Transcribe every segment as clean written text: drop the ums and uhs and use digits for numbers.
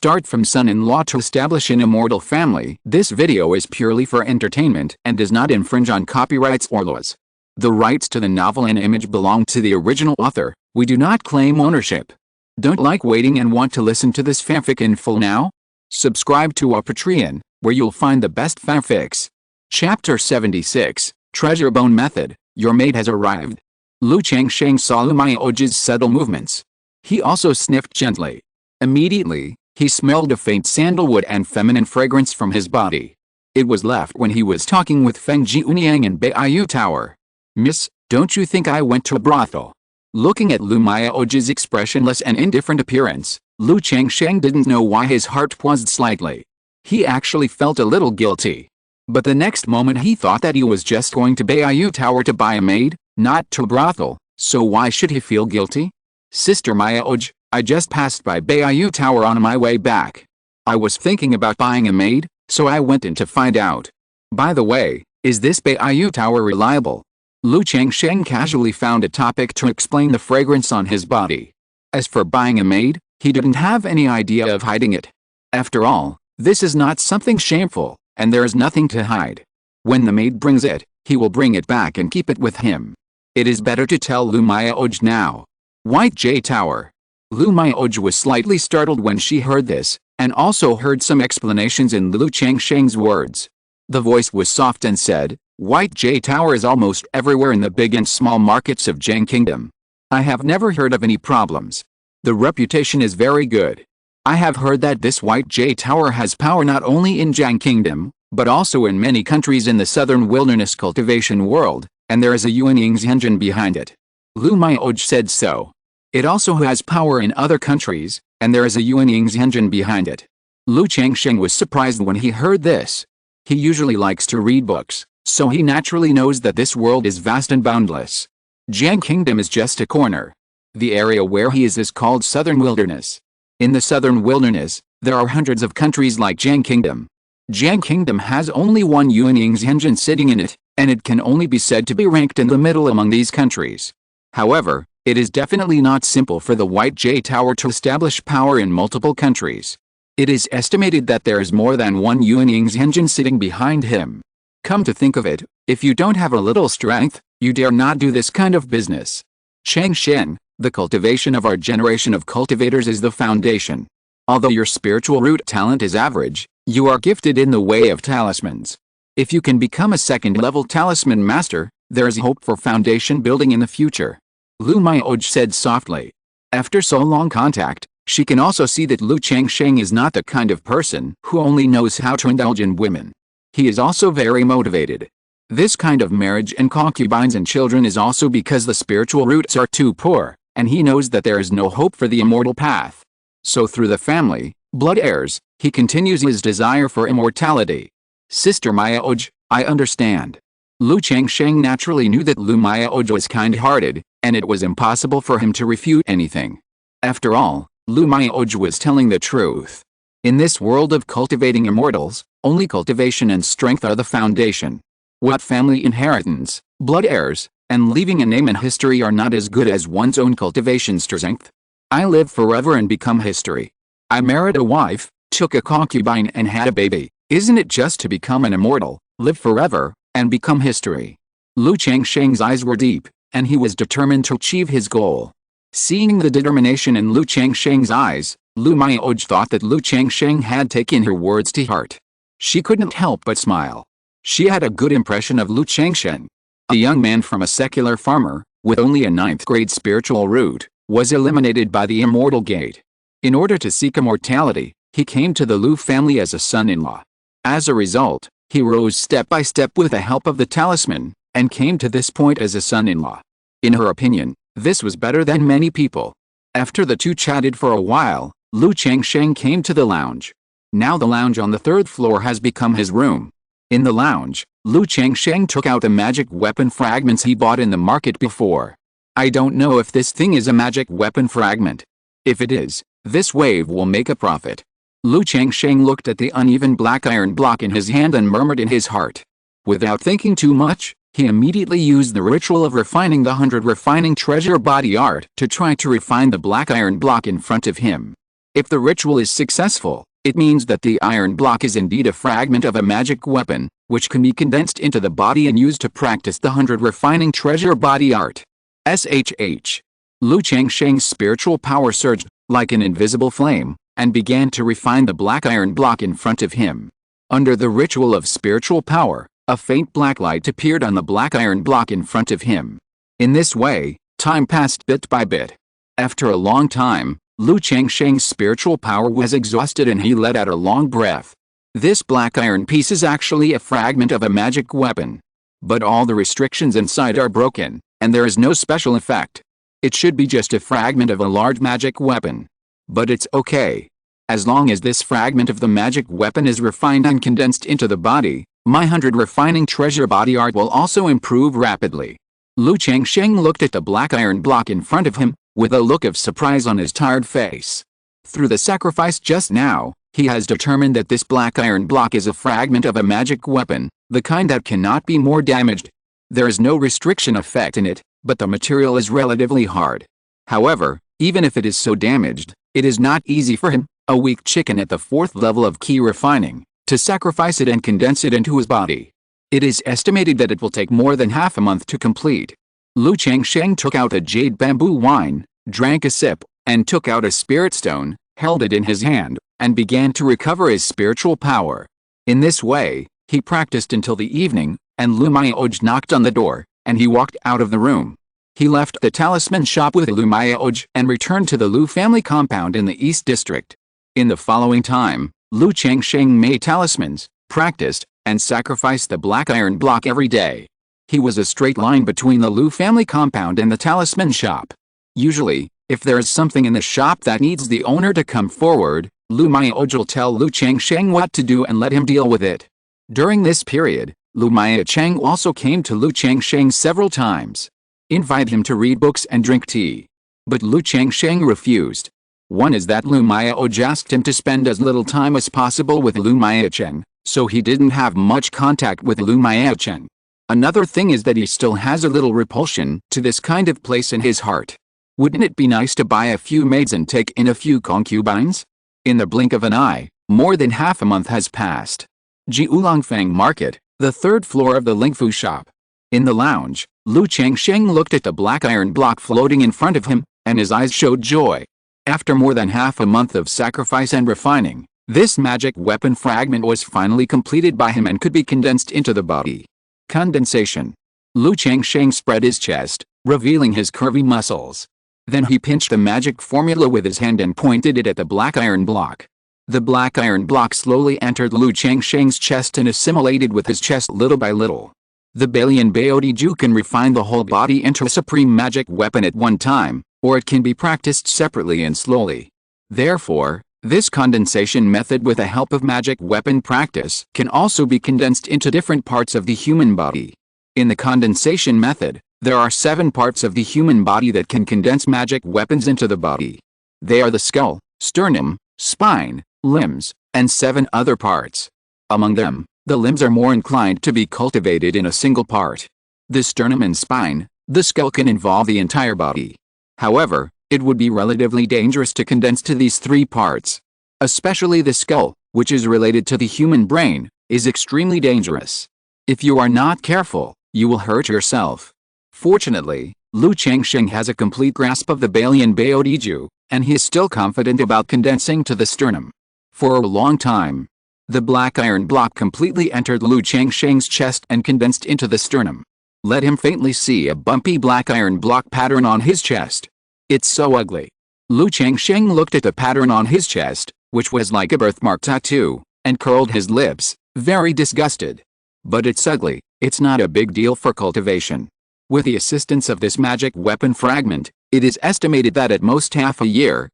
start from son-in-law to establish an immortal family. This video is purely for entertainment and does not infringe on copyrights or laws. The rights to the novel and image belong to the original author. We do not claim ownership. Don't like waiting and want to listen to this fanfic in full now? Subscribe to our Patreon, where you'll find the best fanfics. Chapter 76, Treasure Bone Method. Your mate has arrived. Lu Changsheng saw Lu Maoji's subtle movements. He also sniffed gently. Immediately, he smelled a faint sandalwood and feminine fragrance from his body. It was left when he was talking with Feng Jiunyang in Beiyu Tower. "Miss, don't you think I went to a brothel?" Looking at Lu Maoji's expressionless and indifferent appearance, Lu Changsheng didn't know why his heart paused slightly. He actually felt a little guilty. But the next moment he thought that he was just going to Beiyu Tower to buy a maid, not to a brothel, so why should he feel guilty? "Sister Maoj, I just passed by Beiyu Tower on my way back. I was thinking about buying a maid, so I went in to find out. By the way, is this Beiyu Tower reliable?" Lu Changsheng casually found a topic to explain the fragrance on his body. As for buying a maid, he didn't have any idea of hiding it. After all, this is not something shameful, and there is nothing to hide. When the maid brings it, he will bring it back and keep it with him. It is better to tell Lu Maoj now. White J Tower. Lu Maoj was slightly startled when she heard this, and also heard some explanations in Lu Changsheng's words. The voice was soft and said, "White J Tower is almost everywhere in the big and small markets of Jiang Kingdom. I have never heard of any problems. The reputation is very good. I have heard that this White J Tower has power not only in Jiang Kingdom, but also in many countries in the southern wilderness cultivation world, and there is a Yuanying's engine behind it." Lu Maoj said so. "It also has power in other countries, and there is a Yuanying's engine behind it." Lu Changsheng was surprised when he heard this. He usually likes to read books, so he naturally knows that this world is vast and boundless. Jiang Kingdom is just a corner. The area where he is called Southern Wilderness. In the Southern Wilderness, there are hundreds of countries like Jiang Kingdom. Jiang Kingdom has only one Yuanying's engine sitting in it, and it can only be said to be ranked in the middle among these countries. However, it is definitely not simple for the White J Tower to establish power in multiple countries. It is estimated that there is more than one Yuanying's engine sitting behind him. Come to think of it, if you don't have a little strength, you dare not do this kind of business. Changsheng, the cultivation of our generation of cultivators is the foundation. Although your spiritual root talent is average, you are gifted in the way of talismans. If you can become a second-level talisman master, there is hope for foundation building in the future. Lu Maoj said softly. After so long contact, she can also see that Lu Changsheng is not the kind of person who only knows how to indulge in women. He is also very motivated. This kind of marriage and concubines and children is also because the spiritual roots are too poor, and he knows that there is no hope for the immortal path. So through the family, blood heirs, he continues his desire for immortality. "Sister Maoj, I understand." Lu Changsheng naturally knew that Lu Maoj was kind-hearted, and it was impossible for him to refute anything. After all, Lu Maoj was telling the truth. In this world of cultivating immortals, only cultivation and strength are the foundation. What family inheritance, blood heirs, and leaving a name in history are not as good as one's own cultivation strength? I live forever and become history. I married a wife, took a concubine and had a baby. Isn't it just to become an immortal, live forever, and become history? Lu Changsheng's eyes were deep, and he was determined to achieve his goal. Seeing the determination in Lu Changsheng's eyes, Lu Maoj thought that Lu Changsheng had taken her words to heart. She couldn't help but smile. She had a good impression of Lu Changsheng. A young man from a secular farmer, with only a 9th grade spiritual root, was eliminated by the immortal gate. In order to seek immortality, he came to the Lu family as a son-in-law. As a result, he rose step by step with the help of the talisman, and came to this point as a son-in-law. In her opinion, this was better than many people. After the two chatted for a while, Lu Changsheng came to the lounge. Now the lounge on the 3rd floor has become his room. In the lounge, Lu Changsheng took out the magic weapon fragments he bought in the market before. I don't know if this thing is a magic weapon fragment. If it is, this wave will make a profit. Lu Changsheng looked at the uneven black iron block in his hand and murmured in his heart. Without thinking too much, he immediately used the ritual of refining the 100 refining treasure body art to try to refine the black iron block in front of him. If the ritual is successful, it means that the iron block is indeed a fragment of a magic weapon, which can be condensed into the body and used to practice the 100 refining treasure body art. SHH. Lu Changsheng's spiritual power surged, like an invisible flame, and began to refine the black iron block in front of him. Under the ritual of spiritual power, a faint black light appeared on the black iron block in front of him. In this way, time passed bit by bit. After a long time, Lu Changsheng's spiritual power was exhausted and he let out a long breath. This black iron piece is actually a fragment of a magic weapon. But all the restrictions inside are broken, and there is no special effect. It should be just a fragment of a large magic weapon. But it's okay. As long as this fragment of the magic weapon is refined and condensed into the body, my 100 refining treasure body art will also improve rapidly. Lu Changsheng looked at the black iron block in front of him, with a look of surprise on his tired face. Through the sacrifice just now, he has determined that this black iron block is a fragment of a magic weapon, the kind that cannot be more damaged. There is no restriction effect in it, but the material is relatively hard. However, even if it is so damaged, it is not easy for him, a weak chicken at the 4th level of key refining, to sacrifice it and condense it into his body. It is estimated that it will take more than half a month to complete. Lu Changsheng took out a jade bamboo wine, drank a sip, and took out a spirit stone, held it in his hand, and began to recover his spiritual power. In this way, he practiced until the evening, and Lu Mayaoj knocked on the door, and he walked out of the room. He left the talisman shop with Lu Mayaoj and returned to the Lu family compound in the East District. In the following time, Lu Changsheng made talismans, practiced, and sacrificed the black iron block every day. He was a straight line between the Lu family compound and the talisman shop. Usually, if there is something in the shop that needs the owner to come forward, Lu Mayaoj will tell Lu Changsheng what to do and let him deal with it. During this period, Lu Mayaocheng also came to Lu Changsheng several times, invited him to read books and drink tea. But Lu Changsheng refused. One is that Lu Mayaoj asked him to spend as little time as possible with Lu Mayaocheng, so he didn't have much contact with Lu Mayaocheng. Another thing is that he still has a little repulsion to this kind of place in his heart. Wouldn't it be nice to buy a few maids and take in a few concubines? In the blink of an eye, more than half a month has passed. Jiulongfang Market, the 3rd floor of the Lingfu shop. In the lounge, Lu Changsheng looked at the black iron block floating in front of him, and his eyes showed joy. After more than half a month of sacrifice and refining, this magic weapon fragment was finally completed by him and could be condensed into the body. Condensation. Lu Changsheng spread his chest, revealing his curvy muscles. Then he pinched the magic formula with his hand and pointed it at the black iron block. The black iron block slowly entered Lu Changsheng's chest and assimilated with his chest little by little. The Balian Baodiju can refine the whole body into a supreme magic weapon at one time, or it can be practiced separately and slowly. Therefore, this condensation method with the help of magic weapon practice can also be condensed into different parts of the human body. In the condensation method, there are 7 parts of the human body that can condense magic weapons into the body. They are the skull, sternum, spine, limbs, and 7 other parts. Among them, the limbs are more inclined to be cultivated in a single part. The sternum and spine, the skull can involve the entire body. However, it would be relatively dangerous to condense to these 3 parts. Especially the skull, which is related to the human brain, is extremely dangerous. If you are not careful, you will hurt yourself. Fortunately, Lu Changsheng has a complete grasp of the Balian Baodiju, and he is still confident about condensing to the sternum. For a long time, the black iron block completely entered Lu Changsheng's chest and condensed into the sternum. Let him faintly see a bumpy black iron block pattern on his chest. It's so ugly. Lu Changsheng looked at the pattern on his chest, which was like a birthmark tattoo, and curled his lips, very disgusted. But it's ugly, it's not a big deal for cultivation. With the assistance of this magic weapon fragment, it is estimated that at most half a year,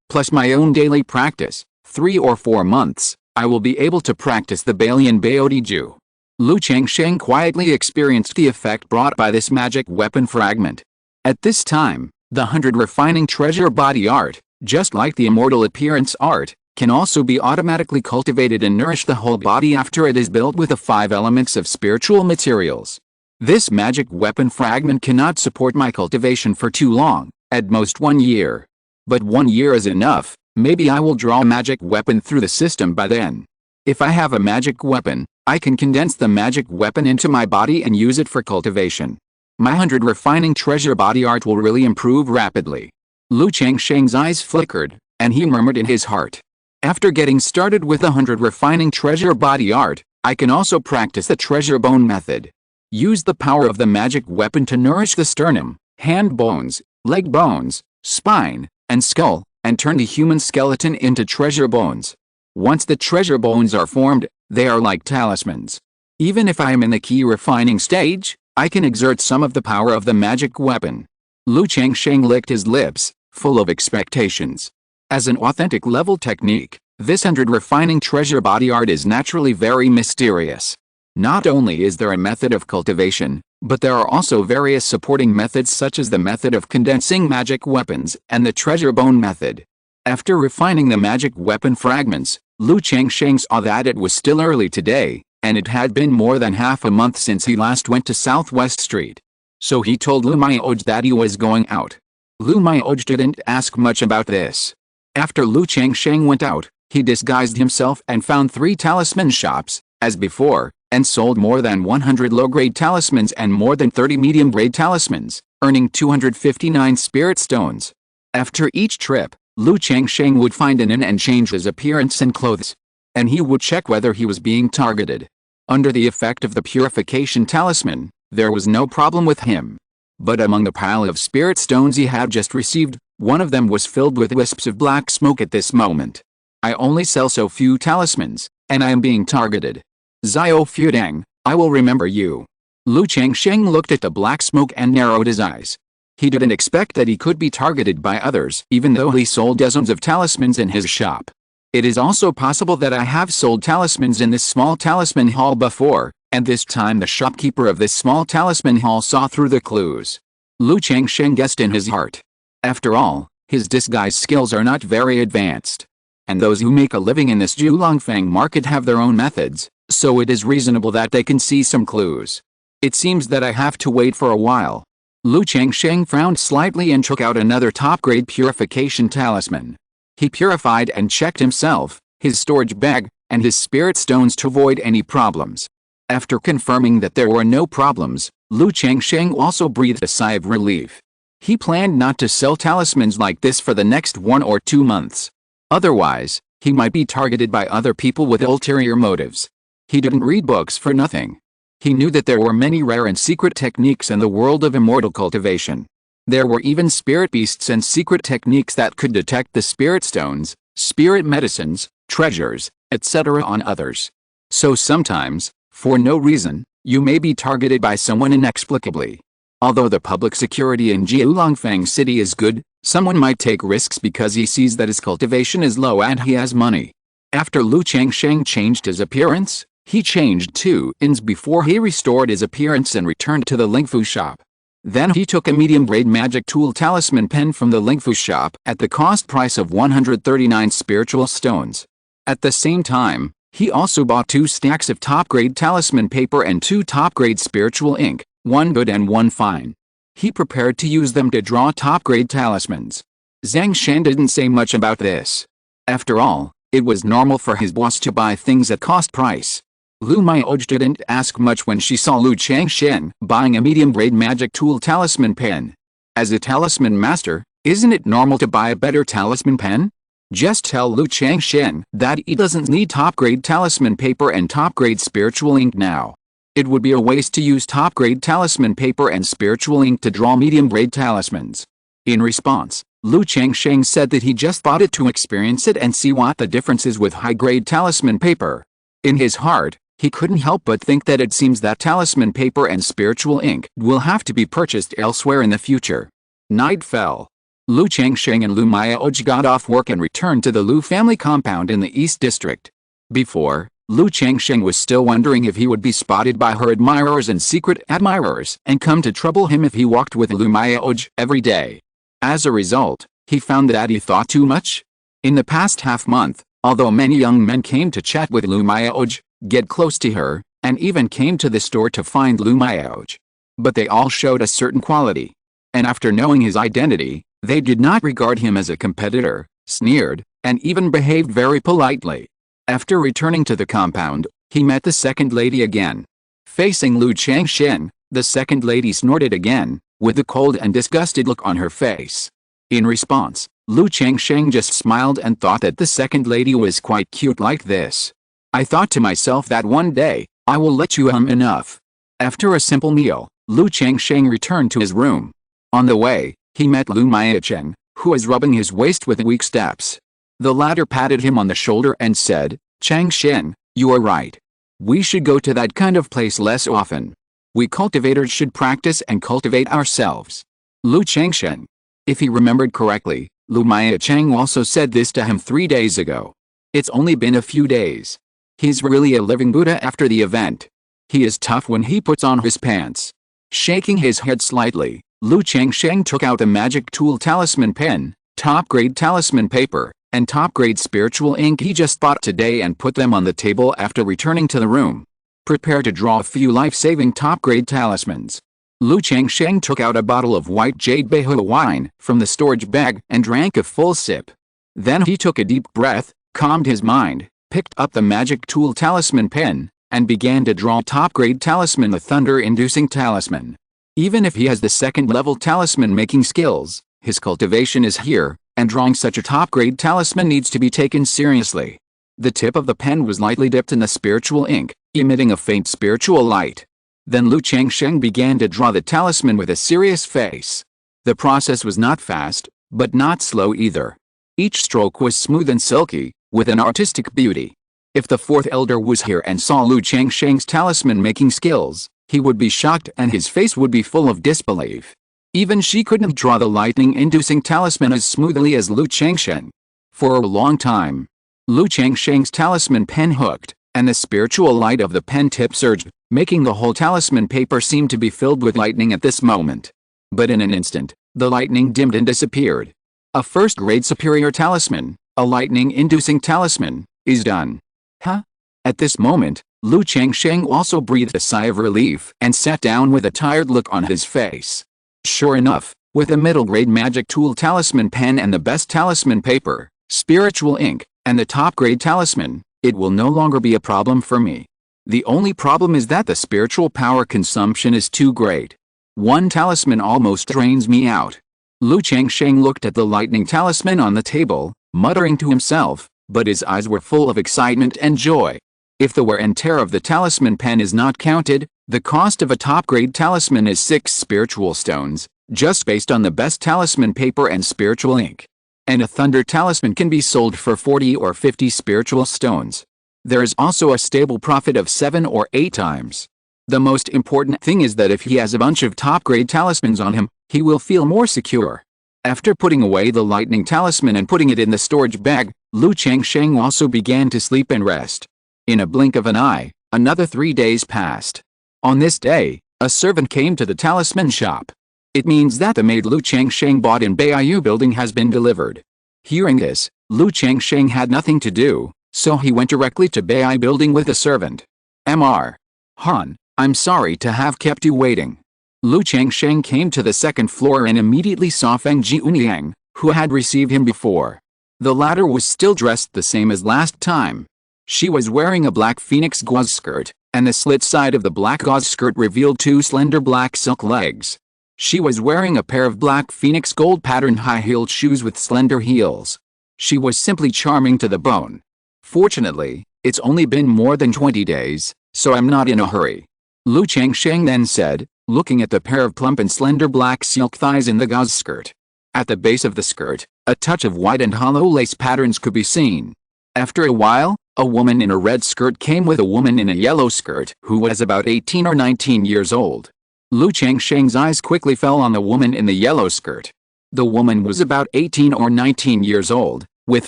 plus my own daily practice, 3 or 4 months, I will be able to practice the Balian Baodiju. Lu Changsheng quietly experienced the effect brought by this magic weapon fragment. At this time, the 100 refining treasure body art, just like the immortal appearance art, can also be automatically cultivated and nourish the whole body after it is built with the 5 elements of spiritual materials. This magic weapon fragment cannot support my cultivation for too long, at most 1 year. But 1 year is enough, Maybe I will draw a magic weapon through the system by then. If I have a magic weapon, I can condense the magic weapon into my body and use it for cultivation. My 100 refining treasure body art will really improve rapidly. Lu Changsheng's eyes flickered, and he murmured in his heart. After getting started with the 100 refining treasure body art, I can also practice the treasure bone method. Use the power of the magic weapon to nourish the sternum, hand bones, leg bones, spine, and skull, and turn the human skeleton into treasure bones. Once the treasure bones are formed, they are like talismans. Even if I am in the key refining stage, I can exert some of the power of the magic weapon. Lu Changsheng licked his lips, full of expectations. As an authentic level technique, this 100 refining treasure body art is naturally very mysterious. Not only is there a method of cultivation, but there are also various supporting methods such as the method of condensing magic weapons and the treasure bone method. After refining the magic weapon fragments, Lu Changsheng saw that it was still early today, and it had been more than half a month since he last went to Southwest Street. So he told Lu Mioj that he was going out. Lu Mioj didn't ask much about this. After Lu Changsheng went out, he disguised himself and found 3 talisman shops, as before, and sold more than 100 low-grade talismans and more than 30 medium-grade talismans, earning 259 spirit stones. After each trip, Lu Changsheng would find an inn and change his appearance and clothes. And he would check whether he was being targeted. Under the effect of the purification talisman, there was no problem with him. But among the pile of spirit stones he had just received, one of them was filled with wisps of black smoke at this moment. I only sell so few talismans, and I am being targeted. Xiao Fudang, I will remember you. Lu Changsheng looked at the black smoke and narrowed his eyes. He didn't expect that he could be targeted by others even though he sold dozens of talismans in his shop. It is also possible that I have sold talismans in this small talisman hall before, and this time the shopkeeper of this small talisman hall saw through the clues. Lu Changsheng guessed in his heart. After all, his disguise skills are not very advanced. And those who make a living in this Julongfang market have their own methods, so it is reasonable that they can see some clues. It seems that I have to wait for a while. Lu Changsheng frowned slightly and took out another top-grade purification talisman. He purified and checked himself, his storage bag, and his spirit stones to avoid any problems. After confirming that there were no problems, Lu Changsheng also breathed a sigh of relief. He planned not to sell talismans like this for the next 1 or 2 months. Otherwise, he might be targeted by other people with ulterior motives. He didn't read books for nothing. He knew that there were many rare and secret techniques in the world of immortal cultivation. There were even spirit beasts and secret techniques that could detect the spirit stones, spirit medicines, treasures, etc. on others. So sometimes, for no reason, you may be targeted by someone inexplicably. Although the public security in Julongfang City is good, someone might take risks because he sees that his cultivation is low and he has money. After Lu Changsheng changed his appearance, he changed 2 inns before he restored his appearance and returned to the Lingfu shop. Then he took a medium-grade magic tool talisman pen from the Lingfu shop at the cost price of 139 spiritual stones. At the same time, he also bought 2 stacks of top-grade talisman paper and 2 top-grade spiritual ink, 1 good and 1 fine. He prepared to use them to draw top-grade talismans. Zhang Shan didn't say much about this. After all, it was normal for his boss to buy things at cost price. Lu Mioj didn't ask much when she saw Lu Changsheng buying a medium-grade magic tool talisman pen. As a talisman master, isn't it normal to buy a better talisman pen? Just tell Lu Changsheng that he doesn't need top-grade talisman paper and top-grade spiritual ink now. It would be a waste to use top-grade talisman paper and spiritual ink to draw medium-grade talismans. In response, Lu Changsheng said that he just bought it to experience it and see what the difference is with high-grade talisman paper. In his heart, he couldn't help but think that it seems that talisman paper and spiritual ink will have to be purchased elsewhere in the future. Night fell. Lu Changsheng and Lu Mioj got off work and returned to the Lu family compound in the East District. Before, Lu Changsheng was still wondering if he would be spotted by her admirers and secret admirers and come to trouble him if he walked with Lu Mioj every day. As a result, he found that he thought too much. In the past half-month, although many young men came to chat with Lu Mioj, get close to her, and even came to the store to find Lu Mioj, but they all showed a certain quality. And after knowing his identity, they did not regard him as a competitor, sneered, and even behaved very politely. After returning to the compound, he met the second lady again. Facing Lu Changsheng, the second lady snorted again, with a cold and disgusted look on her face. In response, Lu Changsheng just smiled and thought that the second lady was quite cute like this. I thought to myself that one day, I will let you enough. After a simple meal, Lu Changsheng returned to his room. On the way, he met Lu Miacheng, who was rubbing his waist with weak steps. The latter patted him on the shoulder and said, Changsheng, you are right. We should go to that kind of place less often. We cultivators should practice and cultivate ourselves. Lu Changsheng. If he remembered correctly, Lu Miacheng also said this to him 3 days ago. It's only been a few days. He's really a living Buddha after the event. He is tough when he puts on his pants. Shaking his head slightly, Lu Changsheng took out the magic tool talisman pen, top-grade talisman paper, and top-grade spiritual ink he just bought today and put them on the table after returning to the room. Prepare to draw a few life-saving top-grade talismans. Lu Changsheng took out a bottle of white jade Beihua wine from the storage bag and drank a full sip. Then he took a deep breath, calmed his mind, picked up the magic tool talisman pen, and began to draw top-grade talisman, the thunder-inducing talisman. Even if he has the second-level talisman-making skills, his cultivation is here, and drawing such a top-grade talisman needs to be taken seriously. The tip of the pen was lightly dipped in the spiritual ink, emitting a faint spiritual light. Then Lu Changsheng began to draw the talisman with a serious face. The process was not fast, but not slow either. Each stroke was smooth and silky, with an artistic beauty. If the fourth elder was here and saw Lu Changsheng's talisman-making skills, he would be shocked and his face would be full of disbelief. Even she couldn't draw the lightning-inducing talisman as smoothly as Lu Changsheng. For a long time, Lu Changsheng's talisman pen hooked, and the spiritual light of the pen tip surged, making the whole talisman paper seem to be filled with lightning at this moment. But in an instant, the lightning dimmed and disappeared. A first-grade superior talisman, a lightning-inducing talisman, is done. Huh? At this moment, Lu Changsheng also breathed a sigh of relief and sat down with a tired look on his face. Sure enough, with a middle-grade magic tool talisman pen and the best talisman paper, spiritual ink, and the top-grade talisman, it will no longer be a problem for me. The only problem is that the spiritual power consumption is too great. One talisman almost drains me out. Lu Changsheng looked at the lightning talisman on the table, muttering to himself, but his eyes were full of excitement and joy. If the wear and tear of the talisman pen is not counted, the cost of a top-grade talisman is 6 spiritual stones, just based on the best talisman paper and spiritual ink. And a thunder talisman can be sold for 40 or 50 spiritual stones. There is also a stable profit of 7 or 8 times. The most important thing is that if he has a bunch of top-grade talismans on him, he will feel more secure. After putting away the lightning talisman and putting it in the storage bag, Lu Changsheng also began to sleep and rest. In a blink of an eye, another 3 days passed. On this day, a servant came to the talisman shop. It means that the maid Lu Changsheng bought in Beiyu building has been delivered. Hearing this, Lu Changsheng had nothing to do, so he went directly to Beiyu building with the servant. Mr. Han, I'm sorry to have kept you waiting. Lu Changsheng came to the second floor and immediately saw Feng Jiunyang, who had received him before. The latter was still dressed the same as last time. She was wearing a black phoenix gauze skirt, and the slit side of the black gauze skirt revealed 2 slender black silk legs. She was wearing a pair of black phoenix gold patterned high-heeled shoes with slender heels. She was simply charming to the bone. Fortunately, it's only been more than 20 days, so I'm not in a hurry. Lu Changsheng then said, looking at the pair of plump and slender black silk thighs in the gauze skirt. At the base of the skirt, a touch of white and hollow lace patterns could be seen. After a while, a woman in a red skirt came with a woman in a yellow skirt who was about 18 or 19 years old. Lu Changsheng's eyes quickly fell on the woman in the yellow skirt. The woman was about 18 or 19 years old, with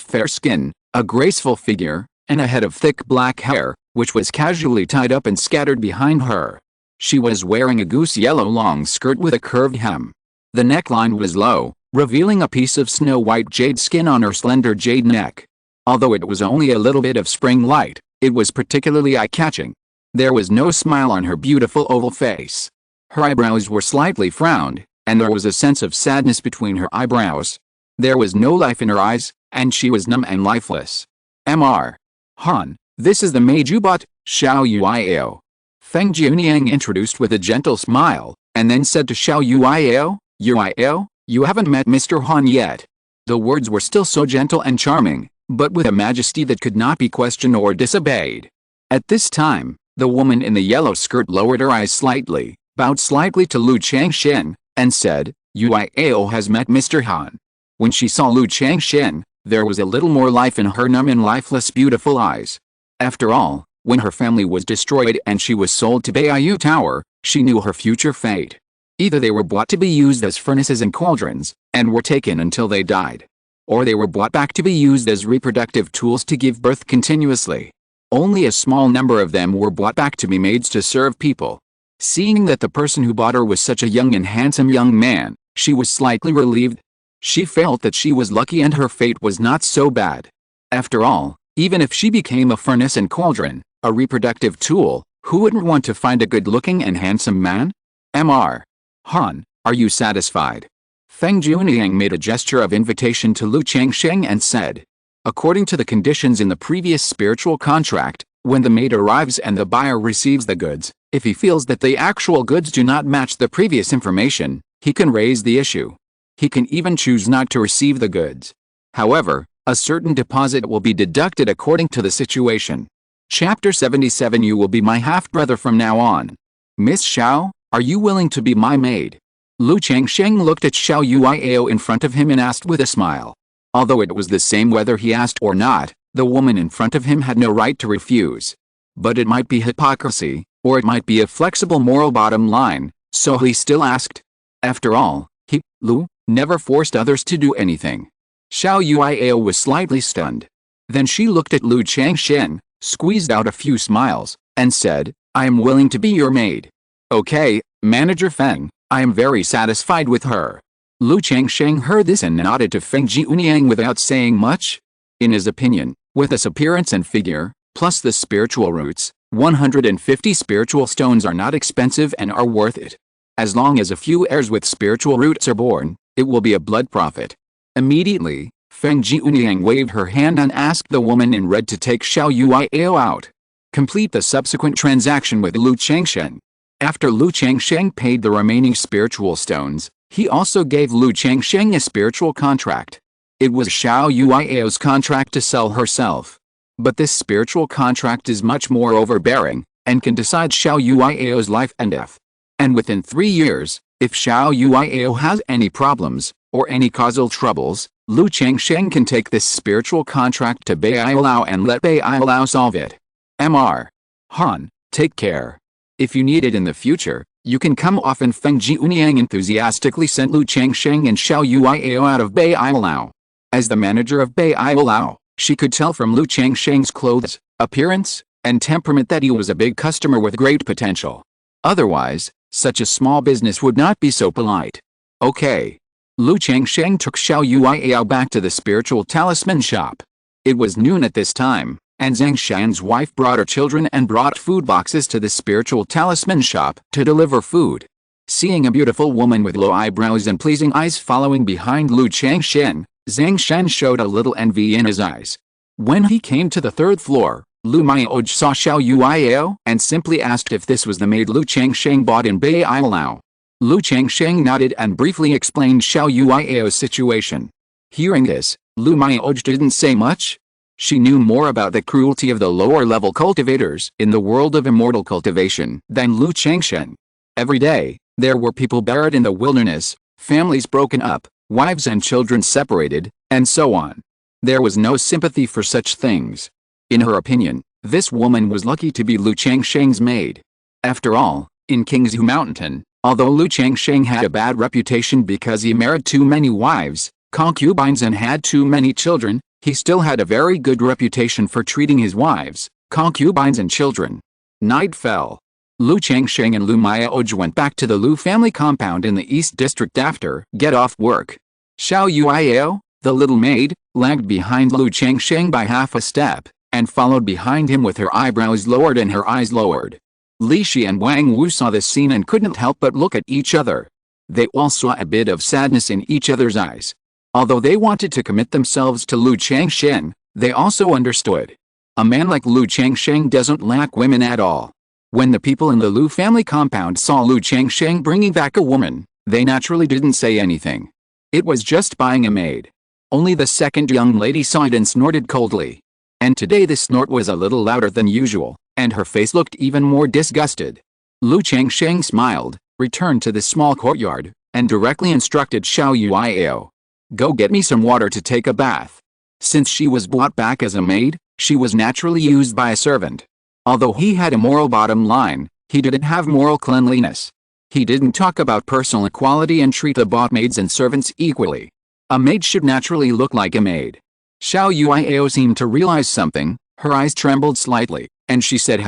fair skin, a graceful figure, and a head of thick black hair, which was casually tied up and scattered behind her. She was wearing a goose yellow long skirt with a curved hem. The neckline was low, revealing a piece of snow-white jade skin on her slender jade neck. Although it was only a little bit of spring light, it was particularly eye-catching. There was no smile on her beautiful oval face. Her eyebrows were slightly frowned, and there was a sense of sadness between her eyebrows. There was no life in her eyes, and she was numb and lifeless. Mr. Han, this is the maid you bought, Xiao Yuiao. Feng Jiuniang introduced with a gentle smile, and then said to Xiao Yuiao, Yuiao, you haven't met Mr. Han yet. The words were still so gentle and charming, but with a majesty that could not be questioned or disobeyed. At this time, the woman in the yellow skirt lowered her eyes slightly, bowed slightly to Lu Changsheng, and said, Yuiao has met Mr. Han. When she saw Lu Changsheng, there was a little more life in her numb and lifeless beautiful eyes. After all, when her family was destroyed and she was sold to Beiyu Tower, she knew her future fate. Either they were bought to be used as furnaces and cauldrons, and were taken until they died. Or they were bought back to be used as reproductive tools to give birth continuously. Only a small number of them were bought back to be maids to serve people. Seeing that the person who bought her was such a young and handsome young man, she was slightly relieved. She felt that she was lucky and her fate was not so bad. After all, even if she became a furnace and cauldron, a reproductive tool, who wouldn't want to find a good-looking and handsome man? Mr. Han, are you satisfied? Feng Jiuniang made a gesture of invitation to Lu Changsheng and said, according to the conditions in the previous spiritual contract, when the maid arrives and the buyer receives the goods, if he feels that the actual goods do not match the previous information, he can raise the issue. He can even choose not to receive the goods. However, a certain deposit will be deducted according to the situation. Chapter 77. You will be my half-brother from now on. Miss Xiao, are you willing to be my maid? Lu Changsheng looked at Xiao Yuiao in front of him and asked with a smile. Although it was the same whether he asked or not, the woman in front of him had no right to refuse. But it might be hypocrisy, or it might be a flexible moral bottom line, so he still asked. After all, he, Lu, never forced others to do anything. Xiao Yuiao was slightly stunned. Then she looked at Lu Changsheng, squeezed out a few smiles, and said, I am willing to be your maid. Okay, Manager Feng, I am very satisfied with her. Lu Changsheng heard this and nodded to Feng Jiuniang without saying much. In his opinion, with this appearance and figure, plus the spiritual roots, 150 spiritual stones are not expensive and are worth it. As long as a few heirs with spiritual roots are born, it will be a blood profit. Immediately, Feng Jiuniang waved her hand and asked the woman in red to take Xiao Yuiao out. Complete the subsequent transaction with Lu Changsheng. After Lu Changsheng paid the remaining spiritual stones, he also gave Lu Changsheng a spiritual contract. It was Xiao Yuiao's contract to sell herself. But this spiritual contract is much more overbearing, and can decide Xiao Yuiao's life and death. And within 3 years, if Xiao Yuiao has any problems, or any causal troubles, Lu Changsheng can take this spiritual contract to Bei'ilao and let Bei'ilao solve it. Mr. Han, take care. If you need it in the future, you can come often. Feng Jiuniang enthusiastically sent Lu Changsheng and Xiao Yuiao out of Bei'ilao. As the manager of Bei'ilao, she could tell from Lu Changsheng's clothes, appearance, and temperament that he was a big customer with great potential. Otherwise, such a small business would not be so polite. Okay. Lu Changsheng took Xiao Yuiao back to the spiritual talisman shop. It was noon at this time, and Zhang Shan's wife brought her children and brought food boxes to the spiritual talisman shop to deliver food. Seeing a beautiful woman with low eyebrows and pleasing eyes following behind Lu Changsheng, Zhang Shan showed a little envy in his eyes. When he came to the third floor, Lu Miaoj saw Xiao Yuiao and simply asked if this was the maid Lu Changsheng bought in Bei'ilao. Lu Changsheng nodded and briefly explained Xiao Yuiao's situation. Hearing this, Lu Miaoj didn't say much. She knew more about the cruelty of the lower-level cultivators in the world of immortal cultivation than Lu Changsheng. Every day, there were people buried in the wilderness, families broken up, wives and children separated, and so on. There was no sympathy for such things. In her opinion, this woman was lucky to be Lu Changsheng's maid. After all, in Qingzhu Mountain, although Lu Changsheng had a bad reputation because he married too many wives, concubines and had too many children, he still had a very good reputation for treating his wives, concubines and children. Night fell. Lu Changsheng and Lu Miaoj went back to the Lu family compound in the East District after get off work. Xiao Yuiao, the little maid, lagged behind Lu Changsheng by half a step, and followed behind him with her eyebrows lowered and her eyes lowered. Li Shi and Wang Wu saw this scene and couldn't help but look at each other. They all saw a bit of sadness in each other's eyes. Although they wanted to commit themselves to Lu Changsheng, they also understood. A man like Lu Changsheng doesn't lack women at all. When the people in the Lu family compound saw Lu Changsheng bringing back a woman, they naturally didn't say anything. It was just buying a maid. Only the second young lady saw it and snorted coldly. And today the snort was a little louder than usual, and her face looked even more disgusted. Lu Changsheng smiled, returned to the small courtyard, and directly instructed Xiao Yuiao. Go get me some water to take a bath. Since she was brought back as a maid, she was naturally used by a servant. Although he had a moral bottom line, he didn't have moral cleanliness. He didn't talk about personal equality and treat the bought maids and servants equally. A maid should naturally look like a maid. Xiao Yuiao seemed to realize something, her eyes trembled slightly, and she said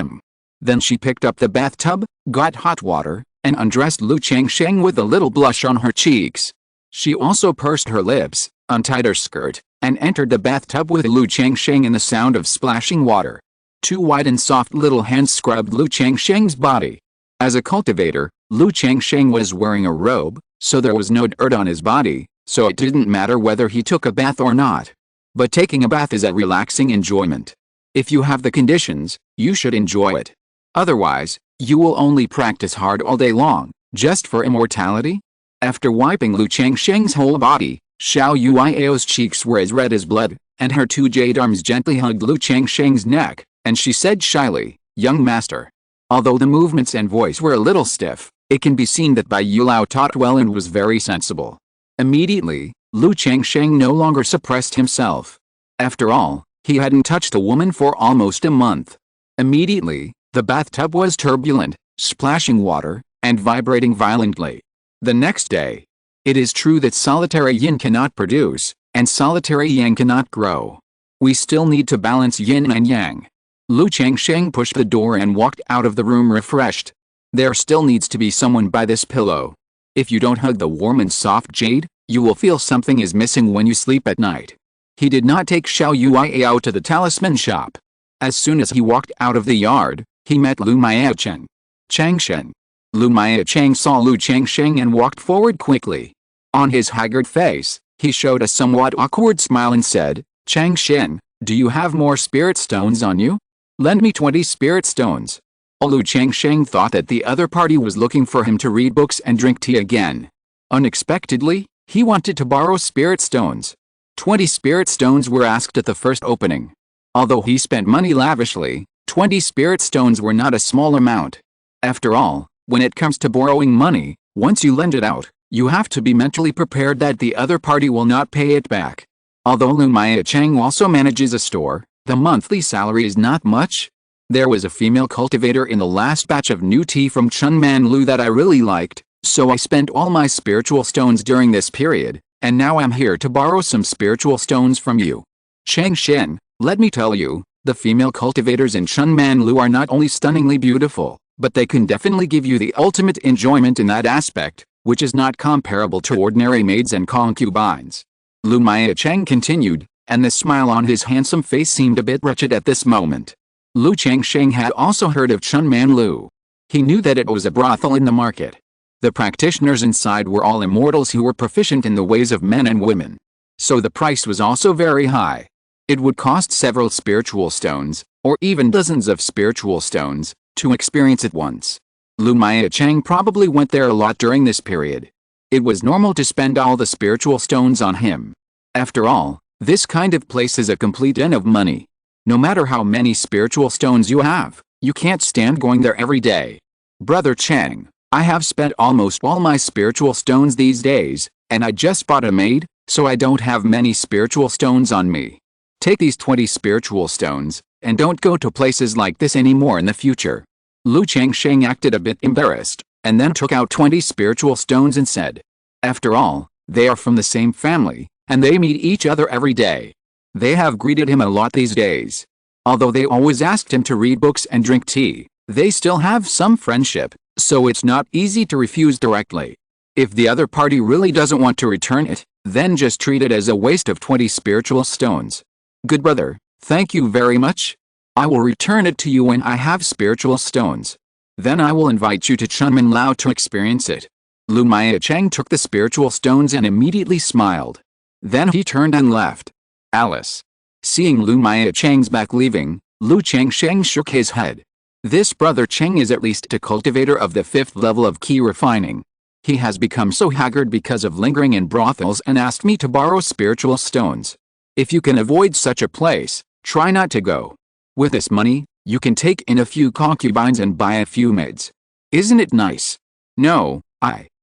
Then she picked up the bathtub, got hot water, and undressed Lu Changsheng with a little blush on her cheeks. She also pursed her lips, untied her skirt, and entered the bathtub with Lu Changsheng and the sound of splashing water. Two white and soft little hands scrubbed Lu Changsheng's body. As a cultivator, Lu Changsheng was wearing a robe, so there was no dirt on his body, so it didn't matter whether he took a bath or not. But taking a bath is a relaxing enjoyment. If you have the conditions, you should enjoy it. Otherwise, you will only practice hard all day long, just for immortality? After wiping Lu Changsheng's whole body, Xiao Yuiao's cheeks were as red as blood, and her two jade arms gently hugged Lu Changsheng's neck, and she said shyly, "Young master." Although the movements and voice were a little stiff, it can be seen that Bai Yulao taught well and was very sensible. Immediately, Lu Changsheng no longer suppressed himself. After all, he hadn't touched a woman for almost a month. Immediately, the bathtub was turbulent, splashing water, and vibrating violently. The next day. It is true that solitary yin cannot produce, and solitary yang cannot grow. We still need to balance yin and yang. Lu Changsheng pushed the door and walked out of the room refreshed. There still needs to be someone by this pillow. If you don't hug the warm and soft jade, you will feel something is missing when you sleep at night. He did not take Xiao Yuiao to the talisman shop. As soon as he walked out of the yard, he met Lu Miaocheng. Changsheng. Lu Miaocheng saw Lu Changsheng and walked forward quickly. On his haggard face, he showed a somewhat awkward smile and said, "Changsheng, do you have more spirit stones on you? Lend me 20 spirit stones." Lu Changsheng thought that the other party was looking for him to read books and drink tea again. Unexpectedly, he wanted to borrow spirit stones. 20 spirit stones were asked at the first opening. Although he spent money lavishly, 20 spirit stones were not a small amount. After all, when it comes to borrowing money, once you lend it out, you have to be mentally prepared that the other party will not pay it back. Although Lu Miaocheng also manages a store, the monthly salary is not much. There was a female cultivator in the last batch of new tea from Chunmanlu that I really liked, so I spent all my spiritual stones during this period, and now I'm here to borrow some spiritual stones from you. Changsheng, let me tell you, the female cultivators in Chunmanlu are not only stunningly beautiful, but they can definitely give you the ultimate enjoyment in that aspect, which is not comparable to ordinary maids and concubines. Lu Miaocheng continued, and the smile on his handsome face seemed a bit wretched at this moment. Lu Changsheng had also heard of Chunmanlu. He knew that it was a brothel in the market. The practitioners inside were all immortals who were proficient in the ways of men and women. So the price was also very high. It would cost several spiritual stones, or even dozens of spiritual stones, to experience it once. Lu Miaocheng probably went there a lot during this period. It was normal to spend all the spiritual stones on him. After all, this kind of place is a complete den of money. No matter how many spiritual stones you have, you can't stand going there every day. Brother Chang, I have spent almost all my spiritual stones these days, and I just bought a maid, so I don't have many spiritual stones on me. Take these 20 spiritual stones, and don't go to places like this anymore in the future. Lu Changsheng acted a bit embarrassed, and then took out 20 spiritual stones and said, "After all, they are from the same family, and they meet each other every day. They have greeted him a lot these days. Although they always asked him to read books and drink tea, they still have some friendship, so it's not easy to refuse directly. If the other party really doesn't want to return it, then just treat it as a waste of 20 spiritual stones. Good brother, thank you very much. I will return it to you when I have spiritual stones. Then I will invite you to Chunmanlu to experience it." Lu Miaocheng took the spiritual stones and immediately smiled. Then he turned and left. Alice. Seeing Lu Maya Cheng's back leaving, Lu Changsheng shook his head. This brother Cheng is at least a cultivator of the 5th level of key refining. He has become so haggard because of lingering in brothels and asked me to borrow spiritual stones. If you can avoid such a place, try not to go. With this money, you can take in a few concubines and buy a few maids. Isn't it nice? No,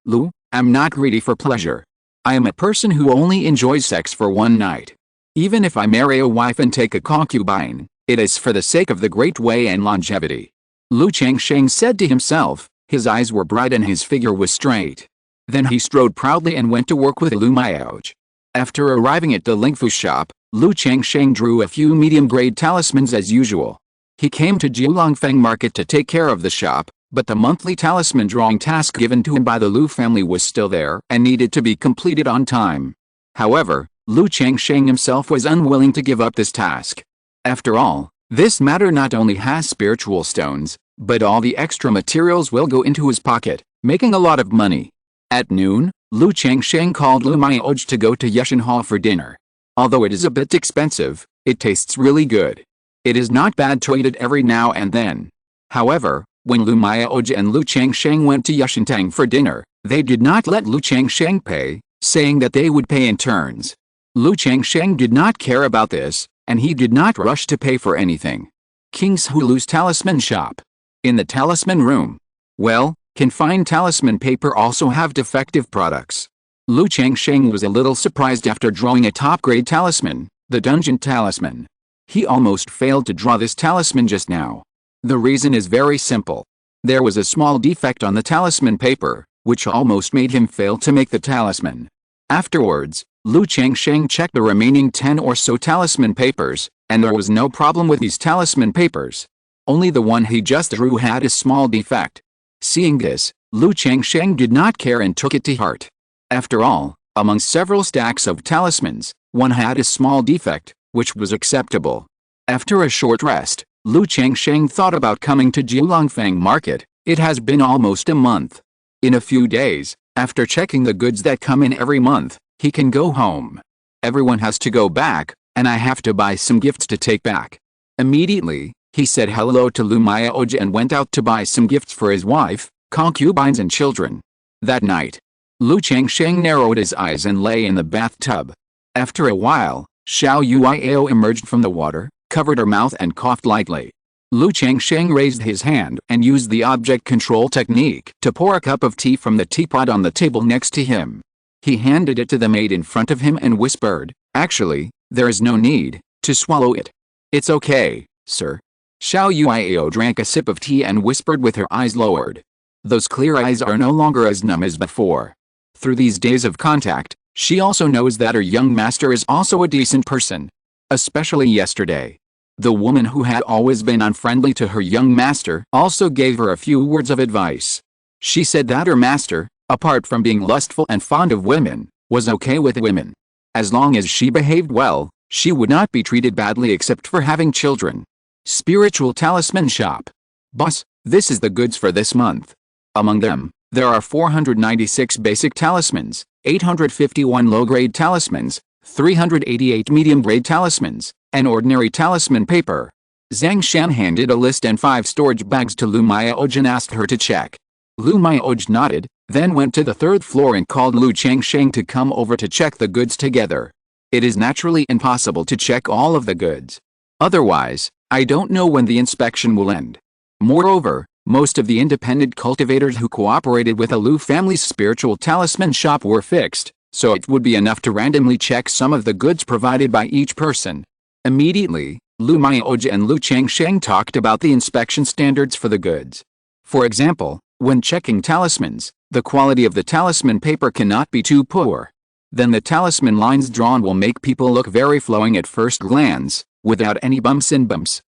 Lu, am not greedy for pleasure. I am a person who only enjoys sex for one night. Even if I marry a wife and take a concubine, it is for the sake of the great way and longevity. Lu Changsheng said to himself. His eyes were bright and his figure was straight. Then he strode proudly and went to work with Lu Miaoj. After arriving at the Lingfu shop, Lu Changsheng drew a few medium-grade talismans as usual. He came to Jiulongfeng market to take care of the shop, but the monthly talisman drawing task given to him by the Lu family was still there and needed to be completed on time. However, Lu Changsheng himself was unwilling to give up this task. After all, this matter not only has spiritual stones, but all the extra materials will go into his pocket, making a lot of money. At noon, Lu Changsheng called Lu Miaoj to go to Yeshan Hall for dinner. Although it is a bit expensive, it tastes really good. It is not bad to eat it every now and then. However, when Lu Miaoj and Lu Changsheng went to Yeshantang for dinner, they did not let Lu Changsheng pay, saying that they would pay in turns. Lu Changsheng did not care about this, and he did not rush to pay for anything. Qingzhu Lu's talisman shop. In the talisman room. Well, confined talisman paper also have defective products. Lu Changsheng was a little surprised after drawing a top-grade talisman, the dungeon talisman. He almost failed to draw this talisman just now. The reason is very simple. There was a small defect on the talisman paper, which almost made him fail to make the talisman. Afterwards, Lu Changsheng checked the remaining 10 or so talisman papers, and there was no problem with these talisman papers. Only the one he just drew had a small defect. Seeing this, Lu Changsheng did not care and took it to heart. After all, among several stacks of talismans, one had a small defect, which was acceptable. After a short rest, Lu Changsheng thought about coming to Jiulongfeng market. It has been almost a month. In a few days, after checking the goods that come in every month, he can go home. Everyone has to go back, and I have to buy some gifts to take back. Immediately, he said hello to Lu Miaoj and went out to buy some gifts for his wife, concubines and children. That night, Lu Changsheng narrowed his eyes and lay in the bathtub. After a while, Xiao Yuiao emerged from the water, covered her mouth and coughed lightly. Lu Changsheng raised his hand and used the object control technique to pour a cup of tea from the teapot on the table next to him. He handed it to the maid in front of him and whispered, "Actually, there is no need to swallow it. It's okay, sir." Xiao Yuiao drank a sip of tea and whispered with her eyes lowered. Those clear eyes are no longer as numb as before. Through these days of contact, she also knows that her young master is also a decent person. Especially yesterday. The woman who had always been unfriendly to her young master also gave her a few words of advice. She said that her master, apart from being lustful and fond of women, was okay with women. As long as she behaved well, she would not be treated badly except for having children. Spiritual Talisman Shop. Boss, this is the goods for this month. Among them, there are 496 basic talismans, 851 low-grade talismans, 388 medium-grade talismans, and ordinary talisman paper. Zhang Shan handed a list and 5 storage bags to Lu Miaoj and asked her to check. Lu Miaoj nodded, then went to the 3rd floor and called Lu Changsheng to come over to check the goods together. It is naturally impossible to check all of the goods. Otherwise, I don't know when the inspection will end. Moreover, most of the independent cultivators who cooperated with the Lu family's spiritual talisman shop were fixed, so it would be enough to randomly check some of the goods provided by each person. Immediately, Lu Miaoj and Lu Changsheng talked about the inspection standards for the goods. For example, when checking talismans, the quality of the talisman paper cannot be too poor. Then the talisman lines drawn will make people look very flowing at first glance, without any bumps,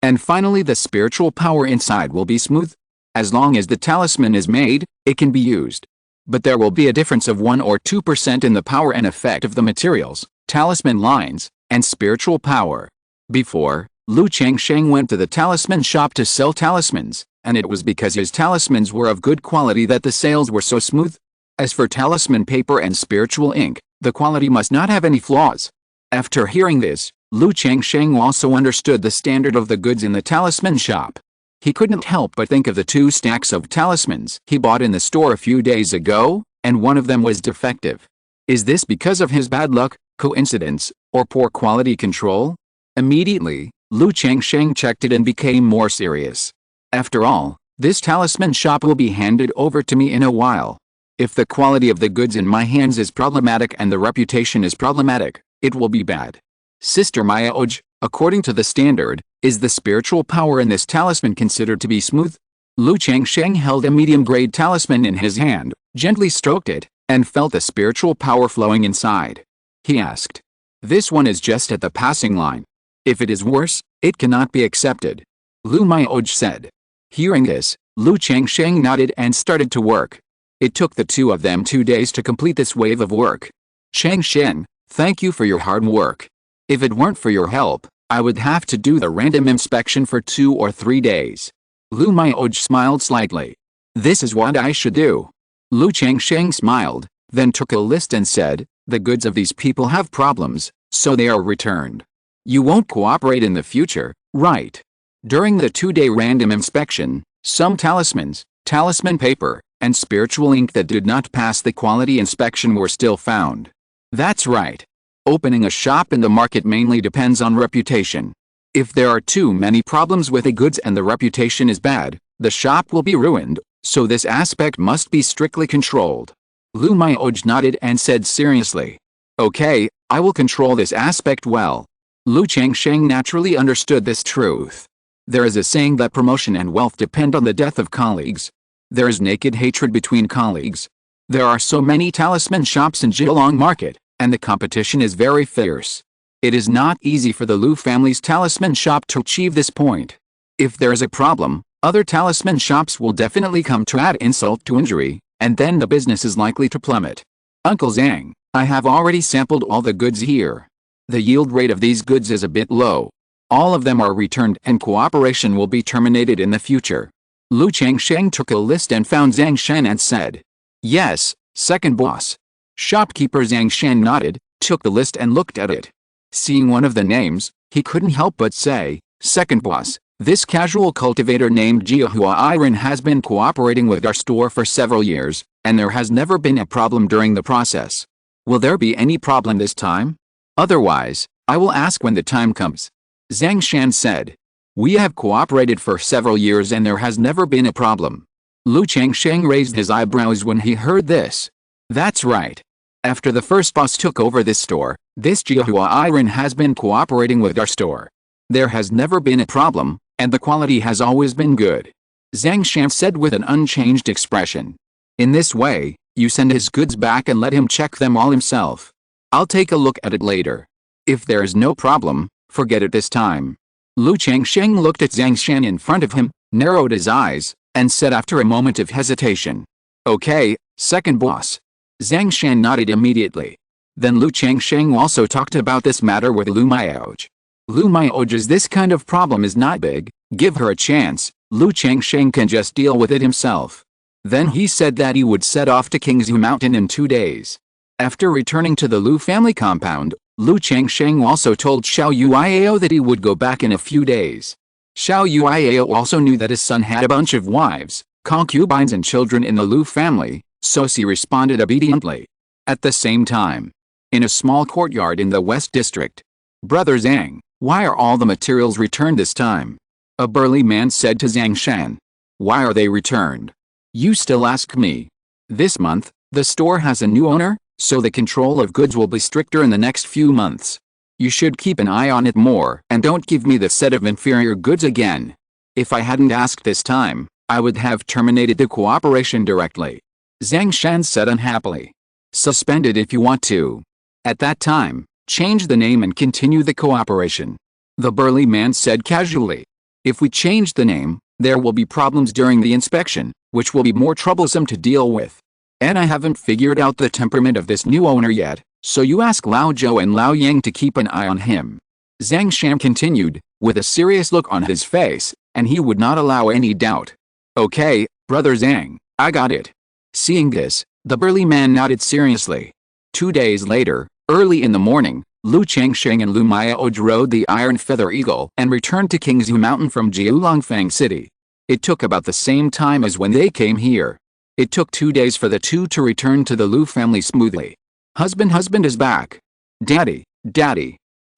and finally the spiritual power inside will be smooth. As long as the talisman is made, it can be used. But there will be a difference of 1 or 2% in the power and effect of the materials, talisman lines, and spiritual power. Before, Lu Changsheng went to the talisman shop to sell talismans, and it was because his talismans were of good quality that the sales were so smooth. As for talisman paper and spiritual ink, The quality must not have any flaws. After hearing this, Lu Changsheng also understood the standard of the goods in the talisman shop. He couldn't help but think of the 2 stacks of talismans he bought in the store a few days ago, and one of them was defective. Is this because of his bad luck, coincidence, or poor quality control? Immediately, Lu Changsheng checked it and became more serious. After all, this talisman shop will be handed over to me in a while. If the quality of the goods in my hands is problematic and the reputation is problematic, it will be bad. Sister Mayaoj, according to the standard, is the spiritual power in this talisman considered to be smooth? Lu Changsheng held a medium-grade talisman in his hand, gently stroked it, and felt the spiritual power flowing inside. He asked, "This one is just at the passing line. If it is worse, it cannot be accepted." Lu Mayaoj said. Hearing this, Lu Changsheng nodded and started to work. It took the 2 of them 2 days to complete this wave of work. Changsheng, thank you for your hard work. If it weren't for your help, I would have to do the random inspection for 2 or 3 days. Lu Mayaoj smiled slightly. This is what I should do. Lu Changsheng smiled, then took a list and said, the goods of these people have problems, so they are returned. You won't cooperate in the future, right? During the 2-day random inspection, some talismans, talisman paper, and spiritual ink that did not pass the quality inspection were still found. That's right. Opening a shop in the market mainly depends on reputation. If there are too many problems with the goods and the reputation is bad, the shop will be ruined, so this aspect must be strictly controlled. Lu Mayaoj nodded and said seriously, "Okay, I will control this aspect well." Lu Changsheng naturally understood this truth. There is a saying that promotion and wealth depend on the death of colleagues. There is naked hatred between colleagues. There are so many talisman shops in Zhejiang market, and the competition is very fierce. It is not easy for the Lu family's talisman shop to achieve this point. If there is a problem, other talisman shops will definitely come to add insult to injury, and then the business is likely to plummet. Uncle Zhang, I have already sampled all the goods here. The yield rate of these goods is a bit low. All of them are returned and cooperation will be terminated in the future. Lu Changsheng took a list and found Zhang Shen and said, "Yes, second boss." Shopkeeper Zhang Shen nodded, took the list and looked at it. Seeing one of the names, he couldn't help but say, "Second boss, this casual cultivator named Jiahua Iron has been cooperating with our store for several years, and there has never been a problem during the process. Will there be any problem this time? Otherwise, I will ask when the time comes." Zhang Shan said, "We have cooperated for several years and there has never been a problem." Lu Changsheng raised his eyebrows when he heard this. That's right. After the first boss took over this store, this Jiahua Iron has been cooperating with our store. There has never been a problem, and the quality has always been good. Zhang Shan said with an unchanged expression. In this way, you send his goods back and let him check them all himself. I'll take a look at it later. If there is no problem, forget it this time. Lu Changsheng looked at Zhang Shan in front of him, narrowed his eyes, and said after a moment of hesitation, "Okay, second boss." Zhang Shan nodded immediately. Then Lu Changsheng also talked about this matter with Lu Mayaoj. Lu Mayaoj's this kind of problem is not big, give her a chance, Lu Changsheng can just deal with it himself. Then he said that he would set off to Qingzhu Mountain in 2 days. After returning to the Lu family compound, Lu Changsheng also told Xiao Yuiao that he would go back in a few days. Xiao Yuiao also knew that his son had a bunch of wives, concubines and children in the Lu family, so she responded obediently. At the same time, in a small courtyard in the West District, "Brother Zhang, why are all the materials returned this time?" A burly man said to Zhang Shan. "Why are they returned? You still ask me. This month, the store has a new owner, so the control of goods will be stricter in the next few months. You should keep an eye on it more and don't give me the set of inferior goods again. If I hadn't asked this time, I would have terminated the cooperation directly." Zhang Shan said unhappily. "Suspend it if you want to. At that time, change the name and continue the cooperation." The burly man said casually. "If we change the name, there will be problems during the inspection, which will be more troublesome to deal with. And I haven't figured out the temperament of this new owner yet, so you ask Lao Zhou and Lao Yang to keep an eye on him." Zhang Shan continued, with a serious look on his face, and he would not allow any doubt. "Okay, brother Zhang, I got it." Seeing this, the burly man nodded seriously. 2 days later, early in the morning, Lu Changsheng and Lu Miaoj rode the Iron Feather Eagle and returned to Qingzhu Mountain from Jiulongfang City. It took about the same time as when they came here. It took 2 days for the two to return to the Lu family smoothly. Husband is back. Daddy.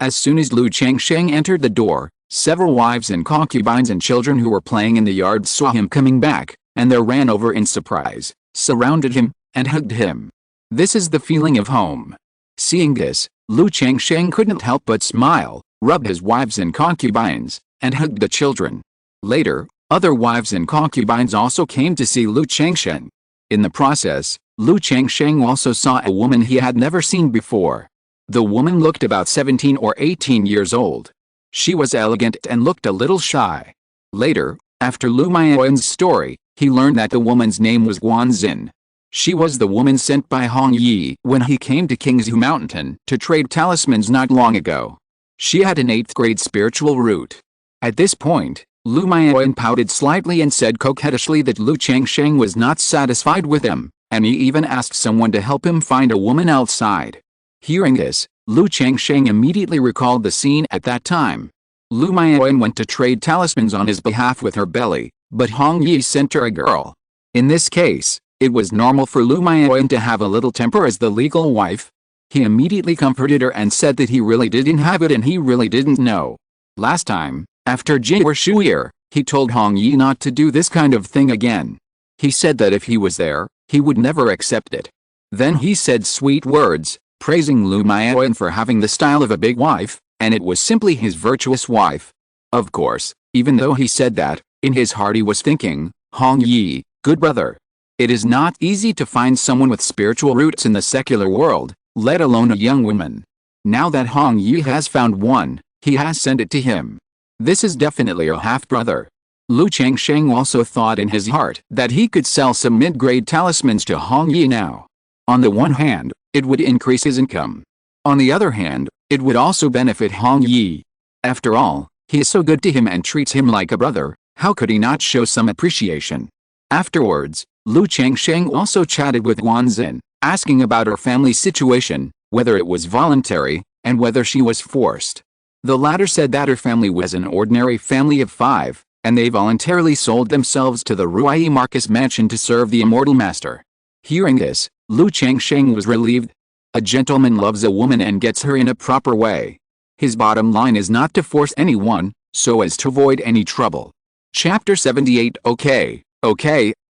As soon as Lu Changsheng entered the door, several wives and concubines and children who were playing in the yard saw him coming back, and they ran over in surprise, surrounded him, and hugged him. This is the feeling of home. Seeing this, Lu Changsheng couldn't help but smile, rubbed his wives and concubines, and hugged the children. Later, other wives and concubines also came to see Lu Changsheng. In the process, Lu Changsheng also saw a woman he had never seen before. The woman looked about 17 or 18 years old. She was elegant and looked a little shy. Later, after Lu Miaoyan's story, he learned that the woman's name was Guanxin. She was the woman sent by Hong Yi when he came to Qingzhu Mountain to trade talismans not long ago. She had an 8th grade spiritual root. At this point, Lu Miaoyan pouted slightly and said coquettishly that Lu Changsheng was not satisfied with him, and he even asked someone to help him find a woman outside. Hearing this, Lu Changsheng immediately recalled the scene at that time. Lu Miaoyan went to trade talismans on his behalf with her belly, but Hong Yi sent her a girl. In this case, it was normal for Lu Miaoyan to have a little temper as the legal wife. He immediately comforted her and said that he really didn't have it and he really didn't know. Last time, after Jiwer Shuyer, he told Hong Yi not to do this kind of thing again. He said that if he was there, he would never accept it. Then he said sweet words, praising Lu Miaoyan for having the style of a big wife, and it was simply his virtuous wife. Of course, even though he said that, in his heart he was thinking, Hong Yi, good brother. It is not easy to find someone with spiritual roots in the secular world, let alone a young woman. Now that Hong Yi has found one, he has sent it to him. This is definitely a half-brother. Lu Changsheng also thought in his heart that he could sell some mid-grade talismans to Hong Yi now. On the one hand, it would increase his income. On the other hand, it would also benefit Hong Yi. After all, he is so good to him and treats him like a brother, how could he not show some appreciation? Afterwards, Lu Changsheng also chatted with Guanxin, asking about her family situation, whether it was voluntary, and whether she was forced. The latter said that her family was an ordinary family of 5, and they voluntarily sold themselves to the Ruai Marcus mansion to serve the immortal master. Hearing this, Lu Changsheng was relieved. A gentleman loves a woman and gets her in a proper way. His bottom line is not to force anyone, so as to avoid any trouble. Chapter 78. Okay,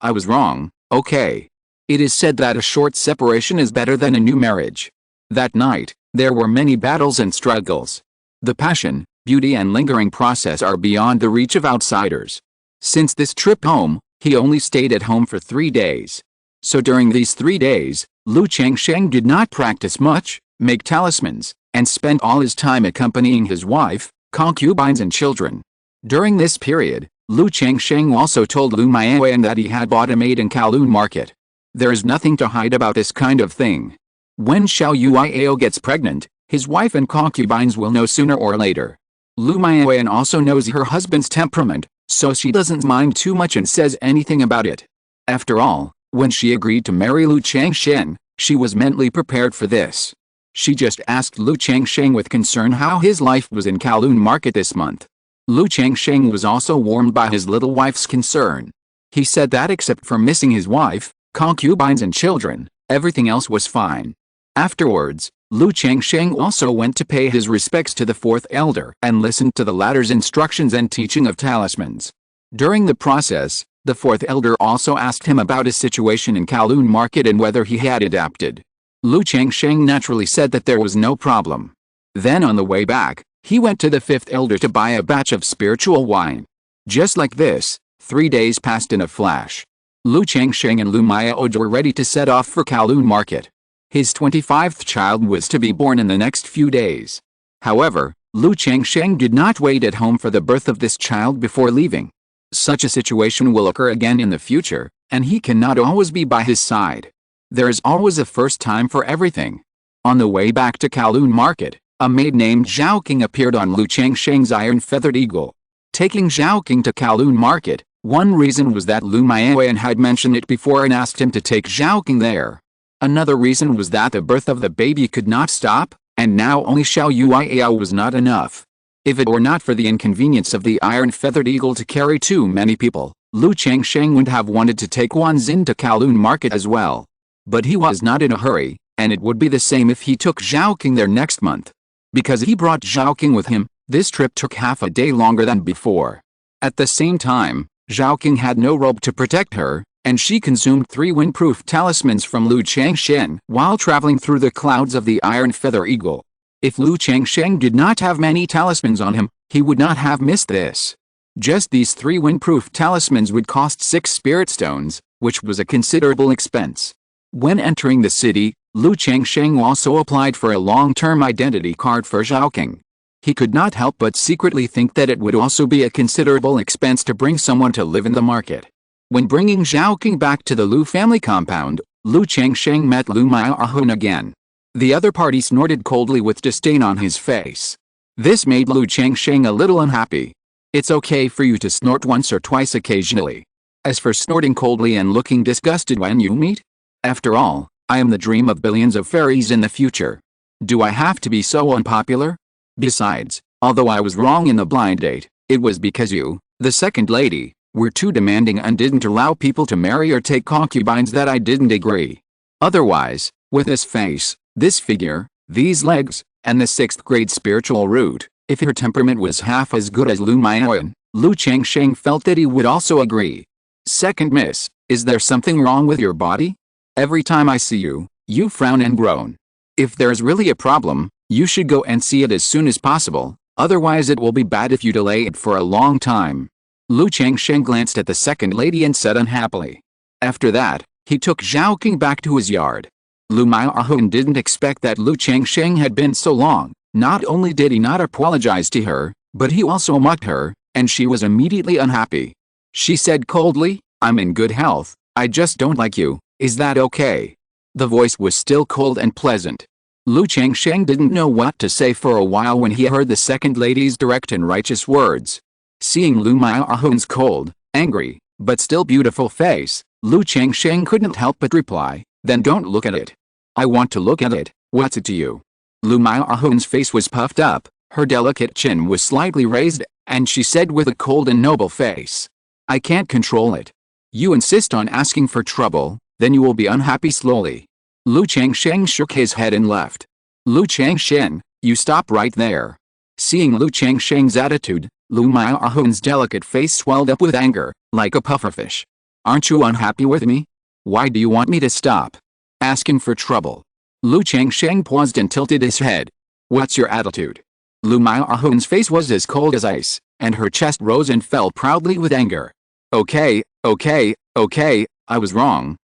I was wrong, okay. It is said that a short separation is better than a new marriage. That night, there were many battles and struggles. The passion, beauty and lingering process are beyond the reach of outsiders. Since this trip home, he only stayed at home for 3 days. So during these 3 days, Lu Changsheng did not practice much, make talismans, and spent all his time accompanying his wife, concubines and children. During this period, Lu Changsheng also told Lu Miaoyan that he had bought a maid in Kowloon Market. There is nothing to hide about this kind of thing. When Xiao Yuiao gets pregnant, his wife and concubines will know sooner or later. Lu Miaoyan also knows her husband's temperament, so she doesn't mind too much and says anything about it. After all, when she agreed to marry Lu Changsheng, she was mentally prepared for this. She just asked Lu Changsheng with concern how his life was in Kowloon Market this month. Lu Changsheng was also warmed by his little wife's concern. He said that except for missing his wife, concubines and children, everything else was fine. Afterwards, Lu Changsheng also went to pay his respects to the 4th elder and listened to the latter's instructions and teaching of talismans. During the process, the 4th elder also asked him about his situation in Kowloon Market and whether he had adapted. Lu Changsheng naturally said that there was no problem. Then on the way back, he went to the 5th elder to buy a batch of spiritual wine. Just like this, 3 days passed in a flash. Lu Changsheng and Lu Miaoj were ready to set off for Kowloon Market. His 25th child was to be born in the next few days. However, Lu Changsheng did not wait at home for the birth of this child before leaving. Such a situation will occur again in the future, and he cannot always be by his side. There is always a first time for everything. On the way back to Kowloon Market, a maid named Zhaoqing appeared on Lu Changsheng's iron-feathered eagle. Taking Zhaoqing to Kowloon Market, one reason was that Lu Miaoyan had mentioned it before and asked him to take Zhaoqing there. Another reason was that the birth of the baby could not stop, and now only Xiao Yuiao was not enough. If it were not for the inconvenience of the iron-feathered eagle to carry too many people, Lu Changsheng would have wanted to take Wanzin to Kowloon Market as well. But he was not in a hurry, and it would be the same if he took Zhaoqing there next month. Because he brought Zhaoqing with him, this trip took half a day longer than before. At the same time, Zhaoqing had no robe to protect her, and she consumed 3 windproof talismans from Lu Changsheng while traveling through the clouds of the Iron Feather Eagle. If Lu Changsheng did not have many talismans on him, he would not have missed this. Just these 3 windproof talismans would cost 6 spirit stones, which was a considerable expense. When entering the city, Lu Changsheng also applied for a long-term identity card for Zhaoqing. He could not help but secretly think that it would also be a considerable expense to bring someone to live in the market. When bringing Zhaoqing back to the Lu family compound, Lu Changsheng met Lu Miaohun again. The other party snorted coldly with disdain on his face. This made Lu Changsheng a little unhappy. It's okay for you to snort once or twice occasionally. As for snorting coldly and looking disgusted when you meet? After all, I am the dream of billions of fairies in the future. Do I have to be so unpopular? Besides, although I was wrong in the blind date, it was because you, the second lady, were too demanding and didn't allow people to marry or take concubines that I didn't agree. Otherwise, with this face, this figure, these legs, and the 6th grade spiritual root, if her temperament was half as good as Lu Miaoyan, Lu Changsheng felt that he would also agree. Second miss, is there something wrong with your body? Every time I see you, you frown and groan. If there's really a problem, you should go and see it as soon as possible, otherwise it will be bad if you delay it for a long time. Lu Changsheng glanced at the second lady and said unhappily. After that, he took Zhaoqing back to his yard. Lu Miaohun didn't expect that Lu Changsheng had been so long. Not only did he not apologize to her, but he also mocked her, and she was immediately unhappy. She said coldly, I'm in good health, I just don't like you, is that okay? The voice was still cold and pleasant. Lu Changsheng didn't know what to say for a while when he heard the second lady's direct and righteous words. Seeing Lu Miaohun's cold, angry, but still beautiful face, Lu Changsheng couldn't help but reply, then don't look at it. I want to look at it, what's it to you? Lu Miaohun's face was puffed up, her delicate chin was slightly raised, and she said with a cold and noble face, I can't control it. You insist on asking for trouble, then you will be unhappy slowly. Lu Changsheng shook his head and left. Lu Changsheng, you stop right there. Seeing Lu Changsheng's attitude, Lu Miaohun's delicate face swelled up with anger, like a pufferfish. Aren't you unhappy with me? Why do you want me to stop asking for trouble? Lu Changsheng paused and tilted his head. What's your attitude? Lu Miaohun's face was as cold as ice, and her chest rose and fell proudly with anger. Okay, I was wrong,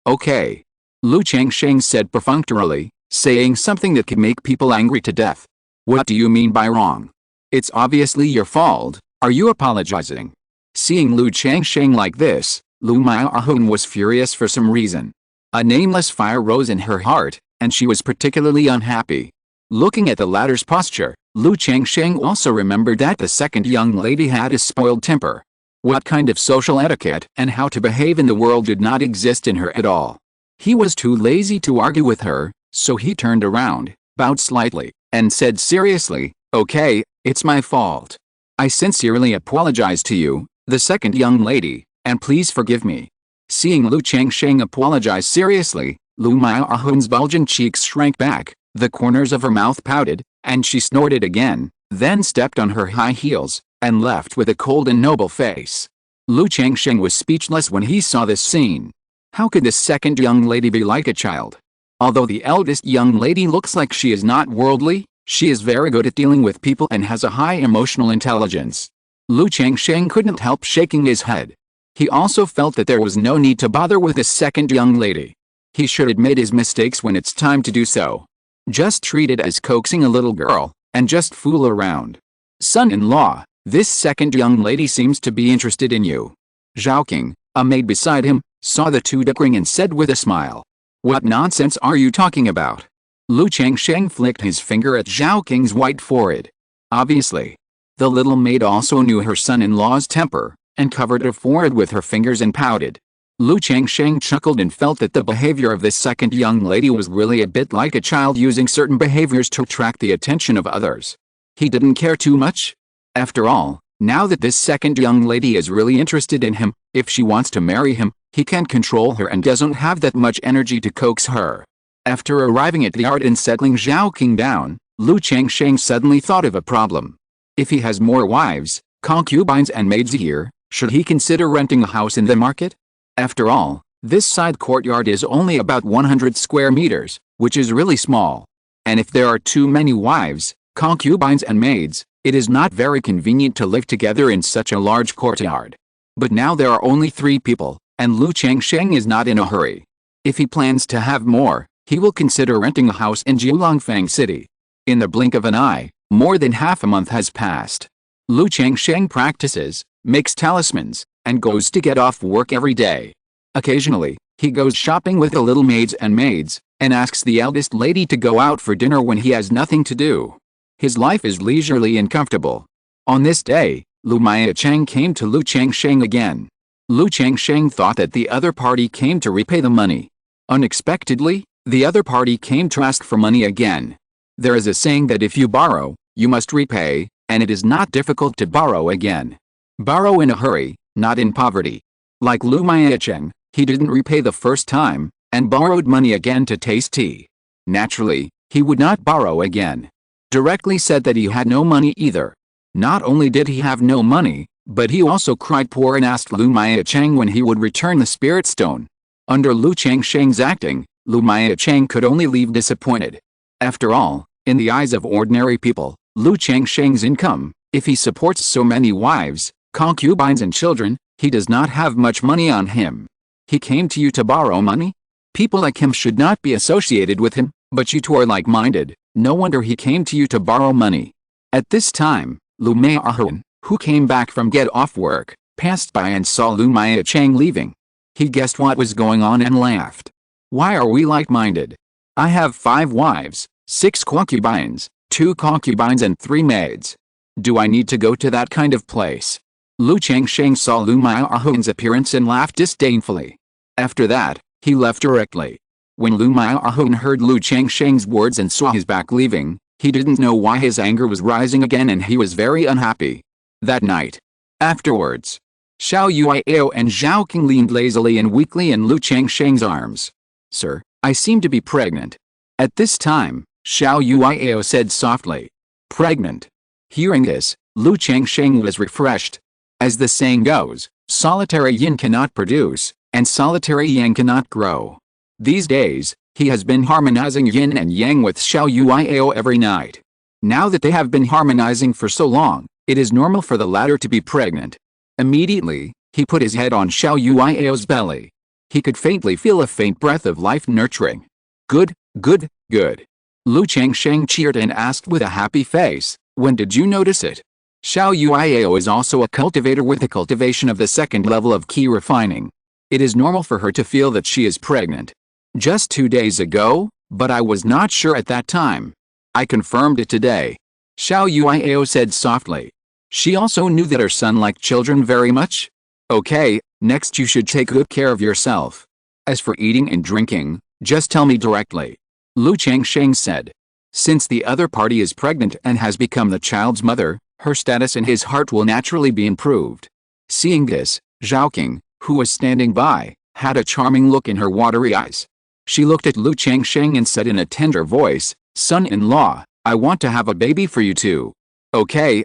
okay. Lu Changsheng said perfunctorily, saying something that could make people angry to death. What do you mean by wrong? It's obviously your fault, are you apologizing? Seeing Lu Changsheng like this, Lu Miaohun was furious for some reason. A nameless fire rose in her heart, and she was particularly unhappy. Looking at the latter's posture, Lu Changsheng also remembered that the second young lady had a spoiled temper. What kind of social etiquette and how to behave in the world did not exist in her at all. He was too lazy to argue with her, so he turned around, bowed slightly, and said seriously, okay, it's my fault. I sincerely apologize to you, the second young lady, and please forgive me. Seeing Lu Changsheng apologize seriously, Lu Miaohun's bulging cheeks shrank back, the corners of her mouth pouted, and she snorted again, then stepped on her high heels, and left with a cold and noble face. Lu Changsheng was speechless when he saw this scene. How could this second young lady be like a child? Although the eldest young lady looks like she is not worldly, she is very good at dealing with people and has a high emotional intelligence. Lu Changsheng couldn't help shaking his head. He also felt that there was no need to bother with this second young lady. He should admit his mistakes when it's time to do so. Just treat it as coaxing a little girl, and just fool around. Son-in-law, this second young lady seems to be interested in you. Zhaoqing, a maid beside him, saw the two dickering and said with a smile. What nonsense are you talking about? Lu Changsheng flicked his finger at Zhaoqing's white forehead. Obviously. The little maid also knew her son-in-law's temper, and covered her forehead with her fingers and pouted. Lu Changsheng chuckled and felt that the behavior of this second young lady was really a bit like a child using certain behaviors to attract the attention of others. He didn't care too much. After all, now that this second young lady is really interested in him, if she wants to marry him, he can't control her and doesn't have that much energy to coax her. After arriving at the yard and settling Zhaoqing down, Lu Changsheng suddenly thought of a problem. If he has more wives, concubines and maids here, should he consider renting a house in the market? After all, this side courtyard is only about 100 square meters, which is really small. And if there are too many wives, concubines and maids, it is not very convenient to live together in such a large courtyard. But now there are only 3 people, and Lu Changsheng is not in a hurry. If he plans to have more, he will consider renting a house in Jiulongfang City. In the blink of an eye, more than half a month has passed. Lu Changsheng practices, makes talismans, and goes to get off work every day. Occasionally, he goes shopping with the little maids and maids, and asks the eldest lady to go out for dinner when he has nothing to do. His life is leisurely and comfortable. On this day, Lu Miacheng came to Lu Changsheng again. Lu Changsheng thought that the other party came to repay the money. Unexpectedly, the other party came to ask for money again. There is a saying that if you borrow, you must repay, and it is not difficult to borrow again. Borrow in a hurry, not in poverty. Like Lu Miacheng, he didn't repay the first time, and borrowed money again to taste tea. Naturally, he would not borrow again. Directly said that he had no money either. Not only did he have no money, but he also cried poor and asked Lu Miacheng when he would return the spirit stone. Under Lu Changsheng's acting, Lu Miacheng could only leave disappointed. After all, in the eyes of ordinary people, Lu Changsheng's income, if he supports so many wives, concubines and children, he does not have much money on him. He came to you to borrow money? People like him should not be associated with him, but you two are like-minded, no wonder he came to you to borrow money. At this time, Lu Miahun, who came back from get off work, passed by and saw Lu Miacheng leaving. He guessed what was going on and laughed. Why are we like-minded? I have 5 wives, 6 concubines, 2 concubines and 3 maids. Do I need to go to that kind of place? Lu Changsheng saw Lu Miahun's appearance and laughed disdainfully. After that, he left directly. When Lu Miahun heard Lu Changsheng's words and saw his back leaving, he didn't know why his anger was rising again and he was very unhappy. That night. Afterwards, Xiao Yuiao and Zhaoqing leaned lazily and weakly in Lu Changsheng's arms. Sir, I seem to be pregnant. At this time, Xiao Yuiao said softly. Pregnant. Hearing this, Lu Changsheng was refreshed. As the saying goes, solitary yin cannot produce, and solitary yang cannot grow. These days, he has been harmonizing yin and yang with Xiao Yuiao every night. Now that they have been harmonizing for so long, it is normal for the latter to be pregnant. Immediately, he put his head on Xiao Yuiao's belly. He could faintly feel a faint breath of life nurturing. Good, good, good. Lu Changsheng cheered and asked with a happy face, when did you notice it? Xiao Yuiao is also a cultivator with the cultivation of the 2nd level of key refining. It is normal for her to feel that she is pregnant. Just 2 days ago, but I was not sure at that time. I confirmed it today. Xiao Yuiao said softly. She also knew that her son liked children very much. Okay, next you should take good care of yourself. As for eating and drinking, just tell me directly. Lu Changsheng said. Since the other party is pregnant and has become the child's mother, her status in his heart will naturally be improved. Seeing this, Zhaoqing, who was standing by, had a charming look in her watery eyes. She looked at Lu Changsheng and said in a tender voice, Son-in-law, I want to have a baby for you too. Okay,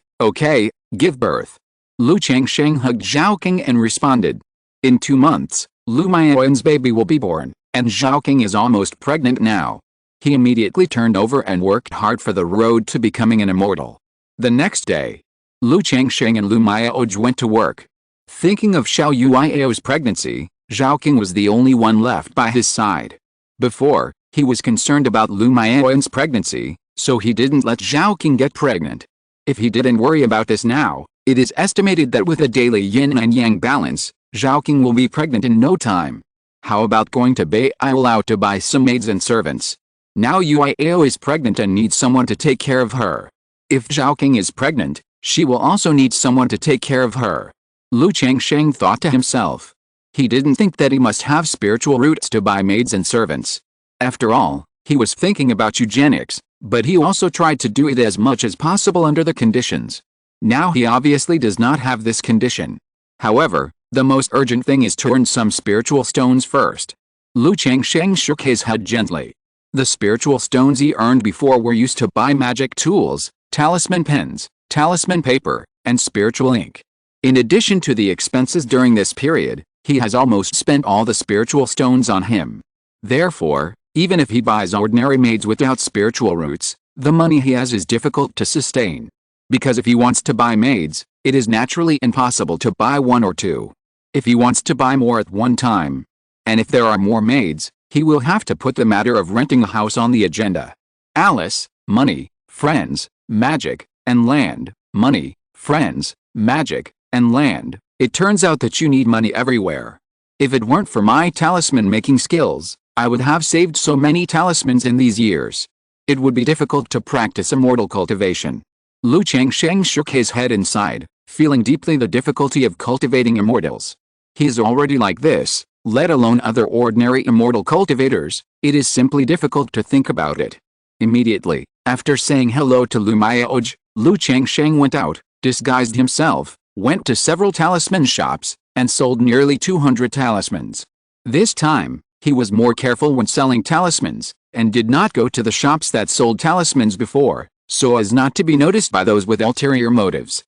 give birth. Lu Changsheng hugged Zhaoqing and responded. In 2 months, Lu Miaoyan's baby will be born, and Zhaoqing is almost pregnant now. He immediately turned over and worked hard for the road to becoming an immortal. The next day, Lu Changsheng and Lu Miaoj went to work. Thinking of Xiao Yuiao's pregnancy, Zhaoqing was the only one left by his side. Before, he was concerned about Lu Miaoyan's pregnancy, so he didn't let Zhaoqing get pregnant. If he didn't worry about this now, it is estimated that with a daily yin and yang balance, Zhaoqing will be pregnant in no time. How about going to Bei'ao to buy some maids and servants? Now Yuiao is pregnant and needs someone to take care of her. If Zhaoqing is pregnant, she will also need someone to take care of her. Lu Changsheng thought to himself. He didn't think that he must have spiritual roots to buy maids and servants. After all, he was thinking about eugenics, but he also tried to do it as much as possible under the conditions. Now he obviously does not have this condition. However, the most urgent thing is to earn some spiritual stones first. Lu Changsheng shook his head gently. The spiritual stones he earned before were used to buy magic tools, talisman pens, talisman paper, and spiritual ink. In addition to the expenses during this period, he has almost spent all the spiritual stones on him. Therefore, even if he buys ordinary maids without spiritual roots, the money he has is difficult to sustain. Because if he wants to buy maids, it is naturally impossible to buy one or two. If he wants to buy more at one time, and if there are more maids, he will have to put the matter of renting a house on the agenda. Alice, money, friends, magic, and land, money, friends, magic, and land. It turns out that you need money everywhere. If it weren't for my talisman making skills, I would have saved so many talismans in these years. It would be difficult to practice immortal cultivation. Lu Changsheng shook his head and sighed, feeling deeply the difficulty of cultivating immortals. He is already like this, let alone other ordinary immortal cultivators. It is simply difficult to think about it. Immediately, after saying hello to Lu Mayaoj, Lu Changsheng went out, disguised himself, went to several talisman shops, and sold nearly 200 talismans. This time, he was more careful when selling talismans, and did not go to the shops that sold talismans before, so as not to be noticed by those with ulterior motives.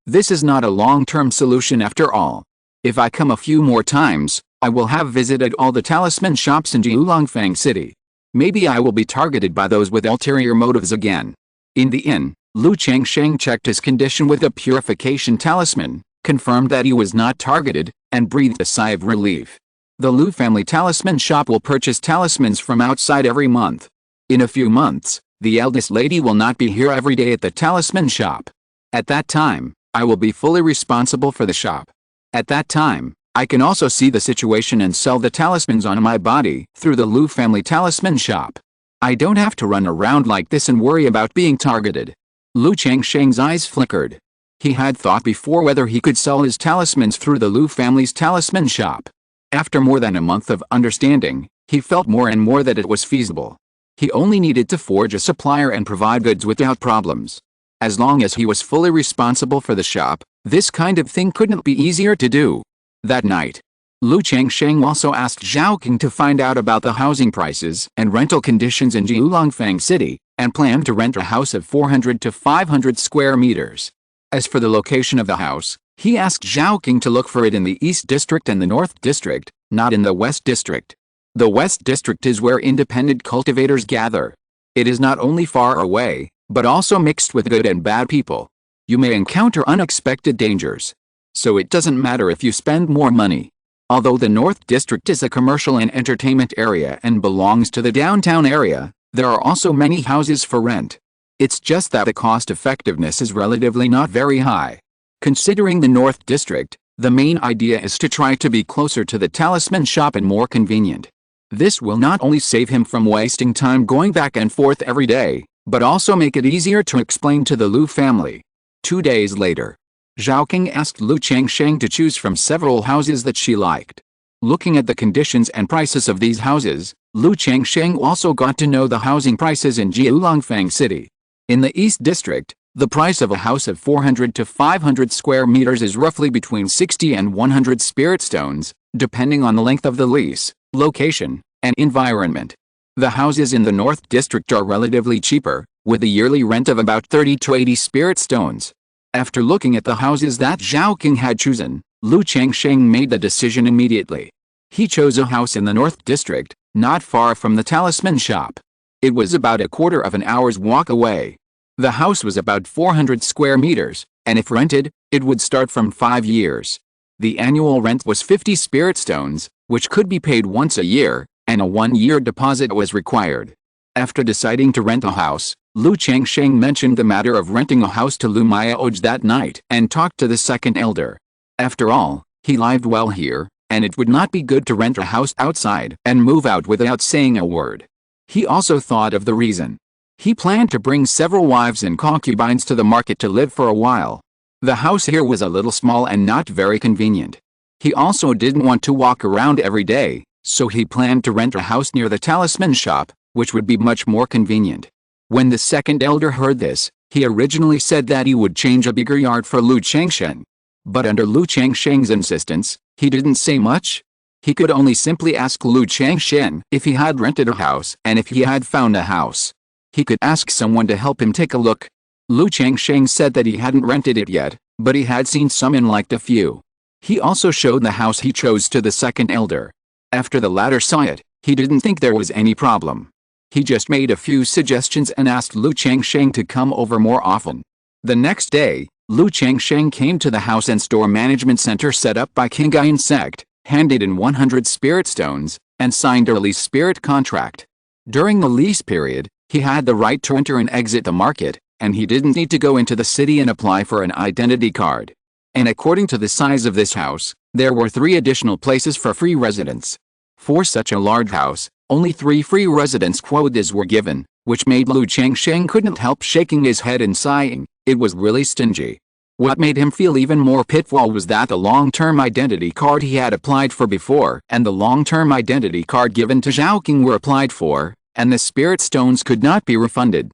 This is not a long-term solution after all. If I come a few more times, I will have visited all the talisman shops in Jiulongfang City. Maybe I will be targeted by those with ulterior motives again. In the inn, Lu Changsheng checked his condition with a purification talisman, confirmed that he was not targeted, and breathed a sigh of relief. The Lu family talisman shop will purchase talismans from outside every month. In a few months, the eldest lady will not be here every day at the talisman shop. At that time, I will be fully responsible for the shop. At that time, I can also see the situation and sell the talismans on my body through the Lu family talisman shop. I don't have to run around like this and worry about being targeted. Lu Changsheng's eyes flickered. He had thought before whether he could sell his talismans through the Lu family's talisman shop. After more than a month of understanding, he felt more and more that it was feasible. He only needed to forge a supplier and provide goods without problems. As long as he was fully responsible for the shop, this kind of thing couldn't be easier to do. That night, Lu Changsheng also asked Zhao King to find out about the housing prices and rental conditions in Jiulongfang City, and planned to rent a house of 400 to 500 square meters. As for the location of the house, he asked Zhao King to look for it in the East District and the North District, not in the West District. The West District is where independent cultivators gather. It is not only far away, but also mixed with good and bad people. You may encounter unexpected dangers. So it doesn't matter if you spend more money. Although the North District is a commercial and entertainment area and belongs to the downtown area, there are also many houses for rent. It's just that the cost effectiveness is relatively not very high. Considering the North District, the main idea is to try to be closer to the talisman shop and more convenient. This will not only save him from wasting time going back and forth every day, but also make it easier to explain to the Lu family. 2 days later, Zhao King asked Lu Changsheng to choose from several houses that she liked. Looking at the conditions and prices of these houses, Lu Changsheng also got to know the housing prices in Jiulongfang City. In the East District, the price of a house of 400 to 500 square meters is roughly between 60 and 100 spirit stones, depending on the length of the lease, location, and environment. The houses in the North District are relatively cheaper, with a yearly rent of about 30 to 80 spirit stones. After looking at the houses that Zhao King had chosen, Lu Changsheng made the decision immediately. He chose a house in the North District, not far from the talisman shop. It was about a quarter of an hour's walk away. The house was about 400 square meters, and if rented, it would start from 5 years. The annual rent was 50 spirit stones, which could be paid once a year, and a 1-year deposit was required. After deciding to rent a house, Lu Changsheng mentioned the matter of renting a house to Lu Mayaoj that night and talked to the second elder. After all, he lived well here, and it would not be good to rent a house outside and move out without saying a word. He also thought of the reason. He planned to bring several wives and concubines to the market to live for a while. The house here was a little small and not very convenient. He also didn't want to walk around every day, so he planned to rent a house near the talisman shop, which would be much more convenient. When the second elder heard this, he originally said that he would change a bigger yard for Lu Changsheng. But under Lu Changsheng's insistence, he didn't say much. He could only simply ask Lu Changsheng if he had rented a house and if he had found a house. He could ask someone to help him take a look. Lu Changsheng said that he hadn't rented it yet, but he had seen some and liked a few. He also showed the house he chose to the second elder. After the latter saw it, he didn't think there was any problem. He just made a few suggestions and asked Lu Changsheng to come over more often. The next day, Lu Changsheng came to the house and store management center set up by Qingyun Sect, handed in 100 spirit stones, and signed a lease spirit contract. During the lease period, he had the right to enter and exit the market, and he didn't need to go into the city and apply for an identity card. And according to the size of this house, there were 3 additional places for free residents. For such a large house, only 3 free residence quotas were given, which made Lu Changsheng couldn't help shaking his head and sighing. It was really stingy. What made him feel even more pitfall was that the long-term identity card he had applied for before and the long-term identity card given to Zhaoqing were applied for, and the spirit stones could not be refunded.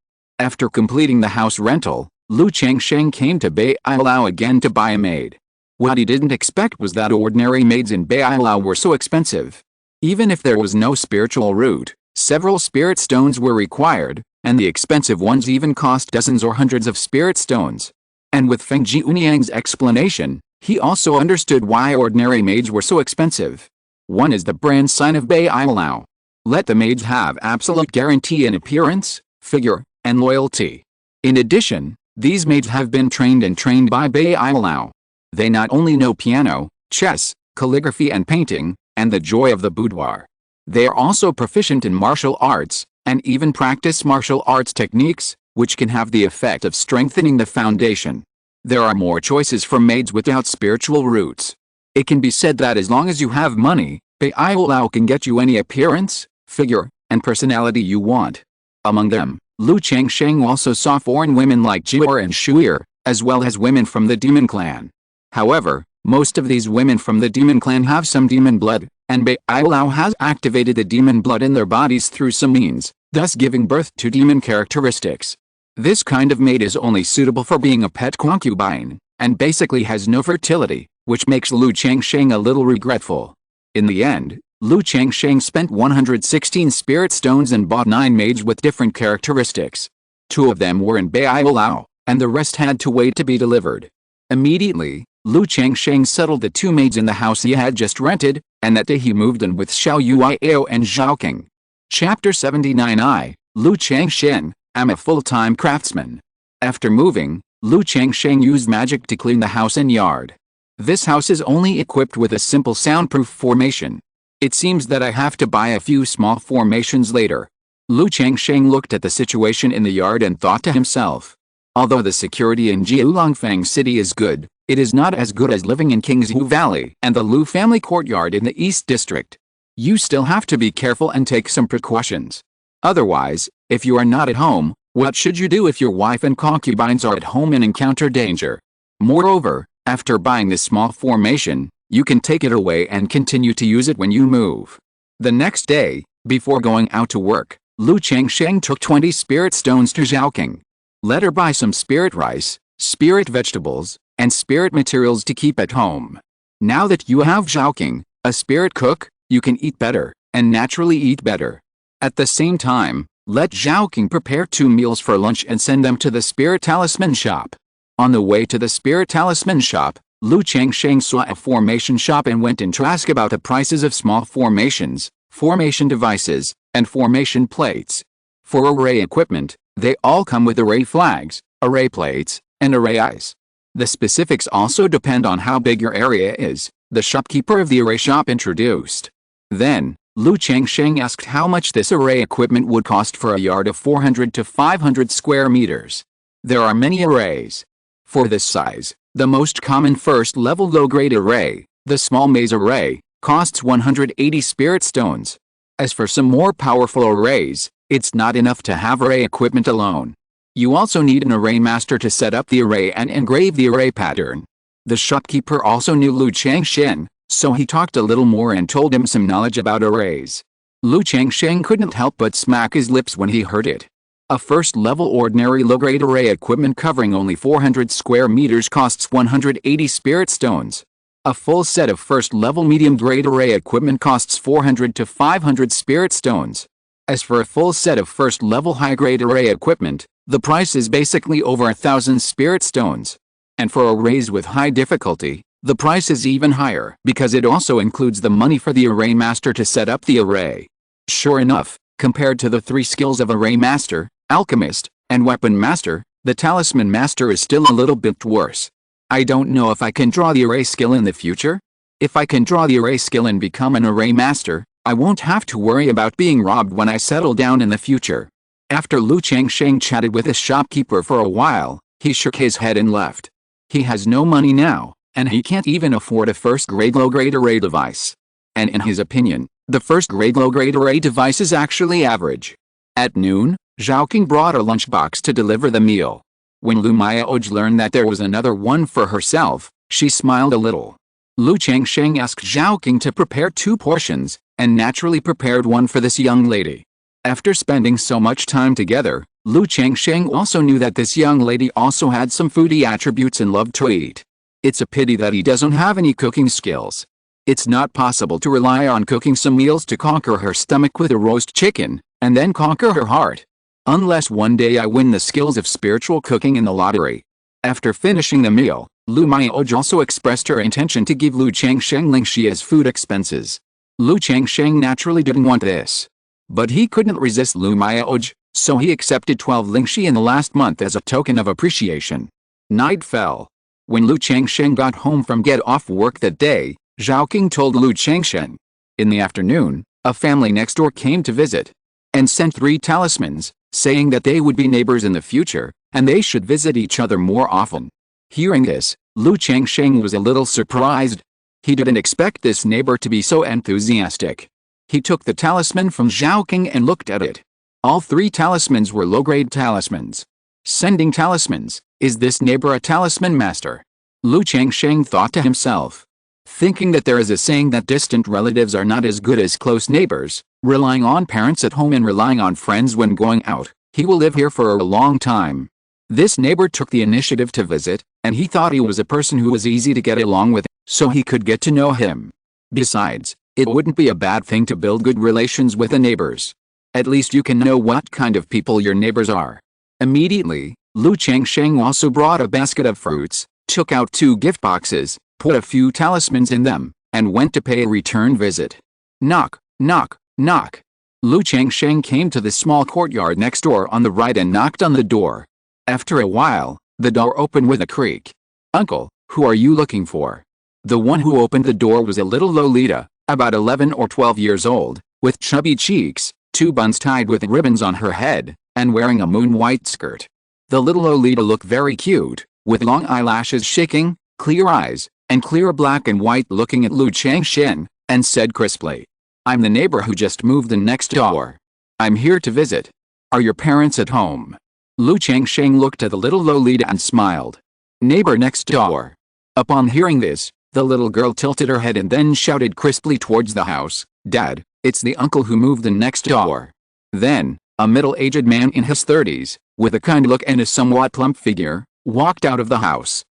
After completing the house rental, Lu Changsheng came to Bailau again to buy a maid. What he didn't expect was that ordinary maids in Bailau were so expensive. Even if there was no spiritual root, several spirit stones were required, and the expensive ones even cost dozens or hundreds of spirit stones. And with Feng Jiunyang's explanation, he also understood why ordinary maids were so expensive. One is the brand sign of Bailau. Let the maids have absolute guarantee in appearance, figure, and loyalty. In addition, these maids have been trained by Bailau. They not only know piano, chess, calligraphy and painting, and the joy of the boudoir. They are also proficient in martial arts, and even practice martial arts techniques, which can have the effect of strengthening the foundation. There are more choices for maids without spiritual roots. It can be said that as long as you have money, Bailau can get you any appearance, figure, and personality you want. Among them, Lu Changsheng also saw foreign women like Jier and Shuir, as well as women from the demon clan. However, most of these women from the demon clan have some demon blood, and Bailau has activated the demon blood in their bodies through some means, thus giving birth to demon characteristics. This kind of maid is only suitable for being a pet concubine, and basically has no fertility, which makes Lu Changsheng a little regretful. In the end, Lu Changsheng spent 116 spirit stones and bought 9 maids with different characteristics. 2 of them were in Bailau, and the rest had to wait to be delivered. Immediately, Lu Changsheng settled the 2 maids in the house he had just rented, and that day he moved in with Xiao Yuiao and Zhaoqing. Chapter 79 Lu Changsheng, I'm a full-time craftsman. After moving, Lu Changsheng used magic to clean the house and yard. This house is only equipped with a simple soundproof formation. It seems that I have to buy a few small formations later. Lu Changsheng looked at the situation in the yard and thought to himself. Although the security in Jiulongfang City is good, it is not as good as living in Qingzhu Valley and the Lu family courtyard in the East District. You still have to be careful and take some precautions. Otherwise, if you are not at home, what should you do if your wife and concubines are at home and encounter danger? Moreover, after buying this small formation, you can take it away and continue to use it when you move. The next day, before going out to work, Lu Changsheng took 20 spirit stones to Zhaoqing. Let her buy some spirit rice, spirit vegetables, and spirit materials to keep at home. Now that you have Zhaoqing, a spirit cook, you can eat better, and naturally eat better. At the same time, let Zhaoqing prepare 2 meals for lunch and send them to the spirit talisman shop. On the way to the spirit talisman shop, Lu Changsheng saw a formation shop and went in to ask about the prices of small formations, formation devices, and formation plates. For array equipment, they all come with array flags, array plates, and array eyes. The specifics also depend on how big your area is, the shopkeeper of the array shop introduced. Then, Lu Changsheng asked how much this array equipment would cost for a yard of 400 to 500 square meters. There are many arrays. For this size, the most common first-level low-grade array, the small maze array, costs 180 spirit stones. As for some more powerful arrays, it's not enough to have array equipment alone. You also need an array master to set up the array and engrave the array pattern. The shopkeeper also knew Lu Changsheng, So he talked a little more and told him some knowledge about arrays. Changsheng couldn't help but smack his lips when he heard it. A first-level ordinary low-grade array equipment covering only 400 square meters costs 180 spirit stones. A full set of first-level medium-grade array equipment costs 400 to 500 spirit stones. As for a full set of first-level high-grade array equipment, the price is basically over 1,000 spirit stones. And for arrays with high difficulty, the price is even higher because it also includes the money for the array master to set up the array. Sure enough, compared to the 3 skills of array master, alchemist, and weapon master, the talisman master is still a little bit worse. I don't know if I can draw the array skill in the future. If I can draw the array skill and become an array master, I won't have to worry about being robbed when I settle down in the future. After Changsheng chatted with the shopkeeper for a while, he shook his head and left. He has no money now, and he can't even afford a first-grade low-grade array device. And in his opinion, the first-grade low-grade array device is actually average. At noon, Zhaoqing brought a lunchbox to deliver the meal. When Lu Mayaoj learned that there was another one for herself, she smiled a little. Changsheng asked Zhaoqing to prepare 2 portions, and naturally prepared one for this young lady. After spending so much time together, Changsheng also knew that this young lady also had some foodie attributes and loved to eat. It's a pity that he doesn't have any cooking skills. It's not possible to rely on cooking some meals to conquer her stomach with a roast chicken, and then conquer her heart. Unless one day I win the skills of spiritual cooking in the lottery. After finishing the meal, Lu Mayaoj also expressed her intention to give Changsheng lingxi as food expenses. Changsheng naturally didn't want this. But he couldn't resist Lu Mayaoj, so he accepted 12 lingxi in the last month as a token of appreciation. Night fell. When Changsheng got home from get off work that day, Zhaoqing told Changsheng. In the afternoon, a family next door came to visit. And sent 3 talismans, saying that they would be neighbors in the future, and they should visit each other more often. Hearing this, Changsheng was a little surprised. He didn't expect this neighbor to be so enthusiastic. He took the talisman from Zhaoqing and looked at it. All 3 talismans were low-grade talismans. Sending talismans, is this neighbor a talisman master? Changsheng thought to himself. Thinking that there is a saying that distant relatives are not as good as close neighbors, relying on parents at home and relying on friends when going out, he will live here for a long time. This neighbor took the initiative to visit, and he thought he was a person who was easy to get along with, so he could get to know him. Besides, it wouldn't be a bad thing to build good relations with the neighbors. At least you can know what kind of people your neighbors are. Immediately, Changsheng also brought a basket of fruits, took out 2 gift boxes, put a few talismans in them, and went to pay a return visit. Knock, knock, knock. Changsheng came to the small courtyard next door on the right and knocked on the door. After a while, the door opened with a creak. Uncle, who are you looking for? The one who opened the door was a little Lolita, about 11 or 12 years old, with chubby cheeks, 2 buns tied with ribbons on her head, and wearing a moon-white skirt. The little Lolita looked very cute, with long eyelashes shaking, clear eyes, and clear black and white looking at Changsheng, and said crisply. I'm the neighbor who just moved in next door. I'm here to visit. Are your parents at home? Changsheng looked at the little Lolita and smiled. Neighbor next door. Upon hearing this, the little girl tilted her head and then shouted crisply towards the house, Dad, it's the uncle who moved in next door. Then, a middle-aged man in his 30s, with a kind look and a somewhat plump figure, walked out of the house.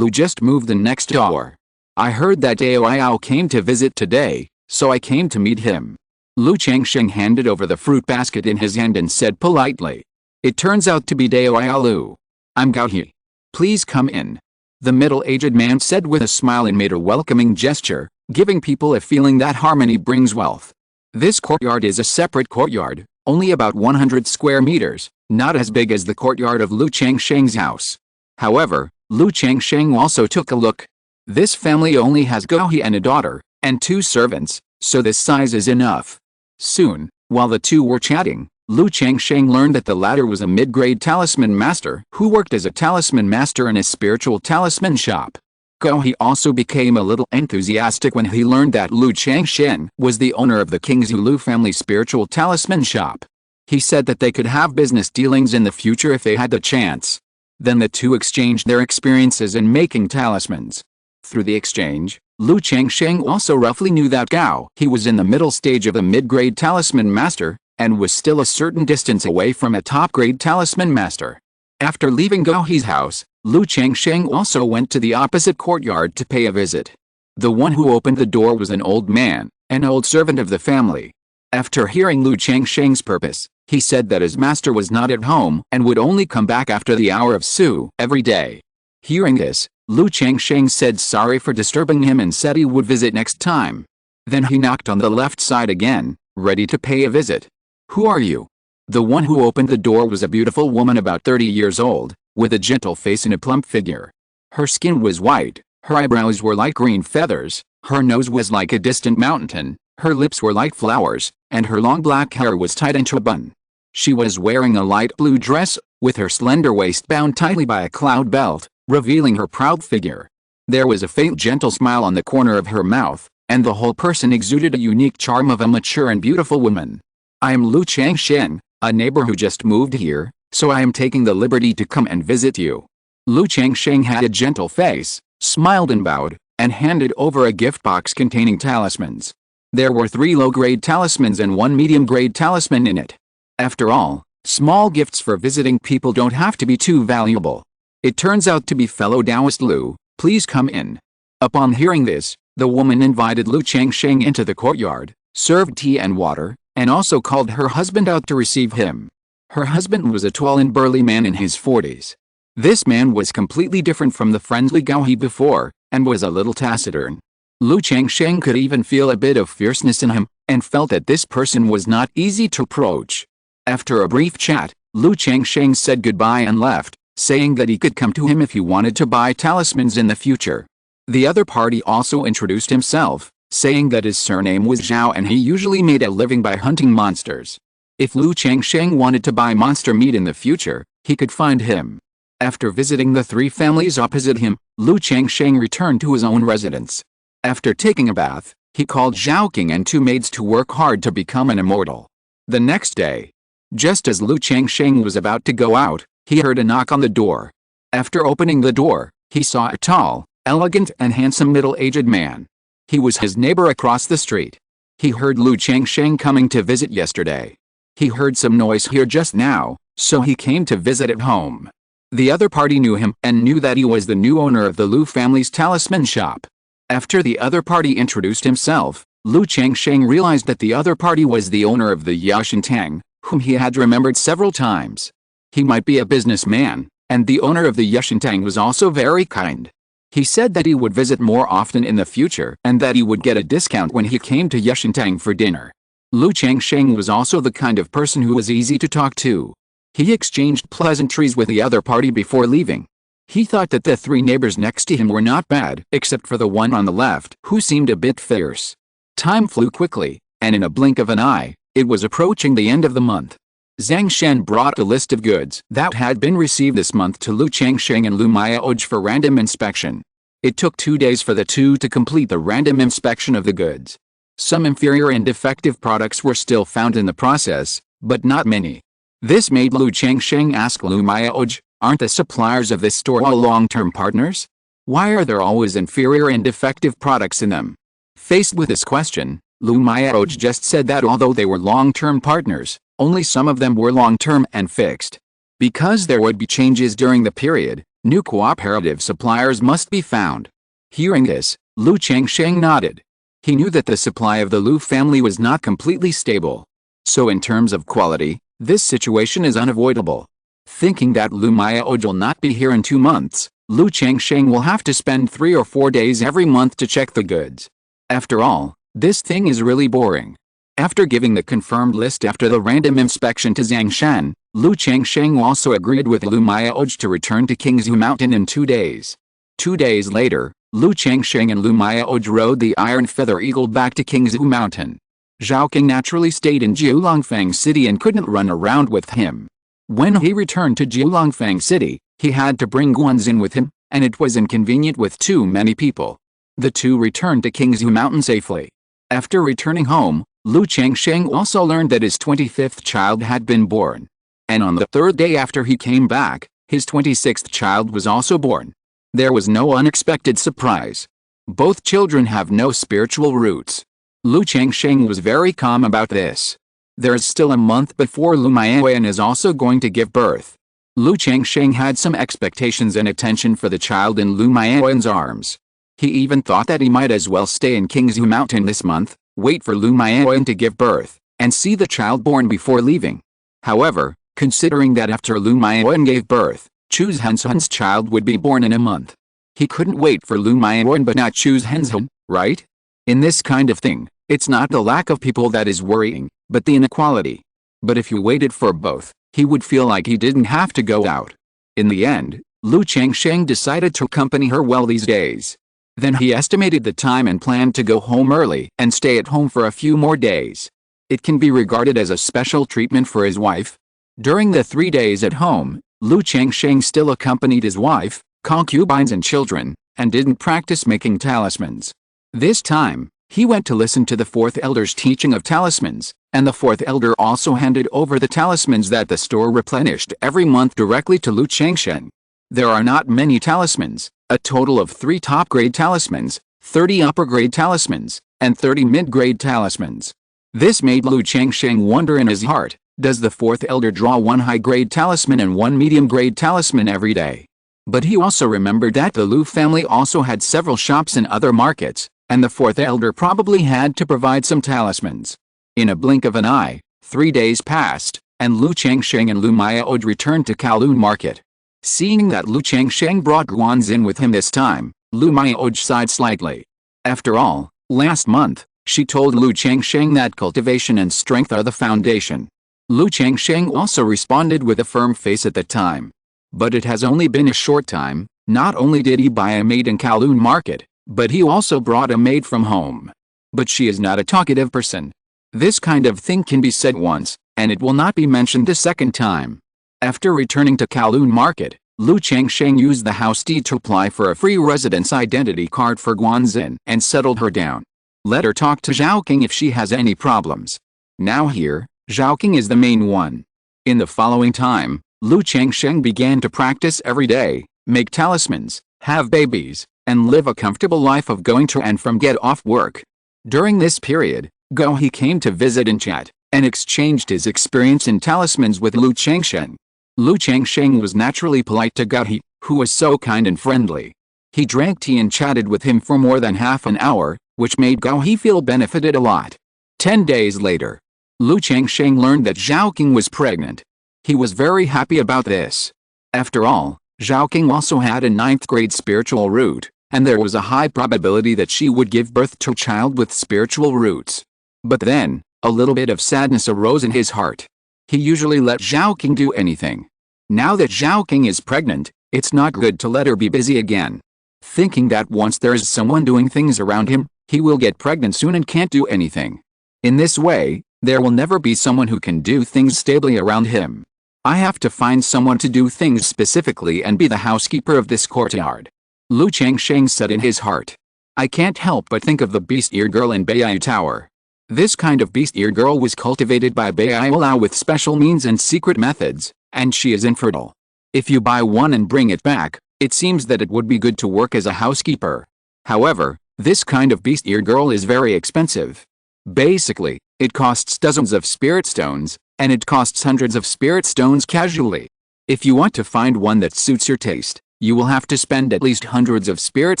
Just moved in next door. I heard that Dao came to visit today, so I came to meet him. Changsheng handed over the fruit basket in his hand and said politely. It turns out to be Dao Lu. I'm Gao He. Please come in. The middle-aged man said with a smile and made a welcoming gesture, giving people a feeling that harmony brings wealth. This courtyard is a separate courtyard, only about 100 square meters, not as big as the courtyard of Changsheng's house. However, Changsheng also took a look. This family only has Gao He and a daughter, and 2 servants, so this size is enough. Soon, while the 2 were chatting, Changsheng learned that the latter was a mid-grade talisman master who worked as a talisman master in a spiritual talisman shop. Gao He also became a little enthusiastic when he learned that Changsheng was the owner of the Qingzhu family spiritual talisman shop. He said that they could have business dealings in the future if they had the chance. Then the 2 exchanged their experiences in making talismans. Through the exchange, Lu Changsheng also roughly knew that Gao he was in the middle stage of a mid-grade talisman master, and was still a certain distance away from a top-grade talisman master. After leaving Gao He's house, Lu Changsheng also went to the opposite courtyard to pay a visit. The one who opened the door was an old man, an old servant of the family. After hearing Lu Changsheng's purpose, he said that his master was not at home and would only come back after the hour of Su every day. Hearing this, Lu Changsheng said sorry for disturbing him and said he would visit next time. Then he knocked on the left side again, ready to pay a visit. "Who are you?" The one who opened the door was a beautiful woman about 30 years old, with a gentle face and a plump figure. Her skin was white, her eyebrows were like green feathers, her nose was like a distant mountain, her lips were like flowers, and her long black hair was tied into a bun. She was wearing a light blue dress, with her slender waist bound tightly by a cloud belt, revealing her proud figure. There was a faint gentle smile on the corner of her mouth, and the whole person exuded a unique charm of a mature and beautiful woman. "I am Lu Changsheng, a neighbor who just moved here, so I am taking the liberty to come and visit you." Lu Changsheng had a gentle face, smiled and bowed, and handed over a gift box containing talismans. There were 3 low-grade talismans and 1 medium-grade talisman in it. After all, small gifts for visiting people don't have to be too valuable. It turns out to be fellow Taoist Lu. "Please come in." Upon hearing this, the woman invited Lu Changsheng into the courtyard, served tea and water, and also called her husband out to receive him. Her husband was a tall and burly man in his 40s. This man was completely different from the friendly Gao He before, and was a little taciturn. Lu Changsheng could even feel a bit of fierceness in him, and felt that this person was not easy to approach. After a brief chat, Lu Changsheng said goodbye and left, saying that he could come to him if he wanted to buy talismans in the future. The other party also introduced himself, saying that his surname was Zhao and he usually made a living by hunting monsters. If Lu Changsheng wanted to buy monster meat in the future, he could find him. After visiting the 3 families opposite him, Lu Changsheng returned to his own residence. After taking a bath, he called Zhao King and 2 maids to work hard to become an immortal. The next day, just as Lu Changsheng was about to go out, he heard a knock on the door. After opening the door, he saw a tall, elegant and handsome middle-aged man. He was his neighbor across the street. He heard Lu Changsheng coming to visit yesterday. He heard some noise here just now, so he came to visit at home. The other party knew him and knew that he was the new owner of the Lu family's talisman shop. After the other party introduced himself, Lu Changsheng realized that the other party was the owner of the Yashintang, whom he had remembered several times. He might be a businessman, and the owner of the Yashintang was also very kind. He said that he would visit more often in the future and that he would get a discount when he came to Yashintang for dinner. Lu Changsheng was also the kind of person who was easy to talk to. He exchanged pleasantries with the other party before leaving. He thought that the 3 neighbors next to him were not bad, except for the one on the left, who seemed a bit fierce. Time flew quickly, and in a blink of an eye, it was approaching the end of the month. Zhang Shen brought a list of goods that had been received this month to Lu Changsheng and Lu Mayaoj for random inspection. It took 2 days for the 2 to complete the random inspection of the goods. Some inferior and defective products were still found in the process, but not many. This made Lu Changsheng ask Lu Mayaoj, "Aren't the suppliers of this store all long-term partners? Why are there always inferior and defective products in them?" Faced with this question, Lu Mayaoj just said that although they were long-term partners, only some of them were long-term and fixed. Because there would be changes during the period, new cooperative suppliers must be found. Hearing this, Lu Changsheng nodded. He knew that the supply of the Lu family was not completely stable. So in terms of quality, this situation is unavoidable. Thinking that Lu Mayaoj will not be here in 2 months, Lu Changsheng will have to spend 3 or 4 days every month to check the goods. After all, this thing is really boring. After giving the confirmed list after the random inspection to Zhang Shan, Lu Changsheng also agreed with Lu Mayaoj to return to Qingzhu Mountain in 2 days. 2 days later, Lu Changsheng and Lu Mayaoj rode the Iron Feather Eagle back to Qingzhu Mountain. Zhao King naturally stayed in Jiulongfang City and couldn't run around with him. When he returned to Jiulongfang City, he had to bring Guanzin with him, and it was inconvenient with too many people. The 2 returned to Qingzhu Mountain safely. After returning home, Lu Changsheng also learned that his 25th child had been born. And on the 3rd day after he came back, his 26th child was also born. There was no unexpected surprise. Both children have no spiritual roots. Lu Changsheng was very calm about this. There is still a month before Lu Maoyan is also going to give birth. Lu Changsheng had some expectations and attention for the child in Lu Maoyan's arms. He even thought that he might as well stay in Qingzhu Mountain this month, wait for Lu Maoyan to give birth, and see the child born before leaving. However, considering that after Lu Maoyan gave birth, Chu Zhen's child would be born in a month, he couldn't wait for Lu Maoyan but not Chu Zhen, right? In this kind of thing, it's not the lack of people that is worrying, but the inequality. But if you waited for both, he would feel like he didn't have to go out. In the end, Lu Changsheng decided to accompany her well these days. Then he estimated the time and planned to go home early and stay at home for a few more days. It can be regarded as a special treatment for his wife. During the 3 days at home, Lu Changsheng still accompanied his wife, concubines and children, and didn't practice making talismans. This time, he went to listen to the fourth elder's teaching of talismans, and the fourth elder also handed over the talismans that the store replenished every month directly to Lu Changsheng. There are not many talismans, a total of 3 top-grade talismans, 30 upper-grade talismans, and 30 mid-grade talismans. This made Lu Changsheng wonder in his heart, does the fourth elder draw 1 high-grade talisman and 1 medium-grade talisman every day? But he also remembered that the Lu family also had several shops in other markets, and the fourth elder probably had to provide some talismans. In a blink of an eye, 3 days passed, and Lu Changsheng and Lu Maoyan returned to Kowloon Market. Seeing that Lu Changsheng brought Guanzin with him this time, Lu Maoyan sighed slightly. After all, last month, she told Lu Changsheng that cultivation and strength are the foundation. Lu Changsheng also responded with a firm face at the time. But it has only been a short time. Not only did he buy a maid in Kowloon Market, but he also brought a maid from home. But she is not a talkative person. This kind of thing can be said once, and it will not be mentioned a second time. After returning to Kowloon Market, Lu Changsheng used the house deed to apply for a free residence identity card for Guanzin and settled her down. Let her talk to Zhaoqing if she has any problems. Now here, Zhaoqing is the main one. In the following time, Lu Changsheng began to practice every day, make talismans, have babies, and live a comfortable life of going to and from get off work. During this period, He came to visit and chat, and exchanged his experience in talismans with Lu Changsheng. Lu Changsheng was naturally polite to He, who was so kind and friendly. He drank tea and chatted with him for more than half an hour, which made He feel benefited a lot. 10 days later, Lu Changsheng learned that Zhaoqing was pregnant. He was very happy about this. After all, Zhaoqing also had a 9th grade spiritual root, and there was a high probability that she would give birth to a child with spiritual roots. But then, a little bit of sadness arose in his heart. He usually let Zhaoqing do anything. Now that Zhaoqing is pregnant, it's not good to let her be busy again. Thinking that once there is someone doing things around him, he will get pregnant soon and can't do anything. In this way, there will never be someone who can do things stably around him. I have to find someone to do things specifically and be the housekeeper of this courtyard. Lu Changsheng said in his heart. I can't help but think of the beast ear girl in Bei'ai Tower. This kind of beast ear girl was cultivated by Bei'ai Lao with special means and secret methods, and she is infertile. If you buy one and bring it back, it seems that it would be good to work as a housekeeper. However, this kind of beast ear girl is very expensive. Basically, it costs dozens of spirit stones, and it costs hundreds of spirit stones casually. If you want to find one that suits your taste, you will have to spend at least hundreds of spirit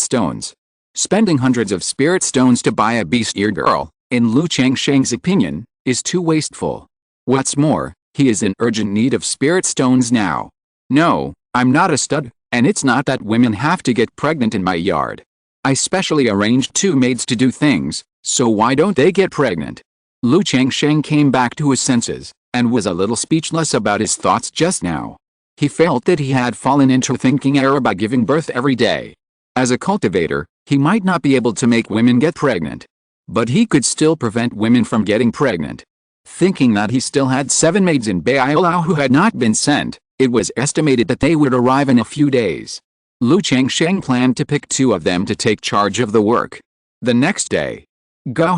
stones. Spending hundreds of spirit stones to buy a beast ear girl, in Lu Changsheng's opinion, is too wasteful. What's more, he is in urgent need of spirit stones now. No, I'm not a stud, and it's not that women have to get pregnant in my yard. I specially arranged 2 maids to do things, so why don't they get pregnant? Lu Changsheng came back to his senses, and was a little speechless about his thoughts just now. He felt that he had fallen into a thinking error by giving birth every day. As a cultivator, he might not be able to make women get pregnant. But he could still prevent women from getting pregnant. Thinking that he still had 7 maids in Bei'ai Lao who had not been sent, it was estimated that they would arrive in a few days. Lu Changsheng planned to pick 2 of them to take charge of the work. The next day,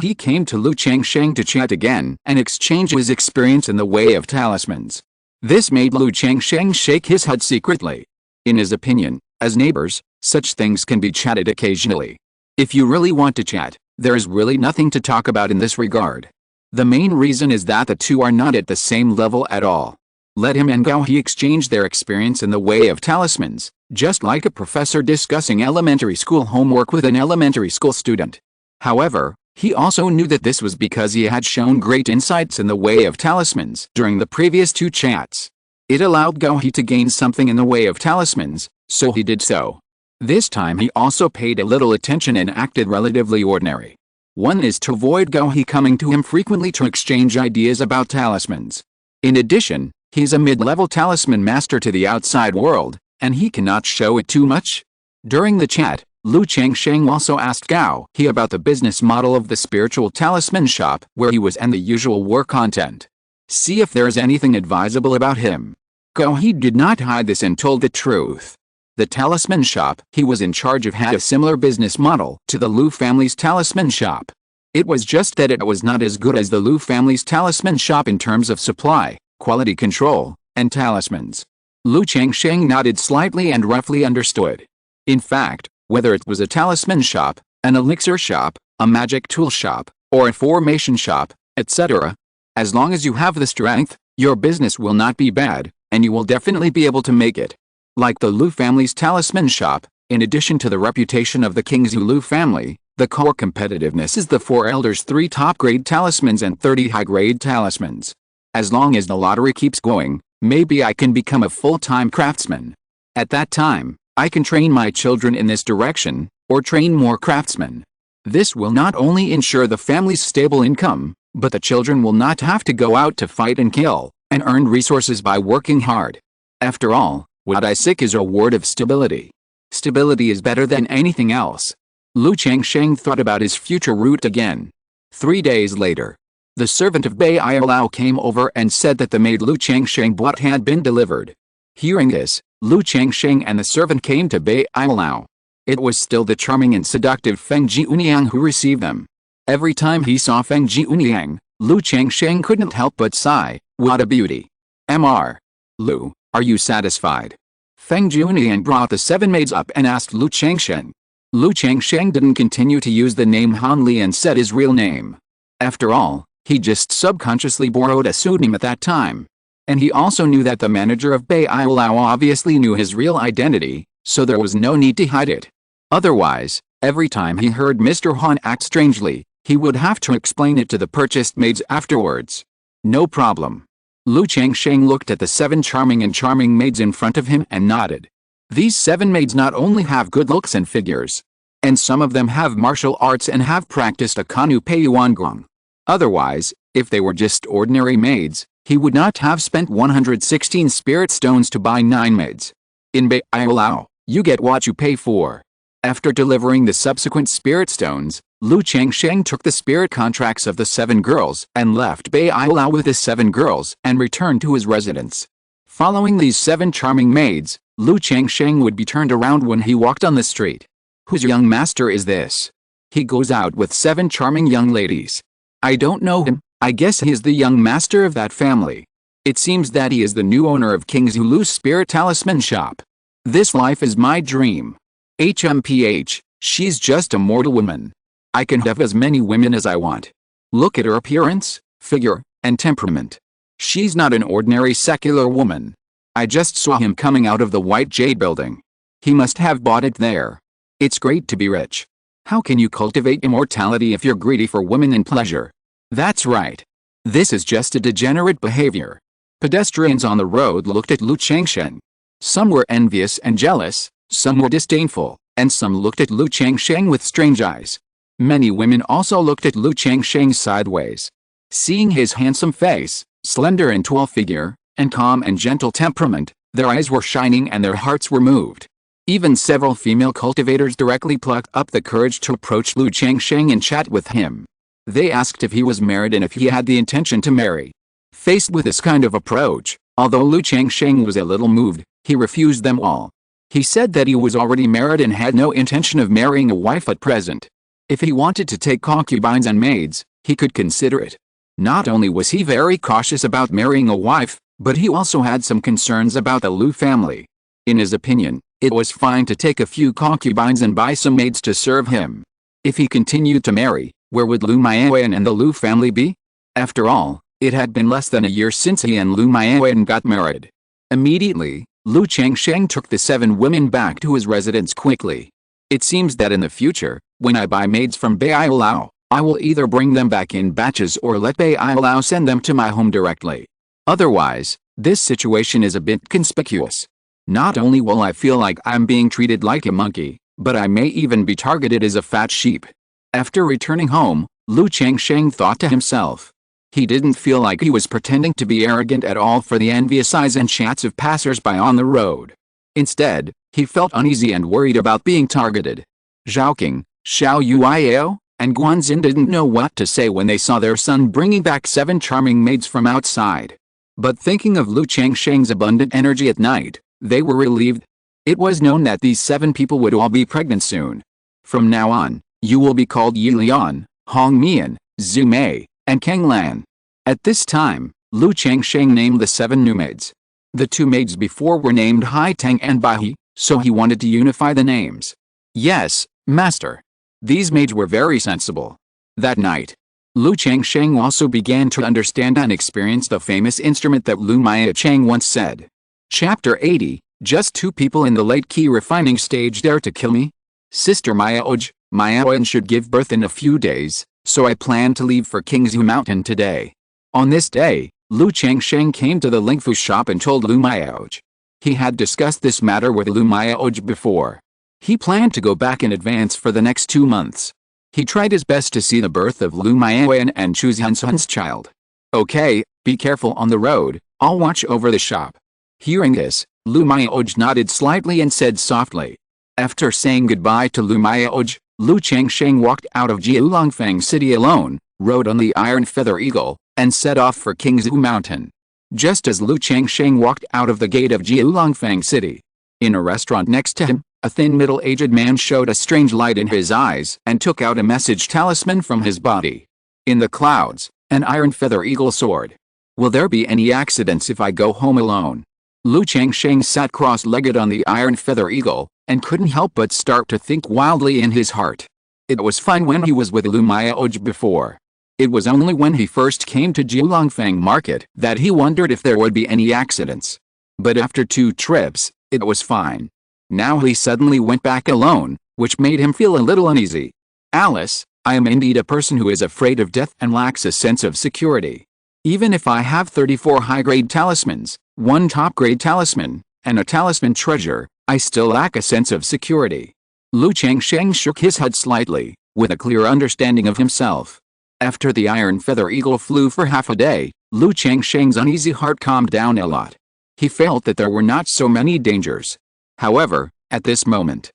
He came to Lu Changsheng to chat again and exchange his experience in the way of talismans. This made Lu Changsheng shake his head secretly. In his opinion, as neighbors, such things can be chatted occasionally. If you really want to chat, there is really nothing to talk about in this regard. The main reason is that the two are not at the same level at all. Let him and Gao He exchange their experience in the way of talismans, just like a professor discussing elementary school homework with an elementary school student. However, he also knew that this was because he had shown great insights in the way of talismans during the previous two chats. It allowed Gao He to gain something in the way of talismans, so he did so. This time he also paid a little attention and acted relatively ordinary. One is to avoid Gao He coming to him frequently to exchange ideas about talismans. In addition, he's a mid-level talisman master to the outside world, and he cannot show it too much. During the chat, Changsheng also asked Gao He about the business model of the spiritual talisman shop where he was and the usual war content. See if there is anything advisable about him. Gao He did not hide this and told the truth. The talisman shop he was in charge of had a similar business model to the Lu family's talisman shop. It was just that it was not as good as the Lu family's talisman shop in terms of supply, quality control, and talismans. Changsheng nodded slightly and roughly understood. In fact, whether it was a talisman shop, an elixir shop, a magic tool shop, or a formation shop, etc., as long as you have the strength, your business will not be bad, and you will definitely be able to make it. Like the Lu family's talisman shop, in addition to the reputation of the Qingzhu Lu family, the core competitiveness is the 4 elders' 3 top-grade talismans and 30 high-grade talismans. As long as the lottery keeps going, maybe I can become a full-time craftsman. At that time, I can train my children in this direction, or train more craftsmen. This will not only ensure the family's stable income, but the children will not have to go out to fight and kill, and earn resources by working hard. After all, what I seek is a word of stability. Stability is better than anything else. Changsheng thought about his future route again. 3 days later, the servant of Bai Ialao came over and said that the maid Changsheng bought had been delivered. Hearing this, Changsheng and the servant came to Bai Ialao. It was still the charming and seductive Feng Jiuniang who received them. Every time he saw Feng Jiuniang, Changsheng couldn't help but sigh, "What a beauty! Mr. Lu, are you satisfied?" Feng Jiuniang brought the 7 maids up and asked Changsheng. Changsheng didn't continue to use the name Han Li and said his real name. After all, he just subconsciously borrowed a pseudonym at that time. And he also knew that the manager of Bai Ialao obviously knew his real identity, so there was no need to hide it. Otherwise, every time he heard Mr. Han act strangely, he would have to explain it to the purchased maids afterwards. No problem. Changsheng looked at the 7 charming maids in front of him and nodded. These 7 maids not only have good looks and figures, and some of them have martial arts and have practiced a Kanu Peiyuan. Otherwise, if they were just ordinary maids, he would not have spent 116 spirit stones to buy 9 maids. In Bai Ialao, you get what you pay for. After delivering the subsequent spirit stones, Changsheng took the spirit contracts of the 7 girls and left Bai Ialao with the 7 girls and returned to his residence. Following these 7 charming maids, Changsheng would be turned around when he walked on the street. Whose young master is this? He goes out with 7 charming young ladies. I don't know him, I guess he is the young master of that family. It seems that he is the new owner of Qingzhu Lu's spirit talisman shop. This life is my dream. HMPH, she's just a mortal woman. I can have as many women as I want. Look at her appearance, figure, and temperament. She's not an ordinary secular woman. I just saw him coming out of the White Jade building. He must have bought it there. It's great to be rich. How can you cultivate immortality if you're greedy for women and pleasure? That's right. This is just a degenerate behavior. Pedestrians on the road looked at Changsheng. Some were envious and jealous, some were disdainful, and some looked at Changsheng with strange eyes. Many women also looked at Changsheng sideways. Seeing his handsome face, slender and tall figure, and calm and gentle temperament, their eyes were shining and their hearts were moved. Even several female cultivators directly plucked up the courage to approach Changsheng and chat with him. They asked if he was married and if he had the intention to marry. Faced with this kind of approach, although Changsheng was a little moved, he refused them all. He said that he was already married and had no intention of marrying a wife at present. If he wanted to take concubines and maids, he could consider it. Not only was he very cautious about marrying a wife, but he also had some concerns about the Lu family. In his opinion, it was fine to take a few concubines and buy some maids to serve him. If he continued to marry, where would Lu Maoyan and the Lu family be? After all, it had been less than a year since he and Lu Maoyan got married. Immediately, Lu Changsheng took the 7 women back to his residence quickly. It seems that in the future, when I buy maids from Baialao, I will either bring them back in batches or let Baialao send them to my home directly. Otherwise, this situation is a bit conspicuous. Not only will I feel like I'm being treated like a monkey, but I may even be targeted as a fat sheep. After returning home, Lu Changsheng thought to himself. He didn't feel like he was pretending to be arrogant at all for the envious eyes and chats of passers-by on the road. Instead, he felt uneasy and worried about being targeted. Zhaoqing, Xiao Yuiao, and Guanxin didn't know what to say when they saw their son bringing back 7 charming maids from outside. But thinking of Lu Changsheng's abundant energy at night, they were relieved. It was known that these 7 people would all be pregnant soon. From now on, you will be called Yi Lian, Hong Mian, Zhu Mei, and Kang Lan. At this time, Lu Changsheng named the 7 new maids. The 2 maids before were named Hai Tang and Bai He, so he wanted to unify the names. Yes, master. These maids were very sensible. That night, Lu Changsheng also began to understand and experience the famous instrument that Lu Maya Chang once said. Chapter 80, just 2 people in the late key refining stage dare to kill me? Sister Mayaoj, Mayaoyan should give birth in a few days, so I plan to leave for Qingzhu Mountain today. On this day, Lu Changsheng came to the Lingfu shop and told Lu Mayaoj. He had discussed this matter with Lu Mayaoj before. He planned to go back in advance for the next 2 months. He tried his best to see the birth of Lu Maoyan and choose Hansun's child. Okay, be careful on the road, I'll watch over the shop. Hearing this, Lu Mayaoj nodded slightly and said softly. After saying goodbye to Lu Mayaoj, Lu Changsheng walked out of Jiulongfang city alone, rode on the Iron Feather Eagle, and set off for Qingzhu Mountain. Just as Lu Changsheng walked out of the gate of Jiulongfang city, in a restaurant next to him, a thin middle-aged man showed a strange light in his eyes and took out a message talisman from his body. In the clouds, an Iron Feather Eagle soared. Will there be any accidents if I go home alone? Lu Changsheng sat cross-legged on the Iron Feather Eagle, and couldn't help but start to think wildly in his heart. It was fine when he was with Lu Mayaoj before. It was only when he first came to Jiulongfang market that he wondered if there would be any accidents. But after 2 trips, it was fine. Now he suddenly went back alone, which made him feel a little uneasy. Alice, I am indeed a person who is afraid of death and lacks a sense of security. Even if I have 34 high-grade talismans, 1 top-grade talisman, and a talisman treasure, I still lack a sense of security. Lu Changsheng shook his head slightly, with a clear understanding of himself. After the Iron Feather Eagle flew for half a day, Lu Changsheng's uneasy heart calmed down a lot. He felt that there were not so many dangers. However, at this moment,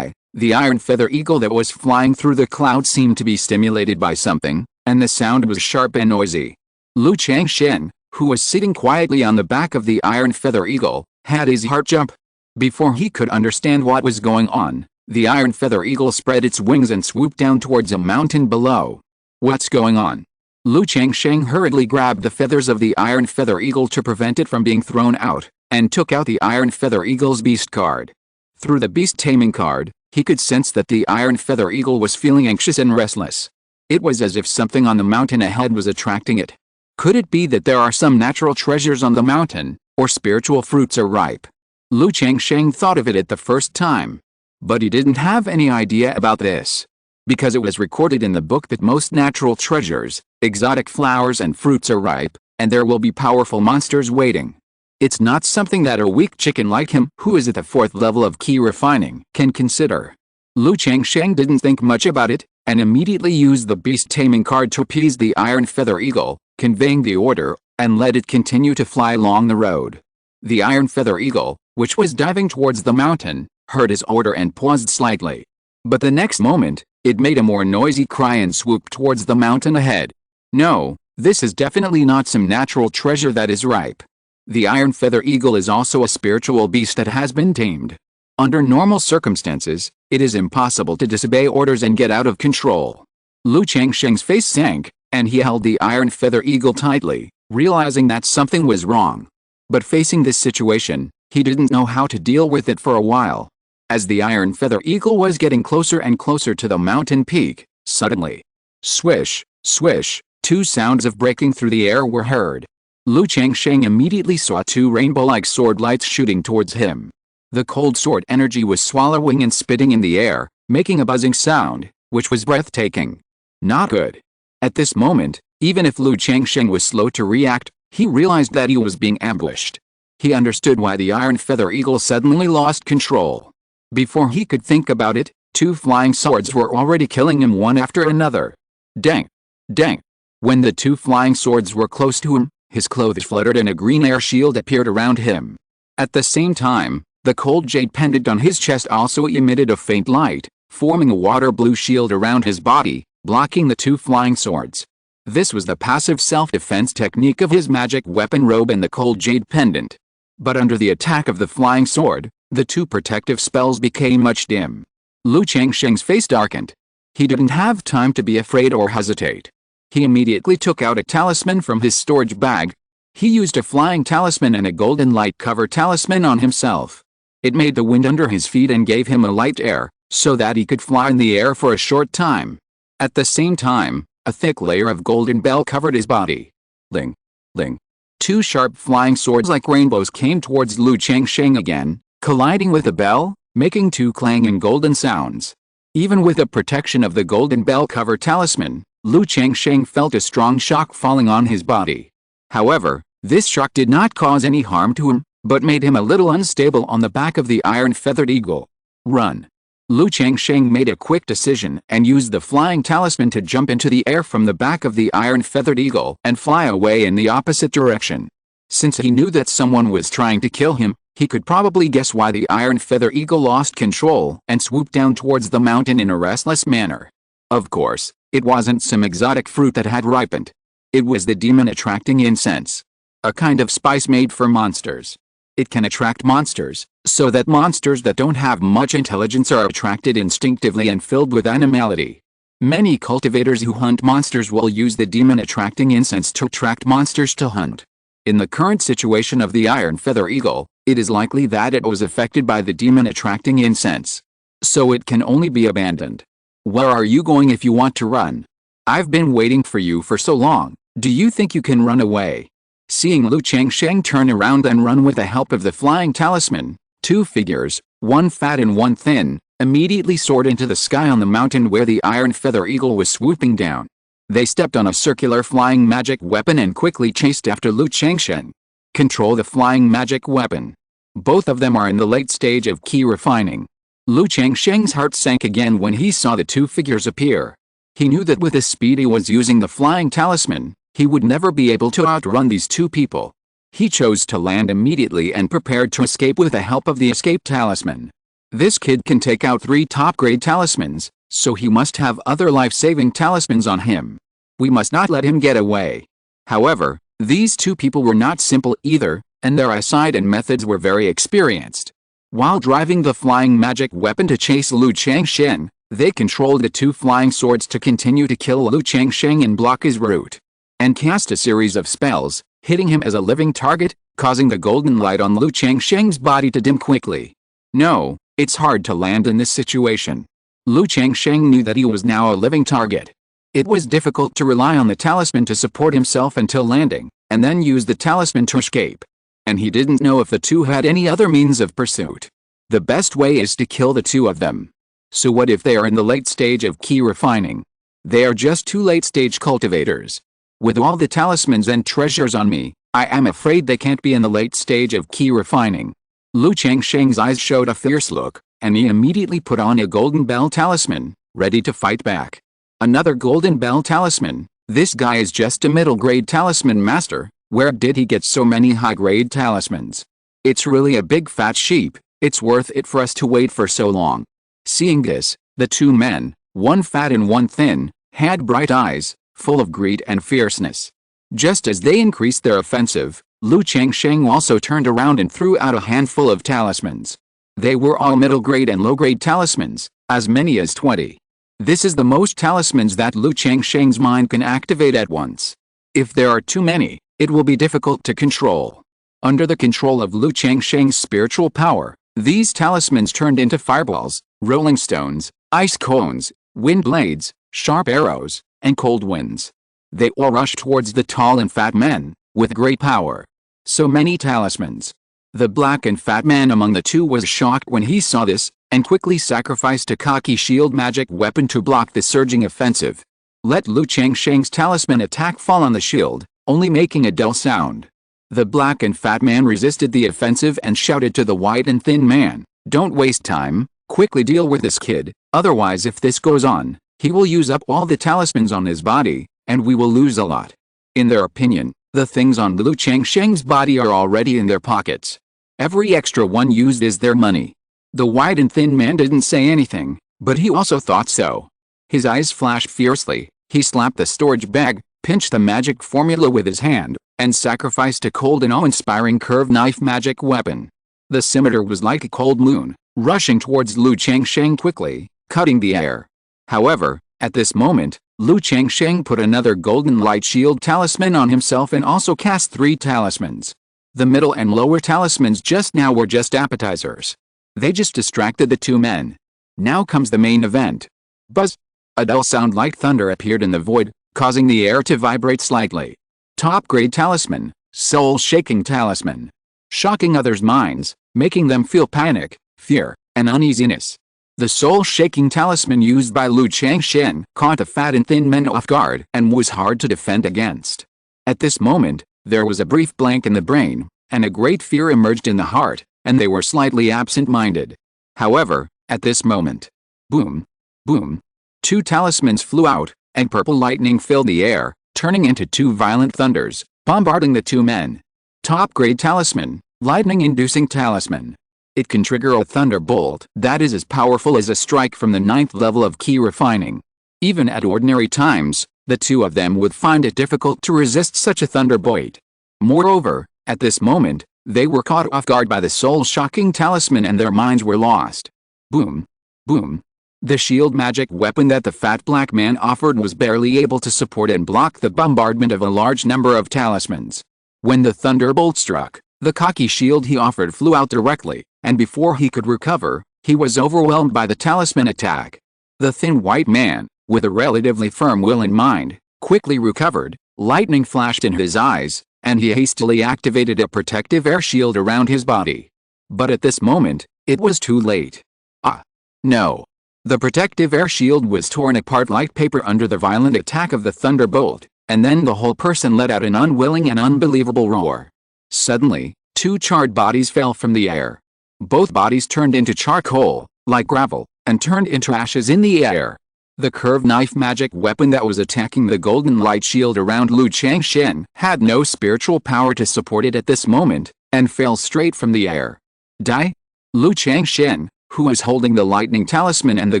the Iron Feather Eagle that was flying through the clouds seemed to be stimulated by something, and the sound was sharp and noisy. Lu Changsheng, who was sitting quietly on the back of the Iron Feather Eagle, had his heart jump. Before he could understand what was going on, the Iron Feather Eagle spread its wings and swooped down towards a mountain below. What's going on? Lu Changsheng hurriedly grabbed the feathers of the Iron Feather Eagle to prevent it from being thrown out, and took out the Iron Feather Eagle's Beast card. Through the Beast Taming card, he could sense that the Iron Feather Eagle was feeling anxious and restless. It was as if something on the mountain ahead was attracting it. Could it be that there are some natural treasures on the mountain, or spiritual fruits are ripe? Lu Changsheng thought of it at the first time. But he didn't have any idea about this. Because it was recorded in the book that most natural treasures, exotic flowers and fruits are ripe, and there will be powerful monsters waiting. It's not something that a weak chicken like him, who is at the 4th level of key refining, can consider. Lu Changsheng didn't think much about it, and immediately used the Beast Taming card to appease the Iron Feather Eagle, conveying the order, and let it continue to fly along the road. The Iron Feather Eagle, which was diving towards the mountain, heard his order and paused slightly. But the next moment, it made a more noisy cry and swooped towards the mountain ahead. No, this is definitely not some natural treasure that is ripe. The Iron Feather Eagle is also a spiritual beast that has been tamed. Under normal circumstances, it is impossible to disobey orders and get out of control. Lu Changsheng's face sank, and he held the Iron Feather Eagle tightly, realizing that something was wrong. But facing this situation, he didn't know how to deal with it for a while. As the iron feather eagle was getting closer and closer to the mountain peak, suddenly, swish, swish, two sounds of breaking through the air were heard. Changsheng immediately saw two rainbow-like sword lights shooting towards him. The cold sword energy was swallowing and spitting in the air, making a buzzing sound, which was breathtaking. Not good. At this moment, even if Changsheng was slow to react, he realized that he was being ambushed. He understood why the iron feather eagle suddenly lost control. Before he could think about it, two flying swords were already killing him one after another. Dang! Dang! When the two flying swords were close to him, his clothes fluttered and a green air shield appeared around him. At the same time, the cold jade pendant on his chest also emitted a faint light, forming a water blue shield around his body, blocking the two flying swords. This was the passive self-defense technique of his magic weapon robe and the cold jade pendant. But under the attack of the flying sword, the two protective spells became much dim. Changsheng's face darkened. He didn't have time to be afraid or hesitate. He immediately took out a talisman from his storage bag. He used a flying talisman and a golden light cover talisman on himself. It made the wind under his feet and gave him a light air, so that he could fly in the air for a short time. At the same time, a thick layer of golden bell covered his body. Ling, ling. Two sharp flying swords like rainbows came towards Changsheng again, colliding with the bell, making two clanging golden sounds. Even with the protection of the golden bell cover talisman, Changsheng felt a strong shock falling on his body. However, this shock did not cause any harm to him, but made him a little unstable on the back of the iron-feathered eagle. Run! Changsheng made a quick decision and used the flying talisman to jump into the air from the back of the iron-feathered eagle and fly away in the opposite direction. Since he knew that someone was trying to kill him, he could probably guess why the iron feather eagle lost control and swooped down towards the mountain in a restless manner. Of course, it wasn't some exotic fruit that had ripened. It was the demon-attracting incense. A kind of spice made for monsters. It can attract monsters, so that monsters that don't have much intelligence are attracted instinctively and filled with animality. Many cultivators who hunt monsters will use the demon-attracting incense to attract monsters to hunt. In the current situation of the iron feather eagle, it is likely that it was affected by the demon-attracting incense. So it can only be abandoned. Where are you going if you want to run? I've been waiting for you for so long. Do you think you can run away? Seeing Changsheng turn around and run with the help of the flying talisman, two figures, one fat and one thin, immediately soared into the sky on the mountain where the iron feather eagle was swooping down. They stepped on a circular flying magic weapon and quickly chased after Changsheng. Control the flying magic weapon. Both of them are in the late stage of key refining. Changsheng's heart sank again when he saw the two figures appear. He knew that with the speed he was using the flying talisman, he would never be able to outrun these two people. He chose to land immediately and prepared to escape with the help of the escape talisman. This kid can take out 3 top-grade talismans, so he must have other life-saving talismans on him. We must not let him get away. However, these two people were not simple either, and their eyesight and methods were very experienced. While driving the flying magic weapon to chase Changsheng, they controlled the two flying swords to continue to kill Changsheng and block his route. And cast a series of spells, hitting him as a living target, causing the golden light on Changsheng's body to dim quickly. No, it's hard to land in this situation. Changsheng knew that he was now a living target. It was difficult to rely on the talisman to support himself until landing, and then use the talisman to escape. And he didn't know if the two had any other means of pursuit. The best way is to kill the two of them. So what if they are in the late stage of key refining? They are just 2 late-stage cultivators. With all the talismans and treasures on me, I am afraid they can't be in the late stage of key refining. Changsheng's eyes showed a fierce look, and he immediately put on a golden bell talisman, ready to fight back. Another golden bell talisman? This guy is just a middle-grade talisman master. Where did he get so many high-grade talismans? It's really a big fat sheep. It's worth it for us to wait for so long. Seeing this, the two men, one fat and one thin, had bright eyes, full of greed and fierceness. Just as they increased their offensive, Changsheng also turned around and threw out a handful of talismans. They were all middle-grade and low-grade talismans, as many as 20. This is the most talismans that Changsheng's mind can activate at once. If there are too many, it will be difficult to control. Under the control of Changsheng's spiritual power, These talismans turned into fireballs, rolling stones, ice cones, wind blades, sharp arrows, and cold winds. They all rushed towards the tall and fat men, with great power. So many talismans. The black and fat man among the two was shocked when he saw this, and quickly sacrificed a cocky shield magic weapon to block the surging offensive. Let Lu Changsheng's talisman attack fall on the shield, only making a dull sound. The black and fat man resisted the offensive and shouted to the white and thin man, "Don't waste time, quickly deal with this kid, otherwise if this goes on, he will use up all the talismans on his body, and we will lose a lot." In their opinion, the things on Lu Changsheng's body are already in their pockets. Every extra one used is their money. The white and thin man didn't say anything, but he also thought so. His eyes flashed fiercely, he slapped the storage bag, pinched the magic formula with his hand, and sacrificed a cold and awe-inspiring curved knife magic weapon. The scimitar was like a cold moon, rushing towards Lu Changsheng quickly, cutting the air. However, at this moment, Lu Changsheng put another golden light shield talisman on himself and also cast 3 talismans. The middle and lower talismans just now were just appetizers. They just distracted the two men. Now comes the main event. Buzz! A dull sound like thunder appeared in the void, causing the air to vibrate slightly. Top-grade talisman, soul-shaking talisman. Shocking others' minds, making them feel panic, fear, and uneasiness. The soul-shaking talisman used by Lu Changsheng caught the fat and thin men off guard and was hard to defend against. At this moment, there was a brief blank in the brain, and a great fear emerged in the heart, and they were slightly absent-minded. However, at this moment, boom, boom, 2 talismans flew out, and purple lightning filled the air, turning into 2 violent thunders, bombarding the 2 men. Top-grade talisman, lightning-inducing talisman. It can trigger a thunderbolt that is as powerful as a strike from the 9th level of key refining. Even at ordinary times, the 2 of them would find it difficult to resist such a thunderbolt. Moreover, at this moment, they were caught off guard by the soul-shocking talisman and their minds were lost. Boom, boom. The shield magic weapon that the fat black man offered was barely able to support and block the bombardment of a large number of talismans. When the thunderbolt struck, the cocky shield he offered flew out directly, and before he could recover, he was overwhelmed by the talisman attack. The thin white man, with a relatively firm will and mind, quickly recovered, lightning flashed in his eyes, and he hastily activated a protective air shield around his body. But at this moment, it was too late. Ah! No! The protective air shield was torn apart like paper under the violent attack of the thunderbolt, and then the whole person let out an unwilling and unbelievable roar. Suddenly, 2 charred bodies fell from the air. Both bodies turned into charcoal, like gravel, and turned into ashes in the air. The curved knife magic weapon that was attacking the golden light shield around Lu Changsheng had no spiritual power to support it at this moment, and fell straight from the air. Die? Lu Changsheng, who was holding the lightning talisman and the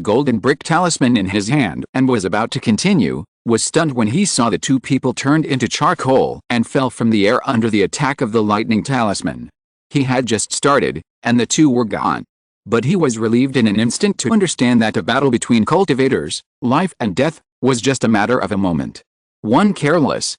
golden brick talisman in his hand and was about to continue, was stunned when he saw the 2 people turned into charcoal and fell from the air under the attack of the lightning talisman. He had just started, and the 2 were gone. But he was relieved in an instant to understand that a battle between cultivators, life and death, was just a matter of a moment. One careless,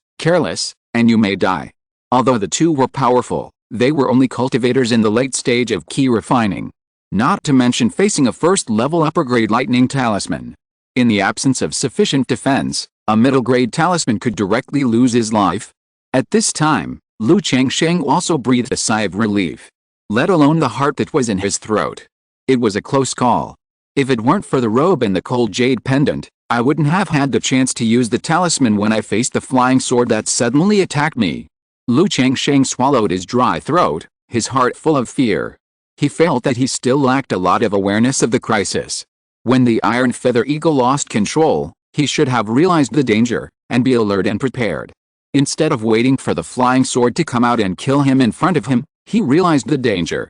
and you may die. Although the 2 were powerful, they were only cultivators in the late stage of key refining. Not to mention facing a first-level upper-grade lightning talisman. In the absence of sufficient defense, a middle-grade talisman could directly lose his life. At this time, Lu Changsheng also breathed a sigh of relief. Let alone the heart that was in his throat. It was a close call. If it weren't for the robe and the cold jade pendant, I wouldn't have had the chance to use the talisman when I faced the flying sword that suddenly attacked me. Lu Changsheng swallowed his dry throat, his heart full of fear. He felt that he still lacked a lot of awareness of the crisis. When the Iron Feather Eagle lost control, he should have realized the danger, and be alert and prepared. Instead of waiting for the flying sword to come out and kill him in front of him, he realized the danger.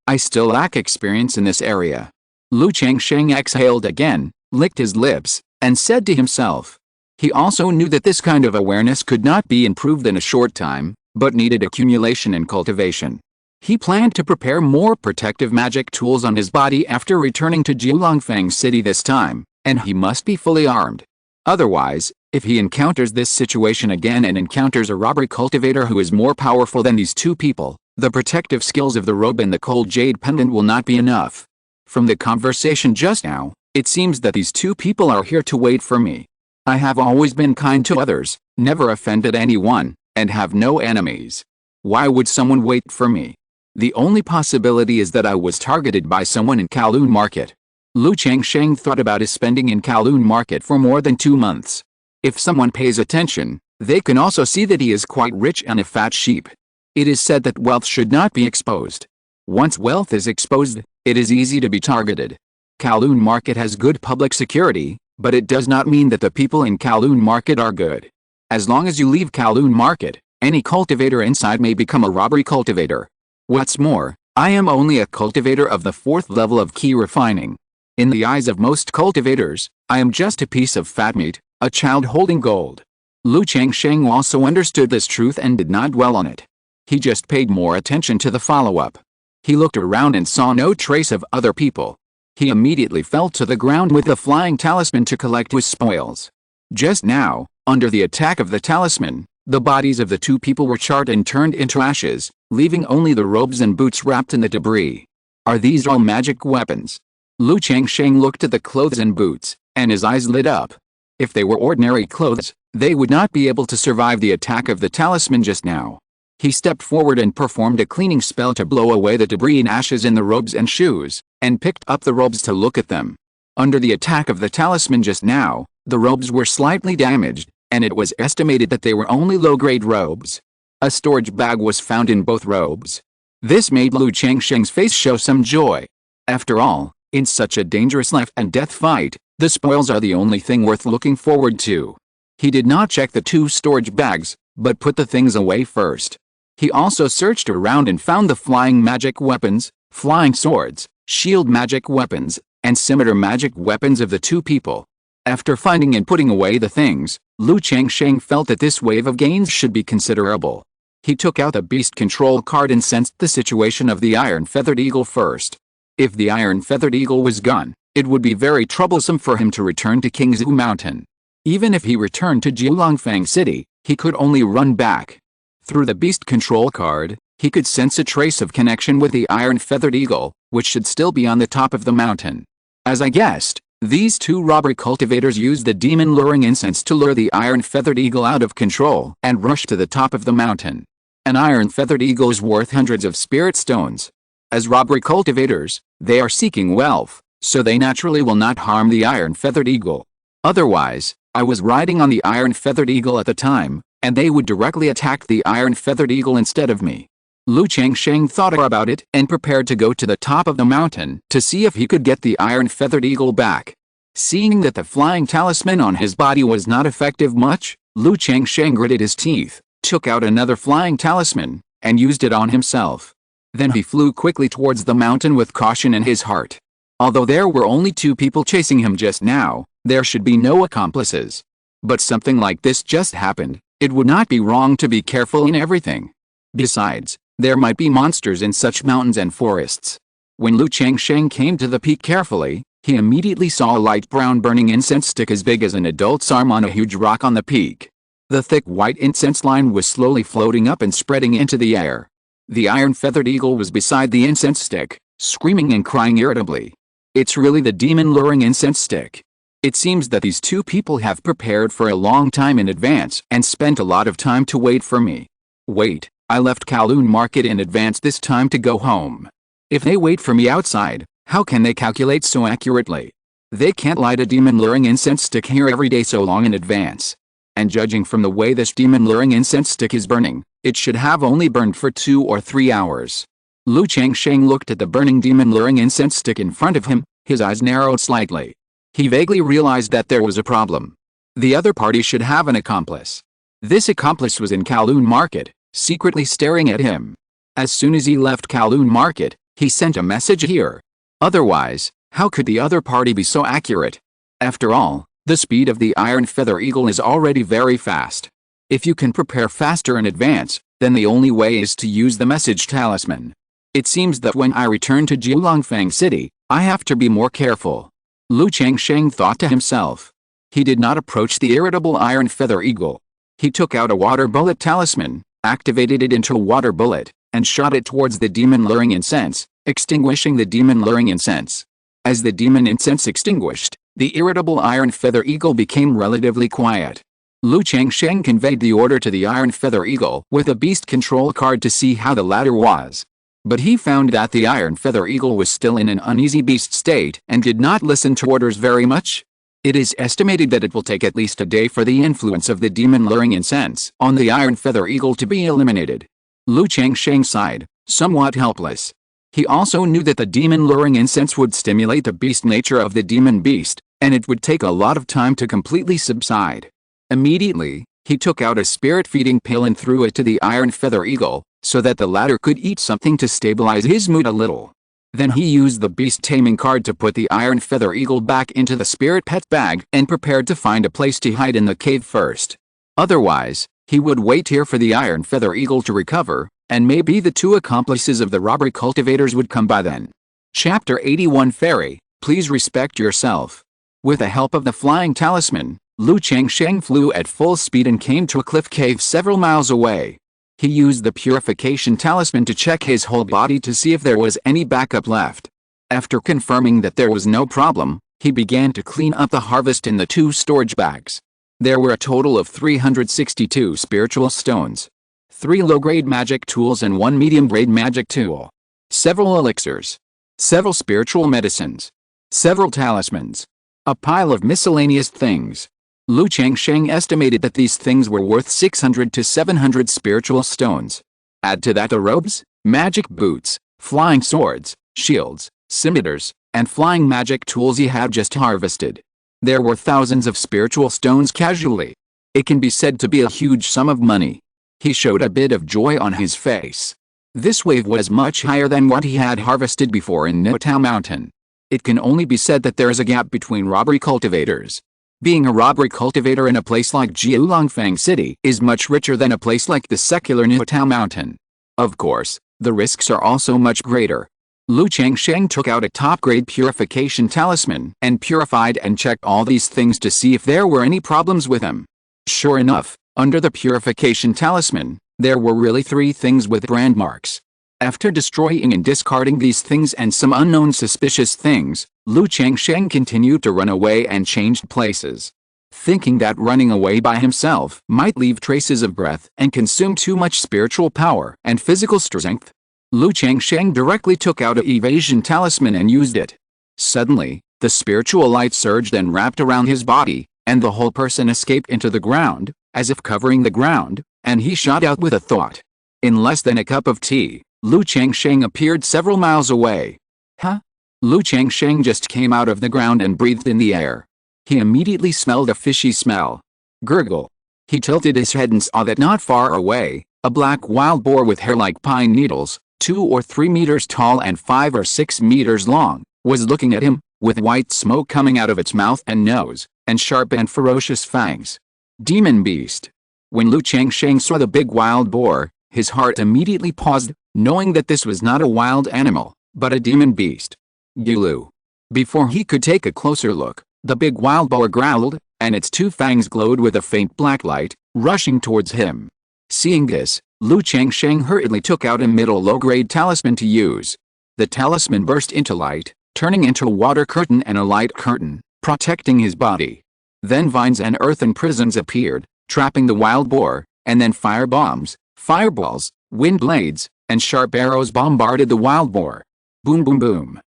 I still lack experience in this area. Lu Changsheng exhaled again, licked his lips, and said to himself. He also knew that this kind of awareness could not be improved in a short time, but needed accumulation and cultivation. He planned to prepare more protective magic tools on his body after returning to Jiulongfeng City this time, and he must be fully armed. Otherwise, if he encounters this situation again and encounters a robber cultivator who is more powerful than these 2 people, The protective skills of the robe and the cold jade pendant will not be enough. From the conversation just now, it seems that these two people are here to wait for me. I have always been kind to others, never offended anyone, and have no enemies. Why would someone wait for me? The only possibility is that I was targeted by someone in Kowloon Market. Changsheng thought about his spending in Kowloon Market for more than 2 months. If someone pays attention, they can also see that he is quite rich and a fat sheep. It is said that wealth should not be exposed. Once wealth is exposed, it is easy to be targeted. Kowloon Market has good public security, but it does not mean that the people in Kowloon Market are good. As long as you leave Kowloon Market, any cultivator inside may become a robbery cultivator. What's more, I am only a cultivator of the 4th level of key refining. In the eyes of most cultivators, I am just a piece of fat meat, a child holding gold. Changsheng also understood this truth and did not dwell on it. He just paid more attention to the follow-up. He looked around and saw no trace of other people. He immediately fell to the ground with the flying talisman to collect his spoils. Just now, under the attack of the talisman, the bodies of the two people were charred and turned into ashes, leaving only the robes and boots wrapped in the debris. Are these all magic weapons? Changsheng looked at the clothes and boots, and his eyes lit up. If they were ordinary clothes, they would not be able to survive the attack of the talisman just now. He stepped forward and performed a cleaning spell to blow away the debris and ashes in the robes and shoes, and picked up the robes to look at them. Under the attack of the talisman just now, the robes were slightly damaged, and it was estimated that they were only low-grade robes. A storage bag was found in both robes. This made Changsheng's face show some joy. After all, in such a dangerous life and death fight, the spoils are the only thing worth looking forward to. He did not check the 2 storage bags, but put the things away first. He also searched around and found the flying magic weapons, flying swords, shield magic weapons, and scimitar magic weapons of the 2 people. After finding and putting away the things, Changsheng felt that this wave of gains should be considerable. He took out the beast control card and sensed the situation of the iron-feathered eagle first. If the iron-feathered eagle was gone, it would be very troublesome for him to return to Qingzhu Mountain. Even if he returned to Jiulongfang City, he could only run back. Through the beast control card, he could sense a trace of connection with the iron-feathered eagle, which should still be on the top of the mountain. As I guessed, these 2 robbery cultivators used the demon-luring incense to lure the iron-feathered eagle out of control and rush to the top of the mountain. An iron-feathered eagle is worth hundreds of spirit stones. As robbery cultivators, they are seeking wealth, so they naturally will not harm the iron-feathered eagle. Otherwise, I was riding on the iron-feathered eagle at the time, and they would directly attack the iron-feathered eagle instead of me. Changsheng thought about it and prepared to go to the top of the mountain to see if he could get the iron-feathered eagle back. Seeing that the flying talisman on his body was not effective much, Changsheng gritted his teeth, took out another flying talisman, and used it on himself. Then he flew quickly towards the mountain with caution in his heart. Although there were only 2 people chasing him just now, there should be no accomplices. But something like this just happened. It would not be wrong to be careful in everything. Besides, there might be monsters in such mountains and forests. When Changsheng came to the peak carefully, he immediately saw a light brown burning incense stick as big as an adult's arm on a huge rock on the peak. The thick white incense line was slowly floating up and spreading into the air. The iron-feathered eagle was beside the incense stick, screaming and crying irritably. It's really the demon-luring incense stick. It seems that these 2 people have prepared for a long time in advance and spent a lot of time to wait for me. Wait, I left Kowloon Market in advance this time to go home. If they wait for me outside, how can they calculate so accurately? They can't light a demon-luring incense stick here every day so long in advance. And judging from the way this demon-luring incense stick is burning, it should have only burned for 2 or 3 hours. Changsheng looked at the burning demon-luring incense stick in front of him, his eyes narrowed slightly. He vaguely realized that there was a problem. The other party should have an accomplice. This accomplice was in Kowloon Market, secretly staring at him. As soon as he left Kowloon Market, he sent a message here. Otherwise, how could the other party be so accurate? After all, the speed of the iron feather eagle is already very fast. If you can prepare faster in advance, then the only way is to use the message talisman. It seems that when I return to Jiulongfang City, I have to be more careful. Changsheng thought to himself. He did not approach the irritable iron feather eagle. He took out a water bullet talisman, activated it into a water bullet, and shot it towards the demon-luring incense, extinguishing the demon-luring incense. As the demon incense extinguished, the irritable Iron Feather Eagle became relatively quiet. Lu Changsheng conveyed the order to the Iron Feather Eagle with a beast control card to see how the latter was. But he found that the Iron Feather Eagle was still in an uneasy beast state and did not listen to orders very much. It is estimated that it will take at least a day for the influence of the demon-luring incense on the Iron Feather Eagle to be eliminated. Lu Changsheng sighed, somewhat helpless. He also knew that the demon-luring incense would stimulate the beast nature of the demon beast, and it would take a lot of time to completely subside. Immediately, he took out a spirit-feeding pill and threw it to the Iron Feather Eagle, so that the latter could eat something to stabilize his mood a little. Then he used the beast taming card to put the Iron Feather Eagle back into the spirit pet bag and prepared to find a place to hide in the cave first. Otherwise, he would wait here for the Iron Feather Eagle to recover, and maybe the two accomplices of the robbery cultivators would come by then. Chapter 81 Fairy, please respect yourself. With the help of the flying talisman, Lu Changsheng flew at full speed and came to a cliff cave several miles away. He used the purification talisman to check his whole body to see if there was any backup left. After confirming that there was no problem, he began to clean up the harvest in the 2 storage bags. There were a total of 362 spiritual stones, 3 low-grade magic tools and 1 medium-grade magic tool, several elixirs, several spiritual medicines, several talismans, a pile of miscellaneous things. Lu Changsheng estimated that these things were worth 600 to 700 spiritual stones. Add to that the robes, magic boots, flying swords, shields, scimitars, and flying magic tools he had just harvested. There were thousands of spiritual stones casually. It can be said to be a huge sum of money. He showed a bit of joy on his face. This wave was much higher than what he had harvested before in Qingzhu Mountain. It can only be said that there is a gap between robbery cultivators. Being a robbery cultivator in a place like Jiulongfang City is much richer than a place like the secular Qingzhu Mountain. Of course, the risks are also much greater. Lu Changsheng took out a top-grade purification talisman and purified and checked all these things to see if there were any problems with them. Sure enough, under the purification talisman, there were really 3 things with brand marks. After destroying and discarding these things and some unknown suspicious things, Lu Changsheng continued to run away and changed places. Thinking that running away by himself might leave traces of breath and consume too much spiritual power and physical strength, Lu Changsheng directly took out an evasion talisman and used it. Suddenly, the spiritual light surged and wrapped around his body, and the whole person escaped into the ground, as if covering the ground, and he shot out with a thought. In less than a cup of tea, Lu Changsheng appeared several miles away. Huh? Lu Changsheng just came out of the ground and breathed in the air. He immediately smelled a fishy smell. Gurgle. He tilted his head and saw that not far away, a black wild boar with hair like pine needles, 2 or 3 meters tall and 5 or 6 meters long, was looking at him, with white smoke coming out of its mouth and nose, and sharp and ferocious fangs. Demon beast. When Lu Changsheng saw the big wild boar, his heart immediately paused, knowing that this was not a wild animal, but a demon beast. Gulu. Before he could take a closer look, the big wild boar growled, and its 2 fangs glowed with a faint black light, rushing towards him. Seeing this, Lu Changsheng hurriedly took out a middle low-grade talisman to use. The talisman burst into light, turning into a water curtain and a light curtain, protecting his body. Then vines and earthen prisons appeared, trapping the wild boar, and then firebombs, fireballs, wind blades, and sharp arrows bombarded the wild boar. Boom boom boom.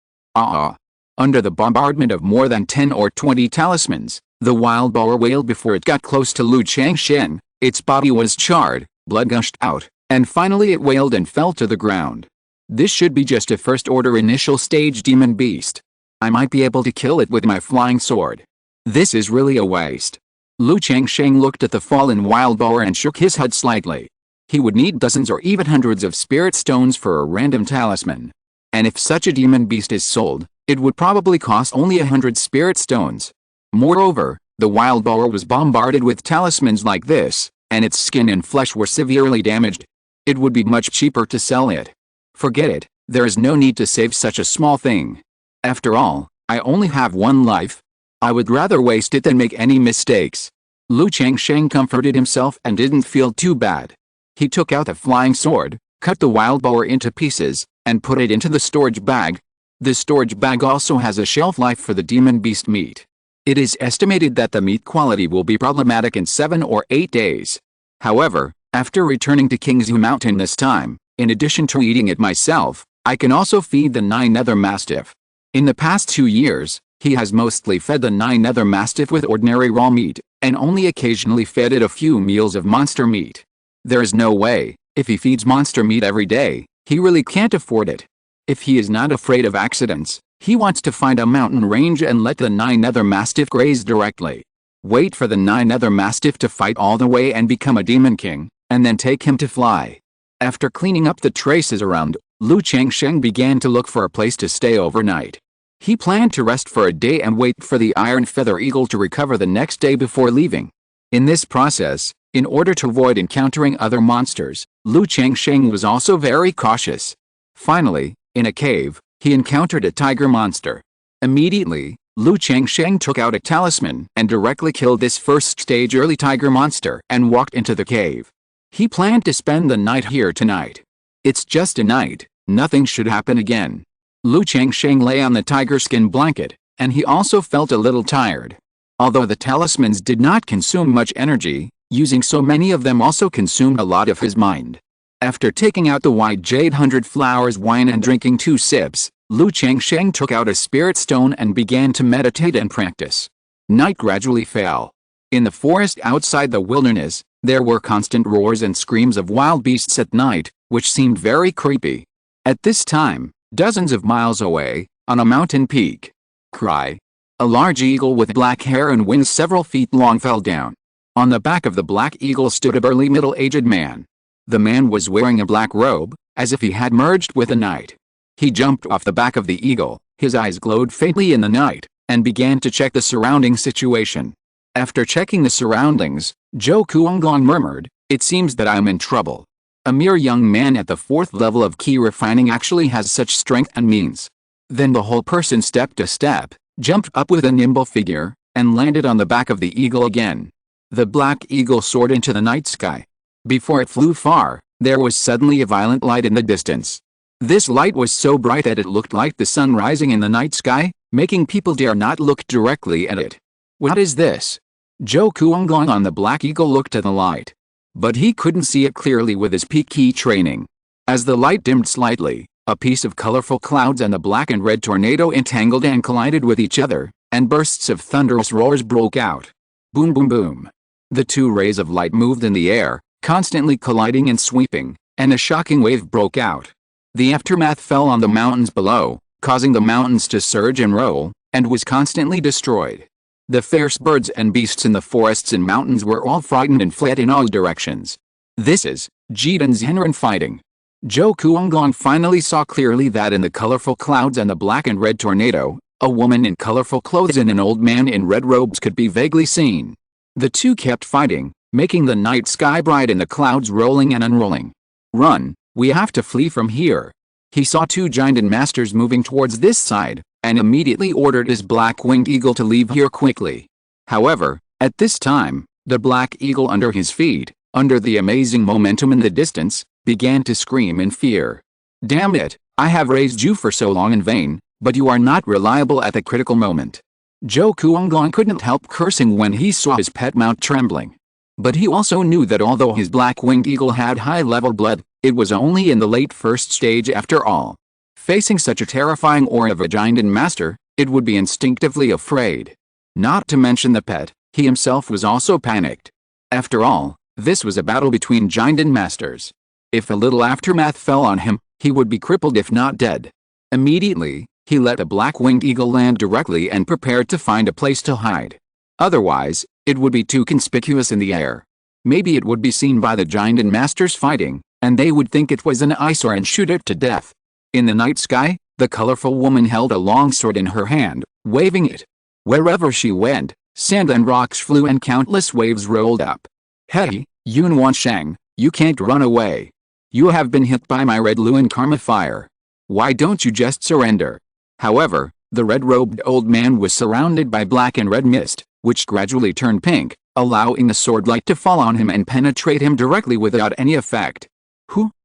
Under the bombardment of more than 10 or 20 talismans, the wild boar wailed before it got close to Lu Changsheng. Its body was charred, blood gushed out, and finally it wailed and fell to the ground. This should be just a first-order initial stage demon beast. I might be able to kill it with my flying sword. This is really a waste. Lu Changsheng looked at the fallen wild boar and shook his head slightly. He would need dozens or even hundreds of spirit stones for a random talisman. And if such a demon beast is sold, it would probably cost only 100 spirit stones. Moreover, the wild boar was bombarded with talismans like this, and its skin and flesh were severely damaged. It would be much cheaper to sell it. Forget it, there is no need to save such a small thing. After all, I only have 1 life. I would rather waste it than make any mistakes. Lu Changsheng comforted himself and didn't feel too bad. He took out the flying sword, Cut the wild boar into pieces, and put it into the storage bag. The storage bag also has a shelf life for the demon beast meat. It is estimated that the meat quality will be problematic in 7 or 8 days. However, after returning to Qingzhu Mountain this time, in addition to eating it myself, I can also feed the 9 nether mastiff. In the past 2 years, he has mostly fed the 9 nether mastiff with ordinary raw meat, and only occasionally fed it a few meals of monster meat. There is no way, if he feeds monster meat every day, he really can't afford it. If he is not afraid of accidents, he wants to find a mountain range and let the 9 nether mastiff graze directly. Wait for the 9 nether mastiff to fight all the way and become a demon king, and then take him to fly. After cleaning up the traces around, Changsheng began to look for a place to stay overnight. He planned to rest for a day and wait for the iron feather eagle to recover the next day before leaving. In this process, in order to avoid encountering other monsters, Changsheng was also very cautious. Finally, in a cave, he encountered a tiger monster. Immediately, Changsheng took out a talisman and directly killed this first-stage early tiger monster and walked into the cave. He planned to spend the night here tonight. It's just a night, nothing should happen again. Changsheng lay on the tiger skin blanket, and he also felt a little tired. Although the talismans did not consume much energy, using so many of them also consumed a lot of his mind. After taking out the white jade 100 flowers wine and drinking 2 sips, Changsheng took out a spirit stone and began to meditate and practice. Night gradually fell. In the forest outside the wilderness, there were constant roars and screams of wild beasts at night, which seemed very creepy. At this time, dozens of miles away, on a mountain peak, a large eagle with black hair and wings several feet long fell down. On the back of the black eagle stood a burly middle-aged man. The man was wearing a black robe, as if he had merged with the night. He jumped off the back of the eagle, his eyes glowed faintly in the night, and began to check the surrounding situation. After checking the surroundings, Zhou Kuonglong murmured, "It seems that I'm in trouble. A mere young man at the 4th level of key refining actually has such strength and means." Then the whole person stepped a step, jumped up with a nimble figure, and landed on the back of the eagle again. The black eagle soared into the night sky. Before it flew far, there was suddenly a violent light in the distance. This light was so bright that it looked like the sun rising in the night sky, making people dare not look directly at it. "What is this?" Zhou Kuonglong on the black eagle looked at the light. But he couldn't see it clearly with his peak key training. As the light dimmed slightly, a piece of colorful clouds and a black and red tornado entangled and collided with each other, and bursts of thunderous roars broke out. Boom boom boom. The 2 rays of light moved in the air, constantly colliding and sweeping, and a shocking wave broke out. The aftermath fell on the mountains below, causing the mountains to surge and roll, and was constantly destroyed. The fierce birds and beasts in the forests and mountains were all frightened and fled in all directions. This is Jidan Zhenren fighting. Zhou Kuonglong finally saw clearly that in the colorful clouds and the black and red tornado, a woman in colorful clothes and an old man in red robes could be vaguely seen. The 2 kept fighting, making the night sky bright and the clouds rolling and unrolling. "Run, we have to flee from here." He saw 2 giant masters moving towards this side, and immediately ordered his black-winged eagle to leave here quickly. However, at this time, the black eagle under his feet, under the amazing momentum in the distance, began to scream in fear. "Damn it, I have raised you for so long in vain, but you are not reliable at the critical moment." Zhou Kuonglong couldn't help cursing when he saw his pet mount trembling. But he also knew that although his black-winged eagle had high-level blood, it was only in the late 1st stage after all. Facing such a terrifying aura of a giant master, it would be instinctively afraid. Not to mention the pet, he himself was also panicked. After all, this was a battle between giant masters. If a little aftermath fell on him, he would be crippled if not dead. Immediately, he let a black-winged eagle land directly and prepared to find a place to hide. Otherwise, it would be too conspicuous in the air. Maybe it would be seen by the giant masters fighting, and they would think it was an eyesore and shoot it to death. In the night sky, the colorful woman held a long sword in her hand, waving it. Wherever she went, sand and rocks flew and countless waves rolled up. "Hey, Yun Wansheng, you can't run away. You have been hit by my red Luan Karma fire. Why don't you just surrender?" However, the red-robed old man was surrounded by black and red mist, which gradually turned pink, allowing the sword light to fall on him and penetrate him directly without any effect.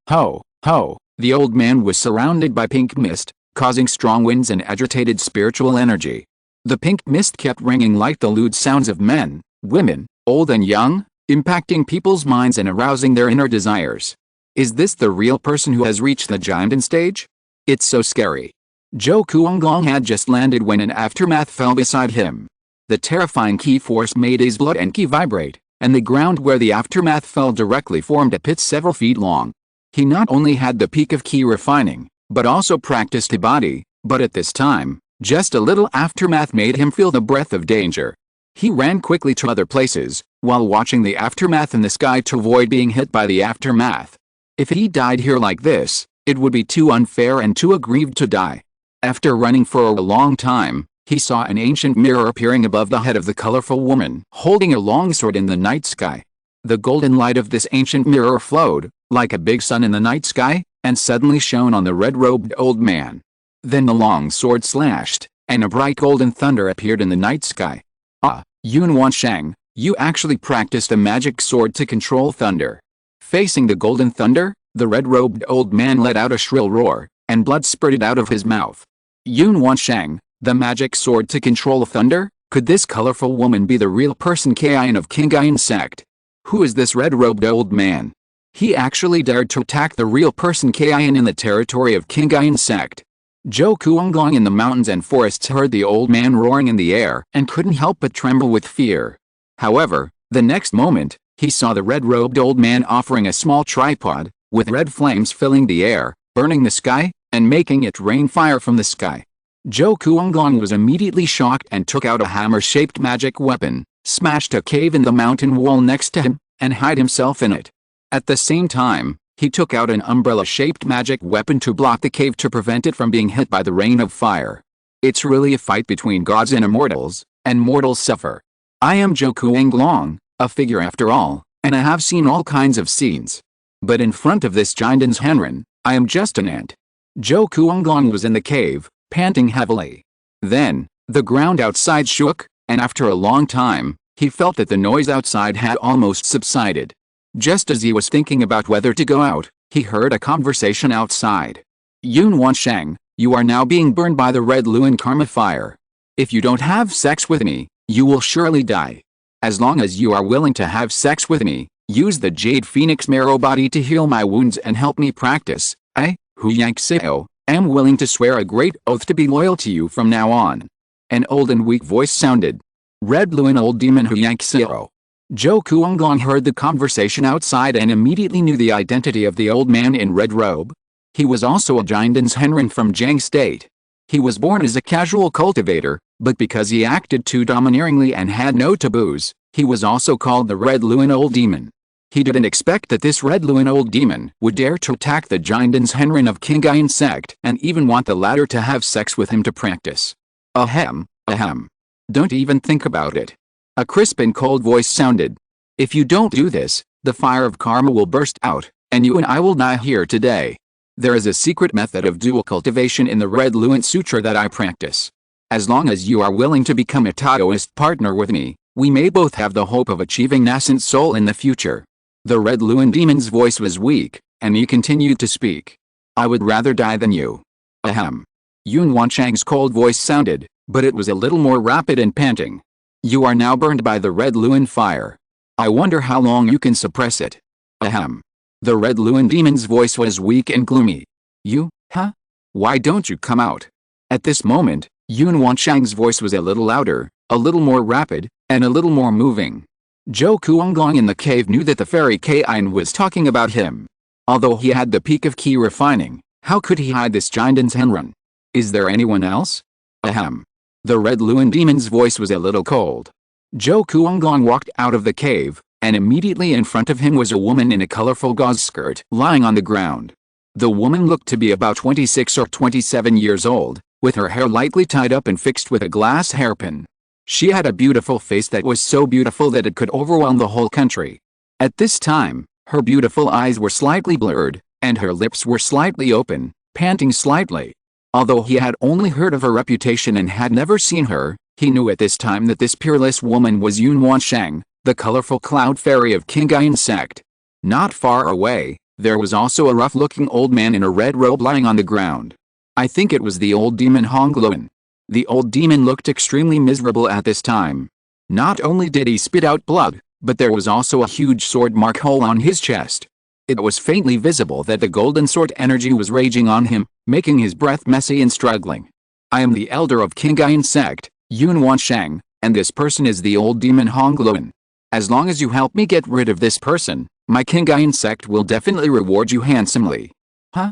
"Ho, Ho! The old man was surrounded by pink mist, causing strong winds and agitated spiritual energy. The pink mist kept ringing like the lewd sounds of men, women, old and young, impacting people's minds and arousing their inner desires. Is this the real person who has reached the giant stage? It's so scary. Zhou Kuonglong had just landed when an aftermath fell beside him. The terrifying ki force made his blood and ki vibrate, and the ground where the aftermath fell directly formed a pit several feet long. He not only had the peak of ki refining, but also practiced a body, but at this time, just a little aftermath made him feel the breath of danger. He ran quickly to other places, while watching the aftermath in the sky to avoid being hit by the aftermath. If he died here like this, it would be too unfair and too aggrieved to die. After running for a long time, he saw an ancient mirror appearing above the head of the colorful woman, holding a long sword in the night sky. The golden light of this ancient mirror flowed, like a big sun in the night sky, and suddenly shone on the red-robed old man. Then the long sword slashed, and a bright golden thunder appeared in the night sky. Ah, Yun Wansheng, you actually practiced a magic sword to control thunder. Facing the golden thunder, the red-robed old man let out a shrill roar, and blood spurted out of his mouth. Yun Wansheng, the magic sword to control thunder? Could this colorful woman be the real person Qingyun of Qingyun Sect? Who is this red-robed old man? He actually dared to attack the real person Qingyun in the territory of Qingyun Sect. Zhou Kuonglong in the mountains and forests heard the old man roaring in the air and couldn't help but tremble with fear. However, the next moment, he saw the red-robed old man offering a small tripod, with red flames filling the air, burning the sky, and making it rain fire from the sky. Zhou Kuonglong was immediately shocked and took out a hammer-shaped magic weapon, smashed a cave in the mountain wall next to him, and hid himself in it. At the same time, he took out an umbrella-shaped magic weapon to block the cave to prevent it from being hit by the rain of fire. It's really a fight between gods and immortals, and mortals suffer. I am Zhou Kuonglong, a figure after all, and I have seen all kinds of scenes. But in front of this giant's Henren, I am just an ant. Zhou Kuonglong was in the cave, panting heavily. Then, the ground outside shook, and after a long time, he felt that the noise outside had almost subsided. Just as he was thinking about whether to go out, he heard a conversation outside. Yun Wansheng, you are now being burned by the red Luan karma fire. If you don't have sex with me, you will surely die. As long as you are willing to have sex with me, use the Jade Phoenix marrow body to heal my wounds and help me practice. I, Hu Yanxio, am willing to swear a great oath to be loyal to you from now on. An old and weak voice sounded. Red Luan old demon Hu Yanxio. Zhou Kuonglong heard the conversation outside and immediately knew the identity of the old man in red robe. He was also a giant's Henren from Jiang State. He was born as a casual cultivator, but because he acted too domineeringly and had no taboos, he was also called the Red Luan Old Demon. He didn't expect that this Red Luan Old Demon would dare to attack the giant's Henren of Qingyun Sect and even want the latter to have sex with him to practice. Ahem, ahem. Don't even think about it. A crisp and cold voice sounded. If you don't do this, the fire of karma will burst out, and you and I will die here today. There is a secret method of dual cultivation in the Red Luan Sutra that I practice. As long as you are willing to become a Taoist partner with me, we may both have the hope of achieving nascent soul in the future. The Red Luan demon's voice was weak, and he continued to speak. I would rather die than you. Ahem. Yun Wansheng's cold voice sounded, but it was a little more rapid and panting. You are now burned by the Red Luan fire. I wonder how long you can suppress it. Ahem. The Red Luan demon's voice was weak and gloomy. You, huh? Why don't you come out? At this moment, Yun Wansheng's voice was a little louder, a little more rapid, and a little more moving. Zhou Kuonglong in the cave knew that the fairy Qingyun was talking about him. Although he had the peak of ki refining, how could he hide this giant's Henren? Is there anyone else? Ahem. The Red Luan demon's voice was a little cold. Zhou Kuonglong walked out of the cave, and immediately in front of him was a woman in a colorful gauze skirt lying on the ground. The woman looked to be about 26 or 27 years old, with her hair lightly tied up and fixed with a glass hairpin. She had a beautiful face that was so beautiful that it could overwhelm the whole country. At this time, her beautiful eyes were slightly blurred, and her lips were slightly open, panting slightly. Although he had only heard of her reputation and had never seen her, he knew at this time that this peerless woman was Yun Wansheng, the colorful cloud fairy of Qingyun Sect. Not far away, There was also a rough-looking old man in a red robe lying on the ground. I think it was the old demon Hongluan. The old demon looked extremely miserable at this time. Not only did he spit out blood, but there was also a huge sword mark hole on his chest. It was faintly visible that the golden sword energy was raging on him, making his breath messy and struggling. I am the elder of Qingyun Sect, Yunwansheng, and this person is the old demon Hongluan. As long as you help me get rid of this person, my Qingyun Sect will definitely reward you handsomely. Huh?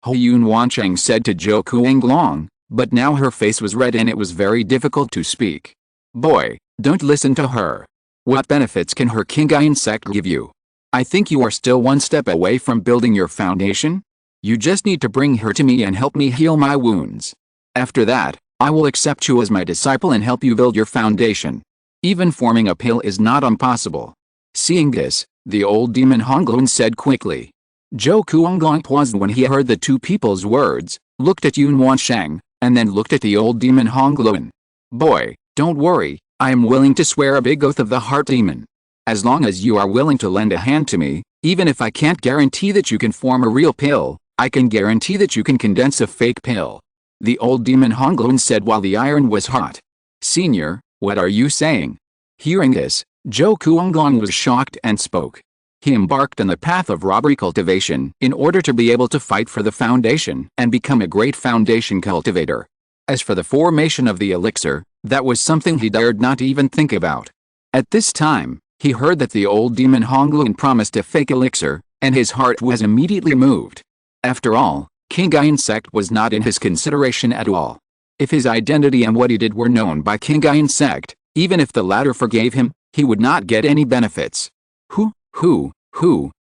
Yunwansheng said to Zhou Kuanglong, but now her face was red and it was very difficult to speak. Boy, don't listen to her. What benefits can her Qingyun Sect give you? I think you are still one step away from building your foundation. You just need to bring her to me and help me heal my wounds. After that, I will accept you as my disciple and help you build your foundation. Even forming a pill is not impossible. Seeing this, the old demon Hongluan said quickly. Zhou Kuanglong paused when he heard the two people's words, looked at Yunwansheng, and then looked at the old demon Hongluan. Boy, don't worry, I am willing to swear a big oath of the heart demon. As long as you are willing to lend a hand to me, even if I can't guarantee that you can form a real pill, I can guarantee that you can condense a fake pill. The old demon Hongluan said while the iron was hot. Senior, what are you saying? Hearing this, Zhou Kuanglong was shocked and spoke. He embarked on the path of robbery cultivation in order to be able to fight for the foundation and become a great foundation cultivator. As for the formation of the elixir, that was something he dared not even think about. At this time, he heard that the old demon Hongluan promised a fake elixir, and his heart was immediately moved. After all, Qingyun Sect was not in his consideration at all. If his identity and what he did were known by Qingyun Sect, even if the latter forgave him, he would not get any benefits.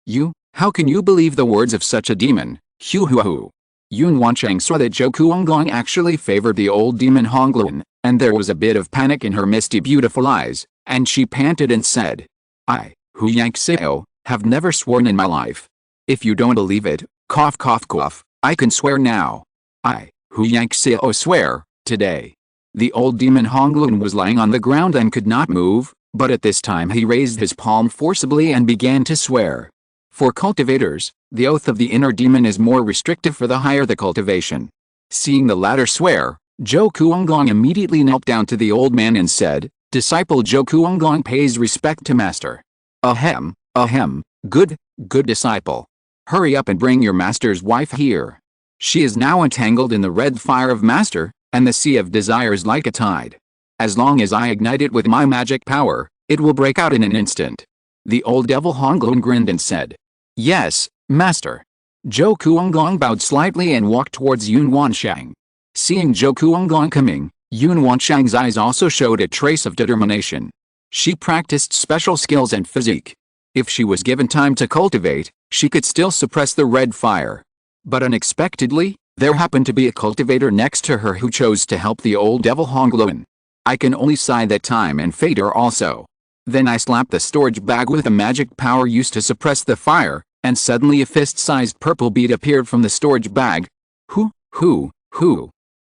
You? How can you believe the words of such a demon? Hu. Yunwansheng saw that Zhou Kuanglong actually favored the old demon Hongluan, and there was a bit of panic in her misty beautiful eyes, and she panted and said, I, Hu Yanxio, have never sworn in my life. If you don't believe it, cough, I can swear now. I, Hu Yanxio, swear, today. The old demon Hongluan was lying on the ground and could not move, but at this time he raised his palm forcibly and began to swear. For cultivators, the oath of the inner demon is more restrictive for the higher the cultivation. Seeing the latter swear, Zhou Kuanglong immediately knelt down to the old man and said, Disciple Zhou Kuanglong pays respect to master. Ahem, good disciple. Hurry up and bring your master's wife here. She is now entangled in the red fire of master, and the sea of desires like a tide. As long as I ignite it with my magic power, it will break out in an instant. The old devil Hongluan grinned and said, Yes, master. Zhou Kuanglong bowed slightly and walked towards Yunwansheng. Seeing Zhou Kuanglong coming, Yunwansheng's eyes also showed a trace of determination. She practiced special skills and physique. If she was given time to cultivate, she could still suppress the red fire. But unexpectedly, there happened to be a cultivator next to her who chose to help the old devil Hongluan. I can only sigh that time and fate her also. Then I slapped the storage bag with the magic power used to suppress the fire, and suddenly a fist-sized purple bead appeared from the storage bag. Hoo.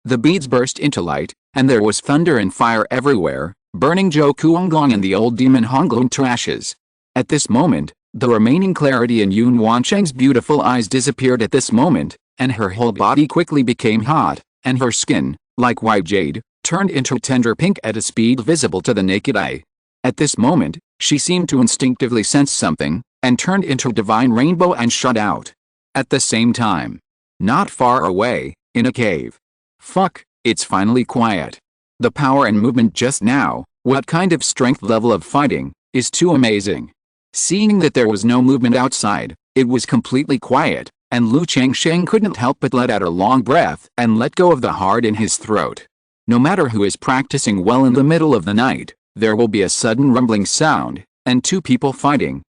The beads burst into light, and there was thunder and fire everywhere, burning Zhou Kuanglong and the old demon Hongluan to ashes. At this moment, the remaining clarity in Yunwansheng's beautiful eyes disappeared at this moment, and her whole body quickly became hot, and her skin, like white jade, turned into tender pink at a speed visible to the naked eye. At this moment, she seemed to instinctively sense something, and turned into a divine rainbow and shut out. At the same time, not far away, in a cave. Fuck, it's finally quiet. The power and movement just now, what kind of strength level of fighting, is too amazing. Seeing that there was no movement outside, it was completely quiet, and Lu Changsheng couldn't help but let out a long breath and let go of the heart in his throat. No matter who is practicing well in the middle of the night, there will be a sudden rumbling sound, and two people fighting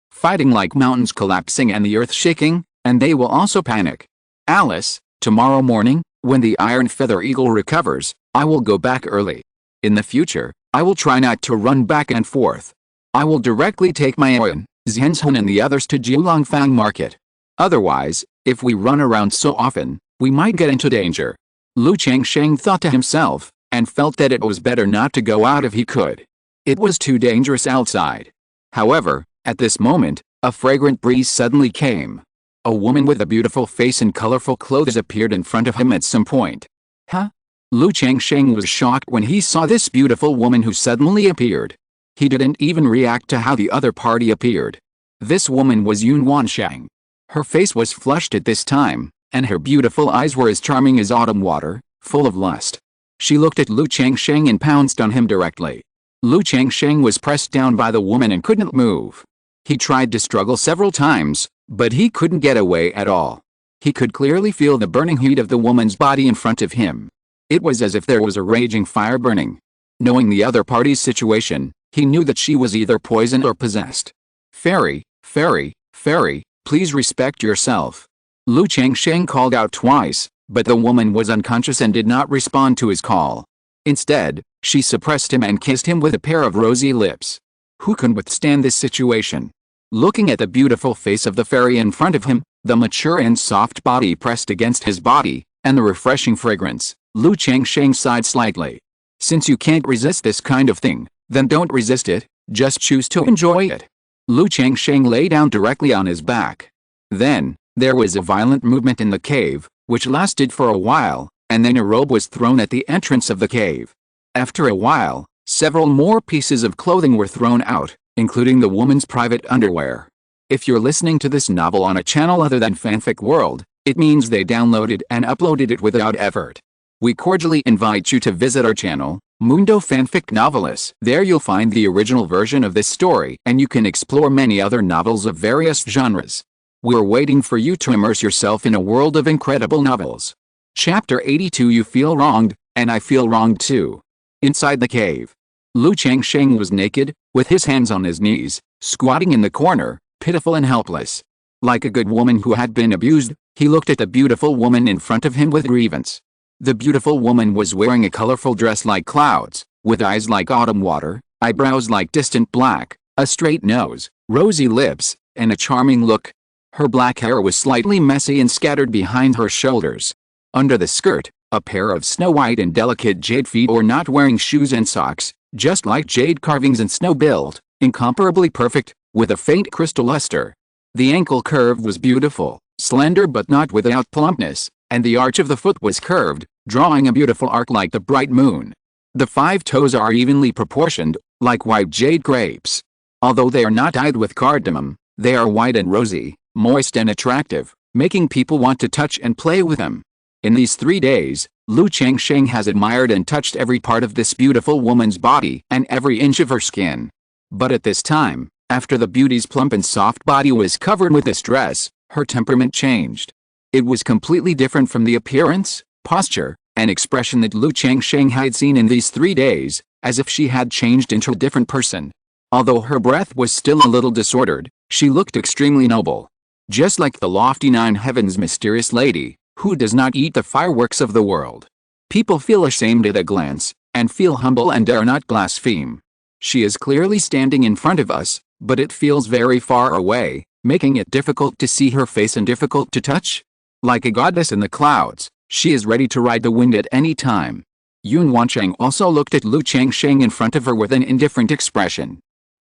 like mountains collapsing and the earth shaking, and they will also panic. Alice, tomorrow morning, when the Iron Feather Eagle recovers, I will go back early. In the future, I will try not to run back and forth. I will directly take my Oyen, Zhenzhen and the others to Jiulongfang Market. Otherwise, if we run around so often, we might get into danger. Lu Changsheng thought to himself, and felt that it was better not to go out if he could. It was too dangerous outside. However, at this moment, a fragrant breeze suddenly came. A woman with a beautiful face and colorful clothes appeared in front of him at some point. Huh? Lu Changsheng was shocked when he saw this beautiful woman who suddenly appeared. He didn't even react to how the other party appeared. This woman was Yun Wansheng. Her face was flushed at this time, and her beautiful eyes were as charming as autumn water, full of lust. She looked at Lu Changsheng and pounced on him directly. Lu Changsheng was pressed down by the woman and couldn't move. He tried to struggle several times, but he couldn't get away at all. He could clearly feel the burning heat of the woman's body in front of him. It was as if there was a raging fire burning. Knowing the other party's situation, he knew that she was either poisoned or possessed. Fairy, fairy, fairy, please respect yourself. Lu Changsheng called out twice, but the woman was unconscious and did not respond to his call. Instead, she suppressed him and kissed him with a pair of rosy lips. Who could withstand this situation? Looking at the beautiful face of the fairy in front of him, the mature and soft body pressed against his body, and the refreshing fragrance, Lu Changsheng sighed slightly. Since you can't resist this kind of thing, then don't resist it, just choose to enjoy it. Lu Changsheng lay down directly on his back. Then, there was a violent movement in the cave, which lasted for a while, and then a robe was thrown at the entrance of the cave. After a while, several more pieces of clothing were thrown out, including the woman's private underwear. If you're listening to this novel on a channel other than Fanfic World, it means they downloaded and uploaded it without effort. We cordially invite you to visit our channel, Mundo Fanfic Novelis. There you'll find the original version of this story and you can explore many other novels of various genres. We're waiting for you to immerse yourself in a world of incredible novels. Chapter 82. You feel wronged, and I feel wronged too. Inside the cave, Lu Changsheng was naked, with his hands on his knees, squatting in the corner, pitiful and helpless. Like a good woman who had been abused, he looked at the beautiful woman in front of him with grievance. The beautiful woman was wearing a colorful dress like clouds, with eyes like autumn water, eyebrows like distant black, a straight nose, rosy lips, and a charming look. Her black hair was slightly messy and scattered behind her shoulders. Under the skirt, a pair of snow-white and delicate jade feet were not wearing shoes and socks, just like jade carvings and snow build, incomparably perfect, with a faint crystal luster. The ankle curve was beautiful, slender but not without plumpness, and the arch of the foot was curved, drawing a beautiful arc like the bright moon. The 5 toes are evenly proportioned, like white jade grapes. Although they are not dyed with cardamom, they are white and rosy, moist and attractive, making people want to touch and play with them. In these 3 days, Lu Changsheng has admired and touched every part of this beautiful woman's body and every inch of her skin. But at this time, after the beauty's plump and soft body was covered with this dress, her temperament changed. It was completely different from the appearance, posture, and expression that Lu Changsheng had seen in these 3 days, as if she had changed into a different person. Although her breath was still a little disordered, she looked extremely noble. Just like the lofty 9 heavens mysterious lady, who does not eat the fireworks of the world. People feel ashamed at a glance, and feel humble and dare not blaspheme. She is clearly standing in front of us, but it feels very far away, making it difficult to see her face and difficult to touch. Like a goddess in the clouds, she is ready to ride the wind at any time. Yun Wansheng also looked at Lu Changsheng in front of her with an indifferent expression.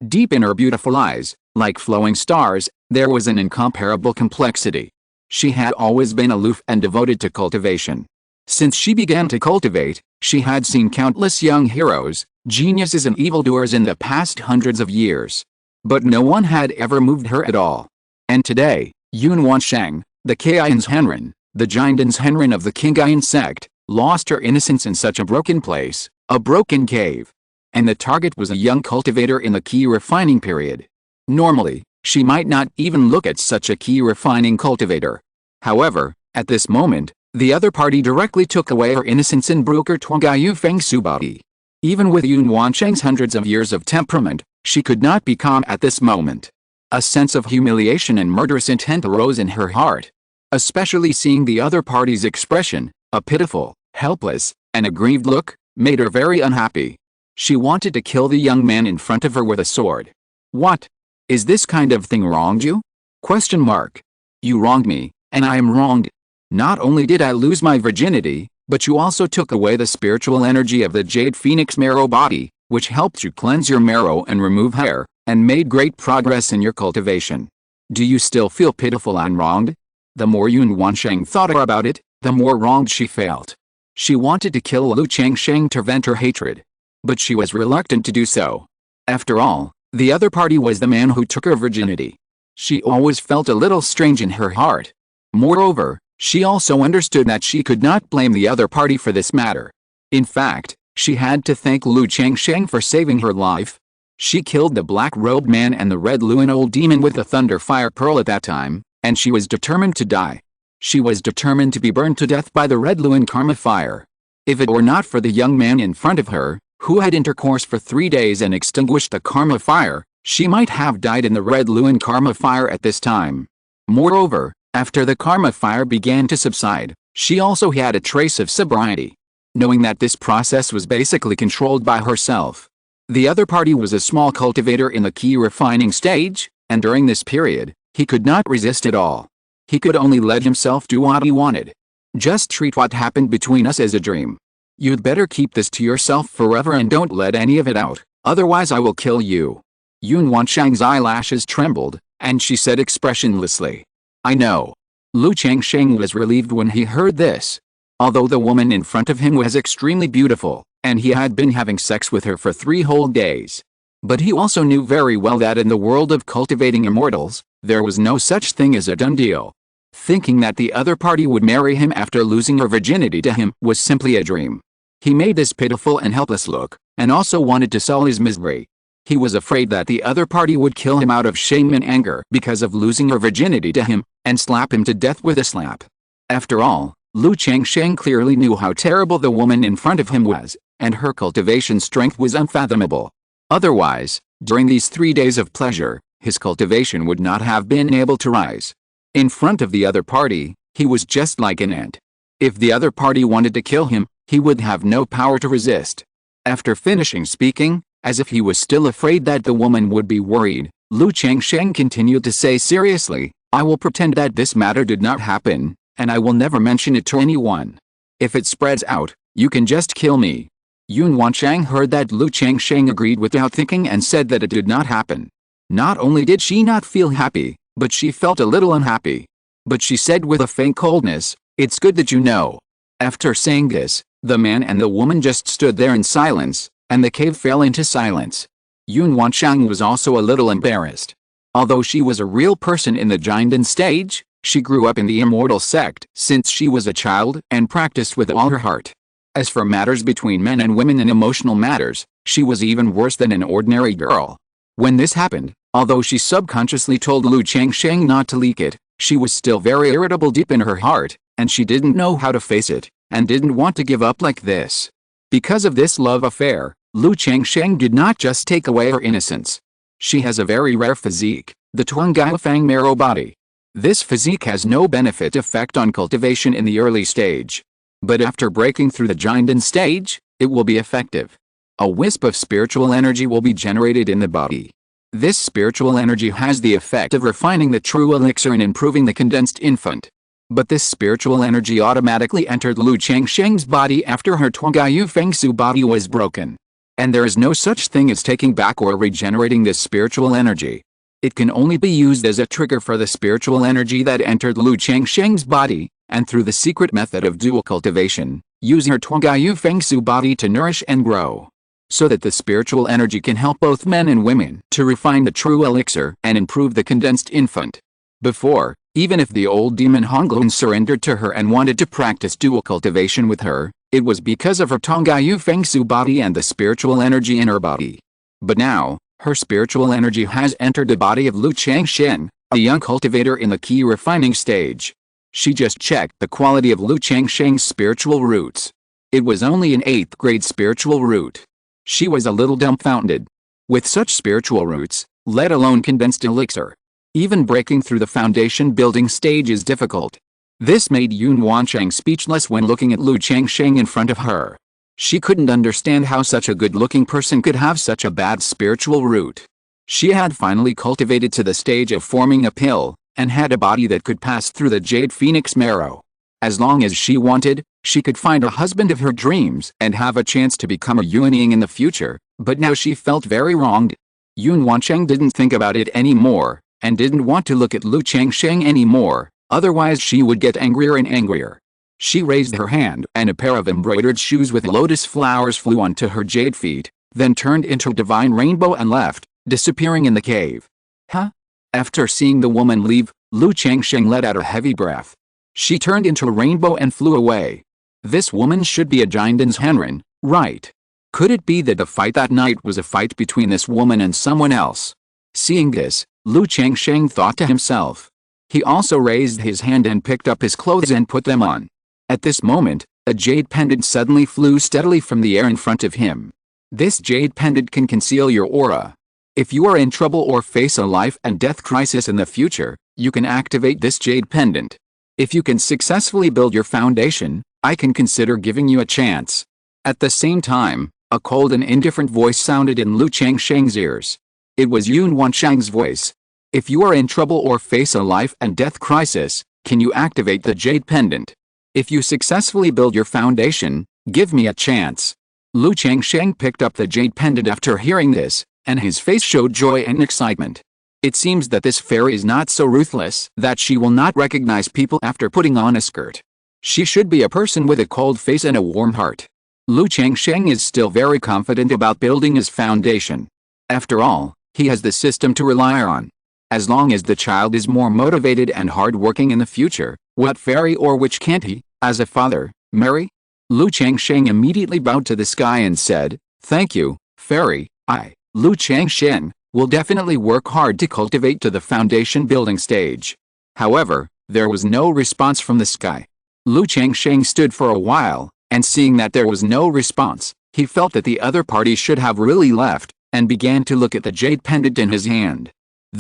Deep in her beautiful eyes, like flowing stars, there was an incomparable complexity. She had always been aloof and devoted to cultivation. Since she began to cultivate, she had seen countless young heroes, geniuses and evildoers in the past hundreds of years. But no one had ever moved her at all. And today, Yun Wansheng, the Qingyun Henren, the Jiandans Henren of the Qingyun Sect, lost her innocence in such a broken place, a broken cave. And the target was a young cultivator in the key refining period. Normally, she might not even look at such a key refining cultivator. However, at this moment, the other party directly took away her innocence and broke her Tuangayu Feng Su body. Even with Yun Wansheng's hundreds of years of temperament, she could not be calm at this moment. A sense of humiliation and murderous intent arose in her heart. Especially seeing the other party's expression, a pitiful, helpless, and aggrieved look, made her very unhappy. She wanted to kill the young man in front of her with a sword. What? Is this kind of thing wronged you? Question mark. You wronged me, and I am wronged. Not only did I lose my virginity, but you also took away the spiritual energy of the Jade Phoenix marrow body, which helped you cleanse your marrow and remove hair, and made great progress in your cultivation. Do you still feel pitiful and wronged? The more Yun Wansheng thought about it, the more wronged she felt. She wanted to kill Lu Changsheng to vent her hatred. But she was reluctant to do so. After all, the other party was the man who took her virginity. She always felt a little strange in her heart. Moreover, she also understood that she could not blame the other party for this matter. In fact, she had to thank Lu Changsheng for saving her life. She killed the black-robed man and the red Luan old demon with the thunder fire pearl at that time, and she was determined to die. She was determined to be burned to death by the red Luan karma fire. If it were not for the young man in front of her, who had intercourse for 3 days and extinguished the karma fire, she might have died in the red Luan karma fire at this time. Moreover, after the karma fire began to subside, she also had a trace of sobriety. Knowing that this process was basically controlled by herself. The other party was a small cultivator in the key refining stage, and during this period, he could not resist at all. He could only let himself do what he wanted. Just treat what happened between us as a dream. You'd better keep this to yourself forever and don't let any of it out, otherwise I will kill you. Yun Wansheng's eyelashes trembled, and she said expressionlessly, I know. Lu Changsheng was relieved when he heard this. Although the woman in front of him was extremely beautiful, and he had been having sex with her for 3 whole days. But he also knew very well that in the world of cultivating immortals, there was no such thing as a done deal. Thinking that the other party would marry him after losing her virginity to him was simply a dream. He made this pitiful and helpless look, and also wanted to sell his misery. He was afraid that the other party would kill him out of shame and anger because of losing her virginity to him, and slap him to death with a slap. After all, Lu Changsheng clearly knew how terrible the woman in front of him was, and her cultivation strength was unfathomable. Otherwise, during these 3 days of pleasure, his cultivation would not have been able to rise. In front of the other party, he was just like an ant. If the other party wanted to kill him, he would have no power to resist. After finishing speaking, as if he was still afraid that the woman would be worried, Lu Changsheng continued to say seriously, I will pretend that this matter did not happen, and I will never mention it to anyone. If it spreads out, you can just kill me. Yun Wansheng heard that Lu Changsheng agreed without thinking and said that it did not happen. Not only did she not feel happy, but she felt a little unhappy. But she said with a faint coldness, it's good that you know. After saying this, the man and the woman just stood there in silence, and the cave fell into silence. Yun Wansheng was also a little embarrassed. Although she was a real person in the Qingyun stage, she grew up in the Immortal sect since she was a child and practiced with all her heart. As for matters between men and women and emotional matters, she was even worse than an ordinary girl. When this happened, although she subconsciously told Lu Changsheng not to leak it, she was still very irritable deep in her heart, and she didn't know how to face it, and didn't want to give up like this. Because of this love affair, Lu Changsheng did not just take away her innocence. She has a very rare physique, the Tuangaifang marrow body. This physique has no benefit effect on cultivation in the early stage. But after breaking through the Qingyun stage, it will be effective. A wisp of spiritual energy will be generated in the body. This spiritual energy has the effect of refining the true elixir and improving the condensed infant. But this spiritual energy automatically entered Lu Changsheng's body after her Tuangayu Fengsu body was broken. And there is no such thing as taking back or regenerating this spiritual energy. It can only be used as a trigger for the spiritual energy that entered Lu Changsheng's body, and through the secret method of dual cultivation, using her Tuangayu Fengsu body to nourish and grow. So that the spiritual energy can help both men and women to refine the true elixir and improve the condensed infant. Before, even if the old demon Honglun surrendered to her and wanted to practice dual cultivation with her, it was because of her Tuangayu Fengsu body and the spiritual energy in her body. But now, her spiritual energy has entered the body of Lu Changsheng, a young cultivator in the key refining stage. She just checked the quality of Lu Changsheng's spiritual roots. It was only an 8th grade spiritual root. She was a little dumbfounded. With such spiritual roots, let alone condensed elixir, even breaking through the foundation building stage is difficult. This made Yun Wansheng speechless when looking at Lu Changsheng in front of her. She couldn't understand how such a good-looking person could have such a bad spiritual root. She had finally cultivated to the stage of forming a pill, and had a body that could pass through the jade phoenix marrow. As long as she wanted, she could find a husband of her dreams and have a chance to become a Yuanying in the future, but now she felt very wronged. Yun Wansheng didn't think about it anymore, and didn't want to look at Lu Changsheng anymore, Otherwise she would get angrier and angrier. She raised her hand and a pair of embroidered shoes with lotus flowers flew onto her jade feet, then turned into a divine rainbow and left, disappearing in the cave. Huh? After seeing the woman leave, Changsheng let out a heavy breath. She turned into a rainbow and flew away. This woman should be a Jinden's Henren, right? Could it be that the fight that night was a fight between this woman and someone else? Seeing this, Changsheng thought to himself. He also raised his hand and picked up his clothes and put them on. At this moment, a jade pendant suddenly flew steadily from the air in front of him. This jade pendant can conceal your aura. If you are in trouble or face a life and death crisis in the future, you can activate this jade pendant. If you can successfully build your foundation, I can consider giving you a chance. At the same time, a cold and indifferent voice sounded in Changsheng's ears. It was Yun Wanshang's voice. If you are in trouble or face a life and death crisis, can you activate the jade pendant? If you successfully build your foundation, give me a chance. Changsheng picked up the jade pendant after hearing this, and his face showed joy and excitement. It seems that this fairy is not so ruthless that she will not recognize people after putting on a skirt. She should be a person with a cold face and a warm heart. Changsheng is still very confident about building his foundation. After all, he has the system to rely on. As long as the child is more motivated and hard-working in the future, what fairy or witch can't he, as a father, marry? Changsheng immediately bowed to the sky and said, "Thank you, fairy. I, Changsheng, will definitely work hard to cultivate to the foundation building stage." However, there was no response from the sky. Changsheng stood for a while, and seeing that there was no response, he felt that the other party should have really left, and began to look at the jade pendant in his hand.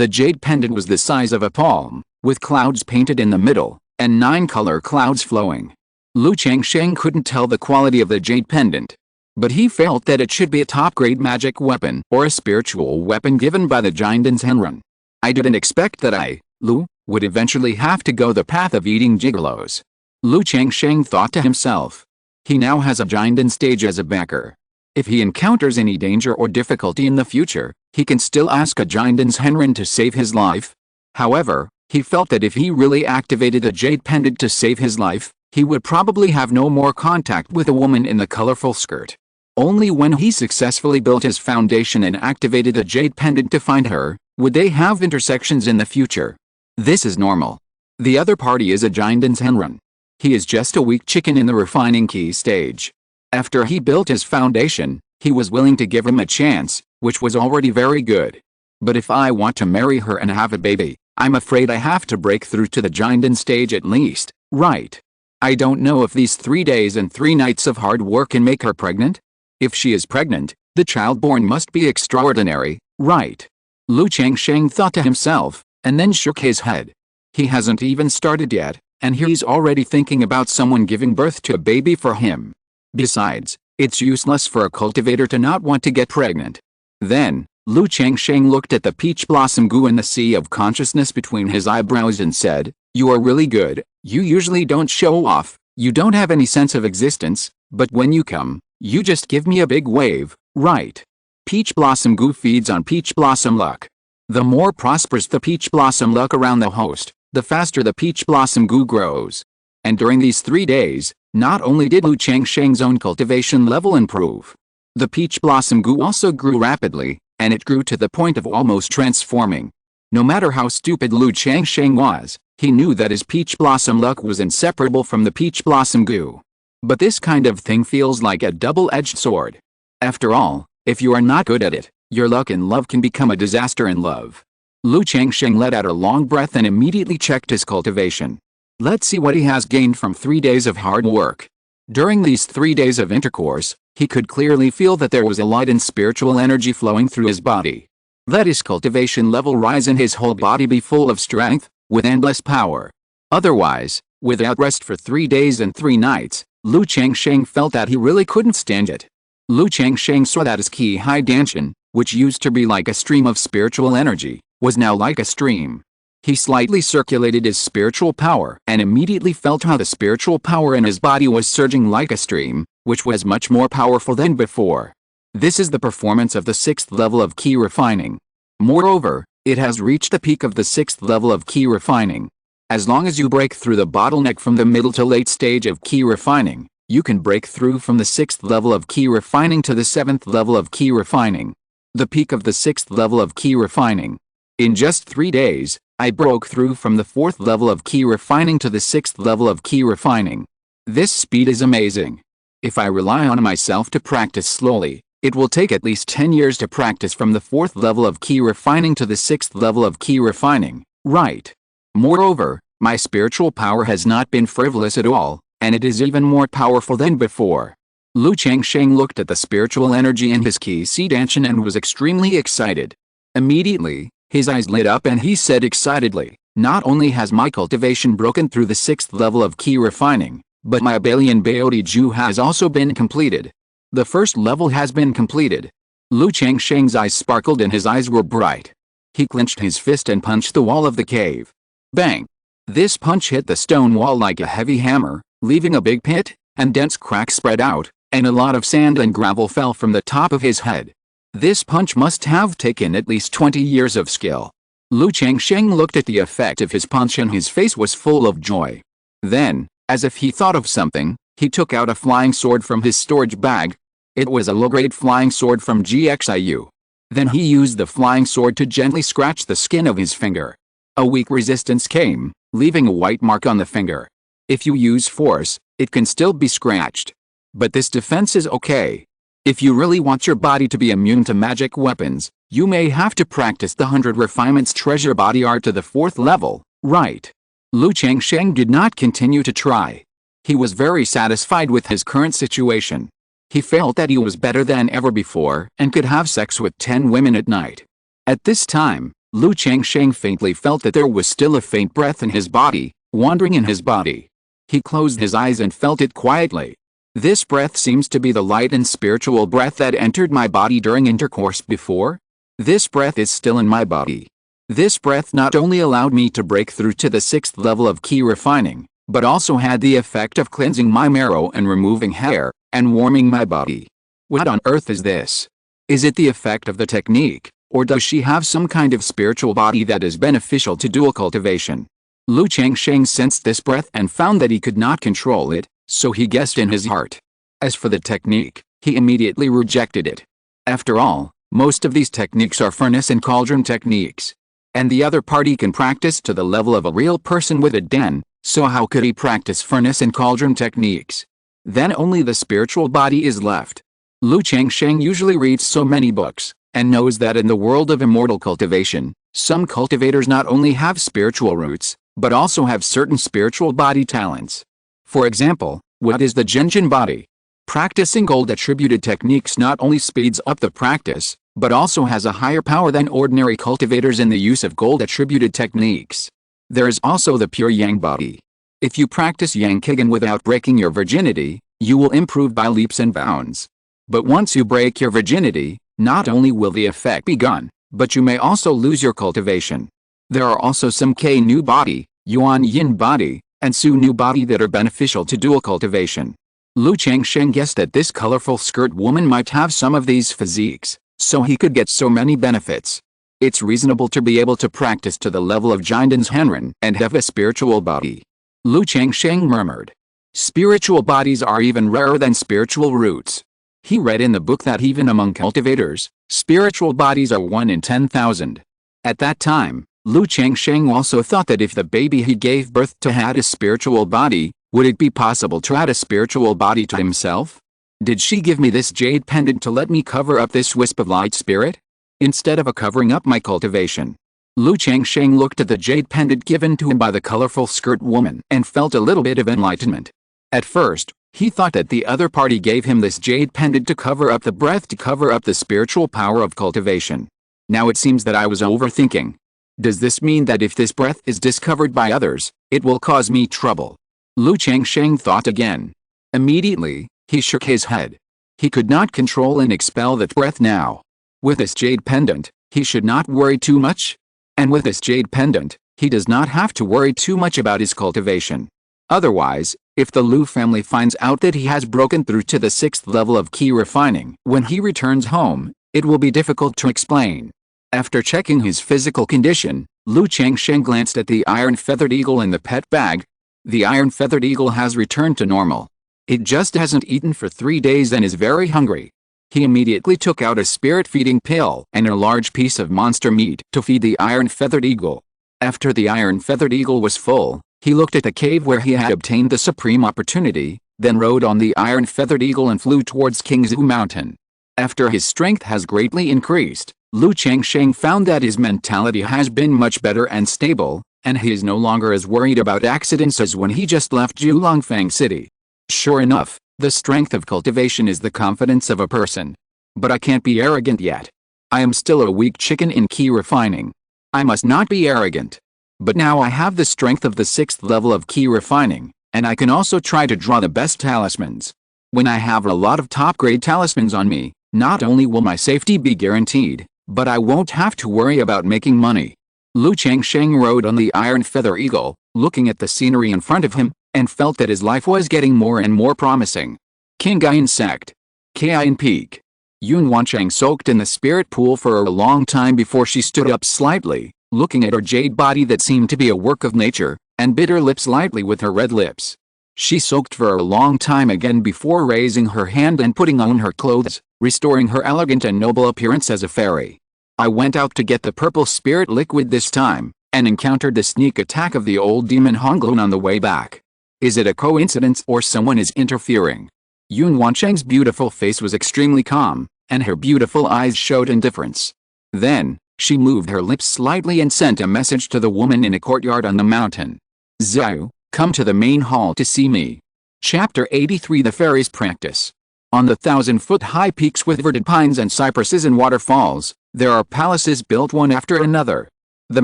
The jade pendant was the size of a palm, with clouds painted in the middle, and 9 color clouds flowing. Changsheng couldn't tell the quality of the jade pendant, but he felt that it should be a top-grade magic weapon or a spiritual weapon given by the Jinden's Henren. I didn't expect that I, would eventually have to go the path of eating gigolos. Changsheng thought to himself. He now has a Jinden stage as a backer. If he encounters any danger or difficulty in the future, he can still ask a Jinden's Henren to save his life. However, he felt that if he really activated a jade pendant to save his life, he would probably have no more contact with a woman in the colorful skirt. Only when he successfully built his foundation and activated a jade pendant to find her, would they have intersections in the future. This is normal. The other party is a Jinden's Henren. He is just a weak chicken in the refining key stage. After he built his foundation, he was willing to give him a chance, which was already very good. But if I want to marry her and have a baby, I'm afraid I have to break through to the Jinden stage at least, right? I don't know if these 3 days and 3 nights of hard work can make her pregnant. If she is pregnant, the child born must be extraordinary, right? Changsheng thought to himself, and then shook his head. He hasn't even started yet, and he's already thinking about someone giving birth to a baby for him. Besides, it's useless for a cultivator to not want to get pregnant. Then, Changsheng looked at the peach blossom goo in the sea of consciousness between his eyebrows and said, "You are really good. You usually don't show off, you don't have any sense of existence, but when you come, you just give me a big wave, right?" Peach blossom goo feeds on peach blossom luck. The more prosperous the peach blossom luck around the host, the faster the peach blossom goo grows. And during these 3 days, not only did Changsheng's own cultivation level improve, the peach blossom goo also grew rapidly, and it grew to the point of almost transforming. No matter how stupid Changsheng was, he knew that his peach blossom luck was inseparable from the peach blossom goo. But this kind of thing feels like a double-edged sword. After all, if you are not good at it, your luck in love can become a disaster in love. Changsheng let out a long breath and immediately checked his cultivation. Let's see what he has gained from 3 days of hard work. During these 3 days of intercourse, he could clearly feel that there was a light and spiritual energy flowing through his body. Let his cultivation level rise and his whole body be full of strength, with endless power. Otherwise, without rest for 3 days and 3 nights, Changsheng felt that he really couldn't stand it. Changsheng saw that his Qi Hai Danshan, which used to be like a stream of spiritual energy, was now like a stream. He slightly circulated his spiritual power and immediately felt how the spiritual power in his body was surging like a stream, which was much more powerful than before. This is the performance of the 6th level of Qi refining. Moreover, it has reached the peak of the 6th level of Qi refining. As long as you break through the bottleneck from the middle to late stage of key refining, you can break through from the 6th level of key refining to the 7th level of key refining. The peak of the 6th level of key refining. In just 3 days, I broke through from the 4th level of key refining to the 6th level of key refining. This speed is amazing. If I rely on myself to practice slowly, it will take at least 10 years to practice from the 4th level of key refining to the 6th level of key refining, right? Moreover, my spiritual power has not been frivolous at all, and it is even more powerful than before. Lu Changsheng looked at the spiritual energy in his key Danshan and was extremely excited. Immediately, his eyes lit up and he said excitedly, not only has my cultivation broken through the 6th level of key refining, but my Balian Baodi Ju has also been completed. The first level has been completed. Lu Changsheng's eyes sparkled and his eyes were bright. He clenched his fist and punched the wall of the cave. Bang! This punch hit the stone wall like a heavy hammer, leaving a big pit, and dense cracks spread out, and a lot of sand and gravel fell from the top of his head. This punch must have taken at least 20 years of skill. Lu Changsheng looked at the effect of his punch and his face was full of joy. Then, as if he thought of something, he took out a flying sword from his storage bag. It was a low-grade flying sword from GXIU. Then he used the flying sword to gently scratch the skin of his finger. A weak resistance came, leaving a white mark on the finger. If you use force, it can still be scratched. But this defense is okay. If you really want your body to be immune to magic weapons, you may have to practice the 100 refinements treasure body art to the 4th level, right? Lu Changsheng did not continue to try. He was very satisfied with his current situation. He felt that he was better than ever before and could have sex with 10 women at night. At this time, Lu Changsheng faintly felt that there was still a faint breath in his body, wandering in his body. He closed his eyes and felt it quietly. This breath seems to be the light and spiritual breath that entered my body during intercourse before. This breath is still in my body. This breath not only allowed me to break through to the 6th level of key refining, but also had the effect of cleansing my marrow and removing hair, and warming my body. What on earth is this? Is it the effect of the technique, or does she have some kind of spiritual body that is beneficial to dual cultivation? Lu Changsheng sensed this breath and found that he could not control it, so he guessed in his heart. As for the technique, he immediately rejected it. After all, most of these techniques are furnace and cauldron techniques. And the other party can practice to the level of a real person with a den, so how could he practice furnace and cauldron techniques? Then only the spiritual body is left. Lu Changsheng usually reads so many books, and knows that in the world of immortal cultivation, some cultivators not only have spiritual roots, but also have certain spiritual body talents. For example, what is the Qingyun body? Practicing gold-attributed techniques not only speeds up the practice, but also has a higher power than ordinary cultivators in the use of gold-attributed techniques. There is also the pure yang body. If you practice yang Qigong without breaking your virginity, you will improve by leaps and bounds. But once you break your virginity, not only will the effect be gone, but you may also lose your cultivation. There are also some K new body, Yuan yin body, and Su new body that are beneficial to dual cultivation. Lu Changsheng guessed that this colorful skirt woman might have some of these physiques, so he could get so many benefits. It's reasonable to be able to practice to the level of Jindan's Henren and have a spiritual body. Lu Changsheng murmured. Spiritual bodies are even rarer than spiritual roots. He read in the book that even among cultivators, spiritual bodies are 1 in 10,000. At that time, Lu Changsheng also thought that if the baby he gave birth to had a spiritual body, would it be possible to add a spiritual body to himself? Did she give me this jade pendant to let me cover up this wisp of light spirit? Instead of covering up my cultivation. Lu Changsheng looked at the jade pendant given to him by the colorful skirt woman and felt a little bit of enlightenment. At first, he thought that the other party gave him this jade pendant to cover up the breath to cover up the spiritual power of cultivation. Now it seems that I was overthinking. Does this mean that if this breath is discovered by others, it will cause me trouble? Lu Changsheng thought again. Immediately, he shook his head. He could not control and expel that breath now. With this jade pendant, he should not worry too much. And with this jade pendant, he does not have to worry too much about his cultivation. Otherwise, if the Lu family finds out that he has broken through to the 6th level of key refining when he returns home, it will be difficult to explain. After checking his physical condition, Lu Changsheng glanced at the iron-feathered eagle in the pet bag. The iron-feathered eagle has returned to normal. It just hasn't eaten for 3 days and is very hungry. He immediately took out a spirit-feeding pill and a large piece of monster meat to feed the iron-feathered eagle. After the iron-feathered eagle was full, he looked at the cave where he had obtained the supreme opportunity, then rode on the iron-feathered eagle and flew towards Qingzhu Mountain. After his strength has greatly increased, Lu Changsheng found that his mentality has been much better and stable, and he is no longer as worried about accidents as when he just left Julongfang City. Sure enough, the strength of cultivation is the confidence of a person. But I can't be arrogant yet. I am still a weak chicken in key refining. I must not be arrogant. But now I have the strength of the 6th level of key refining, and I can also try to draw the best talismans. When I have a lot of top-grade talismans on me, not only will my safety be guaranteed, but I won't have to worry about making money. Lu Changsheng rode on the iron feather eagle, looking at the scenery in front of him, and felt that his life was getting more and more promising. Qingyun Sect. Qingyun Peak. Yun Wancheng soaked in the spirit pool for a long time before she stood up slightly, looking at her jade body that seemed to be a work of nature, and bit her lips lightly with her red lips. She soaked for a long time again before raising her hand and putting on her clothes, restoring her elegant and noble appearance as a fairy. I went out to get the purple spirit liquid this time, and encountered the sneak attack of the old demon Honglun on the way back. Is it a coincidence or someone is interfering? Yun Wancheng's beautiful face was extremely calm, and her beautiful eyes showed indifference. Then, she moved her lips slightly and sent a message to the woman in a courtyard on the mountain. Xiao, come to the main hall to see me. Chapter 83 The Fairies Practice. On the 1,000-foot-high peaks with verdant pines and cypresses and waterfalls, there are palaces built one after another. The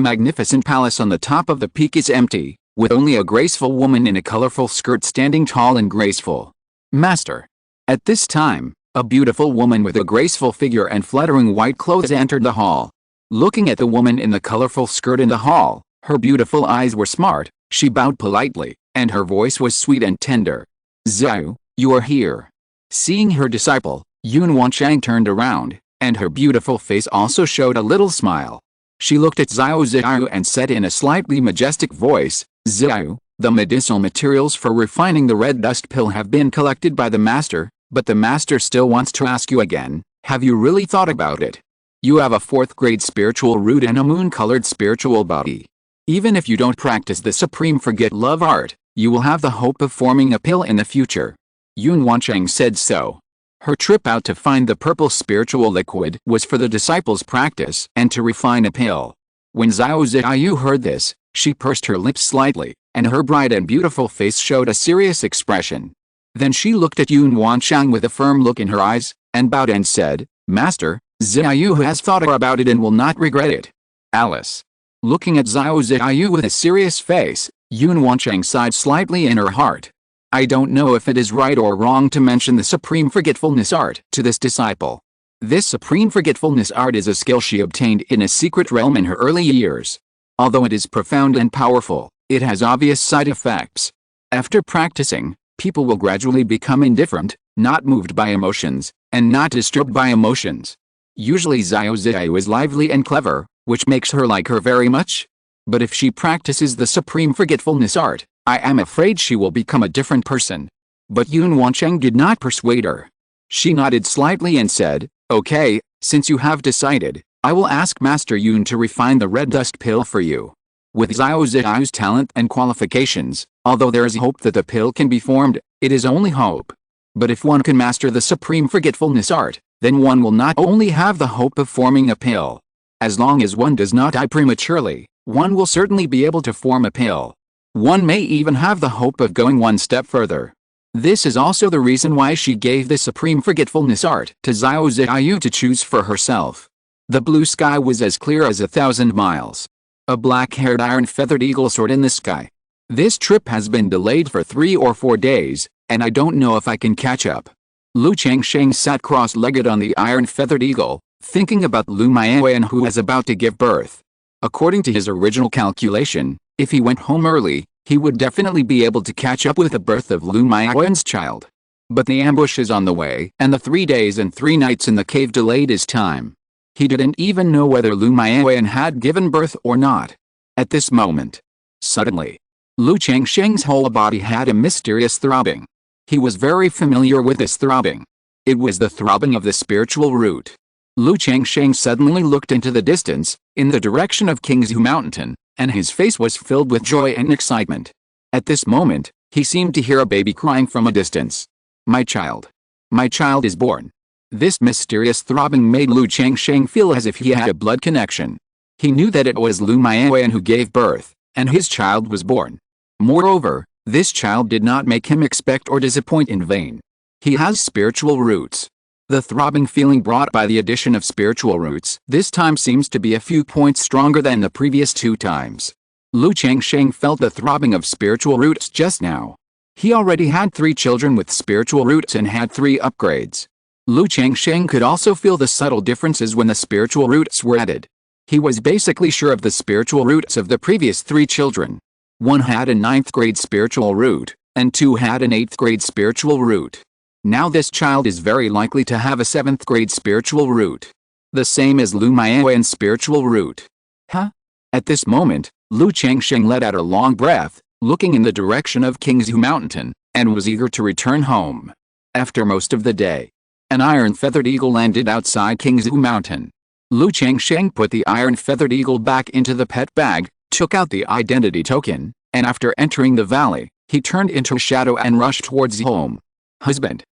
magnificent palace on the top of the peak is empty, with only a graceful woman in a colorful skirt standing tall and graceful. Master. At this time, a beautiful woman with a graceful figure and fluttering white clothes entered the hall. Looking at the woman in the colorful skirt in the hall, her beautiful eyes were smart, she bowed politely, and her voice was sweet and tender. Xiao, you are here. Seeing her disciple, Yun Wancheng turned around, and her beautiful face also showed a little smile. She looked at Xiao and said in a slightly majestic voice, Xiao, the medicinal materials for refining the red dust pill have been collected by the master, but the master still wants to ask you again, have you really thought about it? You have a 4th-grade spiritual root and a moon-colored spiritual body. Even if you don't practice the supreme forget love art, you will have the hope of forming a pill in the future. Yun Wancheng said so. Her trip out to find the purple spiritual liquid was for the disciples' practice and to refine a pill. When Xiao heard this, she pursed her lips slightly, and her bright and beautiful face showed a serious expression. Then she looked at Yun Wancheng with a firm look in her eyes, and bowed and said, Master, Xiao has thought about it and will not regret it. Alice. Looking at Xiao with a serious face, Yun Wancheng sighed slightly in her heart. I don't know if it is right or wrong to mention the supreme forgetfulness art to this disciple. This supreme forgetfulness art is a skill she obtained in a secret realm in her early years. Although it is profound and powerful, it has obvious side effects. After practicing, people will gradually become indifferent, not moved by emotions, and not disturbed by emotions. Usually Xiao is lively and clever, which makes her like her very much. But if she practices the supreme forgetfulness art, I am afraid she will become a different person. But Yun Wancheng did not persuade her. She nodded slightly and said, Okay, since you have decided, I will ask Master Yun to refine the red dust pill for you. With Xiao's talent and qualifications, although there is hope that the pill can be formed, it is only hope. But if one can master the supreme forgetfulness art, then one will not only have the hope of forming a pill. As long as one does not die prematurely, one will certainly be able to form a pill. One may even have the hope of going one step further. This is also the reason why she gave the supreme forgetfulness art to Xiao to choose for herself. The blue sky was as clear as 1,000 miles. A black-haired iron-feathered eagle soared in the sky. This trip has been delayed for 3 or 4 days, and I don't know if I can catch up. Lu Changsheng sat cross-legged on the iron-feathered eagle, thinking about Lu Mayan who was about to give birth. According to his original calculation, if he went home early, he would definitely be able to catch up with the birth of Lu Mayan's child. But the ambush is on the way, and the 3 days and 3 nights in the cave delayed his time. He didn't even know whether Lu Mayan had given birth or not. At this moment, suddenly, Lu Changsheng's whole body had a mysterious throbbing. He was very familiar with this throbbing. It was the throbbing of the spiritual root. Lu Changsheng suddenly looked into the distance, in the direction of Qingzhu Mountain, and his face was filled with joy and excitement. At this moment, he seemed to hear a baby crying from a distance. My child is born. This mysterious throbbing made Lu Changsheng feel as if he had a blood connection. He knew that it was Lu Maoyan who gave birth, and his child was born. Moreover, this child did not make him expect or disappoint in vain. He has spiritual roots. The throbbing feeling brought by the addition of spiritual roots this time seems to be a few points stronger than the previous 2 times. Lu Changsheng felt the throbbing of spiritual roots just now. He already had 3 children with spiritual roots and had 3 upgrades. Lu Changsheng could also feel the subtle differences when the spiritual roots were added. He was basically sure of the spiritual roots of the previous 3 children. 1 had a 9th grade spiritual root, and 2 had an 8th grade spiritual root. Now this child is very likely to have a 7th grade spiritual root. The same as Lu Maoyan's spiritual root. Huh? At this moment, Lu Changsheng let out a long breath, looking in the direction of Qingzhu Mountain, and was eager to return home. After most of the day, an iron-feathered eagle landed outside Qingzhu Mountain. Lu Changsheng put the iron-feathered eagle back into the pet bag, took out the identity token, and after entering the valley, he turned into a shadow and rushed towards home. Husband.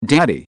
Daddy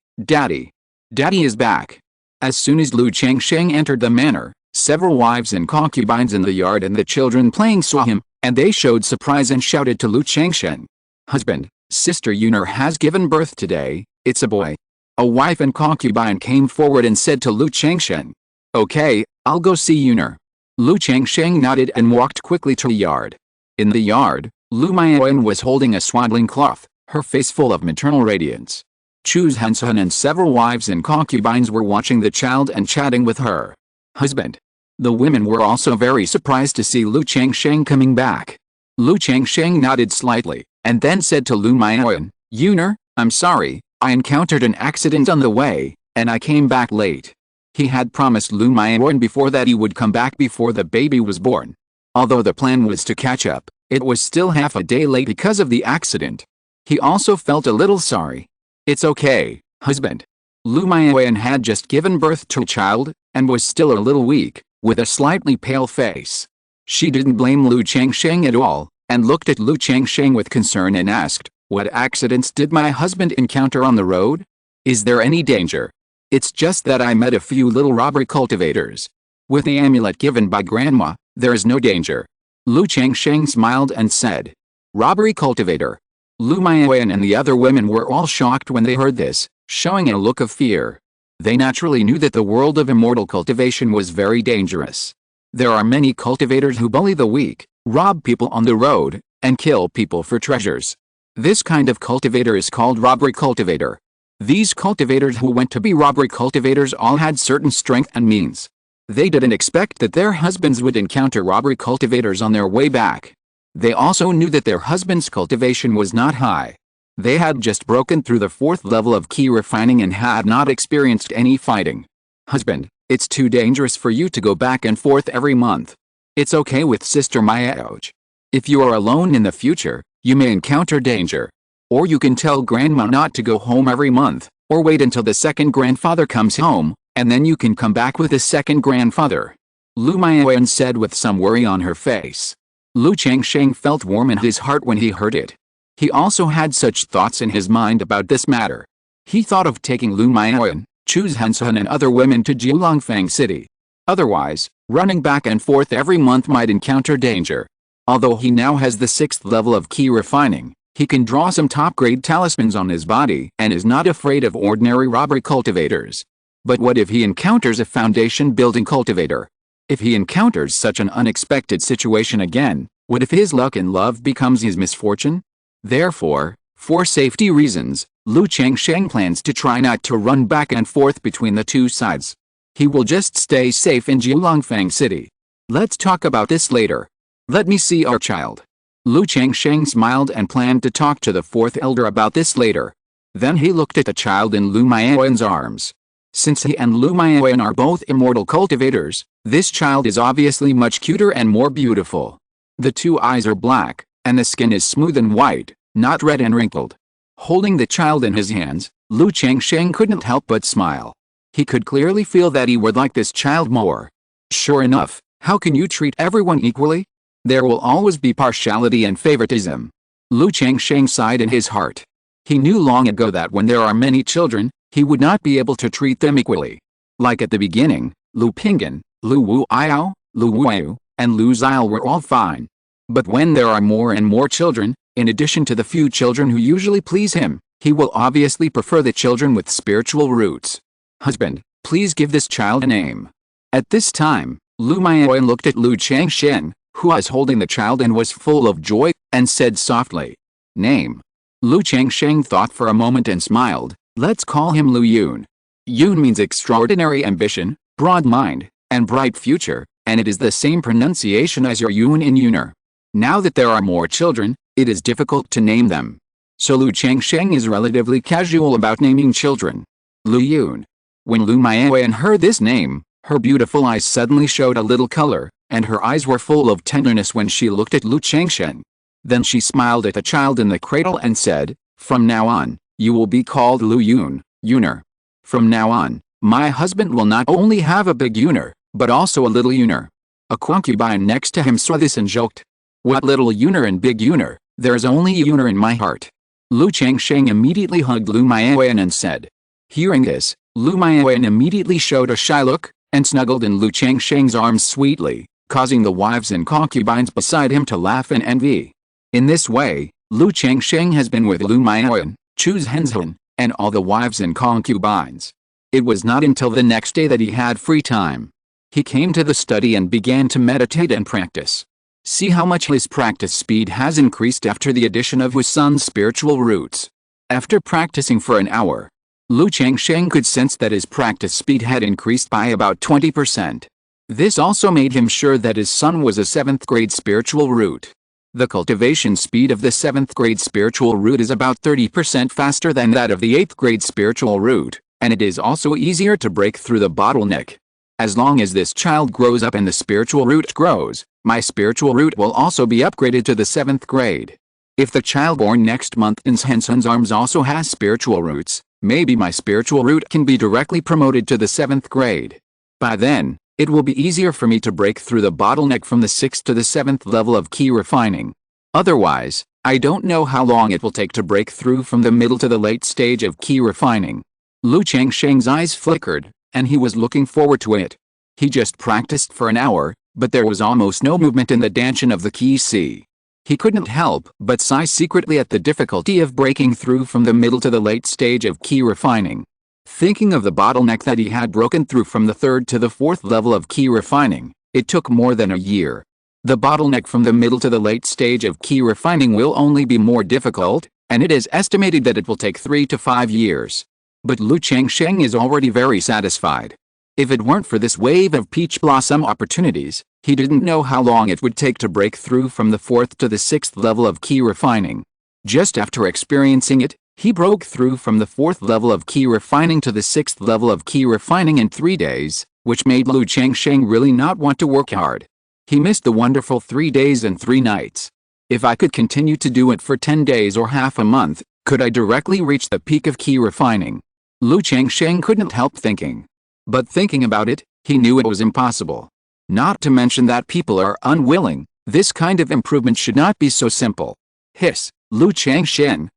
is back. As soon as Lu Changsheng entered the manor, several wives and concubines in the yard and the children playing saw him, and they showed surprise and shouted to Lu Changsheng. Husband, Sister Yuner has given birth today, it's a boy. A wife and concubine came forward and said to Lu Changsheng. Okay, I'll go see Yuner. Lu Changsheng nodded and walked quickly to the yard. In the yard, Lu Maoyan was holding a swaddling cloth, her face full of maternal radiance. Chu Hansun and several wives and concubines were watching the child and chatting with her. Husband. The women were also very surprised to see Lu Changsheng coming back. Lu Changsheng nodded slightly, and then said to Lu Maoyan, Yuner, I'm sorry, I encountered an accident on the way, and I came back late. He had promised Lu Maoyan before that he would come back before the baby was born. Although the plan was to catch up, it was still half a day late because of the accident. He also felt a little sorry. It's okay, husband. Lu Maoyan had just given birth to a child, and was still a little weak, with a slightly pale face. She didn't blame Lu Changsheng at all, and looked at Lu Changsheng with concern and asked, What accidents did my husband encounter on the road? Is there any danger? It's just that I met a few little robbery cultivators. With the amulet given by Grandma, there is no danger. Lu Changsheng smiled and said. Robbery cultivator. Lu Maoyan and the other women were all shocked when they heard this, showing a look of fear. They naturally knew that the world of immortal cultivation was very dangerous. There are many cultivators who bully the weak, rob people on the road, and kill people for treasures. This kind of cultivator is called robbery cultivator. These cultivators who went to be robbery cultivators all had certain strength and means. They didn't expect that their husbands would encounter robbery cultivators on their way back. They also knew that their husband's cultivation was not high. They had just broken through the 4th level of key refining and had not experienced any fighting. Husband, it's too dangerous for you to go back and forth every month. It's okay with Sister Mayaoj. If you are alone in the future, you may encounter danger. Or you can tell Grandma not to go home every month, or wait until the second grandfather comes home, and then you can come back with the second grandfather. Lu Maoyan said with some worry on her face. Lu Changsheng felt warm in his heart when he heard it. He also had such thoughts in his mind about this matter. He thought of taking Lu Maoyan, Chu Hansun and other women to Jiulongfang City. Otherwise, running back and forth every month might encounter danger. Although he now has the 6th level of key refining, he can draw some top-grade talismans on his body and is not afraid of ordinary robbery cultivators. But what if he encounters a foundation-building cultivator? If he encounters such an unexpected situation again, what if his luck and love becomes his misfortune? Therefore, for safety reasons, Lu Changsheng plans to try not to run back and forth between the two sides. He will just stay safe in Jiulongfang City. Let's talk about this later. Let me see our child. Lu Changsheng smiled and planned to talk to the 4th elder about this later. Then he looked at the child in Lu Maoyan's arms. Since he and Lu Maoyan are both immortal cultivators, This child is obviously much cuter and more beautiful. The two eyes are black, and the skin is smooth and white, not red and wrinkled. Holding the child in his hands, Lu Changsheng couldn't help but smile. He could clearly feel that he would like this child more. Sure enough, how can you treat everyone equally? There will always be partiality and favoritism. Lu Changsheng sighed in his heart. He knew long ago that when there are many children, he would not be able to treat them equally. Like at the beginning, Lu Pinggan, Lu Wu Iao, Lu Wu, and Lu Zile were all fine. But when there are more and more children, in addition to the few children who usually please him, he will obviously prefer the children with spiritual roots. Husband, please give this child a name. At this time, Lu Maoyan looked at Lu Changsheng, who was holding the child and was full of joy, and said softly, "Name." Lu Changsheng thought for a moment and smiled. Let's call him Lu Yun. Yun means extraordinary ambition, broad mind, and bright future, and it is the same pronunciation as your Yun in Yuner. Now that there are more children, it is difficult to name them. So Lu Changsheng is relatively casual about naming children. Lu Yun. When Lu Maoyan heard this name, her beautiful eyes suddenly showed a little color, and her eyes were full of tenderness when she looked at Lu Changsheng. Then she smiled at the child in the cradle and said, "From now on, you will be called Lu Yun, Yuner. From now on, my husband will not only have a big Yuner, but also a little Yuner." A concubine next to him saw this and joked, "What little Yuner and big Yuner? There is only a Yuner in my heart." Lu Changsheng immediately hugged Lu Maoyan and said. Hearing this, Lu Maoyan immediately showed a shy look, and snuggled in Lu Changsheng's arms sweetly, causing the wives and concubines beside him to laugh in envy. In this way, Lu Changsheng has been with Lu Maoyan, Chu Zhenzhen, and all the wives and concubines. It was not until the next day that he had free time. He came to the study and began to meditate and practice. See how much his practice speed has increased after the addition of his son's spiritual roots. After practicing for an hour, Lu Changsheng could sense that his practice speed had increased by about 20%. This also made him sure that his son was a 7th grade spiritual root. The cultivation speed of the 7th grade spiritual root is about 30% faster than that of the 8th grade spiritual root, and it is also easier to break through the bottleneck. As long as this child grows up and the spiritual root grows, my spiritual root will also be upgraded to the 7th grade. If the child born next month in Zhenzhen's arms also has spiritual roots, maybe my spiritual root can be directly promoted to the 7th grade. By then, it will be easier for me to break through the bottleneck from the 6th to the 7th level of key refining. Otherwise, I don't know how long it will take to break through from the middle to the late stage of key refining. Lu Changsheng's eyes flickered, and he was looking forward to it. He just practiced for an hour, but there was almost no movement in the danshan of the key C. He couldn't help but sigh secretly at the difficulty of breaking through from the middle to the late stage of key refining. Thinking of the bottleneck that he had broken through from the 3rd to the 4th level of key refining, it took more than a year. The bottleneck from the middle to the late stage of key refining will only be more difficult, and it is estimated that it will take 3 to 5 years. But Lu Changsheng is already very satisfied. If it weren't for this wave of peach blossom opportunities, he didn't know how long it would take to break through from the 4th to the 6th level of key refining. Just after experiencing it, he broke through from the 4th level of key refining to the 6th level of key refining in 3 days, which made Lu Changsheng really not want to work hard. He missed the wonderful 3 days and 3 nights. If I could continue to do it for 10 days or half a month, could I directly reach the peak of key refining? Lu Changsheng couldn't help thinking. But thinking about it, he knew it was impossible. Not to mention that people are unwilling. This kind of improvement should not be so simple. Hiss, Lu Changsheng,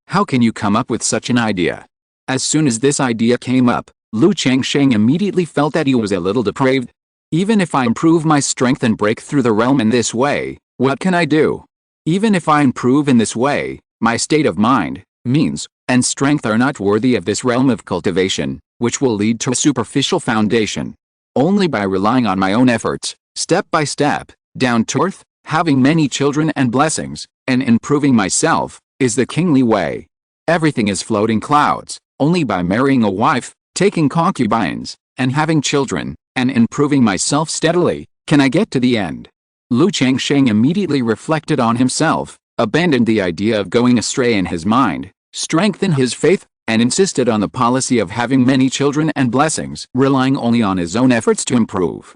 how can you come up with such an idea? As soon as this idea came up, Lu Changsheng immediately felt that he was a little depraved. Even if I improve my strength and break through the realm in this way, what can I do? Even if I improve in this way, my state of mind, means, and strength are not worthy of this realm of cultivation, which will lead to a superficial foundation. Only by relying on my own efforts, step by step, down to earth, having many children and blessings, and improving myself, is the kingly way. Everything is floating clouds. Only by marrying a wife, taking concubines, and having children, and improving myself steadily, can I get to the end. Lu Changsheng immediately reflected on himself, abandoned the idea of going astray in his mind, strengthened his faith, and insisted on the policy of having many children and blessings, relying only on his own efforts to improve.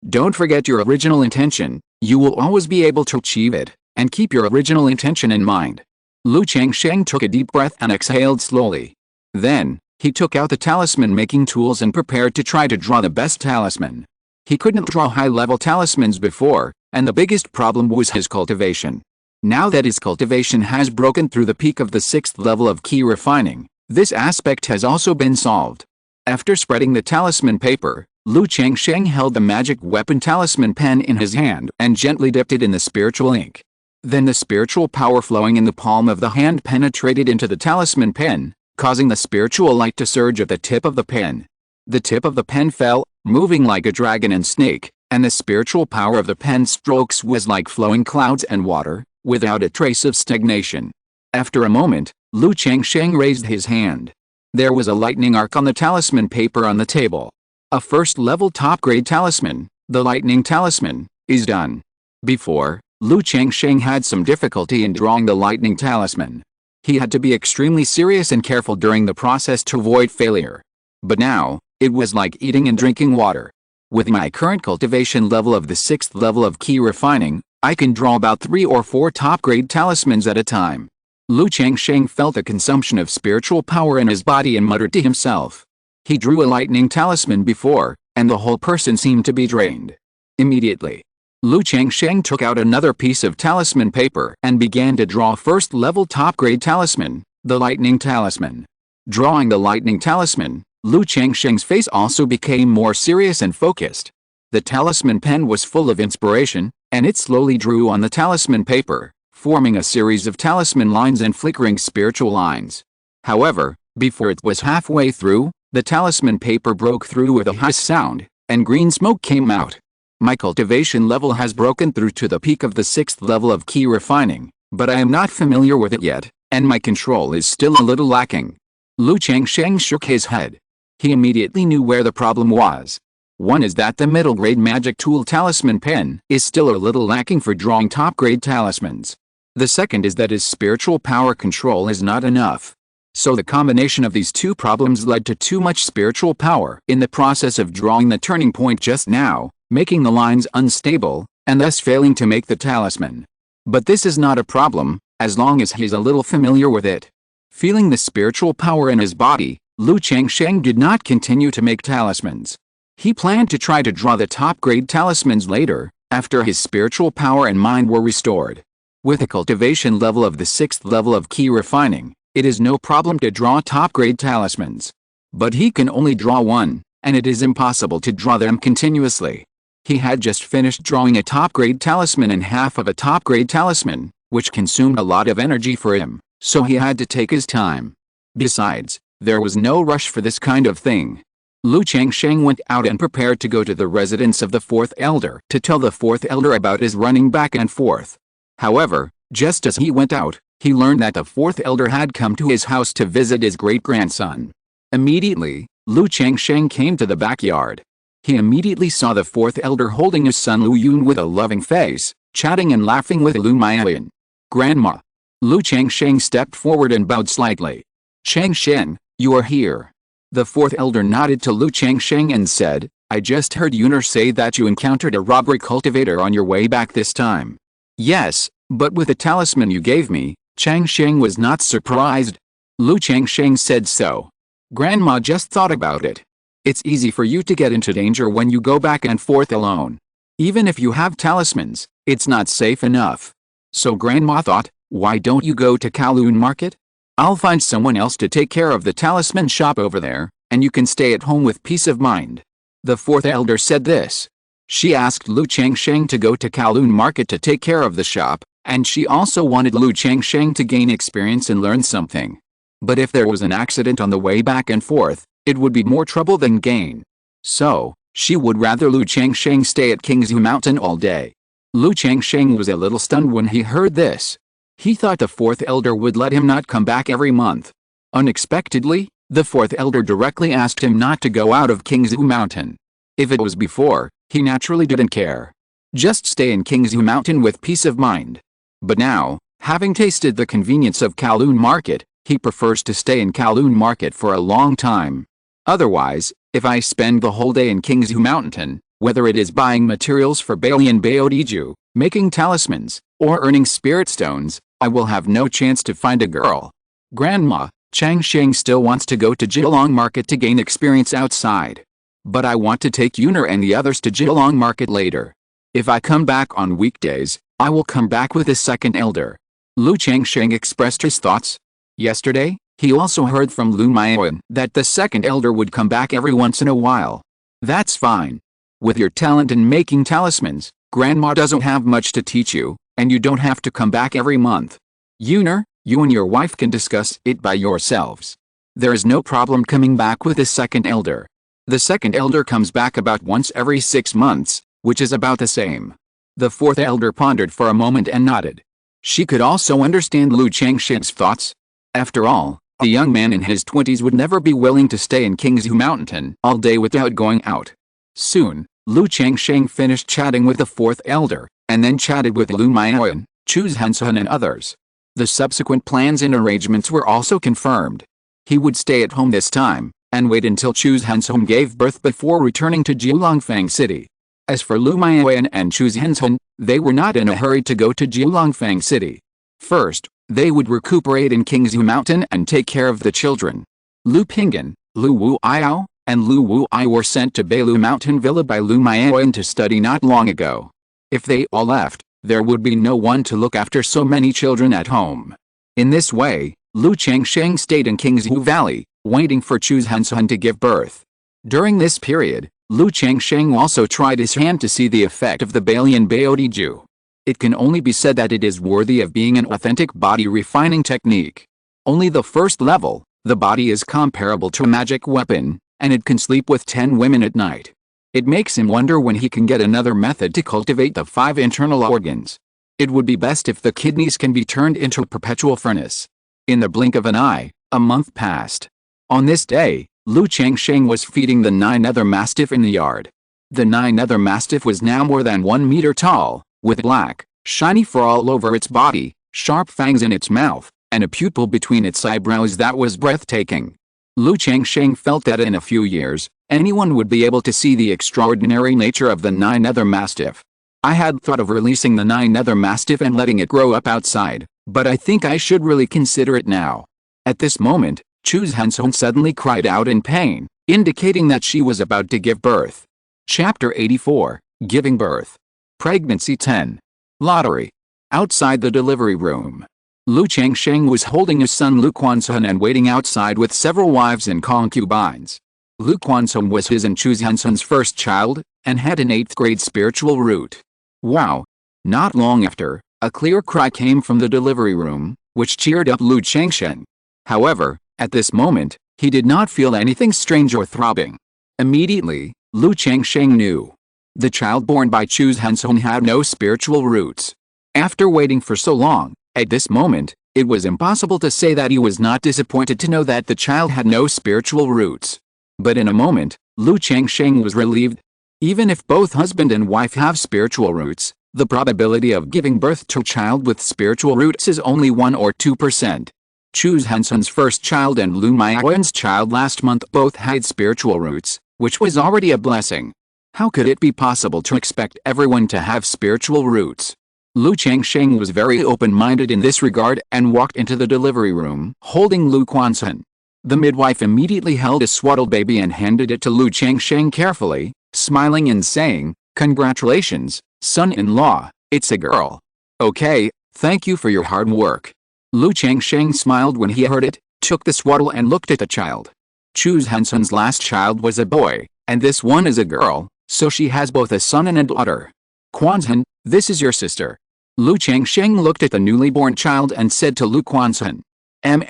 Don't forget your original intention. You will always be able to achieve it, and keep your original intention in mind. Lu Changsheng took a deep breath and exhaled slowly. Then, he took out the talisman-making tools and prepared to try to draw the best talisman. He couldn't draw high-level talismans before, and the biggest problem was his cultivation. Now that his cultivation has broken through the peak of the 6th level of key refining, this aspect has also been solved. After spreading the talisman paper, Lu Changsheng held the magic weapon talisman pen in his hand and gently dipped it in the spiritual ink. Then the spiritual power flowing in the palm of the hand penetrated into the talisman pen, causing the spiritual light to surge at the tip of the pen. The tip of the pen fell, moving like a dragon and snake, and the spiritual power of the pen strokes was like flowing clouds and water, without a trace of stagnation. After a moment, Lu Changsheng raised his hand. There was a lightning arc on the talisman paper on the table. A first-level top-grade talisman, the lightning talisman, is done. Before, Lu Changsheng had some difficulty in drawing the lightning talisman. He had to be extremely serious and careful during the process to avoid failure. But now, it was like eating and drinking water. With my current cultivation level of the 6th level of key refining, I can draw about 3 or 4 top-grade talismans at a time. Lu Changsheng felt a consumption of spiritual power in his body and muttered to himself. He drew a lightning talisman before, and the whole person seemed to be drained. Immediately, Lu Changsheng took out another piece of talisman paper and began to draw first-level top-grade talisman, the lightning talisman. Drawing the lightning talisman, Lu Changsheng's face also became more serious and focused. The talisman pen was full of inspiration, and it slowly drew on the talisman paper, forming a series of talisman lines and flickering spiritual lines. However, before it was halfway through, the talisman paper broke through with a hiss sound, and green smoke came out. My cultivation level has broken through to the peak of the 6th level of key refining, but I am not familiar with it yet, and my control is still a little lacking. Lu Changsheng shook his head. He immediately knew where the problem was. One is that the middle-grade magic tool talisman pen is still a little lacking for drawing top-grade talismans. The second is that his spiritual power control is not enough. So the combination of these two problems led to too much spiritual power in the process of drawing the turning point just now, making the lines unstable, and thus failing to make the talisman. But this is not a problem, as long as he's a little familiar with it. Feeling the spiritual power in his body, Lu Changsheng did not continue to make talismans. He planned to try to draw the top-grade talismans later, after his spiritual power and mind were restored. With a cultivation level of the 6th level of key refining, it is no problem to draw top-grade talismans. But he can only draw one, and it is impossible to draw them continuously. He had just finished drawing a top-grade talisman and half of a top-grade talisman, which consumed a lot of energy for him, so he had to take his time. Besides, there was no rush for this kind of thing. Lu Changsheng went out and prepared to go to the residence of the 4th elder to tell the 4th elder about his running back and forth. However, just as he went out, he learned that the 4th elder had come to his house to visit his great-grandson. Immediately, Lu Changsheng came to the backyard. He immediately saw the 4th elder holding his son Lu Yun with a loving face, chatting and laughing with Lu Maiyan. "Grandma." Lu Changsheng stepped forward and bowed slightly. "Changsheng, you are here." The 4th elder nodded to Lu Changsheng and said, "I just heard Yuner say that you encountered a robbery cultivator on your way back this time." "Yes, but with the talisman you gave me." Changsheng was not surprised. Lu Changsheng said so. "Grandma just thought about it. It's easy for you to get into danger when you go back and forth alone. Even if you have talismans, it's not safe enough. So Grandma thought, why don't you go to Kowloon Market? I'll find someone else to take care of the talisman shop over there, and you can stay at home with peace of mind." The 4th elder said this. She asked Lu Changsheng to go to Kowloon Market to take care of the shop, and she also wanted Lu Changsheng to gain experience and learn something. But if there was an accident on the way back and forth, it would be more trouble than gain. So, she would rather Lu Changsheng stay at Qingzhu Mountain all day. Lu Changsheng was a little stunned when he heard this. He thought the 4th elder would let him not come back every month. Unexpectedly, the 4th elder directly asked him not to go out of Qingzhu Mountain. If it was before, he naturally didn't care. Just stay in Qingzhu Mountain with peace of mind. But now, having tasted the convenience of Kowloon Market, He prefers to stay in Kowloon Market for a long time. Otherwise, if I spend the whole day in Qingzhu Mountain, whether it is buying materials for Balian Baodiju, making talismans, or earning spirit stones, I will have no chance to find a girl. Grandma, Changsheng still wants to go to Jilong Market to gain experience outside. But I want to take Yuner and the others to Jilong Market later. If I come back on weekdays, I will come back with a second elder. Lu Changsheng expressed his thoughts. Yesterday, he also heard from Lu Maiyuan that the second elder would come back every once in a while. That's fine. With your talent in making talismans, Grandma doesn't have much to teach you, and you don't have to come back every month. Yuner, you and your wife can discuss it by yourselves. There is no problem coming back with a second elder. The second elder comes back about once every 6 months, which is about the same. The fourth elder pondered for a moment and nodded. She could also understand Lu Changsheng's thoughts. After all, a young man in his 20s would never be willing to stay in Qingzhu Mountain all day without going out. Soon, Lu Changsheng finished chatting with the fourth elder, and then chatted with Lu Maiyuan, Chu Zhensun and others. The subsequent plans and arrangements were also confirmed. He would stay at home this time, and wait until Chu Zhensun gave birth before returning to Jiulongfang City. As for Lu Maiyuan and Chu Zhensun, they were not in a hurry to go to Jiulongfang City. First, they would recuperate in Qingzhu Mountain and take care of the children. Lu Pinggan, Lu Wu Iao, and Lu Wu I were sent to Beilu Mountain Villa by Lu Maiyuan to study not long ago. If they all left, there would be no one to look after so many children at home. In this way, Lu Changsheng stayed in Qingzhu Valley, waiting for Chu Zhensun to give birth. During this period, Lu Changsheng also tried his hand to see the effect of the Balian Baodiju. It can only be said that it is worthy of being an authentic body refining technique. Only the first level, the body is comparable to a magic weapon, and it can sleep with 10 women at night. It makes him wonder when he can get another method to cultivate the 5 internal organs. It would be best if the kidneys can be turned into a perpetual furnace. In the blink of an eye, a month passed. On this day, Lu Changsheng was feeding the 9-nether mastiff in the yard. The 9-nether mastiff was now more than 1 meter tall, with black, shiny fur all over its body, sharp fangs in its mouth, and a pupil between its eyebrows that was breathtaking. Lu Changsheng felt that in a few years, anyone would be able to see the extraordinary nature of the 9-nether mastiff. I had thought of releasing the 9-nether mastiff and letting it grow up outside, but I think I should really consider it now. At this moment, Chu Zhensun suddenly cried out in pain, indicating that she was about to give birth. Chapter 84, Giving Birth. Pregnancy 10. Lottery. Outside the delivery room, Lu Changsheng was holding his son Lu Quansun and waiting outside with several wives and concubines. Lu Quansun was his and Chu Zhensun's first child, and had an 8th grade spiritual root. Wow! Not long after, a clear cry came from the delivery room, which cheered up Lu Changsheng. However, at this moment, he did not feel anything strange or throbbing. Immediately, Lu Changsheng knew. The child born by Chu Zhensun had no spiritual roots. After waiting for so long, at this moment, it was impossible to say that he was not disappointed to know that the child had no spiritual roots. But in a moment, Lu Changsheng was relieved. Even if both husband and wife have spiritual roots, the probability of giving birth to a child with spiritual roots is only 1 or 2%. Chu Zhensun's first child and Lu Maiyuan's child last month both had spiritual roots, which was already a blessing. How could it be possible to expect everyone to have spiritual roots? Lu Changsheng was very open-minded in this regard and walked into the delivery room, holding Lu Quansun. The midwife immediately held a swaddled baby and handed it to Lu Changsheng carefully, smiling and saying, "Congratulations, son-in-law, it's a girl." "Okay, thank you for your hard work." Lu Changsheng smiled when he heard it, took the swaddle and looked at the child. Chu Zhensun's last child was a boy, and this one is a girl, so she has both a son and a daughter. "Quansun, this is your sister." Lu Changsheng looked at the newly born child and said to Lu Quansun, Lu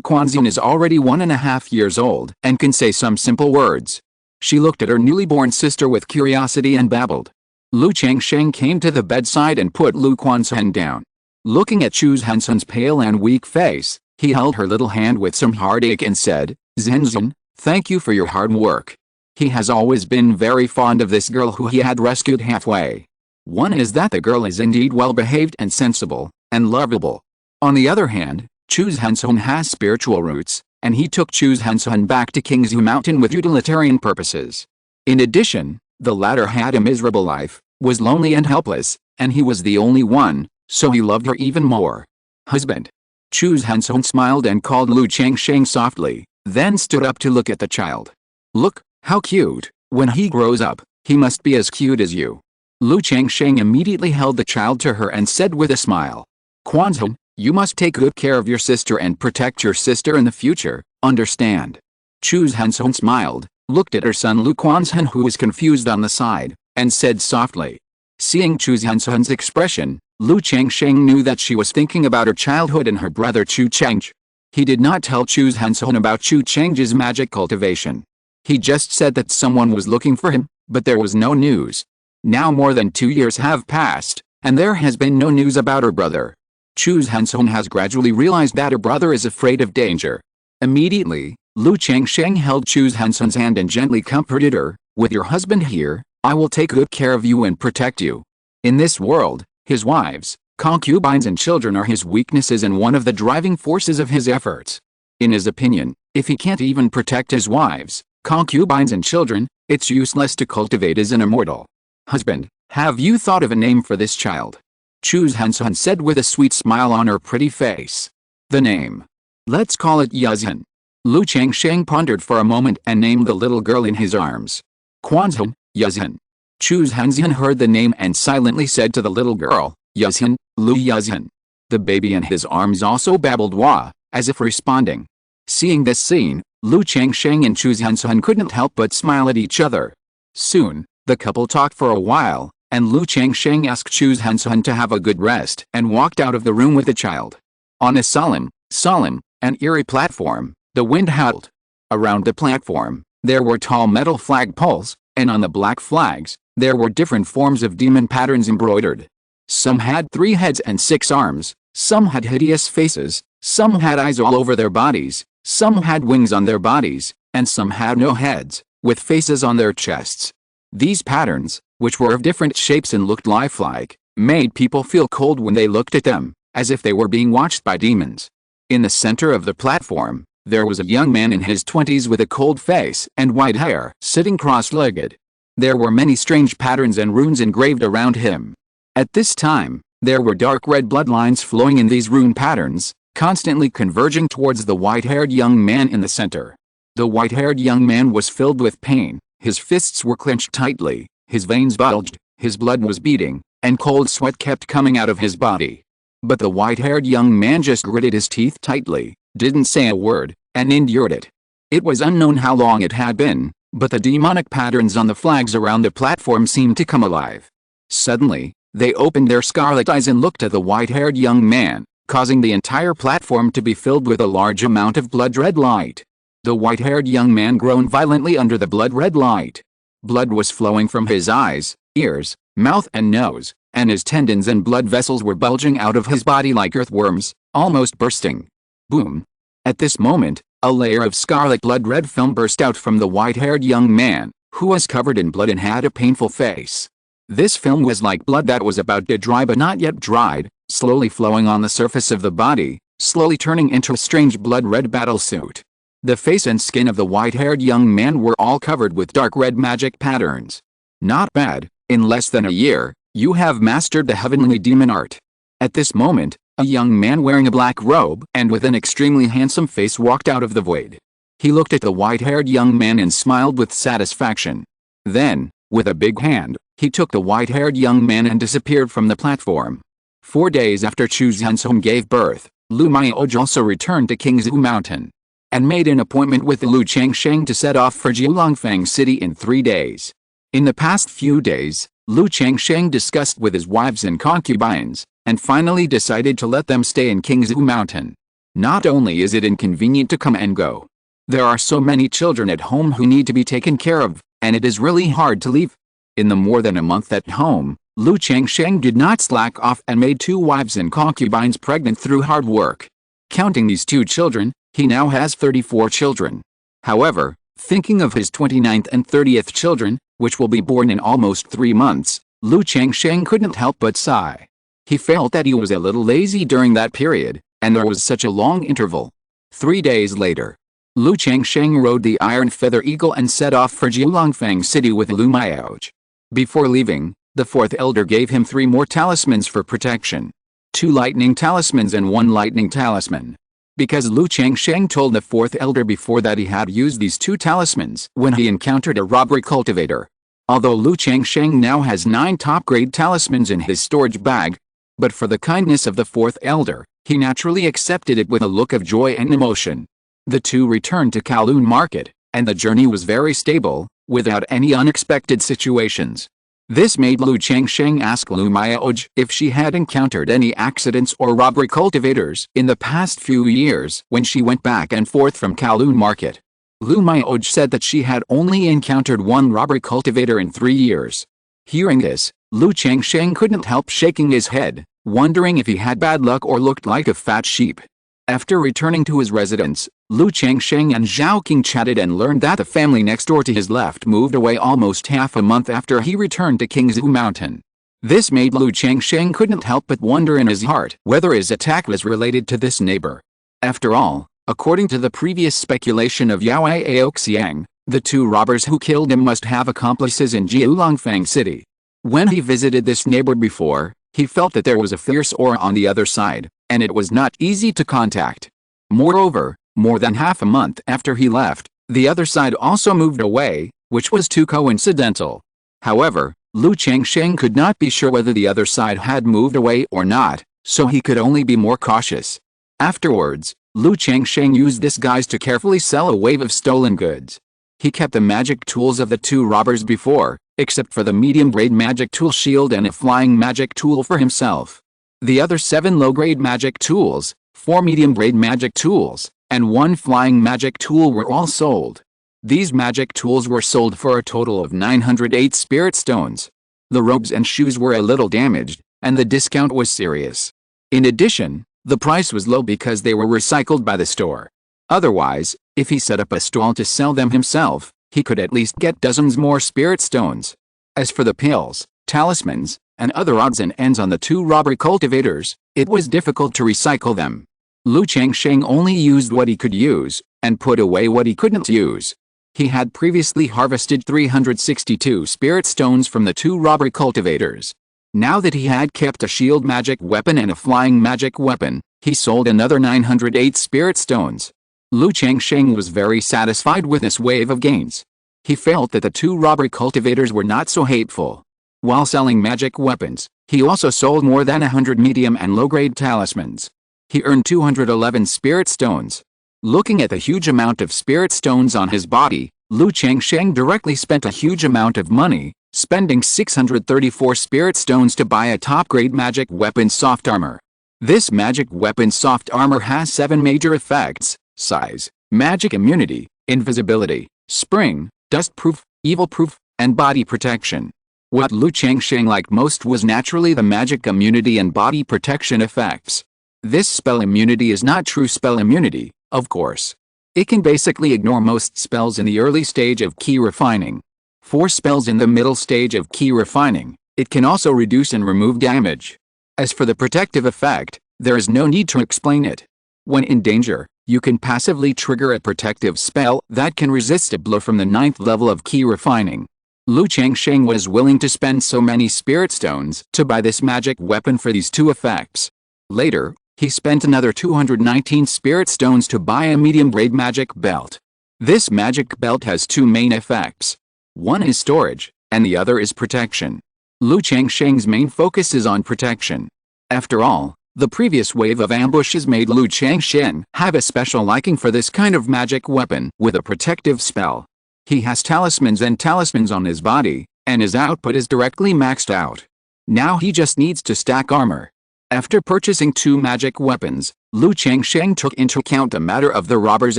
Quansun is already 1.5 years old and can say some simple words." She looked at her newly born sister with curiosity and babbled. Lu Changsheng came to the bedside and put Lu Quansun down. Looking at Chu Zhensun's pale and weak face, he held her little hand with some heartache and said, "Zhensun, thank you for your hard work." He has always been very fond of this girl who he had rescued halfway. One is that the girl is indeed well behaved and sensible, and lovable. On the other hand, Changsheng has spiritual roots, and he took Changsheng back to Qingzhu Mountain with utilitarian purposes. In addition, the latter had a miserable life, was lonely and helpless, and he was the only one, so he loved her even more. Husband. Changsheng smiled and called Lu Changsheng softly, then stood up to look at the child. Look, how cute. When he grows up, he must be as cute as you. Lu Changsheng immediately held the child to her and said with a smile. Quanzhong, you must take good care of your sister and protect your sister in the future, understand? Changsheng smiled, looked at her son Lu Quanzhen who was confused on the side, and said softly. Seeing Changsheng's expression, Lu Changsheng knew that she was thinking about her childhood and her brother Chu Chengzhi. He did not tell Changsheng about Chu Chengzhi's magic cultivation. He just said that someone was looking for him, but there was no news. Now more than 2 years have passed, and there has been no news about her brother. Changsheng has gradually realized that her brother is afraid of danger. Immediately, Lu Changsheng held Changsheng's hand and gently comforted her, with your husband here, I will take good care of you and protect you. In this world, his wives, concubines and children are his weaknesses and one of the driving forces of his efforts. In his opinion, if he can't even protect his wives, concubines and children, it's useless to cultivate as an immortal. Husband, have you thought of a name for this child? Changsheng said with a sweet smile on her pretty face. The name. Let's call it Yazhen. Lu Changsheng pondered for a moment and named the little girl in his arms. Quanzhong, Yazhen. Changsheng heard the name and silently said to the little girl, Yazhen, Lu Yazhen. The baby in his arms also babbled Wa, as if responding. Seeing this scene, Lu Changsheng and Changsheng couldn't help but smile at each other. Soon, the couple talked for a while, and Lu Changsheng asked Changsheng to have a good rest and walked out of the room with the child. On a solemn, and eerie platform, the wind howled. Around the platform, there were tall metal flagpoles, and on the black flags, there were different forms of demon patterns embroidered. Some had 3 heads and 6 arms, some had hideous faces, some had eyes all over their bodies, some had wings on their bodies, and some had no heads, with faces on their chests. These patterns, which were of different shapes and looked lifelike, made people feel cold when they looked at them, as if they were being watched by demons. In the center of the platform, there was a young man in his 20s with a cold face and white hair, sitting cross-legged. There were many strange patterns and runes engraved around him. At this time, there were dark red bloodlines flowing in these rune patterns, constantly converging towards the white-haired young man in the center. The white-haired young man was filled with pain, his fists were clenched tightly, his veins bulged, his blood was beating, and cold sweat kept coming out of his body. But the white-haired young man just gritted his teeth tightly, didn't say a word, and endured it. It was unknown how long it had been, but the demonic patterns on the flags around the platform seemed to come alive. Suddenly, they opened their scarlet eyes and looked at the white-haired young man, causing the entire platform to be filled with a large amount of blood-red light. The white-haired young man groaned violently under the blood-red light. Blood was flowing from his eyes, ears, mouth and nose, and his tendons and blood vessels were bulging out of his body like earthworms, almost bursting. Boom! At this moment, a layer of scarlet blood-red film burst out from the white-haired young man, who was covered in blood and had a painful face. This film was like blood that was about to dry but not yet dried, slowly flowing on the surface of the body, slowly turning into a strange blood-red battlesuit. The face and skin of the white-haired young man were all covered with dark red magic patterns. Not bad, in less than a year, you have mastered the heavenly demon art. At this moment, a young man wearing a black robe and with an extremely handsome face walked out of the void. He looked at the white-haired young man and smiled with satisfaction. Then, with a big hand, he took the white-haired young man and disappeared from the platform. 4 days after Changsheng gave birth, Lu Miao also returned to Qingzhu Mountain and made an appointment with Lu Changsheng to set off for Jiulongfang City in 3 days. In the past few days, Lu Changsheng discussed with his wives and concubines, and finally decided to let them stay in Qingzhu Mountain. Not only is it inconvenient to come and go, there are so many children at home who need to be taken care of, and it is really hard to leave. In the more than a month at home, Lu Changsheng did not slack off and made 2 wives and concubines pregnant through hard work. Counting these 2 children, he now has 34 children. However, thinking of his 29th and 30th children, which will be born in almost 3 months, Lu Changsheng couldn't help but sigh. He felt that he was a little lazy during that period, and there was such a long interval. 3 days later, Lu Changsheng rode the iron feather eagle and set off for Jiulongfang city with Lu Miaoj. Before leaving, the fourth elder gave him 3 more talismans for protection. 2 lightning talismans and 1 lightning talisman. Because Lu Changsheng told the fourth elder before that he had used these 2 talismans when he encountered a robbery cultivator. Although Lu Changsheng now has 9 top-grade talismans in his storage bag, but for the kindness of the fourth elder, he naturally accepted it with a look of joy and emotion. The 2 returned to Kowloon Market, and the journey was very stable, without any unexpected situations. This made Lu Changsheng ask Lu Miaoj if she had encountered any accidents or robbery cultivators in the past few years when she went back and forth from Kowloon Market. Lu Miaoj said that she had only encountered 1 robbery cultivator in 3 years. Hearing this, Lu Changsheng couldn't help shaking his head, wondering if he had bad luck or looked like a fat sheep. After returning to his residence, Lu Changsheng and Zhao King chatted and learned that the family next door to his left moved away almost half a month after he returned to Qingzhu Mountain. This made Lu Changsheng couldn't help but wonder in his heart whether his attack was related to this neighbor. After all, according to the previous speculation of Yao Aoxiang, the 2 robbers who killed him must have accomplices in Jiulongfang city. When he visited this neighbor before, he felt that there was a fierce aura on the other side, and it was not easy to contact. Moreover, more than half a month after he left, the other side also moved away, which was too coincidental. However, Lu Changsheng could not be sure whether the other side had moved away or not, so he could only be more cautious. Afterwards, Lu Changsheng used this guise to carefully sell a wave of stolen goods. He kept the magic tools of the 2 robbers before, except for the medium-grade magic tool shield and a flying magic tool for himself. The other 7 low-grade magic tools, 4 medium-grade magic tools, and 1 flying magic tool were all sold. These magic tools were sold for a total of 908 spirit stones. The robes and shoes were a little damaged, and the discount was serious. In addition, the price was low because they were recycled by the store. Otherwise, if he set up a stall to sell them himself, he could at least get dozens more spirit stones. As for the pills, talismans, and other odds and ends on the 2 robbery cultivators, it was difficult to recycle them. Lu Changsheng only used what he could use, and put away what he couldn't use. He had previously harvested 362 spirit stones from the 2 robbery cultivators. Now that he had kept a shield magic weapon and a flying magic weapon, he sold another 908 spirit stones. Lu Changsheng was very satisfied with this wave of gains. He felt that the 2 robbery cultivators were not so hateful. While selling magic weapons, he also sold more than 100 medium and low-grade talismans. He earned 211 spirit stones. Looking at the huge amount of spirit stones on his body, Lu Changsheng directly spent a huge amount of money, spending 634 spirit stones to buy a top-grade magic weapon soft armor. This magic weapon soft armor has 7 major effects: size, magic immunity, invisibility, spring, dust-proof, evil-proof, and body protection. What Lu Changsheng liked most was naturally the magic immunity and body protection effects. This spell immunity is not true spell immunity, of course. It can basically ignore most spells in the early stage of key refining. For spells in the middle stage of key refining, it can also reduce and remove damage. As for the protective effect, there is no need to explain it. When in danger, you can passively trigger a protective spell that can resist a blow from the 9th level of key refining. Lu Changsheng was willing to spend so many spirit stones to buy this magic weapon for these 2 effects. Later, he spent another 219 spirit stones to buy a medium-grade magic belt. This magic belt has 2 main effects. One is storage, and the other is protection. Lu Changsheng's main focus is on protection. After all, the previous wave of ambushes made Lu Changsheng have a special liking for this kind of magic weapon with a protective spell. He has talismans and talismans on his body, and his output is directly maxed out. Now he just needs to stack armor. After purchasing 2 magic weapons, Lu Changsheng took into account the matter of the robbers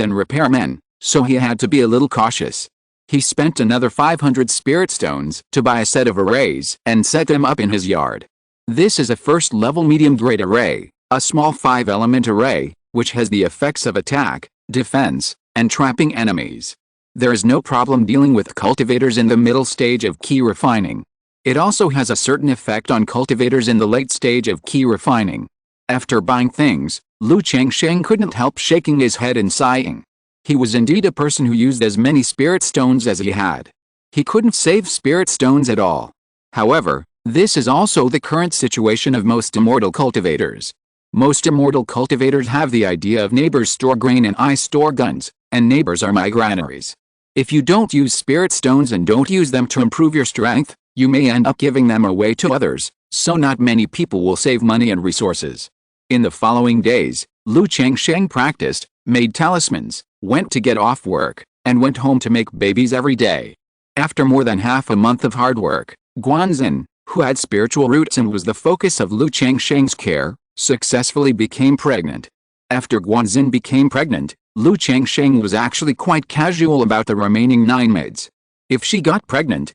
and repairmen, so he had to be a little cautious. He spent another 500 spirit stones to buy a set of arrays and set them up in his yard. This is a first-level medium-grade array, a small 5-element array, which has the effects of attack, defense, and trapping enemies. There is no problem dealing with cultivators in the middle stage of key refining. It also has a certain effect on cultivators in the late stage of key refining. After buying things, Lu Changsheng couldn't help shaking his head and sighing. He was indeed a person who used as many spirit stones as he had. He couldn't save spirit stones at all. However, this is also the current situation of most immortal cultivators. Most immortal cultivators have the idea of neighbors store grain and I store guns, and neighbors are my granaries. If you don't use spirit stones and don't use them to improve your strength, you may end up giving them away to others, so not many people will save money and resources. In the following days, Lu Changsheng practiced, made talismans, went to get off work, and went home to make babies every day. After more than half a month of hard work, Guanzin, who had spiritual roots and was the focus of Lu Changsheng's care, successfully became pregnant. After Guanzin became pregnant, Lu Changsheng was actually quite casual about the remaining 9 maids. If she got pregnant,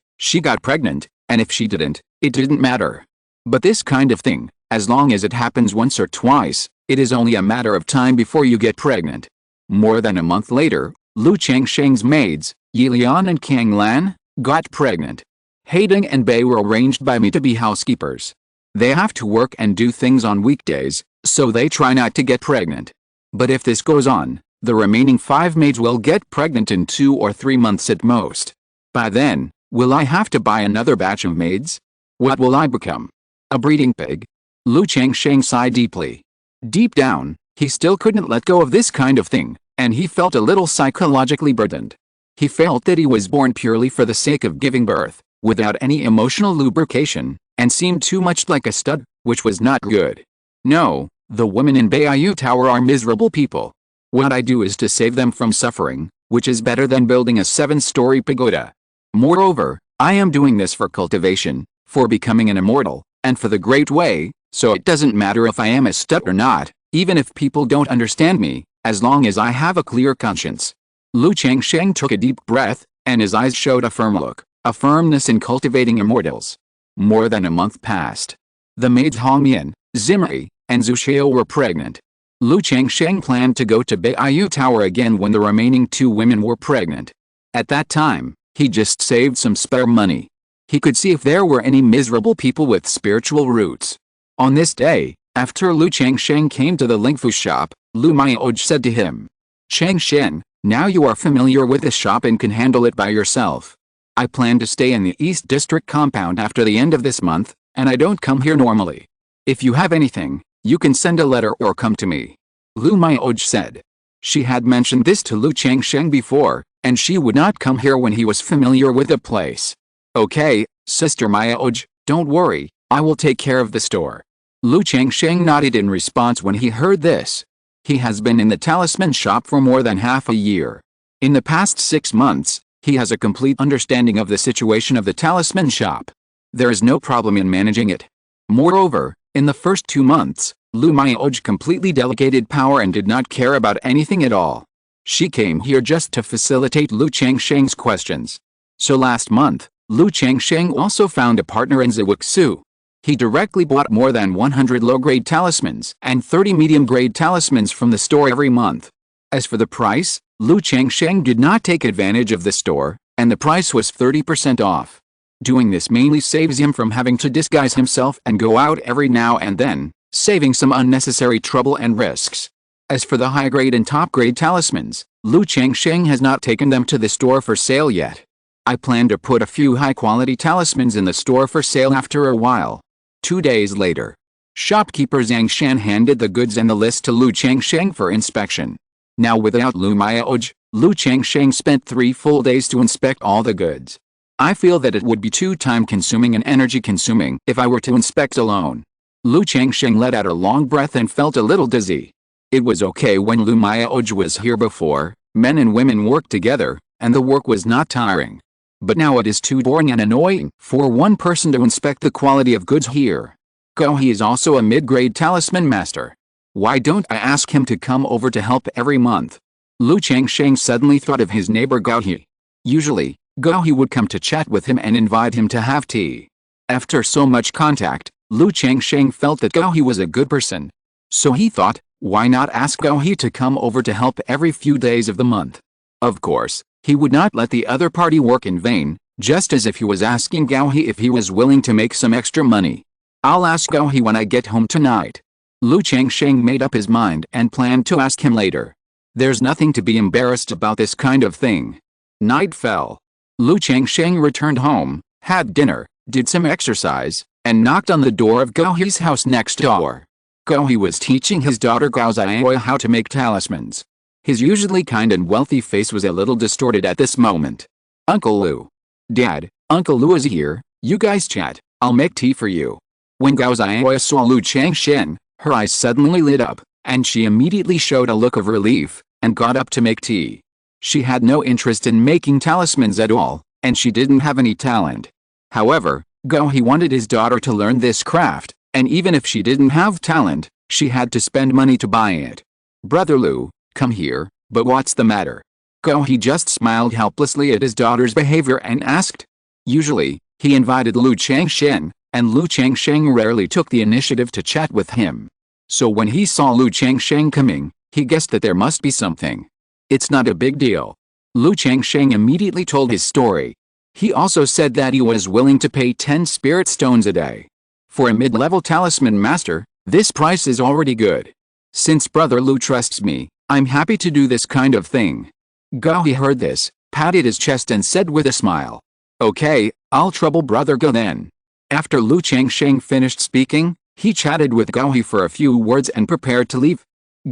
and if she didn't, it didn't matter. But this kind of thing, as long as it happens once or twice, it is only a matter of time before you get pregnant. More than a month later, Lu Changsheng's maids, Yilian and Kanglan, got pregnant. Haiding and Bei were arranged by me to be housekeepers. They have to work and do things on weekdays, so they try not to get pregnant. But if this goes on, the remaining 5 maids will get pregnant in 2 or 3 months at most. By then, will I have to buy another batch of maids? What will I become? A breeding pig? Lu Changsheng sighed deeply. Deep down, he still couldn't let go of this kind of thing, and he felt a little psychologically burdened. He felt that he was born purely for the sake of giving birth, without any emotional lubrication, and seemed too much like a stud, which was not good. No, the women in Beiyu Tower are miserable people. What I do is to save them from suffering, which is better than building a 7-story pagoda. Moreover, I am doing this for cultivation, for becoming an immortal, and for the great way, so it doesn't matter if I am a stud or not, even if people don't understand me, as long as I have a clear conscience. Lu Changsheng took a deep breath, and his eyes showed a firm look, a firmness in cultivating immortals. More than a month passed. The maids Hongyan, Zimri, and Zuxiao were pregnant. Lu Changsheng planned to go to Beiyu Tower again when the remaining 2 women were pregnant. At that time, he just saved some spare money. He could see if there were any miserable people with spiritual roots. On this day, after Lu Changsheng came to the Lingfu shop, Lu Miaoj said to him, Changsheng, now you are familiar with the shop and can handle it by yourself. I plan to stay in the East District compound after the end of this month, and I don't come here normally. If you have anything, you can send a letter or come to me. Lu Miaoj said. She had mentioned this to Lu Changsheng before, and she would not come here when he was familiar with the place. Okay, Sister Miaoj, don't worry, I will take care of the store. Lu Changsheng nodded in response when he heard this. He has been in the talisman shop for more than half a year. In the past 6 months, he has a complete understanding of the situation of the talisman shop. There is no problem in managing it. Moreover, in the first 2 months, Lu Miaoj completely delegated power and did not care about anything at all. She came here just to facilitate Lu Changsheng's questions. So last month, Lu Changsheng also found a partner in Zawuxu. He directly bought more than 100 low-grade talismans and 30 medium-grade talismans from the store every month. As for the price, Lu Changsheng did not take advantage of the store, and the price was 30% off. Doing this mainly saves him from having to disguise himself and go out every now and then, saving some unnecessary trouble and risks. As for the high-grade and top-grade talismans, Lu Changsheng has not taken them to the store for sale yet. I plan to put a few high-quality talismans in the store for sale after a while. 2 days later, shopkeeper Zhang Shan handed the goods and the list to Lu Changsheng for inspection. Now without Lu Miaoj, Lu Changsheng spent 3 full days to inspect all the goods. I feel that it would be too time-consuming and energy-consuming if I were to inspect alone. Lu Changsheng let out a long breath and felt a little dizzy. It was okay when Lu Miaoj was here before, men and women worked together, and the work was not tiring. But now it is too boring and annoying for one person to inspect the quality of goods here. He is also a mid-grade talisman master. Why don't I ask him to come over to help every month? Lu Changsheng suddenly thought of his neighbor He. Usually, He would come to chat with him and invite him to have tea. After so much contact, Lu Changsheng felt that He was a good person. So he thought, why not ask He to come over to help every few days of the month? Of course, he would not let the other party work in vain, just as if he was asking He if he was willing to make some extra money. I'll ask He when I get home tonight. Lu Changsheng made up his mind and planned to ask him later. There's nothing to be embarrassed about this kind of thing. Night fell. Lu Changsheng returned home, had dinner, did some exercise, and knocked on the door of Gouhi's house next door. Gouhi was teaching his daughter Gao Xiaoya how to make talismans. His usually kind and wealthy face was a little distorted at this moment. Uncle Lu. Dad, Uncle Lu is here, you guys chat, I'll make tea for you. When Gao Xiaoya saw Lu Changsheng, her eyes suddenly lit up, and she immediately showed a look of relief, and got up to make tea. She had no interest in making talismans at all, and she didn't have any talent. However, Gouhi wanted his daughter to learn this craft, and even if she didn't have talent, she had to spend money to buy it. Brother Lu, come here, but what's the matter? Gouhi just smiled helplessly at his daughter's behavior and asked. Usually, he invited Lu Changsheng, and Lu Changsheng rarely took the initiative to chat with him. So when he saw Lu Changsheng coming, he guessed that there must be something. It's not a big deal. Lu Changsheng immediately told his story. He also said that he was willing to pay 10 spirit stones a day. For a mid-level talisman master, this price is already good. Since Brother Lu trusts me, I'm happy to do this kind of thing. Gouhi heard this, patted his chest and said with a smile. Okay, I'll trouble Brother Go then. After Lu Changsheng finished speaking, he chatted with Gouhi for a few words and prepared to leave.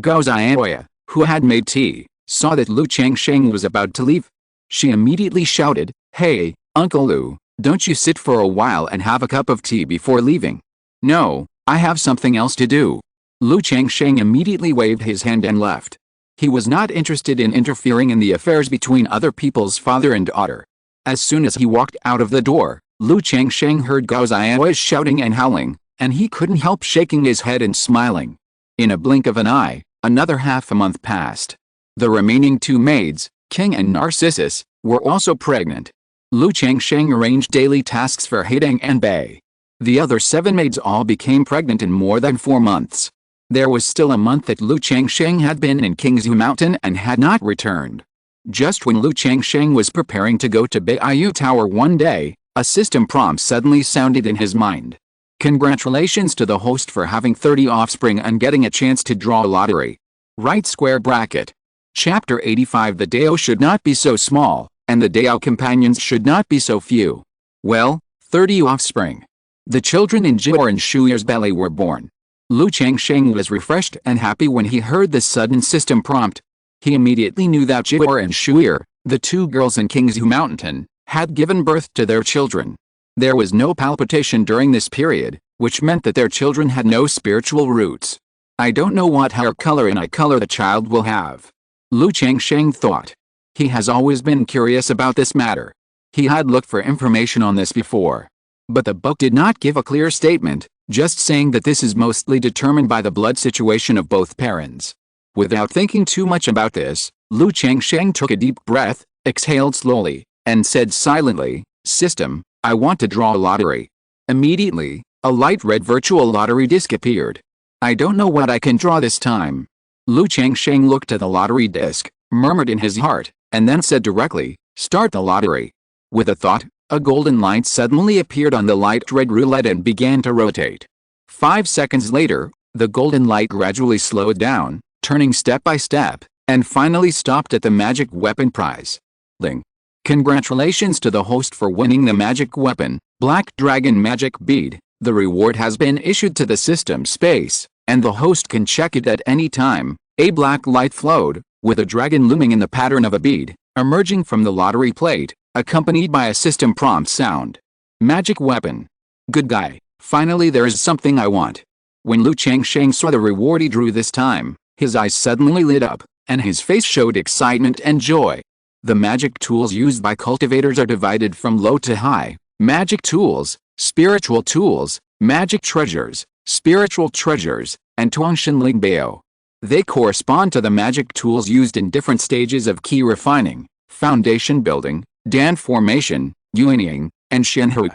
Gao Xiaoya, who had made tea, saw that Lu Changsheng was about to leave. She immediately shouted, Hey, Uncle Lu, don't you sit for a while and have a cup of tea before leaving? No, I have something else to do. Lu Changsheng immediately waved his hand and left. He was not interested in interfering in the affairs between other people's father and daughter. As soon as he walked out of the door, Lu Changsheng heard Gao Xiaoya shouting and howling, and he couldn't help shaking his head and smiling. In a blink of an eye, another half a month passed. The remaining 2 maids, King and Narcissus, were also pregnant. Lu Changsheng arranged daily tasks for Haidang and Bei. The other 7 maids all became pregnant in more than 4 months. There was still a month that Lu Changsheng had been in Qingzhu Mountain and had not returned. Just when Lu Changsheng was preparing to go to Beiyu Tower one day, a system prompt suddenly sounded in his mind. Congratulations to the host for having 30 offspring and getting a chance to draw a lottery. Right square bracket. Chapter 85. The Dao should not be so small, and the Dao companions should not be so few. Well, 30 offspring. The children in Jior and Shuir's belly were born. Lu Changsheng was refreshed and happy when he heard the sudden system prompt. He immediately knew that Jior and Shuir, the 2 girls in Qingzhu Mountain, had given birth to their children. There was no palpitation during this period, which meant that their children had no spiritual roots. I don't know what hair color and eye color the child will have. Lu Changsheng thought. He has always been curious about this matter. He had looked for information on this before. But the book did not give a clear statement, just saying that this is mostly determined by the blood situation of both parents. Without thinking too much about this, Lu Changsheng took a deep breath, exhaled slowly, and said silently, System, I want to draw a lottery. Immediately, a light red virtual lottery disc appeared. I don't know what I can draw this time. Lu Changsheng looked at the lottery disc, murmured in his heart, and then said directly, Start the lottery. With a thought, a golden light suddenly appeared on the light red roulette and began to rotate. 5 seconds later, the golden light gradually slowed down, turning step by step, and finally stopped at the magic weapon prize. Ling. Congratulations to the host for winning the magic weapon, Black Dragon Magic Bead. The reward has been issued to the system space, and the host can check it at any time. A black light flowed, with a dragon looming in the pattern of a bead, emerging from the lottery plate, accompanied by a system prompt sound. Magic weapon. Good guy, finally there is something I want. When Lu Changsheng saw the reward he drew this time, his eyes suddenly lit up, and his face showed excitement and joy. The magic tools used by cultivators are divided from low to high. Magic tools, spiritual tools, magic treasures, spiritual treasures, and Tuangshan Lingbao. They correspond to the magic tools used in different stages of key refining, foundation building, Dan formation, Yuanying, and Shenhe.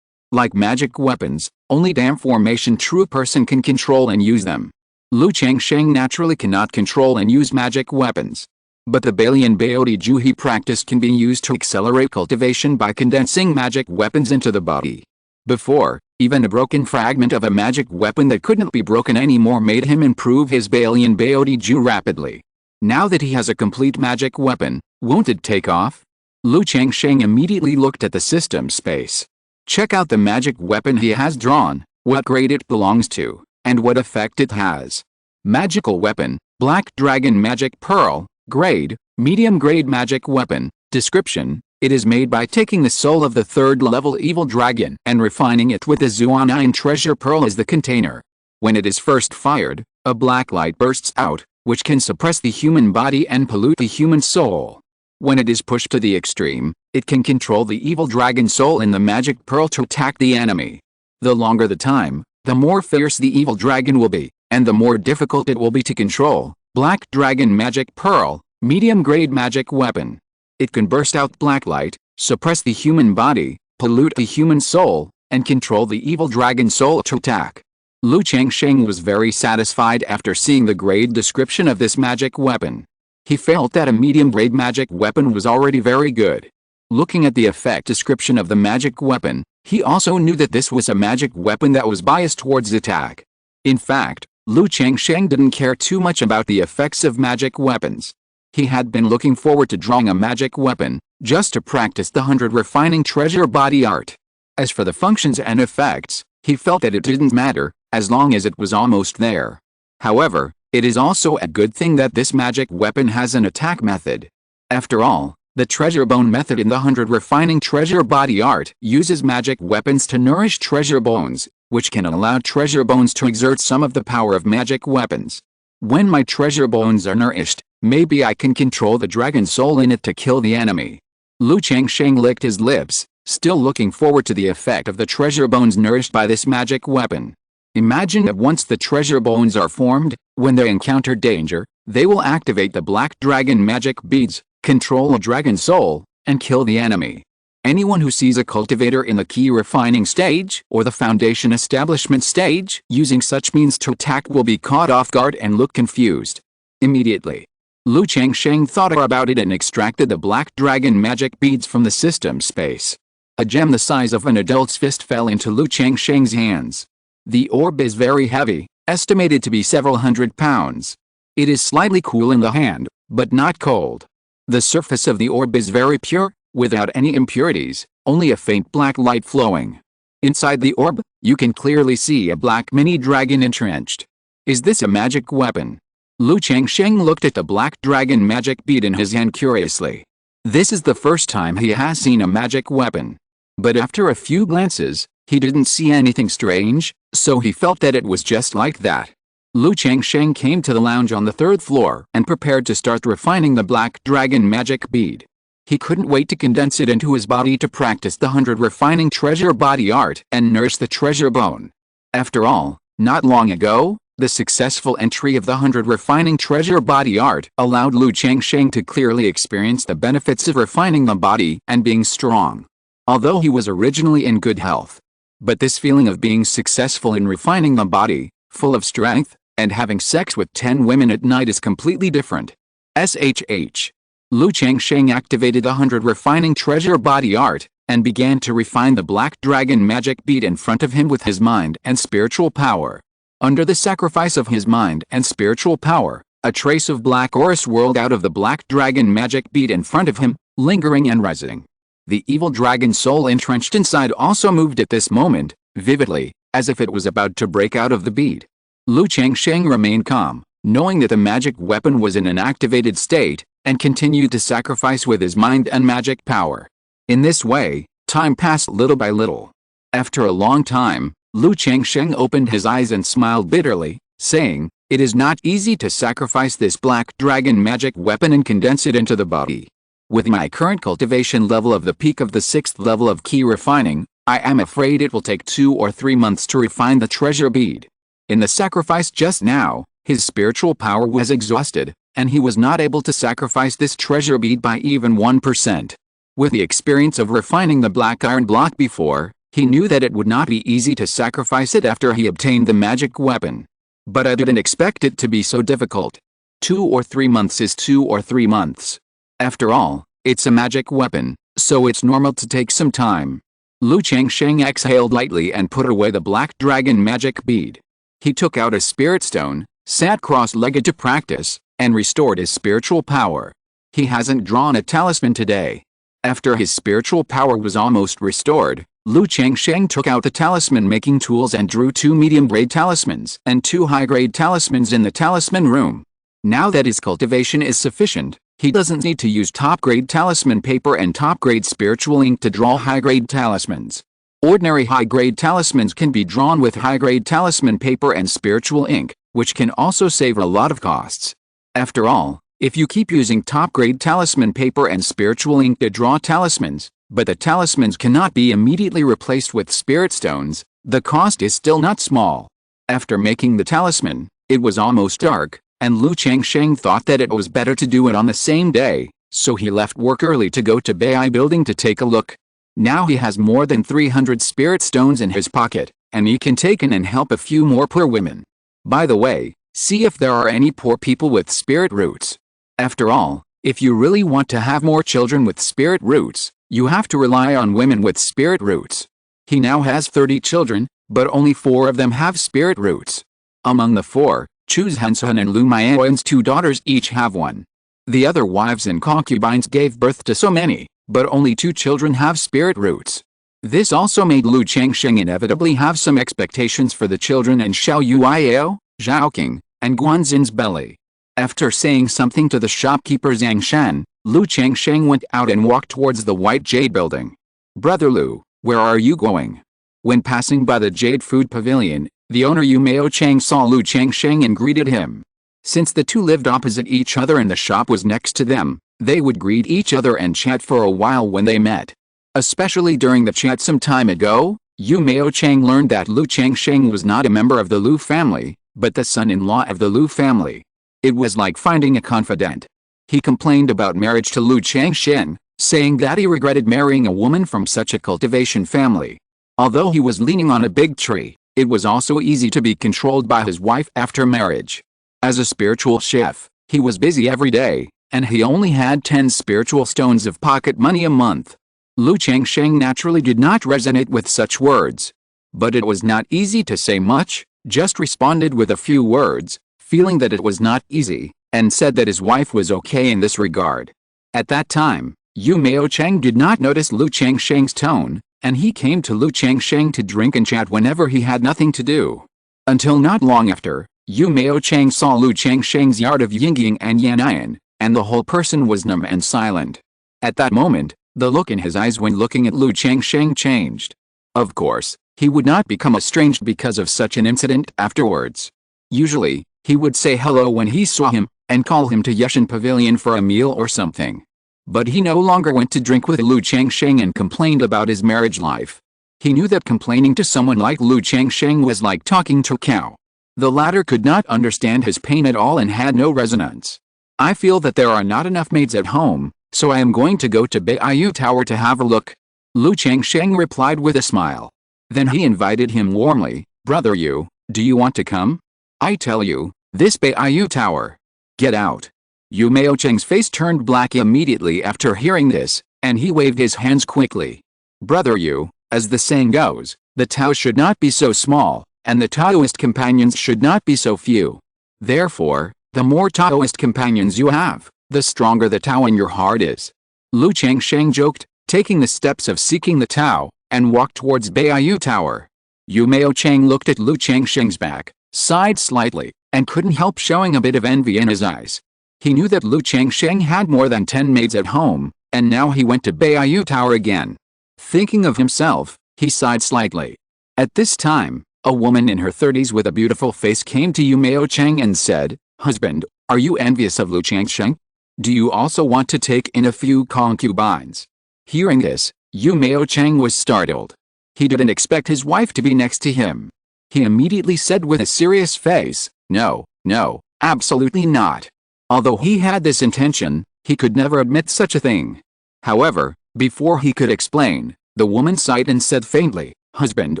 Like magic weapons, only Dan formation true person can control and use them. Lu Changsheng naturally cannot control and use magic weapons. But the Balian Baodi Ju he practiced can be used to accelerate cultivation by condensing magic weapons into the body. Before, Even a broken fragment of a magic weapon that couldn't be broken anymore made him improve his Balian Baoji rapidly. Now that he has a complete magic weapon, won't it take off? Lu Changsheng immediately looked at the system space. Check out the magic weapon he has drawn, what grade it belongs to, and what effect it has. Magical weapon, Black Dragon Magic Pearl, grade, medium grade magic weapon, description, it is made by taking the soul of the third level evil dragon and refining it with a Zuanine treasure pearl as the container. When it is first fired, a black light bursts out, which can suppress the human body and pollute the human soul. When it is pushed to the extreme, it can control the evil dragon soul in the magic pearl to attack the enemy. The longer the time, the more fierce the evil dragon will be, and the more difficult it will be to control. Black Dragon Magic Pearl, medium grade magic weapon. It can burst out black light, suppress the human body, pollute the human soul, and control the evil dragon soul to attack. Lu Changsheng was very satisfied after seeing the grade description of this magic weapon. He felt that a medium-grade magic weapon was already very good. Looking at the effect description of the magic weapon, he also knew that this was a magic weapon that was biased towards attack. In fact, Lu Changsheng didn't care too much about the effects of magic weapons. He had been looking forward to drawing a magic weapon, just to practice the 100 refining treasure body art. As for the functions and effects, he felt that it didn't matter, as long as it was almost there. However, it is also a good thing that this magic weapon has an attack method. After all, the treasure bone method in the 100 refining treasure body art uses magic weapons to nourish treasure bones, which can allow treasure bones to exert some of the power of magic weapons. When my treasure bones are nourished, maybe I can control the dragon soul in it to kill the enemy. Lu Changsheng licked his lips, still looking forward to the effect of the treasure bones nourished by this magic weapon. Imagine that once the treasure bones are formed, when they encounter danger, they will activate the Black Dragon magic beads, control a dragon soul, and kill the enemy. Anyone who sees a cultivator in the key refining stage or the foundation establishment stage using such means to attack will be caught off guard and look confused. Immediately, Lu Changsheng thought about it and extracted the Black Dragon magic beads from the system space. A gem the size of an adult's fist fell into Lu Changsheng's hands. The orb is very heavy, estimated to be several hundred pounds. It is slightly cool in the hand, but not cold. The surface of the orb is very pure, without any impurities, only a faint black light flowing. Inside the orb, you can clearly see a black mini dragon entrenched. Is this a magic weapon? Lu Changsheng looked at the Black Dragon magic bead in his hand curiously. This is the first time he has seen a magic weapon. But after a few glances, he didn't see anything strange, so he felt that it was just like that. Lu Changsheng came to the lounge on the 3rd floor and prepared to start refining the Black Dragon magic bead. He couldn't wait to condense it into his body to practice the 100 refining treasure body art and nourish the treasure bone. After all, not long ago, the successful entry of the 100 refining treasure body art allowed Lu Changsheng to clearly experience the benefits of refining the body and being strong. Although he was originally in good health. But this feeling of being successful in refining the body, full of strength, and having sex with 10 women at night is completely different. SHH. Lu Changsheng activated the 100 refining treasure body art, and began to refine the Black Dragon magic bead in front of him with his mind and spiritual power. Under the sacrifice of his mind and spiritual power, a trace of black aura swirled out of the Black Dragon magic bead in front of him, lingering and rising. The evil dragon soul entrenched inside also moved at this moment, vividly, as if it was about to break out of the bead. Lu Changsheng remained calm, knowing that the magic weapon was in an activated state, and continued to sacrifice with his mind and magic power. In this way, time passed little by little. After a long time, Lu Changsheng opened his eyes and smiled bitterly, saying, "It is not easy to sacrifice this Black Dragon magic weapon and condense it into the body. With my current cultivation level of the peak of the 6th level of key refining, I am afraid it will take 2 or 3 months to refine the treasure bead." In the sacrifice just now, his spiritual power was exhausted, and he was not able to sacrifice this treasure bead by even 1%. With the experience of refining the black iron block before, he knew that it would not be easy to sacrifice it after he obtained the magic weapon. But I didn't expect it to be so difficult. 2 or 3 months is 2 or 3 months. After all, it's a magic weapon, so it's normal to take some time. Lu Changsheng exhaled lightly and put away the black dragon magic bead. He took out a spirit stone, sat cross-legged to practice, and restored his spiritual power. He hasn't drawn a talisman today. After his spiritual power was almost restored, Lu Changsheng took out the talisman-making tools and drew 2 medium-grade talismans and 2 high-grade talismans in the talisman room. Now that his cultivation is sufficient, he doesn't need to use top-grade talisman paper and top-grade spiritual ink to draw high-grade talismans. Ordinary high-grade talismans can be drawn with high-grade talisman paper and spiritual ink, which can also save a lot of costs. After all, if you keep using top-grade talisman paper and spiritual ink to draw talismans, but the talismans cannot be immediately replaced with spirit stones, the cost is still not small. After making the talisman, it was almost dark, and Lu Changsheng thought that it was better to do it on the same day, so he left work early to go to Bai building to take a look. Now he has more than 300 spirit stones in his pocket, and he can take in and help a few more poor women. By the way, see if there are any poor people with spirit roots. After all, if you really want to have more children with spirit roots, you have to rely on women with spirit roots. He now has 30 children, but only 4 of them have spirit roots. Among the 4, Chu Hansun and Lu Maoyan's 2 daughters each have one. The other wives and concubines gave birth to so many, but only 2 children have spirit roots. This also made Lu Changsheng inevitably have some expectations for the children in Xiao Yuiao, Zhaoqing, and Guanxin's belly. After saying something to the shopkeeper Zhang Shan, Lu Changsheng went out and walked towards the White Jade building. "Brother Lu, where are you going?" When passing by the Jade Food Pavilion, the owner Yu Mao Chang saw Lu Changsheng and greeted him. Since the two lived opposite each other and the shop was next to them, they would greet each other and chat for a while when they met. Especially during the chat some time ago, Yu Mao Chang learned that Lu Changsheng was not a member of the Lu family, but the son-in-law of the Lu family. It was like finding a confidant. He complained about marriage to Lu Changsheng, saying that he regretted marrying a woman from such a cultivation family. Although he was leaning on a big tree, it was also easy to be controlled by his wife after marriage. As a spiritual chef, he was busy every day, and he only had 10 spiritual stones of pocket money a month. Lu Changsheng naturally did not resonate with such words. But it was not easy to say much, just responded with a few words, feeling that it was not easy, and said that his wife was okay in this regard. At that time, Yu Mao Chang did not notice Lu Changsheng's tone, and he came to Lu Changsheng to drink and chat whenever he had nothing to do. Until not long after, Yu Mao Chang saw Lu Changsheng's yard of Yingying and Yanayan, and the whole person was numb and silent. At that moment, the look in his eyes when looking at Lu Changsheng changed. Of course, he would not become estranged because of such an incident afterwards. Usually, he would say hello when he saw him, and call him to Yeshan Pavilion for a meal or something. But he no longer went to drink with Lu Changsheng and complained about his marriage life. He knew that complaining to someone like Lu Changsheng was like talking to a cow. The latter could not understand his pain at all and had no resonance. "I feel that there are not enough maids at home, so I am going to go to Baiyu Tower to have a look," Lu Changsheng replied with a smile. Then he invited him warmly, "Brother Yu, do you want to come? I tell you, this Baiyu Tower. Get out." Yu Mao Cheng's face turned black immediately after hearing this, and he waved his hands quickly. "Brother Yu, as the saying goes, the Tao should not be so small, and the Taoist companions should not be so few. Therefore, the more Taoist companions you have, the stronger the Tao in your heart is." Lu Changsheng joked, taking the steps of seeking the Tao, and walked towards Baiyu Tower. Yu Mao Chang looked at Lu Changsheng's back, sighed slightly, and couldn't help showing a bit of envy in his eyes. He knew that Lu Changsheng had more than 10 maids at home, and now he went to Baiyu Tower again. Thinking of himself, he sighed slightly. At this time, a woman in her 30s with a beautiful face came to Yu Mao Chang and said, "Husband, are you envious of Lu Changsheng? Do you also want to take in a few concubines?" Hearing this, Yu Mao Chang was startled. He didn't expect his wife to be next to him. He immediately said with a serious face, "No, no, absolutely not." Although he had this intention, he could never admit such a thing. However, before he could explain, the woman sighed and said faintly, "Husband,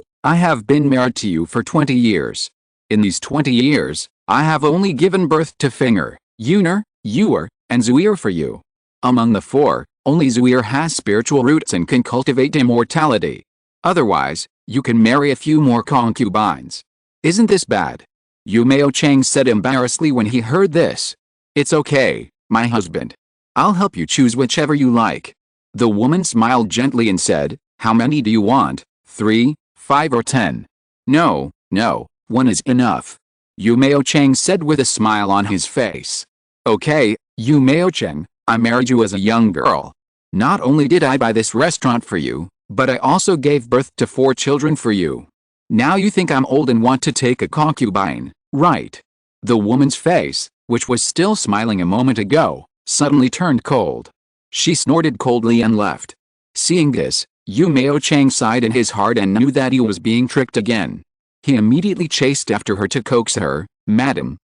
I have been married to you for 20 years. In these 20 years, I have only given birth to Finger, Yuner, Yuer, and Zuir for you. Among the 4, only Zuir has spiritual roots and can cultivate immortality. Otherwise, you can marry a few more concubines. Isn't this bad? Yu Mao Chang said embarrassedly when he heard this. It's okay, my husband. I'll help you choose whichever you like. The woman smiled gently and said, how many do you want? 3, 5 or 10? No, 1 is enough. Yu Mao Chang said with a smile on his face. Okay, Yu Mao Chang, I married you as a young girl. Not only did I buy this restaurant for you, but I also gave birth to 4 children for you. Now you think I'm old and want to take a concubine, right? The woman's face, which was still smiling a moment ago, suddenly turned cold. She snorted coldly and left. Seeing this, Yu Mao Chang sighed in his heart and knew that he was being tricked again. He immediately chased after her to coax her. Madam,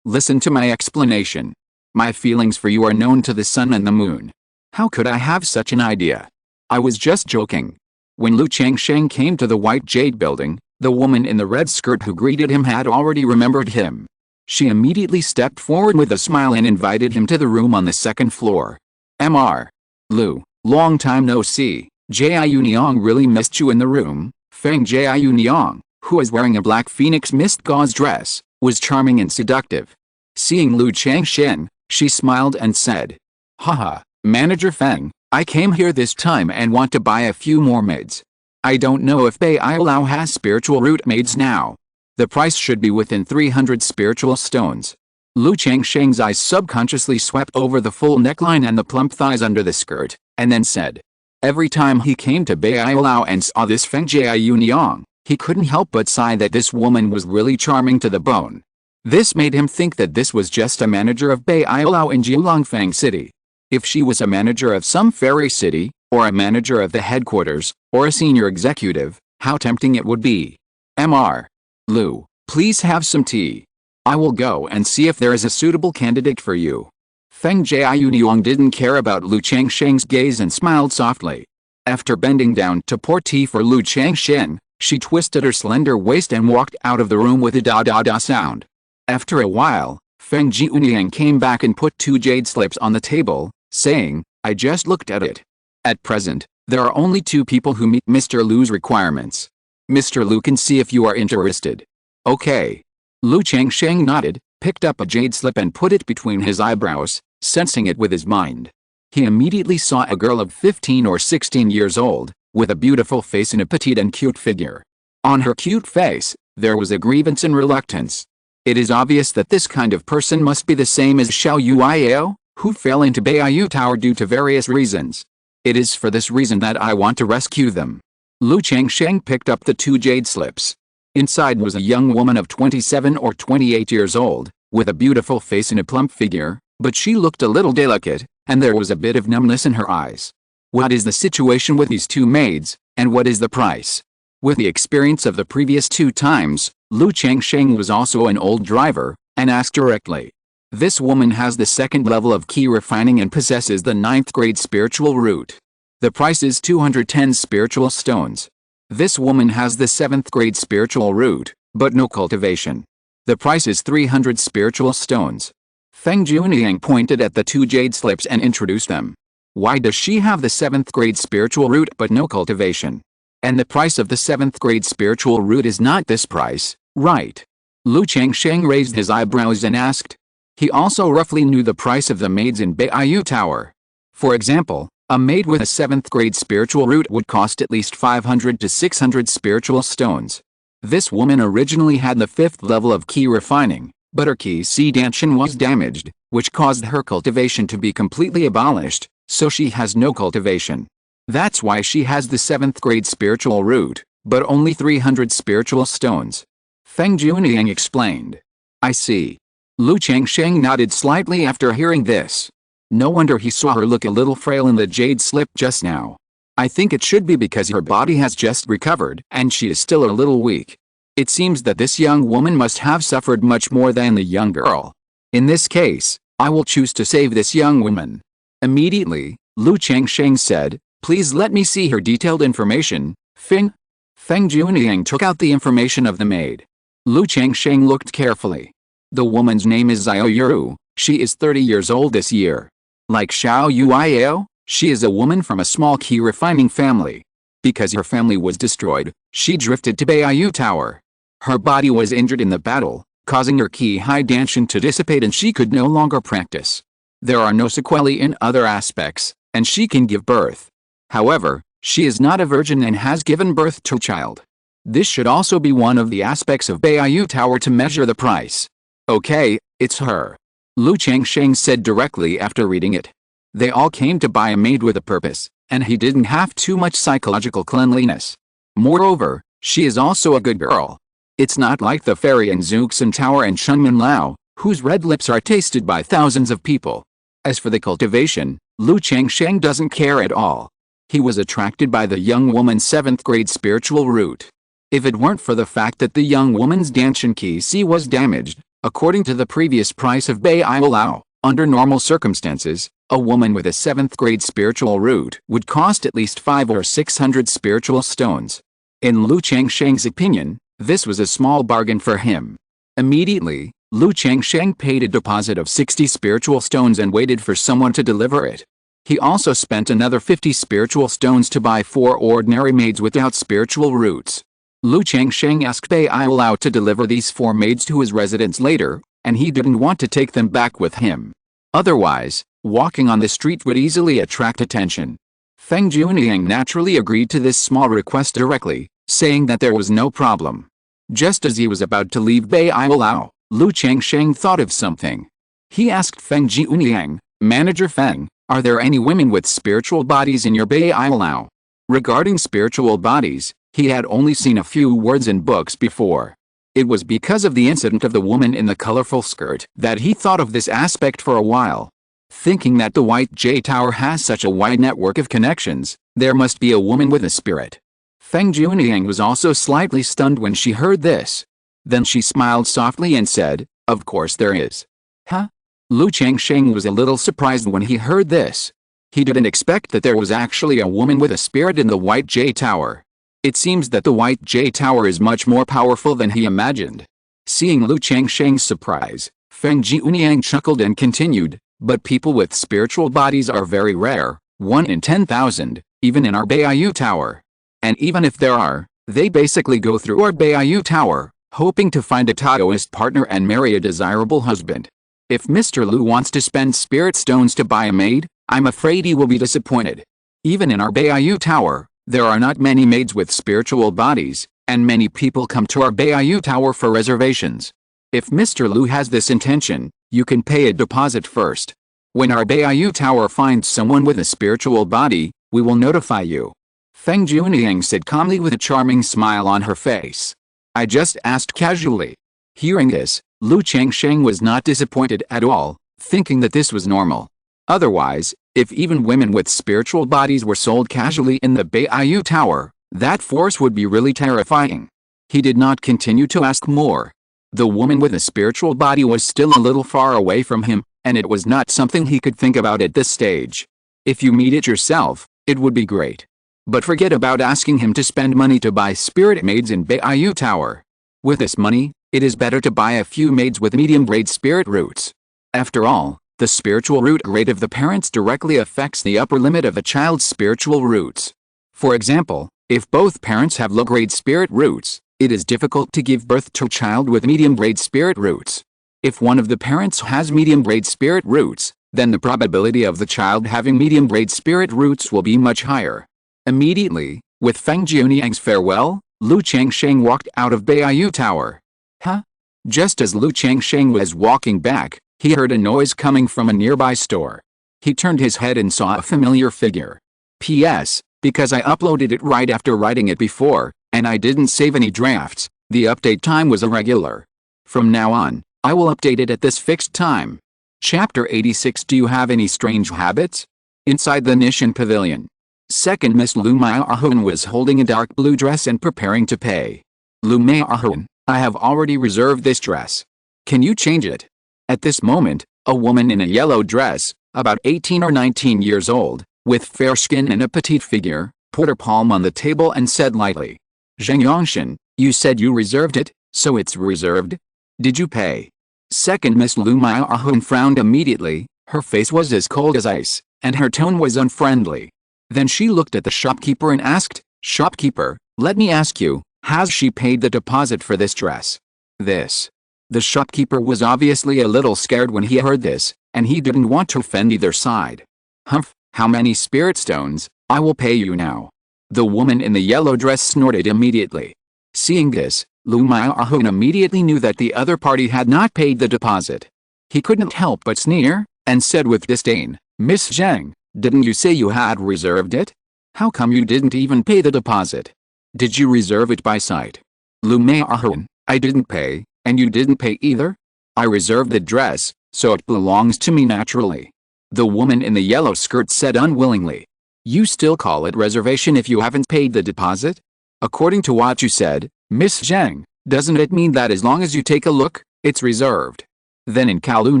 listen to my explanation. My feelings for you are known to the sun and the moon. How could I have such an idea? I was just joking. When Lu Changsheng came to the White Jade building, the woman in the red skirt who greeted him had already remembered him. She immediately stepped forward with a smile and invited him to the room on the 2nd floor. Mr. Lu, long time no see. Jiu Niang really missed you in the room. Feng Jiu Niang, who was wearing a black phoenix mist gauze dress, was charming and seductive. Seeing Lu Changsheng, she smiled and said, haha, Manager Feng, I came here this time and want to buy a few more maids. I don't know if Baiao has spiritual root maids now. The price should be within 300 spiritual stones. Lu Changsheng's eyes subconsciously swept over the full neckline and the plump thighs under the skirt, and then said. Every time he came to Baiao and saw this Feng Jiu Niang, he couldn't help but sigh that this woman was really charming to the bone. This made him think that this was just a manager of Baiao in Jiulongfang City. If she was a manager of some fairy city, or a manager of the headquarters, or a senior executive, how tempting it would be. Mr. Lu, please have some tea. I will go and see if there is a suitable candidate for you. Feng Jiu Niang didn't care about Lu Changsheng's gaze and smiled softly. After bending down to pour tea for Lu Changsheng, she twisted her slender waist and walked out of the room with a da-da-da sound. After a while, Feng Jiu Niang came back and put 2 jade slips on the table, saying, I just looked at it. At present, there are only 2 people who meet Mr. Lu's requirements. Mr. Lu can see if you are interested. Okay. Lu Changsheng nodded, picked up a jade slip and put it between his eyebrows, sensing it with his mind. He immediately saw a girl of 15 or 16 years old, with a beautiful face and a petite and cute figure. On her cute face, there was a grievance and reluctance. It is obvious that this kind of person must be the same as Xiao Yuiao, who fell into Baiao Tower due to various reasons. It is for this reason that I want to rescue them. Lu Changsheng picked up the 2 jade slips. Inside was a young woman of 27 or 28 years old, with a beautiful face and a plump figure, but she looked a little delicate, and there was a bit of numbness in her eyes. What is the situation with these 2 maids, and what is the price? With the experience of the previous 2 times, Lu Changsheng was also an old driver, and asked directly. This woman has the 2nd level of key refining and possesses the 9th grade spiritual root. The price is 210 spiritual stones. This woman has the 7th grade spiritual root, but no cultivation. The price is 300 spiritual stones. Feng Jiuniang pointed at the 2 jade slips and introduced them. Why does she have the 7th grade spiritual root but no cultivation? And the price of the 7th grade spiritual root is not this price, right? Lu Changsheng raised his eyebrows and asked. He also roughly knew the price of the maids in Baiao Tower. For example, a maid with a 7th grade spiritual root would cost at least 500 to 600 spiritual stones. This woman originally had the 5th level of key refining, but her key sedanshan was damaged, which caused her cultivation to be completely abolished, so she has no cultivation. That's why she has the 7th grade spiritual root, but only 300 spiritual stones. Feng Jiuniang explained. I see. Lu Changsheng nodded slightly after hearing this. No wonder he saw her look a little frail in the jade slip just now. I think it should be because her body has just recovered and she is still a little weak. It seems that this young woman must have suffered much more than the young girl. In this case, I will choose to save this young woman. Immediately, Lu Changsheng said, please let me see her detailed information. Feng Jiuniang took out the information of the maid. Lu Changsheng looked carefully. The woman's name is Xiao Yuru. She is 30 years old this year. Like Xiao Yuiao, she is a woman from a small key refining family. Because her family was destroyed, she drifted to Beiyu Tower. Her body was injured in the battle, causing her ki high danshan to dissipate and she could no longer practice. There are no sequelae in other aspects, and she can give birth. However, she is not a virgin and has given birth to a child. This should also be one of the aspects of Beiyu Tower to measure the price. Okay, it's her. Lu Changsheng said directly after reading it. They all came to buy a maid with a purpose, and he didn't have too much psychological cleanliness. Moreover, she is also a good girl. It's not like the fairy in Zuxan Tower and Shunmin Lao, whose red lips are tasted by thousands of people. As for the cultivation, Lu Changsheng doesn't care at all. He was attracted by the young woman's 7th grade spiritual root. If it weren't for the fact that the young woman's Danshan Ki Si was damaged, according to the previous price of Beiyu Lao, under normal circumstances, a woman with a 7th grade spiritual root would cost at least 500 or 600 spiritual stones. In Lu Changsheng's opinion, this was a small bargain for him. Immediately, Lu Changsheng paid a deposit of 60 spiritual stones and waited for someone to deliver it. He also spent another 50 spiritual stones to buy 4 ordinary maids without spiritual roots. Lu Changsheng asked Beiyu Lao to deliver these 4 maids to his residence later, and he didn't want to take them back with him. Otherwise, walking on the street would easily attract attention. Feng Junyang naturally agreed to this small request directly, saying that there was no problem. Just as he was about to leave Beiyu Lao, Lu Changsheng thought of something. He asked Feng Junyang, "Manager Feng, are there any women with spiritual bodies in your Beiyu Lao?" Regarding spiritual bodies, he had only seen a few words in books before. It was because of the incident of the woman in the colorful skirt that he thought of this aspect for a while. Thinking that the White J Tower has such a wide network of connections, there must be a woman with a spirit. Feng Junyang was also slightly stunned when she heard this. Then she smiled softly and said, "Of course there is." Huh? Lu Changsheng was a little surprised when he heard this. He didn't expect that there was actually a woman with a spirit in the White J Tower. It seems that the White J Tower is much more powerful than he imagined. Seeing Lu Changsheng's surprise, Feng Junyang chuckled and continued, "But people with spiritual bodies are very rare, 1 in 10,000, even in our Beiyu Tower. And even if there are, they basically go through our Beiyu Tower, hoping to find a Taoist partner and marry a desirable husband. If Mr. Lu wants to spend spirit stones to buy a maid, I'm afraid he will be disappointed. Even in our Beiyu Tower, there are not many maids with spiritual bodies, and many people come to our Beiyu Tower for reservations. If Mr. Lu has this intention, you can pay a deposit first. When our Beiyu Tower finds someone with a spiritual body, we will notify you." Feng Junyang said calmly with a charming smile on her face. "I just asked casually." Hearing this, Lu Changsheng was not disappointed at all, thinking that this was normal. Otherwise, if even women with spiritual bodies were sold casually in the Beiyu Tower, that force would be really terrifying. He did not continue to ask more. The woman with a spiritual body was still a little far away from him, and it was not something he could think about at this stage. If you meet it yourself, it would be great. But forget about asking him to spend money to buy spirit maids in Beiyu Tower. With this money, it is better to buy a few maids with medium-grade spirit roots. After all, the spiritual root grade of the parents directly affects the upper limit of a child's spiritual roots. For example, if both parents have low-grade spirit roots, it is difficult to give birth to a child with medium-grade spirit roots. If one of the parents has medium-grade spirit roots, then the probability of the child having medium-grade spirit roots will be much higher. Immediately, with Feng Junyang's farewell, Lu Changsheng walked out of Beiyu Tower. Huh? Just as Lu Changsheng was walking back, he heard a noise coming from a nearby store. He turned his head and saw a familiar figure. P.S. Because I uploaded it right after writing it before, and I didn't save any drafts, the update time was irregular. From now on, I will update it at this fixed time. Chapter 86. Do you have any strange habits? Inside the Nishan Pavilion. Second Miss Lu Maihun was holding a dark blue dress and preparing to pay. Lu Maihun, I have already reserved this dress. Can you change it? At this moment, a woman in a yellow dress, about 18 or 19 years old, with fair skin and a petite figure, put her palm on the table and said lightly, "Zheng Yongshan, you said you reserved it, so it's reserved? Did you pay?" Second Miss Lu Maihun frowned immediately, her face was as cold as ice, and her tone was unfriendly. Then she looked at the shopkeeper and asked, Shopkeeper, let me ask you, has she paid the deposit for this dress? This. The shopkeeper was obviously a little scared when he heard this, and he didn't want to offend either side. Humph, how many spirit stones? I will pay you now. The woman in the yellow dress snorted immediately. Seeing this, Lu Miaohun immediately knew that the other party had not paid the deposit. He couldn't help but sneer, and said with disdain, Miss Zhang, didn't you say you had reserved it? How come you didn't even pay the deposit? Did you reserve it by sight? Lu Miaohun, I didn't pay, and you didn't pay either? I reserved the dress, so it belongs to me naturally. The woman in the yellow skirt said unwillingly. You still call it reservation if you haven't paid the deposit? According to what you said, Miss Zhang, doesn't it mean that as long as you take a look, it's reserved? Then in Kowloon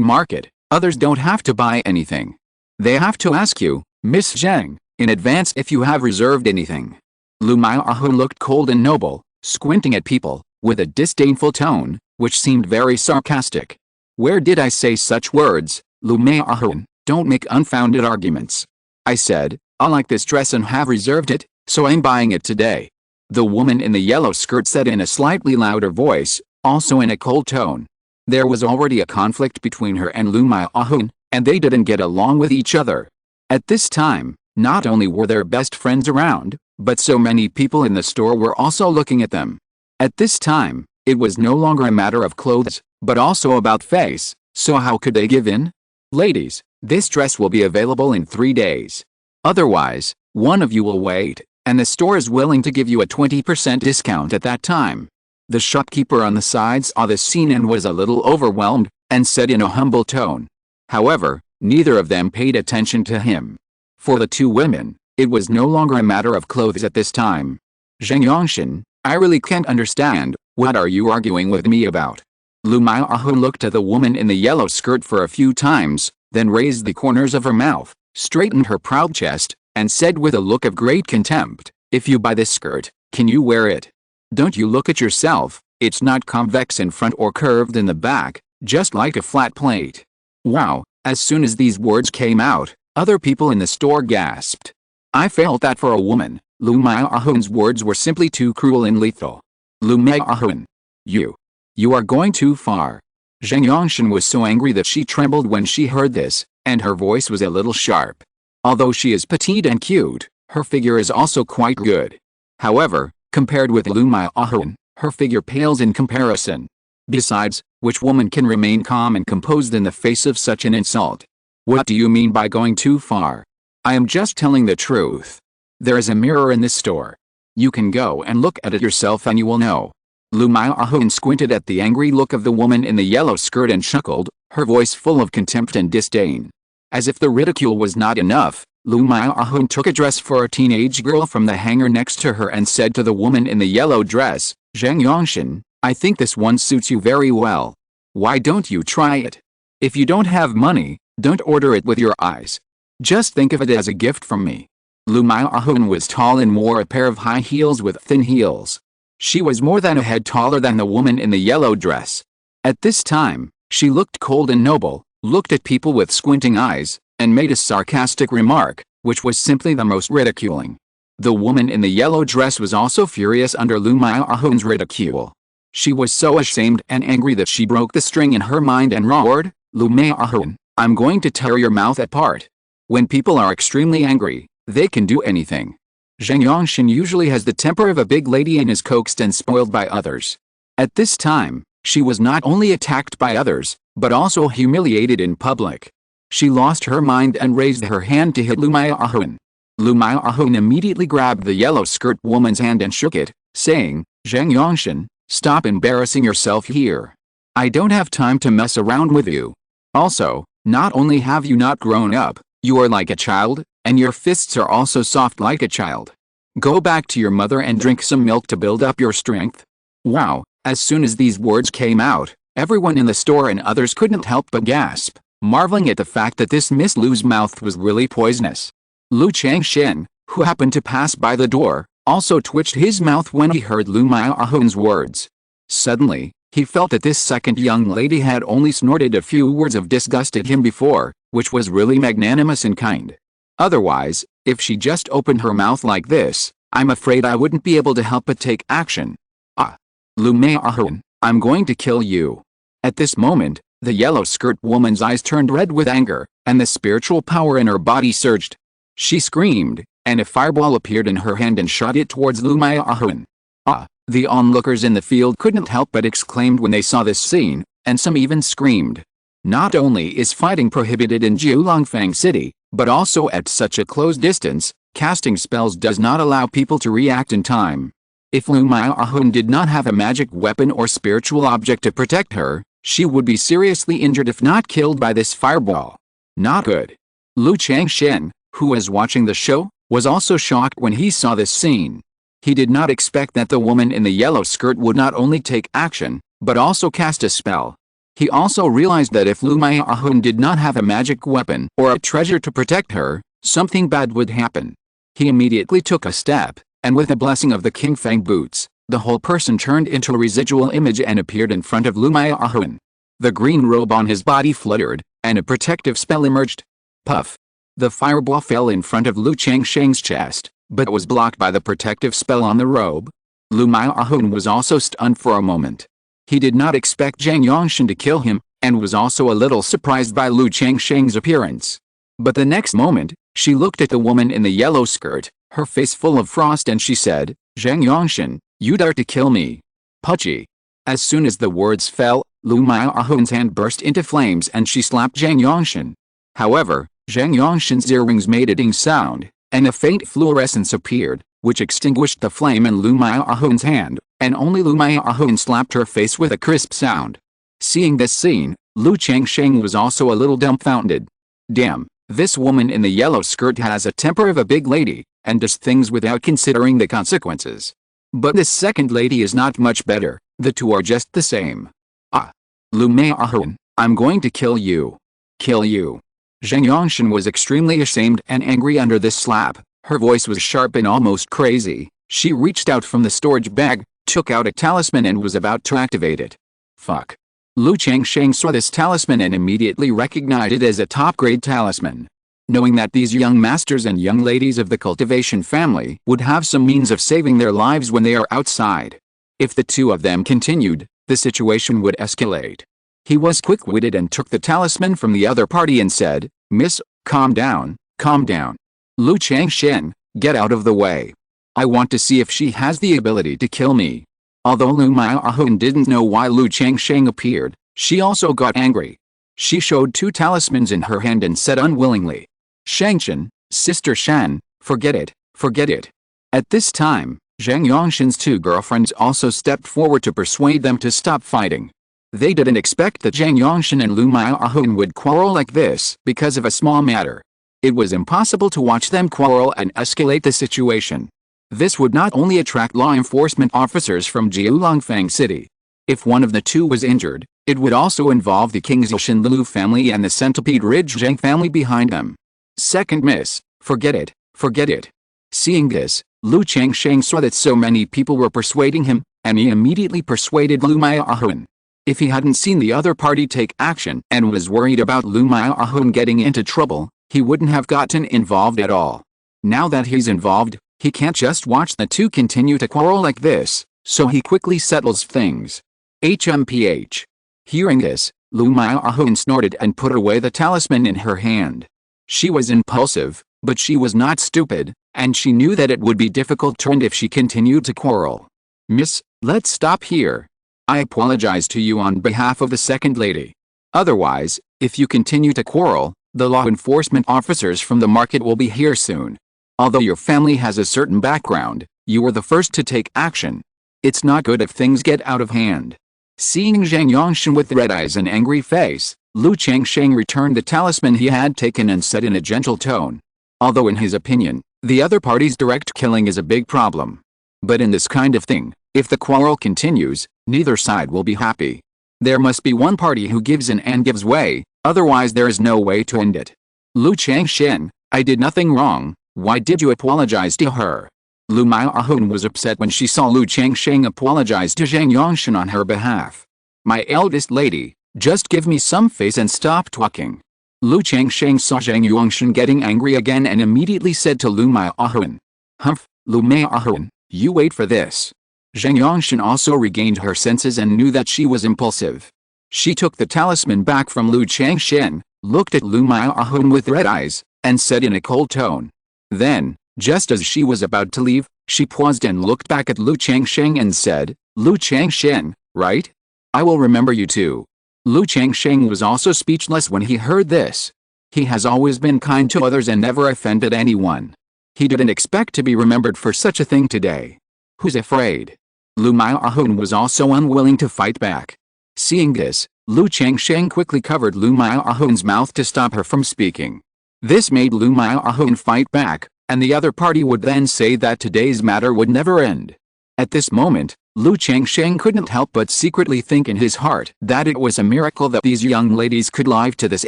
Market, others don't have to buy anything. They have to ask you, Miss Zhang, in advance if you have reserved anything. Lu Miaohun looked cold and noble, squinting at people, with a disdainful tone, which seemed very sarcastic. Where did I say such words, Lu Miaohun? Don't make unfounded arguments. I said, I like this dress and have reserved it, so I'm buying it today. The woman in the yellow skirt said in a slightly louder voice, also in a cold tone. There was already a conflict between her and Lu Miaohun, and they didn't get along with each other. At this time, not only were their best friends around, but so many people in the store were also looking at them. At this time, it was no longer a matter of clothes, but also about face, so how could they give in? Ladies, this dress will be available in 3 days. Otherwise, one of you will wait, and the store is willing to give you a 20% discount at that time. The shopkeeper on the side saw this scene and was a little overwhelmed, and said in a humble tone. However, neither of them paid attention to him. For the two women, it was no longer a matter of clothes at this time. Zheng Yongshan, I really can't understand, what are you arguing with me about? Lu Miaohun looked at the woman in the yellow skirt for a few times, then raised the corners of her mouth, straightened her proud chest, and said with a look of great contempt, if you buy this skirt, can you wear it? Don't you look at yourself, it's not convex in front or curved in the back, just like a flat plate. Wow, as soon as these words came out, other people in the store gasped. I felt that for a woman, Lu Miaohun's words were simply too cruel and lethal. Lu Miaohun. You are going too far. Zheng Yongshan was so angry that she trembled when she heard this, and her voice was a little sharp. Although she is petite and cute, her figure is also quite good. However, compared with Lu Miaohun, her figure pales in comparison. Besides, which woman can remain calm and composed in the face of such an insult? What do you mean by going too far? I am just telling the truth. There is a mirror in this store. You can go and look at it yourself and you will know. Lu Miaohun squinted at the angry look of the woman in the yellow skirt and chuckled, her voice full of contempt and disdain. As if the ridicule was not enough, Lu Miaohun took a dress for a teenage girl from the hanger next to her and said to the woman in the yellow dress, Zheng Yongshan, I think this one suits you very well. Why don't you try it? If you don't have money, don't order it with your eyes. Just think of it as a gift from me. Lu Miaohun was tall and wore a pair of high heels with thin heels. She was more than a head taller than the woman in the yellow dress. At this time, she looked cold and noble, looked at people with squinting eyes, and made a sarcastic remark, which was simply the most ridiculing. The woman in the yellow dress was also furious under Lu Miaohun's ridicule. She was so ashamed and angry that she broke the string in her mind and roared, Lu Miaohun, I'm going to tear your mouth apart. When people are extremely angry, they can do anything. Zheng Yongshan usually has the temper of a big lady and is coaxed and spoiled by others. At this time, she was not only attacked by others, but also humiliated in public. She lost her mind and raised her hand to hit Lu Miaohun. Lu Miaohun immediately grabbed the yellow skirt woman's hand and shook it, saying, Zheng Yongshan, stop embarrassing yourself here. I don't have time to mess around with you. Also, not only have you not grown up, you are like a child, and your fists are also soft like a child. Go back to your mother and drink some milk to build up your strength. Wow, as soon as these words came out, everyone in the store and others couldn't help but gasp, marveling at the fact that this Miss Lu's mouth was really poisonous. Lu Changsheng, who happened to pass by the door, also twitched his mouth when he heard Lu Miaohun's words. Suddenly, he felt that this second young lady had only snorted a few words of disgust at him before, which was really magnanimous and kind. Otherwise, if she just opened her mouth like this, I'm afraid I wouldn't be able to help but take action. Ah. Lu Mai'ahun, I'm going to kill you. At this moment, the yellow-skirt woman's eyes turned red with anger, and the spiritual power in her body surged. She screamed, and a fireball appeared in her hand and shot it towards Lu Mai'ahun. Ah! The onlookers in the field couldn't help but exclaim when they saw this scene, and some even screamed. Not only is fighting prohibited in Jiulongfang City, but also at such a close distance, casting spells does not allow people to react in time. If Lu Mai'ahun did not have a magic weapon or spiritual object to protect her, she would be seriously injured if not killed by this fireball. Not good. Lu Changsheng, who was watching the show, was also shocked when he saw this scene. He did not expect that the woman in the yellow skirt would not only take action, but also cast a spell. He also realized that if Lu Mai'ahun did not have a magic weapon or a treasure to protect her, something bad would happen. He immediately took a step, and with the blessing of the King Fang boots, the whole person turned into a residual image and appeared in front of Lu Mai'ahun. The green robe on his body fluttered, and a protective spell emerged. Puff! The fireball fell in front of Lu Changsheng's chest, but was blocked by the protective spell on the robe. Lu Mai'ahun was also stunned for a moment. He did not expect Zhang Yongshan to kill him, and was also a little surprised by Lu Changsheng's appearance. But the next moment, she looked at the woman in the yellow skirt, her face full of frost, and she said, "Zhang Yongshan, you dare to kill me? Puchy!" As soon as the words fell, Lu Mai'ahun's hand burst into flames and she slapped Zhang Yongshan. However, Zhang Yongshan's earrings made a ding sound, and a faint fluorescence appeared, which extinguished the flame in Lu Mai'ahun's hand, and only Lu Mai'ahun slapped her face with a crisp sound. Seeing this scene, Lu Changsheng was also a little dumbfounded. Damn, this woman in the yellow skirt has a temper of a big lady, and does things without considering the consequences. But this second lady is not much better, the two are just the same. Ah! Lu Mai'ahun, I'm going to kill you. Kill you. Zhang Yongshan was extremely ashamed and angry under this slap. Her voice was sharp and almost crazy. She reached out from the storage bag, took out a talisman and was about to activate it. Fuck. Lu Changsheng saw this talisman and immediately recognized it as a top-grade talisman. Knowing that these young masters and young ladies of the cultivation family would have some means of saving their lives when they are outside. If the two of them continued, the situation would escalate. He was quick-witted and took the talisman from the other party and said, "Miss, calm down, calm down. Lu Changsheng, get out of the way. I want to see if she has the ability to kill me." Although Lu Mai'ahun didn't know why Lu Changsheng appeared, she also got angry. She showed two talismans in her hand and said unwillingly, "Shangshan, Sister Shan, forget it, forget it." At this time, Zhang Yongshan's two girlfriends also stepped forward to persuade them to stop fighting. They didn't expect that Zhang Yongshan and Lu Mai'ahun would quarrel like this because of a small matter. It was impossible to watch them quarrel and escalate the situation. This would not only attract law enforcement officers from Jiulongfang City. If one of the two was injured, it would also involve the Qingzhu Mountain family and the Centipede Ridge Zhang family behind them. Second miss, forget it, forget it. Seeing this, Lu Changsheng saw that so many people were persuading him, and he immediately persuaded Lu Mai'ahun. If he hadn't seen the other party take action and was worried about Lu Mai'ahun getting into trouble, he wouldn't have gotten involved at all. Now that he's involved, he can't just watch the two continue to quarrel like this, so he quickly settles things. HMPH. Hearing this, Lu Mai'ahun snorted and put away the talisman in her hand. She was impulsive, but she was not stupid, and she knew that it would be difficult turned if she continued to quarrel. "Miss, let's stop here. I apologize to you on behalf of the second lady. Otherwise, if you continue to quarrel, the law enforcement officers from the market will be here soon. Although your family has a certain background, you were the first to take action. It's not good if things get out of hand." Seeing Zhang Yongshan with red eyes and angry face, Lu Changsheng returned the talisman he had taken and said in a gentle tone. Although in his opinion, the other party's direct killing is a big problem. But in this kind of thing, if the quarrel continues, neither side will be happy. There must be one party who gives in and gives way, otherwise there is no way to end it. "Lu Changsheng, I did nothing wrong, why did you apologize to her?" Lu Mai'ahun was upset when she saw Lu Changsheng apologize to Zhang Yongshan on her behalf. "My eldest lady, just give me some face and stop talking." Lu Changsheng saw Zhang Yongshan getting angry again and immediately said to Lu Mai'ahun, "Humph, Lu Maihun, you wait for this. Zhang Yongshan also regained her senses and knew that she was impulsive. She took the talisman back from Lu Changsheng, looked at Lu Maihun with red eyes, and said in a cold tone. Then, just as she was about to leave, she paused and looked back at Lu Changsheng and said, Lu Changsheng, right? I will remember you too. Lu Changsheng was also speechless when he heard this. He has always been kind to others and never offended anyone. He didn't expect to be remembered for such a thing today. Who's afraid? Lu Maihun was also unwilling to fight back. Seeing this, Lu Changsheng quickly covered Lu Maihun's mouth to stop her from speaking. This made Lu Maihun fight back, and the other party would then say that today's matter would never end. At this moment, Lu Changsheng couldn't help but secretly think in his heart that it was a miracle that these young ladies could live to this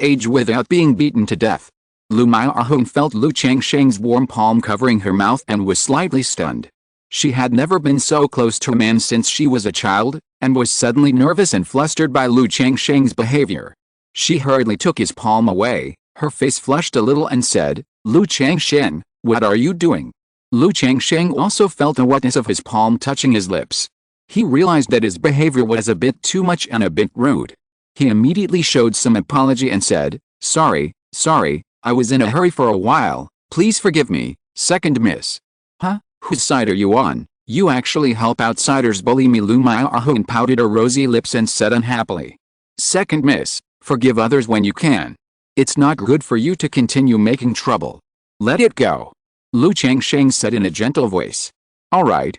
age without being beaten to death. Lu Maihun felt Lu Changsheng's warm palm covering her mouth and was slightly stunned. She had never been so close to a man since she was a child, and was suddenly nervous and flustered by Lu Changsheng's behavior. She hurriedly took his palm away, her face flushed a little and said, Lu Changsheng, what are you doing? Lu Changsheng also felt the wetness of his palm touching his lips. He realized that his behavior was a bit too much and a bit rude. He immediately showed some apology and said, Sorry, I was in a hurry for a while, please forgive me, second miss. Huh? Whose side are you on? You actually help outsiders bully me. Lu Maihun pouted her rosy lips and said unhappily. Second miss, forgive others when you can. It's not good for you to continue making trouble. Let it go. Lu Changsheng said in a gentle voice. Alright,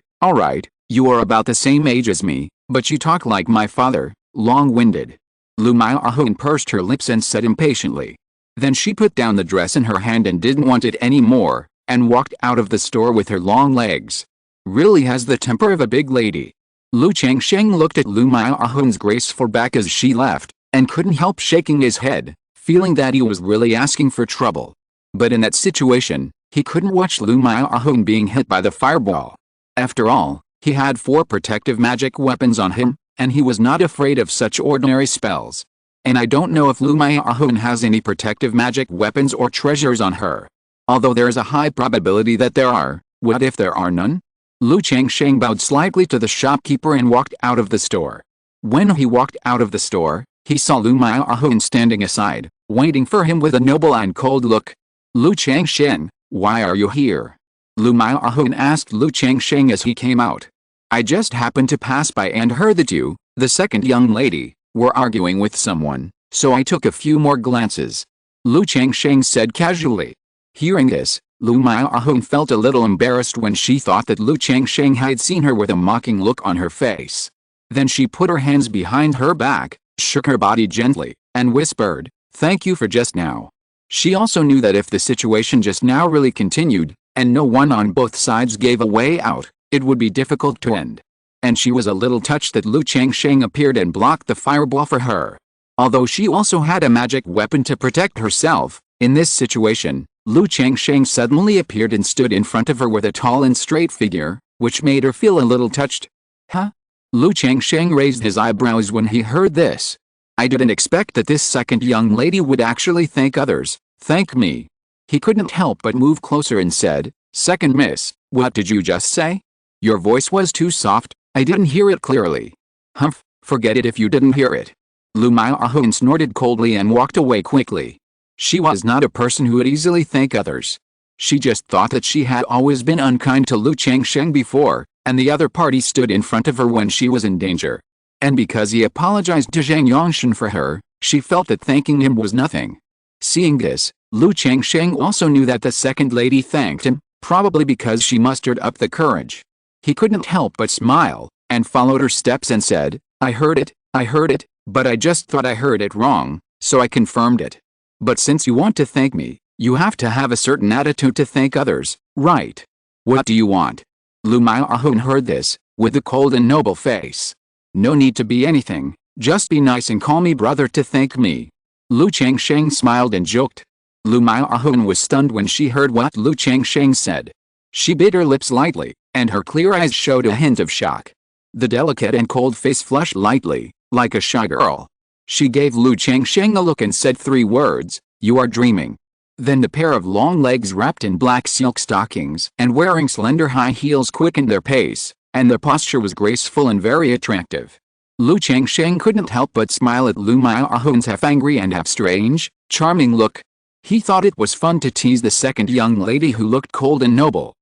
you are about the same age as me, but you talk like my father, long-winded. Lu Maihun pursed her lips and said impatiently. Then she put down the dress in her hand and didn't want it anymore, and walked out of the store with her long legs. Really has the temper of a big lady. Lu Changsheng looked at Lu Maihun's graceful back as she left, and couldn't help shaking his head, feeling that he was really asking for trouble. But in that situation, he couldn't watch Lu Maihun being hit by the fireball. After all, he had 4 protective magic weapons on him, and he was not afraid of such ordinary spells. And I don't know if Lu Maihun has any protective magic weapons or treasures on her. Although there is a high probability that there are, what if there are none? Lu Changsheng bowed slightly to the shopkeeper and walked out of the store. When he walked out of the store, he saw Lu Maihun standing aside, waiting for him with a noble and cold look. Lu Changsheng, why are you here? Lu Maihun asked Lu Changsheng as he came out. I just happened to pass by and heard that you, the second young lady, were arguing with someone, so I took a few more glances. Lu Changsheng said casually. Hearing this, Lu Maihun felt a little embarrassed when she thought that Lu Changsheng had seen her with a mocking look on her face. Then she put her hands behind her back, shook her body gently, and whispered, Thank you for just now. She also knew that if the situation just now really continued, and no one on both sides gave a way out, it would be difficult to end. And she was a little touched that Lu Changsheng appeared and blocked the fireball for her. Although she also had a magic weapon to protect herself, in this situation, Lu Changsheng suddenly appeared and stood in front of her with a tall and straight figure, which made her feel a little touched. Huh? Lu Changsheng raised his eyebrows when he heard this. I didn't expect that this second young lady would actually thank others, thank me. He couldn't help but move closer and said, Second miss, what did you just say? Your voice was too soft, I didn't hear it clearly. Humph, forget it if you didn't hear it. Lu Maihun snorted coldly and walked away quickly. She was not a person who would easily thank others. She just thought that she had always been unkind to Lu Changsheng before, and the other party stood in front of her when she was in danger. And because he apologized to Zhang Yongshan for her, she felt that thanking him was nothing. Seeing this, Lu Changsheng also knew that the second lady thanked him, probably because she mustered up the courage. He couldn't help but smile, and followed her steps and said, I heard it, but I just thought I heard it wrong, so I confirmed it. But since you want to thank me, you have to have a certain attitude to thank others, right? What do you want? Lu Maihun heard this, with a cold and noble face. No need to be anything, just be nice and call me brother to thank me. Lu Changsheng smiled and joked. Lu Maihun was stunned when she heard what Lu Changsheng said. She bit her lips lightly, and her clear eyes showed a hint of shock. The delicate and cold face flushed lightly, like a shy girl. She gave Lu Changsheng a look and said 3 words, You are dreaming. Then the pair of long legs wrapped in black silk stockings and wearing slender high heels quickened their pace, and their posture was graceful and very attractive. Lu Changsheng couldn't help but smile at Lu Miaohun's half-angry and half-strange, charming look. He thought it was fun to tease the second young lady who looked cold and noble.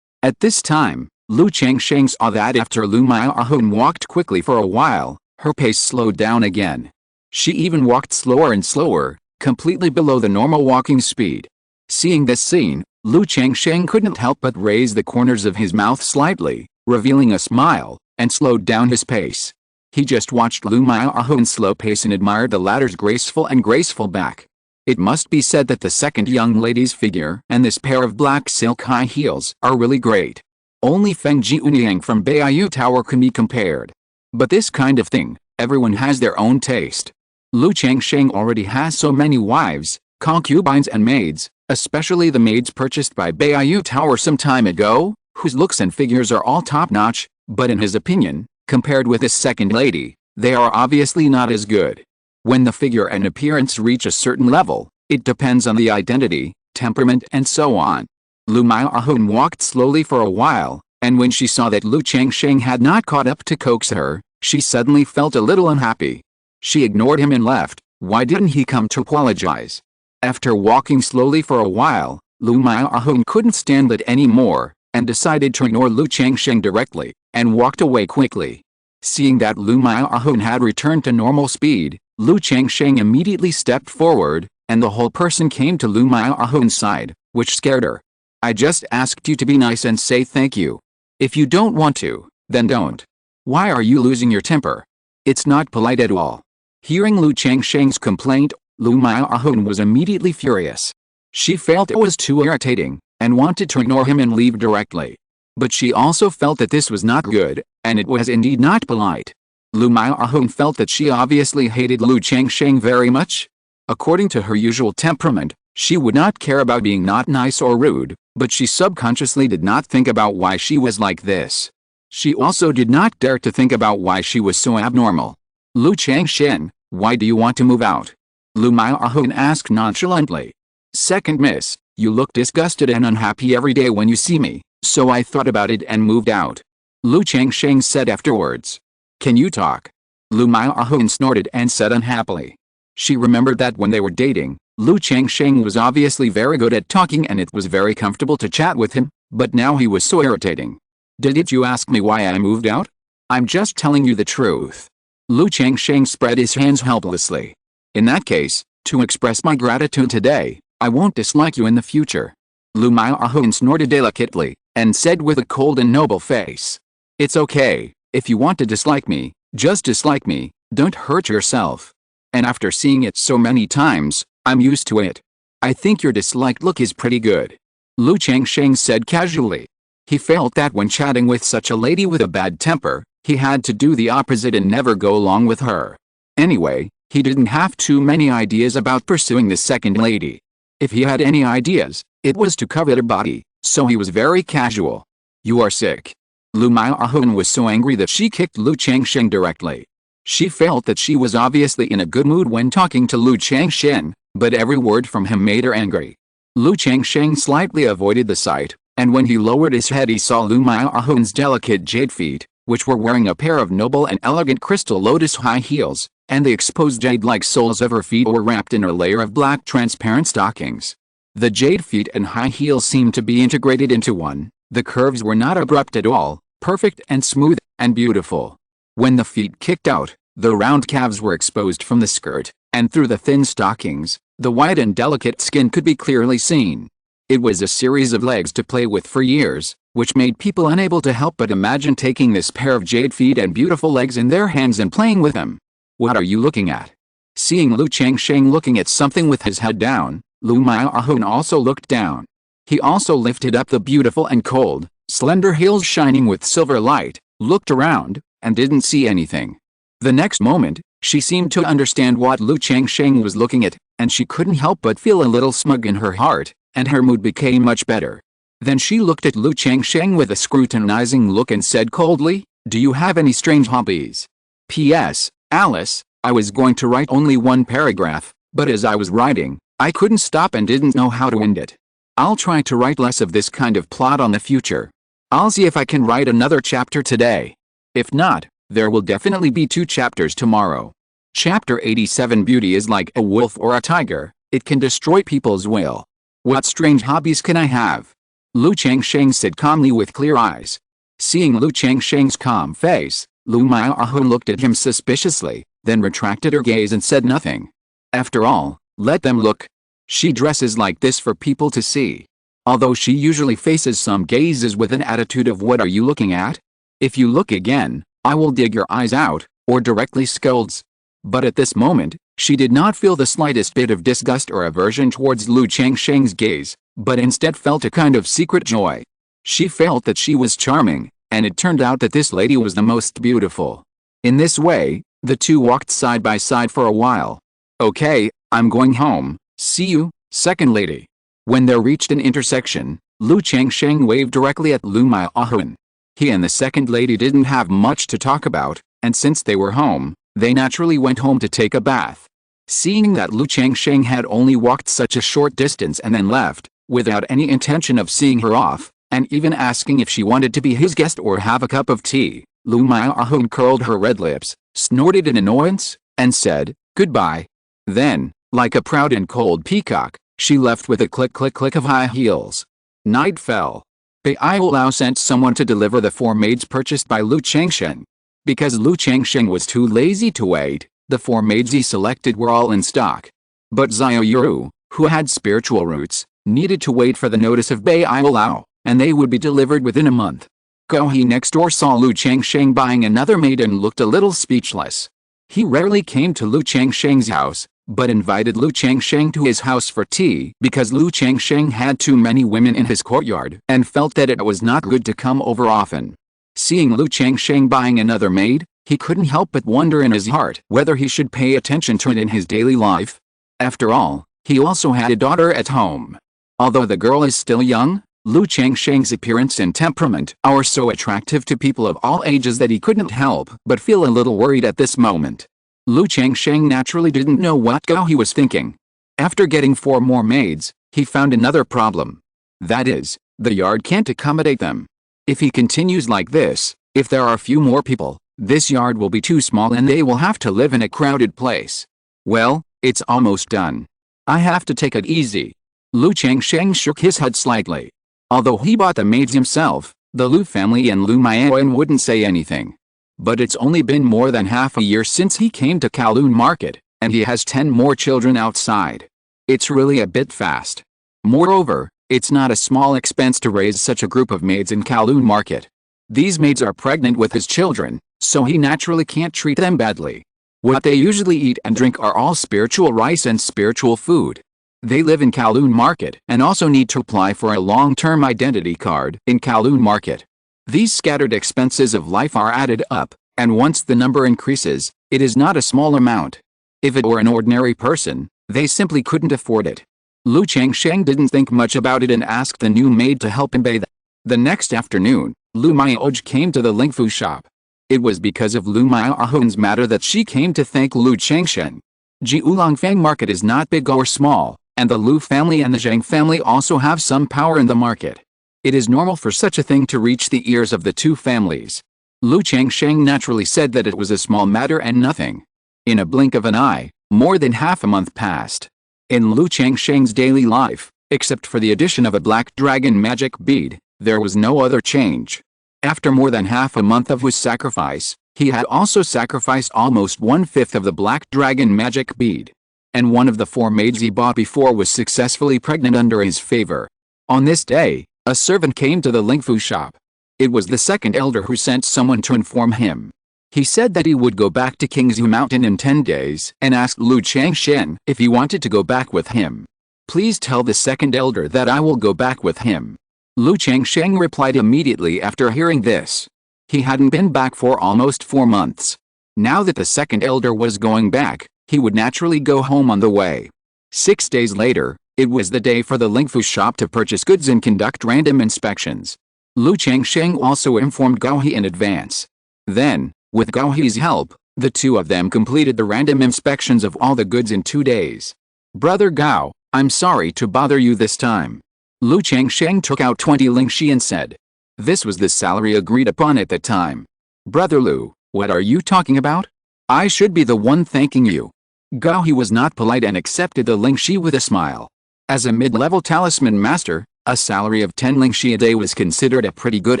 At this time, Lu Changsheng saw that after Lu Miaohun walked quickly for a while, her pace slowed down again. She even walked slower and slower, completely below the normal walking speed. Seeing this scene, Lu Changsheng couldn't help but raise the corners of his mouth slightly, revealing a smile, and slowed down his pace. He just watched Lu Miaohun's slow pace and admired the latter's graceful back. It must be said that the second young lady's figure and this pair of black silk high heels are really great. Only Feng Jiunyang from Beiyu Tower can be compared. But this kind of thing, everyone has their own taste. Lu Changsheng already has so many wives, concubines and maids, especially the maids purchased by Beiyu Tower some time ago, whose looks and figures are all top-notch, but in his opinion, compared with this second lady, they are obviously not as good. When the figure and appearance reach a certain level, it depends on the identity, temperament and so on. Lu Miaohun walked slowly for a while, and when she saw that Lu Changsheng had not caught up to coax her, she suddenly felt a little unhappy. She ignored him and left. Why didn't he come to apologize? After walking slowly for a while, Lu Miaohun couldn't stand it anymore, and decided to ignore Lu Changsheng directly, and walked away quickly. Seeing that Lu Miaohun had returned to normal speed, Lu Changsheng immediately stepped forward, and the whole person came to Lu Miaohun's side, which scared her. I just asked you to be nice and say thank you. If you don't want to, then don't. Why are you losing your temper? It's not polite at all. Hearing Lu Changsheng's complaint, Lu Miaohun was immediately furious. She felt it was too irritating, and wanted to ignore him and leave directly. But she also felt that this was not good, and it was indeed not polite. Lu Miaohun felt that she obviously hated Lu Changsheng very much. According to her usual temperament, she would not care about being not nice or rude, but she subconsciously did not think about why she was like this. She also did not dare to think about why she was so abnormal. Lu Changsheng, why do you want to move out? Lu Miaohun asked nonchalantly. Second miss, you look disgusted and unhappy every day when you see me, so I thought about it and moved out. Lu Changsheng said afterwards. Can you talk? Lu Miaohun snorted and said unhappily. She remembered that when they were dating, Lu Changsheng was obviously very good at talking and it was very comfortable to chat with him, but now he was so irritating. Didn't you ask me why I moved out? I'm just telling you the truth. Lu Changsheng spread his hands helplessly. In that case, to express my gratitude today, I won't dislike you in the future. Lu Miaohun snorted delicately, and said with a cold and noble face. It's okay, if you want to dislike me, just dislike me, don't hurt yourself. And after seeing it so many times, I'm used to it. I think your disliked look is pretty good. Lu Changsheng said casually. He felt that when chatting with such a lady with a bad temper, he had to do the opposite and never go along with her. Anyway, he didn't have too many ideas about pursuing the second lady. If he had any ideas, it was to covet her body, so he was very casual. You are sick. Lu Miaohun was so angry that she kicked Lu Changsheng directly. She felt that she was obviously in a good mood when talking to Lu Changsheng, but every word from him made her angry. Lu Changsheng slightly avoided the sight, and when he lowered his head he saw Lu Miaohun's delicate jade feet, which were wearing a pair of noble and elegant crystal lotus high heels, and the exposed jade-like soles of her feet were wrapped in a layer of black transparent stockings. The jade feet and high heels seemed to be integrated into one. The curves were not abrupt at all, perfect and smooth, and beautiful. When the feet kicked out, the round calves were exposed from the skirt, and through the thin stockings, the white and delicate skin could be clearly seen. It was a series of legs to play with for years, which made people unable to help but imagine taking this pair of jade feet and beautiful legs in their hands and playing with them. What are you looking at? Seeing Lu Changsheng looking at something with his head down, Lu Miaohun also looked down. He also lifted up the beautiful and cold, slender heels shining with silver light, looked around, and didn't see anything. The next moment, she seemed to understand what Lu Changsheng was looking at, and she couldn't help but feel a little smug in her heart, and her mood became much better. Then she looked at Lu Changsheng with a scrutinizing look and said coldly, Do you have any strange hobbies? P.S. Alice, I was going to write only one paragraph, but as I was writing, I couldn't stop and didn't know how to end it. I'll try to write less of this kind of plot on the future. I'll see if I can write another chapter today. If not, there will definitely be 2 chapters tomorrow. Chapter 87. Beauty is like a wolf or a tiger, it can destroy people's will. What strange hobbies can I have? Lu Changsheng said calmly with clear eyes. Seeing Lu Changsheng's calm face, Lu Miaohun looked at him suspiciously, then retracted her gaze and said nothing. After all, let them look. She dresses like this for people to see. Although she usually faces some gazes with an attitude of "what are you looking at? If you look again, I will dig your eyes out," or directly scolds. But at this moment, she did not feel the slightest bit of disgust or aversion towards Lu Changsheng's gaze, but instead felt a kind of secret joy. She felt that she was charming, and it turned out that this lady was the most beautiful. In this way, the two walked side by side for a while. "Okay, I'm going home, see you, second lady." When they reached an intersection, Lu Changsheng waved directly at Lu Miaohun. He and the second lady didn't have much to talk about, and since they were home, they naturally went home to take a bath. Seeing that Lu Changsheng had only walked such a short distance and then left, without any intention of seeing her off, and even asking if she wanted to be his guest or have a cup of tea, Lu Miaohun curled her red lips, snorted in annoyance, and said, "Goodbye." Then, like a proud and cold peacock, she left with a click-click-click of high heels. Night fell. Bai Lao sent someone to deliver the 4 maids purchased by Lu Changsheng. Because Lu Changsheng was too lazy to wait, the 4 maids he selected were all in stock. But Xiao Yuru, who had spiritual roots, needed to wait for the notice of Bai Lao, and they would be delivered within a month. Gao He next door saw Lu Changsheng buying another maid and looked a little speechless. He rarely came to Lu Changsheng's house, but invited Lu Changsheng to his house for tea because Lu Changsheng had too many women in his courtyard and felt that it was not good to come over often. Seeing Lu Changsheng buying another maid, he couldn't help but wonder in his heart whether he should pay attention to it in his daily life. After all, he also had a daughter at home. Although the girl is still young, Lu Changsheng's appearance and temperament are so attractive to people of all ages that he couldn't help but feel a little worried at this moment. Lu Changsheng naturally didn't know what Gao He was thinking. After getting 4 more maids, he found another problem. That is, the yard can't accommodate them. If he continues like this, if there are few more people, this yard will be too small and they will have to live in a crowded place. Well, it's almost done. I have to take it easy. Lu Changsheng shook his head slightly. Although he bought the maids himself, the Lu family and Lu Miaohun wouldn't say anything. But it's only been more than half a year since he came to Kowloon Market, and he has 10 more children outside. It's really a bit fast. Moreover, it's not a small expense to raise such a group of maids in Kowloon Market. These maids are pregnant with his children, so he naturally can't treat them badly. What they usually eat and drink are all spiritual rice and spiritual food. They live in Kowloon Market and also need to apply for a long-term identity card in Kowloon Market. These scattered expenses of life are added up, and once the number increases, it is not a small amount. If it were an ordinary person, they simply couldn't afford it. Lu Changsheng didn't think much about it and asked the new maid to help him bathe. The next afternoon, Lu Miaohun came to the Lingfu shop. It was because of Lu Miaohun's matter that she came to thank Lu Changsheng. Jiulongfang Market is not big or small, and the Lu family and the Zhang family also have some power in the market. It is normal for such a thing to reach the ears of the 2 families. Lu Changsheng naturally said that it was a small matter and nothing. In a blink of an eye, more than half a month passed. In Lu Changsheng's daily life, except for the addition of a black dragon magic bead, there was no other change. After more than half a month of his sacrifice, he had also sacrificed almost 1/5 of the black dragon magic bead. And one of the 4 maids he bought before was successfully pregnant under his favor. On this day, a servant came to the Lingfu shop. It was the second elder who sent someone to inform him. He said that he would go back to Qingzhu Mountain in 10 days and asked Lu Changsheng if he wanted to go back with him. "Please tell the second elder that I will go back with him." Lu Changsheng replied immediately after hearing this. He hadn't been back for almost 4 months. Now that the second elder was going back, he would naturally go home on the way. 6 days later, it was the day for the Lingfu shop to purchase goods and conduct random inspections. Lu Changsheng also informed Gao He in advance. Then, with Gao He's help, the 2 of them completed the random inspections of all the goods in 2 days. "Brother Gao, I'm sorry to bother you this time. Lu Changsheng took out 20 lingxi and said. This was the salary agreed upon at the time. Brother Lu, what are you talking about? I should be the one thanking you. Gao He was not polite and accepted the lingxi with a smile. As a mid-level talisman master, a salary of 10 lingxi a day was considered a pretty good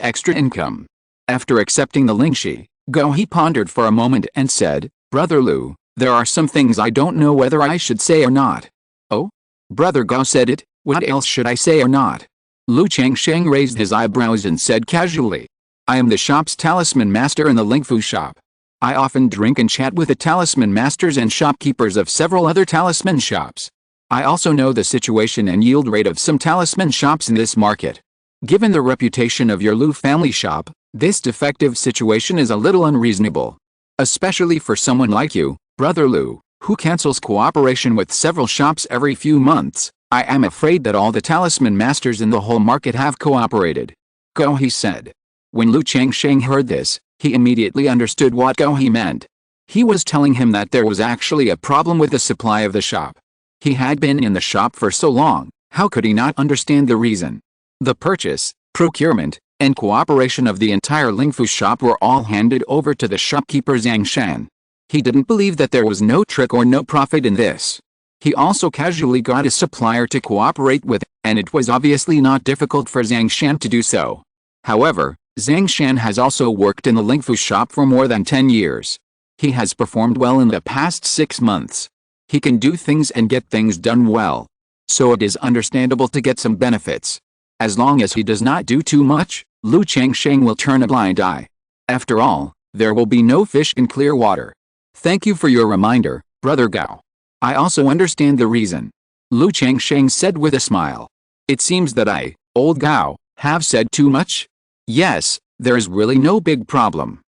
extra income. After accepting the lingxi, Gao He pondered for a moment and said, Brother Lu, there are some things I don't know whether I should say or not. Oh? Brother Gao said it, what else should I say or not? Lu Changsheng raised his eyebrows and said casually. I am the shop's talisman master in the Lingfu shop. I often drink and chat with the talisman masters and shopkeepers of several other talisman shops. I also know the situation and yield rate of some talisman shops in this market. Given the reputation of your Lu family shop, this defective situation is a little unreasonable. Especially for someone like you, Brother Lu, who cancels cooperation with several shops every few months. I am afraid that all the talisman masters in the whole market have cooperated. Gao He said. When Lu Changsheng heard this, he immediately understood what Gao He meant. He was telling him that there was actually a problem with the supply of the shop. He had been in the shop for so long, how could he not understand the reason? The purchase, procurement, and cooperation of the entire Lingfu shop were all handed over to the shopkeeper Zhang Shan. He didn't believe that there was no trick or no profit in this. He also casually got a supplier to cooperate with, and it was obviously not difficult for Zhang Shan to do so. However, Zhang Shan has also worked in the Lingfu shop for more than 10 years. He has performed well in the past 6 months. He can do things and get things done well. So it is understandable to get some benefits. As long as he does not do too much, Lu Changsheng will turn a blind eye. After all, there will be no fish in clear water. Thank you for your reminder, Brother Gao. I also understand the reason. Lu Changsheng said with a smile. It seems that I, old Gao, have said too much? Yes, there is really no big problem.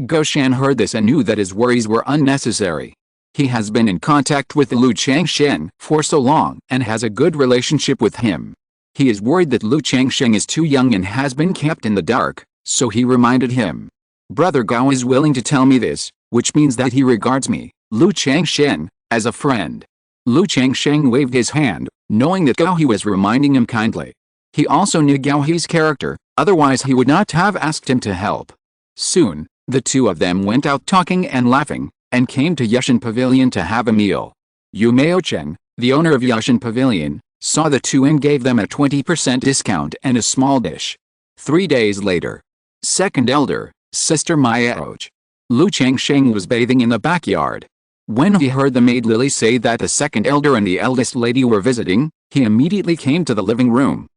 Gao Shan heard this and knew that his worries were unnecessary. He has been in contact with Lu Changsheng for so long and has a good relationship with him. He is worried that Lu Changsheng is too young and has been kept in the dark, so he reminded him. Brother Gao is willing to tell me this, which means that he regards me, Lu Changsheng, as a friend. Lu Changsheng waved his hand, knowing that Gao He was reminding him kindly. He also knew Gao He's character, otherwise he would not have asked him to help. Soon, the two of them went out talking and laughing, and came to Yushan Pavilion to have a meal. Yu Maocheng, the owner of Yushan Pavilion, saw the two and gave them a 20% discount and a small dish. 3 days later. Second elder, Sister Mayaoj. Lu Changsheng was bathing in the backyard. When he heard the maid Lily say that the second elder and the eldest lady were visiting, he immediately came to the living room.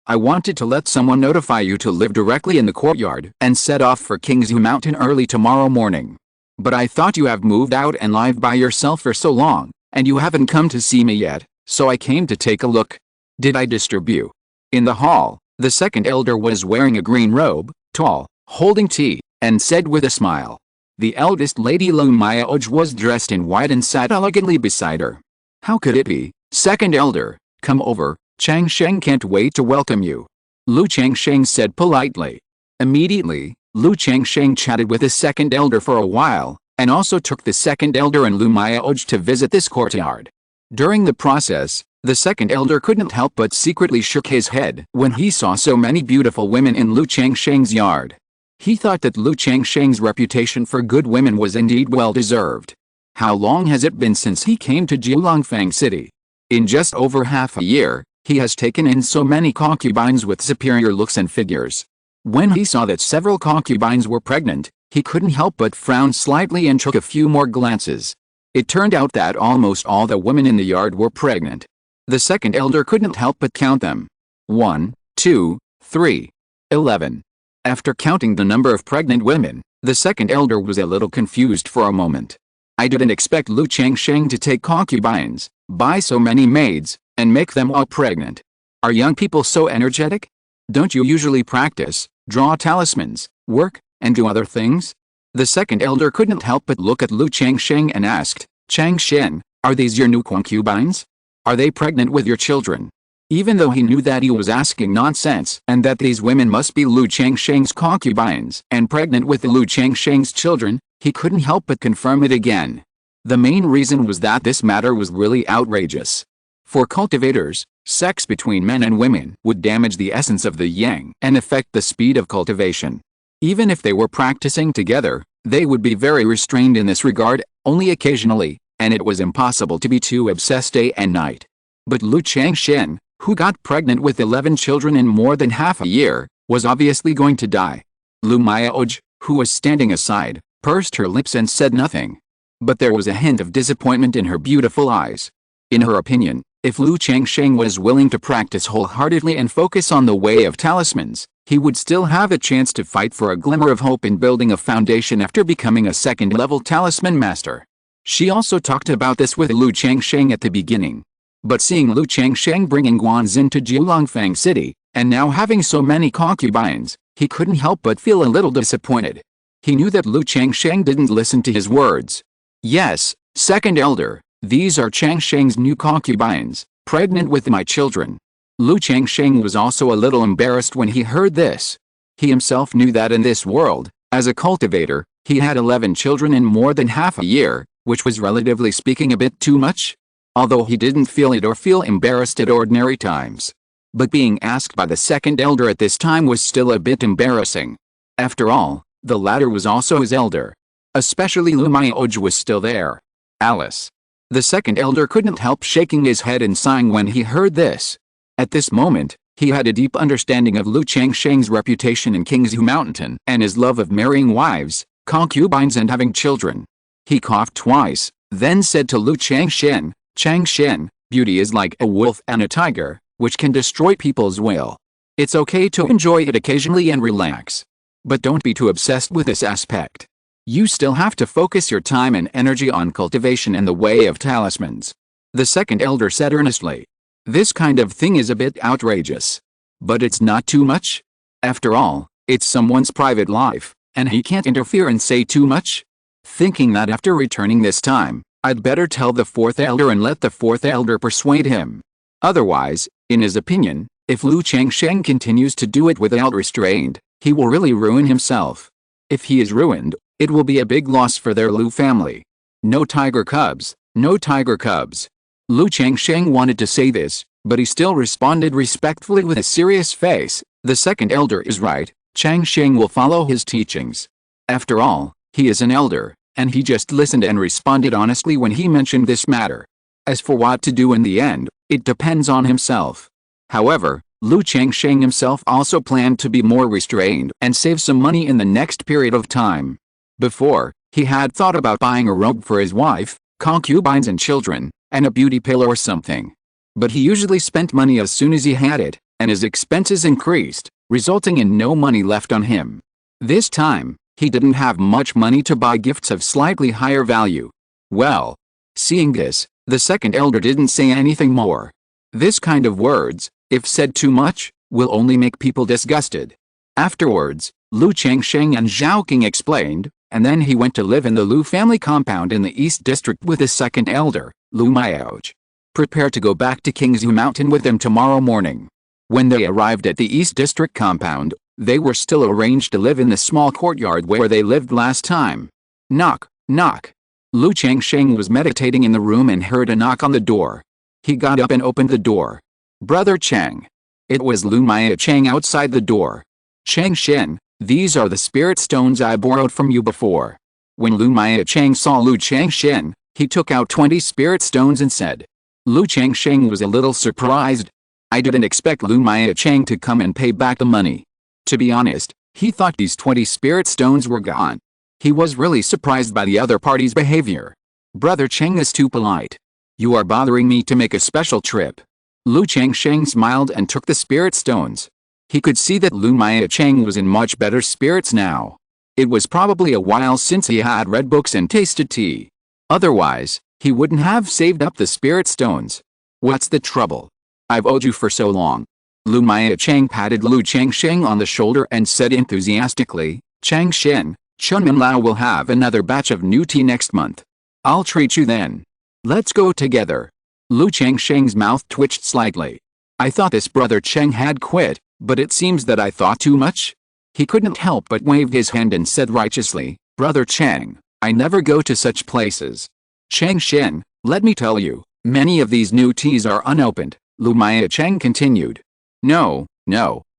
I wanted to let someone notify you to live directly in the courtyard and set off for Qingzhu Mountain early tomorrow morning. But I thought you have moved out and lived by yourself for so long, and you haven't come to see me yet, so I came to take a look. Did I disturb you? In the hall, the second elder was wearing a green robe, tall, holding tea, and said with a smile. The eldest lady Lu Mayaoj was dressed in white and sat elegantly beside her. How could it be, second elder, come over, Changsheng can't wait to welcome you. Lu Changsheng said politely. Immediately, Lu Changsheng chatted with the second elder for a while, and also took the second elder and Lu Mayaoj to visit this courtyard. During the process, the second elder couldn't help but secretly shook his head when he saw so many beautiful women in Lu Changsheng's yard. He thought that Lu Changsheng's reputation for good women was indeed well deserved. How long has it been since he came to Jiulongfang City? In just over half a year, he has taken in so many concubines with superior looks and figures. When he saw that several concubines were pregnant, he couldn't help but frown slightly and took a few more glances. It turned out that almost all the women in the yard were pregnant. The second elder couldn't help but count them. 1, 2, 3, 11. After counting the number of pregnant women, the second elder was a little confused for a moment. I didn't expect Lu Changsheng to take concubines, buy so many maids, and make them all pregnant. Are young people so energetic? Don't you usually practice, draw talismans, work, and do other things? The second elder couldn't help but look at Lu Changsheng and asked, Changsheng, are these your new concubines? Are they pregnant with your children? Even though he knew that he was asking nonsense and that these women must be Lu Changsheng's concubines and pregnant with Lu Changsheng's children, he couldn't help but confirm it again. The main reason was that this matter was really outrageous. For cultivators, sex between men and women would damage the essence of the yang and affect the speed of cultivation. Even if they were practicing together, they would be very restrained in this regard, only occasionally, and it was impossible to be too obsessed day and night. But Lu Changsheng, who got pregnant with 11 children in more than half a year, was obviously going to die. Lu Miaoj, who was standing aside, pursed her lips and said nothing. But there was a hint of disappointment in her beautiful eyes. In her opinion, if Lu Changsheng was willing to practice wholeheartedly and focus on the way of talismans, he would still have a chance to fight for a glimmer of hope in building a foundation after becoming a second-level talisman master. She also talked about this with Lu Changsheng at the beginning. But seeing Lu Changsheng bringing Guanzin to Jiulongfang City, and now having so many concubines, he couldn't help but feel a little disappointed. He knew that Lu Changsheng didn't listen to his words. Yes, second elder, these are Changsheng's new concubines, pregnant with my children. Lu Changsheng was also a little embarrassed when he heard this. He himself knew that in this world, as a cultivator, he had 11 children in more than half a year, which was relatively speaking a bit too much. Although he didn't feel it or feel embarrassed at ordinary times. But being asked by the second elder at this time was still a bit embarrassing. After all, the latter was also his elder. Especially Lu Miaoj was still there. Alice. The second elder couldn't help shaking his head and sighing when he heard this. At this moment, he had a deep understanding of Lu Changsheng's reputation in Qingzhu Mountain and his love of marrying wives, concubines and having children. He coughed twice, then said to Lu Changsheng, Changsheng, beauty is like a wolf and a tiger, which can destroy people's will. It's okay to enjoy it occasionally and relax. But don't be too obsessed with this aspect. You still have to focus your time and energy on cultivation and the way of talismans. The second elder said earnestly. This kind of thing is a bit outrageous. But it's not too much. After all, it's someone's private life, and he can't interfere and say too much. Thinking that after returning this time, I'd better tell the fourth elder and let the fourth elder persuade him. Otherwise, in his opinion, if Lu Changsheng continues to do it without restraint, he will really ruin himself. If he is ruined, it will be a big loss for their Lu family. No tiger cubs, no tiger cubs. Lu Changsheng wanted to say this, but he still responded respectfully with a serious face. The second elder is right, Changsheng will follow his teachings. After all, he is an elder, and he just listened and responded honestly when he mentioned this matter. As for what to do in the end, it depends on himself. However, Lu Changsheng himself also planned to be more restrained and save some money in the next period of time. Before, he had thought about buying a robe for his wife, concubines and children, and a beauty pillow or something. But he usually spent money as soon as he had it, and his expenses increased, resulting in no money left on him. This time, he didn't have much money to buy gifts of slightly higher value. Well, seeing this, the second elder didn't say anything more. This kind of words, if said too much, will only make people disgusted. Afterwards, Lu Changsheng and Zhao King explained, and then he went to live in the Lu family compound in the East District with the second elder, Lu Miaoj. Prepare to go back to Qingzhu Mountain with them tomorrow morning. When they arrived at the East District compound, they were still arranged to live in the small courtyard where they lived last time. Knock, knock. Lu Changsheng was meditating in the room and heard a knock on the door. He got up and opened the door. Brother Chang. It was Lu Miaoj outside the door. Changsheng, these are the spirit stones I borrowed from you before. When Lu Miaoj saw Lu Changsheng, he took out 20 spirit stones and said. Lu Changsheng was a little surprised. I didn't expect Lu Miaoj to come and pay back the money. To be honest, he thought these 20 spirit stones were gone. He was really surprised by the other party's behavior. Brother Chang is too polite. You are bothering me to make a special trip. Lu Changsheng smiled and took the spirit stones. He could see that Lu Miaoj was in much better spirits now. It was probably a while since he had read books and tasted tea. Otherwise, he wouldn't have saved up the spirit stones. What's the trouble? I've owed you for so long. Lu Miaoj patted Lu Changsheng on the shoulder and said enthusiastically, Changsheng, Chunmin Lao will have another batch of new tea next month. I'll treat you then. Let's go together. Lu Changsheng's mouth twitched slightly. I thought this brother Cheng had quit, but it seems that I thought too much. He couldn't help but wave his hand and said righteously, Brother Cheng, I never go to such places. Changsheng, let me tell you, Many of these new teas are unopened, Lu Cheng continued. No,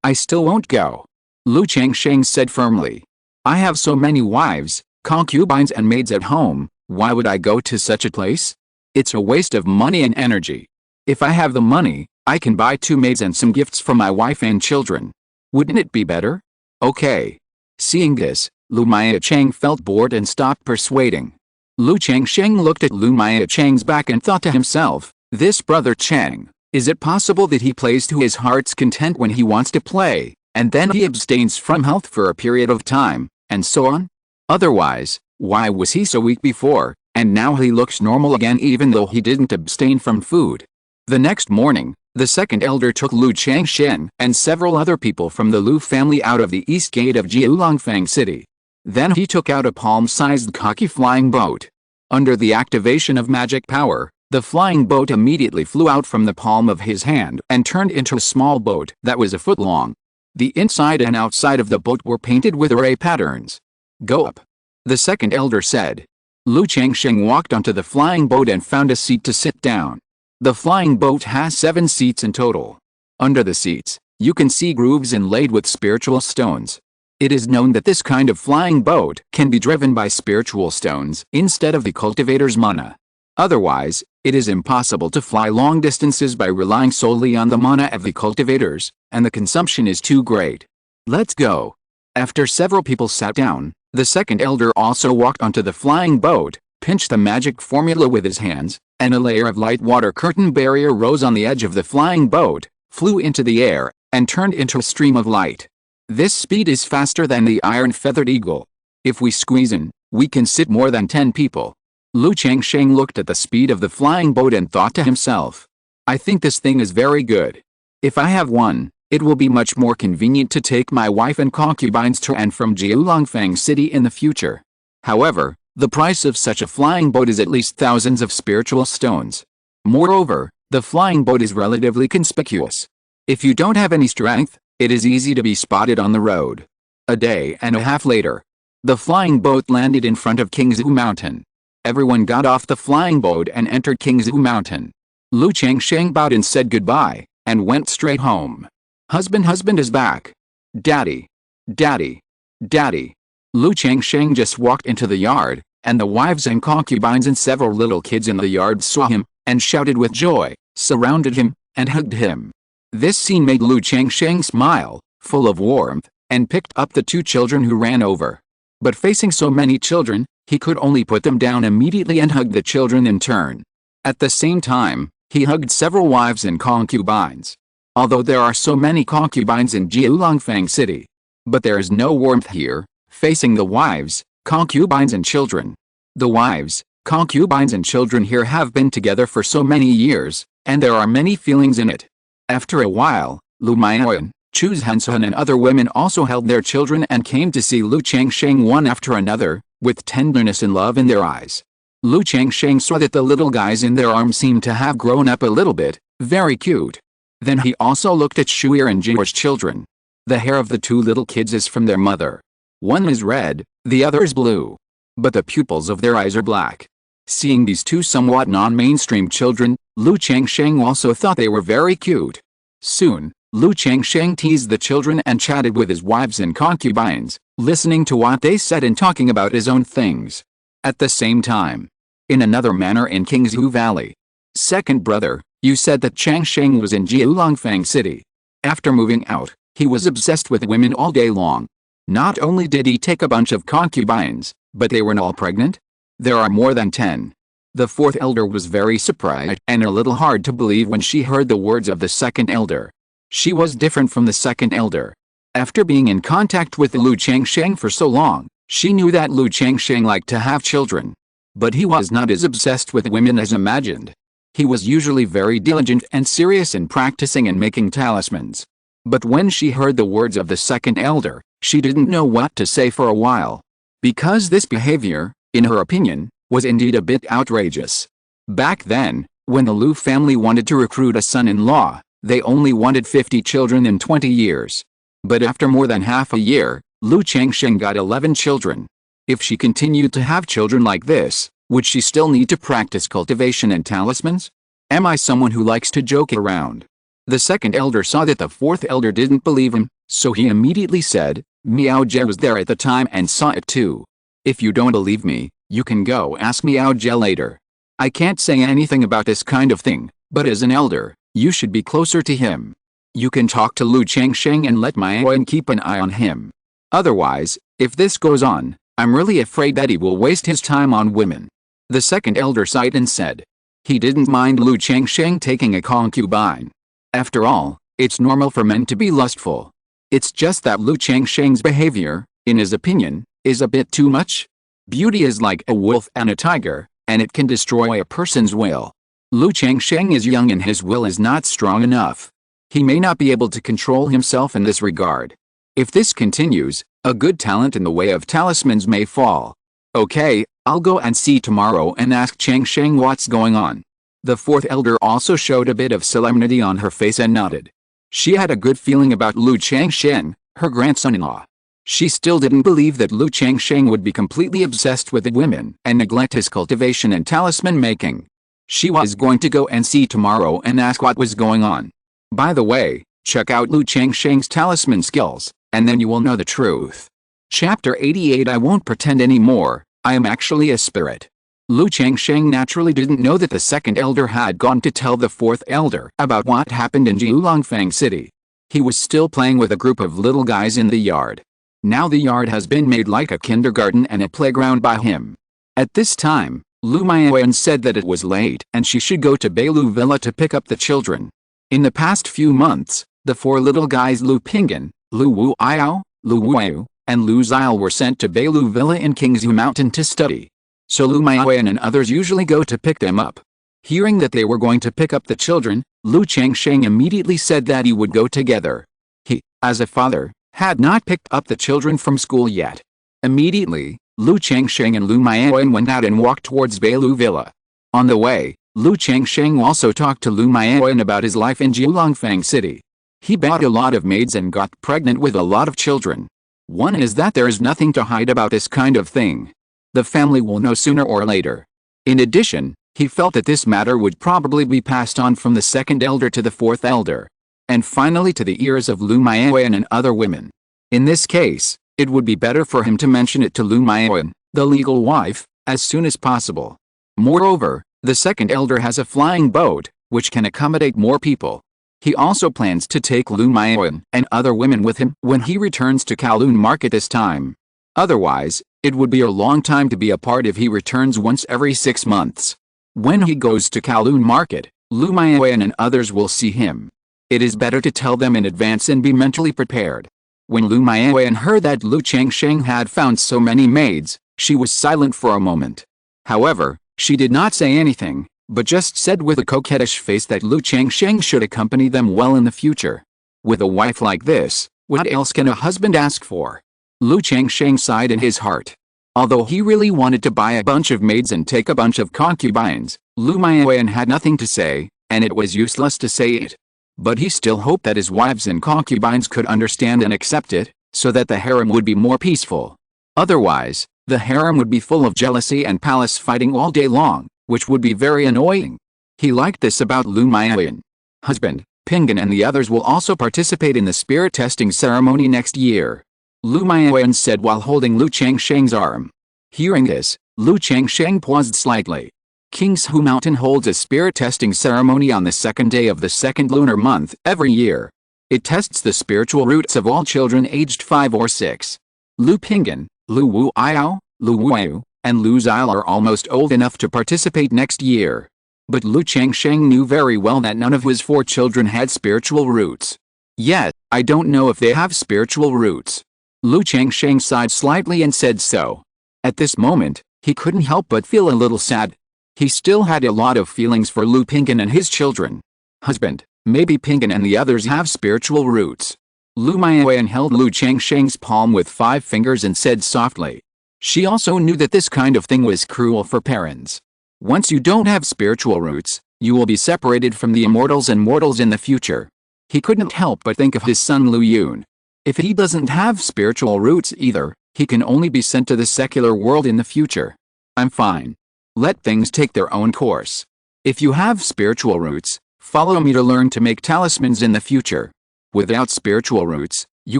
I still won't go. Lu Changsheng said firmly. I have so many wives, concubines and maids at home, why would I go to such a place? It's a waste of money and energy. If I have the money, I can buy 2 maids and some gifts for my wife and children. Wouldn't it be better? Okay. Seeing this, Lu Cheng felt bored and stopped persuading. Lu Changsheng looked at Lu Cheng's back and thought to himself, this brother Cheng, is it possible that he plays to his heart's content when he wants to play, and then he abstains from health for a period of time, and so on? Otherwise, why was he so weak before, and now he looks normal again even though he didn't abstain from food? The next morning, the second elder took Lu Changshen and several other people from the Lu family out of the east gate of Jiulongfang City. Then he took out a palm-sized cocky flying boat. Under the activation of magic power, the flying boat immediately flew out from the palm of his hand and turned into a small boat that was a foot long. The inside and outside of the boat were painted with array patterns. Go up, the second elder said. Lu Changsheng walked onto the flying boat and found a seat to sit down. The flying boat has 7 seats in total. Under the seats, you can see grooves inlaid with spiritual stones. It is known that this kind of flying boat can be driven by spiritual stones instead of the cultivator's mana. Otherwise, it is impossible to fly long distances by relying solely on the mana of the cultivators, and the consumption is too great. Let's go. After several people sat down, the second elder also walked onto the flying boat, pinched the magic formula with his hands, and a layer of light water curtain barrier rose on the edge of the flying boat, flew into the air, and turned into a stream of light. This speed is faster than the iron-feathered eagle. If we squeeze in, we can sit more than 10 people. Lu Changsheng looked at the speed of the flying boat and thought to himself, I think this thing is very good. If I have one, it will be much more convenient to take my wife and concubines to and from Jiulongfang City in the future. However, the price of such a flying boat is at least thousands of spiritual stones. Moreover, the flying boat is relatively conspicuous. If you don't have any strength, it is easy to be spotted on the road. A day and a half later, the flying boat landed in front of Qingzhu Mountain. Everyone got off the flying boat and entered Qingzhu Mountain. Lu Changsheng bowed and said goodbye, and went straight home. Husband is back. Daddy. Lu Changsheng just walked into the yard, and the wives and concubines and several little kids in the yard saw him, and shouted with joy, surrounded him, and hugged him. This scene made Lu Changsheng smile, full of warmth, and picked up the 2 children who ran over. But facing so many children, he could only put them down immediately and hug the children in turn. At the same time, he hugged several wives and concubines. Although there are so many concubines in Jiulongfang City, but there is no warmth here, facing the wives, concubines and children. The wives, concubines and children here have been together for so many years, and there are many feelings in it. After a while, Lu Maiyuan, Chu Hansun and other women also held their children and came to see Lu Changsheng one after another, with tenderness and love in their eyes. Lu Changsheng saw that the little guys in their arms seemed to have grown up a little bit, very cute. Then he also looked at Shuir and Jior's children. The hair of the 2 little kids is from their mother. One is red, the other is blue. But the pupils of their eyes are black. Seeing these 2 somewhat non-mainstream children, Lu Changsheng also thought they were very cute. Soon, Lu Changsheng teased the children and chatted with his wives and concubines, listening to what they said and talking about his own things. At the same time, in another manner in Qingzhu Valley. Second brother, you said that Changsheng was in Jiulongfang City. After moving out, he was obsessed with women all day long. Not only did he take a bunch of concubines, but they weren't all pregnant. There are more than 10. The 4th elder was very surprised and a little hard to believe when she heard the words of the second elder. She was different from the second elder. After being in contact with Lu Changsheng for so long, she knew that Lu Changsheng liked to have children. But he was not as obsessed with women as imagined. He was usually very diligent and serious in practicing and making talismans. But when she heard the words of the second elder, she didn't know what to say for a while. Because this behavior, in her opinion, was indeed a bit outrageous. Back then, when the Lu family wanted to recruit a son-in-law, they only wanted 50 children in 20 years. But after more than half a year, Lu Changsheng got 11 children. If she continued to have children like this, would she still need to practice cultivation and talismans? Am I someone who likes to joke around? The second elder saw that the fourth elder didn't believe him, so he immediately said, Miao Jie was there at the time and saw it too. If you don't believe me, you can go ask Miao Jie later. I can't say anything about this kind of thing, but as an elder, you should be closer to him. You can talk to Lu Changsheng and let Miao Jie keep an eye on him. Otherwise, if this goes on, I'm really afraid that he will waste his time on women. The second elder sighed and said. He didn't mind Lu Changsheng taking a concubine. After all, it's normal for men to be lustful. It's just that Lu Changsheng's behavior, in his opinion, is a bit too much. Beauty is like a wolf and a tiger, and it can destroy a person's will. Lu Changsheng is young and his will is not strong enough. He may not be able to control himself in this regard. If this continues, a good talent in the way of talismans may fall. Okay, I'll go and see tomorrow and ask Changsheng what's going on. The fourth elder also showed a bit of solemnity on her face and nodded. She had a good feeling about Lu Changsheng, her grandson-in-law. She still didn't believe that Lu Changsheng would be completely obsessed with the women and neglect his cultivation and talisman making. She was going to go and see tomorrow and ask what was going on. By the way, check out Lu Changsheng's talisman skills, and then you will know the truth. Chapter 88. I won't pretend anymore, I am actually a spirit. Lu Changsheng naturally didn't know that the second elder had gone to tell the fourth elder about what happened in Jiulongfang City. He was still playing with a group of little guys in the yard. Now the yard has been made like a kindergarten and a playground by him. At this time, Lu Miaoyan said that it was late and she should go to Beilu Villa to pick up the children. In the past few months, the four little guys Lu Pingyan, Lu Wu Iao, Lu Wu, and Lu Zile were sent to Beilu Villa in Qingzhu Mountain to study. So Lu Miaoyan and others usually go to pick them up. Hearing that they were going to pick up the children, Lu Changsheng immediately said that he would go together. He, as a father, had not picked up the children from school yet. Immediately, Lu Changsheng and Lu Miaoyan went out and walked towards Beilu Villa. On the way, Lu Changsheng also talked to Lu Miaoyan about his life in Jiulongfang City. He bought a lot of maids and got pregnant with a lot of children. One is that there is nothing to hide about this kind of thing. The family will know sooner or later. In addition, he felt that this matter would probably be passed on from the second elder to the fourth elder, and finally to the ears of Lu Miaoyan and other women. In this case, it would be better for him to mention it to Lu Miaoyan, the legal wife, as soon as possible. Moreover, the second elder has a flying boat, which can accommodate more people. He also plans to take Lu Miaoyan and other women with him when he returns to Kowloon Market this time. Otherwise, it would be a long time to be apart if he returns once every 6 months. When he goes to Kowloon Market, Lu Miaoyan and others will see him. It is better to tell them in advance and be mentally prepared. When Lu Miaoyan heard that Lu Changsheng had found so many maids, she was silent for a moment. However, she did not say anything, but just said with a coquettish face that Lu Changsheng should accompany them well in the future. With a wife like this, what else can a husband ask for? Lu Changsheng sighed in his heart. Although he really wanted to buy a bunch of maids and take a bunch of concubines, Lu Miaoyan had nothing to say, and it was useless to say it. But he still hoped that his wives and concubines could understand and accept it, so that the harem would be more peaceful. Otherwise, the harem would be full of jealousy and palace fighting all day long, which would be very annoying. He liked this about Lu Miaoyan. Husband, Pingyan and the others will also participate in the spirit testing ceremony next year, Lu Miaoyan said while holding Lu Changsheng's arm. Hearing this, Lu Changsheng paused slightly. Qingzhu Mountain holds a spirit testing ceremony on the second day of the second lunar month every year. It tests the spiritual roots of all children aged 5 or 6. Lu Pingyan, Lu Wu Iao, Lu Wu, and Lu Zile are almost old enough to participate next year. But Lu Changsheng knew very well that none of his 4 children had spiritual roots. Yet, I don't know if they have spiritual roots. Lu Changsheng sighed slightly and said so. At this moment, he couldn't help but feel a little sad. He still had a lot of feelings for Lu Pingyan and his children. Husband, maybe Pingyan and the others have spiritual roots. Lu Miaoyan held Lu Changsheng's palm with 5 fingers and said softly. She also knew that this kind of thing was cruel for parents. Once you don't have spiritual roots, you will be separated from the immortals and mortals in the future. He couldn't help but think of his son Lu Yun. If he doesn't have spiritual roots either, he can only be sent to the secular world in the future. I'm fine. Let things take their own course. If you have spiritual roots, follow me to learn to make talismans in the future. Without spiritual roots, you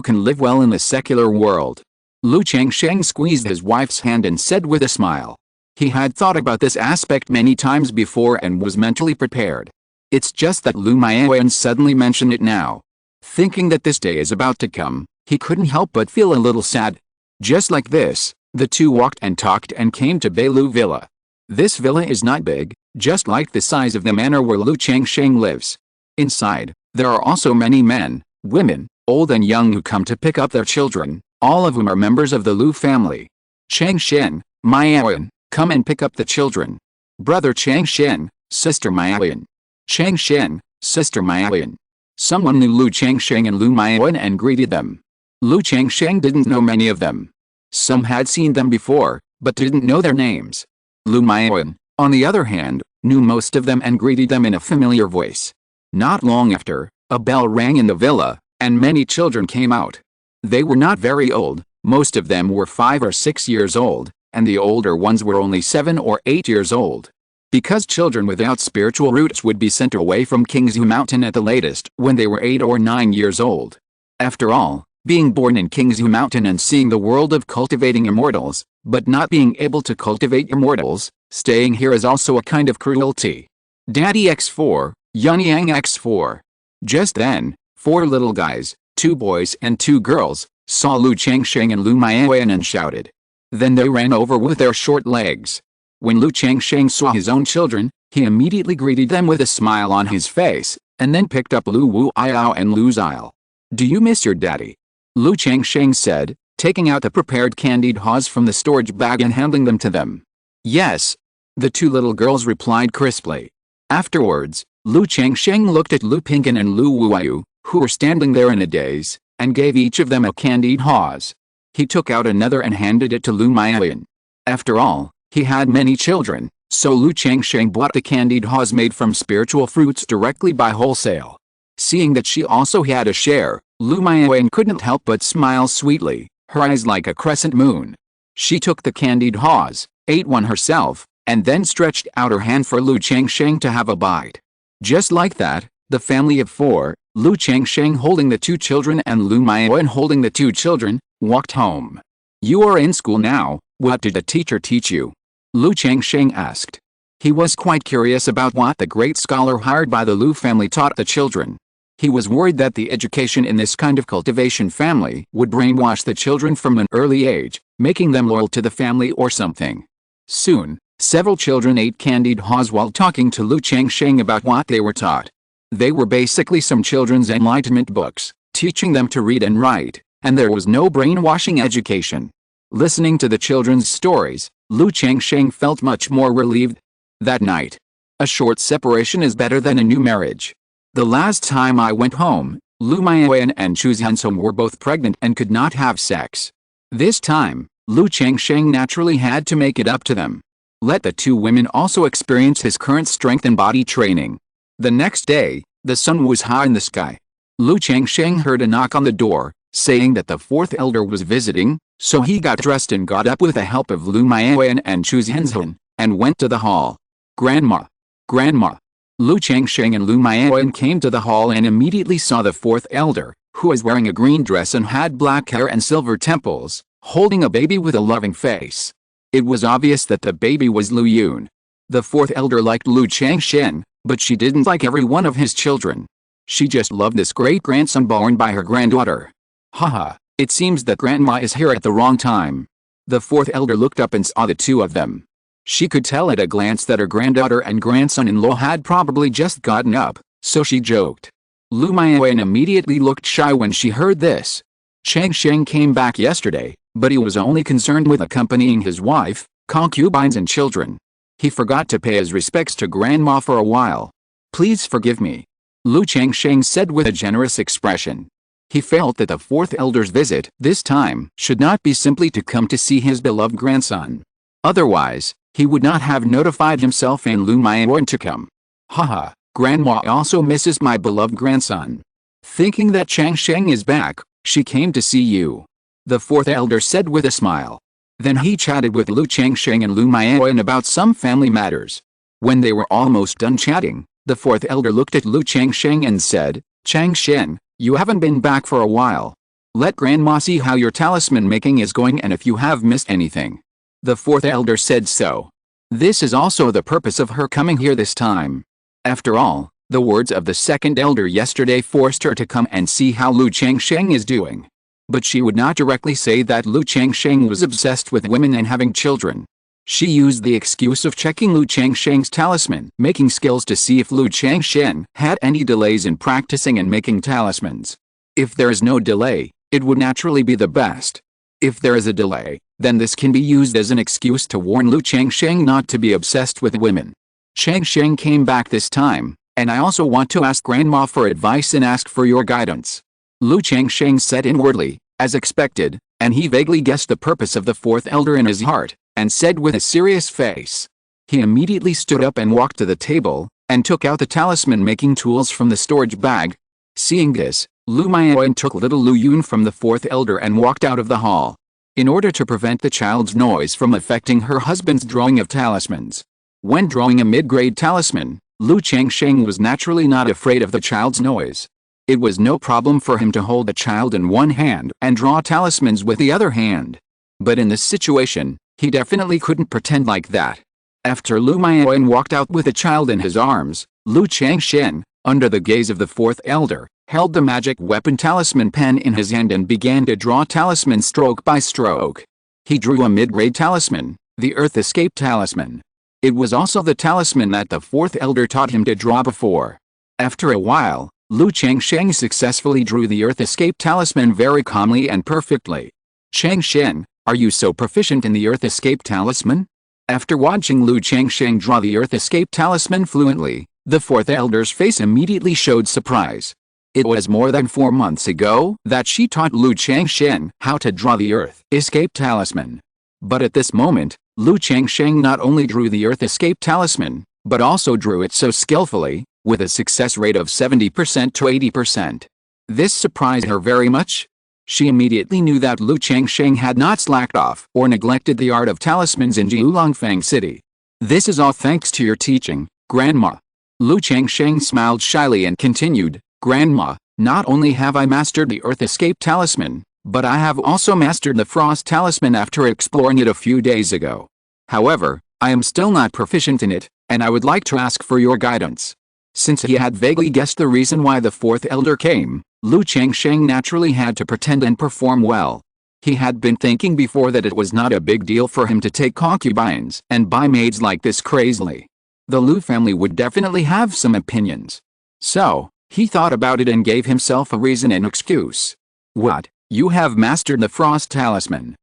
can live well in the secular world. Lu Changsheng squeezed his wife's hand and said with a smile. He had thought about this aspect many times before and was mentally prepared. It's just that Lu Maiyuan suddenly mentioned it now. Thinking that this day is about to come, he couldn't help but feel a little sad. Just like this, the two walked and talked and came to Beilu Villa. This villa is not big, just like the size of the manor where Lu Changsheng lives. Inside, there are also many men, women, old and young who come to pick up their children, all of whom are members of the Lu family. Changsheng, Maiyuan, come and pick up the children. Brother Changsheng, sister Maiyuan. Changsheng, sister Maiyuan. Someone knew Lu Changsheng and Lu Maiyuan and greeted them. Lu Changsheng didn't know many of them. Some had seen them before, but didn't know their names. Lu Maiyuan, on the other hand, knew most of them and greeted them in a familiar voice. Not long after, a bell rang in the villa, and many children came out. They were not very old, most of them were 5 or 6 years old, and the older ones were only 7 or 8 years old. Because children without spiritual roots would be sent away from Qingzhu Mountain at the latest when they were 8 or 9 years old. After all, being born in Qingzhu Mountain and seeing the world of cultivating immortals, but not being able to cultivate immortals, staying here is also a kind of cruelty. Daddy X4, Yunyang X4. Just then, 4 little guys, 2 boys and 2 girls, saw Lu Changsheng and Lu Maiyuan and shouted. Then they ran over with their short legs. When Lu Changsheng saw his own children, he immediately greeted them with a smile on his face, and then picked up Lu Wuiao and Lu Zile. Do you miss your daddy? Lu Changsheng said, taking out the prepared candied haws from the storage bag and handing them to them. Yes. The 2 little girls replied crisply. Afterwards, Lu Changsheng looked at Lu Pingan and Lu Wuiao, who were standing there in a daze, and gave each of them a candied haws. He took out another and handed it to Lu Maiyuan. After all, he had many children, so Lu Changsheng bought the candied haws made from spiritual fruits directly by wholesale. Seeing that she also had a share, Lu Maiyuan couldn't help but smile sweetly, her eyes like a crescent moon. She took the candied haws, ate one herself, and then stretched out her hand for Lu Changsheng to have a bite. Just like that, the family of 4, Lu Changsheng holding the 2 children and Lu Maiyuan holding the 2 children, walked home. You are in school now, what did the teacher teach you? Lu Changsheng asked. He was quite curious about what the great scholar hired by the Lu family taught the children. He was worried that the education in this kind of cultivation family would brainwash the children from an early age, making them loyal to the family or something. Soon, several children ate candied haws while talking to Lu Changsheng about what they were taught. They were basically some children's enlightenment books, teaching them to read and write, and there was no brainwashing education. Listening to the children's stories, Lu Changsheng felt much more relieved. That night. A short separation is better than a new marriage. The last time I went home, Lu Maiyuan and Chu Zhansong were both pregnant and could not have sex. This time, Lu Changsheng naturally had to make it up to them. Let the 2 women also experience his current strength and body training. The next day, the sun was high in the sky. Lu Changsheng heard a knock on the door, saying that the 4th elder was visiting, so he got dressed and got up with the help of Lu Maiyuan and Chu Zhansong, and went to the hall. Grandma! Grandma! Lu Changsheng and Lu Maiyuan came to the hall and immediately saw the 4th elder, who was wearing a green dress and had black hair and silver temples, holding a baby with a loving face. It was obvious that the baby was Lu Yun. The 4th elder liked Lu Changsheng, but she didn't like every one of his children. She just loved this great-grandson born by her granddaughter. Haha, it seems that grandma is here at the wrong time. The 4th elder looked up and saw the 2 of them. She could tell at a glance that her granddaughter and grandson-in-law had probably just gotten up, so she joked. Lu Maiyuan immediately looked shy when she heard this. Changsheng came back yesterday, but he was only concerned with accompanying his wife, concubines and children. He forgot to pay his respects to grandma for a while. Please forgive me. Lu Changsheng said with a generous expression. He felt that the 4th elder's visit this time should not be simply to come to see his beloved grandson. Otherwise, he would not have notified himself and Lu Maiyuan to come. Haha, grandma also misses my beloved grandson. Thinking that Changsheng is back, she came to see you. The 4th elder said with a smile. Then he chatted with Lu Changsheng and Lu Maiyuan about some family matters. When they were almost done chatting, the fourth elder looked at Lu Changsheng and said, "Changsheng, you haven't been back for a while. Let Grandma see how your talisman making is going and if you have missed anything." The fourth elder said so. This is also the purpose of her coming here this time. After all, the words of the second elder yesterday forced her to come and see how Lu Changsheng is doing. But she would not directly say that Lu Changsheng was obsessed with women and having children. She used the excuse of checking Lu Changsheng's talisman making skills to see if Lu Changsheng had any delays in practicing and making talismans. If there is no delay, it would naturally be the best. If there is a delay, then this can be used as an excuse to warn Lu Changsheng not to be obsessed with women. Changsheng came back this time, and I also want to ask Grandma for advice and ask for your guidance. Lu Changsheng said inwardly, as expected, and he vaguely guessed the purpose of the fourth elder in his heart, and said with a serious face. He immediately stood up and walked to the table, and took out the talisman-making tools from the storage bag. Seeing this, Lu Maoyan took little Lu Yun from the fourth elder and walked out of the hall. In order to prevent the child's noise from affecting her husband's drawing of talismans. When drawing a mid-grade talisman, Lu Changsheng was naturally not afraid of the child's noise. It was no problem for him to hold the child in one hand and draw talismans with the other hand. But in this situation, he definitely couldn't pretend like that. After Lu Maoyan walked out with the child in his arms, Lu Changsheng, under the gaze of the fourth elder, held the magic weapon talisman pen in his hand and began to draw talisman stroke by stroke. He drew a mid-grade talisman, the Earth Escape talisman. It was also the talisman that the fourth elder taught him to draw before. After a while, Lu Changsheng successfully drew the Earth Escape talisman very calmly and perfectly. "Changsheng, are you so proficient in the Earth Escape talisman?" After watching Lu Changsheng draw the Earth Escape talisman fluently, the fourth elder's face immediately showed surprise. It was more than 4 months ago that she taught Lu Changsheng how to draw the Earth Escape talisman. But at this moment, Lu Changsheng not only drew the Earth Escape talisman, but also drew it so skillfully, with a success rate of 70% to 80%. This surprised her very much. She immediately knew that Lu Changsheng had not slacked off or neglected the art of talismans in Jiulongfang City. "This is all thanks to your teaching, Grandma." Lu Changsheng smiled shyly and continued, "Grandma, not only have I mastered the Earth Escape talisman, but I have also mastered the Frost talisman after exploring it a few days ago. However, I am still not proficient in it, and I would like to ask for your guidance." Since he had vaguely guessed the reason why the fourth elder came, Lu Changsheng naturally had to pretend and perform well. He had been thinking before that it was not a big deal for him to take concubines and buy maids like this crazily. The Lu family would definitely have some opinions. So, he thought about it and gave himself a reason and excuse. "What? You have mastered the Frost talisman?"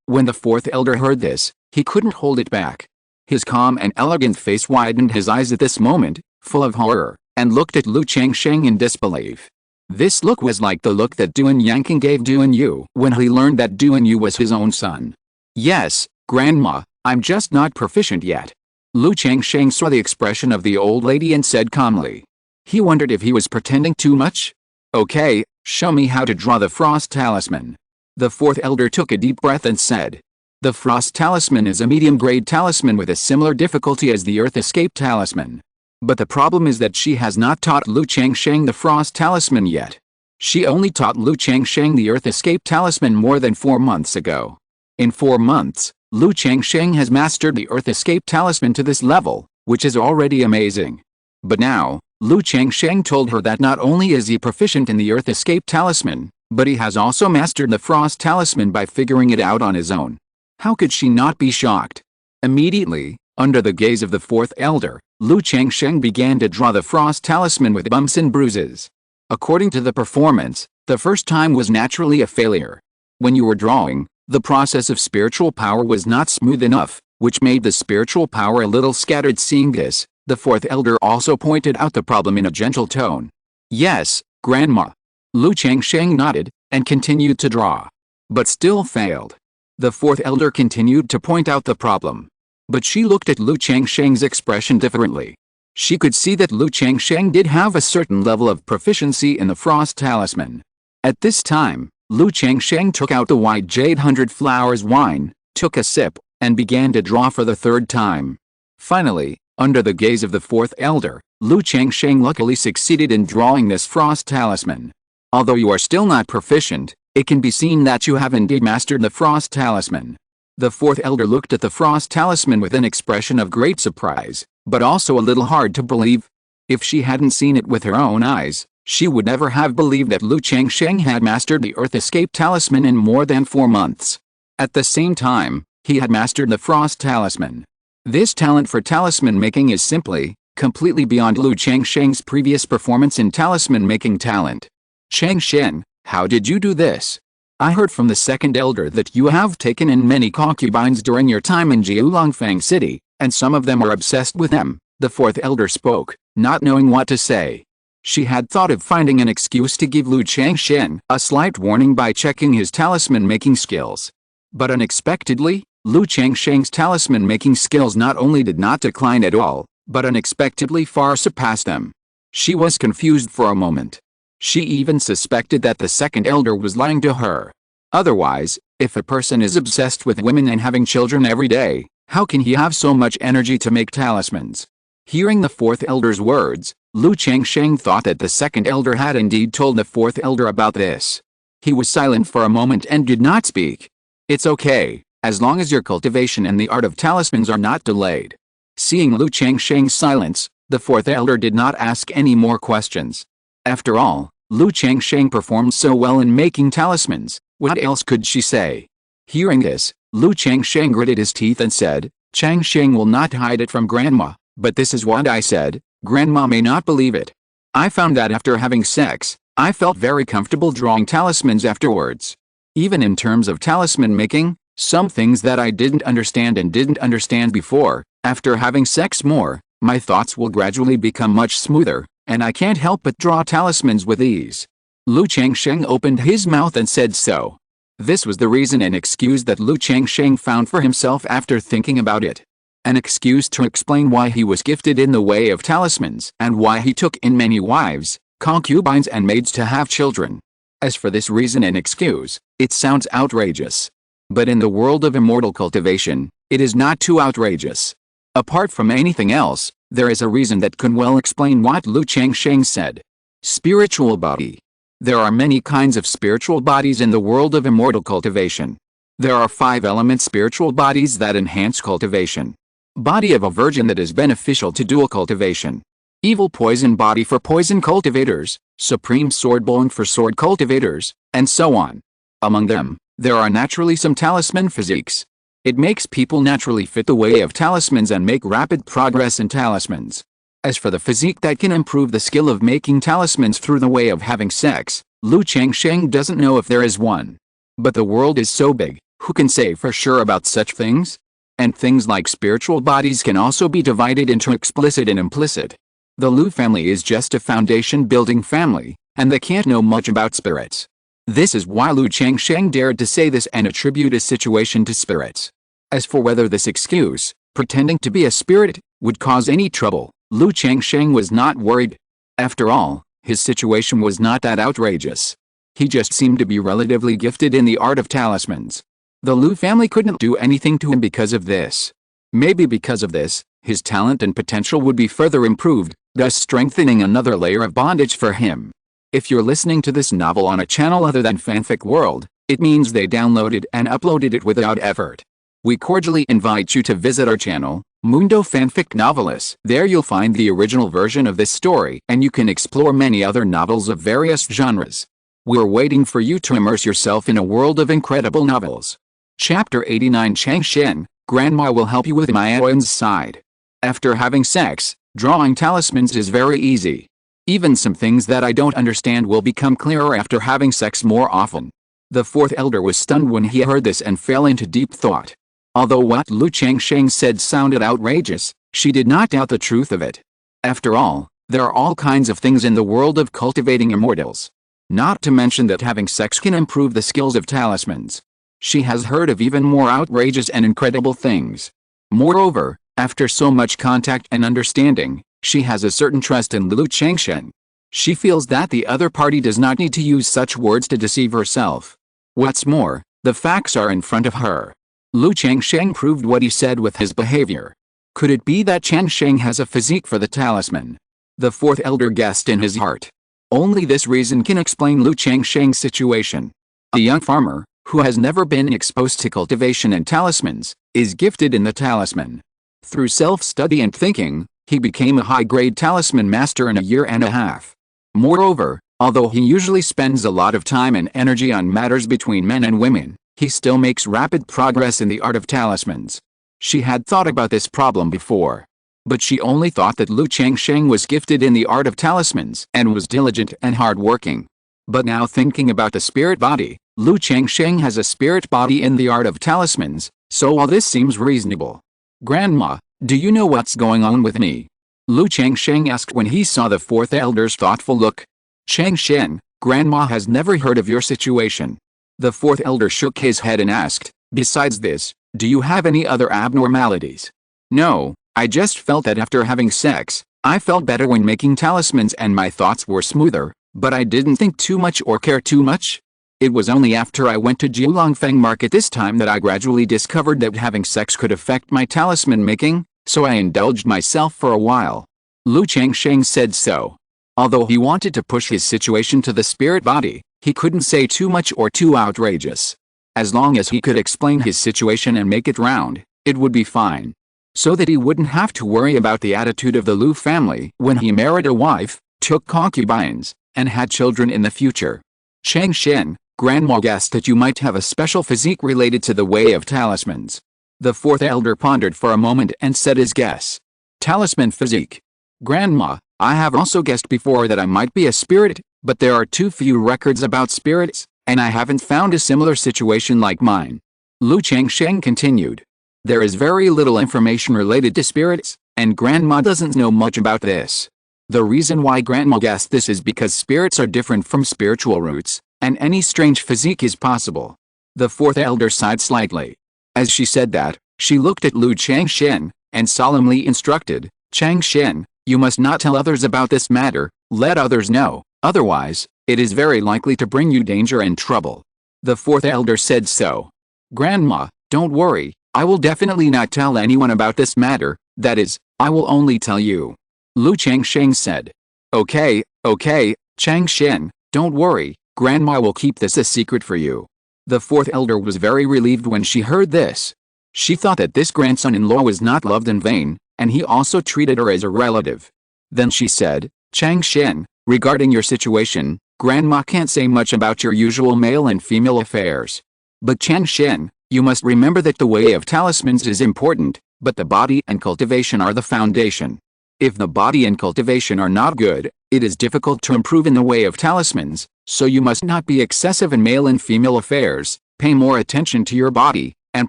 When the fourth elder heard this, he couldn't hold it back. His calm and elegant face widened his eyes at this moment, full of horror, and looked at Lu Changsheng in disbelief. This look was like the look that Duan Yanqing gave Duan Yu when he learned that Duan Yu was his own son. "Yes, Grandma, I'm just not proficient yet." Lu Changsheng saw the expression of the old lady and said calmly. He wondered if he was pretending too much. "Okay, show me how to draw the Frost talisman." The fourth elder took a deep breath and said. The Frost talisman is a medium-grade talisman with a similar difficulty as the Earth Escape talisman. But the problem is that she has not taught Lu Changsheng the Frost talisman yet. She only taught Lu Changsheng the Earth Escape talisman more than 4 months ago. In 4 months, Lu Changsheng has mastered the Earth Escape talisman to this level, which is already amazing. But now, Lu Changsheng told her that not only is he proficient in the Earth Escape talisman, but he has also mastered the Frost talisman by figuring it out on his own. How could she not be shocked? Immediately, under the gaze of the fourth elder, Lu Changsheng began to draw the Frost talisman with bumps and bruises. According to the performance, the first time was naturally a failure. When you were drawing, the process of spiritual power was not smooth enough, which made the spiritual power a little scattered. Seeing this, the fourth elder also pointed out the problem in a gentle tone. "Yes, Grandma." Lu Changsheng nodded, and continued to draw. But still failed. The fourth elder continued to point out the problem. But she looked at Lu Changsheng's expression differently. She could see that Lu Changsheng did have a certain level of proficiency in the Frost talisman. At this time, Lu Changsheng took out the white jade 100 flowers wine, took a sip, and began to draw for the third time. Finally, Under the gaze of the fourth elder, Lu Changsheng luckily succeeded in drawing this frost talisman. Although you are still not proficient, it can be seen that you have indeed mastered the frost talisman. The fourth elder looked at the frost talisman with an expression of great surprise, but also a little hard to believe. If she hadn't seen it with her own eyes, she would never have believed that Lu Changsheng had mastered the Earth Escape Talisman in more than 4 months. At the same time, he had mastered the Frost Talisman. This talent for talisman making is simply, completely beyond Lu Changsheng's previous performance in talisman making talent. Changsheng, how did you do this? I heard from the second elder that you have taken in many concubines during your time in Jiulongfang City, and some of them are obsessed with them. The fourth elder spoke, not knowing what to say. She had thought of finding an excuse to give Lu Changsheng a slight warning by checking his talisman-making skills. But unexpectedly, Lu Changsheng's talisman-making skills not only did not decline at all, but unexpectedly far surpassed them. She was confused for a moment. She even suspected that the second elder was lying to her. Otherwise, if a person is obsessed with women and having children every day, how can he have so much energy to make talismans? Hearing the fourth elder's words, Lu Changsheng thought that the second elder had indeed told the fourth elder about this. He was silent for a moment and did not speak. It's okay, as long as your cultivation and the art of talismans are not delayed. Seeing Lu Changsheng's silence, the fourth elder did not ask any more questions. After all, Lu Changsheng performed so well in making talismans, what else could she say? Hearing this, Lu Changsheng gritted his teeth and said, Changsheng will not hide it from Grandma, but this is what I said. Grandma may not believe it. I found that after having sex, I felt very comfortable drawing talismans afterwards. Even in terms of talisman making, some things that I didn't understand before, after having sex more, my thoughts will gradually become much smoother, and I can't help but draw talismans with ease. Lu Changsheng opened his mouth and said so. This was the reason and excuse that Lu Changsheng found for himself after thinking about it. An excuse to explain why he was gifted in the way of talismans and why he took in many wives, concubines and maids to have children. As for this reason and excuse, it sounds outrageous. But in the world of immortal cultivation, it is not too outrageous. Apart from anything else, there is a reason that can well explain what Lu Changsheng said. Spiritual body. There are many kinds of spiritual bodies in the world of immortal cultivation. There are 5 element spiritual bodies that enhance cultivation. Body of a virgin that is beneficial to dual cultivation. Evil poison body for poison cultivators, supreme sword bone for sword cultivators, and so on. Among them, there are naturally some talisman physiques. It makes people naturally fit the way of talismans and make rapid progress in talismans. As for the physique that can improve the skill of making talismans through the way of having sex, Lu Changsheng doesn't know if there is one. But the world is so big, who can say for sure about such things? And things like spiritual bodies can also be divided into explicit and implicit. The Lu family is just a foundation-building family, and they can't know much about spirits. This is why Lu Changsheng dared to say this and attribute his situation to spirits. As for whether this excuse, pretending to be a spirit, would cause any trouble, Lu Changsheng was not worried. After all, his situation was not that outrageous. He just seemed to be relatively gifted in the art of talismans. The Lu family couldn't do anything to him because of this. Maybe because of this, his talent and potential would be further improved, thus strengthening another layer of bondage for him. If you're listening to this novel on a channel other than Fanfic World, it means they downloaded and uploaded it without effort. We cordially invite you to visit our channel, Mundo Fanfic Novelis. There you'll find the original version of this story and you can explore many other novels of various genres. We're waiting for you to immerse yourself in a world of incredible novels. Chapter 89 Changsheng, Grandma will help you with Maoyan's side. After having sex, drawing talismans is very easy. Even some things that I don't understand will become clearer after having sex more often. The fourth elder was stunned when he heard this and fell into deep thought. Although what Lu Changsheng said sounded outrageous, she did not doubt the truth of it. After all, there are all kinds of things in the world of cultivating immortals. Not to mention that having sex can improve the skills of talismans. She has heard of even more outrageous and incredible things. Moreover, after so much contact and understanding, she has a certain trust in Lu Changsheng. She feels that the other party does not need to use such words to deceive herself. What's more, the facts are in front of her. Lu Changsheng proved what he said with his behavior. Could it be that Changsheng has a physique for the talisman? The fourth elder guessed in his heart. Only this reason can explain Lu Changsheng's situation. A young farmer, who has never been exposed to cultivation and talismans, is gifted in the talisman. Through self-study and thinking, he became a high-grade talisman master in a year and a half. Moreover, although he usually spends a lot of time and energy on matters between men and women, he still makes rapid progress in the art of talismans. She had thought about this problem before, but she only thought that Lu Changsheng was gifted in the art of talismans and was diligent and hard-working. But now thinking about the spirit body, Lu Changsheng has a spirit body in the art of talismans, so all this seems reasonable. Grandma, do you know what's going on with me? Lu Changsheng asked when he saw the fourth elder's thoughtful look. Changsheng, Grandma has never heard of your situation. The fourth elder shook his head and asked, besides this, do you have any other abnormalities? No, I just felt that after having sex, I felt better when making talismans and my thoughts were smoother, but I didn't think too much or care too much. It was only after I went to Jiulongfeng Market this time that I gradually discovered that having sex could affect my talisman making, so I indulged myself for a while. Lu Changsheng said so. Although he wanted to push his situation to the spirit body, he couldn't say too much or too outrageous. As long as he could explain his situation and make it round, it would be fine. So that he wouldn't have to worry about the attitude of the Lu family when he married a wife, took concubines, and had children in the future. Changsheng, Grandma guessed that you might have a special physique related to the way of talismans. The fourth elder pondered for a moment and said his guess. Talisman physique. Grandma, I have also guessed before that I might be a spirit, but there are too few records about spirits, and I haven't found a similar situation like mine. Lu Changsheng continued. There is very little information related to spirits, and Grandma doesn't know much about this. The reason why Grandma guessed this is because spirits are different from spiritual roots, and any strange physique is possible. The fourth elder sighed slightly. As she said that, she looked at Lu Changsheng, and solemnly instructed, Changsheng, you must not tell others about this matter, let others know, otherwise, it is very likely to bring you danger and trouble. The fourth elder said so. Grandma, don't worry, I will definitely not tell anyone about this matter, that is, I will only tell you. Lu Changsheng said. Okay, Changsheng, don't worry, Grandma will keep this a secret for you. The fourth elder was very relieved when she heard this. She thought that this grandson-in-law was not loved in vain, and he also treated her as a relative. Then she said, Changsheng, regarding your situation, Grandma can't say much about your usual male and female affairs. But Changsheng, you must remember that the way of talismans is important, but the body and cultivation are the foundation. If the body and cultivation are not good, it is difficult to improve in the way of talismans, so you must not be excessive in male and female affairs, pay more attention to your body, and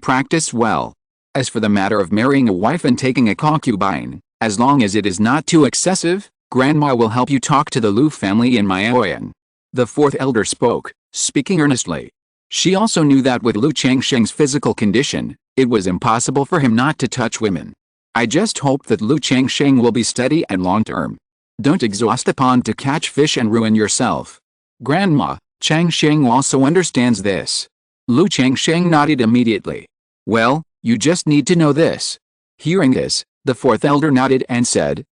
practice well. As for the matter of marrying a wife and taking a concubine, as long as it is not too excessive, Grandma will help you talk to the Lu family in Maoyan. The fourth elder spoke, speaking earnestly. She also knew that with Lu Changsheng's physical condition, it was impossible for him not to touch women. I just hope that Lu Changsheng will be steady and long-term. Don't exhaust the pond to catch fish and ruin yourself. Grandma, Changsheng also understands this. Lu Changsheng nodded immediately. Well, you just need to know this. Hearing this, the fourth elder nodded and said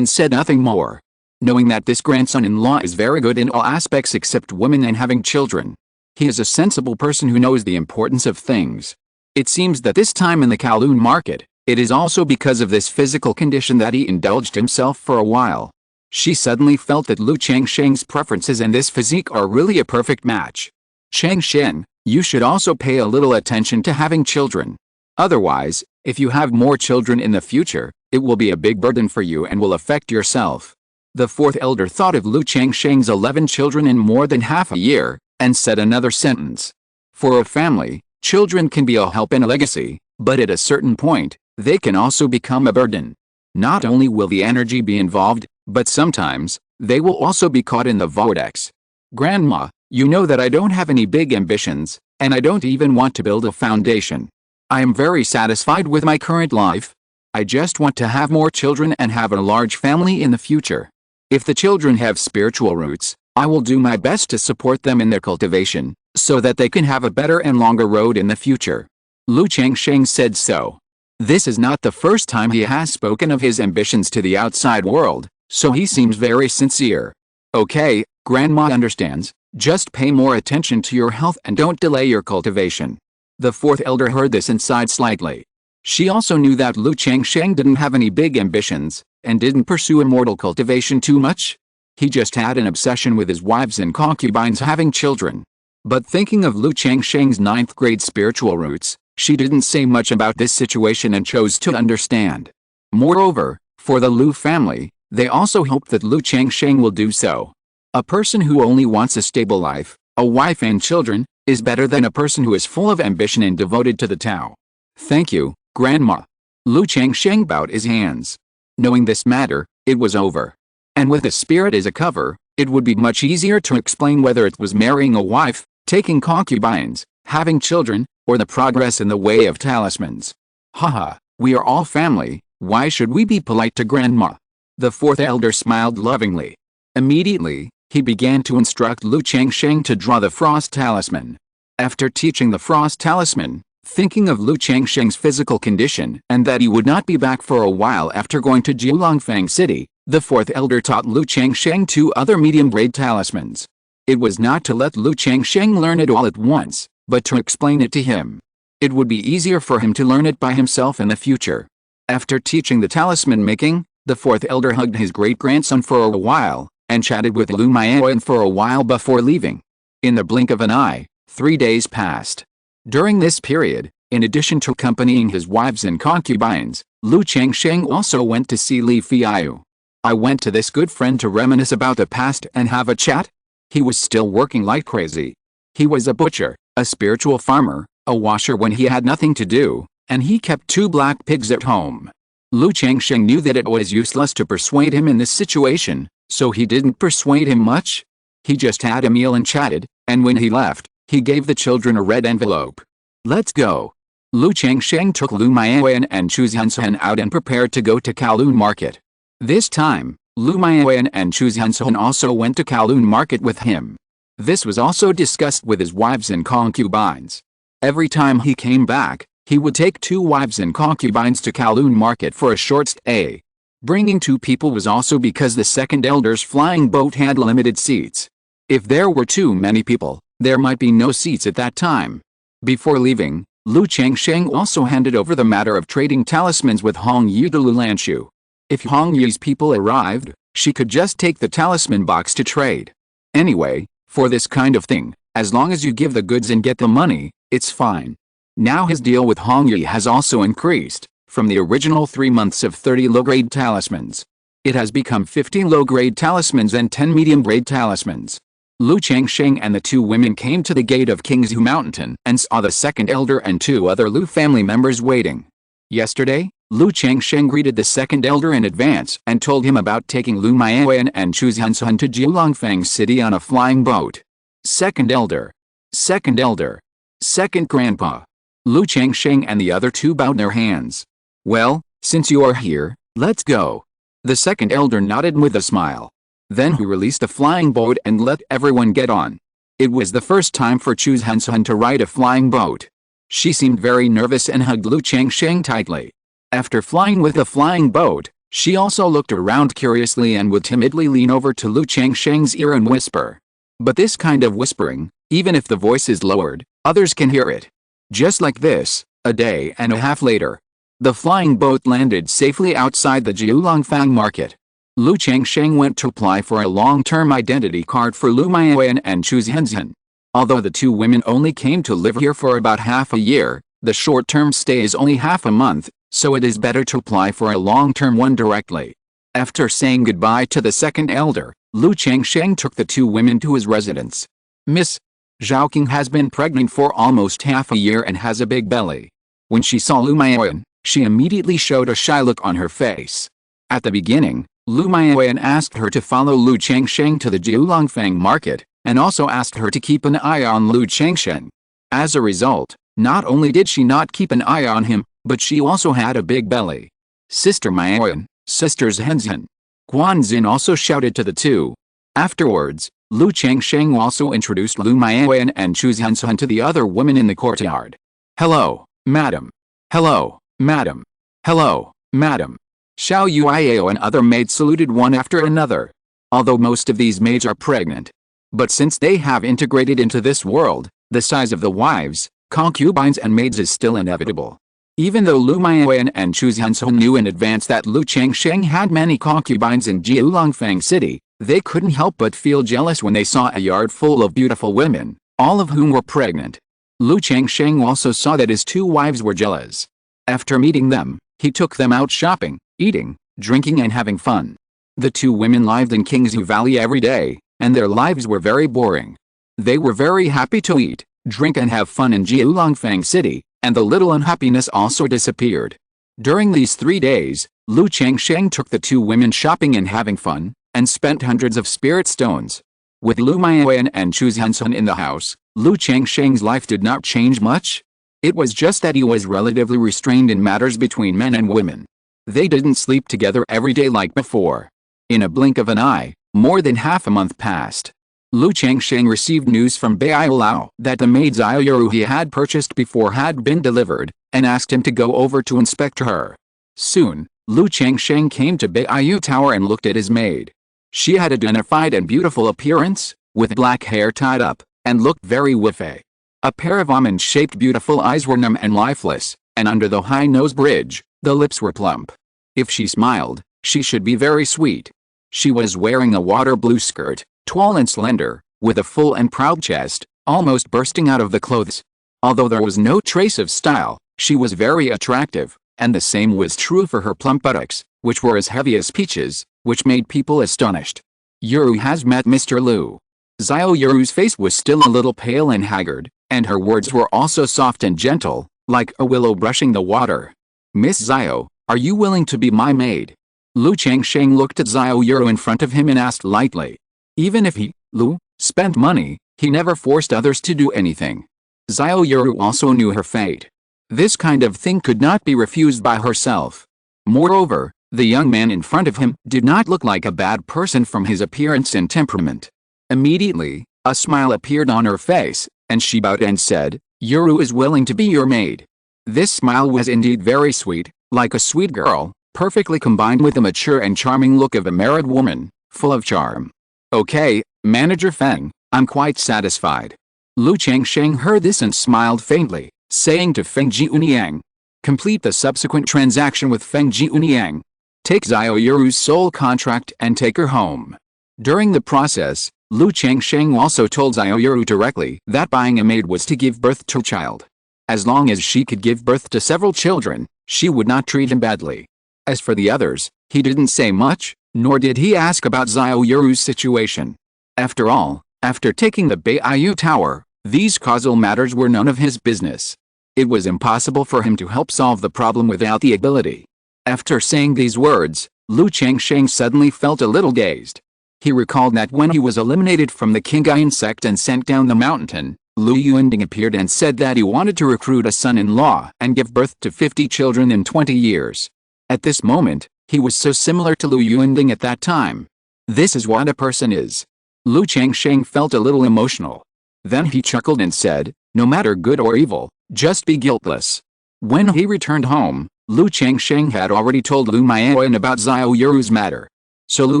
nothing more. Knowing that this grandson-in-law is very good in all aspects except women and having children. He is a sensible person who knows the importance of things. It seems that this time in the Kowloon market, it is also because of this physical condition that he indulged himself for a while. She suddenly felt that Lu Changsheng's preferences and this physique are really a perfect match. Changsheng, you should also pay a little attention to having children. Otherwise, if you have more children in the future, it will be a big burden for you and will affect yourself. The fourth elder thought of Lu Changsheng's 11 children in more than half a year, and said another sentence. For a family, children can be a help and a legacy, but at a certain point, they can also become a burden. Not only will the energy be involved, but sometimes, they will also be caught in the vortex. Grandma, you know that I don't have any big ambitions, and I don't even want to build a foundation. I am very satisfied with my current life. I just want to have more children and have a large family in the future. If the children have spiritual roots, I will do my best to support them in their cultivation, so that they can have a better and longer road in the future. Lu Changsheng said so. This is not the first time he has spoken of his ambitions to the outside world, so he seems very sincere. Okay, Grandma understands, just pay more attention to your health and don't delay your cultivation. The fourth elder heard this and sighed slightly. She also knew that Lu Changsheng didn't have any big ambitions, and didn't pursue immortal cultivation too much. He just had an obsession with his wives and concubines having children. But thinking of Lu Changsheng's 9th grade spiritual roots, she didn't say much about this situation and chose to understand. Moreover, for the Lu family, they also hope that Lu Changsheng will do so. A person who only wants a stable life, a wife and children, is better than a person who is full of ambition and devoted to the Tao. Thank you, Grandma. Lu Changsheng bowed his hands. Knowing this matter, it was over. And with the spirit as a cover, it would be much easier to explain whether it was marrying a wife, taking concubines, having children, or the progress in the way of talismans. Haha, we are all family, why should we be polite to Grandma? The fourth elder smiled lovingly. Immediately, he began to instruct Lu Changsheng to draw the frost talisman. After teaching the frost talisman, thinking of Lu Changsheng's physical condition and that he would not be back for a while after going to Jiulongfang City, the fourth elder taught Lu Changsheng 2 other medium-grade talismans. It was not to let Lu Changsheng learn it all at once, but to explain it to him. It would be easier for him to learn it by himself in the future. After teaching the talisman making, the fourth elder hugged his great-grandson for a while, and chatted with Lu Maoyan for a while before leaving. In the blink of an eye, 3 days passed. During this period, in addition to accompanying his wives and concubines, Lu Changsheng also went to see Li Fiyu. I went to this good friend to reminisce about the past and have a chat. He was still working like crazy. He was a butcher, a spiritual farmer, a washer when he had nothing to do, and he kept 2 black pigs at home. Lu Changsheng knew that it was useless to persuade him in this situation, so he didn't persuade him much. He just had a meal and chatted, and when he left, he gave the children a red envelope. Let's go. Lu Changsheng took Lu Maoyan and Chu Zhansen out and prepared to go to Kowloon Market. This time, Lu Maoyan and Chu Zhansen also went to Kowloon Market with him. This was also discussed with his wives and concubines. Every time he came back, he would take 2 wives and concubines to Kowloon Market for a short stay. Bringing 2 people was also because the second elder's flying boat had limited seats. If there were too many people, there might be no seats at that time. Before leaving, Lu Changsheng also handed over the matter of trading talismans with Hong Yu to Lu Lanshu. If Hong Yu's people arrived, she could just take the talisman box to trade. Anyway, for this kind of thing, as long as you give the goods and get the money, it's fine. Now his deal with Hong Yu has also increased, from the original 3 months of 30 low-grade talismans. It has become 50 low-grade talismans and 10 medium-grade talismans. Lu Changsheng and the 2 women came to the gate of Qingzhu Mountain and saw the second elder and 2 other Lu family members waiting. Yesterday, Lu Changsheng greeted the second elder in advance and told him about taking Lu Maoyan and Chu Zhansen to Jiulongfang City on a flying boat. Second elder. Second elder. Second grandpa. Lu Changsheng and the other 2 bowed their hands. Well, since you are here, let's go. The second elder nodded with a smile. Then he released the flying boat and let everyone get on. It was the first time for Chu Zhansen to ride a flying boat. She seemed very nervous and hugged Lu Changsheng tightly. After flying with the flying boat, she also looked around curiously and would timidly lean over to Lu Changsheng's ear and whisper. But this kind of whispering, even if the voice is lowered, others can hear it. Just like this, a day and a half later, the flying boat landed safely outside the Jiulongfang market. Lu Changsheng went to apply for a long-term identity card for Lu Maoyan and Chu Zhansen. Although the 2 women only came to live here for about half a year, the short-term stay is only half a month, so it is better to apply for a long-term one directly. After saying goodbye to the second elder, Lu Changsheng took the 2 women to his residence. Miss Zhaoqing has been pregnant for almost half a year and has a big belly. When she saw Lu Maoyan, she immediately showed a shy look on her face. At the beginning, Lu Maoyan asked her to follow Lu Changsheng to the Jiulongfang market, and also asked her to keep an eye on Lu Changsheng. As a result, not only did she not keep an eye on him, but she also had a big belly. Sister Maoyan, Sister Zhansen. Guanzin also shouted to the 2. Afterwards, Lu Changsheng also introduced Lu Maoyan and Chu Zhansen to the other women in the courtyard. Hello, madam. Hello, Madam. Hello, madam. Xiao Yuiao and other maids saluted one after another. Although most of these maids are pregnant. But since they have integrated into this world, the size of the wives, concubines and maids is still inevitable. Even though Lu Maiyuan and Chu Zhansheng knew in advance that Lu Changsheng had many concubines in Jiulongfang City, they couldn't help but feel jealous when they saw a yard full of beautiful women, all of whom were pregnant. Lu Changsheng also saw that his two wives were jealous. After meeting them, he took them out shopping, eating, drinking and having fun. The two women lived in Qingzhu Valley every day, and their lives were very boring. They were very happy to eat, drink and have fun in Jiulongfang City, and the little unhappiness also disappeared. During these 3 days, Lu Changsheng took the two women shopping and having fun, and spent hundreds of spirit stones. With Lu Maiyuan and Chu Zhansheng in the house, Lu Changsheng's life did not change much. It was just that he was relatively restrained in matters between men and women. They didn't sleep together every day like before. In a blink of an eye, more than half a month passed. Lu Changsheng received news from Bai Lao that the maid Xiao Yuru he had purchased before had been delivered, and asked him to go over to inspect her. Soon, Lu Changsheng came to Baiyu Tower and looked at his maid. She had a dignified and beautiful appearance, with black hair tied up, and looked very wife. A pair of almond-shaped beautiful eyes were numb and lifeless, and under the high nose bridge, the lips were plump. If she smiled, she should be very sweet. She was wearing a water blue skirt, tall and slender, with a full and proud chest, almost bursting out of the clothes. Although there was no trace of style, she was very attractive, and the same was true for her plump buttocks, which were as heavy as peaches, which made people astonished. Yuru has met Mr. Lu. Xiao Yuru's face was still a little pale and haggard, and her words were also soft and gentle, like a willow brushing the water. Miss Xiao, are you willing to be my maid? Lu Changsheng looked at Xiao Yuru in front of him and asked lightly. Even if he, Lu, spent money, he never forced others to do anything. Xiao Yuru also knew her fate. This kind of thing could not be refused by herself. Moreover, the young man in front of him did not look like a bad person from his appearance and temperament. Immediately, a smile appeared on her face, and she bowed and said, Yuru is willing to be your maid. This smile was indeed very sweet, like a sweet girl, perfectly combined with the mature and charming look of a married woman, full of charm. Okay, Manager Feng, I'm quite satisfied. Lu Changsheng heard this and smiled faintly, saying to Feng Jiuniang, complete the subsequent transaction with Feng Jiuniang. Take Xiao Yuru's soul contract and take her home. During the process, Lu Changsheng also told Xiao Yuru directly that buying a maid was to give birth to a child. As long as she could give birth to several children, she would not treat him badly. As for the others, he didn't say much, nor did he ask about Xiao Yuru's situation. After all, after taking the Baiyu Tower, these causal matters were none of his business. It was impossible for him to help solve the problem without the ability. After saying these words, Lu Changsheng suddenly felt a little dazed. He recalled that when he was eliminated from the Qingyun Sect and sent down the mountain, Lu Yuanding appeared and said that he wanted to recruit a son-in-law and give birth to 50 children in 20 years. At this moment, he was so similar to Lu Yuanding at that time. This is what a person is. Lu Changsheng felt a little emotional. Then he chuckled and said, no matter good or evil, just be guiltless. When he returned home, Lu Changsheng had already told Lu Maiyuan about Xiao Yuru's matter. So Lu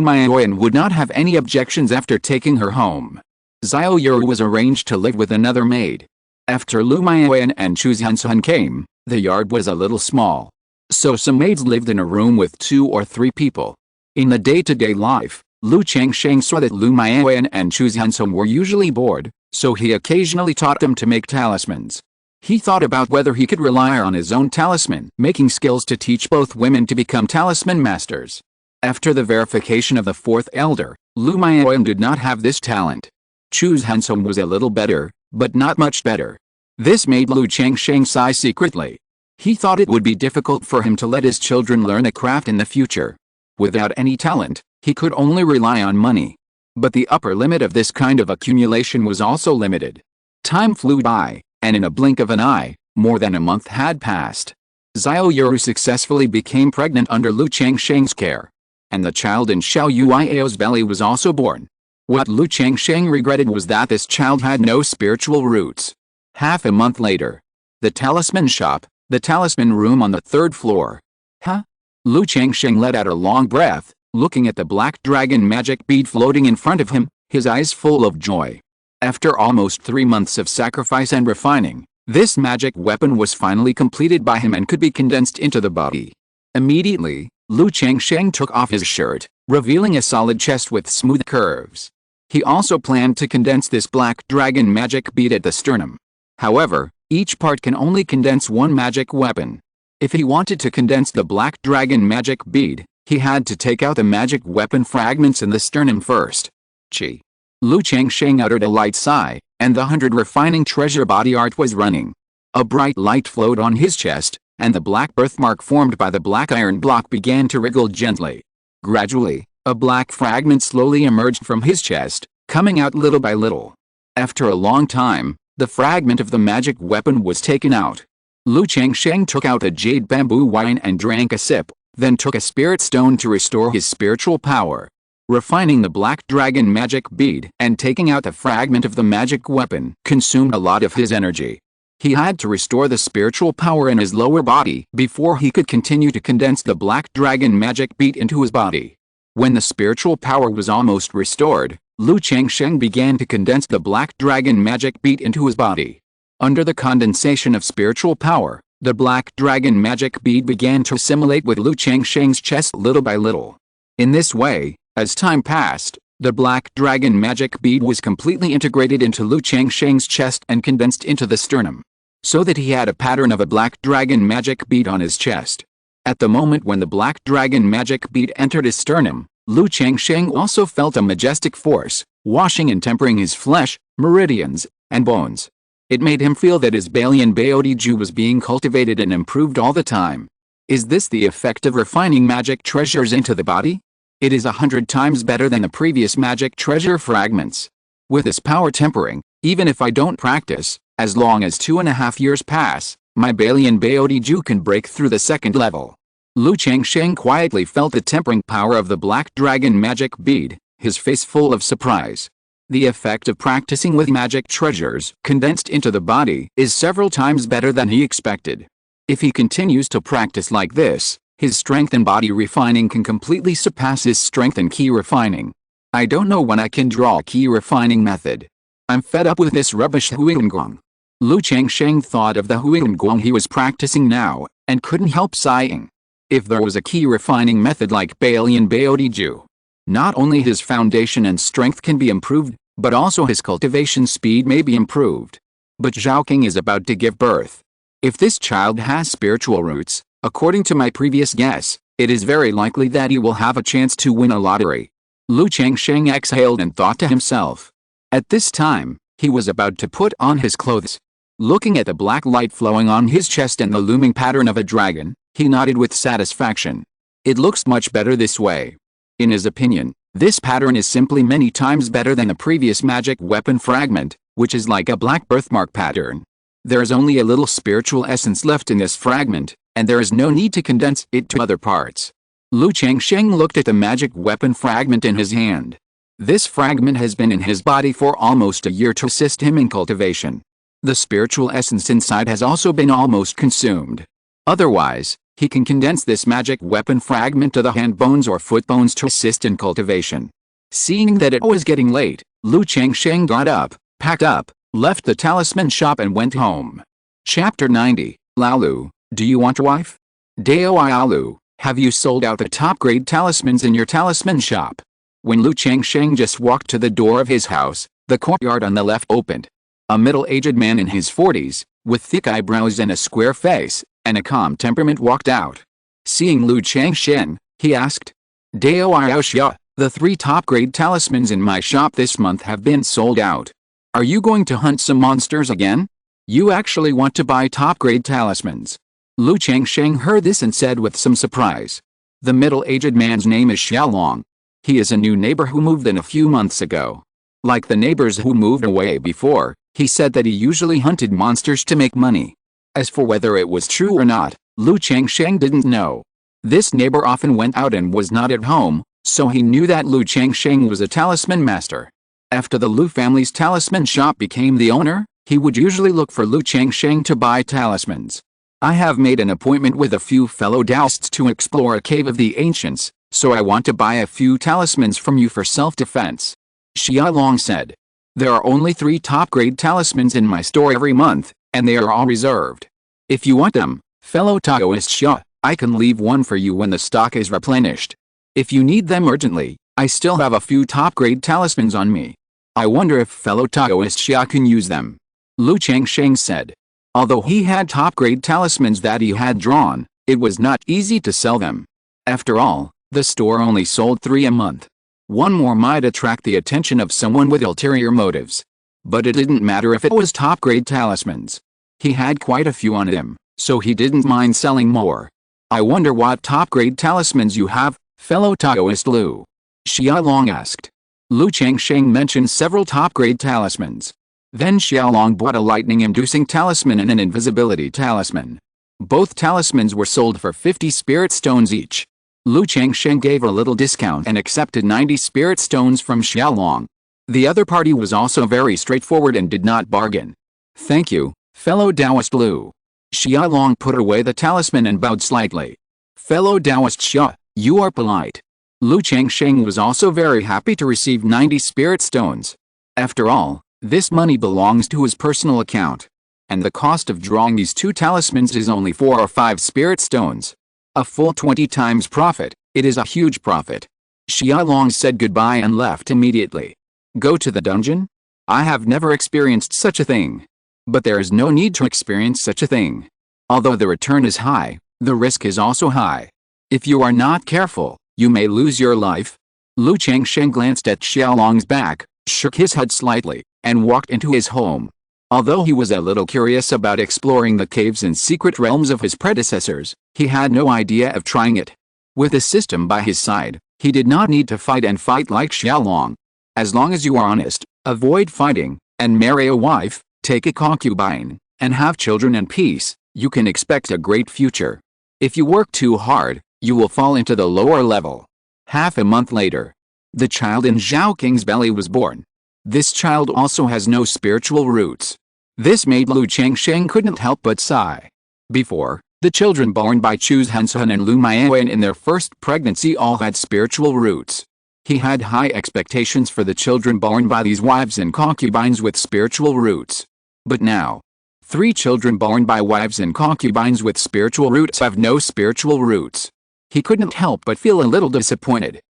Maiyuan would not have any objections after taking her home. Xiao Yuru was arranged to live with another maid. After Lu Maiyuan and Chu Zhansheng came, the yard was a little small. So some maids lived in a room with 2 or 3 people. In the day-to-day life, Lu Changsheng saw that Lu Maiyuan and Chu Zhansheng were usually bored, so he occasionally taught them to make talismans. He thought about whether he could rely on his own talisman-making skills to teach both women to become talisman masters. After the verification of the 4th elder, Lu Maiyuan did not have this talent. Chu Zhansheng was a little better, but not much better. This made Lu Changsheng sigh secretly. He thought it would be difficult for him to let his children learn a craft in the future. Without any talent, he could only rely on money. But the upper limit of this kind of accumulation was also limited. Time flew by, and in a blink of an eye, more than a month had passed. Xiao Yuru successfully became pregnant under Lu Changsheng's care. And the child in Xiao Yuiao's belly was also born. What Lu Changsheng regretted was that this child had no spiritual roots. Half a month later, the talisman shop, The talisman room on the third floor. Huh? Lu Changsheng let out a long breath, looking at the black dragon magic bead floating in front of him, his eyes full of joy. After almost 3 months of sacrifice and refining, this magic weapon was finally completed by him and could be condensed into the body. Immediately, Lu Changsheng took off his shirt, revealing a solid chest with smooth curves. He also planned to condense this black dragon magic bead at the sternum. However, each part can only condense one magic weapon. If he wanted to condense the black dragon magic bead, he had to take out the magic weapon fragments in the sternum first. Chi. Lu Changsheng uttered a light sigh, and the 100 refining treasure body art was running. A bright light flowed on his chest, and the black birthmark formed by the black iron block began to wriggle gently. Gradually, a black fragment slowly emerged from his chest, coming out little by little. After a long time, the fragment of the magic weapon was taken out. Lu Changsheng took out a jade bamboo wine and drank a sip, then took a spirit stone to restore his spiritual power. Refining the black dragon magic bead and taking out the fragment of the magic weapon consumed a lot of his energy. He had to restore the spiritual power in his lower body before he could continue to condense the black dragon magic bead into his body. When the spiritual power was almost restored, Lu Changsheng began to condense the black dragon magic bead into his body. Under the condensation of spiritual power, the black dragon magic bead began to assimilate with Lu Changsheng's chest little by little. In this way, as time passed, the black dragon magic bead was completely integrated into Lu Changsheng's chest and condensed into the sternum, so that he had a pattern of a black dragon magic bead on his chest. At the moment when the black dragon magic bead entered his sternum, Lu Changsheng also felt a majestic force, washing and tempering his flesh, meridians, and bones. It made him feel that his Balian Baodiju was being cultivated and improved all the time. Is this the effect of refining magic treasures into the body? It is 100 times better than the previous magic treasure fragments. With this power tempering, even if I don't practice, as long as 2.5 years pass, my Balian Baodiju can break through the second level. Lu Changsheng quietly felt the tempering power of the black dragon magic bead, his face full of surprise. The effect of practicing with magic treasures condensed into the body is several times better than he expected. If he continues to practice like this, his strength and body refining can completely surpass his strength and ki refining. I don't know when I can draw a ki refining method. I'm fed up with this rubbish Huinggong. Lu Changsheng thought of the Huinggong he was practicing now, and couldn't help sighing. If there was a ki refining method like Balian Baodiju, not only his foundation and strength can be improved, but also his cultivation speed may be improved. But Zhaoking is about to give birth. If this child has spiritual roots, according to my previous guess, it is very likely that he will have a chance to win a lottery. Lu Changsheng exhaled and thought to himself. At this time, he was about to put on his clothes. Looking at the black light flowing on his chest and the looming pattern of a dragon, he nodded with satisfaction. It looks much better this way. In his opinion, this pattern is simply many times better than the previous magic weapon fragment, which is like a black birthmark pattern. There is only a little spiritual essence left in this fragment, and there is no need to condense it to other parts. Lu Changsheng looked at the magic weapon fragment in his hand. This fragment has been in his body for almost a year to assist him in cultivation. The spiritual essence inside has also been almost consumed. Otherwise, he can condense this magic weapon fragment to the hand bones or foot bones to assist in cultivation. Seeing that it was getting late, Lu Changsheng got up, packed up, left the talisman shop and went home. Chapter 90, Lalu, do you want a wife? Dao Lalu, have you sold out the top-grade talismans in your talisman shop? When Lu Changsheng just walked to the door of his house, the courtyard on the left opened. A middle-aged man in his 40s, with thick eyebrows and a square face, and a calm temperament walked out. Seeing Lu Changsheng, he asked, Dao Yaoxia, the 3 top-grade talismans in my shop this month have been sold out. Are you going to hunt some monsters again? You actually want to buy top-grade talismans? Lu Changsheng heard this and said with some surprise. The middle-aged man's name is Xiaolong. He is a new neighbor who moved in a few months ago. Like the neighbors who moved away before, he said that he usually hunted monsters to make money. As for whether it was true or not, Lu Changsheng didn't know. This neighbor often went out and was not at home, so he knew that Lu Changsheng was a talisman master. After the Lu family's talisman shop became the owner, he would usually look for Lu Changsheng to buy talismans. I have made an appointment with a few fellow Taoists to explore a cave of the ancients, so I want to buy a few talismans from you for self-defense. Xia Long said. There are only 3 top-grade talismans in my store every month, and they are all reserved. If you want them, fellow Taoist Xia, I can leave one for you when the stock is replenished. If you need them urgently, I still have a few top-grade talismans on me. I wonder if fellow Taoist Xia can use them. Lu Changsheng said. Although he had top-grade talismans that he had drawn, it was not easy to sell them. After all, the store only sold 3 a month. One more might attract the attention of someone with ulterior motives. But it didn't matter if it was top-grade talismans. He had quite a few on him, so he didn't mind selling more. I wonder what top-grade talismans you have, fellow Taoist Lu. Xia Long asked. Lu Changsheng mentioned several top-grade talismans. Then Xia Long bought a lightning-inducing talisman and an invisibility talisman. Both talismans were sold for 50 spirit stones each. Lu Changsheng gave a little discount and accepted 90 spirit stones from Xia Long. The other party was also very straightforward and did not bargain. Thank you, fellow Taoist Lu. Xia Long put away the talisman and bowed slightly. Fellow Taoist Xia, you are polite. Lu Changsheng was also very happy to receive 90 spirit stones. After all, this money belongs to his personal account. And the cost of drawing these 2 talismans is only 4 or 5 spirit stones. A full 20 times profit. It is a huge profit. Xia Long said goodbye and left immediately. Go to the dungeon? I have never experienced such a thing. But there is no need to experience such a thing. Although the return is high, the risk is also high. If you are not careful, you may lose your life. Lu Changsheng glanced at Xia Long's back, shook his head slightly, and walked into his home. Although he was a little curious about exploring the caves and secret realms of his predecessors, he had no idea of trying it. With a system by his side, he did not need to fight like Xia Long. As long as you are honest, avoid fighting, and marry a wife, take a concubine, and have children and peace, you can expect a great future. If you work too hard, you will fall into the lower level. Half a month later, the child in Zhao King's belly was born. This child also has no spiritual roots. This made Lu Changsheng couldn't help but sigh. Before, the children born by Chu Hansun and Lu Maiwen in their first pregnancy all had spiritual roots. He had high expectations for the children born by these wives and concubines with spiritual roots. But now, 3 children born by wives and concubines with spiritual roots have no spiritual roots. He couldn't help but feel a little disappointed.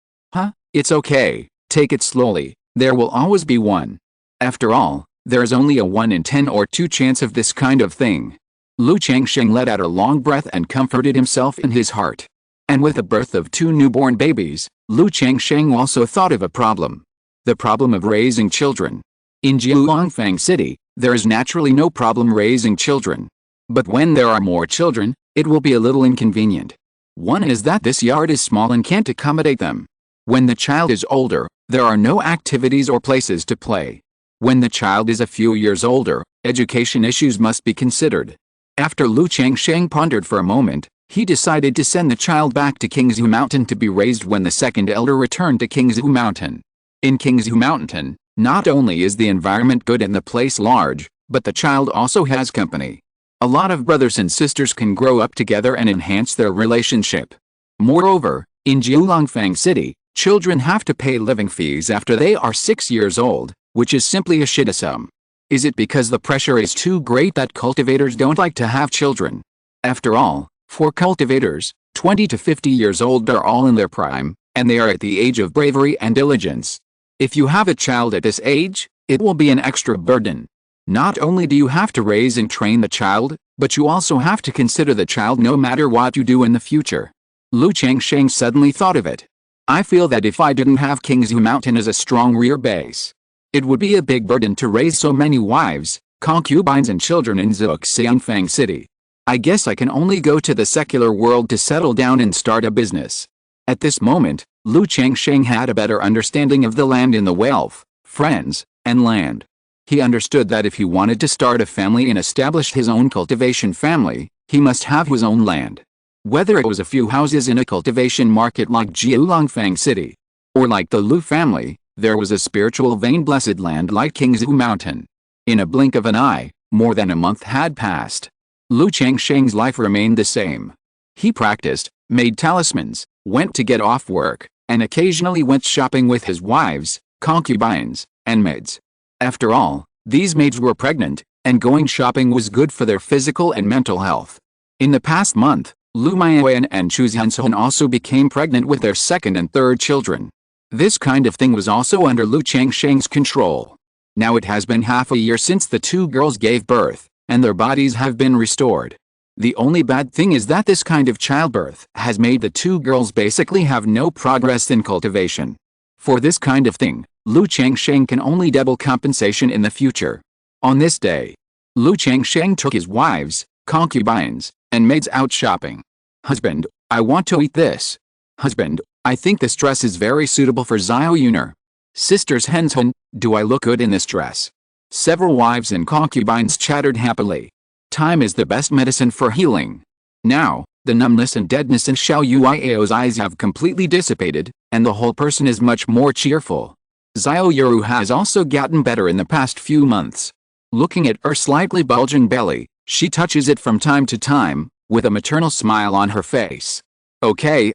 It's okay, take it slowly. There will always be one. After all, there is only a 1 in 10 or 2 chance of this kind of thing. Lu Changsheng let out a long breath and comforted himself in his heart. And with the birth of 2 newborn babies, Lu Changsheng also thought of a problem. The problem of raising children. In Jiulongfang City, there is naturally no problem raising children. But when there are more children, it will be a little inconvenient. One is that this yard is small and can't accommodate them. When the child is older, there are no activities or places to play. When the child is a few years older, education issues must be considered. After Lu Changsheng pondered for a moment, he decided to send the child back to Qingzhu Mountain to be raised when the second elder returned to Qingzhu Mountain. In Qingzhu Mountain, not only is the environment good and the place large, but the child also has company. A lot of brothers and sisters can grow up together and enhance their relationship. Moreover, in Jiulongfang City, children have to pay living fees after they are 6 years old, which is simply a shittism. Is it because the pressure is too great that cultivators don't like to have children? After all, for cultivators, 20 to 50 years old are all in their prime, and they are at the age of bravery and diligence. If you have a child at this age, it will be an extra burden. Not only do you have to raise and train the child, but you also have to consider the child no matter what you do in the future. Lu Changsheng suddenly thought of it. I feel that if I didn't have Qingzhu Mountain as a strong rear base, it would be a big burden to raise so many wives, concubines and children in Xiangfang City. I guess I can only go to the secular world to settle down and start a business. At this moment, Lu Changsheng had a better understanding of the land in the wealth, friends, and land. He understood that if he wanted to start a family and establish his own cultivation family, he must have his own land. Whether it was a few houses in a cultivation market like Jiulongfang City, or like the Lu family, there was a spiritual vein blessed land like Qingzhu Mountain. In a blink of an eye, more than a month had passed. Lu Changsheng's life remained the same. He practiced, made talismans, went to get off work, and occasionally went shopping with his wives, concubines, and maids. After all, these maids were pregnant, and going shopping was good for their physical and mental health. In the past month, Lu Maiyuan and Chu Zhansun also became pregnant with their second and third children. This kind of thing was also under Lu Changsheng's control. Now it has been half a year since the two girls gave birth, and their bodies have been restored. The only bad thing is that this kind of childbirth has made the two girls basically have no progress in cultivation. For this kind of thing, Lu Changsheng can only double compensation in the future. On this day, Lu Changsheng took his wives, concubines, and maids out shopping. Husband, I want to eat this. Husband, I think this dress is very suitable for Xiao Yuner. Sisters Henshun, do I look good in this dress? Several wives and concubines chattered happily. Time is the best medicine for healing. Now, the numbness and deadness in Xiao Yuiao's eyes have completely dissipated, and the whole person is much more cheerful. Xiao Yuru has also gotten better in the past few months. Looking at her slightly bulging belly, she touches it from time to time, with a maternal smile on her face. Okay,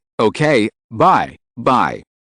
bye.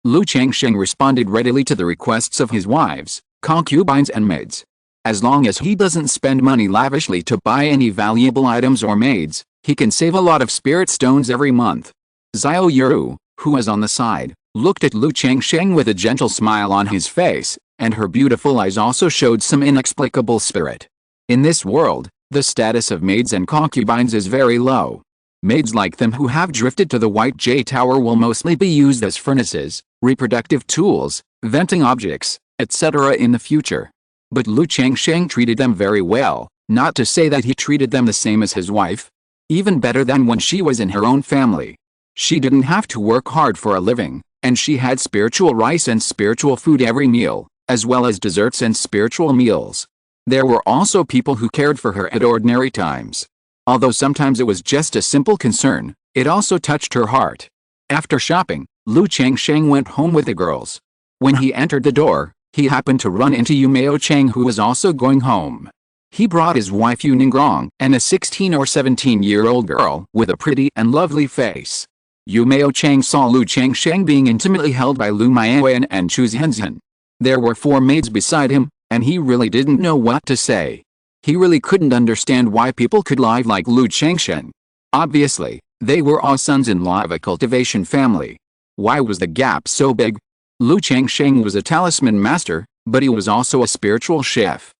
Lu Changsheng responded readily to the requests of his wives, concubines and maids. As long as he doesn't spend money lavishly to buy any valuable items or maids, he can save a lot of spirit stones every month. Xiao Yuru, who was on the side, looked at Lu Changsheng with a gentle smile on his face, and her beautiful eyes also showed some inexplicable spirit. In this world, the status of maids and concubines is very low. Maids like them who have drifted to the White Jade Tower will mostly be used as furnaces, reproductive tools, venting objects, etc. in the future. But Lu Changsheng treated them very well, not to say that he treated them the same as his wife. Even better than when she was in her own family. She didn't have to work hard for a living, and she had spiritual rice and spiritual food every meal, as well as desserts and spiritual meals. There were also people who cared for her at ordinary times. Although sometimes it was just a simple concern, it also touched her heart. After shopping, Lu Changsheng went home with the girls. When he entered the door, he happened to run into Yu Mao Cheng, who was also going home. He brought his wife Yu Ningrong and a 16 or 17-year-old girl with a pretty and lovely face. Yu Mao Cheng saw Lu Changsheng being intimately held by Lu Maiyuan and Chu Zhansun. There were 4 maids beside him, and he really didn't know what to say. He really couldn't understand why people could lie like Lu Changsheng. Obviously, they were all sons-in-law of a cultivation family. Why was the gap so big? Lu Changsheng was a talisman master, but he was also a spiritual chef.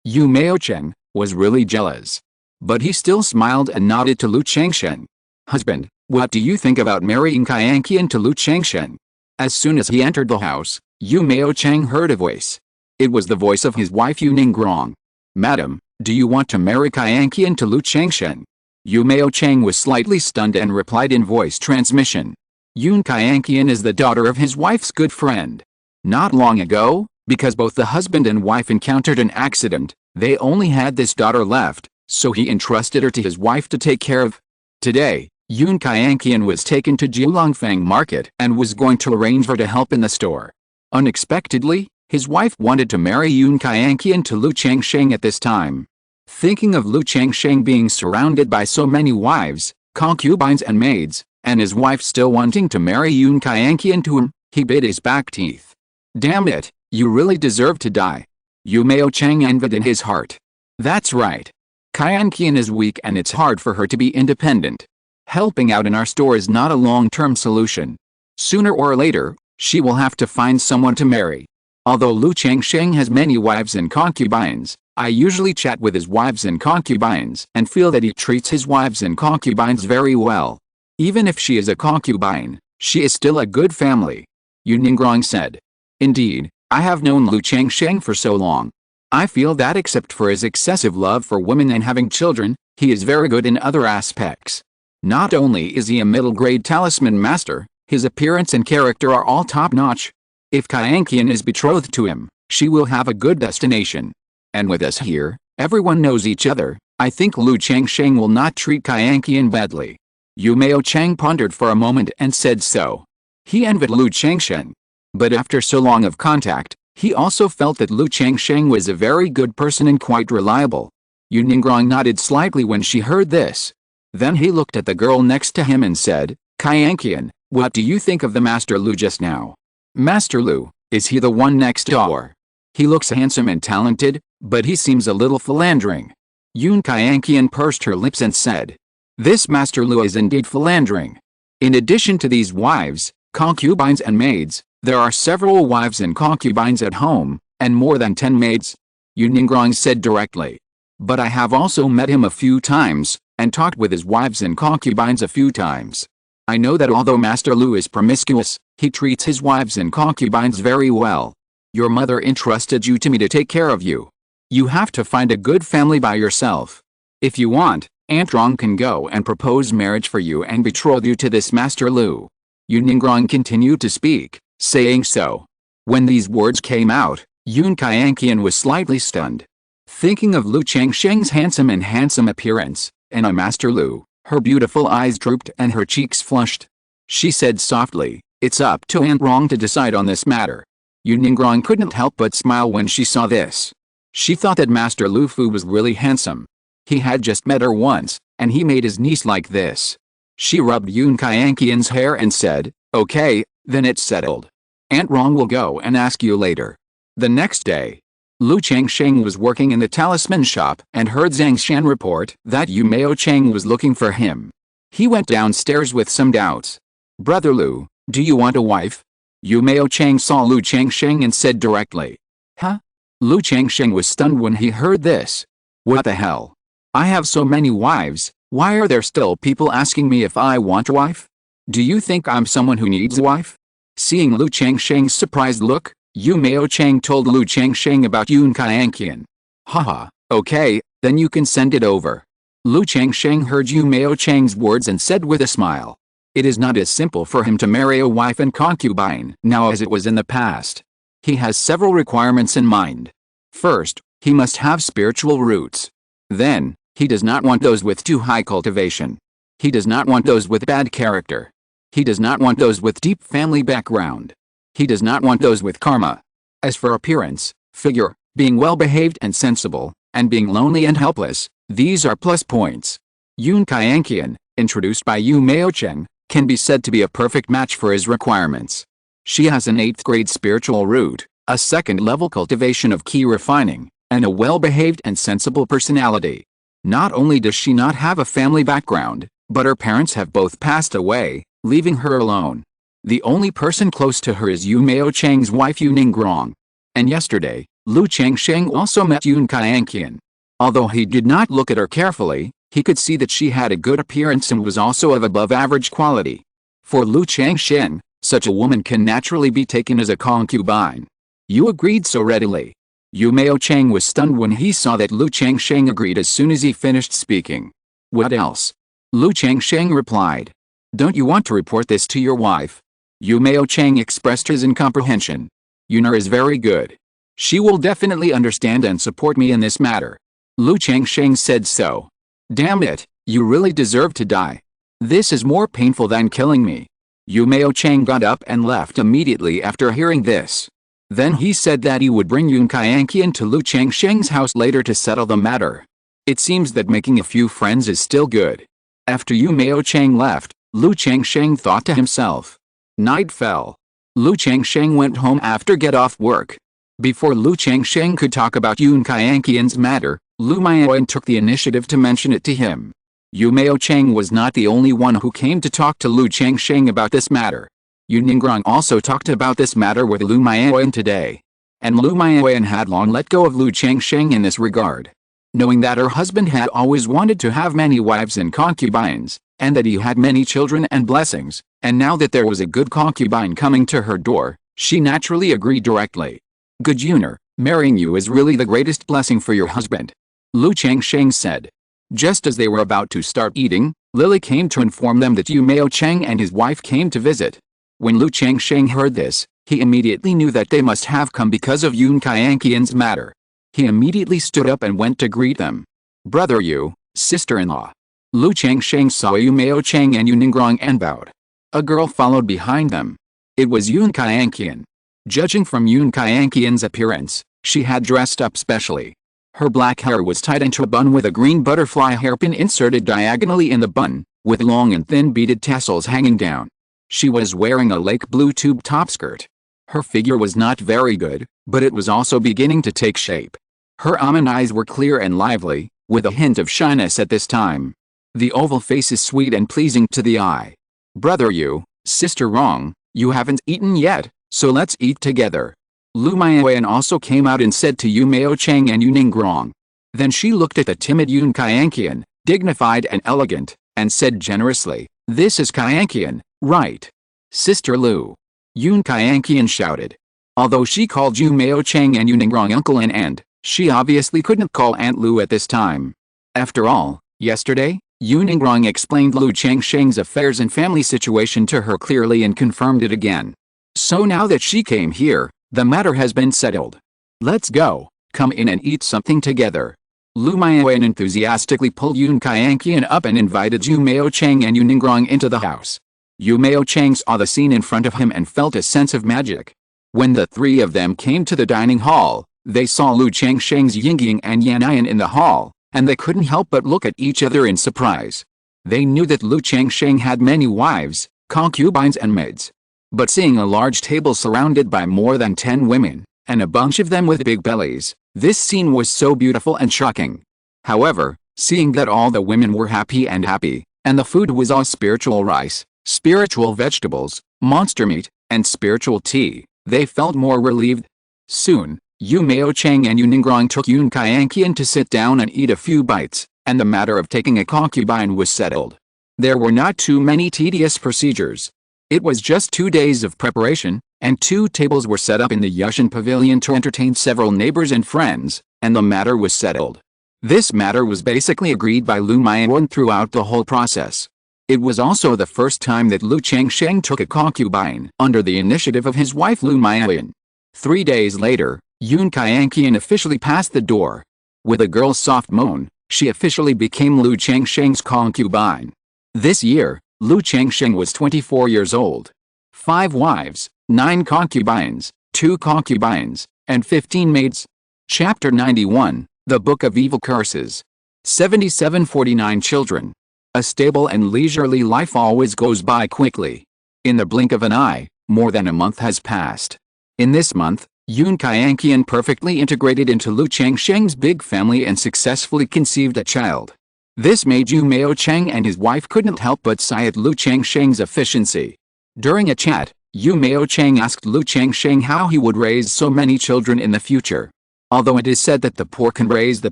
Yu Mao Cheng, was really jealous. But he still smiled and nodded to Lu Changsheng. Husband, what do you think about marrying Qingyan to Lu Changsheng? As soon as he entered the house, Yu Mao Cheng heard a voice. It was the voice of his wife Yu Ningrong. Madam, do you want to marry Qingyan to Lu Changsheng? Yu Mao Cheng was slightly stunned and replied in voice transmission. Yun Qingyan is the daughter of his wife's good friend. Not long ago, because both the husband and wife encountered an accident, they only had this daughter left, so he entrusted her to his wife to take care of. Today, Yun Qingyan was taken to Jiulongfang Market and was going to arrange for her to help in the store. Unexpectedly, his wife wanted to marry Yun Qingyan to Lu Changsheng at this time. Thinking of Lu Changsheng being surrounded by so many wives, concubines and maids, and his wife still wanting to marry Yun Qingyan to him, he bit his back teeth. Damn it, you really deserve to die. Yu Mao Cheng envied in his heart. That's right. Qingyan is weak and it's hard for her to be independent. Helping out in our store is not a long-term solution. Sooner or later, she will have to find someone to marry. Although Lu Changsheng has many wives and concubines, I usually chat with his wives and concubines and feel that he treats his wives and concubines very well. Even if she is a concubine, she is still a good family. Yu Ningrong said. Indeed, I have known Lu Changsheng for so long. I feel that except for his excessive love for women and having children, he is very good in other aspects. Not only is he a middle-grade talisman master, his appearance and character are all top-notch. If Qingyan is betrothed to him, she will have a good destination. And with us here, everyone knows each other, I think Lu Changsheng will not treat Qingyan badly. Yu Mao Cheng pondered for a moment and said so. He envied Lu Changsheng. But after so long of contact, he also felt that Lu Changsheng was a very good person and quite reliable. Yu Ningguang nodded slightly when she heard this. Then he looked at the girl next to him and said, Qingyan, what do you think of the Master Lu just now? Master Lu, is he the one next door? He looks handsome and talented, but he seems a little philandering. Yun Qingyan pursed her lips and said, this Master Lu is indeed philandering. In addition to these wives, concubines and maids, there are several wives and concubines at home, and more than 10 maids. Yu Ningguang said directly. But I have also met him a few times, and talked with his wives and concubines a few times. I know that although Master Lu is promiscuous, he treats his wives and concubines very well. Your mother entrusted you to me to take care of you. You have to find a good family by yourself. If you want, Aunt Rong can go and propose marriage for you and betroth you to this Master Lu. Yu Ningguang continued to speak, saying so. When these words came out, Yun Qingyan was slightly stunned. Thinking of Lu Changsheng's handsome appearance, and a Master Lu, her beautiful eyes drooped and her cheeks flushed. She said softly, it's up to Aunt Rong to decide on this matter. Yu Ningguang couldn't help but smile when she saw this. She thought that Master Lu Fu was really handsome. He had just met her once, and he made his niece like this. She rubbed Yun Qingyan's hair and said, okay, then it's settled. Aunt Rong will go and ask you later. The next day, Lu Changsheng was working in the talisman shop and heard Zhang Shan report that Yu Maocheng was looking for him. He went downstairs with some doubts. Brother Lu, do you want a wife? Yu Maocheng saw Lu Changsheng and said directly. Huh? Lu Changsheng was stunned when he heard this. What the hell? I have so many wives, why are there still people asking me if I want a wife? Do you think I'm someone who needs a wife? Seeing Lu Changsheng's surprised look, Yu Maocheng told Lu Changsheng about Yun Qingyan. Haha, okay, then you can send it over. Lu Changsheng heard Yu Maocheng's words and said with a smile. It is not as simple for him to marry a wife and concubine now as it was in the past. He has several requirements in mind. First, he must have spiritual roots. Then, he does not want those with too high cultivation. He does not want those with bad character. He does not want those with deep family background. He does not want those with karma. As for appearance, figure, being well-behaved and sensible, and being lonely and helpless, these are plus points. Yun Qingyan, introduced by Yu Maocheng, can be said to be a perfect match for his requirements. She has an 8th grade spiritual root, a 2nd level cultivation of key refining, and a well-behaved and sensible personality. Not only does she not have a family background, but her parents have both passed away, leaving her alone. The only person close to her is Yu Maocheng's wife Yu Ningguang. And yesterday, Lu Changsheng also met Yun Qingyan. Although he did not look at her carefully, he could see that she had a good appearance and was also of above-average quality. For Lu Changsheng, such a woman can naturally be taken as a concubine. Yu agreed so readily. Yu Maocheng was stunned when he saw that Lu Changsheng agreed as soon as he finished speaking. What else? Lu Changsheng replied. Don't you want to report this to your wife? Yu Maocheng expressed his incomprehension. Yunar is very good. She will definitely understand and support me in this matter. Lu Changsheng said so. Damn it, you really deserve to die. This is more painful than killing me. Yu Maocheng got up and left immediately after hearing this. Then he said that he would bring Yun Qingyan to Lu Changsheng's house later to settle the matter. It seems that making a few friends is still good. After Yu Maocheng left, Lu Changsheng thought to himself. Night fell. Lu Changsheng went home after get off work. Before Lu Changsheng could talk about Yun Qingyan's matter, Lu Maoyan took the initiative to mention it to him. Yu Maocheng was not the only one who came to talk to Lu Changsheng about this matter. Yu Ningguang also talked about this matter with Lu Maoyan today. And Lu Maoyan had long let go of Lu Changsheng in this regard. Knowing that her husband had always wanted to have many wives and concubines, and that he had many children and blessings, and now that there was a good concubine coming to her door, she naturally agreed directly. Good Yunar, marrying you is really the greatest blessing for your husband. Lu Changsheng said. Just as they were about to start eating, Lily came to inform them that Yu Maocheng and his wife came to visit. When Lu Changsheng heard this, he immediately knew that they must have come because of Yun Qingyan's matter. He immediately stood up and went to greet them. Brother Yu, sister-in-law. Lu Changsheng saw Yu Maocheng and Yu Ningguang and bowed. A girl followed behind them. It was Yun Qingyan. Judging from Yun Qingyan's appearance, she had dressed up specially. Her black hair was tied into a bun with a green butterfly hairpin inserted diagonally in the bun, with long and thin beaded tassels hanging down. She was wearing a lake blue tube top skirt. Her figure was not very good, but it was also beginning to take shape. Her almond eyes were clear and lively, with a hint of shyness at this time. The oval face is sweet and pleasing to the eye. Brother you, sister wrong, you haven't eaten yet, so let's eat together. Lu Maoyan also came out and said to Yu Mao Cheng and Yu Ningrong. Then she looked at the timid Yun Kyankian, dignified and elegant, and said generously, "This is Kyankian, right? Sister Lu." Yun Kyankian shouted. Although she called Yu Mao Cheng and Yu Ningrong uncle and aunt, she obviously couldn't call Aunt Lu at this time. After all, yesterday, Yu Ningrong explained Lu Changsheng's affairs and family situation to her clearly and confirmed it again. So now that she came here, the matter has been settled. Let's go, come in and eat something together. Lu Maoyan enthusiastically pulled Yun Kyankian up and invited Yu Mao Cheng and Yu Ningrong into the house. Yu Mao Cheng saw the scene in front of him and felt a sense of magic. When the three of them came to the dining hall, they saw Lu Changsheng's Yingying and Yanayan in the hall, and they couldn't help but look at each other in surprise. They knew that Lu Changsheng had many wives, concubines and maids. But seeing a large table surrounded by more than 10 women, and a bunch of them with big bellies, this scene was so beautiful and shocking. However, seeing that all the women were happy, and the food was all spiritual rice, spiritual vegetables, monster meat, and spiritual tea, they felt more relieved. Soon, Yu Mao Cheng and Yu Ningrong took Yun Kyankian to sit down and eat a few bites, and the matter of taking a concubine was settled. There were not too many tedious procedures. It was just 2 days of preparation, and 2 tables were set up in the Yushan Pavilion to entertain several neighbors and friends, and the matter was settled. This matter was basically agreed by Lu Maoyan throughout the whole process. It was also the first time that Lu Changsheng took a concubine under the initiative of his wife Lu Maoyan. 3 days later, Yun Kyankian officially passed the door. With a girl's soft moan, she officially became Lu Changsheng's concubine. This year, Lu Changsheng was 24 years old. 5 wives, 9 concubines, 2 concubines, and 15 maids. Chapter 91, The Book of Evil Curses. 7749 children. A stable and leisurely life always goes by quickly. In the blink of an eye, more than a month has passed. In this month, Yun Kyankian perfectly integrated into Lu Changsheng's big family and successfully conceived a child. This made Yu Mao Cheng and his wife couldn't help but sigh at Lu Changsheng's efficiency. During a chat, Yu Mao Cheng asked Lu Changsheng how he would raise so many children in the future. Although it is said that the poor can raise the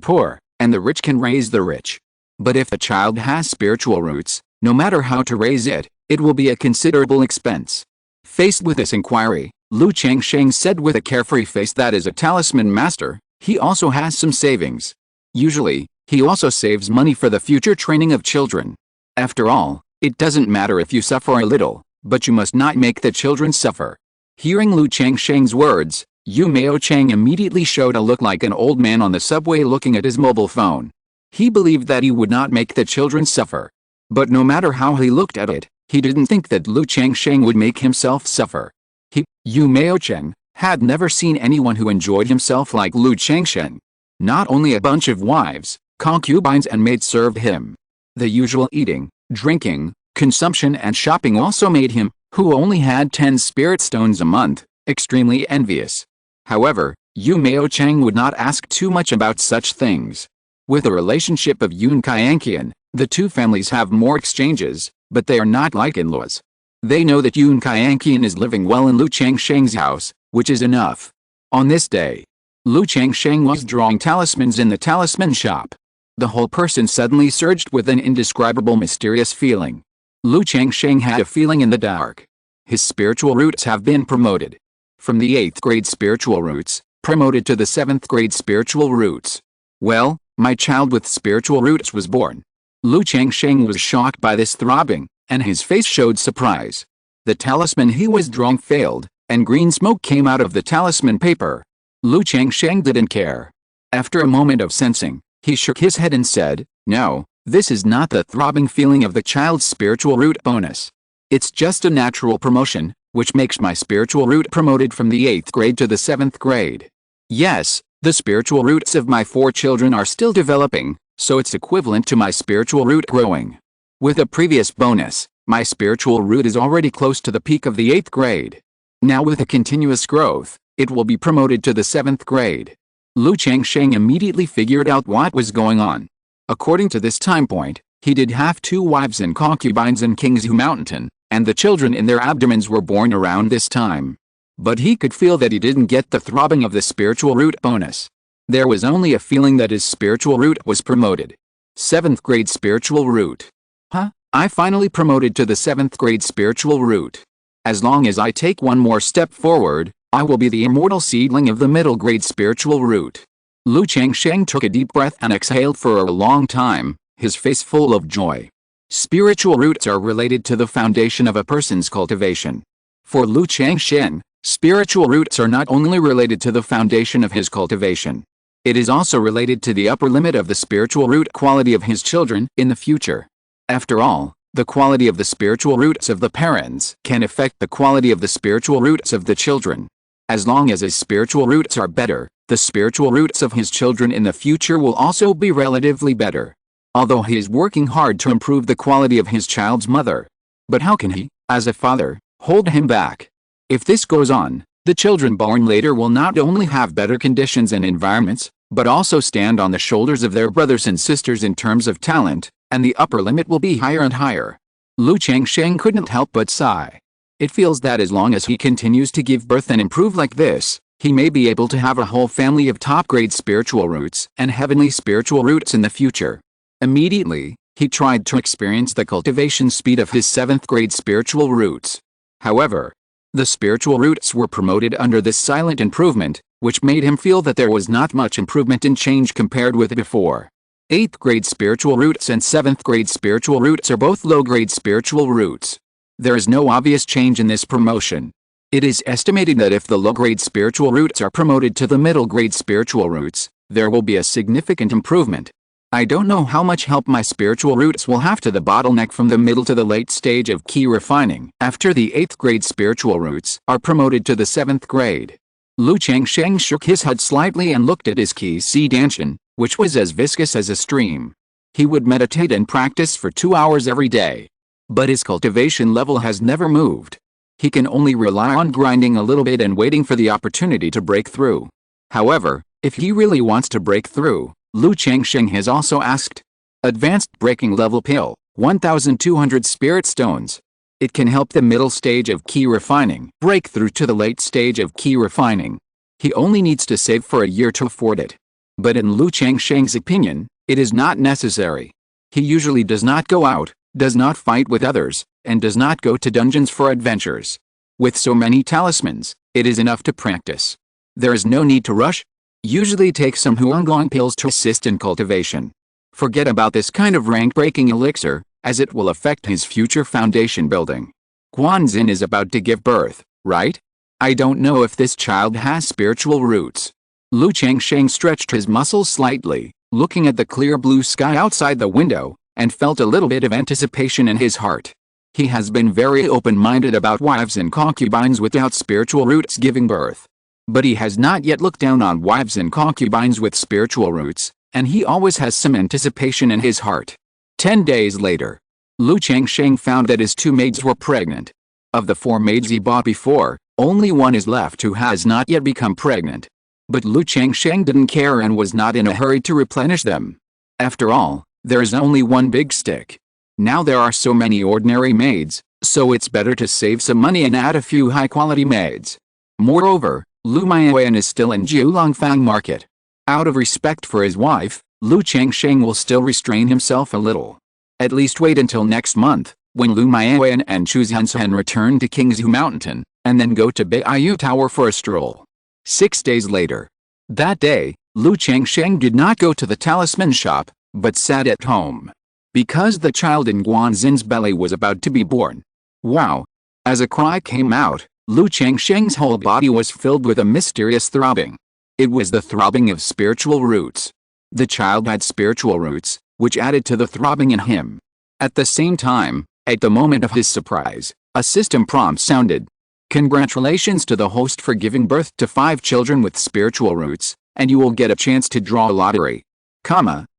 poor, and the rich can raise the rich. But if the child has spiritual roots, no matter how to raise it, it will be a considerable expense. Faced with this inquiry, Lu Changsheng said with a carefree face that as a talisman master, he also has some savings. Usually, he also saves money for the future training of children. After all, it doesn't matter if you suffer a little, but you must not make the children suffer. Hearing Lu Changsheng's words, Yu Mao Cheng immediately showed a look like an old man on the subway looking at his mobile phone. He believed that he would not make the children suffer. But no matter how he looked at it, he didn't think that Lu Changsheng would make himself suffer. Yu Mao Cheng, had never seen anyone who enjoyed himself like Lu Changsheng. Not only a bunch of wives, concubines and maids served him. The usual eating, drinking, consumption and shopping also made him, who only had 10 spirit stones a month, extremely envious. However, Yu Mao Cheng would not ask too much about such things. With the relationship of Yun Kyankian, the two families have more exchanges, but they are not like in-laws. They know that Yun Kyankian is living well in Lu Changsheng's house, which is enough. On this day, Lu Changsheng was drawing talismans in the talisman shop. The whole person suddenly surged with an indescribable mysterious feeling. Lu Changsheng had a feeling in the dark. His spiritual roots have been promoted. From the 8th grade spiritual roots, promoted to the 7th grade spiritual roots. Well, my child with spiritual roots was born. Lu Changsheng was shocked by this throbbing, and his face showed surprise. The talisman he was drawing failed, and green smoke came out of the talisman paper. Lu Changsheng didn't care. After a moment of sensing, he shook his head and said, "No, this is not the throbbing feeling of the child's spiritual root bonus. It's just a natural promotion, which makes my spiritual root promoted from the 8th grade to the 7th grade. Yes, The spiritual roots of my 4 children are still developing, so it's equivalent to my spiritual root growing. With a previous bonus, my spiritual root is already close to the peak of the 8th grade. Now with a continuous growth, it will be promoted to the 7th grade. Lu Changsheng immediately figured out what was going on. According to this time point, he did have 2 wives and concubines in Qingzhu Mountain, and the children in their abdomens were born around this time. But he could feel that he didn't get the throbbing of the spiritual root bonus. There was only a feeling that his spiritual root was promoted. 7th grade spiritual root. Huh? I finally promoted to the 7th grade spiritual root. As long as I take one more step forward, I will be the immortal seedling of the middle grade spiritual root. Lu Changsheng took a deep breath and exhaled for a long time, his face full of joy. Spiritual roots are related to the foundation of a person's cultivation. For Lu Changsheng, spiritual roots are not only related to the foundation of his cultivation. It is also related to the upper limit of the spiritual root quality of his children in the future. After all, the quality of the spiritual roots of the parents can affect the quality of the spiritual roots of the children. As long as his spiritual roots are better, the spiritual roots of his children in the future will also be relatively better. Although he is working hard to improve the quality of his child's mother. But how can he, as a father, hold him back? If this goes on, the children born later will not only have better conditions and environments, but also stand on the shoulders of their brothers and sisters in terms of talent, and the upper limit will be higher and higher. Lu Changsheng couldn't help but sigh. It feels that as long as he continues to give birth and improve like this, he may be able to have a whole family of top-grade spiritual roots and heavenly spiritual roots in the future. Immediately, he tried to experience the cultivation speed of his 7th grade spiritual roots. However, the spiritual roots were promoted under this silent improvement, which made him feel that there was not much improvement in change compared with before. 8th grade spiritual roots and 7th grade spiritual roots are both low-grade spiritual roots. There is no obvious change in this promotion. It is estimated that if the low-grade spiritual roots are promoted to the middle-grade spiritual roots, there will be a significant improvement. I don't know how much help my spiritual roots will have to the bottleneck from the middle to the late stage of key refining after the 8th grade spiritual roots are promoted to the 7th grade. Lu Changsheng shook his head slightly and looked at his key seed danshan, which was as viscous as a stream. He would meditate and practice for 2 hours every day. But his cultivation level has never moved. He can only rely on grinding a little bit and waiting for the opportunity to break through. However, if he really wants to break through, Lu Changsheng has also asked. Advanced Breaking Level Pill, 1200 Spirit Stones. It can help the middle stage of key refining break through to the late stage of key refining. He only needs to save for a year to afford it. But in Lu Changsheng's opinion, it is not necessary. He usually does not go out, does not fight with others, and does not go to dungeons for adventures. With so many talismans, it is enough to practice. There is no need to rush. Usually take some Huanglong pills to assist in cultivation. Forget about this kind of rank-breaking elixir, as it will affect his future foundation building. Guanxin is about to give birth, right? I don't know if this child has spiritual roots. Lu Changsheng stretched his muscles slightly, looking at the clear blue sky outside the window, and felt a little bit of anticipation in his heart. He has been very open-minded about wives and concubines without spiritual roots giving birth. But he has not yet looked down on wives and concubines with spiritual roots, and he always has some anticipation in his heart. 10 days later, Lu Changsheng found that his 2 maids were pregnant. Of the 4 maids he bought before, only one is left who has not yet become pregnant. But Lu Changsheng didn't care and was not in a hurry to replenish them. After all, there is only one big stick. Now there are so many ordinary maids, so it's better to save some money and add a few high-quality maids. Moreover, Lu Maiwen is still in Jiulongfang Market. Out of respect for his wife, Lu Changsheng will still restrain himself a little. At least wait until next month, when Lu Maiwen and Chu Zhansen return to Qingzhu Mountain, and then go to Beiyu Tower for a stroll. 6 days later. That day, Lu Changsheng did not go to the talisman shop, but sat at home. Because the child in Guanxin's belly was about to be born. Wow! As a cry came out, Lu Changsheng's whole body was filled with a mysterious throbbing. It was the throbbing of spiritual roots. The child had spiritual roots, which added to the throbbing in him. At the same time, at the moment of his surprise, a system prompt sounded. Congratulations to the host for giving birth to 5 children with spiritual roots. and you will get a chance to draw a lottery.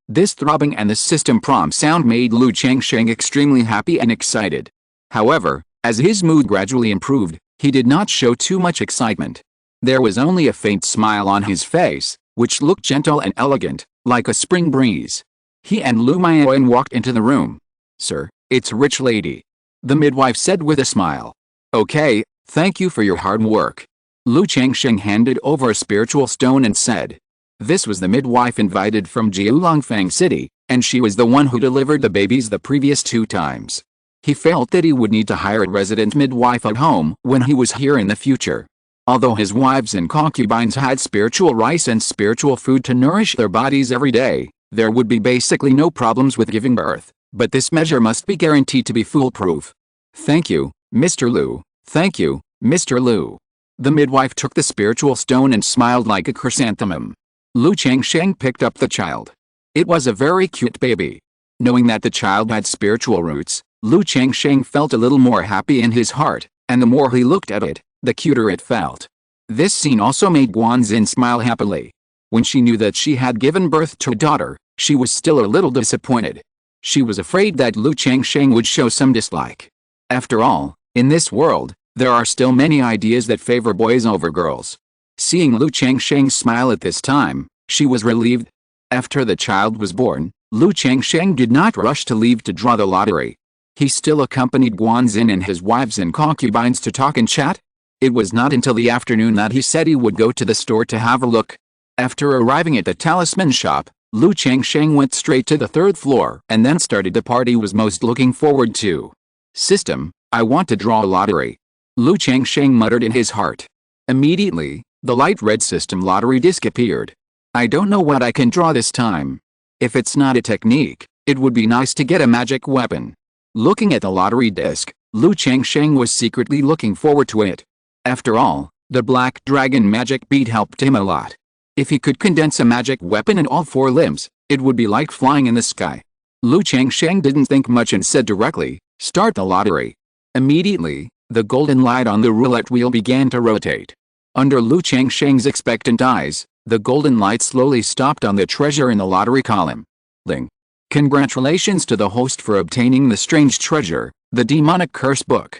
This throbbing and the system prompt sound made Lu Changsheng extremely happy and excited. However, as his mood gradually improved, he did not show too much excitement. There was only a faint smile on his face, which looked gentle and elegant, like a spring breeze. He and Lu Miaoyan walked into the room. "Sir, it's a rich lady," the midwife said with a smile. "Okay, thank you for your hard work." Lu Changsheng handed over a spiritual stone and said. This was the midwife invited from Jiulongfang City, and she was the one who delivered the babies the previous 2 times. He felt that he would need to hire a resident midwife at home when he was here in the future. Although his wives and concubines had spiritual rice and spiritual food to nourish their bodies every day, there would be basically no problems with giving birth, but this measure must be guaranteed to be foolproof. "Thank you, Mr. Lu. Thank you, Mr. Lu." The midwife took the spiritual stone and smiled like a chrysanthemum. Lu Changsheng picked up the child. It was a very cute baby. Knowing that the child had spiritual roots, Lu Changsheng felt a little more happy in his heart, and the more he looked at it, the cuter it felt. This scene also made Guanxin smile happily. When she knew that she had given birth to a daughter, she was still a little disappointed. She was afraid that Lu Changsheng would show some dislike. After all, in this world, there are still many ideas that favor boys over girls. Seeing Lu Changsheng smile at this time, she was relieved. After the child was born, Lu Changsheng did not rush to leave to draw the lottery. He still accompanied Guanxin and his wives and concubines to talk and chat. It was not until the afternoon that he said he would go to the store to have a look. After arriving at the talisman shop, Lu Changsheng went straight to the 3rd floor and then started the part he was most looking forward to. "System, I want to draw a lottery," Lu Changsheng muttered in his heart. Immediately, the light red system lottery disc appeared. "I don't know what I can draw this time. If it's not a technique, it would be nice to get a magic weapon." Looking at the lottery disc, Lu Changsheng was secretly looking forward to it. After all, the black dragon magic bead helped him a lot. If he could condense a magic weapon in all 4 limbs, it would be like flying in the sky. Lu Changsheng didn't think much and said directly, "Start the lottery." Immediately, the golden light on the roulette wheel began to rotate. Under Lu Changsheng's expectant eyes, the golden light slowly stopped on the treasure in the lottery column. Ling. Congratulations to the host for obtaining the strange treasure, the demonic curse book.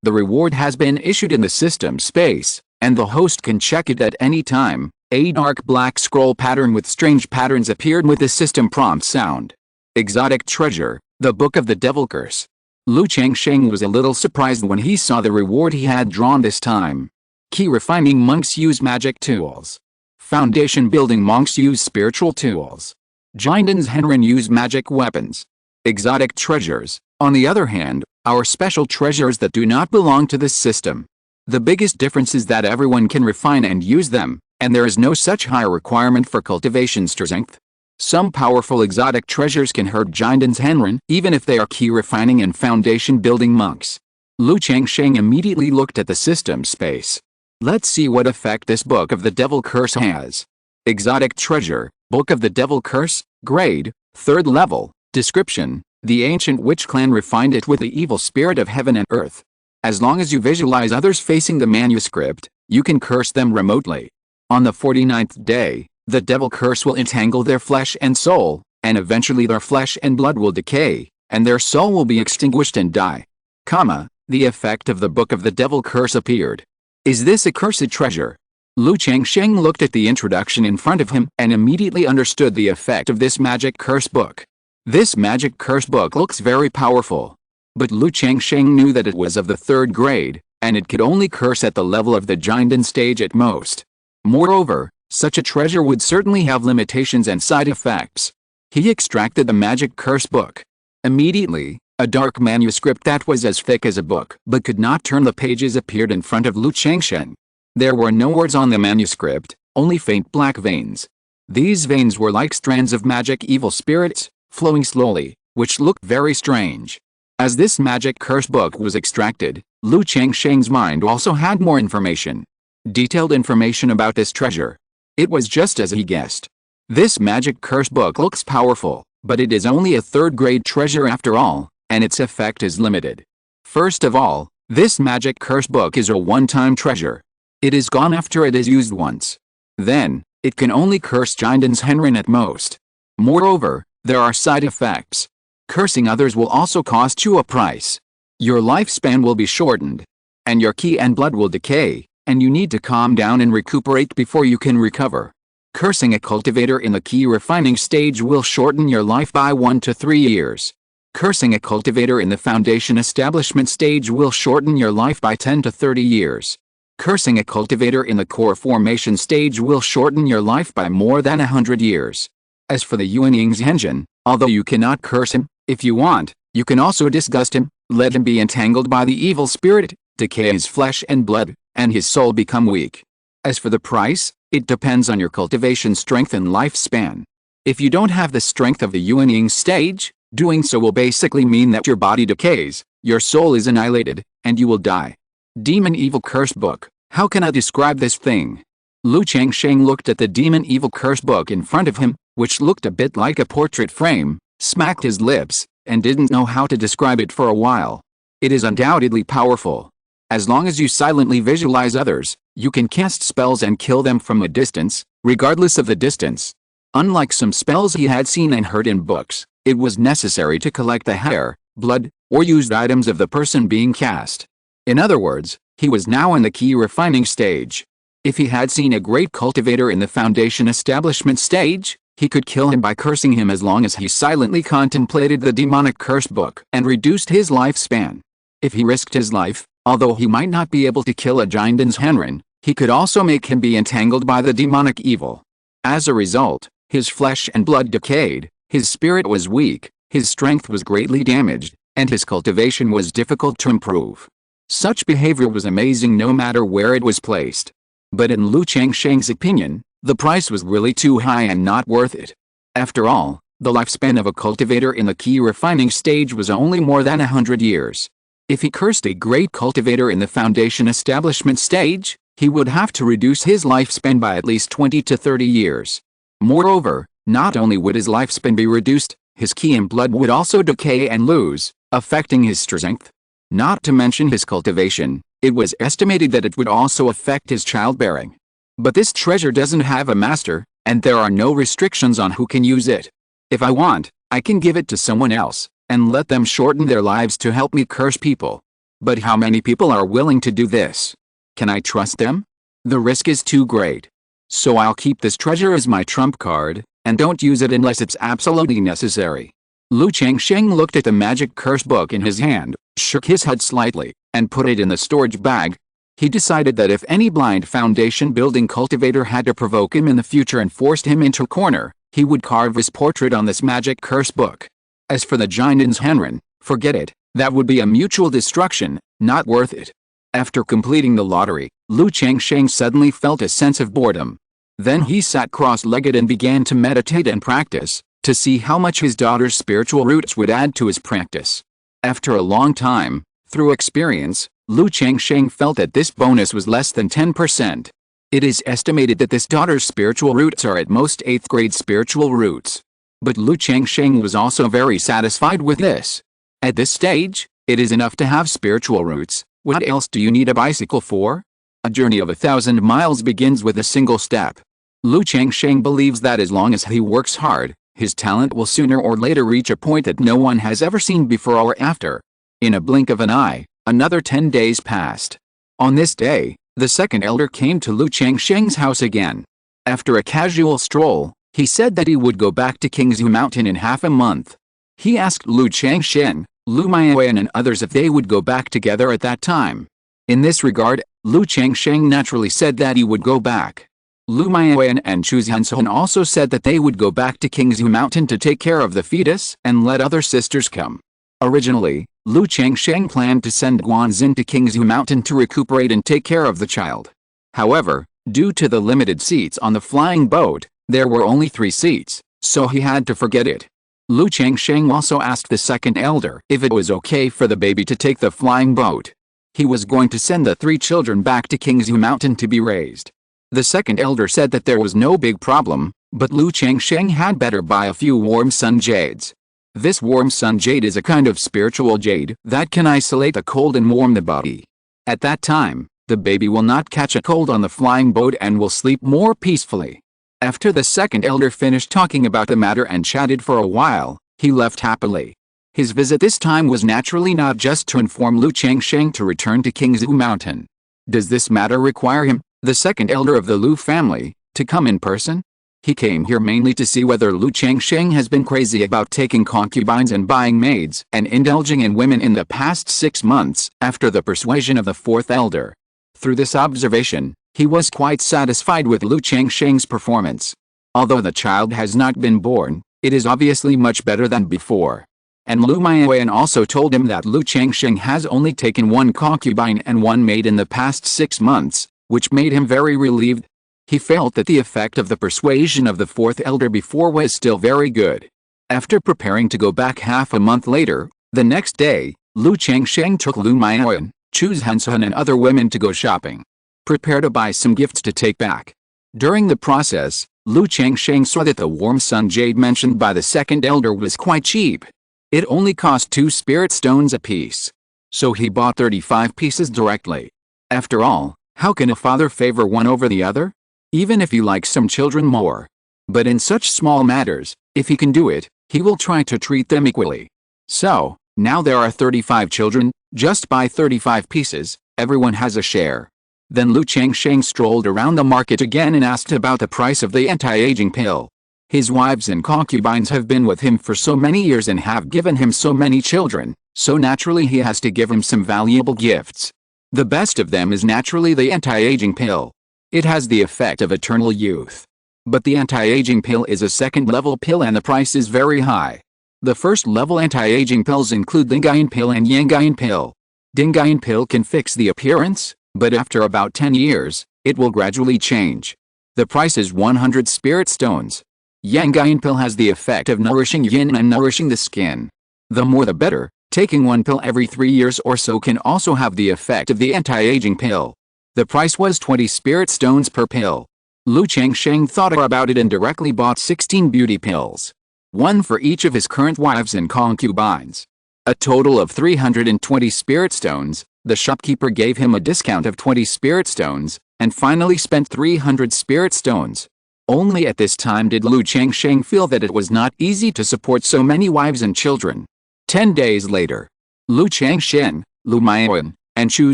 The reward has been issued in the system space, and the host can check it at any time. A dark black scroll pattern with strange patterns appeared with the system prompt sound. Exotic treasure, the book of the devil curse. Lu Changsheng was a little surprised when he saw the reward he had drawn this time. Key refining monks use magic tools. Foundation building monks use spiritual tools. Jinden's Henren use magic weapons. Exotic treasures, on the other hand, are special treasures that do not belong to this system. The biggest difference is that everyone can refine and use them, and there is no such high requirement for cultivation strength. Some powerful exotic treasures can hurt Jinden's Henren even if they are key refining and foundation building monks. Lu Changsheng immediately looked at the system space. Let's see what effect this book of the devil curse has. Exotic treasure, book of the devil curse, grade, 3rd level, description. The ancient witch clan refined it with the evil spirit of heaven and earth. As long as you visualize others facing the manuscript, you can curse them remotely. On the 49th day, the devil curse will entangle their flesh and soul, and eventually their flesh and blood will decay, and their soul will be extinguished and die. The effect of the book of the devil curse appeared. Is this a cursed treasure? Lu Changsheng looked at the introduction in front of him and immediately understood the effect of this magic curse book. This magic curse book looks very powerful. But Lu Changsheng knew that it was of the 3rd grade, and it could only curse at the level of the Jinden stage at most. Moreover, such a treasure would certainly have limitations and side effects. He extracted the magic curse book. Immediately, a dark manuscript that was as thick as a book but could not turn the pages appeared in front of Lu Changsheng. There were no words on the manuscript, only faint black veins. These veins were like strands of magic evil spirits, flowing slowly, which looked very strange. As this magic curse book was extracted, Lu Changsheng's mind also had more information. Detailed information about this treasure. It was just as he guessed. This magic curse book looks powerful, but it is only a 3rd grade treasure after all, and its effect is limited. First of all, this magic curse book is a one-time treasure. It is gone after it is used once. Then, It can only curse Qingzhu Mountain at most. Moreover, there are side effects. Cursing others will also cost you a price. Your lifespan will be shortened. And your ki and blood will decay, and you need to calm down and recuperate before you can recover. Cursing a cultivator in the ki refining stage will shorten your life by 1 to 3 years. Cursing a cultivator in the foundation establishment stage will shorten your life by 10 to 30 years. Cursing a cultivator in the core formation stage will shorten your life by more than 100 years. As for the Yuanying's engine, although you cannot curse him, if you want, you can also disgust him, let him be entangled by the evil spirit, decay his flesh and blood, and his soul become weak. As for the price, it depends on your cultivation strength and lifespan. If you don't have the strength of the Yuanying stage, doing so will basically mean that your body decays, your soul is annihilated, and you will die. Demon Evil Curse Book. How can I describe this thing? Lu Changsheng looked at the Demon Evil Curse Book in front of him, which looked a bit like a portrait frame, smacked his lips, and didn't know how to describe it for a while. It is undoubtedly powerful. As long as you silently visualize others, you can cast spells and kill them from a distance, regardless of the distance. Unlike some spells he had seen and heard in books, it was necessary to collect the hair, blood, or used items of the person being cast. In other words, he was now in the ki refining stage. If he had seen a great cultivator in the foundation establishment stage, he could kill him by cursing him as long as he silently contemplated the demonic curse book and reduced his lifespan. If he risked his life, although he might not be able to kill a Qingzhu Mountain, he could also make him be entangled by the demonic evil. As a result, his flesh and blood decayed, his spirit was weak, his strength was greatly damaged, and his cultivation was difficult to improve. Such behavior was amazing no matter where it was placed. But in Lu Changsheng's opinion, the price was really too high and not worth it. After all, the lifespan of a cultivator in the ki refining stage was only more than 100 years. If he cursed a great cultivator in the foundation establishment stage, he would have to reduce his lifespan by at least 20 to 30 years. Moreover, not only would his lifespan be reduced, his ki and blood would also decay and lose, affecting his strength. Not to mention his cultivation, it was estimated that it would also affect his childbearing. But this treasure doesn't have a master, and there are no restrictions on who can use it. If I want, I can give it to someone else, and let them shorten their lives to help me curse people. But how many people are willing to do this? Can I trust them? The risk is too great. So I'll keep this treasure as my trump card, and don't use it unless it's absolutely necessary. Lu Changsheng looked at the magic curse book in his hand, shook his head slightly, and put it in the storage bag. He decided that if any blind foundation building cultivator had to provoke him in the future and forced him into a corner, he would carve his portrait on this magic curse book. As for the Qingzhu Mountain, forget it, that would be a mutual destruction, not worth it. After completing the lottery, Lu Changsheng suddenly felt a sense of boredom. Then he sat cross-legged and began to meditate and practice, to see how much his daughter's spiritual roots would add to his practice. After a long time, through experience, Lu Changsheng felt that this bonus was less than 10%. It is estimated that this daughter's spiritual roots are at most 8th grade spiritual roots. But Lu Changsheng was also very satisfied with this. At this stage, it is enough to have spiritual roots. What else do you need a bicycle for? A journey of 1,000 miles begins with a single step. Lu Changsheng believes that as long as he works hard, his talent will sooner or later reach a point that no one has ever seen before or after. In a blink of an eye, another 10 days passed. On this day, the second elder came to Lu Changsheng's house again. After a casual stroll, he said that he would go back to Qingzhu Mountain in half a month. He asked Lu Changsheng, Lu Maiyuan and others if they would go back together at that time. In this regard, Lu Changsheng naturally said that he would go back. Lu Maiyuan and Chu Zhansun also said that they would go back to Qingzhu Mountain to take care of the fetus and let other sisters come. Originally, Lu Changsheng planned to send Guanzin to Qingzhu Mountain to recuperate and take care of the child. However, due to the limited seats on the flying boat, there were only 3 seats, so he had to forget it. Lu Changsheng also asked the second elder if it was okay for the baby to take the flying boat. He was going to send the 3 children back to Qingzhu Mountain to be raised. The second elder said that there was no big problem, but Lu Changsheng had better buy a few warm sun jades. This warm sun jade is a kind of spiritual jade that can isolate the cold and warm the body. At that time, the baby will not catch a cold on the flying boat and will sleep more peacefully. After the second elder finished talking about the matter and chatted for a while, he left happily. His visit this time was naturally not just to inform Lu Changsheng to return to Qingzhu Mountain. Does this matter require him, the second elder of the Lu family, to come in person? He came here mainly to see whether Lu Changsheng has been crazy about taking concubines and buying maids and indulging in women in the past 6 months after the persuasion of the fourth elder. Through this observation, he was quite satisfied with Lu Changsheng's performance. Although the child has not been born, it is obviously much better than before. And Lu Maiyuan also told him that Lu Changsheng has only taken 1 concubine and 1 maid in the past 6 months, which made him very relieved. He felt that the effect of the persuasion of the fourth elder before was still very good. After preparing to go back half a month later, the next day, Lu Changsheng took Lu Maiyuan, Chu Zhensun and other women to go shopping. Prepare to buy some gifts to take back. During the process, Lu Changsheng saw that the warm sun jade mentioned by the second elder was quite cheap. It only cost 2 spirit stones apiece. So he bought 35 pieces directly. After all, how can a father favor one over the other? Even if he likes some children more. But in such small matters, if he can do it, he will try to treat them equally. So, now there are 35 children, just buy 35 pieces, everyone has a share. Then Lu Changsheng strolled around the market again and asked about the price of the anti-aging pill. His wives and concubines have been with him for so many years and have given him so many children, so naturally he has to give him some valuable gifts. The best of them is naturally the anti-aging pill. It has the effect of eternal youth. But the anti-aging pill is a second-level pill and the price is very high. The first-level anti-aging pills include Dingyan pill and Yangayan pill. Dingyan pill can fix the appearance, but after about 10 years, it will gradually change. The price is 100 spirit stones. Yangayan pill has the effect of nourishing yin and nourishing the skin. The more the better. Taking 1 pill every 3 years or so can also have the effect of the anti-aging pill. The price was 20 spirit stones per pill. Lu Changsheng thought about it and directly bought 16 beauty pills. 1 for each of his current wives and concubines. A total of 320 spirit stones. The shopkeeper gave him a discount of 20 spirit stones, and finally spent 300 spirit stones. Only at this time did Lu Changsheng feel that it was not easy to support so many wives and children. 10 days later, Lu Changsheng, Lu Maiyuan, and Chu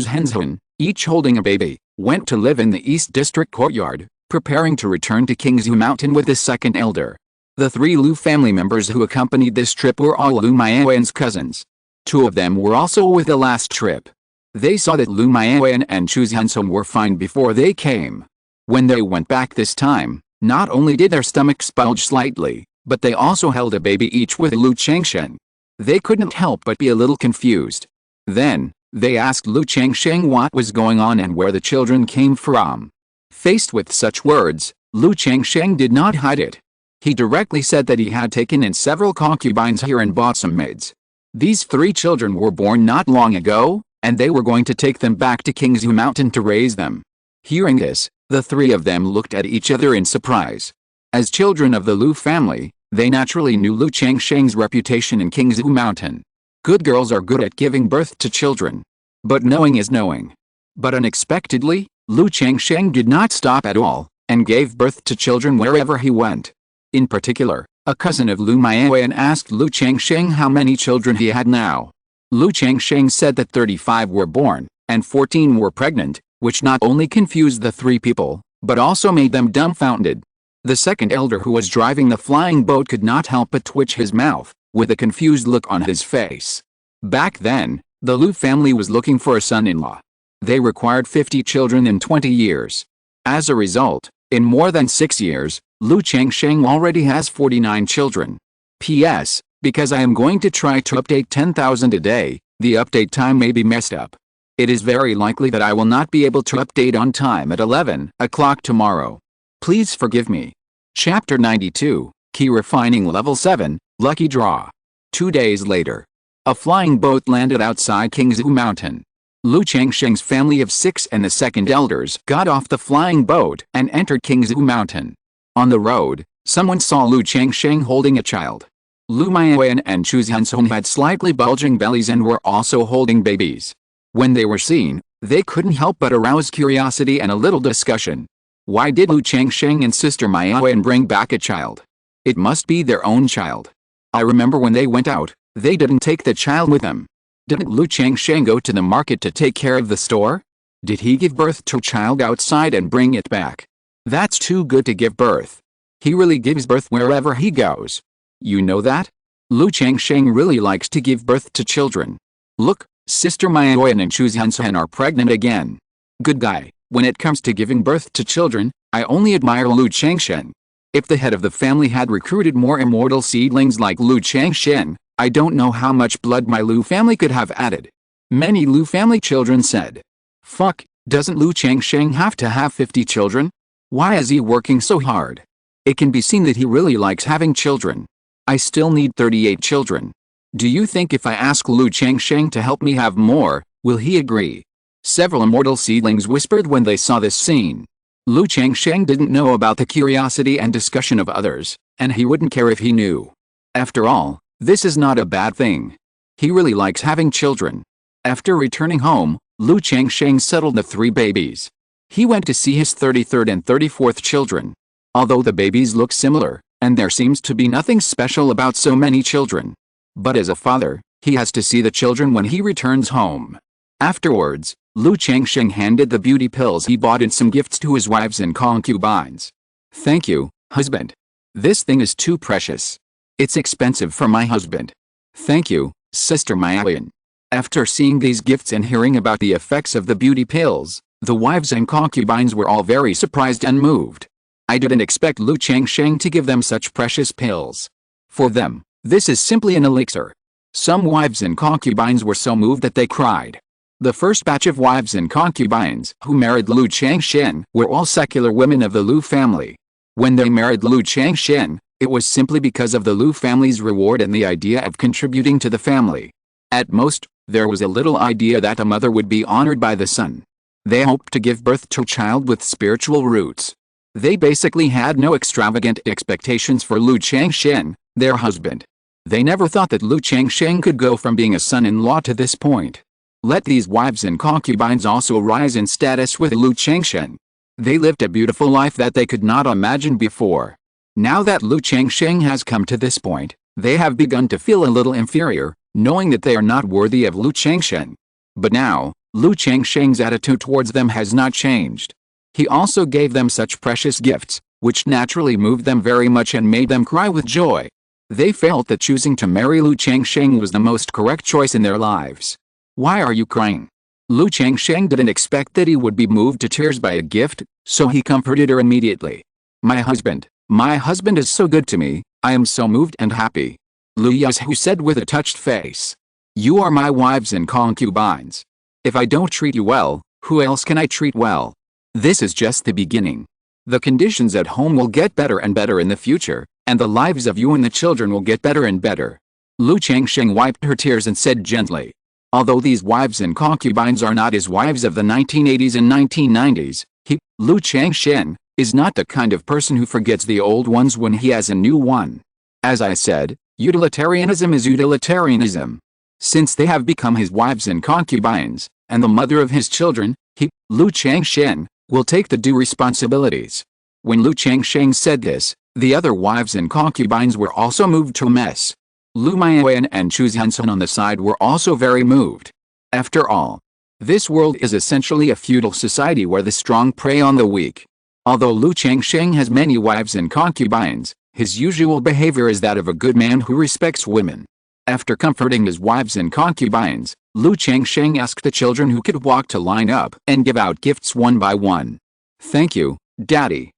Zhensun, each holding a baby, went to live in the East District courtyard, preparing to return to Qingzhu Mountain with the second elder. The 3 Lu family members who accompanied this trip were all Lu Maiyuan's cousins. 2 of them were also with the last trip. They saw that Lu Maiyuan and Chu Zhensun were fine before they came. When they went back this time, not only did their stomachs bulge slightly, but they also held a baby each with Lu Changsheng. They couldn't help but be a little confused. Then, they asked Lu Changsheng what was going on and where the children came from. Faced with such words, Lu Changsheng did not hide it. He directly said that he had taken in several concubines here and bought some maids. These 3 children were born not long ago, and they were going to take them back to Qingzhu Mountain to raise them. Hearing this, the 3 of them looked at each other in surprise. As children of the Lu family, they naturally knew Lu Changsheng's reputation in Qingzhu Mountain. Good girls are good at giving birth to children. But knowing is knowing. But unexpectedly, Lu Changsheng did not stop at all, and gave birth to children wherever he went. In particular, a cousin of Lu Maiyuan asked Lu Changsheng how many children he had now. Lu Changsheng said that 35 were born, and 14 were pregnant, which not only confused the 3 people, but also made them dumbfounded. The second elder who was driving the flying boat could not help but twitch his mouth, with a confused look on his face. Back then, the Lu family was looking for a son-in-law. They required 50 children in 20 years. As a result, in more than 6 years, Lu Changsheng already has 49 children. P.S. Because I am going to try to update 10,000 a day, the update time may be messed up. It is very likely that I will not be able to update on time at 11 o'clock tomorrow. Please forgive me. Chapter 92, Key Refining Level 7, Lucky Draw. 2 days later, a flying boat landed outside Qingzhu Mountain. Lu Changsheng's family of 6 and the second elders got off the flying boat and entered Qingzhu Mountain. On the road, someone saw Lu Changsheng holding a child. Lu Maiyuan and Chu Zhensun had slightly bulging bellies and were also holding babies. When they were seen, they couldn't help but arouse curiosity and a little discussion. Why did Lu Changsheng and sister Mayawen bring back a child? It must be their own child. I remember when they went out, they didn't take the child with them. Didn't Lu Changsheng go to the market to take care of the store? Did he give birth to a child outside and bring it back? That's too good to give birth. He really gives birth wherever he goes. You know that? Lu Changsheng really likes to give birth to children. Look, sister Mayawen and Qingzhu are pregnant again. Good guy. When it comes to giving birth to children, I only admire Lu Changsheng. If the head of the family had recruited more immortal seedlings like Lu Changsheng, I don't know how much blood my Lu family could have added. Many Lu family children said. Fuck, doesn't Lu Changsheng have to have 50 children? Why is he working so hard? It can be seen that he really likes having children. I still need 38 children. Do you think if I ask Lu Changsheng to help me have more, will he agree? Several immortal seedlings whispered when they saw this scene. Lu Changsheng didn't know about the curiosity and discussion of others, and he wouldn't care if he knew. After all, this is not a bad thing. He really likes having children. After returning home, Lu Changsheng settled the 3 babies. He went to see his 33rd and 34th children. Although the babies look similar, and there seems to be nothing special about so many children. But as a father, he has to see the children when he returns home. Afterwards, Lu Changsheng handed the beauty pills he bought and some gifts to his wives and concubines. Thank you, husband. This thing is too precious. It's expensive for my husband. Thank you, sister Mayawen. After seeing these gifts and hearing about the effects of the beauty pills, the wives and concubines were all very surprised and moved. I didn't expect Lu Changsheng to give them such precious pills. For them, this is simply an elixir. Some wives and concubines were so moved that they cried. The first batch of wives and concubines who married Lu Changsheng were all secular women of the Lu family. When they married Lu Changsheng, it was simply because of the Lu family's reward and the idea of contributing to the family. At most, there was a little idea that a mother would be honored by the son. They hoped to give birth to a child with spiritual roots. They basically had no extravagant expectations for Lu Changsheng, their husband. They never thought that Lu Changsheng could go from being a son-in-law to this point. Let these wives and concubines also rise in status with Lu Changsheng. They lived a beautiful life that they could not imagine before. Now that Lu Changsheng has come to this point, they have begun to feel a little inferior, knowing that they are not worthy of Lu Changsheng. But now, Lu Changsheng's attitude towards them has not changed. He also gave them such precious gifts, which naturally moved them very much and made them cry with joy. They felt that choosing to marry Lu Changsheng was the most correct choice in their lives. Why are you crying? Lu Changsheng didn't expect that he would be moved to tears by a gift, so he comforted her immediately. My husband is so good to me, I am so moved and happy. Lu Yuzhu said with a touched face. You are my wives and concubines. If I don't treat you well, who else can I treat well? This is just the beginning. The conditions at home will get better and better in the future, and the lives of you and the children will get better and better. Lu Changsheng wiped her tears and said gently. Although these wives and concubines are not his wives of the 1980s and 1990s, Lu Changsheng, is not the kind of person who forgets the old ones when he has a new one. As I said, utilitarianism is utilitarianism. Since they have become his wives and concubines, and the mother of his children, Lu Changsheng, will take the due responsibilities. When Lu Changsheng said this, the other wives and concubines were also moved to a mess. Lu Mayawen and Qingzhu on the side were also very moved. After all, this world is essentially a feudal society where the strong prey on the weak. Although Lu Changsheng has many wives and concubines, his usual behavior is that of a good man who respects women. After comforting his wives and concubines, Lu Changsheng asked the children who could walk to line up and give out gifts one by one. Thank you, Daddy.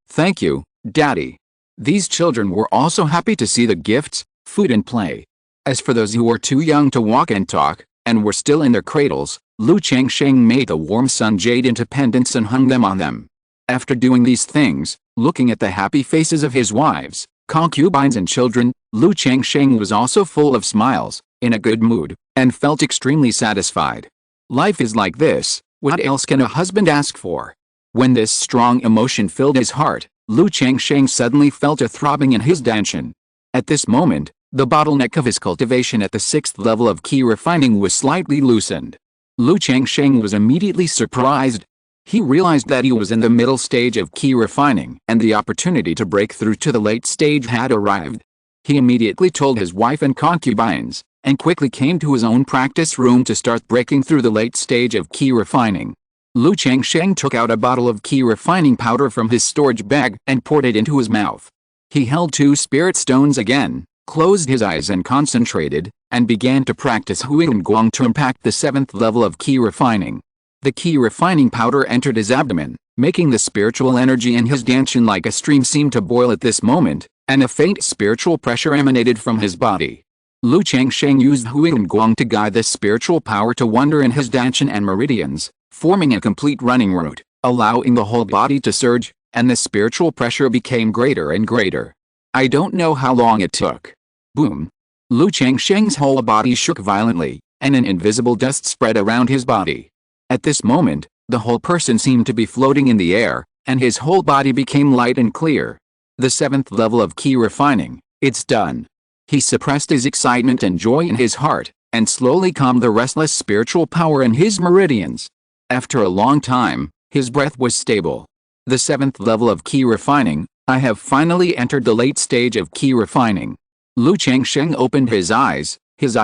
Thank you, Daddy. These children were also happy to see the gifts, food and play. As for those who were too young to walk and talk, and were still in their cradles, Lu Changsheng made the warm sun jade into pendants and hung them on them. After doing these things, looking at the happy faces of his wives, concubines and children, Lu Changsheng was also full of smiles, in a good mood, and felt extremely satisfied. Life is like this, what else can a husband ask for? When this strong emotion filled his heart, Lu Changsheng suddenly felt a throbbing in his dantian. At this moment, the bottleneck of his cultivation at the 6th level of key refining was slightly loosened. Lu Changsheng was immediately surprised. He realized that he was in the middle stage of key refining and the opportunity to break through to the late stage had arrived. He immediately told his wife and concubines, and quickly came to his own practice room to start breaking through the late stage of key refining. Lu Changsheng took out a bottle of key refining powder from his storage bag and poured it into his mouth. He held 2 spirit stones again, closed his eyes and concentrated, and began to practice Huiyuan Guang to impact the 7th level of key refining. The key refining powder entered his abdomen, making the spiritual energy in his danshan like a stream seem to boil at this moment, and a faint spiritual pressure emanated from his body. Lu Changsheng used Huiyuan Guang to guide this spiritual power to wander in his danshan and meridians, forming a complete running route, allowing the whole body to surge, and the spiritual pressure became greater and greater. I don't know how long it took. Boom! Lu Changsheng's whole body shook violently, and an invisible dust spread around his body. At this moment, the whole person seemed to be floating in the air, and his whole body became light and clear. The 7th level of key refining, it's done. He suppressed his excitement and joy in his heart, and slowly calmed the restless spiritual power in his meridians. After a long time, his breath was stable. The 7th level of key refining, I have finally entered the late stage of key refining. Lu Changsheng opened his eyes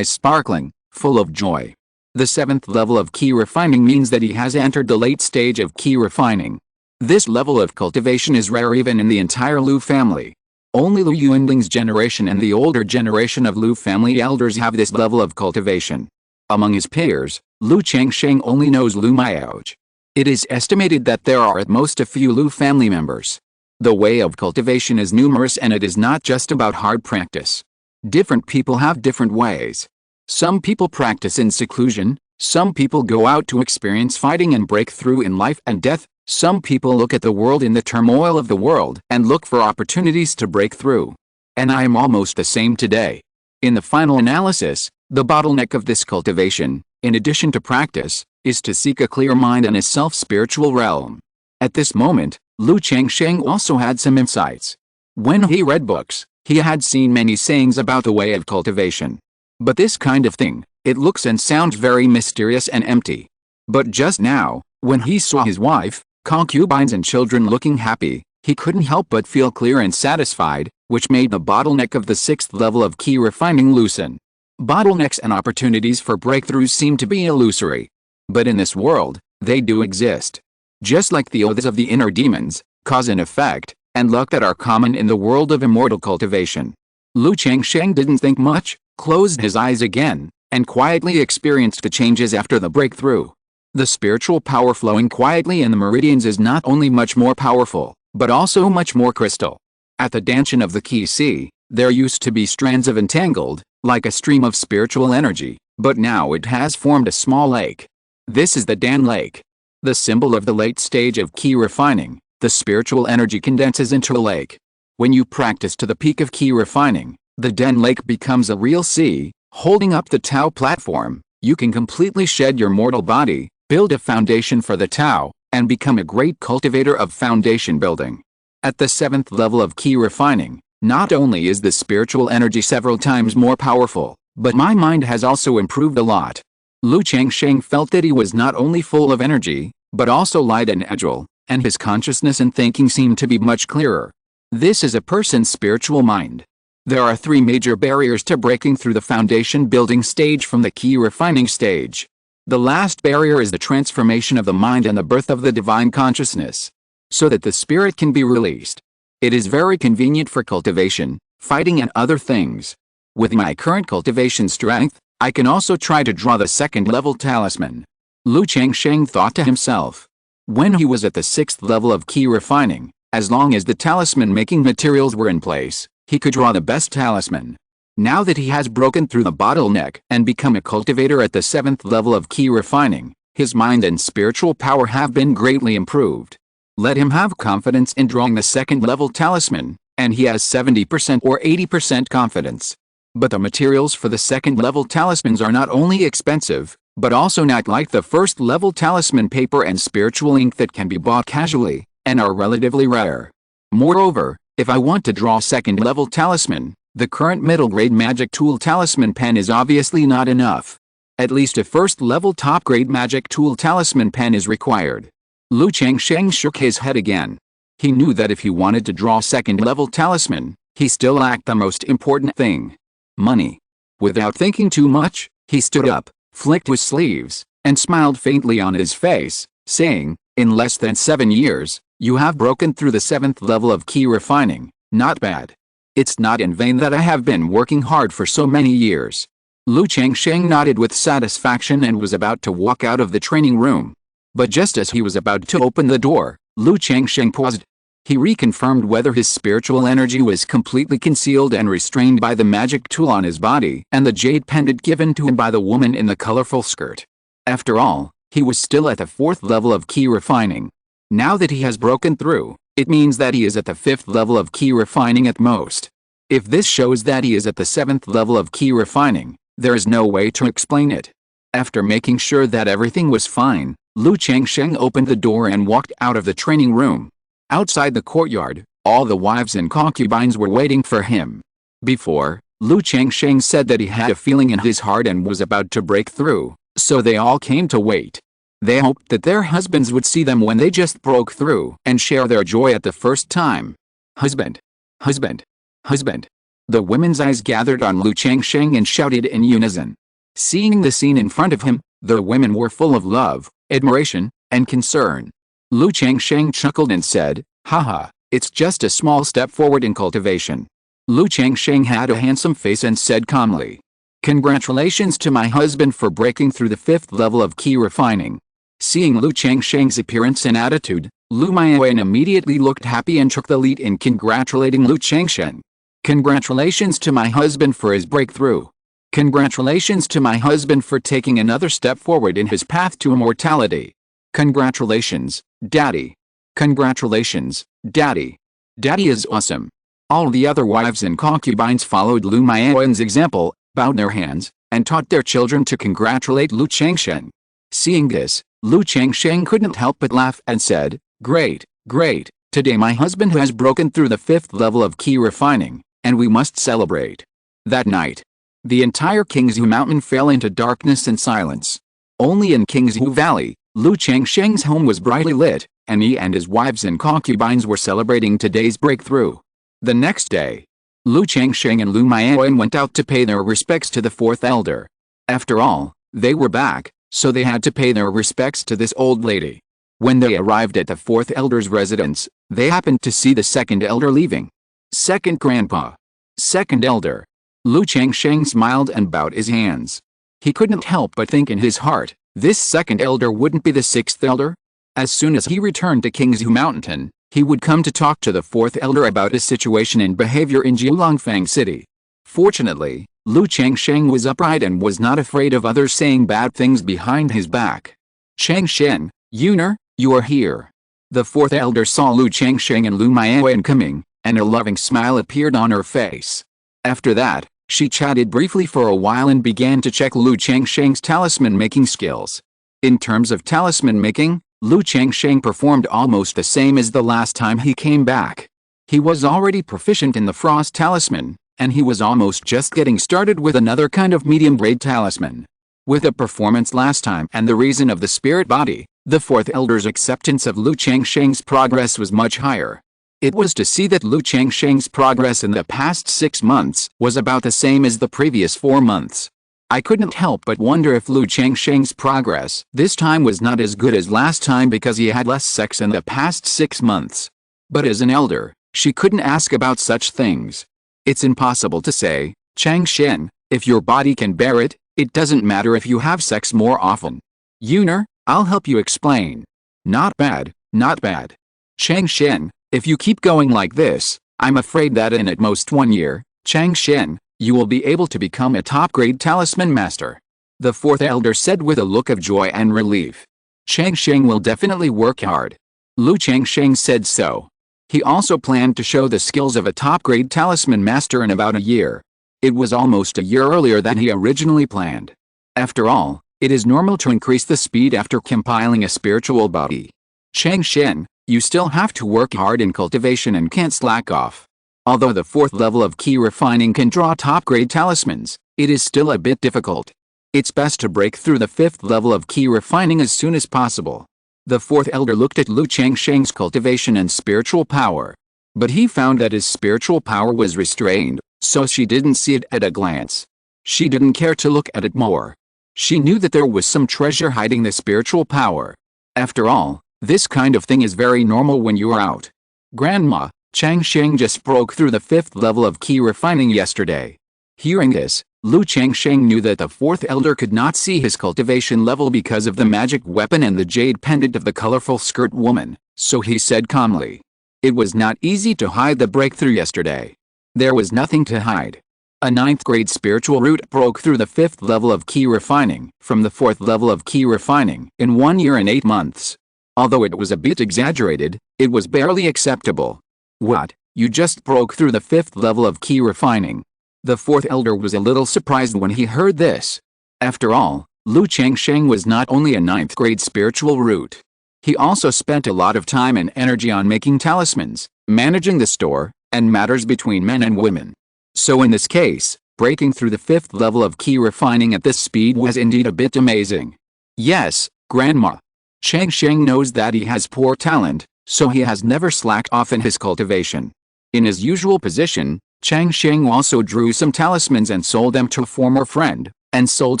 sparkling, full of joy. The 7th level of key refining means that he has entered the late stage of key refining. This level of cultivation is rare even in the entire Lu family. Only Lu Yuanling's generation and the older generation of Lu family elders have this level of cultivation. Among his peers, Lu Changsheng only knows Lu Miaoj. It is estimated that there are at most a few Lu family members. The way of cultivation is numerous and it is not just about hard practice. Different people have different ways. Some people practice in seclusion, some people go out to experience fighting and break through in life and death, some people look at the world in the turmoil of the world and look for opportunities to break through. And I am almost the same today. In the final analysis, the bottleneck of this cultivation, in addition to practice, is to seek a clear mind in a self-spiritual realm. At this moment, Lu Changsheng also had some insights. When he read books, he had seen many sayings about the way of cultivation. But this kind of thing, it looks and sounds very mysterious and empty. But just now, when he saw his wife, concubines and children looking happy, he couldn't help but feel clear and satisfied, which made the bottleneck of the 6th level of key refining loosen. Bottlenecks and opportunities for breakthroughs seem to be illusory. But in this world, they do exist. Just like the oaths of the inner demons, cause and effect, and luck that are common in the world of immortal cultivation. Lu Changsheng didn't think much, closed his eyes again, and quietly experienced the changes after the breakthrough. The spiritual power flowing quietly in the meridians is not only much more powerful, but also much more crystal. At the danshan of the key sea, there used to be strands of entangled, like a stream of spiritual energy, but now it has formed a small lake. This is the Dan Lake. The symbol of the late stage of key refining, the spiritual energy condenses into a lake. When you practice to the peak of key refining, the Dan Lake becomes a real sea, holding up the Tao platform. You can completely shed your mortal body, build a foundation for the Tao, and become a great cultivator of foundation building. At the 7th level of key refining, not only is the spiritual energy several times more powerful, but my mind has also improved a lot. Lu Changsheng felt that he was not only full of energy, but also light and agile, and his consciousness and thinking seemed to be much clearer. This is a person's spiritual mind. There are 3 major barriers to breaking through the foundation building stage from the key refining stage. The last barrier is the transformation of the mind and the birth of the divine consciousness, so that the spirit can be released. It is very convenient for cultivation, fighting and other things. With my current cultivation strength, I can also try to draw the 2nd level talisman. Lu Changsheng thought to himself. When he was at the 6th level of key refining, as long as the talisman making materials were in place, he could draw the best talisman. Now that he has broken through the bottleneck and become a cultivator at the 7th level of key refining, his mind and spiritual power have been greatly improved. Let him have confidence in drawing the 2nd level talisman, and he has 70% or 80% confidence. But the materials for the 2nd level talismans are not only expensive, but also not like the 1st level talisman paper and spiritual ink that can be bought casually, and are relatively rare. Moreover, if I want to draw 2nd level talisman, the current middle grade magic tool talisman pen is obviously not enough. At least a 1st level top grade magic tool talisman pen is required. Lu Changsheng shook his head again. He knew that if he wanted to draw second-level talisman, he still lacked the most important thing: money. Without thinking too much, he stood up, flicked his sleeves, and smiled faintly on his face, saying, "In less than 7 years, you have broken through the 7th level of key refining. Not bad. It's not in vain that I have been working hard for so many years." Lu Changsheng nodded with satisfaction and was about to walk out of the training room. But just as he was about to open the door, Lu Changsheng paused. He reconfirmed whether his spiritual energy was completely concealed and restrained by the magic tool on his body and the jade pendant given to him by the woman in the colorful skirt. After all, he was still at the 4th level of key refining. Now that he has broken through, it means that he is at the 5th level of key refining at most. If this shows that he is at the 7th level of key refining, there is no way to explain it. After making sure that everything was fine, Lu Changsheng opened the door and walked out of the training room. Outside the courtyard, all the wives and concubines were waiting for him. Before, Lu Changsheng said that he had a feeling in his heart and was about to break through, so they all came to wait. They hoped that their husbands would see them when they just broke through and share their joy at the first time. Husband! Husband! Husband! The women's eyes gathered on Lu Changsheng and shouted in unison. Seeing the scene in front of him, the women were full of love, admiration, and concern. Lu Changsheng chuckled and said, "Haha, it's just a small step forward in cultivation." Lu Changsheng had a handsome face and said calmly, "Congratulations to my husband for breaking through the 5th level of key refining." Seeing Lu Changsheng's appearance and attitude, Lu Maiyuan immediately looked happy and took the lead in congratulating Lu Changsheng. "Congratulations to my husband for his breakthrough. Congratulations to my husband for taking another step forward in his path to immortality. Congratulations, Daddy. Congratulations, Daddy. Daddy is awesome." All the other wives and concubines followed Lu Maiyuan's example, bowed their hands, and taught their children to congratulate Lu Changsheng. Seeing this, Lu Changsheng couldn't help but laugh and said, "Great, great, today my husband has broken through the 5th level of key refining, and we must celebrate." That night, the entire Qingzhu Mountain fell into darkness and silence. Only in Qingzhu Valley, Lu Changsheng's home was brightly lit, and he and his wives and concubines were celebrating today's breakthrough. The next day, Lu Changsheng and Lu Maiyuan went out to pay their respects to the 4th elder. After all, they were back, so they had to pay their respects to this old lady. When they arrived at the 4th elder's residence, they happened to see the 2nd elder leaving. "Second grandpa. Second elder." Lu Changsheng smiled and bowed his hands. He couldn't help but think in his heart, this 2nd elder wouldn't be the 6th elder? As soon as he returned to Qingzhu Mountain, he would come to talk to the 4th elder about his situation and behavior in Jiulongfang City. Fortunately, Lu Changsheng was upright and was not afraid of others saying bad things behind his back. "Changsheng, Yuner, you are here." The 4th elder saw Lu Changsheng and Lu Maiyuan coming, and a loving smile appeared on her face. After that, she chatted briefly for a while and began to check Lu Changsheng's talisman-making skills. In terms of talisman making, Lu Changsheng performed almost the same as the last time he came back. He was already proficient in the frost talisman, and he was almost just getting started with another kind of medium-grade talisman. With the performance last time and the reason of the spirit body, the 4th elder's acceptance of Lu Changsheng's progress was much higher. It was to see that Lu Changsheng's progress in the past 6 months was about the same as the previous 4 months. I couldn't help but wonder if Lu Changsheng's progress this time was not as good as last time because he had less sex in the past 6 months. But as an elder, she couldn't ask about such things. It's impossible to say, "Changsheng, if your body can bear it, it doesn't matter if you have sex more often." "Yuner, I'll help you explain." "Not bad, not bad. Changsheng, if you keep going like this, I'm afraid that in at most 1 year, Changsheng, you will be able to become a top-grade talisman master," the 4th elder said with a look of joy and relief. "Changsheng will definitely work hard." Lu Changsheng said so. He also planned to show the skills of a top-grade talisman master in about a year. It was almost a year earlier than he originally planned. After all, it is normal to increase the speed after compiling a spiritual body. "Changsheng, you still have to work hard in cultivation and can't slack off. Although the 4th level of key refining can draw top-grade talismans, it is still a bit difficult. It's best to break through the 5th level of key refining as soon as possible." The fourth elder looked at Lu Changsheng's cultivation and spiritual power. But he found that his spiritual power was restrained, so she didn't see it at a glance. She didn't care to look at it more. She knew that there was some treasure hiding the spiritual power. After all, this kind of thing is very normal when you are out. Grandma, Changsheng just broke through the 5th level of key refining yesterday. Hearing this, Lu Changsheng knew that the 4th elder could not see his cultivation level because of the magic weapon and the jade pendant of the colorful skirt woman, so he said calmly. It was not easy to hide the breakthrough yesterday. There was nothing to hide. A 9th grade spiritual root broke through the 5th level of key refining from the 4th level of key refining in 1 year and 8 months. Although it was a bit exaggerated, it was barely acceptable. What? You just broke through the 5th level of key refining? The 4th elder was a little surprised when he heard this. After all, Lu Changsheng was not only a 9th grade spiritual root. He also spent a lot of time and energy on making talismans, managing the store, and matters between men and women. So in this case, breaking through the 5th level of key refining at this speed was indeed a bit amazing. Yes, Grandma. Changsheng knows that he has poor talent, so he has never slacked off in his cultivation. In his usual position, Changsheng also drew some talismans and sold them to a former friend, and sold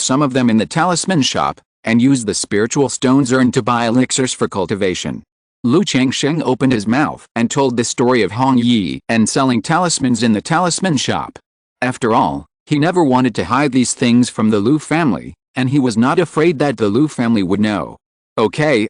some of them in the talisman shop, and used the spiritual stones earned to buy elixirs for cultivation. Lu Changsheng opened his mouth and told the story of Hong Yi and selling talismans in the talisman shop. After all, he never wanted to hide these things from the Lu family, and he was not afraid that the Lu family would know. Okay,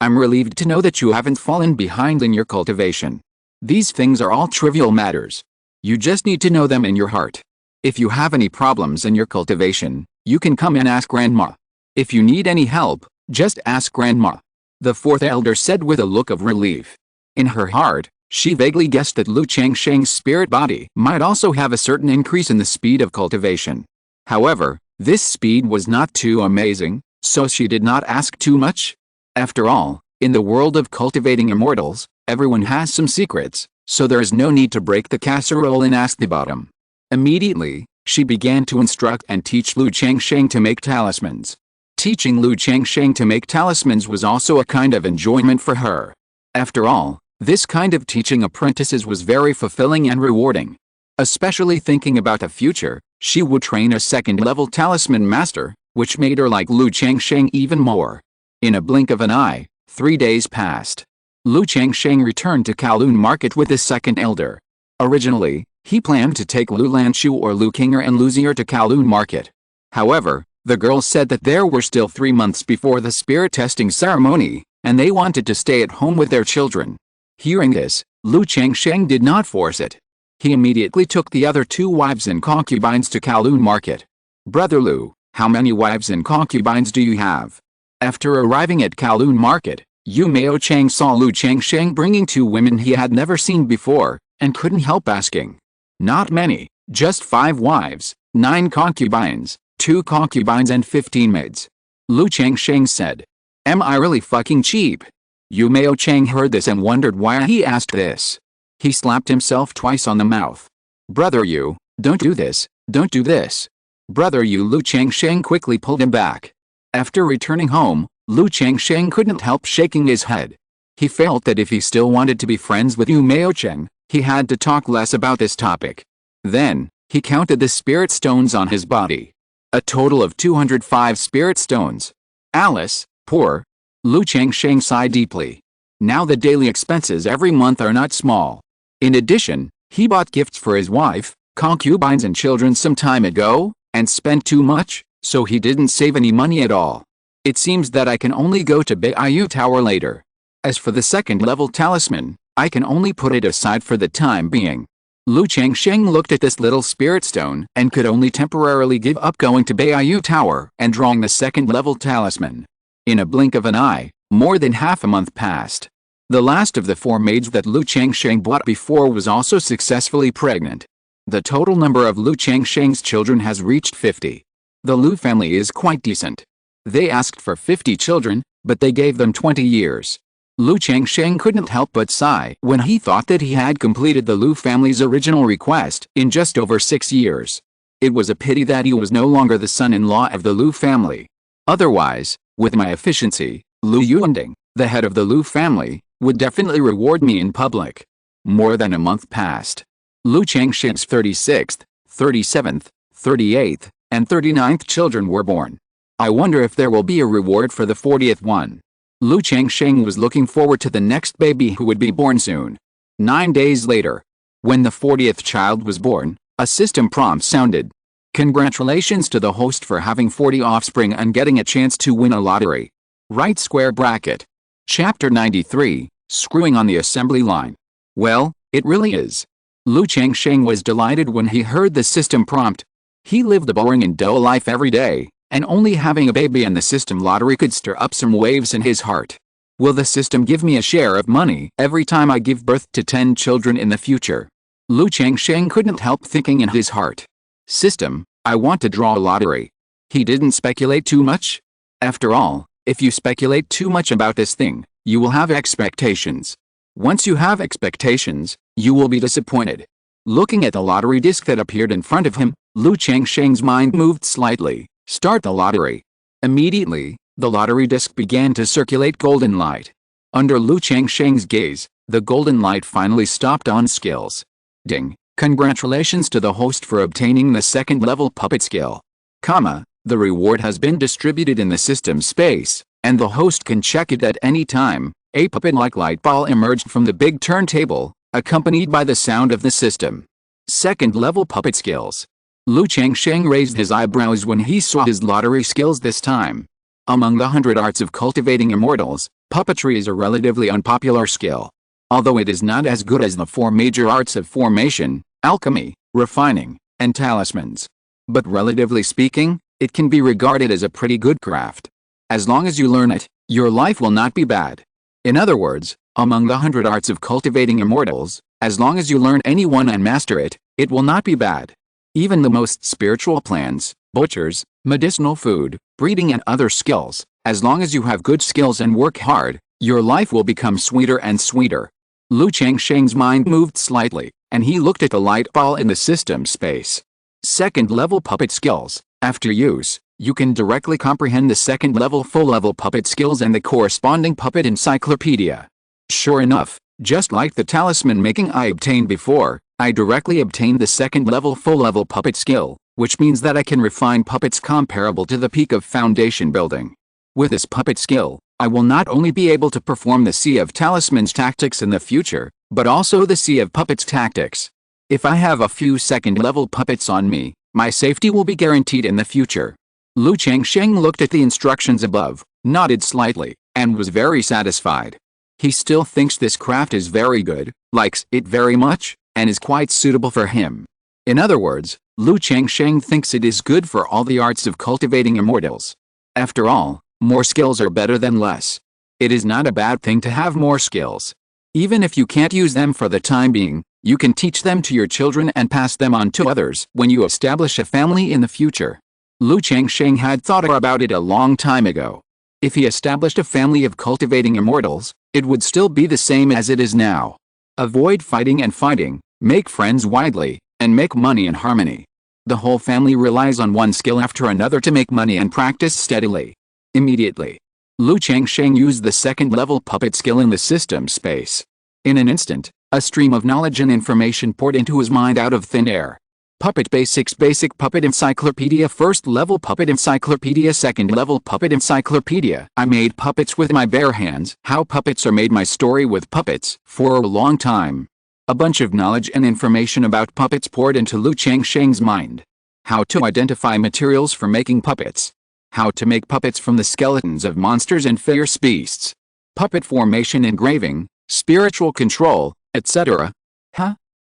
I'm relieved to know that you haven't fallen behind in your cultivation. These things are all trivial matters. You just need to know them in your heart. If you have any problems in your cultivation, you can come and ask Grandma. If you need any help, just ask Grandma. The 4th elder said with a look of relief. In her heart, she vaguely guessed that Lu Changsheng's spirit body might also have a certain increase in the speed of cultivation. However, this speed was not too amazing, so she did not ask too much. After all, in the world of cultivating immortals, everyone has some secrets, so there is no need to break the casserole and ask the bottom. Immediately, she began to instruct and teach Lu Changsheng to make talismans. Teaching Lu Changsheng to make talismans was also a kind of enjoyment for her. After all, this kind of teaching apprentices was very fulfilling and rewarding. Especially thinking about the future, she would train a 2nd-level talisman master, which made her like Lu Changsheng even more. In a blink of an eye, 3 days passed. Lu Changsheng returned to Kowloon Market with the 2nd elder. Originally, he planned to take Lu Lanshu or Lu Qinger and Lu Zier to Kowloon Market. However, the girls said that there were still 3 months before the spirit testing ceremony, and they wanted to stay at home with their children. Hearing this, Lu Changsheng did not force it. He immediately took the other 2 wives and concubines to Kowloon Market. Brother Lu, how many wives and concubines do you have? After arriving at Kowloon Market, Yu Mao Chang saw Lu Changsheng bringing 2 women he had never seen before, and couldn't help asking. Not many, just 5 wives, 9 concubines, 2 concubines and 15 maids. Lu Changsheng said. Am I really fucking cheap? Yu Mao Chang heard this and wondered why he asked this. He slapped himself twice on the mouth. Brother Yu, don't do this, don't do this. Brother Yu. Lu Changsheng quickly pulled him back. After returning home, Lu Changsheng couldn't help shaking his head. He felt that if he still wanted to be friends with Yu Mao Chang, he had to talk less about this topic. Then, he counted the spirit stones on his body. A total of 205 spirit stones. Alice, poor. Lu Changsheng sighed deeply. Now the daily expenses every month are not small. In addition, he bought gifts for his wife, concubines and children some time ago, and spent too much, so he didn't save any money at all. It seems that I can only go to Beiyu Tower later. As for the 2nd-level talisman, I can only put it aside for the time being. Lu Changsheng looked at this little spirit stone and could only temporarily give up going to Beiyu Tower and drawing the 2nd-level talisman. In a blink of an eye, more than half a month passed. The last of the 4 maids that Lu Changsheng bought before was also successfully pregnant. The total number of Lu Changsheng's children has reached 50. The Lu family is quite decent. They asked for 50 children, but they gave them 20 years. Lu Changsheng couldn't help but sigh when he thought that he had completed the Lu family's original request in just over 6 years. It was a pity that he was no longer the son-in-law of the Lu family. Otherwise, with my efficiency, Lu Yuanding, the head of the Lu family, would definitely reward me in public. More than a month passed. Lu Changsheng's 36th, 37th, 38th, and 39th children were born. I wonder if there will be a reward for the 40th one. Lu Changsheng was looking forward to the next baby who would be born soon. 9 days later, when the 40th child was born, a system prompt sounded. Congratulations to the host for having 40 offspring and getting a chance to win a lottery. Right square bracket. Chapter 93, Screwing on the Assembly Line. Well, it really is. Lu Changsheng was delighted when he heard the system prompt. He lived a boring and dull life every day, and only having a baby and the system lottery could stir up some waves in his heart. Will the system give me a share of money every time I give birth to 10 children in the future? Lu Changsheng couldn't help thinking in his heart. System, I want to draw a lottery. He didn't speculate too much. After all, if you speculate too much about this thing, you will have expectations. Once you have expectations, you will be disappointed. Looking at the lottery disc that appeared in front of him, Lu Changsheng's mind moved slightly. Start the lottery. Immediately, the lottery disc began to circulate golden light. Under Lu Changsheng's gaze, the golden light finally stopped on skills. Ding! Congratulations to the host for obtaining the second-level puppet skill. The reward has been distributed in the system space, and the host can check it at any time. A puppet-like light ball emerged from the big turntable, accompanied by the sound of the system. Second-level puppet skills. Lu Changsheng raised his eyebrows when he saw his lottery skills this time. Among the 100 arts of cultivating immortals, puppetry is a relatively unpopular skill. Although it is not as good as the 4 major arts of formation, alchemy, refining, and talismans. But relatively speaking, it can be regarded as a pretty good craft. As long as you learn it, your life will not be bad. In other words, among the 100 arts of cultivating immortals, as long as you learn any one and master it, it will not be bad. Even the most spiritual plants, butchers, medicinal food, breeding and other skills, as long as you have good skills and work hard, your life will become sweeter and sweeter. Lu Changsheng's mind moved slightly, and he looked at the light ball in the system space. Second-level puppet skills. After use, you can directly comprehend the second-level full-level puppet skills and the corresponding puppet encyclopedia. Sure enough, just like the talisman making I obtained before, I directly obtained the second-level full-level puppet skill, which means that I can refine puppets comparable to the peak of foundation building. With this puppet skill, I will not only be able to perform the Sea of Talismans tactics in the future, but also the Sea of Puppets tactics. If I have a few second-level puppets on me, my safety will be guaranteed in the future. Lu Changsheng looked at the instructions above, nodded slightly, and was very satisfied. He still thinks this craft is very good, likes it very much, and is quite suitable for him. In other words, Lu Changsheng thinks it is good for all the arts of cultivating immortals. After all, more skills are better than less. It is not a bad thing to have more skills. Even if you can't use them for the time being, you can teach them to your children and pass them on to others when you establish a family in the future. Lu Changsheng had thought about it a long time ago. If he established a family of cultivating immortals, it would still be the same as it is now. Avoid fighting and fighting, make friends widely, and make money in harmony. The whole family relies on one skill after another to make money and practice steadily. Immediately, Lu Changsheng used the second-level puppet skill in the system space. In an instant, a stream of knowledge and information poured into his mind out of thin air. Puppet Basics, Basic Puppet Encyclopedia, First Level Puppet Encyclopedia, Second Level Puppet Encyclopedia. I made puppets with my bare hands. How puppets are made. My story with puppets. For a long time. A bunch of knowledge and information about puppets poured into Lu Changsheng's mind. How to identify materials for making puppets. How to make puppets from the skeletons of monsters and fierce beasts. Puppet formation, engraving, spiritual control, etc.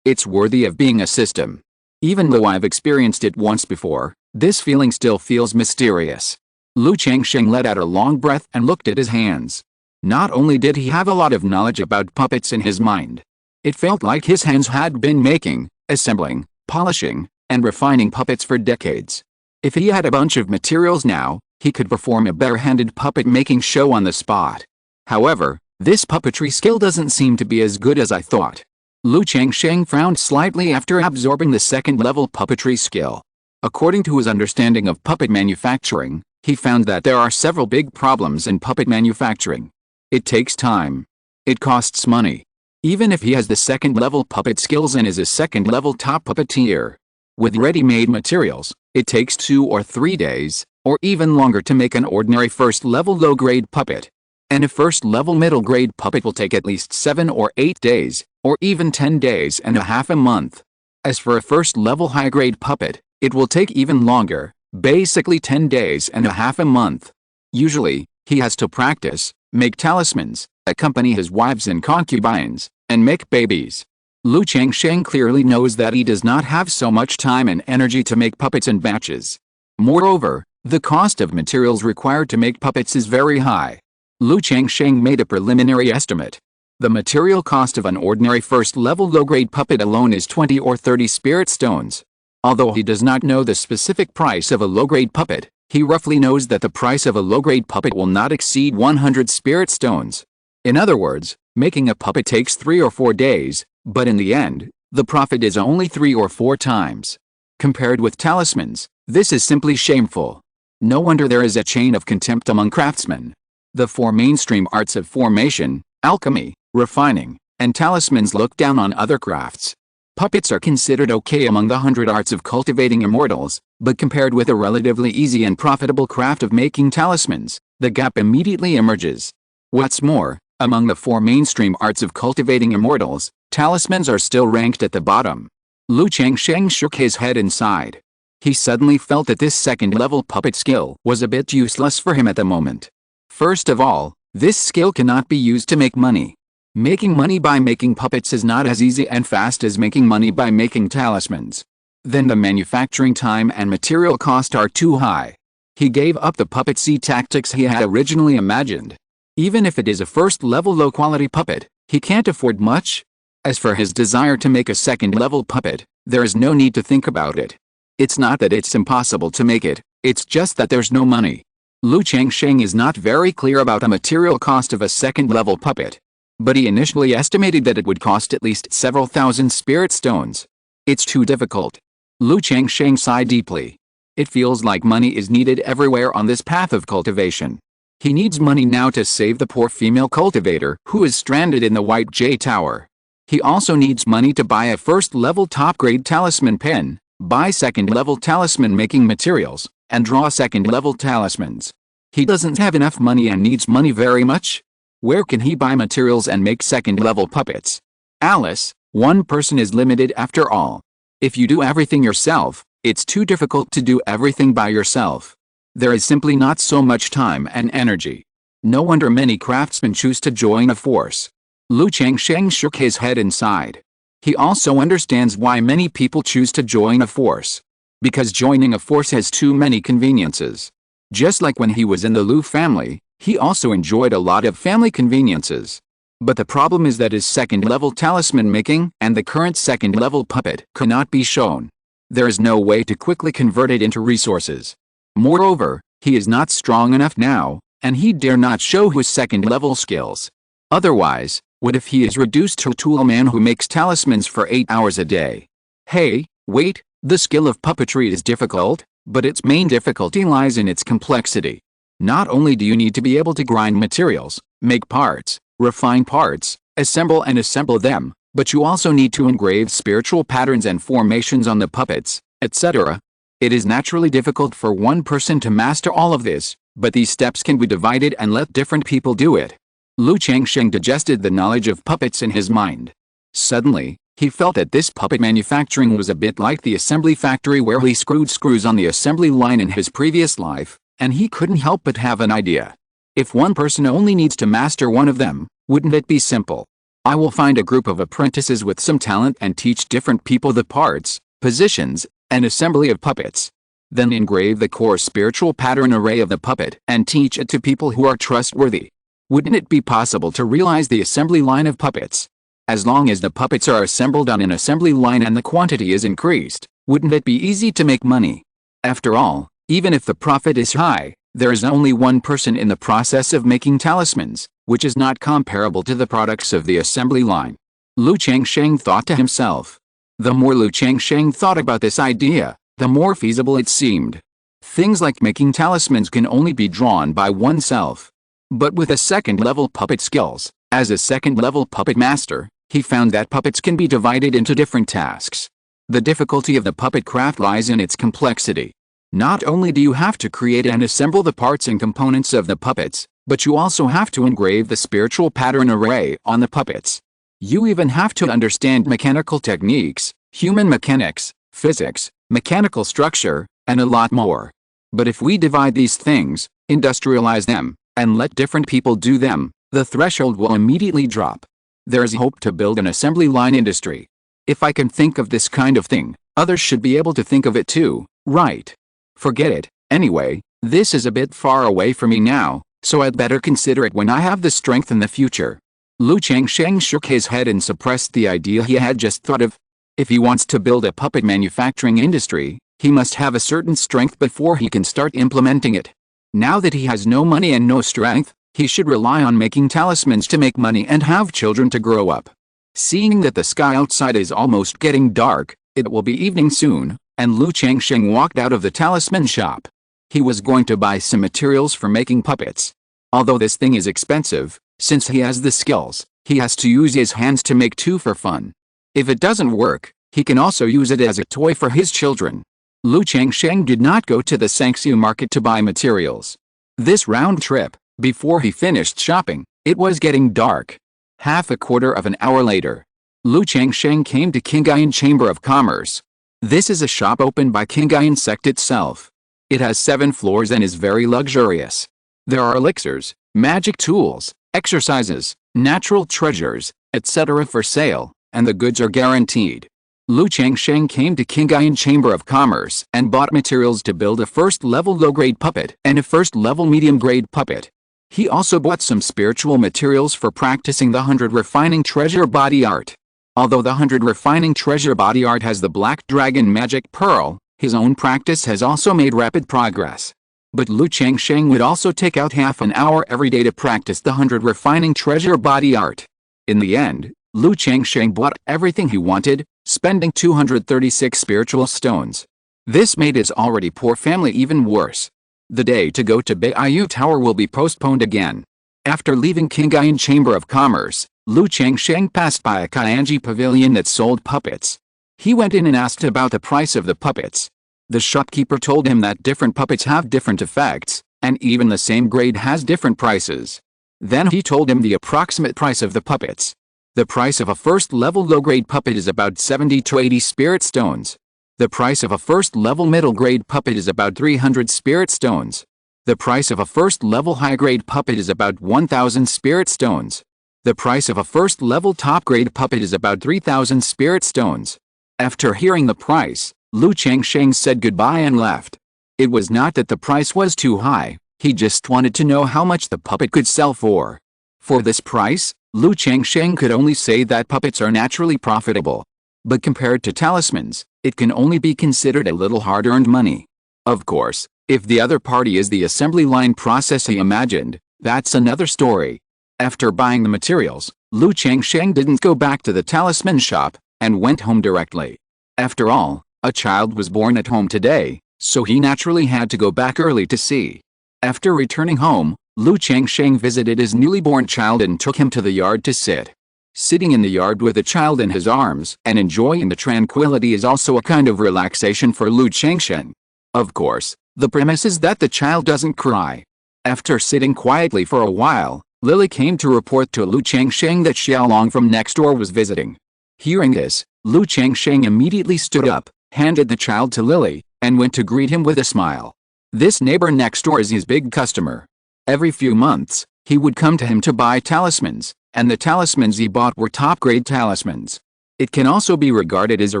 It's worthy of being a system. Even though I've experienced it once before, this feeling still feels mysterious. Lu Changsheng let out a long breath and looked at his hands. Not only did he have a lot of knowledge about puppets in his mind, it felt like his hands had been making, assembling, polishing, and refining puppets for decades. If he had a bunch of materials now, he could perform a bare-handed puppet-making show on the spot. However, this puppetry skill doesn't seem to be as good as I thought. Lu Changsheng frowned slightly after absorbing the second-level puppetry skill. According to his understanding of puppet manufacturing, He found that there are several big problems in puppet manufacturing. It takes time. It costs money. Even if he has the second-level puppet skills and is a second-level top puppeteer. With ready-made materials, it takes 2 or 3 days, or even longer to make an ordinary first-level low-grade puppet. And a first-level middle-grade puppet will take at least 7 or 8 days, or even 10 days and a half a month. As for a first-level high-grade puppet, it will take even longer, basically 10 days and a half a month. Usually, he has to practice, make talismans, accompany his wives and concubines, and make babies. Lu Changsheng clearly knows that he does not have so much time and energy to make puppets in batches. Moreover, the cost of materials required to make puppets is very high. Lu Changsheng made a preliminary estimate. The material cost of an ordinary first-level low-grade puppet alone is 20 or 30 spirit stones. Although he does not know the specific price of a low-grade puppet, he roughly knows that the price of a low-grade puppet will not exceed 100 spirit stones. In other words, making a puppet takes 3 or 4 days, but in the end, the profit is only 3 or 4 times. Compared with talismans, this is simply shameful. No wonder there is a chain of contempt among craftsmen. The 4 mainstream arts of formation, alchemy, refining, and talismans look down on other crafts. Puppets are considered okay among the 100 arts of cultivating immortals, but compared with a relatively easy and profitable craft of making talismans, the gap immediately emerges. What's more, among the 4 mainstream arts of cultivating immortals, talismans are still ranked at the bottom. Lu Changsheng shook his head and sighed. He suddenly felt that this second-level puppet skill was a bit useless for him at the moment. First of all, this skill cannot be used to make money. Making money by making puppets is not as easy and fast as making money by making talismans. Then the manufacturing time and material cost are too high. He gave up the puppet tactics he had originally imagined. Even if it is a first-level low-quality puppet, he can't afford much. As for his desire to make a second-level puppet, there is no need to think about it. It's not that it's impossible to make it, it's just that there's no money. Lu Changsheng is not very clear about the material cost of a second-level puppet. But he initially estimated that it would cost at least several thousand spirit stones. It's too difficult. Lu Changsheng sighed deeply. It feels like money is needed everywhere on this path of cultivation. He needs money now to save the poor female cultivator who is stranded in the White J Tower. He also needs money to buy a first-level top-grade talisman pen, buy second-level talisman making materials, and draw second-level talismans. He doesn't have enough money and needs money very much. Where can he buy materials and make second-level puppets? Alice, one person is limited after all. If you do everything yourself, it's too difficult to do everything by yourself. There is simply not so much time and energy. No wonder many craftsmen choose to join a force. Lu Changsheng shook his head and sighed. He also understands why many people choose to join a force. Because joining a force has too many conveniences. Just like when he was in the Lu family, he also enjoyed a lot of family conveniences. But the problem is that his second-level talisman making and the current second-level puppet cannot be shown. There is no way to quickly convert it into resources. Moreover, he is not strong enough now, and he dare not show his second-level skills. Otherwise, what if he is reduced to a tool man who makes talismans for 8 hours a day? Hey, wait, the skill of puppetry is difficult, but its main difficulty lies in its complexity. Not only do you need to be able to grind materials, make parts, refine parts, assemble them, but you also need to engrave spiritual patterns and formations on the puppets, etc. It is naturally difficult for one person to master all of this, but these steps can be divided and let different people do it. Lu Changsheng digested the knowledge of puppets in his mind. Suddenly, he felt that this puppet manufacturing was a bit like the assembly factory where he screwed screws on the assembly line in his previous life. And he couldn't help but have an idea. If one person only needs to master one of them, wouldn't it be simple? I will find a group of apprentices with some talent and teach different people the parts, positions, and assembly of puppets. Then engrave the core spiritual pattern array of the puppet and teach it to people who are trustworthy. Wouldn't it be possible to realize the assembly line of puppets? As long as the puppets are assembled on an assembly line and the quantity is increased, wouldn't it be easy to make money? After all, even if the profit is high, there is only one person in the process of making talismans, which is not comparable to the products of the assembly line. Lu Changsheng thought to himself. The more Lu Changsheng thought about this idea, the more feasible it seemed. Things like making talismans can only be drawn by oneself. But with a second-level puppet skills, as a second-level puppet master, he found that puppets can be divided into different tasks. The difficulty of the puppet craft lies in its complexity. Not only do you have to create and assemble the parts and components of the puppets, but you also have to engrave the spiritual pattern array on the puppets. You even have to understand mechanical techniques, human mechanics, physics, mechanical structure, and a lot more. But if we divide these things, industrialize them, and let different people do them, the threshold will immediately drop. There's hope to build an assembly line industry. If I can think of this kind of thing, others should be able to think of it too, right? Forget it. Anyway, this is a bit far away from me now, so I'd better consider it when I have the strength in the future. Lu Changsheng shook his head and suppressed the idea he had just thought of. If he wants to build a puppet manufacturing industry, he must have a certain strength before he can start implementing it. Now that he has no money and no strength, he should rely on making talismans to make money and have children to grow up. Seeing that the sky outside is almost getting dark, it will be evening soon, and Lu Changsheng walked out of the talisman shop. He was going to buy some materials for making puppets. Although this thing is expensive, since he has the skills, he has to use his hands to make two for fun. If it doesn't work, he can also use it as a toy for his children. Lu Changsheng did not go to the Qingzhu market to buy materials. This round trip, before he finished shopping, it was getting dark. Half a quarter of an hour later, Lu Changsheng came to Qingyun Chamber of Commerce. This is a shop opened by Qingyun Sect itself. It has 7 floors and is very luxurious. There are elixirs, magic tools, exercises, natural treasures, etc. for sale, and the goods are guaranteed. Lu Changsheng came to Qingyun Chamber of Commerce and bought materials to build a first-level low-grade puppet and a first-level medium-grade puppet. He also bought some spiritual materials for practicing the 100 refining treasure body art. Although the 100 refining treasure body art has the black dragon magic pearl, his own practice has also made rapid progress. But Lu Changsheng would also take out half an hour every day to practice the 100 refining treasure body art. In the end, Lu Changsheng bought everything he wanted, spending 236 spiritual stones. This made his already poor family even worse. The day to go to Beiyu Tower will be postponed again. After leaving Qingyun Chamber of Commerce, Lu Changsheng passed by a Qianji pavilion that sold puppets. He went in and asked about the price of the puppets. The shopkeeper told him that different puppets have different effects, and even the same grade has different prices. Then he told him the approximate price of the puppets. The price of a first-level low-grade puppet is about 70 to 80 spirit stones. The price of a first-level middle-grade puppet is about 300 spirit stones. The price of a first-level high-grade puppet is about 1,000 spirit stones. The price of a first-level top-grade puppet is about 3,000 spirit stones. After hearing the price, Lu Changsheng said goodbye and left. It was not that the price was too high, he just wanted to know how much the puppet could sell for. For this price, Lu Changsheng could only say that puppets are naturally profitable. But compared to talismans, it can only be considered a little hard-earned money. Of course, if the other party is the assembly line process he imagined, that's another story. After buying the materials, Lu Changsheng didn't go back to the talisman shop, and went home directly. After all, a child was born at home today, so he naturally had to go back early to see. After returning home, Lu Changsheng visited his newly born child and took him to the yard to sit. Sitting in the yard with the child in his arms and enjoying the tranquility is also a kind of relaxation for Lu Changsheng. Of course, the premise is that the child doesn't cry. After sitting quietly for a while, Lily came to report to Lu Changsheng that Xiaolong from next door was visiting. Hearing this, Lu Changsheng immediately stood up, handed the child to Lily, and went to greet him with a smile. This neighbor next door is his big customer. Every few months, he would come to him to buy talismans, and the talismans he bought were top-grade talismans. It can also be regarded as a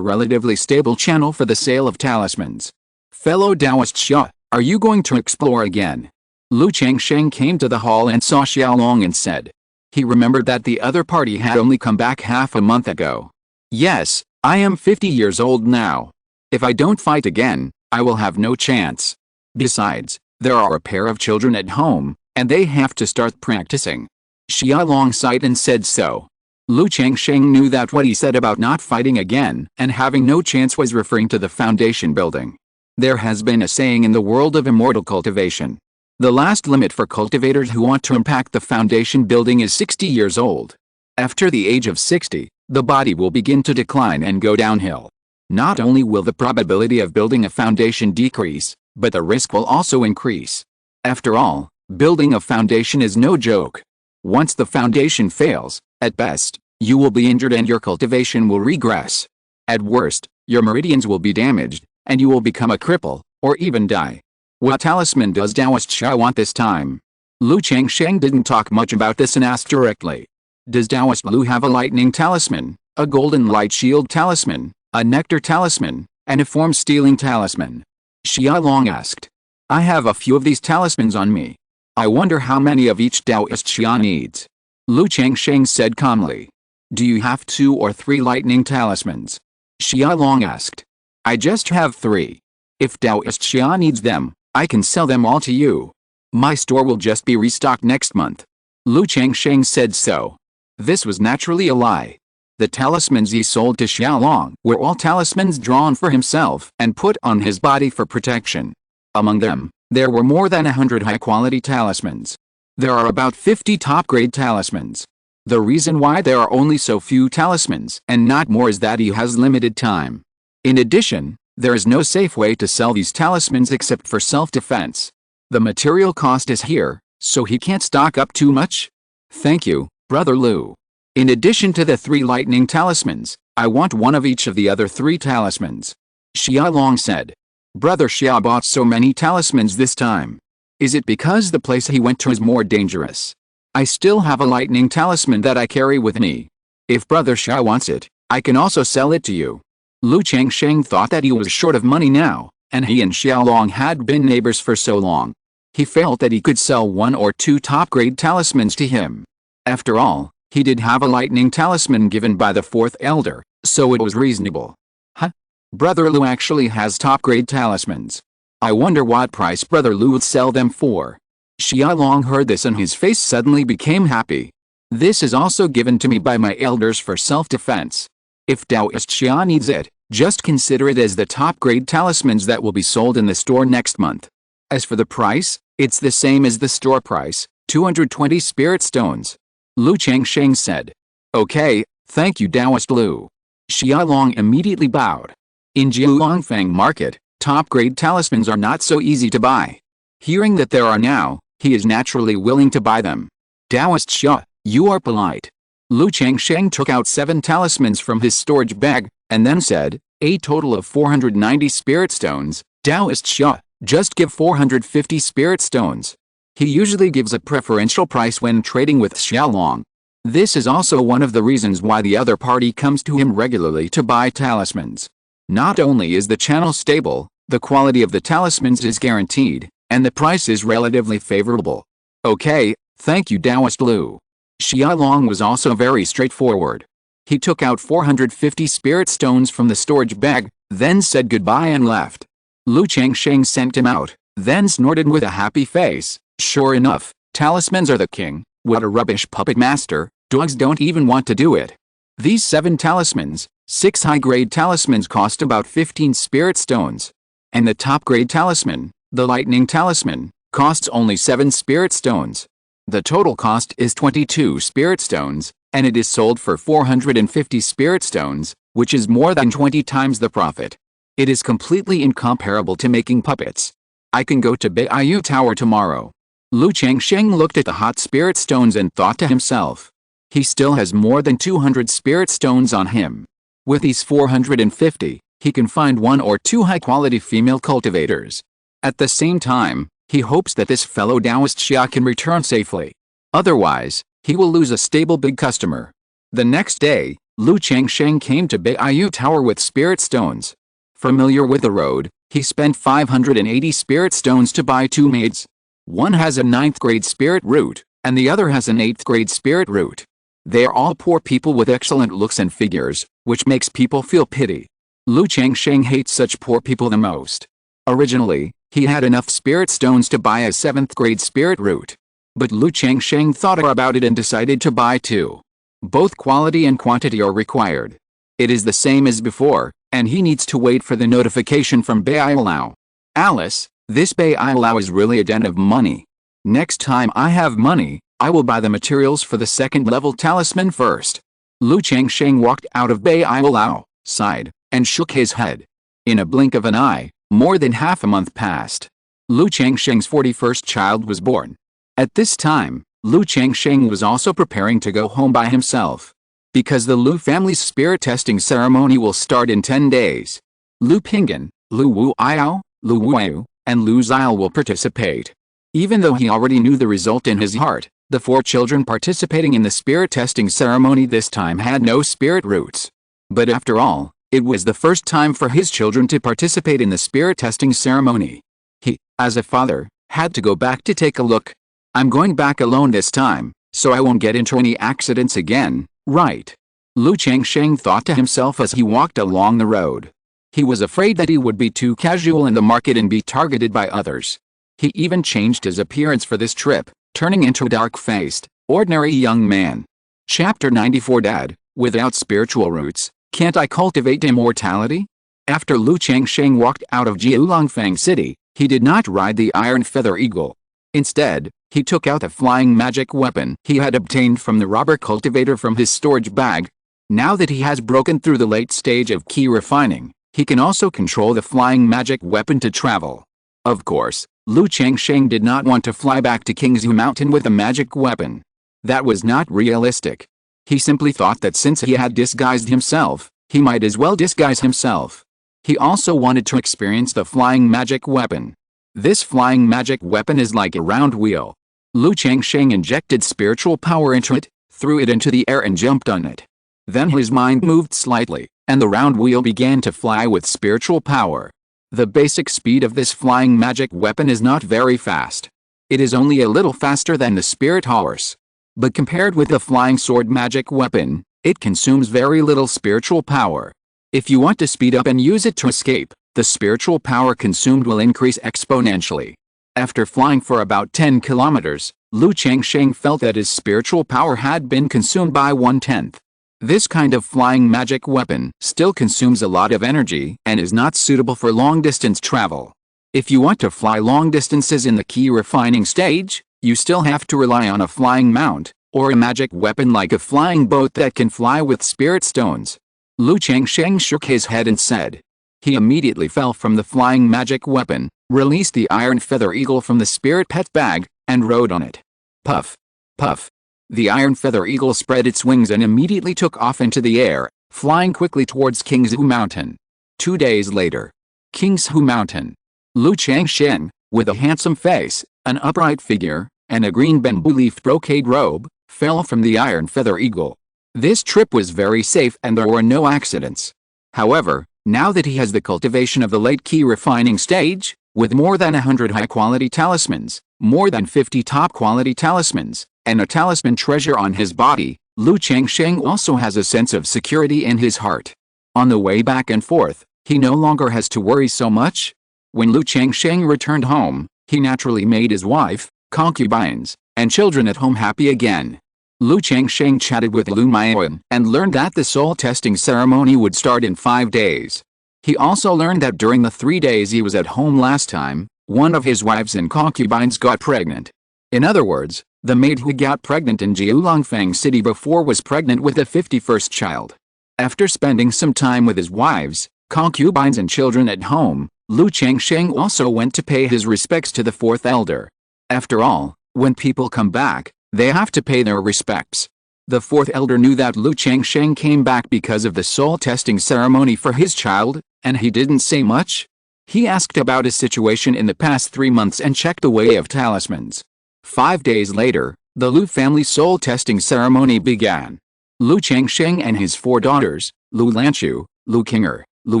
relatively stable channel for the sale of talismans. Fellow Taoist Xia, are you going to explore again? Lu Changsheng came to the hall and saw Xiaolong and said. He remembered that the other party had only come back half a month ago. Yes, I am 50 years old now. If I don't fight again, I will have no chance. Besides, there are a pair of children at home, and they have to start practicing. Xiaolong sighed and said so. Lu Changsheng knew that what he said about not fighting again and having no chance was referring to the foundation building. There has been a saying in the world of immortal cultivation. The last limit for cultivators who want to impact the foundation building is 60 years old. After the age of 60, the body will begin to decline and go downhill. Not only will the probability of building a foundation decrease, but the risk will also increase. After all, building a foundation is no joke. Once the foundation fails, at best, you will be injured and your cultivation will regress. At worst, your meridians will be damaged, and you will become a cripple, or even die. What talisman does Taoist Xia want this time? Lu Changsheng didn't talk much about this and asked directly. Does Taoist Lu have a lightning talisman, a golden light shield talisman, a nectar talisman, and a form-stealing talisman? Xia Long asked. I have a few of these talismans on me. I wonder how many of each Taoist Xia needs. Lu Changsheng said calmly. Do you have 2 or 3 lightning talismans? Xia Long asked. I just have 3. If Taoist Xia needs them, I can sell them all to you. My store will just be restocked next month. Lu Changsheng said so. This was naturally a lie. The talismans he sold to Xia Long were all talismans drawn for himself and put on his body for protection. Among them, there were more than 100 high-quality talismans. There are about 50 top-grade talismans. The reason why there are only so few talismans and not more is that he has limited time. In addition, there is no safe way to sell these talismans except for self-defense. The material cost is here, so he can't stock up too much. Thank you, Brother Lu. In addition to the 3 lightning talismans, I want one of each of the other 3 talismans. Xia Long said. Brother Xia bought so many talismans this time. Is it because the place he went to is more dangerous? I still have a lightning talisman that I carry with me. If Brother Xia wants it, I can also sell it to you. Lu Changsheng thought that he was short of money now, and he and Xia Long had been neighbors for so long. He felt that he could sell 1 or 2 top-grade talismans to him. After all, he did have a lightning talisman given by the 4th elder, so it was reasonable. Huh? Brother Lu actually has top-grade talismans. I wonder what price Brother Lu would sell them for. Xia Long heard this and his face suddenly became happy. This is also given to me by my elders for self-defense. If Taoist Xia needs it, just consider it as the top-grade talismans that will be sold in the store next month. As for the price, it's the same as the store price, 220 spirit stones. Lu Changsheng said. Okay, thank you Taoist Lu. Xia Long immediately bowed. In Jiulongfang Market, top-grade talismans are not so easy to buy. Hearing that there are now, he is naturally willing to buy them. Taoist Xia, you are polite. Lu Changsheng took out 7 talismans from his storage bag, and then said, a total of 490 spirit stones. Taoist Xia, just give 450 spirit stones. He usually gives a preferential price when trading with Xia Long. This is also one of the reasons why the other party comes to him regularly to buy talismans. Not only is the channel stable, the quality of the talismans is guaranteed, and the price is relatively favorable. Okay, thank you Taoist Lu. Xia Long was also very straightforward. He took out 450 spirit stones from the storage bag, then said goodbye and left. Lu Changsheng sent him out, then snorted with a happy face. Sure enough, talismans are the king. What a rubbish puppet master, dogs don't even want to do it. These 7 talismans, 6 high-grade talismans cost about 15 spirit stones. And the top-grade talisman, the lightning talisman, costs only 7 spirit stones. The total cost is 22 spirit stones, and it is sold for 450 spirit stones, which is more than 20 times the profit. It is completely incomparable to making puppets. I can go to Beiyu Tower tomorrow. Lu Changsheng looked at the hot spirit stones and thought to himself. He still has more than 200 spirit stones on him. With these 450, he can find 1 or 2 high-quality female cultivators. At the same time, he hopes that this fellow Taoist Xia can return safely. Otherwise, he will lose a stable big customer. The next day, Lu Changsheng came to Beiyu Tower with spirit stones. Familiar with the road, he spent 580 spirit stones to buy 2 maids. One has a 9th grade spirit root, and the other has an 8th grade spirit root. They are all poor people with excellent looks and figures, which makes people feel pity. Lu Changsheng hates such poor people the most. Originally, he had enough spirit stones to buy a 7th grade spirit root. But Lu Changsheng thought about it and decided to buy 2. Both quality and quantity are required. It is the same as before, and he needs to wait for the notification from Beiyu. Alice, this Bailau is really a den of money. Next time I have money, I will buy the materials for the second-level talisman first. Lu Changsheng walked out of Bailau, sighed, and shook his head. In a blink of an eye, more than half a month passed. Lu Changsheng's 41st child was born. At this time, Lu Changsheng was also preparing to go home by himself. Because the Lu family's spirit testing ceremony will start in 10 days. Lu Pinggan, Lu Wu Iao, Lu Wu, and Lu Zile will participate. Even though he already knew the result in his heart, the 4 children participating in the spirit testing ceremony this time had no spirit roots. But after all, it was the first time for his children to participate in the spirit testing ceremony. He, as a father, had to go back to take a look. I'm going back alone this time, so I won't get into any accidents again, right? Lu Changsheng thought to himself as he walked along the road. He was afraid that he would be too casual in the market and be targeted by others. He even changed his appearance for this trip, turning into a dark-faced, ordinary young man. Chapter 94 Dad, without spiritual roots, can't I cultivate immortality? After Lu Changsheng walked out of Jiulongfang City, he did not ride the iron feather eagle. Instead, he took out the flying magic weapon he had obtained from the robber cultivator from his storage bag. Now that he has broken through the late stage of key refining, he can also control the flying magic weapon to travel. Of course, Lu Changsheng did not want to fly back to Qingzhu Mountain with a magic weapon. That was not realistic. He simply thought that since he had disguised himself, he might as well disguise himself. He also wanted to experience the flying magic weapon. This flying magic weapon is like a round wheel. Lu Changsheng injected spiritual power into it, threw it into the air and jumped on it. Then his mind moved slightly, and the round wheel began to fly with spiritual power. The basic speed of this flying magic weapon is not very fast. It is only a little faster than the spirit horse. But compared with the flying sword magic weapon, it consumes very little spiritual power. If you want to speed up and use it to escape, the spiritual power consumed will increase exponentially. After flying for about 10 kilometers, Lu Changsheng felt that his spiritual power had been consumed by 1/10. This kind of flying magic weapon still consumes a lot of energy and is not suitable for long-distance travel. If you want to fly long distances in the key refining stage, you still have to rely on a flying mount, or a magic weapon like a flying boat that can fly with spirit stones. Lu Changsheng shook his head and said. He immediately fell from the flying magic weapon, released the iron feather eagle from the spirit pet bag, and rode on it. Puff! Puff! The iron feather eagle spread its wings and immediately took off into the air, flying quickly towards Qingzhu Mountain. 2 days later. Qingzhu Mountain. Lu Changsheng, with a handsome face, an upright figure, and a green bamboo leaf brocade robe, fell from the iron feather eagle. This trip was very safe and there were no accidents. However, now that he has the cultivation of the late key refining stage, with more than 100 high-quality talismans, more than 50 top-quality talismans, and a talisman treasure on his body, Lu Changsheng also has a sense of security in his heart. On the way back and forth, he no longer has to worry so much. When Lu Changsheng returned home, he naturally made his wife, concubines, and children at home happy again. Lu Changsheng chatted with Lu Maiyuan and learned that the soul testing ceremony would start in 5 days. He also learned that during the 3 days he was at home last time, one of his wives and concubines got pregnant. In other words, the maid who got pregnant in Jiulongfang City before was pregnant with the 51st child. After spending some time with his wives, concubines and children at home, Lu Changsheng also went to pay his respects to the 4th elder. After all, when people come back, they have to pay their respects. The 4th elder knew that Lu Changsheng came back because of the soul testing ceremony for his child, and he didn't say much. He asked about his situation in the past 3 months and checked the way of talismans. 5 days later, the Lu family soul testing ceremony began. Lu Changsheng and his 4 daughters, Lu Lanchu, Lu Qinger, Lu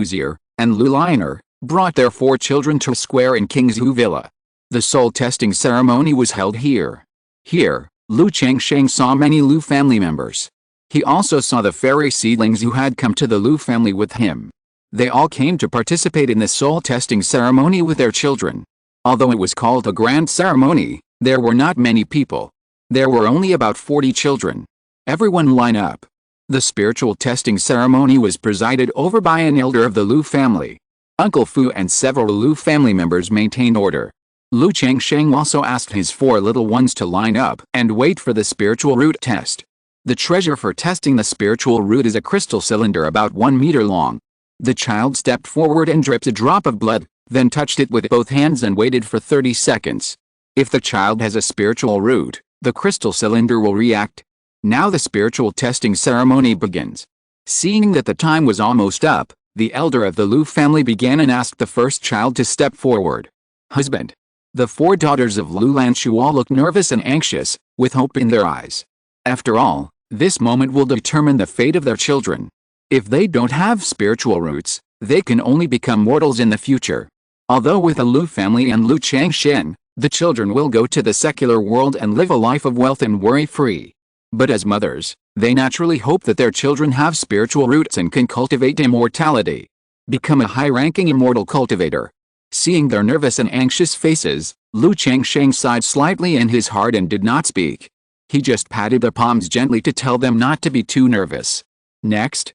Zier, and Lu Liner, brought their 4 children to a square in Qingzhu Villa. The soul testing ceremony was held here. Here, Lu Changsheng saw many Lu family members. He also saw the fairy seedlings who had come to the Lu family with him. They all came to participate in the soul testing ceremony with their children. Although it was called a grand ceremony, there were not many people. There were only about 40 children. Everyone line up. The spiritual testing ceremony was presided over by an elder of the Lu family. Uncle Fu and several Lu family members maintained order. Lu Changsheng also asked his 4 little ones to line up and wait for the spiritual root test. The treasure for testing the spiritual root is a crystal cylinder about 1 meter long. The child stepped forward and dripped a drop of blood, then touched it with both hands and waited for 30 seconds. If the child has a spiritual root, the crystal cylinder will react. Now the spiritual testing ceremony begins. Seeing that the time was almost up, the elder of the Lu family began and asked the first child to step forward. Husband. The 4 daughters of Lu Lanshu all looked nervous and anxious, with hope in their eyes. After all, this moment will determine the fate of their children. If they don't have spiritual roots, they can only become mortals in the future. Although with the Lu family and Lu Changsheng, the children will go to the secular world and live a life of wealth and worry-free. But as mothers, they naturally hope that their children have spiritual roots and can cultivate immortality. Become a high-ranking immortal cultivator. Seeing their nervous and anxious faces, Lu Changsheng sighed slightly in his heart and did not speak. He just patted their palms gently to tell them not to be too nervous. Next.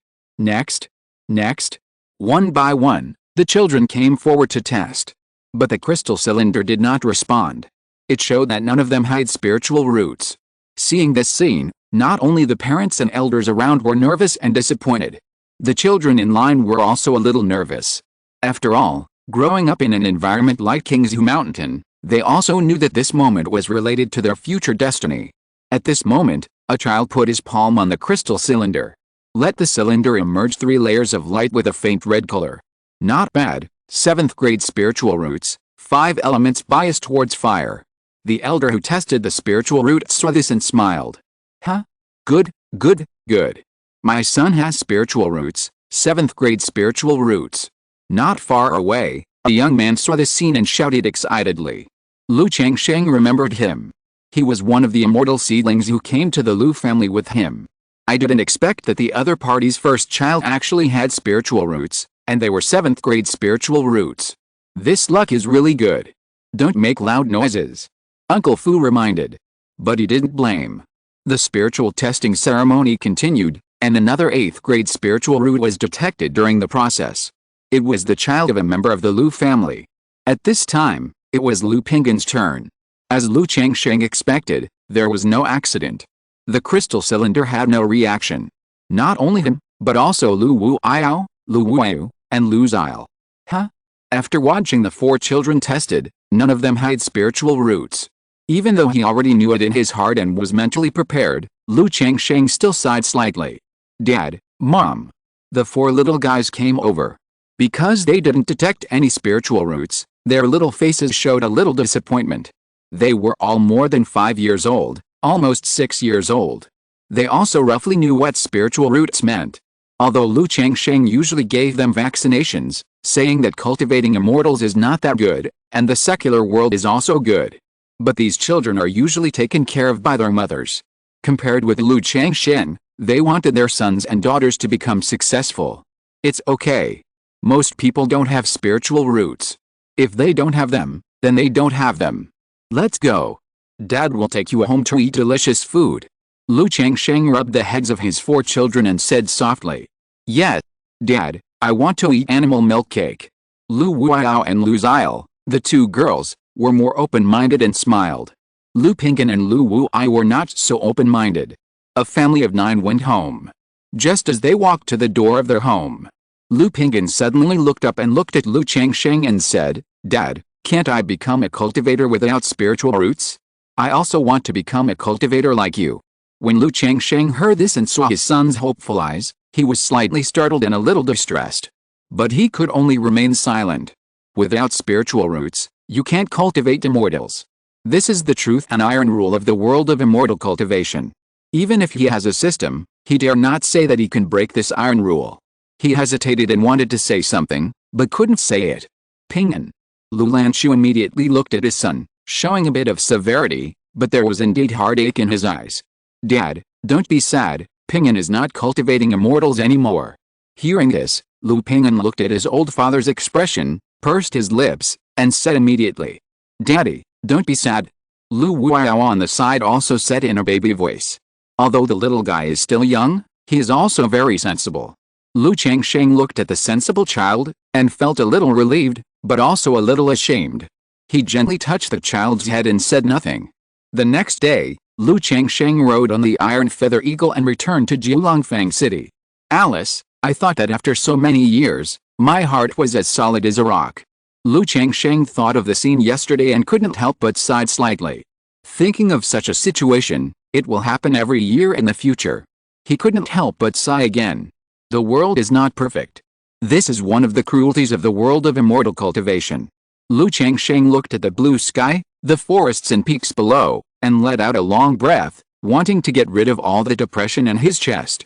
One by one, the children came forward to test. But the crystal cylinder did not respond. It showed that none of them had spiritual roots. Seeing this scene, not only the parents and elders around were nervous and disappointed. The children in line were also a little nervous. After all, growing up in an environment like Qingzhu Mountain, they also knew that this moment was related to their future destiny. At this moment, a child put his palm on the crystal cylinder. Let the cylinder emerge 3 layers of light with a faint red color. Not bad. 7th grade spiritual roots, 5 elements biased towards fire. The elder who tested the spiritual root saw this and smiled. Huh? Good. My son has spiritual roots, 7th grade spiritual roots. Not far away, a young man saw this scene and shouted excitedly. Lu Changsheng remembered him. He was one of the immortal seedlings who came to the Lu family with him. I didn't expect that the other party's first child actually had spiritual roots, and they were 7th grade spiritual roots. This luck is really good. Don't make loud noises. Uncle Fu reminded. But he didn't blame. The spiritual testing ceremony continued, and another 8th grade spiritual root was detected during the process. It was the child of a member of the Lu family. At this time, it was Lu Pingin's turn. As Lu Changsheng expected, there was no accident. The crystal cylinder had no reaction. Not only him, but also Lu Wu Iao, Lu Wu, and Lu Zile. Huh? After watching the 4 children tested, none of them had spiritual roots. Even though he already knew it in his heart and was mentally prepared, Lu Changsheng still sighed slightly. Dad, Mom. The 4 little guys came over. Because they didn't detect any spiritual roots, their little faces showed a little disappointment. They were all more than 5 years old, almost 6 years old. They also roughly knew what spiritual roots meant. Although Lu Changsheng usually gave them vaccinations, saying that cultivating immortals is not that good, and the secular world is also good. But these children are usually taken care of by their mothers. Compared with Lu Changsheng, they wanted their sons and daughters to become successful. It's okay. Most people don't have spiritual roots. If they don't have them, then they don't have them. Let's go. Dad will take you home to eat delicious food. Lu Changsheng rubbed the heads of his 4 children and said softly. Yes, Dad, I want to eat animal milk cake. Lu Wuiao and Lu Zile, the 2 girls, were more open-minded and smiled. Lu Pingin and Lu Wuai were not so open-minded. A family of 9 went home. Just as they walked to the door of their home, Lu Pingin suddenly looked up and looked at Lu Changsheng and said, Dad, can't I become a cultivator without spiritual roots? I also want to become a cultivator like you. When Lu Changsheng heard this and saw his son's hopeful eyes, he was slightly startled and a little distressed. But he could only remain silent. Without spiritual roots, you can't cultivate immortals. This is the truth and iron rule of the world of immortal cultivation. Even if he has a system, he dare not say that he can break this iron rule. He hesitated and wanted to say something, but couldn't say it. Ping'an. Lu Lanshu immediately looked at his son, showing a bit of severity, but there was indeed heartache in his eyes. Dad, don't be sad, Ping'an is not cultivating immortals anymore. Hearing this, Lu Ping'an looked at his old father's expression, pursed his lips, and said immediately, Daddy, don't be sad. Lu Wuiao on the side also said in a baby voice. Although the little guy is still young, he is also very sensible. Lu Changsheng looked at the sensible child, and felt a little relieved, but also a little ashamed. He gently touched the child's head and said nothing. The next day, Lu Changsheng rode on the Iron Feather Eagle and returned to Jiulongfang City. Alice, I thought that after so many years, my heart was as solid as a rock. Lu Changsheng thought of the scene yesterday and couldn't help but sighed slightly. Thinking of such a situation, it will happen every year in the future. He couldn't help but sigh again. The world is not perfect. This is one of the cruelties of the world of immortal cultivation. Lu Changsheng looked at the blue sky, the forests and peaks below, and let out a long breath, wanting to get rid of all the depression in his chest.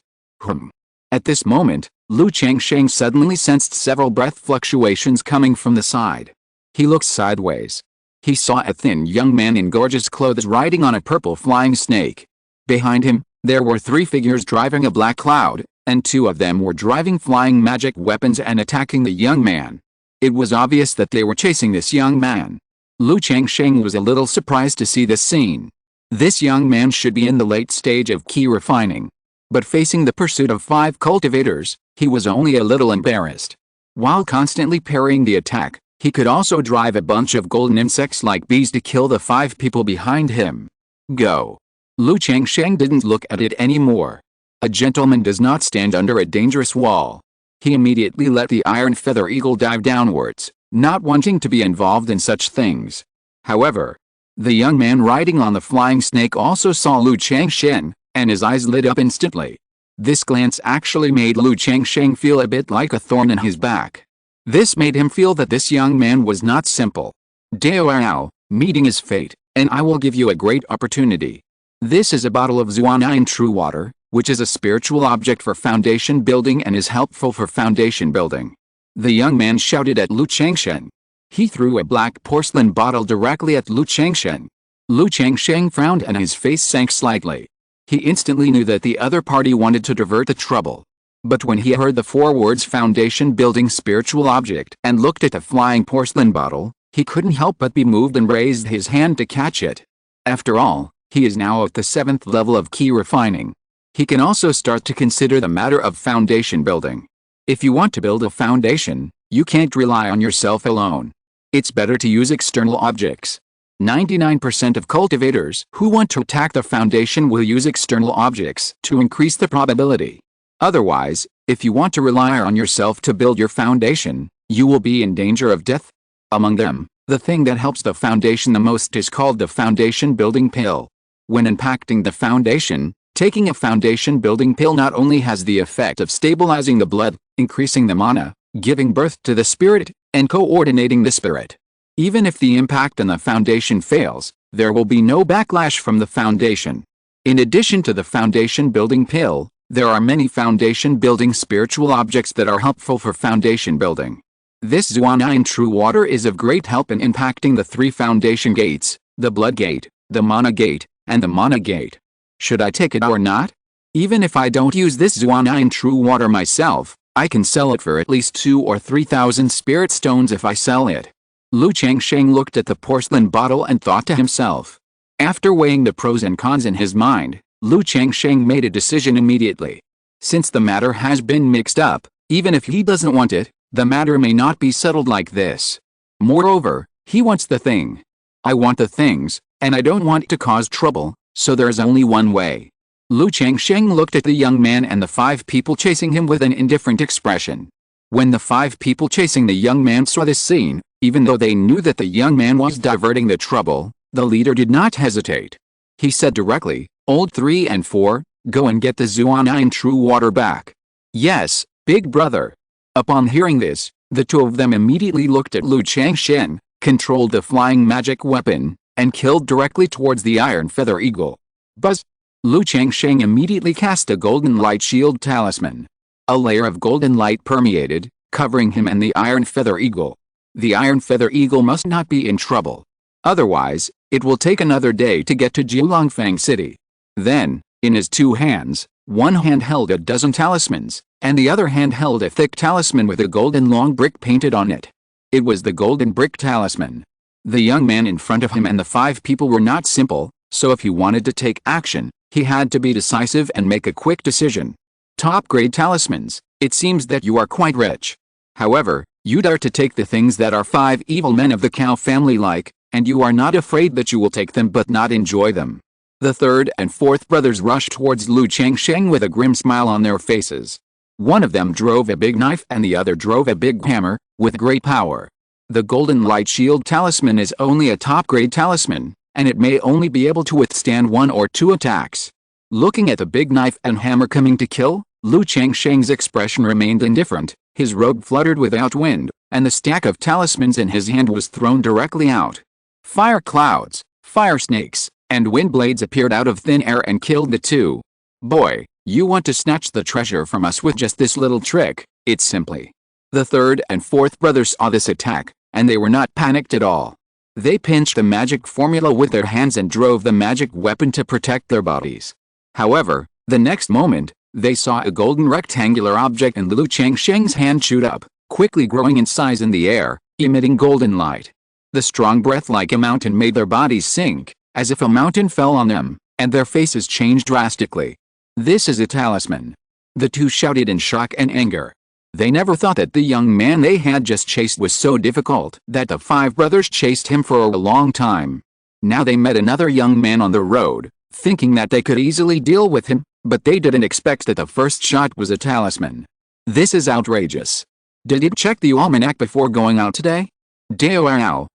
At this moment, Lu Changsheng suddenly sensed several breath fluctuations coming from the side. He looked sideways. He saw a thin young man in gorgeous clothes riding on a purple flying snake. Behind him, there were 3 figures driving a black cloud, and 2 of them were driving flying magic weapons and attacking the young man. It was obvious that they were chasing this young man. Lu Changsheng was a little surprised to see this scene. This young man should be in the late stage of key refining. But facing the pursuit of 5 cultivators, he was only a little embarrassed. While constantly parrying the attack, he could also drive a bunch of golden insects like bees to kill the 5 people behind him. Go. Lu Changsheng didn't look at it anymore. A gentleman does not stand under a dangerous wall. He immediately let the Iron Feather Eagle dive downwards, not wanting to be involved in such things. However, the young man riding on the flying snake also saw Lu Changsheng, and his eyes lit up instantly. This glance actually made Lu Changsheng feel a bit like a thorn in his back. This made him feel that this young man was not simple. Dao, meeting is fate, and I will give you a great opportunity. This is a bottle of Zuanine True Water, which is a spiritual object for foundation building and is helpful for foundation building. The young man shouted at Lu Changsheng. He threw a black porcelain bottle directly at Lu Changsheng. Lu Changsheng frowned and his face sank slightly. He instantly knew that the other party wanted to divert the trouble. But when he heard the 4 words foundation building spiritual object and looked at the flying porcelain bottle, he couldn't help but be moved and raised his hand to catch it. After all, he is now at the 7th level of key refining. He can also start to consider the matter of foundation building. If you want to build a foundation, you can't rely on yourself alone. It's better to use external objects. 99% of cultivators who want to attack the foundation will use external objects to increase the probability. Otherwise, if you want to rely on yourself to build your foundation, you will be in danger of death. Among them, the thing that helps the foundation the most is called the foundation building pill. When impacting the foundation, taking a foundation building pill not only has the effect of stabilizing the blood, increasing the mana, giving birth to the spirit, and coordinating the spirit. Even if the impact on the foundation fails, there will be no backlash from the foundation. In addition to the foundation building pill, there are many foundation building spiritual objects that are helpful for foundation building. This Zuanine True Water is of great help in impacting the 3 foundation gates, the blood gate, the mana gate, and the mana gate. Should I take it or not? Even if I don't use this Zuanine True Water myself, I can sell it for at least 2,000 or 3,000 spirit stones if I sell it. Lu Changsheng looked at the porcelain bottle and thought to himself. After weighing the pros and cons in his mind, Lu Changsheng made a decision immediately. Since the matter has been mixed up, even if he doesn't want it, the matter may not be settled like this. Moreover, he wants the thing. I want the things, and I don't want to cause trouble, so there's only one way. Lu Changsheng looked at the young man and the 5 people chasing him with an indifferent expression. When the 5 people chasing the young man saw this scene, even though they knew that the young man was diverting the trouble, the leader did not hesitate. He said directly, Old 3 and 4, go and get the Zuanine True Water back. Yes, big brother. Upon hearing this, the 2 of them immediately looked at Lu Changsheng, controlled the flying magic weapon, and killed directly towards the Iron Feather Eagle. Buzz! Lu Changsheng immediately cast a golden light shield talisman. A layer of golden light permeated, covering him and the Iron Feather Eagle. The Iron Feather Eagle must not be in trouble. Otherwise, it will take another day to get to Jiulongfang City. Then, in his 2 hands, one hand held a dozen talismans, and the other hand held a thick talisman with a golden long brick painted on it. It was the golden brick talisman. The young man in front of him and the 5 people were not simple, so if he wanted to take action, he had to be decisive and make a quick decision. Top-grade talismans, It seems that you are quite rich. However, you dare to take the things that our 5 evil men of the cow family like, and you are not afraid that you will take them but not enjoy them. The third and fourth brothers rushed towards Lu Changsheng with a grim smile on their faces. One of them drove a big knife and the other drove a big hammer, with great power. The Golden Light Shield Talisman is only a top-grade talisman, and it may only be able to withstand 1 or 2 attacks. Looking at the big knife and hammer coming to kill, Lu Changsheng's expression remained indifferent, his robe fluttered without wind, and the stack of talismans in his hand was thrown directly out. Fire clouds, fire snakes, and wind blades appeared out of thin air and killed the two. Boy, you want to snatch the treasure from us with just this little trick, it's simply. The third and fourth brothers saw this attack, and they were not panicked at all. They pinched the magic formula with their hands and drove the magic weapon to protect their bodies. However, the next moment, they saw a golden rectangular object in Lu Changsheng's hand shoot up, quickly growing in size in the air, emitting golden light. The strong breath like a mountain made their bodies sink, as if a mountain fell on them, and their faces changed drastically. This is a talisman. The two shouted in shock and anger. They never thought that the young man they had just chased was so difficult that the 5 brothers chased him for a long time. Now they met another young man on the road, thinking that they could easily deal with him, but they didn't expect that the first shot was a talisman. This is outrageous. Did you check the almanac before going out today? Deo,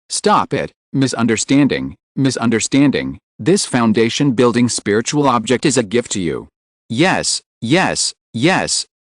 stop it. Misunderstanding. This foundation building spiritual object is a gift to you. Yes.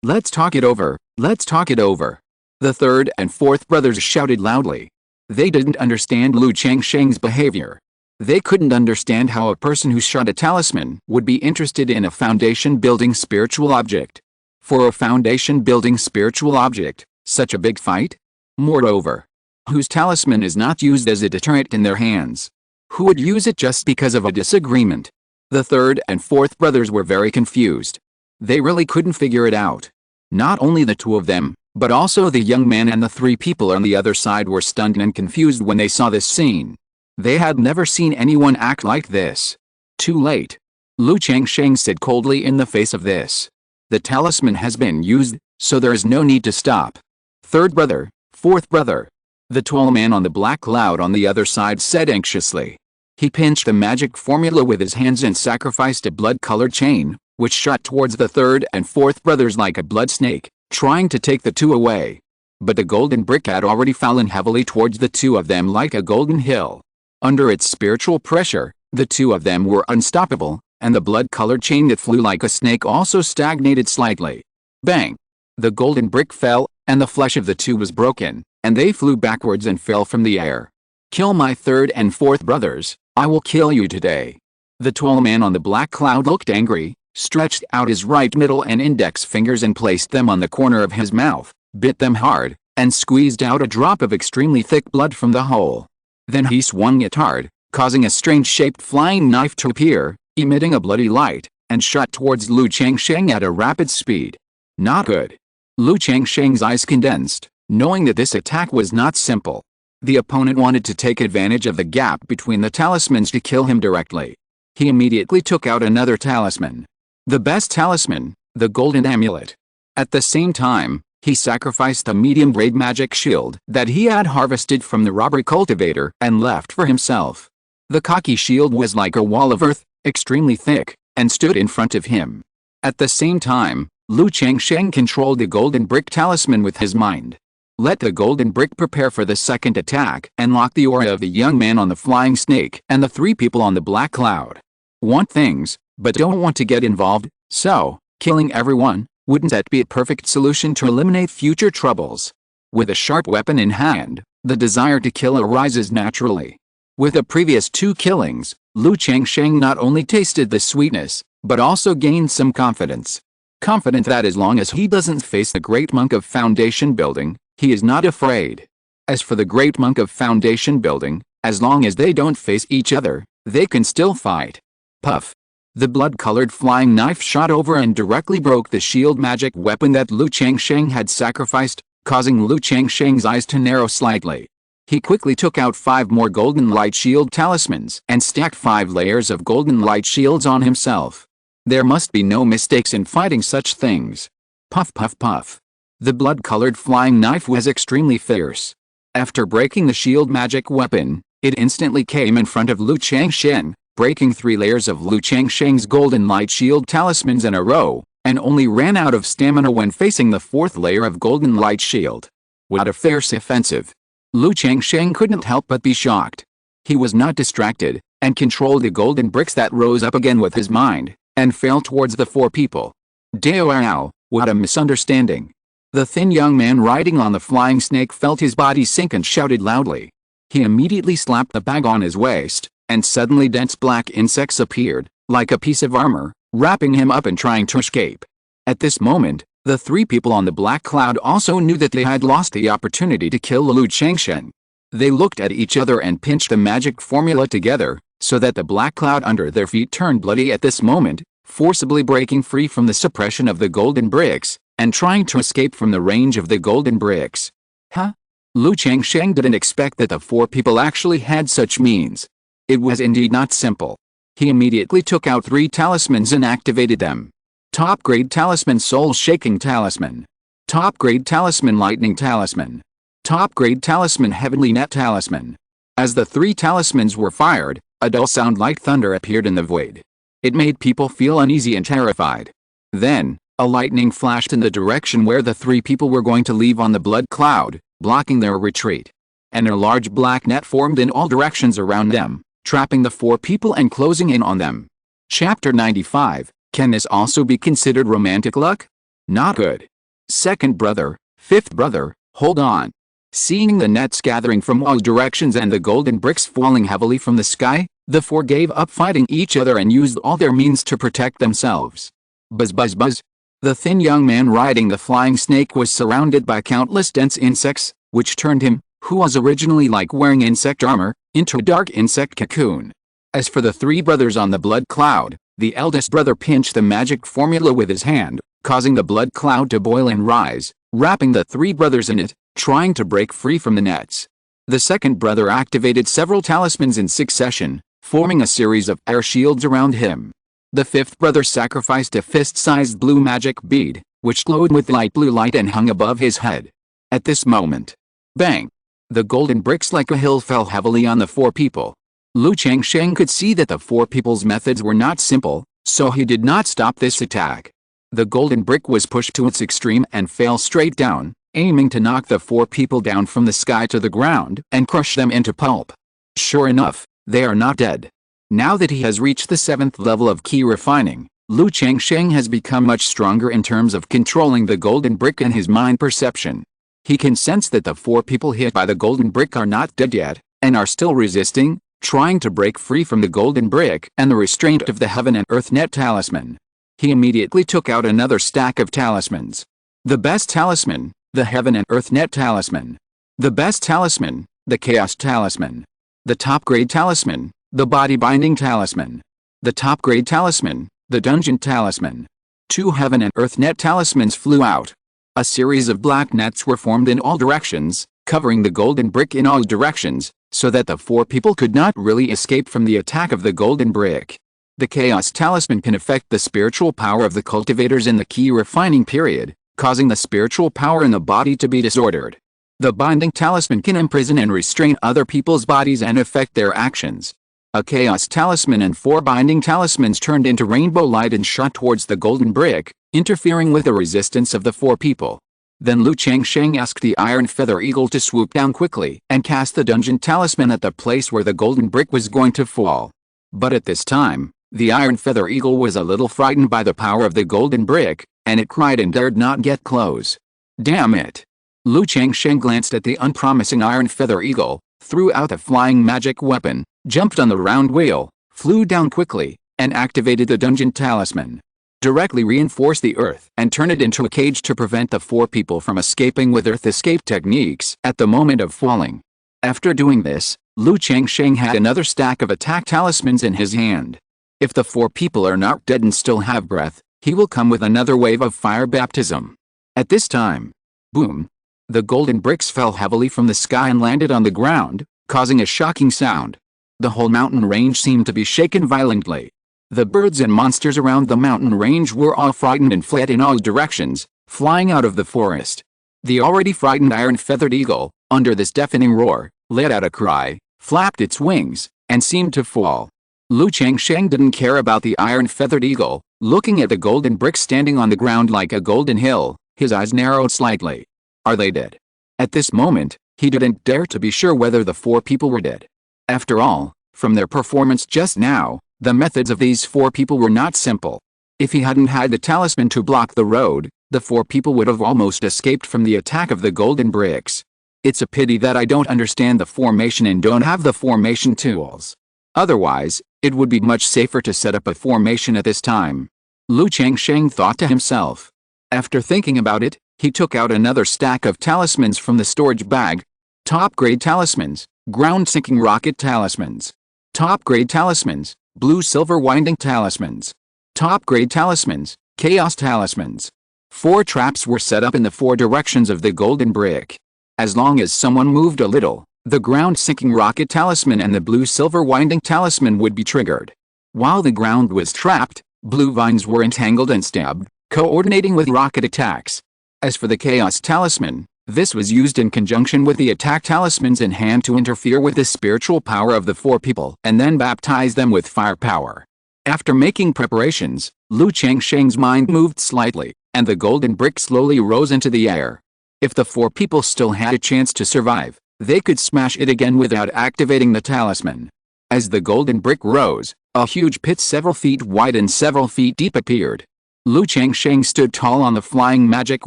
Let's talk it over. The third and fourth brothers shouted loudly. They didn't understand Lu Changsheng's behavior. They couldn't understand how a person who shot a talisman would be interested in a foundation-building spiritual object. For a foundation-building spiritual object, such a big fight? Moreover, whose talisman is not used as a deterrent in their hands? Who would use it just because of a disagreement? The third and fourth brothers were very confused. They really couldn't figure it out. Not only the two of them, but also the young man and the 3 people on the other side were stunned and confused when they saw this scene. They had never seen anyone act like this. Too late. Lu Changsheng said coldly in the face of this. The talisman has been used, so there is no need to stop. Third brother, fourth brother. The tall man on the black cloud on the other side said anxiously. He pinched the magic formula with his hands and sacrificed a blood-colored chain, which shot towards the third and fourth brothers like a blood snake, trying to take the two away. But the golden brick had already fallen heavily towards the two of them like a golden hill. Under its spiritual pressure, the two of them were unstoppable, and the blood-colored chain that flew like a snake also stagnated slightly. Bang! The golden brick fell, and the flesh of the two was broken, and they flew backwards and fell from the air. Kill my third and fourth brothers, I will kill you today. The tall man on the black cloud looked angry, stretched out his right middle and index fingers and placed them on the corner of his mouth, bit them hard, and squeezed out a drop of extremely thick blood from the hole. Then he swung it hard, causing a strange-shaped flying knife to appear, emitting a bloody light, and shot towards Lu Changsheng at a rapid speed. Not good. Lu Changsheng's eyes condensed, knowing that this attack was not simple. The opponent wanted to take advantage of the gap between the talismans to kill him directly. He immediately took out another talisman. The best talisman, the golden amulet. At the same time, he sacrificed a medium-grade magic shield that he had harvested from the robber cultivator and left for himself. The cocky shield was like a wall of earth, extremely thick, and stood in front of him. At the same time, Lu Changsheng controlled the golden brick talisman with his mind. Let the golden brick prepare for the second attack and lock the aura of the young man on the flying snake and the 3 people on the black cloud. Want things, but don't want to get involved, so, killing everyone, wouldn't that be a perfect solution to eliminate future troubles? With a sharp weapon in hand, the desire to kill arises naturally. With the previous 2 killings, Lu Changsheng not only tasted the sweetness, but also gained some confidence. Confident that as long as he doesn't face the great monk of foundation building, he is not afraid. As for the great monk of foundation building, as long as they don't face each other, they can still fight. Puff. The blood-colored flying knife shot over and directly broke the shield magic weapon that Lu Changsheng had sacrificed, causing Lu Changsheng's eyes to narrow slightly. He quickly took out 5 more golden light shield talismans and stacked 5 layers of golden light shields on himself. There must be no mistakes in fighting such things. Puff puff puff. The blood-colored flying knife was extremely fierce. After breaking the shield magic weapon, it instantly came in front of Lu Changsheng, breaking 3 layers of Lu Changsheng's golden light shield talismans in a row, and only ran out of stamina when facing the 4th layer of golden light shield. What a fierce offensive! Lu Changsheng couldn't help but be shocked. He was not distracted, and controlled the golden bricks that rose up again with his mind, and fell towards the 4 people. Dao, what a misunderstanding! The thin young man riding on the flying snake felt his body sink and shouted loudly. He immediately slapped the bag on his waist, and suddenly dense black insects appeared, like a piece of armor, wrapping him up and trying to escape. At this moment, the 3 people on the black cloud also knew that they had lost the opportunity to kill Lu Changsheng. They looked at each other and pinched the magic formula together, so that the black cloud under their feet turned bloody at this moment, forcibly breaking free from the suppression of the golden bricks, and trying to escape from the range of the golden bricks. Huh? Lu Changsheng didn't expect that the 4 people actually had such means. It was indeed not simple. He immediately took out 3 talismans and activated them. Top grade talisman soul shaking talisman. Top grade talisman lightning talisman. Top grade talisman heavenly net talisman. As the 3 talismans were fired, a dull sound like thunder appeared in the void. It made people feel uneasy and terrified. Then, a lightning flashed in the direction where the 3 people were going to leave on the blood cloud, blocking their retreat. And a large black net formed in all directions around them, trapping the 4 people and closing in on them. Chapter 95, Can this also be considered romantic luck? Not good. 2nd brother, 5th brother, hold on. Seeing the nets gathering from all directions and the golden bricks falling heavily from the sky, the 4 gave up fighting each other and used all their means to protect themselves. Buzz buzz buzz. The thin young man riding the flying snake was surrounded by countless dense insects, which turned him, who was originally like wearing insect armor, into a dark insect cocoon. As for the 3 brothers on the blood cloud, the eldest brother pinched the magic formula with his hand, causing the blood cloud to boil and rise, wrapping the 3 brothers in it, trying to break free from the nets. The 2nd brother activated several talismans in succession, forming a series of air shields around him. The 5th brother sacrificed a fist-sized blue magic bead, which glowed with light blue light and hung above his head. At this moment, bang! The golden bricks like a hill fell heavily on the 4 people. Lu Changsheng could see that the 4 people's methods were not simple, so he did not stop this attack. The golden brick was pushed to its extreme and fell straight down, aiming to knock the 4 people down from the sky to the ground and crush them into pulp. Sure enough, they are not dead. Now that he has reached the 7th level of key refining, Lu Changsheng has become much stronger in terms of controlling the golden brick and his mind perception. He can sense that the 4 people hit by the golden brick are not dead yet, and are still resisting, trying to break free from the golden brick and the restraint of the heaven and earth net talisman. He immediately took out another stack of talismans. The best talisman, the heaven and earth net talisman. The best talisman, the chaos talisman. The top grade talisman, the body binding talisman. The top grade talisman, the dungeon talisman. 2 heaven and earth net talismans flew out. A series of black nets were formed in all directions, covering the golden brick in all directions, so that the 4 people could not really escape from the attack of the golden brick. The chaos talisman can affect the spiritual power of the cultivators in the key refining period, causing the spiritual power in the body to be disordered. The binding talisman can imprison and restrain other people's bodies and affect their actions. A chaos talisman and 4 binding talismans turned into rainbow light and shot towards the golden brick, interfering with the resistance of the 4 people. Then Lu Changsheng asked the iron feather eagle to swoop down quickly and cast the dungeon talisman at the place where the golden brick was going to fall. But at this time, the iron feather eagle was a little frightened by the power of the golden brick, and it cried and dared not get close. Damn it! Lu Changsheng glanced at the unpromising iron feather eagle, threw out the flying magic weapon, jumped on the round wheel, flew down quickly, and activated the dungeon talisman. Directly reinforce the earth and turn it into a cage to prevent the 4 people from escaping with earth escape techniques at the moment of falling. After doing this, Lu Changsheng had another stack of attack talismans in his hand. If the 4 people are not dead and still have breath, he will come with another wave of fire baptism. At this time, boom! The golden bricks fell heavily from the sky and landed on the ground, causing a shocking sound. The whole mountain range seemed to be shaken violently. The birds and monsters around the mountain range were all frightened and fled in all directions, flying out of the forest. The already frightened iron-feathered eagle, under this deafening roar, let out a cry, flapped its wings, and seemed to fall. Lu Changsheng didn't care about the iron-feathered eagle, looking at the golden brick standing on the ground like a golden hill, his eyes narrowed slightly. Are they dead? At this moment, he didn't dare to be sure whether the 4 people were dead. After all, from their performance just now, the methods of these 4 people were not simple. If he hadn't had the talisman to block the road, the 4 people would have almost escaped from the attack of the golden bricks. It's a pity that I don't understand the formation and don't have the formation tools. Otherwise, it would be much safer to set up a formation at this time. Lu Changsheng thought to himself. After thinking about it, he took out another stack of talismans from the storage bag. Top-grade talismans, ground-sinking rocket talismans. Top-grade talismans, blue-silver winding talismans. Top-grade talismans, chaos talismans. 4 traps were set up in the 4 directions of the golden brick. As long as someone moved a little, the ground-sinking rocket talisman and the blue-silver winding talisman would be triggered. While the ground was trapped, blue vines were entangled and stabbed, coordinating with rocket attacks. As for the chaos talisman, this was used in conjunction with the attack talismans in hand to interfere with the spiritual power of the 4 people and then baptize them with firepower. After making preparations, Lu Changsheng's mind moved slightly, and the golden brick slowly rose into the air. If the 4 people still had a chance to survive, they could smash it again without activating the talisman. As the golden brick rose, a huge pit several feet wide and several feet deep appeared. Lu Changsheng stood tall on the flying magic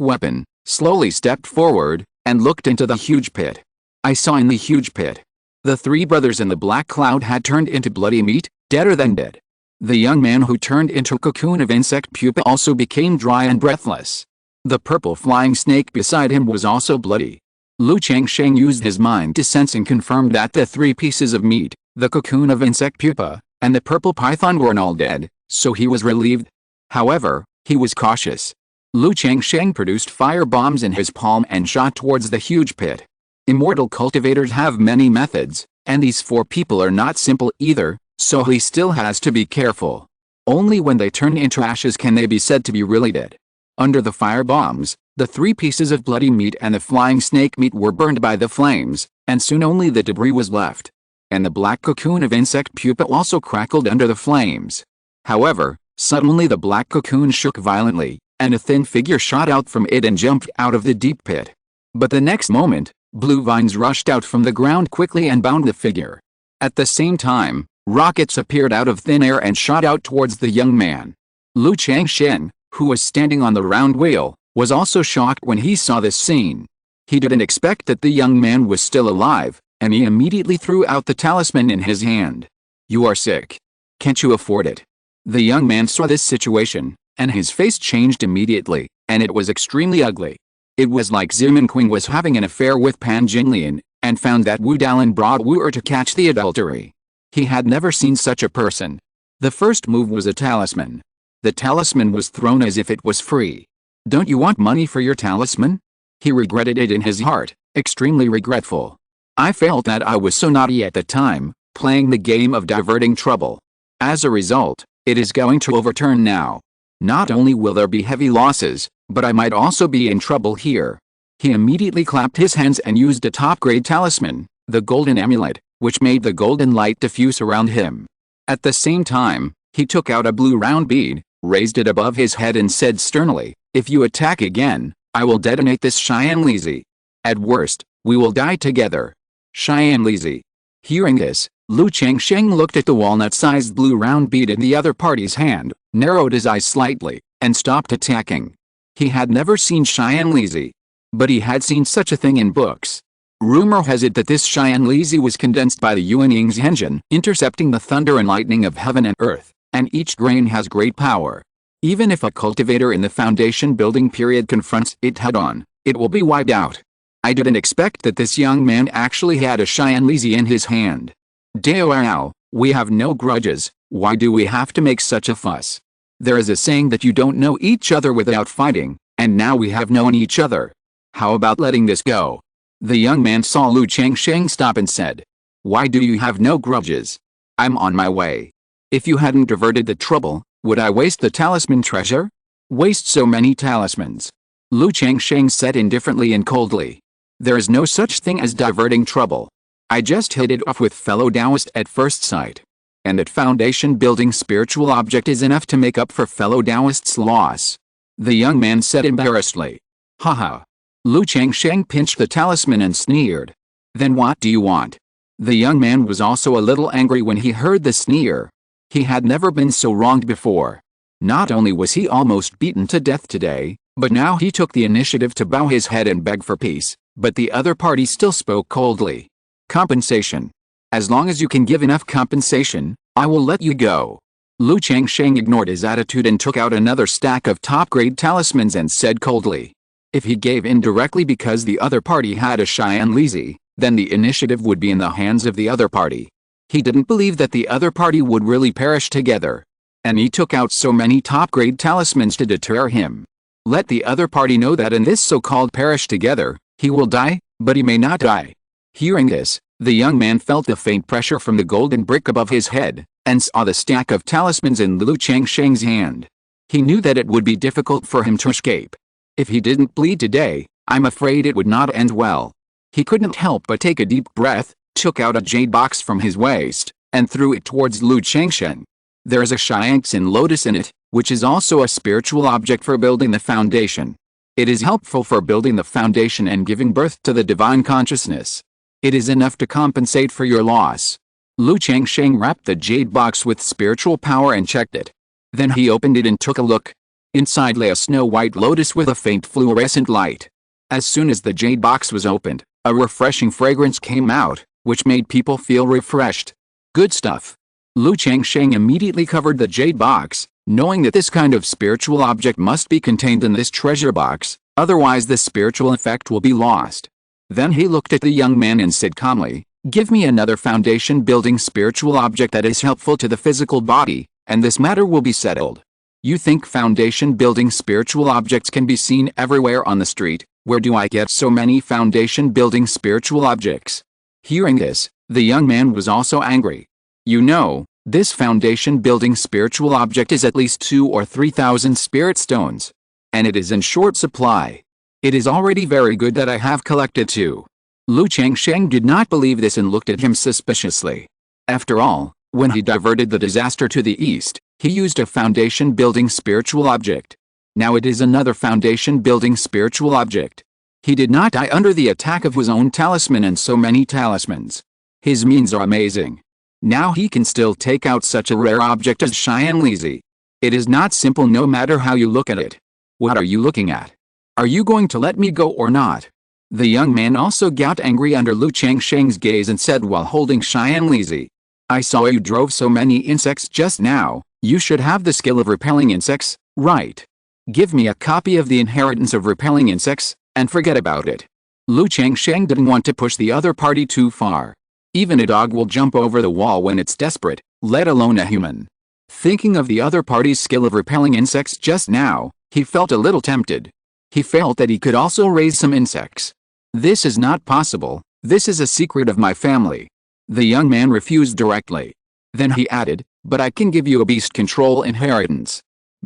weapon, slowly stepped forward, and looked into the huge pit. I saw in the huge pit. The 3 brothers in the black cloud had turned into bloody meat, deader than dead. The young man who turned into a cocoon of insect pupa also became dry and breathless. The purple flying snake beside him was also bloody. Lu Changsheng used his mind to sense and confirmed that the 3 pieces of meat, the cocoon of insect pupa, and the purple python were all dead, so he was relieved. However, he was cautious. Lu Changsheng produced fire bombs in his palm and shot towards the huge pit. Immortal cultivators have many methods, and these 4 people are not simple either, so he still has to be careful. Only when they turn into ashes can they be said to be really dead. Under the fire bombs, the 3 pieces of bloody meat and the flying snake meat were burned by the flames, and soon only the debris was left. And the black cocoon of insect pupa also crackled under the flames. However, suddenly the black cocoon shook violently, and a thin figure shot out from it and jumped out of the deep pit. But the next moment, blue vines rushed out from the ground quickly and bound the figure. At the same time, rockets appeared out of thin air and shot out towards the young man. Lu Changsheng, who was standing on the round wheel, was also shocked when he saw this scene. He didn't expect that the young man was still alive, and he immediately threw out the talisman in his hand. You are sick. Can't you afford it? The young man saw this situation, and his face changed immediately, and it was extremely ugly. It was like Zimin Qing was having an affair with Pan Jinglian, and found that Wu Dalan brought Wu Er to catch the adultery. He had never seen such a person. The first move was a talisman. The talisman was thrown as if it was free. Don't you want money for your talisman? He regretted it in his heart, extremely regretful. I felt that I was so naughty at the time, playing the game of diverting trouble. As a result, it is going to overturn now. Not only will there be heavy losses, but I might also be in trouble here. He immediately clapped his hands and used a top-grade talisman, the golden amulet, which made the golden light diffuse around him. At the same time, he took out a blue round bead, raised it above his head and said sternly, "If you attack again, I will detonate this Cheyenne Lizi. At worst, we will die together." Cheyenne Lizi. Hearing this, Lu Changsheng looked at the walnut-sized blue round bead in the other party's hand, narrowed his eyes slightly, and stopped attacking. He had never seen Cheyenne Lizi. But he had seen such a thing in books. Rumor has it that this Cheyenne Lizi was condensed by the Yuanying's engine, intercepting the thunder and lightning of heaven and earth, and each grain has great power. Even if a cultivator in the foundation building period confronts it head-on, it will be wiped out. I didn't expect that this young man actually had a Cheyenne Lizi in his hand. Dao, we have no grudges, why do we have to make such a fuss? There is a saying that you don't know each other without fighting, and now we have known each other. How about letting this go? The young man saw Lu Changsheng stop and said, "Why do you have no grudges? I'm on my way. If you hadn't diverted the trouble, would I waste the talisman treasure? Waste so many talismans? Lu Changsheng said indifferently and coldly. There is no such thing as diverting trouble. I just hit it off with fellow Taoist at first sight. And that foundation building spiritual object is enough to make up for fellow Taoist's loss. The young man said embarrassedly. Haha. Lu Changsheng pinched the talisman and sneered. Then what do you want? The young man was also a little angry when he heard the sneer. He had never been so wronged before. Not only was he almost beaten to death today, but now he took the initiative to bow his head and beg for peace, but the other party still spoke coldly. Compensation. As long as you can give enough compensation, I will let you go. Lu Changsheng ignored his attitude and took out another stack of top-grade talismans and said coldly. If he gave in directly because the other party had a Cheyenne Lizi, then the initiative would be in the hands of the other party. He didn't believe that the other party would really perish together. And he took out so many top-grade talismans to deter him. Let the other party know that in this so-called perish together, he will die, but he may not die. Hearing this, the young man felt the faint pressure from the golden brick above his head, and saw the stack of talismans in Lu Changsheng's hand. He knew that it would be difficult for him to escape. If he didn't bleed today, I'm afraid it would not end well. He couldn't help but take a deep breath, took out a jade box from his waist, and threw it towards Lu Changsheng. There is a Xiangxin lotus in it, which is also a spiritual object for building the foundation. It is helpful for building the foundation and giving birth to the divine consciousness. It is enough to compensate for your loss. Lu Changsheng wrapped the jade box with spiritual power and checked it. Then he opened it and took a look. Inside lay a snow-white lotus with a faint fluorescent light. As soon as the jade box was opened, a refreshing fragrance came out, which made people feel refreshed. Good stuff. Lu Changsheng immediately covered the jade box, knowing that this kind of spiritual object must be contained in this treasure box, otherwise the spiritual effect will be lost. Then he looked at the young man and said calmly, "Give me another foundation-building spiritual object that is helpful to the physical body, and this matter will be settled." You think foundation-building spiritual objects can be seen everywhere on the street? Where do I get so many foundation-building spiritual objects? Hearing this, the young man was also angry. You know, this foundation-building spiritual object is at least 2,000 or 3,000 spirit stones. And it is in short supply. It is already very good that I have collected 2. Lu Changsheng did not believe this and looked at him suspiciously. After all, when he diverted the disaster to the east, he used a foundation-building spiritual object. Now it is another foundation-building spiritual object. He did not die under the attack of his own talisman and so many talismans. His means are amazing. Now he can still take out such a rare object as Cheyenne Lizi. It is not simple no matter how you look at it. What are you looking at? Are you going to let me go or not? The young man also got angry under Lu Changsheng's gaze and said while holding Cheyenne Lizi, "I saw you drove so many insects just now. You should have the skill of repelling insects, right? Give me a copy of the inheritance of repelling insects, and forget about it." Lu Changsheng didn't want to push the other party too far. Even a dog will jump over the wall when it's desperate, let alone a human. Thinking of the other party's skill of repelling insects just now, he felt a little tempted. He felt that he could also raise some insects. This is not possible, this is a secret of my family. The young man refused directly. Then he added, "But I can give you a beast control inheritance."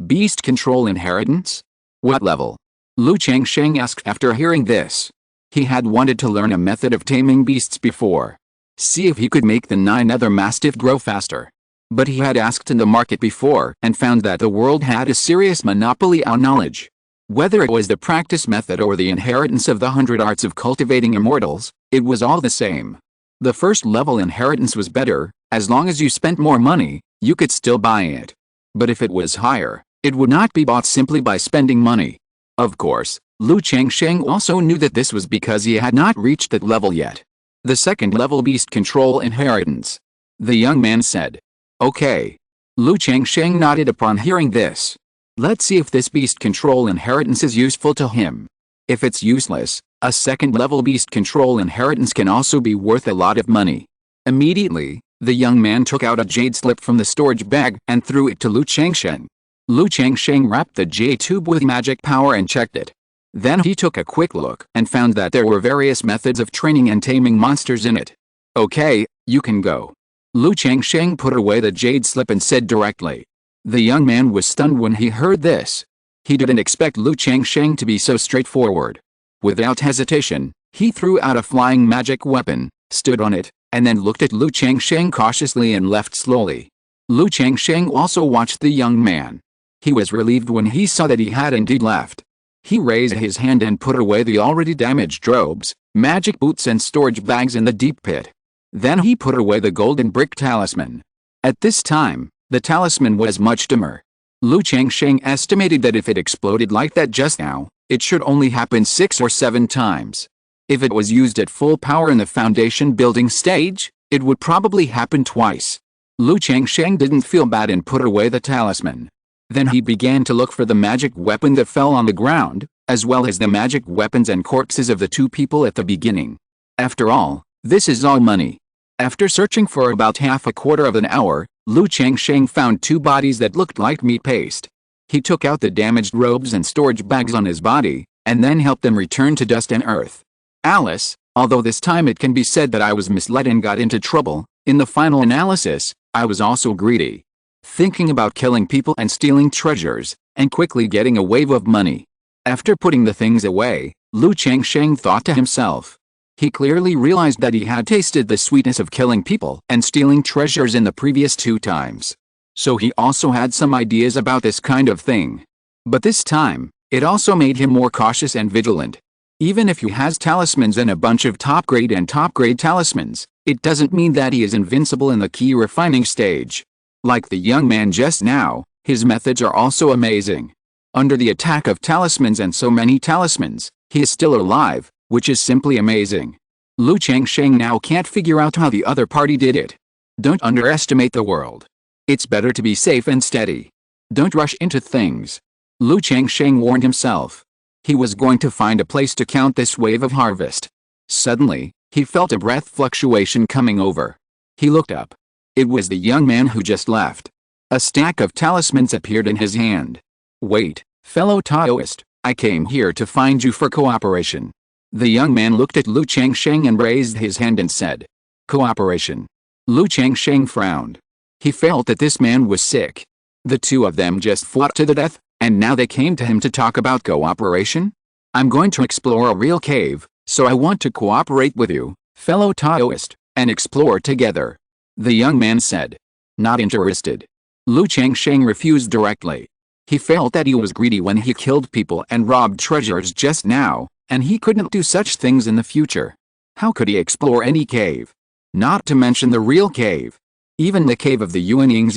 Beast control inheritance? What level? Lu Changsheng asked after hearing this. He had wanted to learn a method of taming beasts before. See if he could make the 9 other mastiff grow faster. But he had asked in the market before and found that the world had a serious monopoly on knowledge. Whether it was the practice method or the inheritance of the 100 arts of cultivating immortals, it was all the same. The first level inheritance was better, as long as you spent more money, you could still buy it. But if it was higher, it would not be bought simply by spending money. Of course, Lu Changsheng also knew that this was because he had not reached that level yet. The second level beast control inheritance. The young man said. Okay. Lu Changsheng nodded upon hearing this. Let's see if this beast control inheritance is useful to him. If it's useless, a second level beast control inheritance can also be worth a lot of money. Immediately, the young man took out a jade slip from the storage bag and threw it to Lu Changsheng. Lu Changsheng wrapped the jade tube with magic power and checked it. Then he took a quick look and found that there were various methods of training and taming monsters in it. Okay, you can go. Lu Changsheng put away the jade slip and said directly. The young man was stunned when he heard this. He didn't expect Lu Changsheng to be so straightforward. Without hesitation, he threw out a flying magic weapon, stood on it, and then looked at Lu Changsheng cautiously and left slowly. Lu Changsheng also watched the young man. He was relieved when he saw that he had indeed left. He raised his hand and put away the already damaged robes, magic boots and storage bags in the deep pit. Then he put away the golden brick talisman. At this time, the talisman was much dimmer. Lu Changsheng estimated that if it exploded like that just now, it should only happen 6 or 7 times. If it was used at full power in the foundation building stage, it would probably happen twice. Lu Changsheng didn't feel bad and put away the talisman. Then he began to look for the magic weapon that fell on the ground, as well as the magic weapons and corpses of the 2 people at the beginning. After all, this is all money. After searching for about half a quarter of an hour, Lu Changsheng found 2 bodies that looked like meat paste. He took out the damaged robes and storage bags on his body, and then helped them return to dust and earth. Alice, although this time it can be said that I was misled and got into trouble, in the final analysis, I was also greedy. Thinking about killing people and stealing treasures, and quickly getting a wave of money. After putting the things away, Lu Changsheng thought to himself. He clearly realized that he had tasted the sweetness of killing people and stealing treasures in the previous 2 times. So he also had some ideas about this kind of thing. But this time, it also made him more cautious and vigilant. Even if he has talismans and a bunch of top-grade and top-grade talismans, it doesn't mean that he is invincible in the key refining stage. Like the young man just now, his methods are also amazing. Under the attack of talismans and so many talismans, he is still alive, which is simply amazing. Lu Changsheng now can't figure out how the other party did it. Don't underestimate the world. It's better to be safe and steady. Don't rush into things. Lu Changsheng warned himself. He was going to find a place to count this wave of harvest. Suddenly, he felt a breath fluctuation coming over. He looked up. It was the young man who just left. A stack of talismans appeared in his hand. Wait, fellow Taoist, I came here to find you for cooperation. The young man looked at Lu Changsheng and raised his hand and said, "Cooperation." Lu Changsheng frowned. He felt that this man was sick. The 2 of them just fought to the death, and now they came to him to talk about cooperation? I'm going to explore a real cave, so I want to cooperate with you, fellow Taoist, and explore together. The young man said. Not interested. Lu Changsheng refused directly. He felt that he was greedy when he killed people and robbed treasures just now, and he couldn't do such things in the future. How could he explore any cave? Not to mention the real cave. Even the cave of the Yuanying's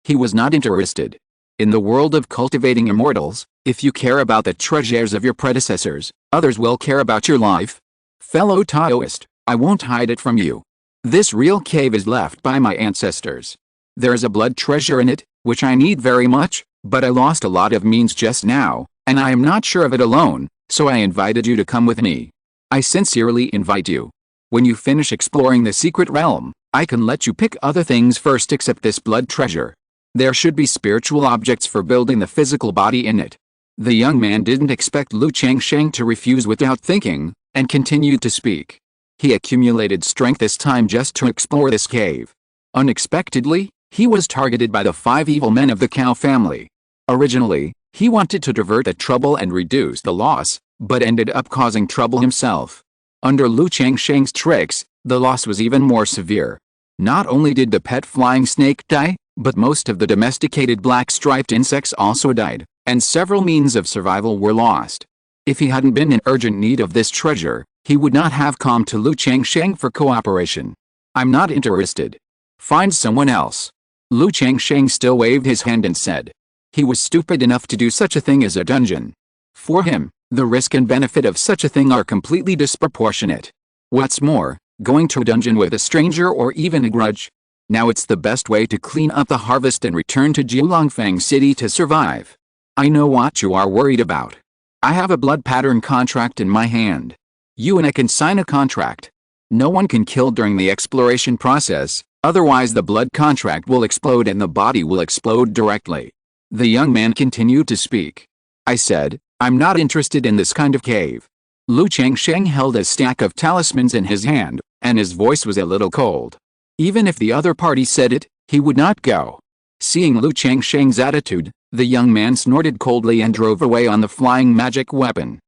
he was not interested. In the world of cultivating immortals, if you care about the treasures of your predecessors, others will care about your life. Fellow Taoist, I won't hide it from you. This real cave is left by my ancestors. There is a blood treasure in it, which I need very much, but I lost a lot of means just now, and I am not sure of it alone, so I invited you to come with me. I sincerely invite you. When you finish exploring the secret realm, I can let you pick other things first except this blood treasure. There should be spiritual objects for building the physical body in it. The young man didn't expect Lu Changsheng to refuse without thinking, and continued to speak. He accumulated strength this time just to explore this cave. Unexpectedly, he was targeted by the 5 evil men of the Cow family. Originally, he wanted to divert the trouble and reduce the loss, but ended up causing trouble himself. Under Lu Changsheng's tricks, the loss was even more severe. Not only did the pet flying snake die, but most of the domesticated black-striped insects also died, and several means of survival were lost. If he hadn't been in urgent need of this treasure, he would not have come to Lu Changsheng for cooperation. I'm not interested. Find someone else. Lu Changsheng still waved his hand and said. He was stupid enough to do such a thing as a dungeon. For him, the risk and benefit of such a thing are completely disproportionate. What's more, going to a dungeon with a stranger or even a grudge? Now it's the best way to clean up the harvest and return to Jiulongfang City to survive. I know what you are worried about. I have a blood pattern contract in my hand. You and I can sign a contract. No one can kill during the exploration process, otherwise the blood contract will explode and the body will explode directly. The young man continued to speak. I said, I'm not interested in this kind of cave. Lu Changsheng held a stack of talismans in his hand, and his voice was a little cold. Even if the other party said it, he would not go. Seeing Lu Changsheng's attitude, The young man snorted coldly and drove away on the flying magic weapon.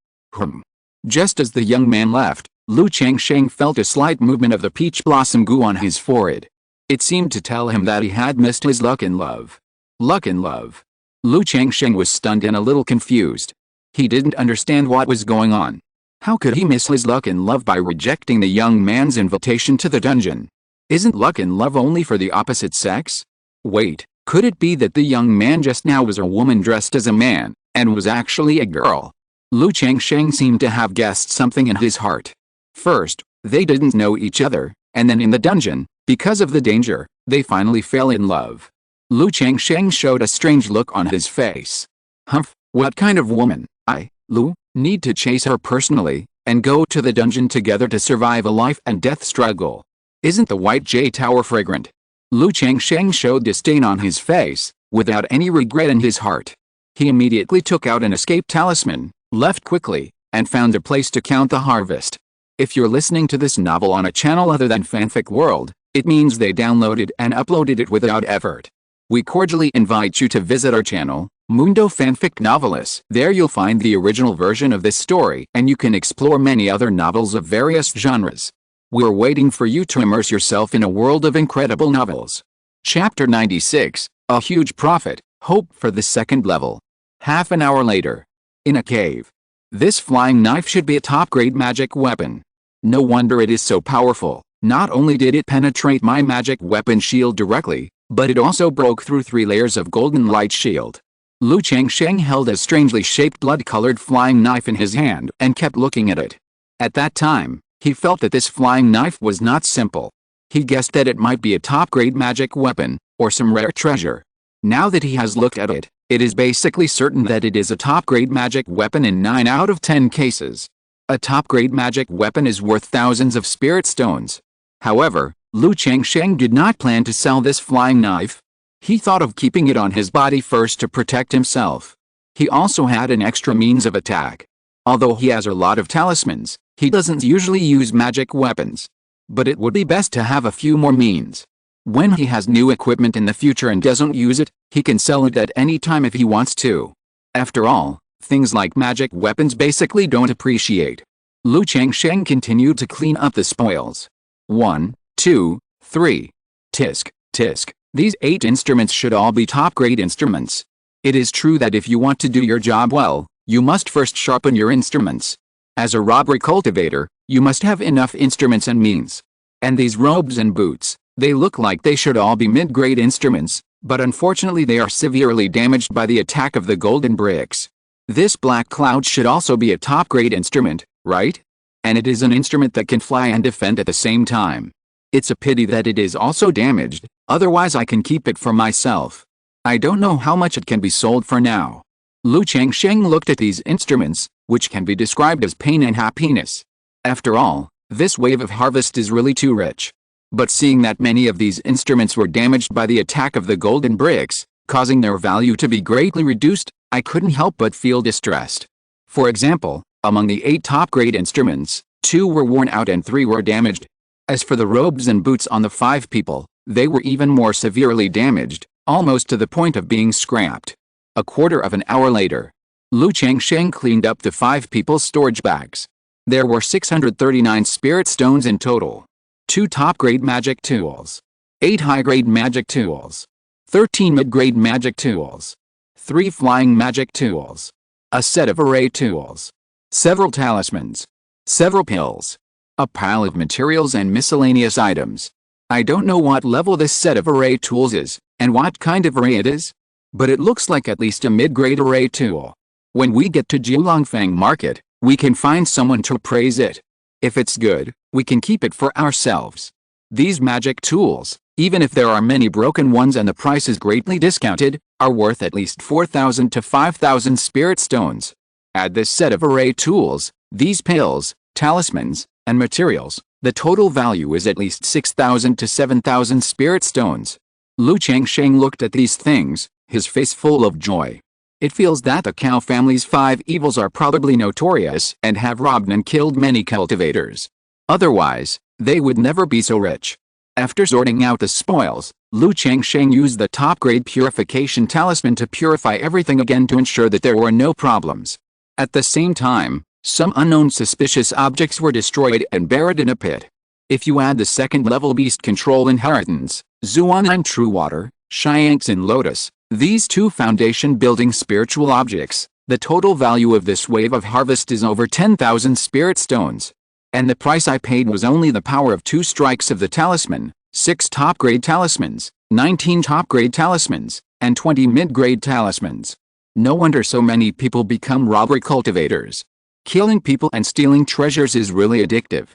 Just as the young man left, Lu Changsheng felt a slight movement of the peach blossom goo on his forehead. It seemed to tell him that he had missed his luck in love. Luck in love. Lu Changsheng was stunned and a little confused. He didn't understand what was going on. How could he miss his luck in love by rejecting the young man's invitation to the dungeon? Isn't luck in love only for the opposite sex? Wait, could it be that the young man just now was a woman dressed as a man, and was actually a girl? Lu Changsheng seemed to have guessed something in his heart. First, they didn't know each other, and then in the dungeon, because of the danger, they finally fell in love. Lu Changsheng showed a strange look on his face. Humph, what kind of woman? I, Lu, need to chase her personally, and go to the dungeon together to survive a life and death struggle. Isn't the White J Tower fragrant? Lu Changsheng showed disdain on his face, without any regret in his heart. He immediately took out an escape talisman, left quickly, and found a place to count the harvest. If you're listening to this novel on a channel other than Fanfic World, it means they downloaded and uploaded it without effort. We cordially invite you to visit our channel, Mundo Fanfic Novelis. There you'll find the original version of this story, and you can explore many other novels of various genres. We're waiting for you to immerse yourself in a world of incredible novels. Chapter 96, A Huge Profit, Hope for the Second Level. Half an hour later. In a cave. This flying knife should be a top-grade magic weapon. No wonder it is so powerful. Not only did it penetrate my magic weapon shield directly, but it also broke through 3 layers of golden light shield. Lu Changsheng held a strangely shaped blood-colored flying knife in his hand and kept looking at it. At that time, he felt that this flying knife was not simple. He guessed that it might be a top-grade magic weapon, or some rare treasure. Now that he has looked at it, it is basically certain that it is a top-grade magic weapon in 9 out of 10 cases. A top-grade magic weapon is worth thousands of spirit stones. However, Lu Changsheng did not plan to sell this flying knife. He thought of keeping it on his body first to protect himself. He also had an extra means of attack. Although he has a lot of talismans, he doesn't usually use magic weapons. But it would be best to have a few more means. When he has new equipment in the future and doesn't use it, he can sell it at any time if he wants to. After all, things like magic weapons basically don't appreciate. Lu Changsheng continued to clean up the spoils. 1, 2, 3. Tisk, tisk. These 8 instruments should all be top-grade instruments. It is true that if you want to do your job well, you must first sharpen your instruments. As a robbery cultivator, you must have enough instruments and means. And these robes and boots, they look like they should all be mid-grade instruments, but unfortunately they are severely damaged by the attack of the golden bricks. This black cloud should also be a top-grade instrument, right? And it is an instrument that can fly and defend at the same time. It's a pity that it is also damaged, otherwise I can keep it for myself. I don't know how much it can be sold for now. Lu Changsheng looked at these instruments, which can be described as pain and happiness. After all, this wave of harvest is really too rich. But seeing that many of these instruments were damaged by the attack of the golden bricks, causing their value to be greatly reduced, I couldn't help but feel distressed. For example, among the 8 top-grade instruments, 2 were worn out and 3 were damaged. As for the robes and boots on the 5 people, they were even more severely damaged, almost to the point of being scrapped. A quarter of an hour later, Lu Changsheng cleaned up the 5 people's storage bags. There were 639 spirit stones in total. 2 top-grade magic tools. 8 high-grade magic tools. 13 mid-grade magic tools. 3 flying magic tools. A set of array tools. Several talismans. Several pills. A pile of materials and miscellaneous items. I don't know what level this set of array tools is, and what kind of array it is, but it looks like at least a mid-grade array tool. When we get to Jiulongfang Market, we can find someone to appraise it. If it's good, we can keep it for ourselves. These magic tools, even if there are many broken ones and the price is greatly discounted, are worth at least 4,000 to 5,000 spirit stones. Add this set of array tools, these pills, talismans, and materials, the total value is at least 6,000 to 7,000 spirit stones. Lu Changsheng looked at these things, his face full of joy. It feels that the Cao family's 5 evils are probably notorious and have robbed and killed many cultivators. Otherwise, they would never be so rich. After sorting out the spoils, Changsheng used the top-grade purification talisman to purify everything again to ensure that there were no problems. At the same time, some unknown suspicious objects were destroyed and buried in a pit. If you add the second-level beast control inheritance, Zuan True Water, Shiangxin Lotus, these two foundation-building spiritual objects, the total value of this wave of harvest is over 10,000 spirit stones. And the price I paid was only the power of 2 strikes of the talisman, 6 top-grade talismans, 19 top-grade talismans, and 20 mid-grade talismans. No wonder so many people become robber cultivators. Killing people and stealing treasures is really addictive.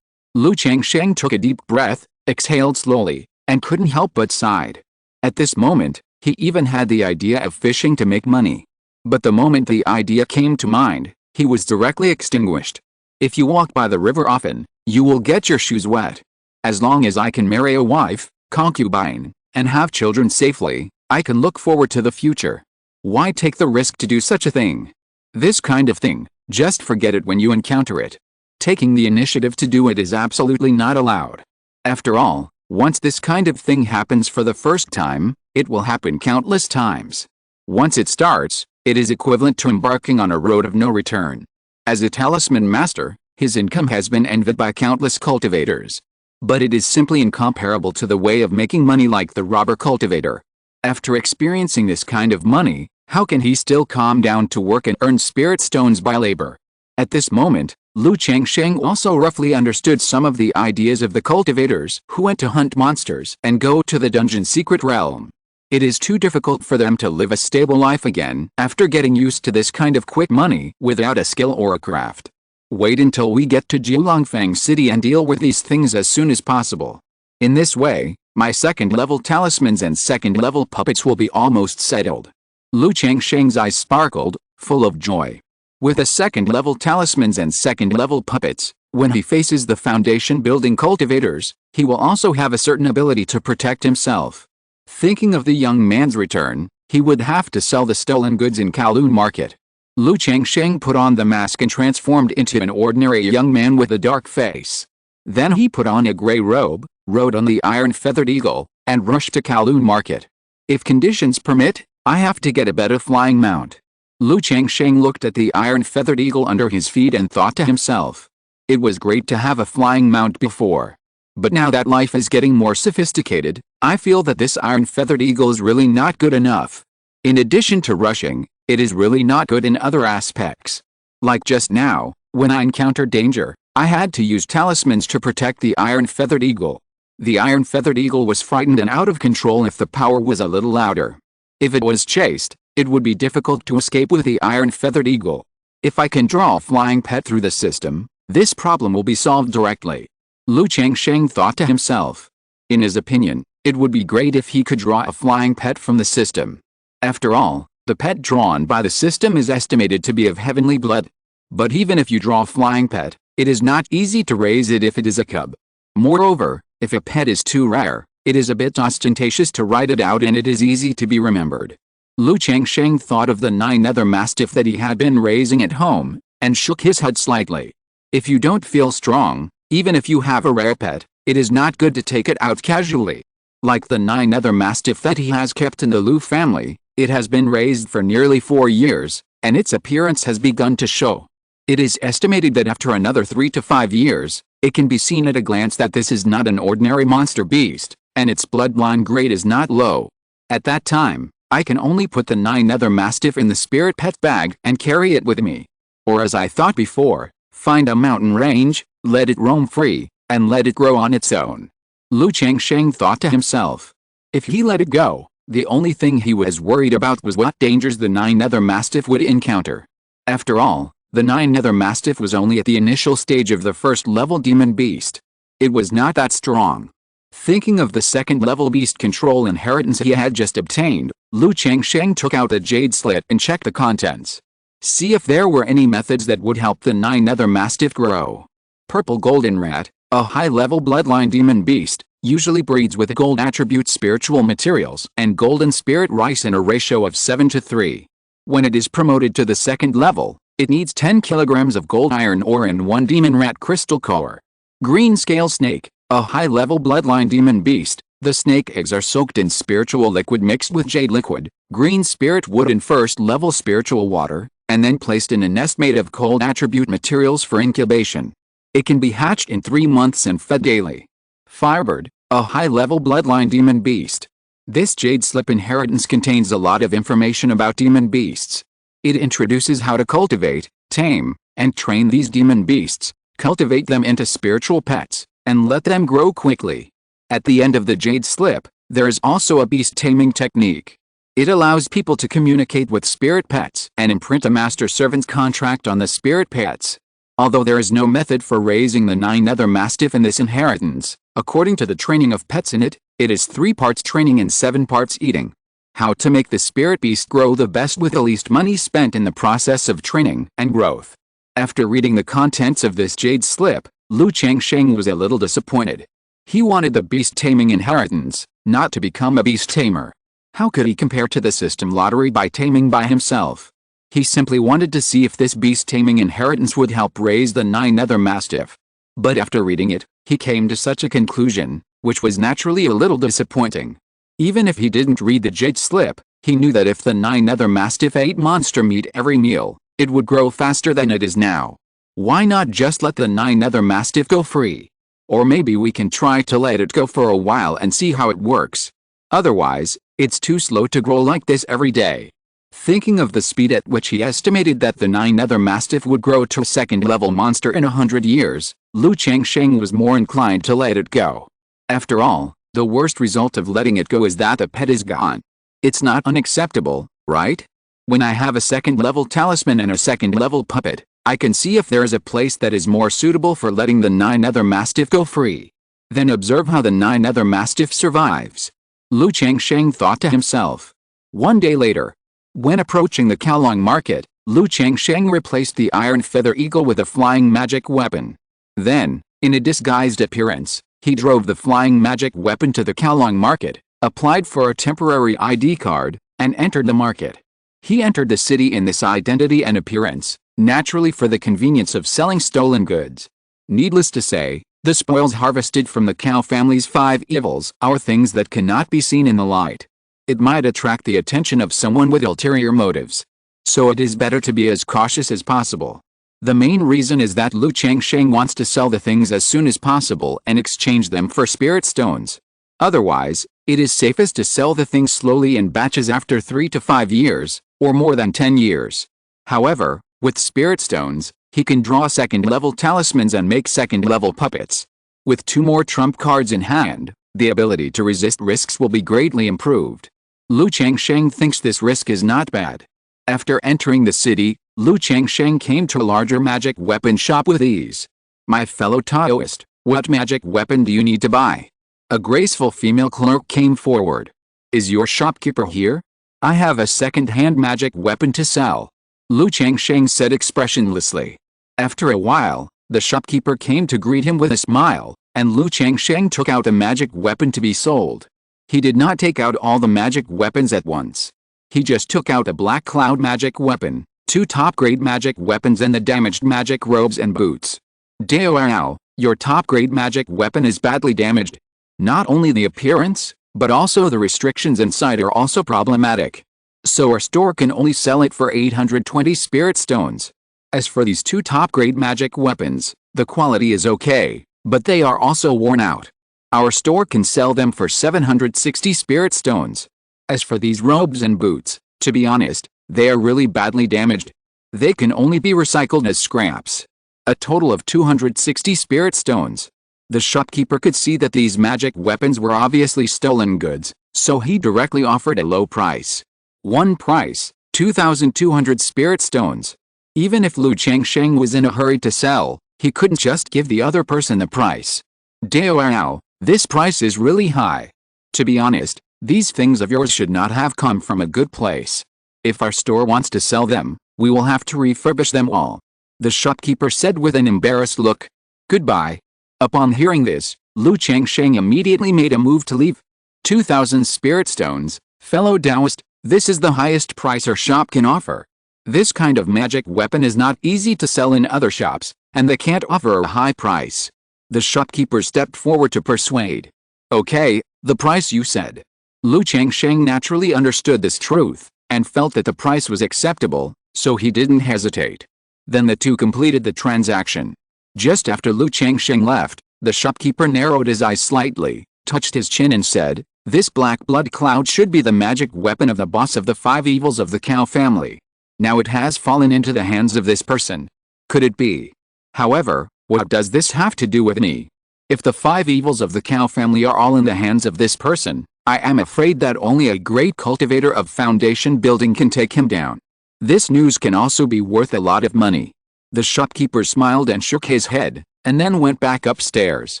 Changsheng took a deep breath, exhaled slowly, and couldn't help but sighed. At this moment, he even had the idea of fishing to make money. But the moment the idea came to mind, he was directly extinguished. If you walk by the river often, you will get your shoes wet. As long as I can marry a wife, concubine, and have children safely, I can look forward to the future. Why take the risk to do such a thing? This kind of thing, just forget it when you encounter it. Taking the initiative to do it is absolutely not allowed. After all, once this kind of thing happens for the first time, it will happen countless times. Once it starts, it is equivalent to embarking on a road of no return. As a talisman master, his income has been envied by countless cultivators. But it is simply incomparable to the way of making money like the robber cultivator. After experiencing this kind of money, how can he still calm down to work and earn spirit stones by labor? At this moment, Changsheng also roughly understood some of the ideas of the cultivators who went to hunt monsters and go to the dungeon secret realm. It is too difficult for them to live a stable life again after getting used to this kind of quick money without a skill or a craft. Wait until we get to Jiulongfang City and deal with these things as soon as possible. In this way, my second-level talismans and second-level puppets will be almost settled. Changsheng's eyes sparkled, full of joy. With the second-level talismans and second-level puppets, when he faces the foundation-building cultivators, he will also have a certain ability to protect himself. Thinking of the young man's return, he would have to sell the stolen goods in Kowloon Market. Changsheng put on the mask and transformed into an ordinary young man with a dark face. Then he put on a gray robe, rode on the iron-feathered eagle, and rushed to Kowloon Market. If conditions permit, I have to get a better flying mount. Changsheng looked at the iron-feathered eagle under his feet and thought to himself. It was great to have a flying mount before. But now that life is getting more sophisticated, I feel that this iron-feathered eagle is really not good enough. In addition to rushing, it is really not good in other aspects. Like just now, when I encountered danger, I had to use talismans to protect the iron-feathered eagle. The iron-feathered eagle was frightened and out of control if the power was a little louder. If it was chased, it would be difficult to escape with the iron-feathered eagle. If I can draw a flying pet through the system, this problem will be solved directly. Changsheng thought to himself. In his opinion, it would be great if he could draw a flying pet from the system. After all, the pet drawn by the system is estimated to be of heavenly blood. But even if you draw a flying pet, it is not easy to raise it if it is a cub. Moreover, if a pet is too rare, it is a bit ostentatious to write it out and it is easy to be remembered. Changsheng thought of the 9 nether mastiff that he had been raising at home, and shook his head slightly. If you don't feel strong, even if you have a rare pet, it is not good to take it out casually. Like the 9 nether mastiff that he has kept in the Lu family, it has been raised for nearly 4 years, and its appearance has begun to show. It is estimated that after another 3 to 5 years, it can be seen at a glance that this is not an ordinary monster beast, and its bloodline grade is not low. At that time, I can only put the 9 nether mastiff in the spirit pet bag and carry it with me. Or as I thought before, find a mountain range, let it roam free, and let it grow on its own. Changsheng thought to himself. If he let it go, the only thing he was worried about was what dangers the 9 nether mastiff would encounter. After all, the 9 nether mastiff was only at the initial stage of the first-level demon beast. It was not that strong. Thinking of the second-level beast control inheritance he had just obtained, Changsheng took out the jade slit and checked the contents. See if there were any methods that would help the 9 nether mastiff grow. Purple golden rat, a high-level bloodline demon beast, usually breeds with gold attribute spiritual materials and golden spirit rice in a ratio of 7:3. When it is promoted to the second level, it needs 10 kilograms of gold iron ore and 1 demon rat crystal core. Green scale snake, A high-level bloodline demon beast. The snake eggs are soaked in spiritual liquid mixed with jade liquid, green spirit wood and first-level spiritual water, and then placed in a nest made of cold attribute materials for incubation. It can be hatched in 3 months and fed daily. Firebird. A high-level bloodline demon beast. This jade slip inheritance contains a lot of information about demon beasts. It introduces how to cultivate, tame, and train these demon beasts, cultivate them into spiritual pets, and let them grow quickly. At the end of the jade slip, there is also a beast taming technique. It allows people to communicate with spirit pets and imprint a master-servant's contract on the spirit pets. Although there is no method for raising the 9 nether mastiff in this inheritance, according to the training of pets in it, it is 3 parts training and 7 parts eating. How to make the spirit beast grow the best with the least money spent in the process of training and growth. After reading the contents of this jade slip, Changsheng was a little disappointed. He wanted the beast taming inheritance, not to become a beast tamer. How could he compare to the system lottery by taming by himself? He simply wanted to see if this beast taming inheritance would help raise the 9 nether mastiff. But after reading it, he came to such a conclusion, which was naturally a little disappointing. Even if he didn't read the jade slip, he knew that if the 9 nether mastiff ate monster meat every meal, it would grow faster than it is now. Why not just let the 9 nether mastiff go free? Or maybe we can try to let it go for a while and see how it works. Otherwise, it's too slow to grow like this every day. Thinking of the speed at which he estimated that the 9 nether mastiff would grow to a 2nd level monster in 100 years, Changsheng was more inclined to let it go. After all, the worst result of letting it go is that the pet is gone. It's not unacceptable, right? When I have a 2nd level talisman and a 2nd level puppet, I can see if there is a place that is more suitable for letting the 9 nether mastiff go free. Then observe how the 9 nether mastiff survives. Changsheng thought to himself. One day later, when approaching the Kowloon market, Changsheng replaced the iron feather eagle with a flying magic weapon. Then, in a disguised appearance, he drove the flying magic weapon to the Kowloon market, applied for a temporary ID card, and entered the market. He entered the city in this identity and appearance, naturally for the convenience of selling stolen goods. Needless to say, the spoils harvested from the cow family's 5 evils are things that cannot be seen in the light. It might attract the attention of someone with ulterior motives. So it is better to be as cautious as possible. The main reason is that Changsheng wants to sell the things as soon as possible and exchange them for spirit stones. Otherwise, it is safest to sell the things slowly in batches after 3 to 5 years, or more than 10 years. However, with spirit stones, he can draw 2nd level talismans and make 2nd level puppets. With 2 more trump cards in hand, the ability to resist risks will be greatly improved. Changsheng thinks this risk is not bad. After entering the city, Changsheng came to a larger magic weapon shop with ease. My fellow Taoist, what magic weapon do you need to buy? A graceful female clerk came forward. Is your shopkeeper here? I have a second-hand magic weapon to sell. Changsheng said expressionlessly. After a while, the shopkeeper came to greet him with a smile, and Changsheng took out a magic weapon to be sold. He did not take out all the magic weapons at once. He just took out a black cloud magic weapon, 2 top-grade magic weapons and the damaged magic robes and boots. Dao, your top-grade magic weapon is badly damaged. Not only the appearance, but also the restrictions inside are also problematic. So our store can only sell it for 820 spirit stones. As for these 2 top-grade magic weapons, the quality is okay, but they are also worn out. Our store can sell them for 760 spirit stones. As for these robes and boots, to be honest, they are really badly damaged. They can only be recycled as scraps. A total of 260 spirit stones. The shopkeeper could see that these magic weapons were obviously stolen goods, so he directly offered a low price. One price, 2,200 spirit stones. Even if Changsheng was in a hurry to sell, he couldn't just give the other person the price. Dao, this price is really high. To be honest, these things of yours should not have come from a good place. If our store wants to sell them, we will have to refurbish them all. The shopkeeper said with an embarrassed look. Goodbye. Upon hearing this, Changsheng immediately made a move to leave. 2,000 spirit stones, fellow Taoist, this is the highest price our shop can offer. This kind of magic weapon is not easy to sell in other shops, and they can't offer a high price. The shopkeeper stepped forward to persuade. Okay, the price you said. Changsheng naturally understood this truth, and felt that the price was acceptable, so he didn't hesitate. Then the two completed the transaction. Just after Changsheng left, the shopkeeper narrowed his eyes slightly, touched his chin and said, "This black blood cloud should be the magic weapon of the boss of the 5 evils of the cow family. Now it has fallen into the hands of this person. Could it be? However, what does this have to do with me? If the 5 evils of the cow family are all in the hands of this person, I am afraid that only a great cultivator of foundation building can take him down. This news can also be worth a lot of money." The shopkeeper smiled and shook his head, and then went back upstairs.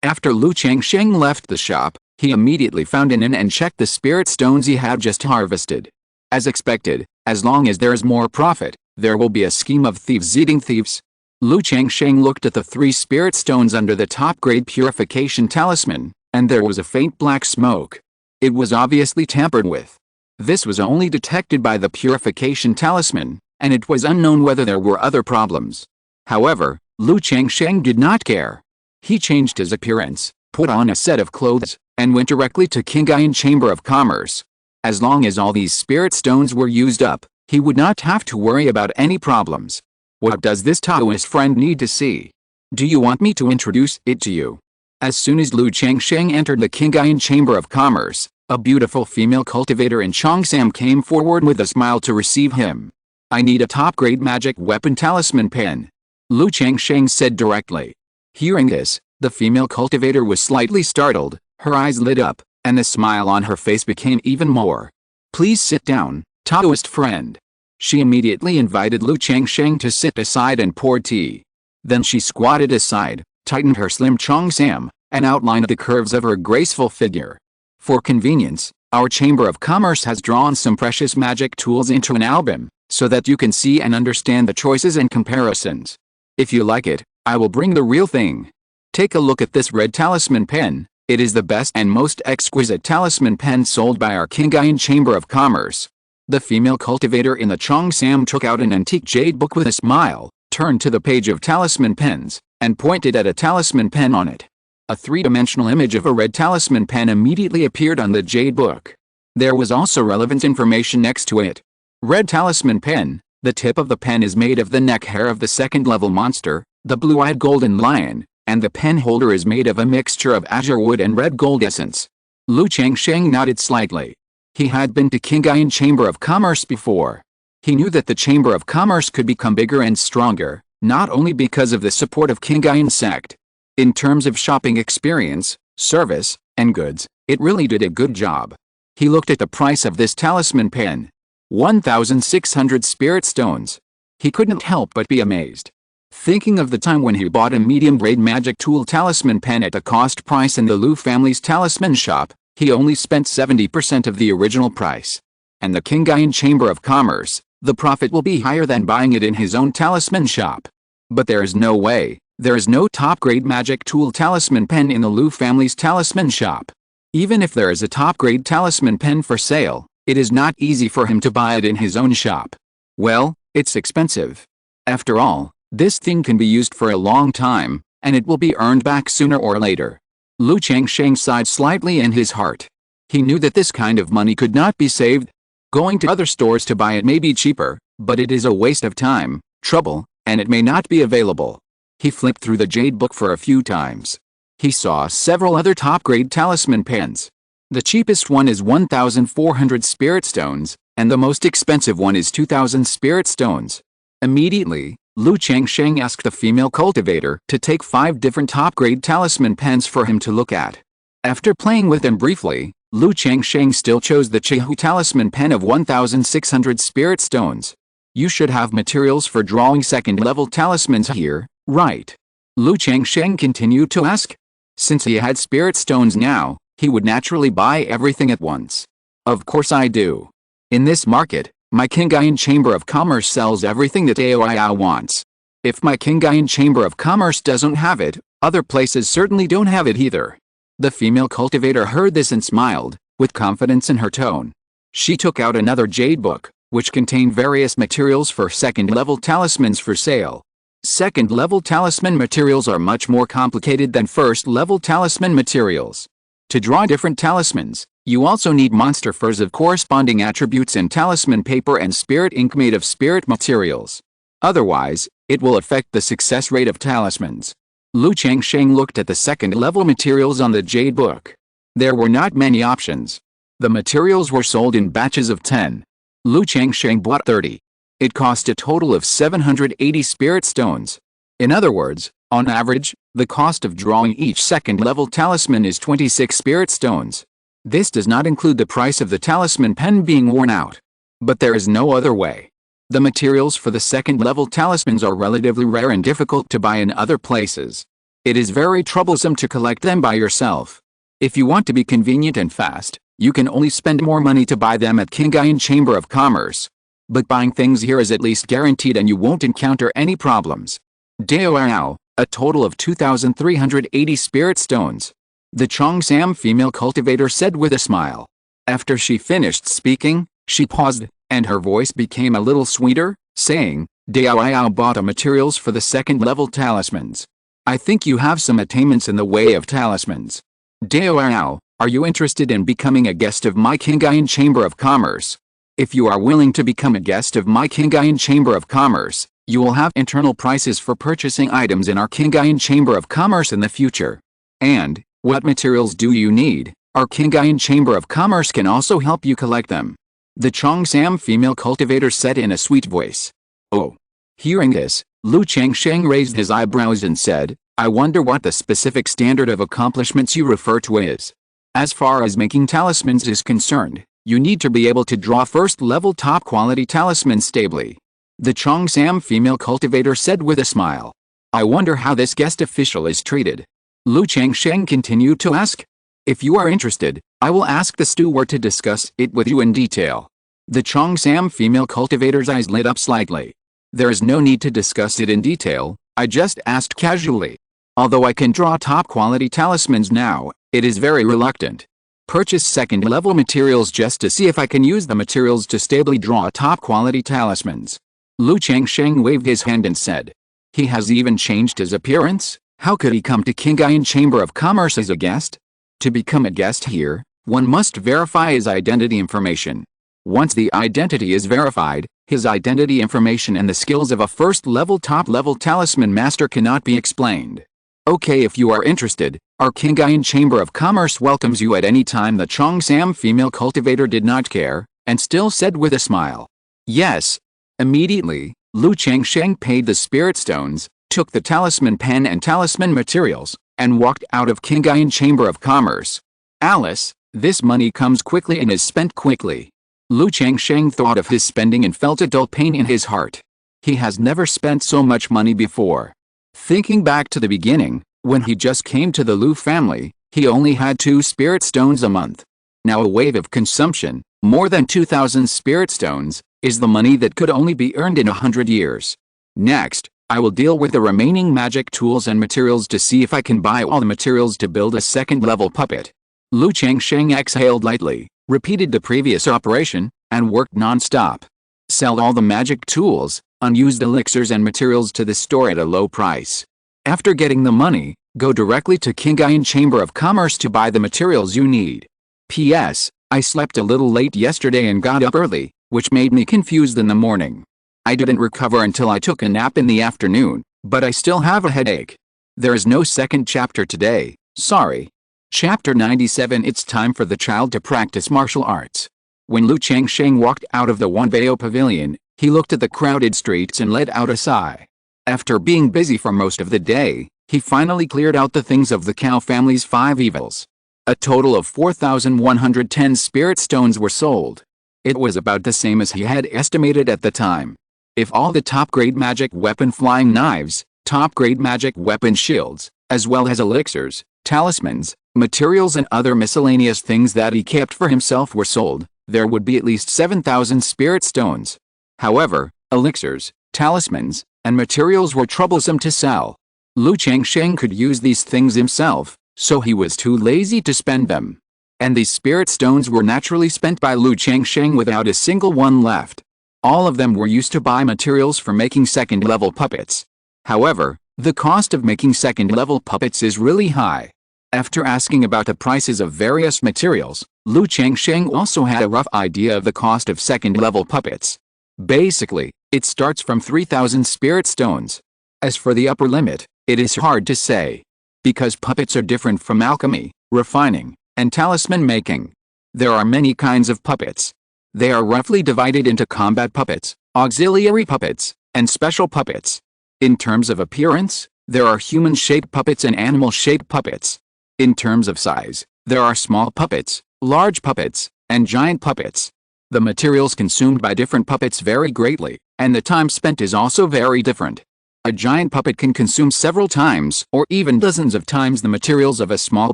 After Changsheng left the shop, he immediately found an inn and checked the spirit stones he had just harvested. As expected, as long as there is more profit, there will be a scheme of thieves eating thieves. Changsheng looked at the 3 spirit stones under the top-grade purification talisman, and there was a faint black smoke. It was obviously tampered with. This was only detected by the purification talisman, and it was unknown whether there were other problems. However, Changsheng did not care. He changed his appearance, put on a set of clothes, and went directly to Qingyun Chamber of Commerce. As long as all these spirit stones were used up, he would not have to worry about any problems. What does this Taoist friend need to see? Do you want me to introduce it to you? As soon as Changsheng entered the Qingyun Chamber of Commerce, a beautiful female cultivator in Changsheng came forward with a smile to receive him. "I need a top-grade magic weapon talisman pen," Changsheng said directly. Hearing this, the female cultivator was slightly startled, her eyes lit up, and the smile on her face became even more. "Please sit down, Taoist friend." She immediately invited Changsheng to sit aside and pour tea. Then she squatted aside, tightened her slim cheongsam, and outlined the curves of her graceful figure. "For convenience, our Chamber of Commerce has drawn some precious magic tools into an album, so that you can see and understand the choices and comparisons. If you like it, I will bring the real thing. Take a look at this red talisman pen. It is the best and most exquisite talisman pen sold by our Qingyun Chamber of Commerce." The female cultivator in the cheongsam took out an antique jade book with a smile, turned to the page of talisman pens, and pointed at a talisman pen on it. A 3-dimensional image of a red talisman pen immediately appeared on the jade book. There was also relevant information next to it. Red talisman pen. The tip of the pen is made of the neck hair of the 2nd-level monster, the blue-eyed golden lion, and the pen holder is made of a mixture of azure wood and red gold essence. Changsheng nodded slightly. He had been to Qingyun Chamber of Commerce before. He knew that the Chamber of Commerce could become bigger and stronger, not only because of the support of Qingyun Sect. In terms of shopping experience, service, and goods, it really did a good job. He looked at the price of this talisman pen. 1,600 spirit stones. He couldn't help but be amazed. Thinking of the time when he bought a medium-grade magic tool talisman pen at the cost price in the Liu family's talisman shop, he only spent 70% of the original price. And the Qingyun Chamber of Commerce, the profit will be higher than buying it in his own talisman shop. But there is no way, there is no top-grade magic tool talisman pen in the Liu family's talisman shop. Even if there is a top-grade talisman pen for sale, it is not easy for him to buy it in his own shop. Well, it's expensive. After all, this thing can be used for a long time, and it will be earned back sooner or later. Changsheng sighed slightly in his heart. He knew that this kind of money could not be saved. Going to other stores to buy it may be cheaper, but it is a waste of time, trouble, and it may not be available. He flipped through the jade book for a few times. He saw several other top-grade talisman pens. The cheapest one is 1,400 spirit stones, and the most expensive one is 2,000 spirit stones. Immediately, Changsheng asked the female cultivator to take 5 different top-grade talisman pens for him to look at. After playing with them briefly, Changsheng still chose the Chihu talisman pen of 1,600 spirit stones. "You should have materials for drawing 2nd-level talismans here, right?" Changsheng continued to ask. Since he had spirit stones now, he would naturally buy everything at once. "Of course I do. In this market, my Qingyun Chamber of Commerce sells everything that Aoyao wants. If my Qingyun Chamber of Commerce doesn't have it, other places certainly don't have it either." The female cultivator heard this and smiled, with confidence in her tone. She took out another jade book, which contained various materials for 2nd-level talismans for sale. Second-level talisman materials are much more complicated than first-level talisman materials. To draw different talismans, you also need monster furs of corresponding attributes and talisman paper and spirit ink made of spirit materials. Otherwise, it will affect the success rate of talismans. Changsheng looked at the second-level materials on the Jade Book. There were not many options. The materials were sold in batches of 10. Changsheng bought 30. It cost a total of 780 spirit stones. In other words, on average, the cost of drawing each second-level talisman is 26 spirit stones. This does not include the price of the talisman pen being worn out. But there is no other way. The materials for the second-level talismans are relatively rare and difficult to buy in other places. It is very troublesome to collect them by yourself. If you want to be convenient and fast, you can only spend more money to buy them at Qingyun Chamber of Commerce. But buying things here is at least guaranteed and you won't encounter any problems. Dao, a total of 2,380 spirit stones. The Changsheng female cultivator said with a smile. After she finished speaking, she paused, and her voice became a little sweeter, saying, Dao bought the materials for the second-level talismans. I think you have some attainments in the way of talismans. Dao, are you interested in becoming a guest of my Qingyun Chamber of Commerce? If you are willing to become a guest of my Qingyun Chamber of Commerce, you will have internal prices for purchasing items in our Qingyun Chamber of Commerce in the future. And, what materials do you need? Our Qingyun Chamber of Commerce can also help you collect them. The Changsheng female cultivator said in a sweet voice. Oh. Hearing this, Changsheng raised his eyebrows and said, I wonder what the specific standard of accomplishments you refer to is. As far as making talismans is concerned, you need to be able to draw first-level top-quality talismans stably. The Changsheng female cultivator said with a smile. I wonder how this guest official is treated. Changsheng continued to ask. If you are interested, I will ask the steward to discuss it with you in detail. The Changsheng female cultivator's eyes lit up slightly. There is no need to discuss it in detail, I just asked casually. Although I can draw top-quality talismans now, it is very reluctant. Purchase second-level materials just to see if I can use the materials to stably draw top-quality talismans. Changsheng waved his hand and said. He has even changed his appearance? How could he come to Qingyun Chamber of Commerce as a guest? To become a guest here, one must verify his identity information. Once the identity is verified, his identity information and the skills of a first-level top-level talisman master cannot be explained. Okay, if you are interested, our Qingyun Chamber of Commerce welcomes you at any time. The Changsheng female cultivator did not care, and still said with a smile. Yes. Immediately, Changsheng paid the spirit stones, took the talisman pen and talisman materials, and walked out of Qingyun Chamber of Commerce. Alice, this money comes quickly and is spent quickly. Changsheng thought of his spending and felt a dull pain in his heart. He has never spent so much money before. Thinking back to the beginning, when he just came to the Lu family, he only had 2 spirit stones a month. Now a wave of consumption, more than 2,000 spirit stones, is the money that could only be earned in 100 years. Next, I will deal with the remaining magic tools and materials to see if I can buy all the materials to build a second-level puppet. Changsheng exhaled lightly, repeated the previous operation, and worked non-stop. Sell all the magic tools, unused elixirs and materials to the store at a low price. After getting the money, go directly to Qingyun Chamber of Commerce to buy the materials you need. P.S. I slept a little late yesterday and got up early, which made me confused in the morning. I didn't recover until I took a nap in the afternoon, but I still have a headache. There is no second chapter today, sorry. Chapter 97. It's time for the child to practice martial arts. When Changsheng walked out of the Wanbao Pavilion, he looked at the crowded streets and let out a sigh. After being busy for most of the day, he finally cleared out the things of the cow family's 5 evils. A total of 4,110 spirit stones were sold. It was about the same as he had estimated at the time. If all the top-grade magic weapon flying knives, top-grade magic weapon shields, as well as elixirs, talismans, materials and other miscellaneous things that he kept for himself were sold, there would be at least 7,000 spirit stones. However, elixirs, talismans, and materials were troublesome to sell. Changsheng could use these things himself, so he was too lazy to spend them. And these spirit stones were naturally spent by Changsheng without a single one left. All of them were used to buy materials for making second-level puppets. However, the cost of making second-level puppets is really high. After asking about the prices of various materials, Changsheng also had a rough idea of the cost of second-level puppets. Basically, it starts from 3,000 spirit stones. As for the upper limit, it is hard to say. Because puppets are different from alchemy, refining, and talisman making. There are many kinds of puppets. They are roughly divided into combat puppets, auxiliary puppets, and special puppets. In terms of appearance, there are human-shaped puppets and animal-shaped puppets. In terms of size, there are small puppets, large puppets, and giant puppets. The materials consumed by different puppets vary greatly, and the time spent is also very different. A giant puppet can consume several times or even dozens of times the materials of a small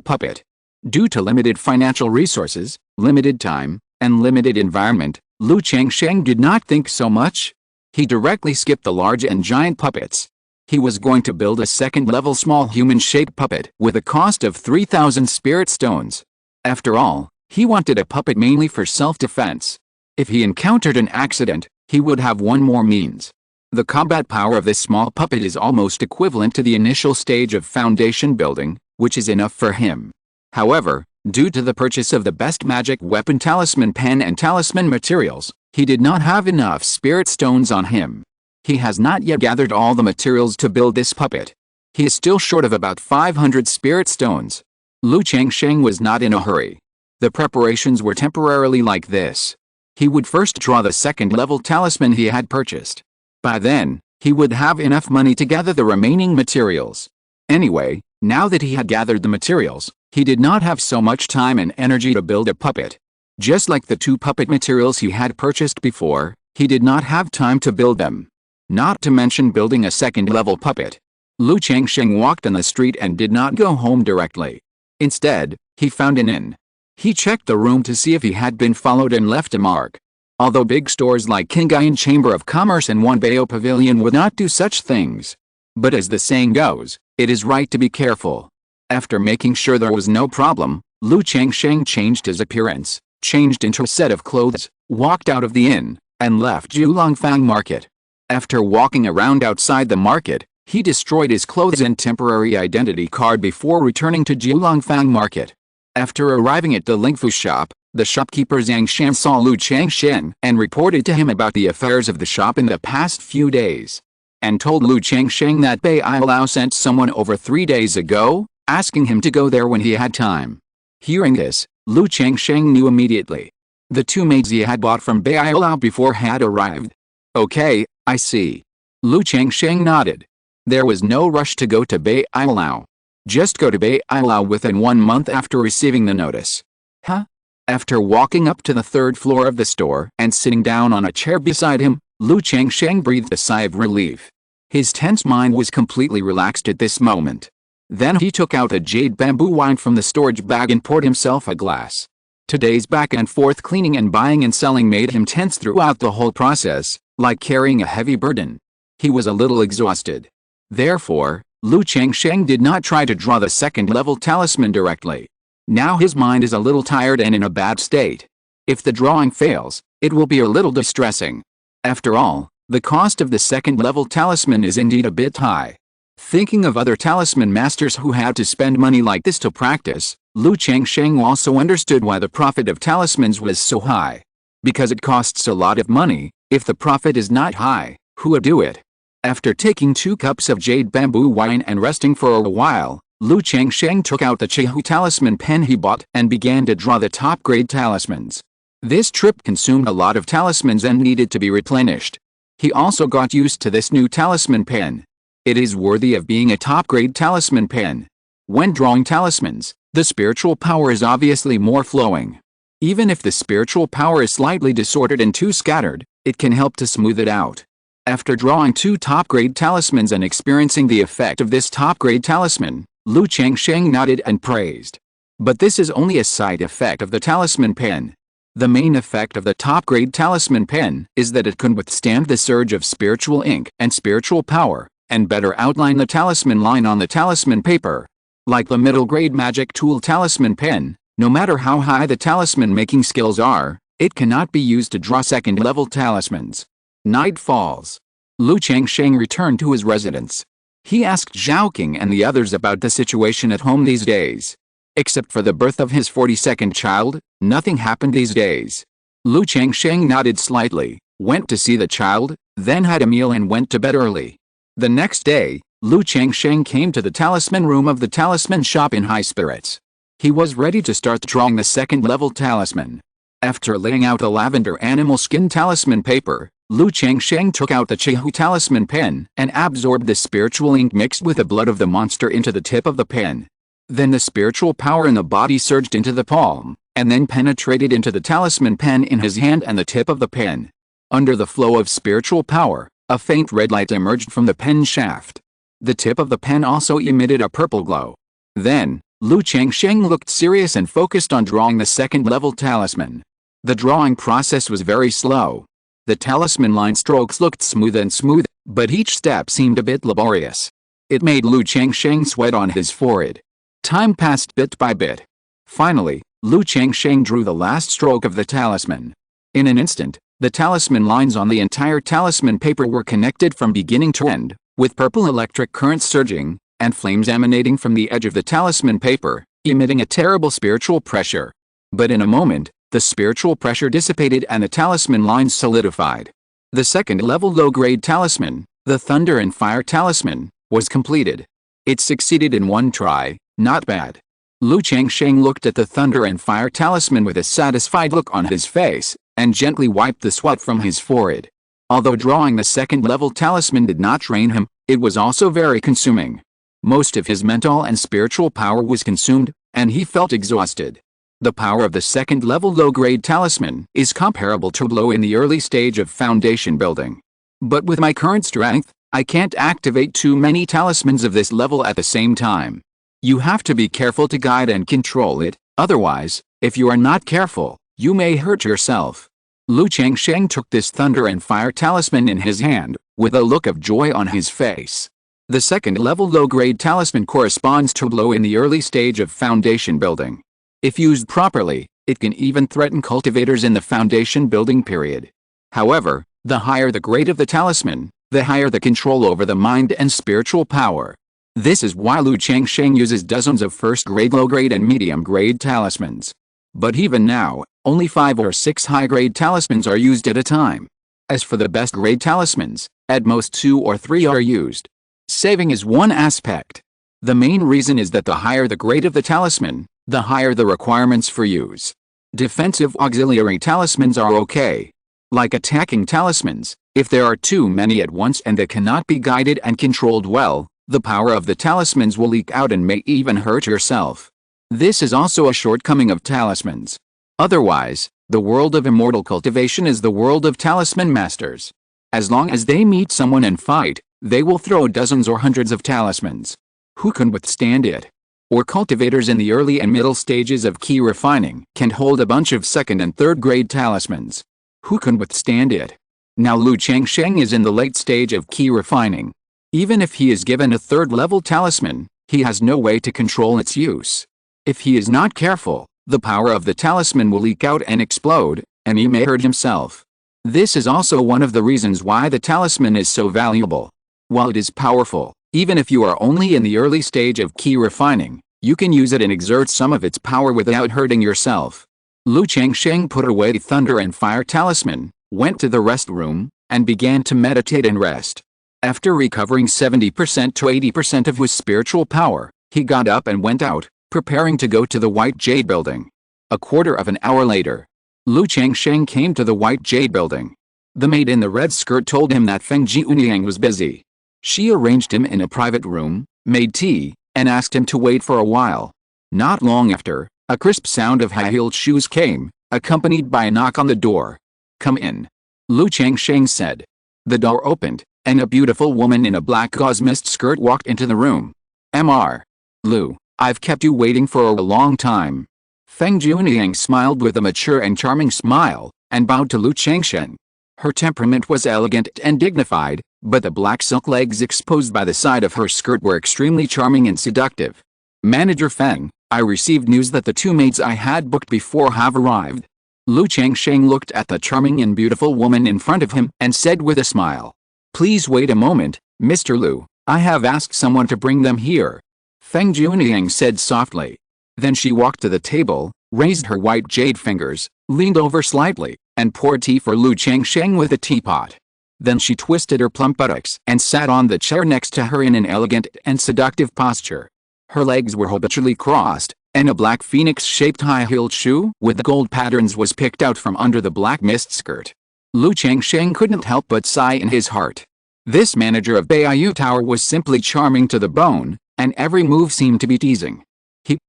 puppet. Due to limited financial resources, limited time, and limited environment, Changsheng did not think so much. He directly skipped the large and giant puppets. He was going to build a second-level small human-shaped puppet with a cost of 3,000 spirit stones. After all, he wanted a puppet mainly for self-defense. If he encountered an accident, he would have one more means. The combat power of this small puppet is almost equivalent to the initial stage of foundation building, which is enough for him. However, due to the purchase of the best magic weapon talisman pen and talisman materials, he did not have enough spirit stones on him. He has not yet gathered all the materials to build this puppet. He is still short of about 500 spirit stones. Changsheng was not in a hurry. The preparations were temporarily like this. He would first draw the second-level talisman he had purchased. By then, he would have enough money to gather the remaining materials. Anyway, now that he had gathered the materials, he did not have so much time and energy to build a puppet. Just like the two puppet materials he had purchased before, he did not have time to build them. Not to mention building a second-level puppet. Changsheng walked on the street and did not go home directly. Instead, he found an inn. He checked the room to see if he had been followed and left a mark. Although big stores like Qingyun Chamber of Commerce and Wanbao Pavilion would not do such things. But as the saying goes, it is right to be careful. After making sure there was no problem, Changsheng changed his appearance, changed into a set of clothes, walked out of the inn, and left Julongfang Market. After walking around outside the market, he destroyed his clothes and temporary identity card before returning to Julongfang Market. After arriving at the Lingfu shop, the shopkeeper Zhang Shan saw Changsheng and reported to him about the affairs of the shop in the past few days. And told Changsheng that Bai Lao sent someone over 3 days ago, asking him to go there when he had time. Hearing this, Changsheng knew immediately. The two maids he had bought from Bai Lao before had arrived. Okay, I see. Changsheng nodded. There was no rush to go to Bai Lao. Just go to Bai Lao within 1 month after receiving the notice. Huh? After walking up to the 3rd floor of the store and sitting down on a chair beside him, Changsheng breathed a sigh of relief. His tense mind was completely relaxed at this moment. Then he took out a jade bamboo wine from the storage bag and poured himself a glass. Today's back and forth cleaning and buying and selling made him tense throughout the whole process, like carrying a heavy burden. He was a little exhausted. Therefore, Changsheng did not try to draw the second-level talisman directly. Now his mind is a little tired and in a bad state. If the drawing fails, it will be a little distressing. After all, the cost of the second-level talisman is indeed a bit high. Thinking of other talisman masters who had to spend money like this to practice, Changsheng also understood why the profit of talismans was so high. Because it costs a lot of money, if the profit is not high, who would do it? After taking 2 cups of jade bamboo wine and resting for a while, Changsheng took out the Chihu talisman pen he bought and began to draw the top-grade talismans. This trip consumed a lot of talismans and needed to be replenished. He also got used to this new talisman pen. It is worthy of being a top-grade talisman pen. When drawing talismans, the spiritual power is obviously more flowing. Even if the spiritual power is slightly disordered and too scattered, it can help to smooth it out. After drawing 2 top-grade talismans and experiencing the effect of this top-grade talisman, Changsheng nodded and praised. But this is only a side effect of the talisman pen. The main effect of the top-grade talisman pen is that it can withstand the surge of spiritual ink and spiritual power, and better outline the talisman line on the talisman paper. Like the middle-grade magic tool talisman pen, no matter how high the talisman making skills are, it cannot be used to draw second-level talismans. Night falls. Changsheng returned to his residence. He asked Zhaoqing and the others about the situation at home these days. Except for the birth of his 42nd child, nothing happened these days. Lu Changsheng nodded slightly, went to see the child, then had a meal and went to bed early. The next day, Lu Changsheng came to the talisman room of the talisman shop in high spirits. He was ready to start drawing the second-level talisman. After laying out the lavender animal skin talisman paper, Lu Changsheng took out the Chihu talisman pen and absorbed the spiritual ink mixed with the blood of the monster into the tip of the pen. Then the spiritual power in the body surged into the palm, and then penetrated into the talisman pen in his hand and the tip of the pen. Under the flow of spiritual power, a faint red light emerged from the pen shaft. The tip of the pen also emitted a purple glow. Then, Lu Changsheng looked serious and focused on drawing the second-level talisman. The drawing process was very slow. The talisman line strokes looked smooth, but each step seemed a bit laborious. It made Lu Changsheng sweat on his forehead. Time passed bit by bit. Finally, Lu Changsheng drew the last stroke of the talisman. In an instant, the talisman lines on the entire talisman paper were connected from beginning to end, with purple electric currents surging, and flames emanating from the edge of the talisman paper, emitting a terrible spiritual pressure. But in a moment, the spiritual pressure dissipated and the talisman lines solidified. The second-level low-grade talisman, the Thunder and Fire talisman, was completed. It succeeded in one try, not bad. Lu Changsheng looked at the Thunder and Fire talisman with a satisfied look on his face, and gently wiped the sweat from his forehead. Although drawing the second-level talisman did not drain him, it was also very consuming. Most of his mental and spiritual power was consumed, and he felt exhausted. The power of the second-level low-grade talisman is comparable to a blow in the early stage of foundation building. But with my current strength, I can't activate too many talismans of this level at the same time. You have to be careful to guide and control it, otherwise, if you are not careful, you may hurt yourself. Lu Changsheng took this Thunder and Fire talisman in his hand, with a look of joy on his face. The second-level low-grade talisman corresponds to a blow in the early stage of foundation building. If used properly, it can even threaten cultivators in the foundation building period. However, the higher the grade of the talisman, the higher the control over the mind and spiritual power. This is why Lu Changsheng uses dozens of first-grade, low-grade and medium-grade talismans. But even now, only 5 or 6 high-grade talismans are used at a time. As for the best-grade talismans, at most 2 or 3 are used. Saving is one aspect. The main reason is that the higher the grade of the talisman, the higher the requirements for use. Defensive auxiliary talismans are okay. Like attacking talismans, if there are too many at once and they cannot be guided and controlled well, the power of the talismans will leak out and may even hurt yourself. This is also a shortcoming of talismans. Otherwise, the world of immortal cultivation is the world of talisman masters. As long as they meet someone and fight, they will throw dozens or hundreds of talismans. Who can withstand it? Or cultivators in the early and middle stages of key refining can hold a bunch of second and third grade talismans. Who can withstand it? Now Lu Changsheng is in the late stage of key refining. Even if he is given a third-level talisman, he has no way to control its use. If he is not careful, the power of the talisman will leak out and explode, and he may hurt himself. This is also one of the reasons why the talisman is so valuable. While it is powerful, even if you are only in the early stage of key refining, you can use it and exert some of its power without hurting yourself. Lu Changsheng put away the Thunder and Fire talisman, went to the rest room, and began to meditate and rest. After recovering 70% to 80% of his spiritual power, he got up and went out, preparing to go to the White Jade Building. A quarter of an hour later, Lu Changsheng came to the White Jade Building. The maid in the red skirt told him that Feng Jiunyang was busy. She arranged him in a private room, made tea, and asked him to wait for a while. Not long after, a crisp sound of high-heeled shoes came, accompanied by a knock on the door. "Come in," Lu Changsheng said. The door opened, and a beautiful woman in a black gauze mist skirt walked into the room. "Mr. Lu, I've kept you waiting for a long time." Feng Jiunyang smiled with a mature and charming smile, and bowed to Lu Changsheng. Her temperament was elegant and dignified, but the black silk legs exposed by the side of her skirt were extremely charming and seductive. "Manager Feng, I received news that the 2 maids I had booked before have arrived." Lu Changsheng looked at the charming and beautiful woman in front of him and said with a smile, "Please wait a moment, Mr. Lu, I have asked someone to bring them here. Feng Jiunyang said softly. Then she walked to the table, raised her white jade fingers, leaned over slightly, and poured tea for Lu Changsheng with a teapot. Then she twisted her plump buttocks and sat on the chair next to her in an elegant and seductive posture. Her legs were habitually crossed, and a black phoenix-shaped high-heeled shoe with gold patterns was picked out from under the black mist skirt. Lu Changsheng couldn't help but sigh in his heart. This manager of Beiyu Tower was simply charming to the bone, and every move seemed to be teasing.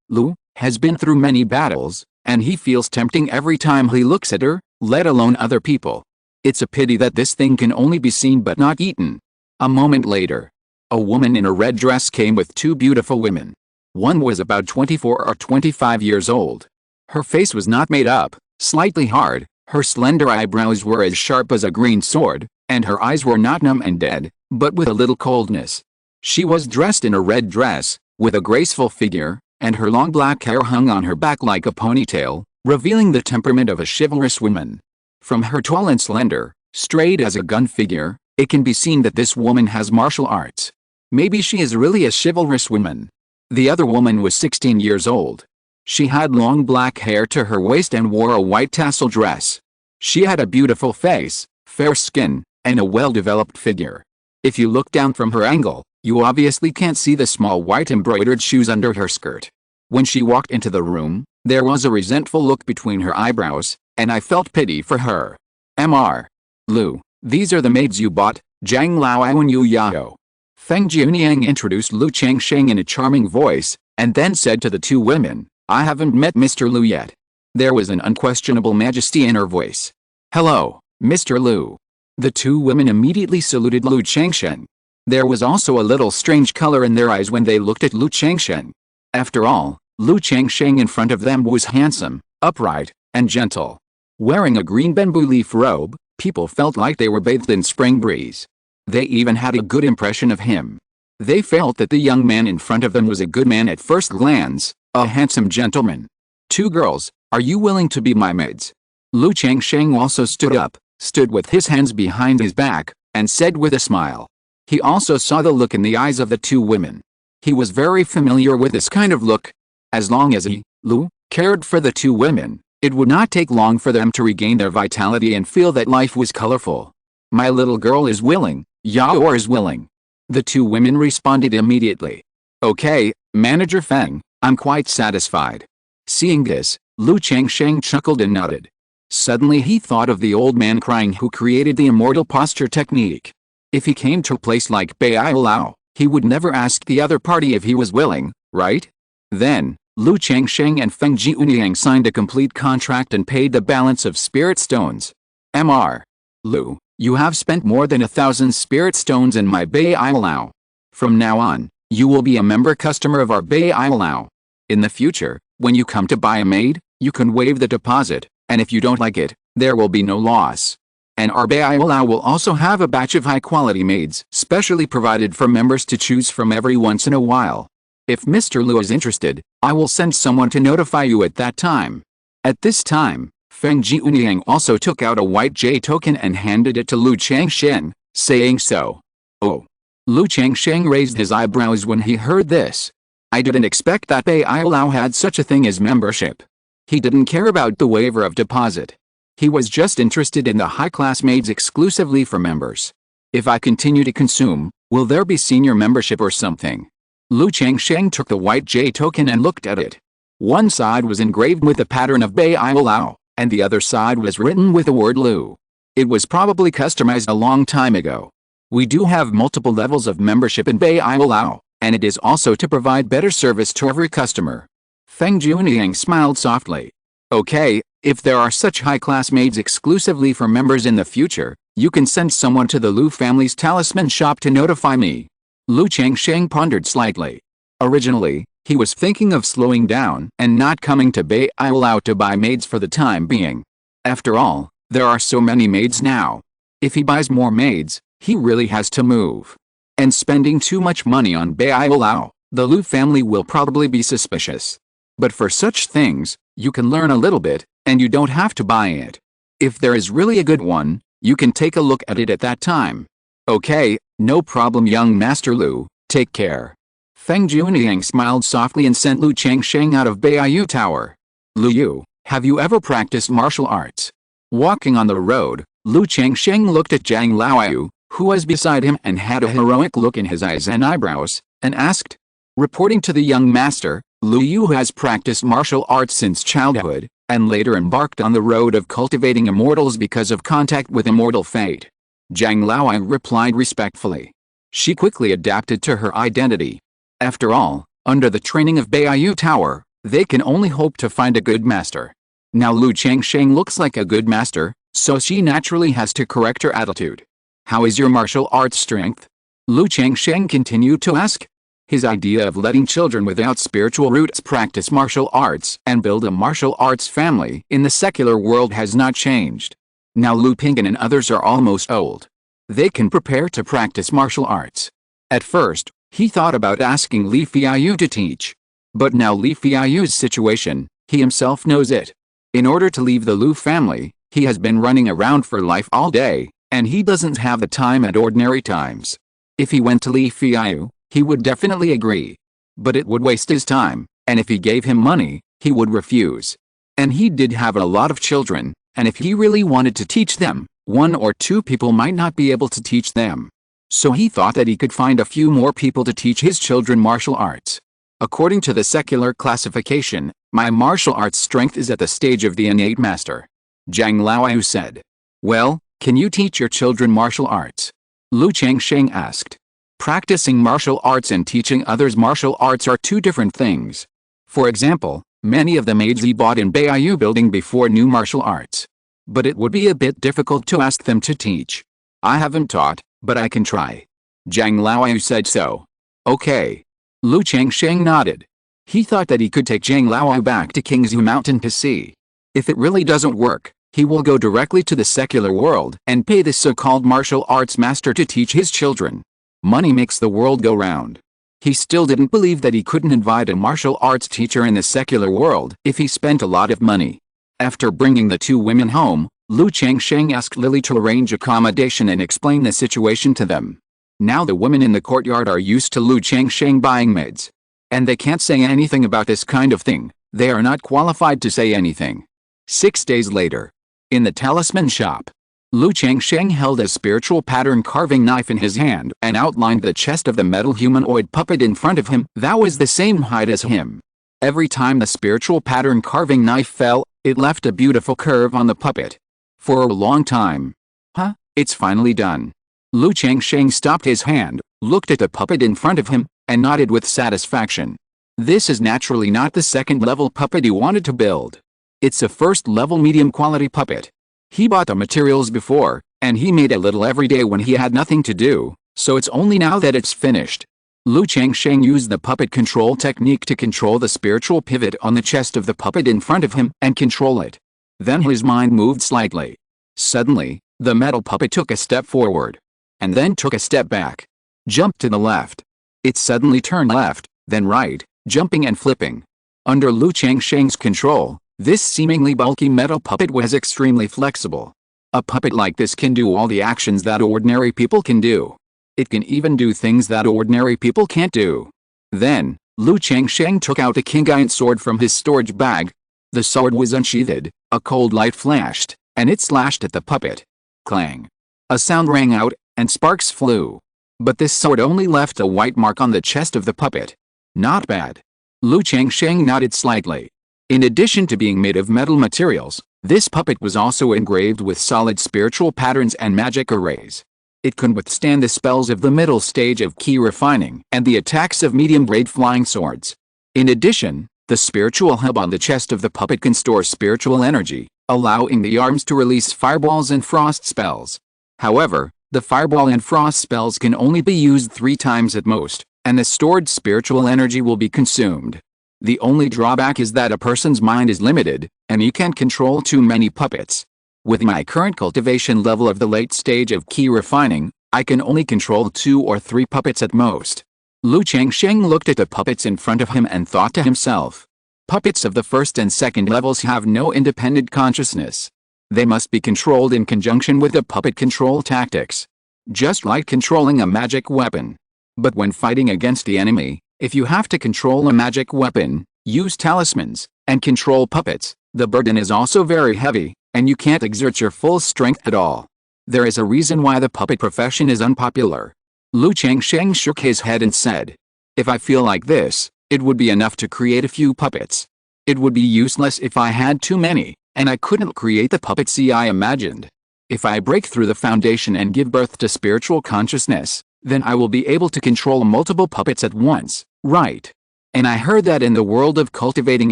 Lu, has been through many battles, and he feels tempting every time he looks at her, let alone other people. It's a pity that this thing can only be seen but not eaten. A moment later, a woman in a red dress came with two beautiful women. One was about 24 or 25 years old. Her face was not made up, slightly hard, her slender eyebrows were as sharp as a green sword, and her eyes were not numb and dead, but with a little coldness. She was dressed in a red dress, with a graceful figure, and her long black hair hung on her back like a ponytail, revealing the temperament of a chivalrous woman. From her tall and slender, straight as a gun figure, it can be seen that this woman has martial arts. Maybe she is really a chivalrous woman. The other woman was 16 years old. She had long black hair to her waist and wore a white tassel dress. She had a beautiful face, fair skin, and a well-developed figure. If you look down from her angle, you obviously can't see the small white embroidered shoes under her skirt. When she walked into the room, there was a resentful look between her eyebrows, and I felt pity for her. Mr. Lu, these are the maids you bought, Zhang Lao and Yu Yao. Feng Jiunyang introduced Lu Changsheng in a charming voice, and then said to the two women, I haven't met Mr. Lu yet. There was an unquestionable majesty in her voice. Hello, Mr. Lu. The two women immediately saluted Lu Changsheng. There was also a little strange color in their eyes when they looked at Lu Changsheng. After all, Lu Changsheng in front of them was handsome, upright, and gentle. Wearing a green bamboo leaf robe, people felt like they were bathed in spring breeze. They even had a good impression of him. They felt that the young man in front of them was a good man at first glance, a handsome gentleman. Two girls, are you willing to be my maids? Lu Changsheng also stood with his hands behind his back, and said with a smile. He also saw the look in the eyes of the two women. He was very familiar with this kind of look. As long as he, Lu, cared for the two women, it would not take long for them to regain their vitality and feel that life was colorful. My little girl is willing, Yao is willing. The two women responded immediately. Okay, Manager Feng, I'm quite satisfied. Seeing this, Lu Changsheng chuckled and nodded. Suddenly he thought of the old man crying who created the immortal posture technique. If he came to a place like Beiyu, he would never ask the other party if he was willing, right? Then, Lu Changsheng and Feng Jiunyang signed a complete contract and paid the balance of spirit stones. Mr. Lu, you have spent more than 1,000 spirit stones in my Beiyu. From now on, you will be a member customer of our Beiyu. In the future, when you come to buy a maid, you can waive the deposit, and if you don't like it, there will be no loss. And our Beiyu will also have a batch of high-quality maids, specially provided for members to choose from every once in a while. If Mr. Lu is interested, I will send someone to notify you at that time. At this time, Feng Jiunyang also took out a white jade token and handed it to Lu Changsheng, saying so. Oh. Lu Changsheng raised his eyebrows when he heard this. I didn't expect that Beiyu had such a thing as membership. He didn't care about the waiver of deposit. He was just interested in the high-class maids exclusively for members. If I continue to consume, will there be senior membership or something? Lu Changsheng took the white jade token and looked at it. One side was engraved with the pattern of Beiyu, and the other side was written with the word Lu. It was probably customized a long time ago. We do have multiple levels of membership in Beiyu, and it is also to provide better service to every customer. Feng Jiunyang smiled softly. Okay, if there are such high-class maids exclusively for members in the future, you can send someone to the Lu family's talisman shop to notify me. Lu Changsheng pondered slightly. Originally, he was thinking of slowing down and not coming to Beiyu to buy maids for the time being. After all, there are so many maids now. If he buys more maids, he really has to move. And spending too much money on Beiyu, the Lu family will probably be suspicious. But for such things, you can learn a little bit, and you don't have to buy it. If there is really a good one, you can take a look at it at that time. Okay, no problem young Master Lu, take care. Feng Junyang smiled softly and sent Lu Changsheng out of Baiyu Tower. Lu Yu, have you ever practiced martial arts? Walking on the road, Lu Changsheng looked at Zhang Laoyu, who was beside him and had a heroic look in his eyes and eyebrows, and asked. Reporting to the young master, Lu Yu has practiced martial arts since childhood, and later embarked on the road of cultivating immortals because of contact with immortal fate. Zhang Laoyu replied respectfully. She quickly adapted to her identity. After all, under the training of Baiyu Tower, they can only hope to find a good master. Now Lu Changsheng looks like a good master, so she naturally has to correct her attitude. How is your martial arts strength? Lu Changsheng continued to ask. His idea of letting children without spiritual roots practice martial arts and build a martial arts family in the secular world has not changed. Now Lu Pinggan and others are almost old. They can prepare to practice martial arts. At first, he thought about asking Li Feiyu to teach. But now Li Feiyu's situation, he himself knows it. In order to leave the Lu family, he has been running around for life all day, and he doesn't have the time at ordinary times. If he went to Li Feiyu, he would definitely agree. But it would waste his time, and if he gave him money, he would refuse. And he did have a lot of children, and if he really wanted to teach them, 1 or 2 people might not be able to teach them. So he thought that he could find a few more people to teach his children martial arts. According to the secular classification, my martial arts strength is at the stage of the innate master. Zhang Laoyu said. Well, can you teach your children martial arts? Lu Changsheng asked. Practicing martial arts and teaching others martial arts are 2 different things. For example, many of the maids he bought in Baiyu building before knew martial arts. But it would be a bit difficult to ask them to teach. I haven't taught, but I can try. Zhang Laoyu said so. Okay. Lu Changsheng nodded. He thought that he could take Zhang Laoyu back to Qingzhu Mountain to see. If it really doesn't work, he will go directly to the secular world and pay this so-called martial arts master to teach his children. Money makes the world go round. He still didn't believe that he couldn't invite a martial arts teacher in the secular world if he spent a lot of money. After bringing the 2 women home, Lu Changsheng asked Lily to arrange accommodation and explain the situation to them. Now the women in the courtyard are used to Lu Changsheng buying maids. And they can't say anything about this kind of thing, they are not qualified to say anything. 6 days later. In the talisman shop. Lu Changsheng held a spiritual pattern carving knife in his hand and outlined the chest of the metal humanoid puppet in front of him that was the same height as him. Every time the spiritual pattern carving knife fell, it left a beautiful curve on the puppet. For a long time. Huh, it's finally done. Lu Changsheng stopped his hand, looked at the puppet in front of him, and nodded with satisfaction. This is naturally not the 2nd-level puppet he wanted to build. It's a 1st-level medium-quality puppet. He bought the materials before, and he made a little every day when he had nothing to do, so it's only now that it's finished. Lu Changsheng used the puppet control technique to control the spiritual pivot on the chest of the puppet in front of him and control it. Then his mind moved slightly. Suddenly, the metal puppet took a step forward. And then took a step back. Jumped to the left. It suddenly turned left, then right, jumping and flipping. Under Lu Changsheng's control, this seemingly bulky metal puppet was extremely flexible. A puppet like this can do all the actions that ordinary people can do. It can even do things that ordinary people can't do. Then, Lu Changsheng took out a Qingyun sword from his storage bag. The sword was unsheathed, a cold light flashed, and it slashed at the puppet. Clang. A sound rang out, and sparks flew. But this sword only left a white mark on the chest of the puppet. Not bad. Lu Changsheng nodded slightly. In addition to being made of metal materials, this puppet was also engraved with solid spiritual patterns and magic arrays. It could withstand the spells of the middle stage of key refining and the attacks of medium-grade flying swords. In addition, the spiritual hub on the chest of the puppet can store spiritual energy, allowing the arms to release fireballs and frost spells. However, the fireball and frost spells can only be used 3 times at most, and the stored spiritual energy will be consumed. The only drawback is that a person's mind is limited, and you can't control too many puppets. With my current cultivation level of the late stage of key refining, I can only control 2 or 3 puppets at most. Lu Changsheng looked at the puppets in front of him and thought to himself. Puppets of the 1st and 2nd levels have no independent consciousness. They must be controlled in conjunction with the puppet control tactics. just like controlling a magic weapon. But when fighting against the enemy, if you have to control a magic weapon, use talismans, and control puppets, the burden is also very heavy, and you can't exert your full strength at all. There is a reason why the puppet profession is unpopular. Lu Changsheng shook his head and said, "If I feel like this, it would be enough to create a few puppets. It would be useless if I had too many, and I couldn't create the puppets I imagined. If I break through the foundation and give birth to spiritual consciousness, then I will be able to control multiple puppets at once, right? And I heard that in the world of cultivating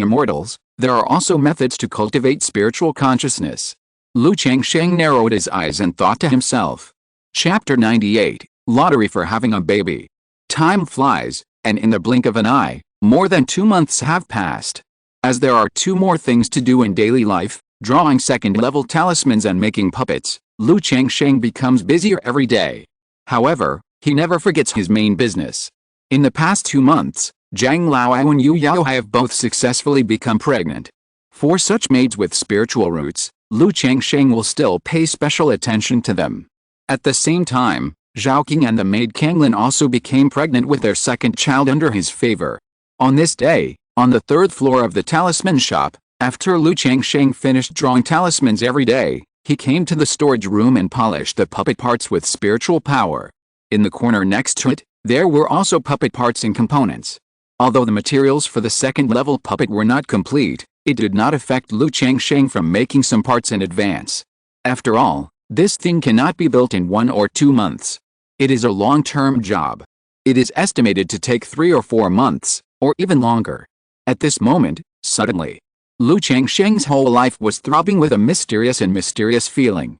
immortals, there are also methods to cultivate spiritual consciousness." Lu Changsheng narrowed his eyes and thought to himself. Chapter 98, Lottery for Having a Baby. Time flies, and in the blink of an eye, more than 2 months have passed. As there are 2 more things to do in daily life, drawing second-level talismans and making puppets, Lu Changsheng becomes busier every day. However, he never forgets his main business. In the past 2 months, Zhang Laoai and Yu Yao have both successfully become pregnant. For such maids with spiritual roots, Lu Changsheng will still pay special attention to them. At the same time, Zhao Qing and the maid Kanglin also became pregnant with their second child under his favor. On this day, on the 3rd floor of the talisman shop, after Lu Changsheng finished drawing talismans every day, he came to the storage room and polished the puppet parts with spiritual power. In the corner next to it, there were also puppet parts and components. Although the materials for the second-level puppet were not complete, it did not affect Lu Changsheng from making some parts in advance. After all, this thing cannot be built in 1 or 2 months. It is a long-term job. It is estimated to take 3 or 4 months, or even longer. At this moment, suddenly, Lu Changsheng's whole life was throbbing with a mysterious feeling.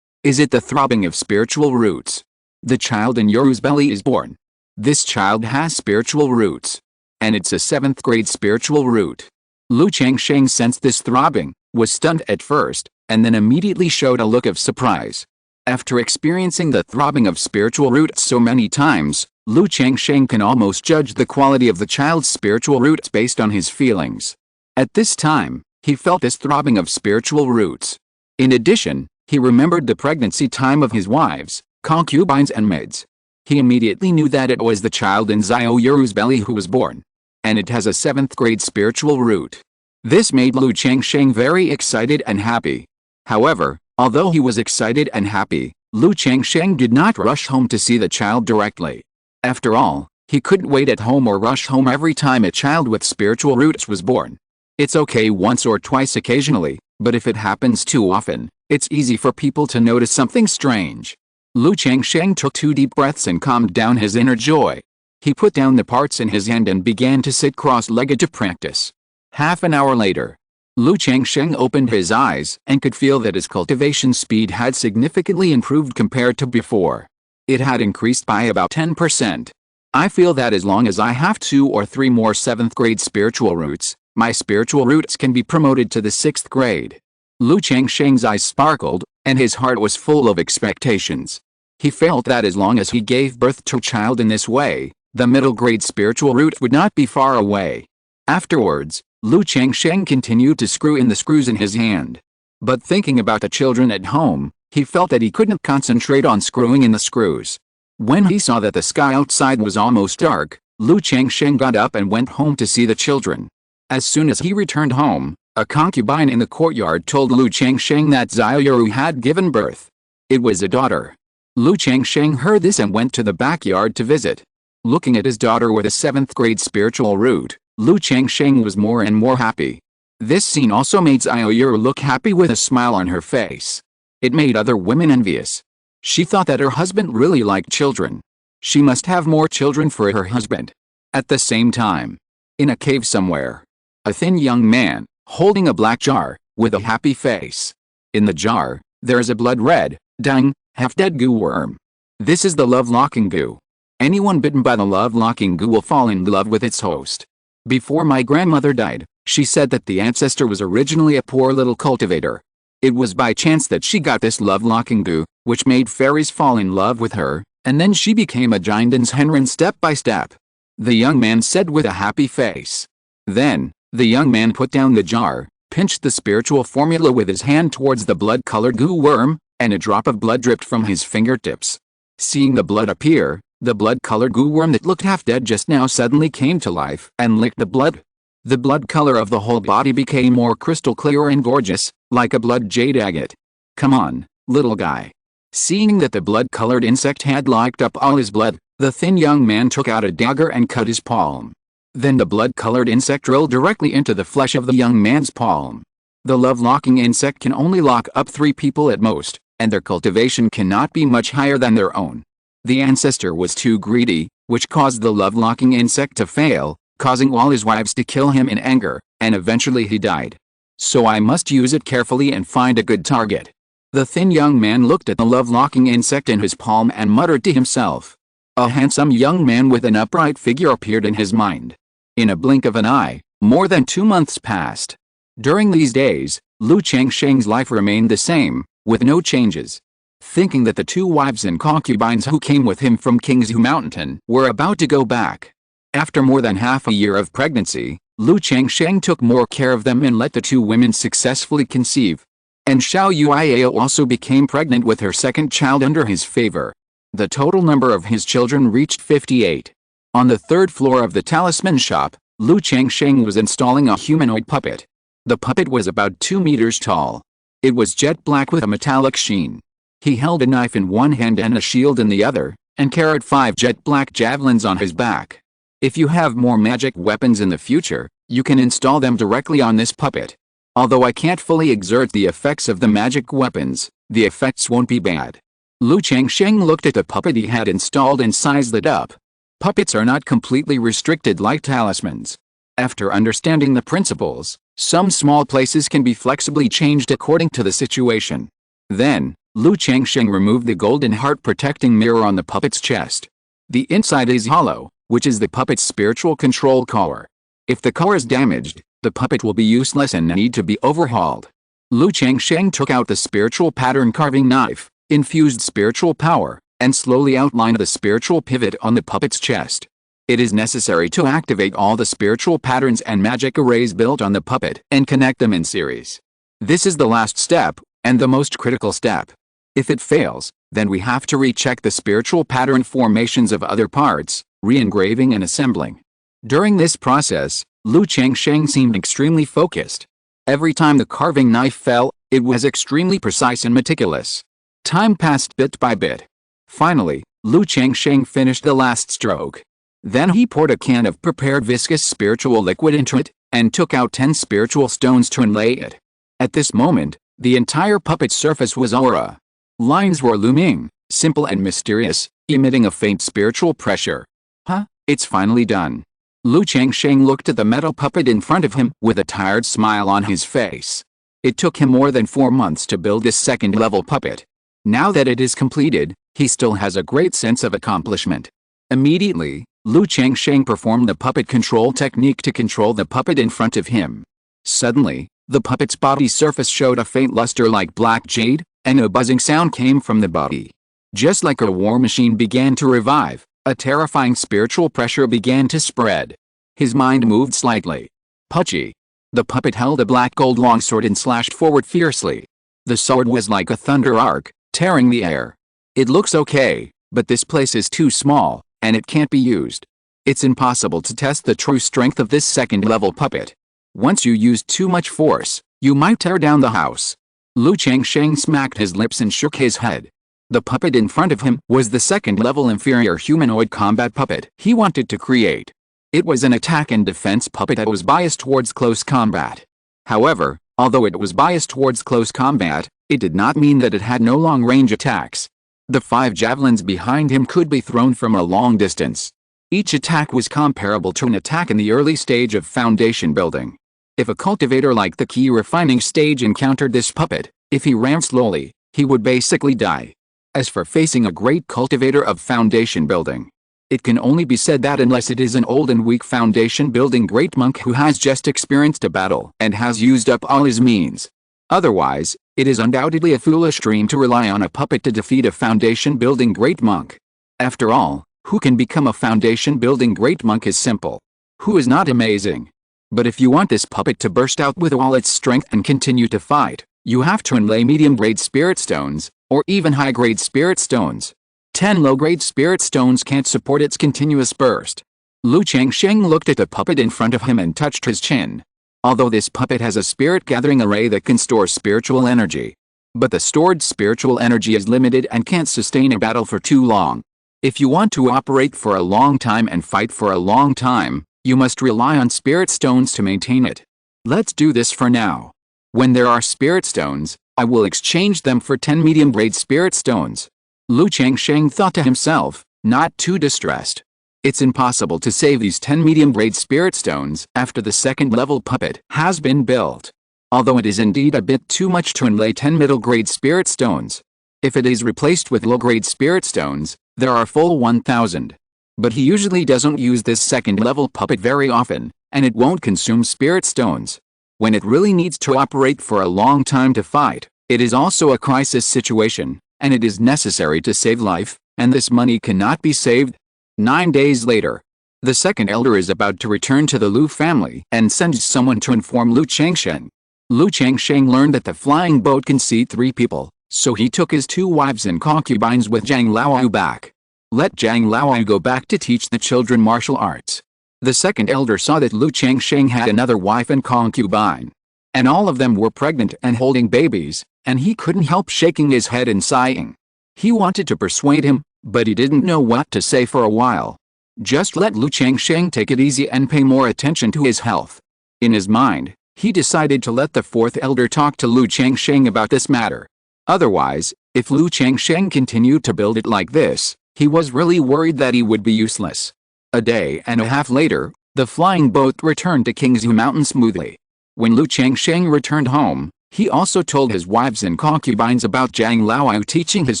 Is it the throbbing of spiritual roots? The child in Yoru's belly is born. This child has spiritual roots. And it's a 7th grade spiritual root. Lu Changsheng sensed this throbbing, was stunned at first, and then immediately showed a look of surprise. After experiencing the throbbing of spiritual roots so many times, Lu Changsheng can almost judge the quality of the child's spiritual roots based on his feelings. At this time, he felt this throbbing of spiritual roots. In addition, he remembered the pregnancy time of his wives, concubines and maids. He immediately knew that it was the child in Xiao Yuru's belly who was born. And it has a 7th grade spiritual root. This made Lu Changsheng very excited and happy. However, although he was excited and happy, Lu Changsheng did not rush home to see the child directly. After all, he couldn't wait at home or rush home every time a child with spiritual roots was born. It's okay once or twice occasionally, but if it happens too often, it's easy for people to notice something strange. Lu Changsheng took 2 deep breaths and calmed down his inner joy. He put down the parts in his hand and began to sit cross-legged to practice. Half an hour later, Lu Changsheng opened his eyes and could feel that his cultivation speed had significantly improved compared to before. It had increased by about 10%. I feel that as long as I have 2 or 3 more 7th grade spiritual roots, my spiritual roots can be promoted to the 6th grade. Lu Changsheng's eyes sparkled, and his heart was full of expectations. He felt that as long as he gave birth to a child in this way, the middle grade spiritual root would not be far away. Afterwards, Lu Changsheng continued to screw in the screws in his hand. But thinking about the children at home, he felt that he couldn't concentrate on screwing in the screws. When he saw that the sky outside was almost dark, Lu Changsheng got up and went home to see the children. As soon as he returned home, a concubine in the courtyard told Lu Changsheng that Xiaoyuru had given birth. It was a daughter. Lu Changsheng heard this and went to the backyard to visit. Looking at his daughter with a 7th grade spiritual root, Lu Changsheng was more and more happy. This scene also made Xiaoyuru look happy with a smile on her face. It made other women envious. She thought that her husband really liked children. She must have more children for her husband. At the same time, in a cave somewhere, a thin young man, holding a black jar, with a happy face. In the jar, there is a blood-red, dying, half-dead goo worm. This is the love-locking goo. Anyone bitten by the love-locking goo will fall in love with its host. Before my grandmother died, she said that the ancestor was originally a poor little cultivator. It was by chance that she got this love-locking goo, which made fairies fall in love with her, and then she became a Giant's Henren step by step. The young man said with a happy face. Then, the young man put down the jar, pinched the spiritual formula with his hand towards the blood-colored goo worm, and a drop of blood dripped from his fingertips. Seeing the blood appear, the blood-colored goo worm that looked half dead just now suddenly came to life and licked the blood. The blood color of the whole body became more crystal clear and gorgeous, like a blood jade agate. Come on, little guy. Seeing that the blood-colored insect had locked up all his blood, the thin young man took out a dagger and cut his palm. Then the blood-colored insect drilled directly into the flesh of the young man's palm. The love-locking insect can only lock up 3 people at most, and their cultivation cannot be much higher than their own. The ancestor was too greedy, which caused the love-locking insect to fail, causing all his wives to kill him in anger, and eventually he died. So I must use it carefully and find a good target. The thin young man looked at the love-locking insect in his palm and muttered to himself. A handsome young man with an upright figure appeared in his mind. In a blink of an eye, more than 2 months passed. During these days, Changsheng's life remained the same, with no changes. Thinking that the 2 wives and concubines who came with him from Qingzhu Mountain were about to go back. After more than half a year of pregnancy, Changsheng took more care of them and let the 2 women successfully conceive. And Xiao Yuiao also became pregnant with her second child under his favor. The total number of his children reached 58. On the 3rd floor of the talisman shop, Changsheng was installing a humanoid puppet. The puppet was about 2 meters tall. It was jet black with a metallic sheen. He held a knife in one hand and a shield in the other, and carried 5 jet black javelins on his back. If you have more magic weapons in the future, you can install them directly on this puppet. Although I can't fully exert the effects of the magic weapons, the effects won't be bad. Changsheng looked at the puppet he had installed and sized it up. Puppets are not completely restricted like talismans. After understanding the principles, some small places can be flexibly changed according to the situation. Then, Changsheng removed the golden heart protecting mirror on the puppet's chest. The inside is hollow, which is the puppet's spiritual control core. If the core is damaged, the puppet will be useless and need to be overhauled. Changsheng took out the spiritual pattern carving knife, infused spiritual power, and slowly outlined the spiritual pivot on the puppet's chest. It is necessary to activate all the spiritual patterns and magic arrays built on the puppet and connect them in series. This is the last step, and the most critical step. If it fails, then we have to recheck the spiritual pattern formations of other parts, re-engraving and assembling. During this process, Changsheng seemed extremely focused. Every time the carving knife fell, it was extremely precise and meticulous. Time passed bit by bit. Finally, Changsheng finished the last stroke. Then he poured a can of prepared viscous spiritual liquid into it, and took out 10 spiritual stones to inlay it. At this moment, the entire puppet's surface was aura. Lines were looming, simple and mysterious, emitting a faint spiritual pressure. Huh? It's finally done. Changsheng looked at the metal puppet in front of him with a tired smile on his face. It took him more than 4 months to build this second-level puppet. Now that it is completed, he still has a great sense of accomplishment. Immediately, Changsheng performed the puppet control technique to control the puppet in front of him. Suddenly, the puppet's body surface showed a faint luster like black jade, and a buzzing sound came from the body. Just like a war machine began to revive, a terrifying spiritual pressure began to spread. His mind moved slightly. Puchy. The puppet held a black gold longsword and slashed forward fiercely. The sword was like a thunder arc, tearing the air. It looks okay, but this place is too small, and it can't be used. It's impossible to test the true strength of this second-level puppet. Once you use too much force, you might tear down the house. Changsheng smacked his lips and shook his head. The puppet in front of him was the second-level inferior humanoid combat puppet he wanted to create. It was an attack and defense puppet that was biased towards close combat. However, although it was biased towards close combat, it did not mean that it had no long-range attacks. The 5 javelins behind him could be thrown from a long distance. Each attack was comparable to an attack in the early stage of foundation building. If a cultivator like the key refining stage encountered this puppet, if he ran slowly, he would basically die. As for facing a great cultivator of foundation building, it can only be said that unless it is an old and weak foundation building great monk who has just experienced a battle and has used up all his means. Otherwise, it is undoubtedly a foolish dream to rely on a puppet to defeat a foundation building great monk. After all, who can become a foundation building great monk is simple. Who is not amazing? But if you want this puppet to burst out with all its strength and continue to fight, you have to inlay medium-grade spirit stones, or even high-grade spirit stones. 10 low-grade spirit stones can't support its continuous burst. Lu Changsheng looked at the puppet in front of him and touched his chin. Although this puppet has a spirit-gathering array that can store spiritual energy, but the stored spiritual energy is limited and can't sustain a battle for too long. If you want to operate for a long time and fight for a long time, you must rely on spirit stones to maintain it. Let's do this for now. When there are spirit stones, I will exchange them for 10 medium-grade spirit stones. Lu Changsheng thought to himself, not too distressed. It's impossible to save these 10 medium-grade spirit stones after the second-level puppet has been built. Although it is indeed a bit too much to inlay 10 middle-grade spirit stones. If it is replaced with low-grade spirit stones, there are full 1,000. But he usually doesn't use this second-level puppet very often, and it won't consume spirit stones. When it really needs to operate for a long time to fight, it is also a crisis situation, and it is necessary to save life, and this money cannot be saved. 9 days later, the second elder is about to return to the Lu family and sends someone to inform Lu Changsheng. Lu Changsheng learned that the flying boat can seat 3 people, so he took his 2 wives and concubines with Zhang Laoyu back. Let Zhang Laoyu go back to teach the children martial arts. The second elder saw that Lu Changsheng had another wife and concubine, and all of them were pregnant and holding babies, and he couldn't help shaking his head and sighing. He wanted to persuade him, but he didn't know what to say for a while. Just let Lu Changsheng take it easy and pay more attention to his health. In his mind, he decided to let the 4th elder talk to Lu Changsheng about this matter. Otherwise, if Lu Changsheng continued to build it like this, he was really worried that he would be useless. A day and a half later, the flying boat returned to Qingzhu Mountain smoothly. When Lu Changsheng returned home, he also told his wives and concubines about Zhang Laoyu teaching his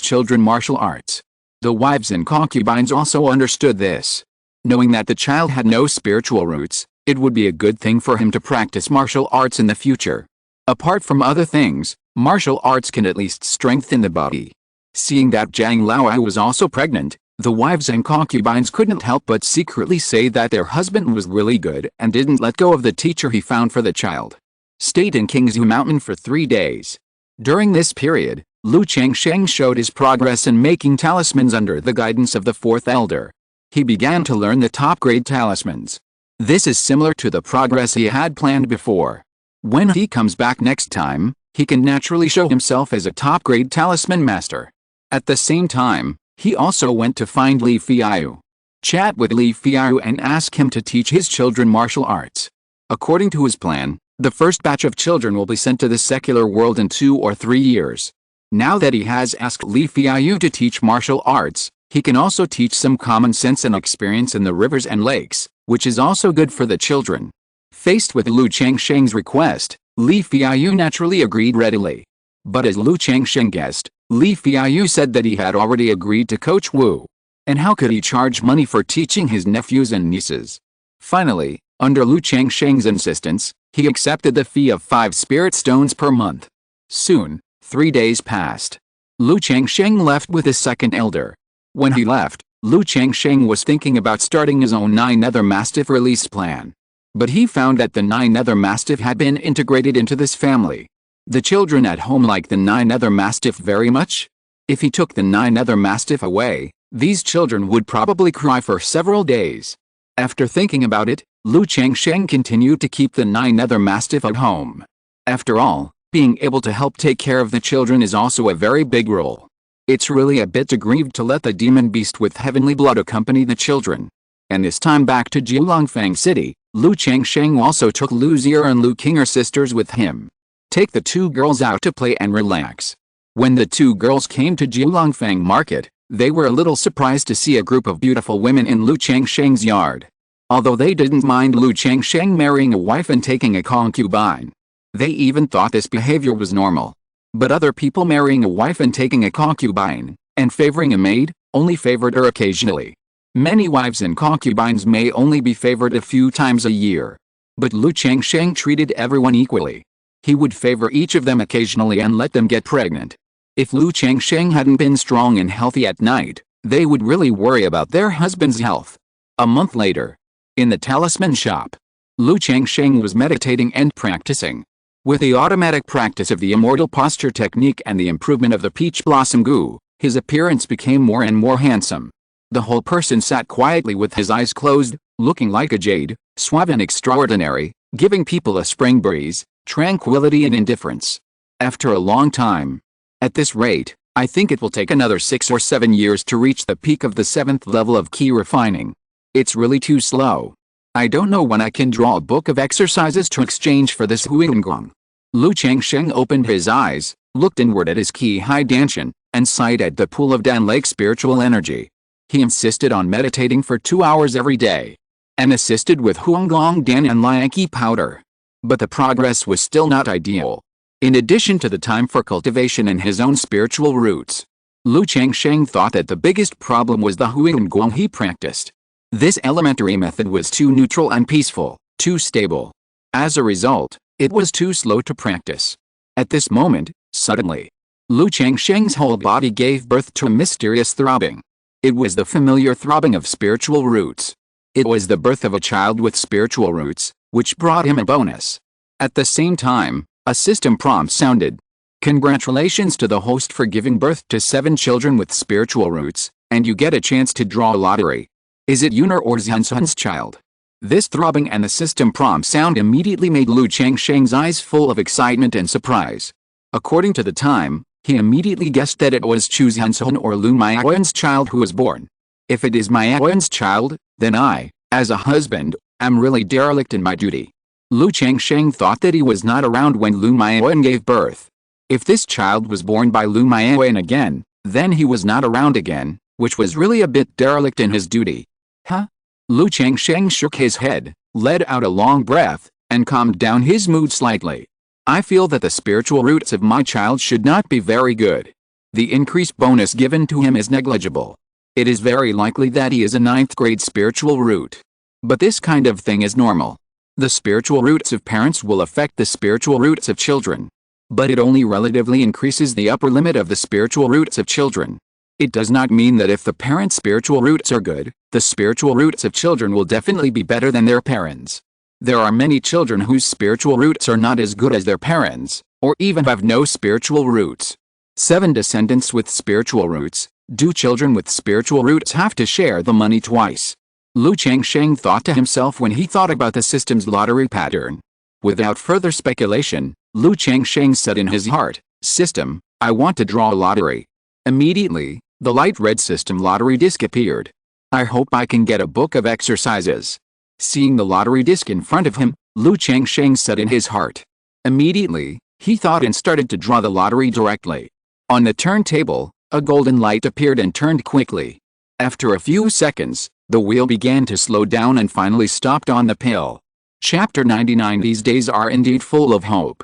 children martial arts. The wives and concubines also understood this. Knowing that the child had no spiritual roots, it would be a good thing for him to practice martial arts in the future. Apart from other things, martial arts can at least strengthen the body. Seeing that Zhang Laoyu was also pregnant, the wives and concubines couldn't help but secretly say that their husband was really good and didn't let go of the teacher he found for the child. Stayed in Qingzhu Mountain for 3 days. During this period, Lu Changsheng showed his progress in making talismans under the guidance of the 4th elder. He began to learn the top-grade talismans. This is similar to the progress he had planned before. When he comes back next time, he can naturally show himself as a top-grade talisman master. At the same time, he also went to find Li Fiayu. Chat with Li Fiayu and ask him to teach his children martial arts. According to his plan, the first batch of children will be sent to the secular world in 2 or 3 years. Now that he has asked Li Fiayu to teach martial arts, he can also teach some common sense and experience in the rivers and lakes, which is also good for the children. Faced with Lu Changsheng's request, Li Fiayu naturally agreed readily. But as Lu Changsheng guessed, Li Fiayu said that he had already agreed to coach Wu. And how could he charge money for teaching his nephews and nieces? Finally, under Lu Changsheng's insistence, he accepted the fee of 5 spirit stones per month. Soon, 3 days passed. Lu Changsheng left with his second elder. When he left, Lu Changsheng was thinking about starting his own 9 Nether Mastiff release plan. But he found that the 9 Nether Mastiff had been integrated into this family. The children at home liked the 9 Nether Mastiff very much. If he took the 9 Nether Mastiff away, these children would probably cry for several days. After thinking about it, Lu Changsheng continued to keep the 9 Nether Mastiff at home. After all, being able to help take care of the children is also a very big role. It's really a bit aggrieved to let the demon beast with heavenly blood accompany the children. And this time back to Jiulongfang City, Lu Changsheng also took Lu Zier and Lu King, her sisters, with him. Take the 2 girls out to play and relax. When the 2 girls came to Jiulongfang Market, they were a little surprised to see a group of beautiful women in Lu Changsheng's yard. Although they didn't mind Lu Changsheng marrying a wife and taking a concubine. They even thought this behavior was normal. But other people marrying a wife and taking a concubine, and favoring a maid, only favored her occasionally. Many wives and concubines may only be favored a few times a year. But Lu Changsheng treated everyone equally. He would favor each of them occasionally and let them get pregnant. If Lu Changsheng hadn't been strong and healthy at night, they would really worry about their husband's health. A month later, in the talisman shop, Lu Changsheng was meditating and practicing. With the automatic practice of the immortal posture technique and the improvement of the peach blossom goo, His appearance became more and more handsome. The whole person sat quietly with his eyes closed, looking like a jade, suave and extraordinary, giving people a spring breeze, tranquility and indifference. After a long time. At this rate, I think it will take another 6 or 7 years to reach the peak of the 7th level of key refining. It's really too slow. I don't know when I can draw a book of exercises to exchange for this Huinggong. Lu Changsheng opened his eyes, looked inward at his Qi Hai Danshan, and sighed at the pool of Dan Lake spiritual energy. He insisted on meditating for 2 hours every day, and assisted with Huanggong Dan and Lianqi powder. But the progress was still not ideal. In addition to the time for cultivation and his own spiritual roots, Lu Changsheng thought that the biggest problem was the Huinggong he practiced. This elementary method was too neutral and peaceful, too stable. As a result, it was too slow to practice. At this moment, suddenly, Lu Changsheng's whole body gave birth to a mysterious throbbing. It was the familiar throbbing of spiritual roots. It was the birth of a child with spiritual roots, which brought him a bonus. At the same time, a system prompt sounded. Congratulations to the host for giving birth to 7 children with spiritual roots, and you get a chance to draw a lottery. Is it Yunar or Zhansun's child? This throbbing and the system prompt sound immediately made Lu Changsheng's eyes full of excitement and surprise. According to the time, he immediately guessed that it was Chu Zhansun or Lu Miaoyan's child who was born. If it is Miaoyan's child, then I, as a husband, am really derelict in my duty. Lu Changsheng thought that he was not around when Lu Miaoyan gave birth. If this child was born by Lu Miaoyan again, then he was not around again, which was really a bit derelict in his duty. Huh? Lu Changsheng shook his head, let out a long breath, and calmed down his mood slightly. I feel that the spiritual roots of my child should not be very good. The increased bonus given to him is negligible. It is very likely that he is a 9th grade spiritual root. But this kind of thing is normal. The spiritual roots of parents will affect the spiritual roots of children. But it only relatively increases the upper limit of the spiritual roots of children. It does not mean that if the parents' spiritual roots are good, the spiritual roots of children will definitely be better than their parents. There are many children whose spiritual roots are not as good as their parents, or even have no spiritual roots. 7 descendants with spiritual roots. Do children with spiritual roots have to share the money twice? Lu Changsheng thought to himself when he thought about the system's lottery pattern. Without further speculation, Lu Changsheng said in his heart, "System, I want to draw a lottery." Immediately, the light red system lottery disc appeared. I hope I can get a book of exercises. Seeing the lottery disc in front of him, Lu Changsheng said in his heart. Immediately, he thought and started to draw the lottery directly. On the turntable, a golden light appeared and turned quickly. After a few seconds, the wheel began to slow down and finally stopped on the pill. Chapter 99. These days are indeed full of hope.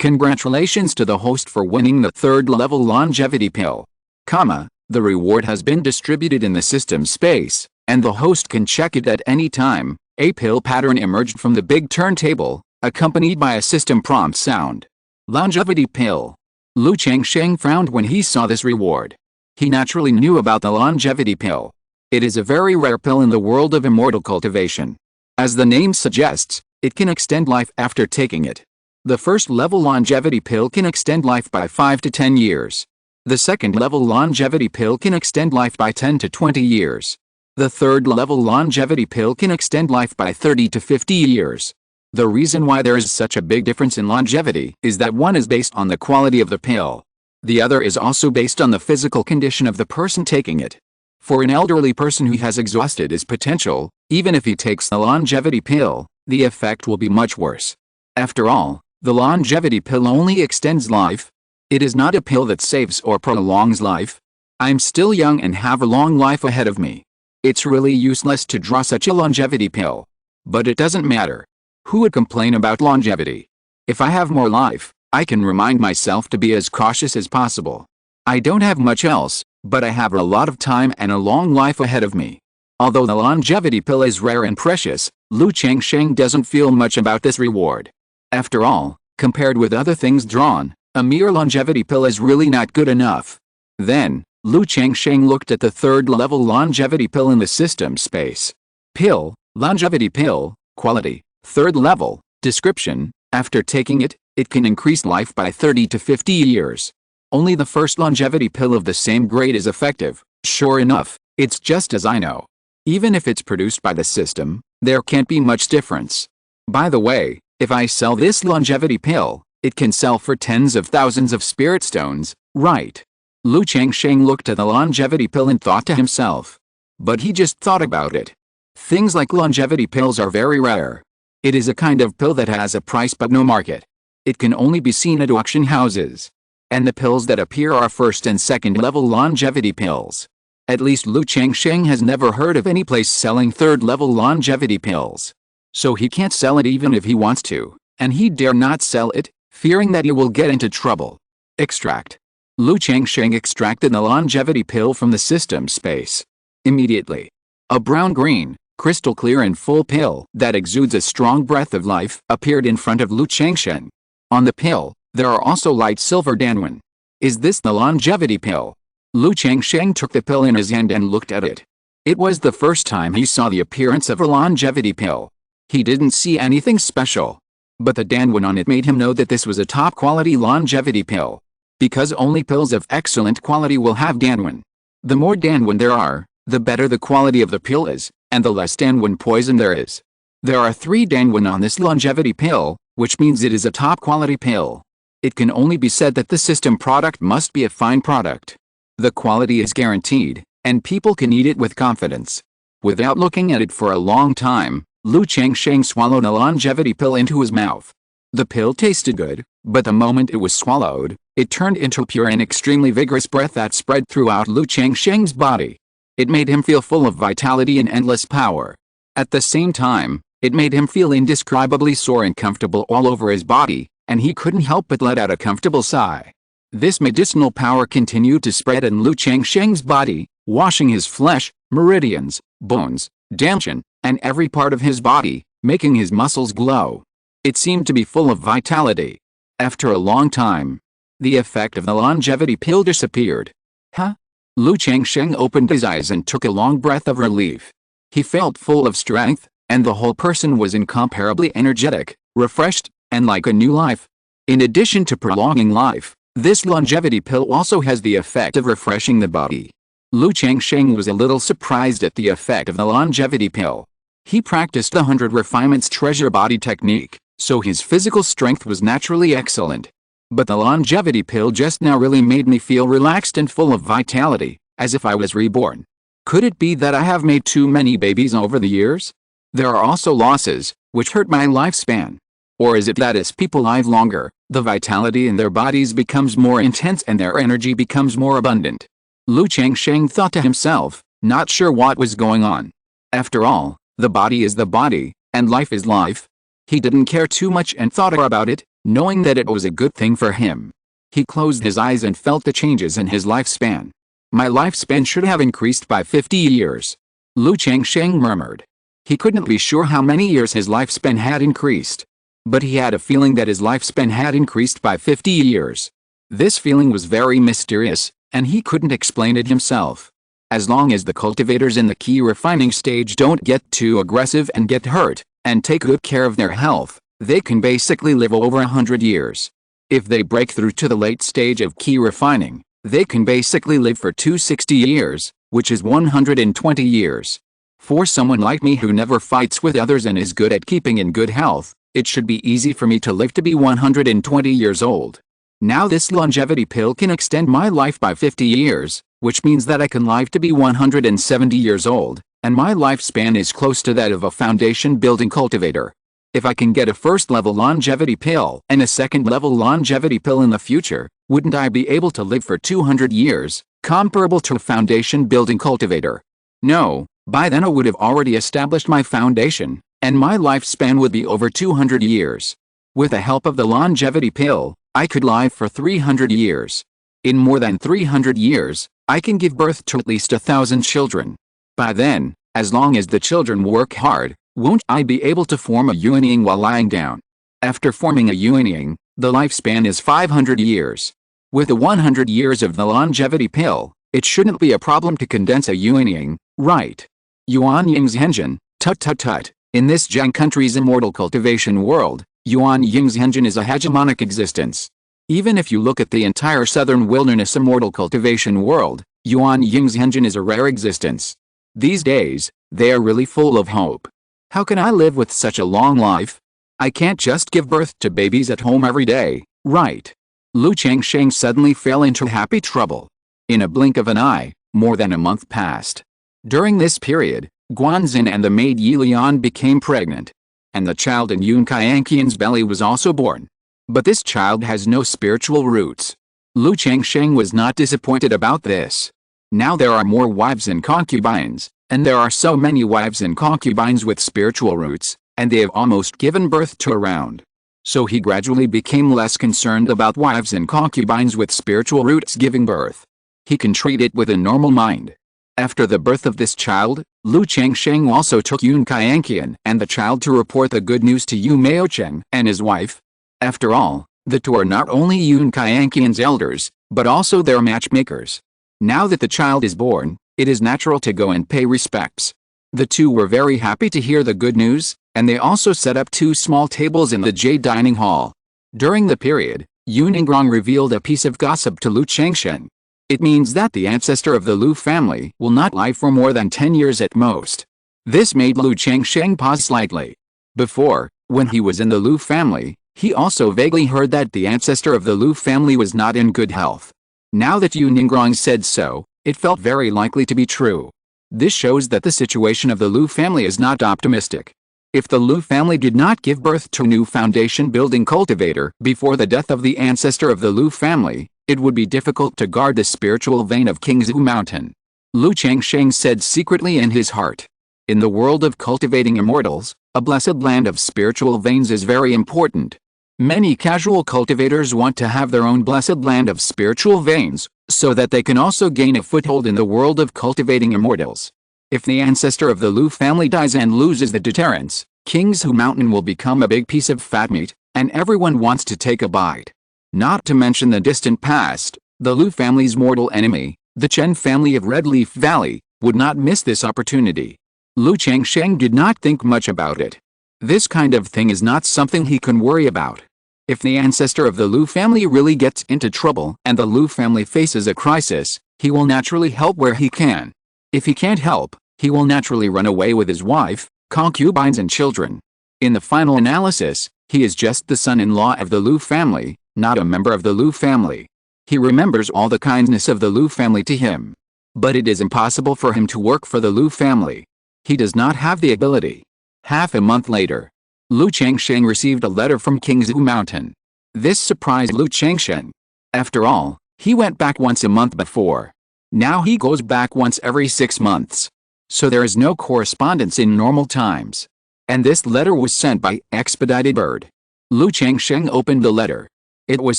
Congratulations to the host for winning the 3rd level longevity pill. The reward has been distributed in the system space, and the host can check it at any time. A pill pattern emerged from the big turntable, accompanied by a system prompt sound. Longevity pill. Lu Changsheng frowned when he saw this reward. He naturally knew about the longevity pill. It is a very rare pill in the world of immortal cultivation. As the name suggests, it can extend life after taking it. The 1st level longevity pill can extend life by 5 to 10 years. The 2nd level longevity pill can extend life by 10 to 20 years. The 3rd level longevity pill can extend life by 30 to 50 years. The reason why there is such a big difference in longevity is that one is based on the quality of the pill. The other is also based on the physical condition of the person taking it. For an elderly person who has exhausted his potential, even if he takes the longevity pill, the effect will be much worse. After all, the longevity pill only extends life. It is not a pill that saves or prolongs life. I'm still young and have a long life ahead of me. It's really useless to draw such a longevity pill. But it doesn't matter. Who would complain about longevity? If I have more life, I can remind myself to be as cautious as possible. I don't have much else, but I have a lot of time and a long life ahead of me. Although the longevity pill is rare and precious, Lu Changsheng doesn't feel much about this reward. After all, compared with other things drawn, a mere longevity pill is really not good enough. Then, Lu Changsheng looked at the 3rd level longevity pill in the system space. Pill, longevity pill, quality, 3rd level, description, after taking it, it can increase life by 30 to 50 years. Only the first longevity pill of the same grade is effective. Sure enough, it's just as I know. Even if it's produced by the system, there can't be much difference. By the way, if I sell this longevity pill, it can sell for tens of thousands of spirit stones, right? Lu Changsheng looked at the longevity pill and thought to himself. But he just thought about it. Things like longevity pills are very rare. It is a kind of pill that has a price but no market. It can only be seen at auction houses. And the pills that appear are first and second level longevity pills. At least Lu Changsheng has never heard of any place selling third level longevity pills. So he can't sell it even if he wants to, and he dare not sell it, fearing that he will get into trouble. Extract. Lu Changsheng extracted the longevity pill from the system space. Immediately. A brown-green, crystal clear and full pill that exudes a strong breath of life appeared in front of Lu Changsheng. On the pill, there are also light silver danwen. Is this the longevity pill? Lu Changsheng took the pill in his hand and looked at it. It was the first time he saw the appearance of a longevity pill. He didn't see anything special. But the danwen on it made him know that this was a top-quality longevity pill. Because only pills of excellent quality will have danwen. The more danwen there are, the better the quality of the pill is, and the less danwen poison there is. There are 3 danwen on this longevity pill, which means it is a top-quality pill. It can only be said that the system product must be a fine product. The quality is guaranteed, and people can eat it with confidence. Without looking at it for a long time, Lu Changsheng swallowed a longevity pill into his mouth. The pill tasted good, but the moment it was swallowed, it turned into pure and extremely vigorous breath that spread throughout Lu Changsheng's body. It made him feel full of vitality and endless power. At the same time, it made him feel indescribably sore and comfortable all over his body, and he couldn't help but let out a comfortable sigh. This medicinal power continued to spread in Lu Changsheng's body, washing his flesh, meridians, bones, danshan, and every part of his body, making his muscles glow. It seemed to be full of vitality. After a long time, the effect of the longevity pill disappeared. Huh? Lu Changsheng opened his eyes and took a long breath of relief. He felt full of strength, and the whole person was incomparably energetic, refreshed, and like a new life. In addition to prolonging life, this longevity pill also has the effect of refreshing the body. Lu Changsheng was a little surprised at the effect of the longevity pill. He practiced the 100 refinements treasure body technique, so his physical strength was naturally excellent. But the longevity pill just now really made me feel relaxed and full of vitality, as if I was reborn. Could it be that I have made too many babies over the years? There are also losses, which hurt my lifespan. Or is it that as people live longer, the vitality in their bodies becomes more intense and their energy becomes more abundant? Lu Changsheng thought to himself, not sure what was going on. After all, the body is the body, and life is life. He didn't care too much and thought about it, knowing that it was a good thing for him. He closed his eyes and felt the changes in his lifespan. My lifespan should have increased by 50 years. Lu Changsheng murmured. He couldn't be sure how many years his lifespan had increased. But he had a feeling that his lifespan had increased by 50 years. This feeling was very mysterious, and he couldn't explain it himself. As long as the cultivators in the key refining stage don't get too aggressive and get hurt, and take good care of their health, they can basically live over 100 years. If they break through to the late stage of key refining, they can basically live for 260 years, which is 120 years. For someone like me who never fights with others and is good at keeping in good health, it should be easy for me to live to be 120 years old. Now this longevity pill can extend my life by 50 years, which means that I can live to be 170 years old, and my lifespan is close to that of a foundation building cultivator. If I can get a first-level longevity pill and a second-level longevity pill in the future, wouldn't I be able to live for 200 years, comparable to a foundation building cultivator? No, by then I would have already established my foundation, and my lifespan would be over 200 years. With the help of the longevity pill, I could live for 300 years. In more than 300 years, I can give birth to at least 1,000 children. By then, as long as the children work hard, won't I be able to form a yuanying while lying down? After forming a yuanying, the lifespan is 500 years. With the 100 years of the longevity pill, it shouldn't be a problem to condense a yuanying, right? Yuanying's Henjin, tut. In this Jiang country's immortal cultivation world, Yuanying's Henjin is a hegemonic existence. Even if you look at the entire southern wilderness immortal cultivation world, Yuan Ying's engine is a rare existence. These days, they are really full of hope. How can I live with such a long life? I can't just give birth to babies at home every day, right? Lu Changsheng suddenly fell into happy trouble. In a blink of an eye, more than a month passed. During this period, Guanzin and the maid Yi Lian became pregnant. And the child in Yun Qianqian's belly was also born. But this child has no spiritual roots. Lu Changsheng was not disappointed about this. Now there are more wives and concubines, and there are so many wives and concubines with spiritual roots, and they have almost given birth to around. So he gradually became less concerned about wives and concubines with spiritual roots giving birth. He can treat it with a normal mind. After the birth of this child, Lu Changsheng also took Yun Qianqian and the child to report the good news to Yu Maocheng and his wife. After all, the two are not only Yun Qianqian's elders, but also their matchmakers. Now that the child is born, it is natural to go and pay respects. The two were very happy to hear the good news, and they also set up 2 small tables in the Jade dining hall. During the period, Yun Yingrong revealed a piece of gossip to Lu Changsheng. It means that the ancestor of the Lu family will not live for more than 10 years at most. This made Lu Changsheng pause slightly. Before, when he was in the Lu family, he also vaguely heard that the ancestor of the Lu family was not in good health. Now that Yun Yingrong said so, it felt very likely to be true. This shows that the situation of the Lu family is not optimistic. If the Lu family did not give birth to a new foundation-building cultivator before the death of the ancestor of the Lu family, it would be difficult to guard the spiritual vein of Qingzhu Mountain. Lu Changsheng said secretly in his heart. In the world of cultivating immortals, a blessed land of spiritual veins is very important. Many casual cultivators want to have their own blessed land of spiritual veins, so that they can also gain a foothold in the world of cultivating immortals. If the ancestor of the Lu family dies and loses the deterrence, Qingzhu Mountain will become a big piece of fat meat, and everyone wants to take a bite. Not to mention the distant past, the Lu family's mortal enemy, the Chen family of Red Leaf Valley, would not miss this opportunity. Lu Changsheng did not think much about it. This kind of thing is not something he can worry about. If the ancestor of the Lu family really gets into trouble and the Lu family faces a crisis, he will naturally help where he can. If he can't help, he will naturally run away with his wife, concubines and children. In the final analysis, he is just the son-in-law of the Lu family, not a member of the Lu family. He remembers all the kindness of the Lu family to him. But it is impossible for him to work for the Lu family. He does not have the ability. Half a month later, Lu Changsheng received a letter from Qingzhu Mountain. This surprised Lu Changsheng. After all, he went back once a month before. Now he goes back once every 6 months. So there is no correspondence in normal times. And this letter was sent by expedited bird. Lu Changsheng opened the letter. It was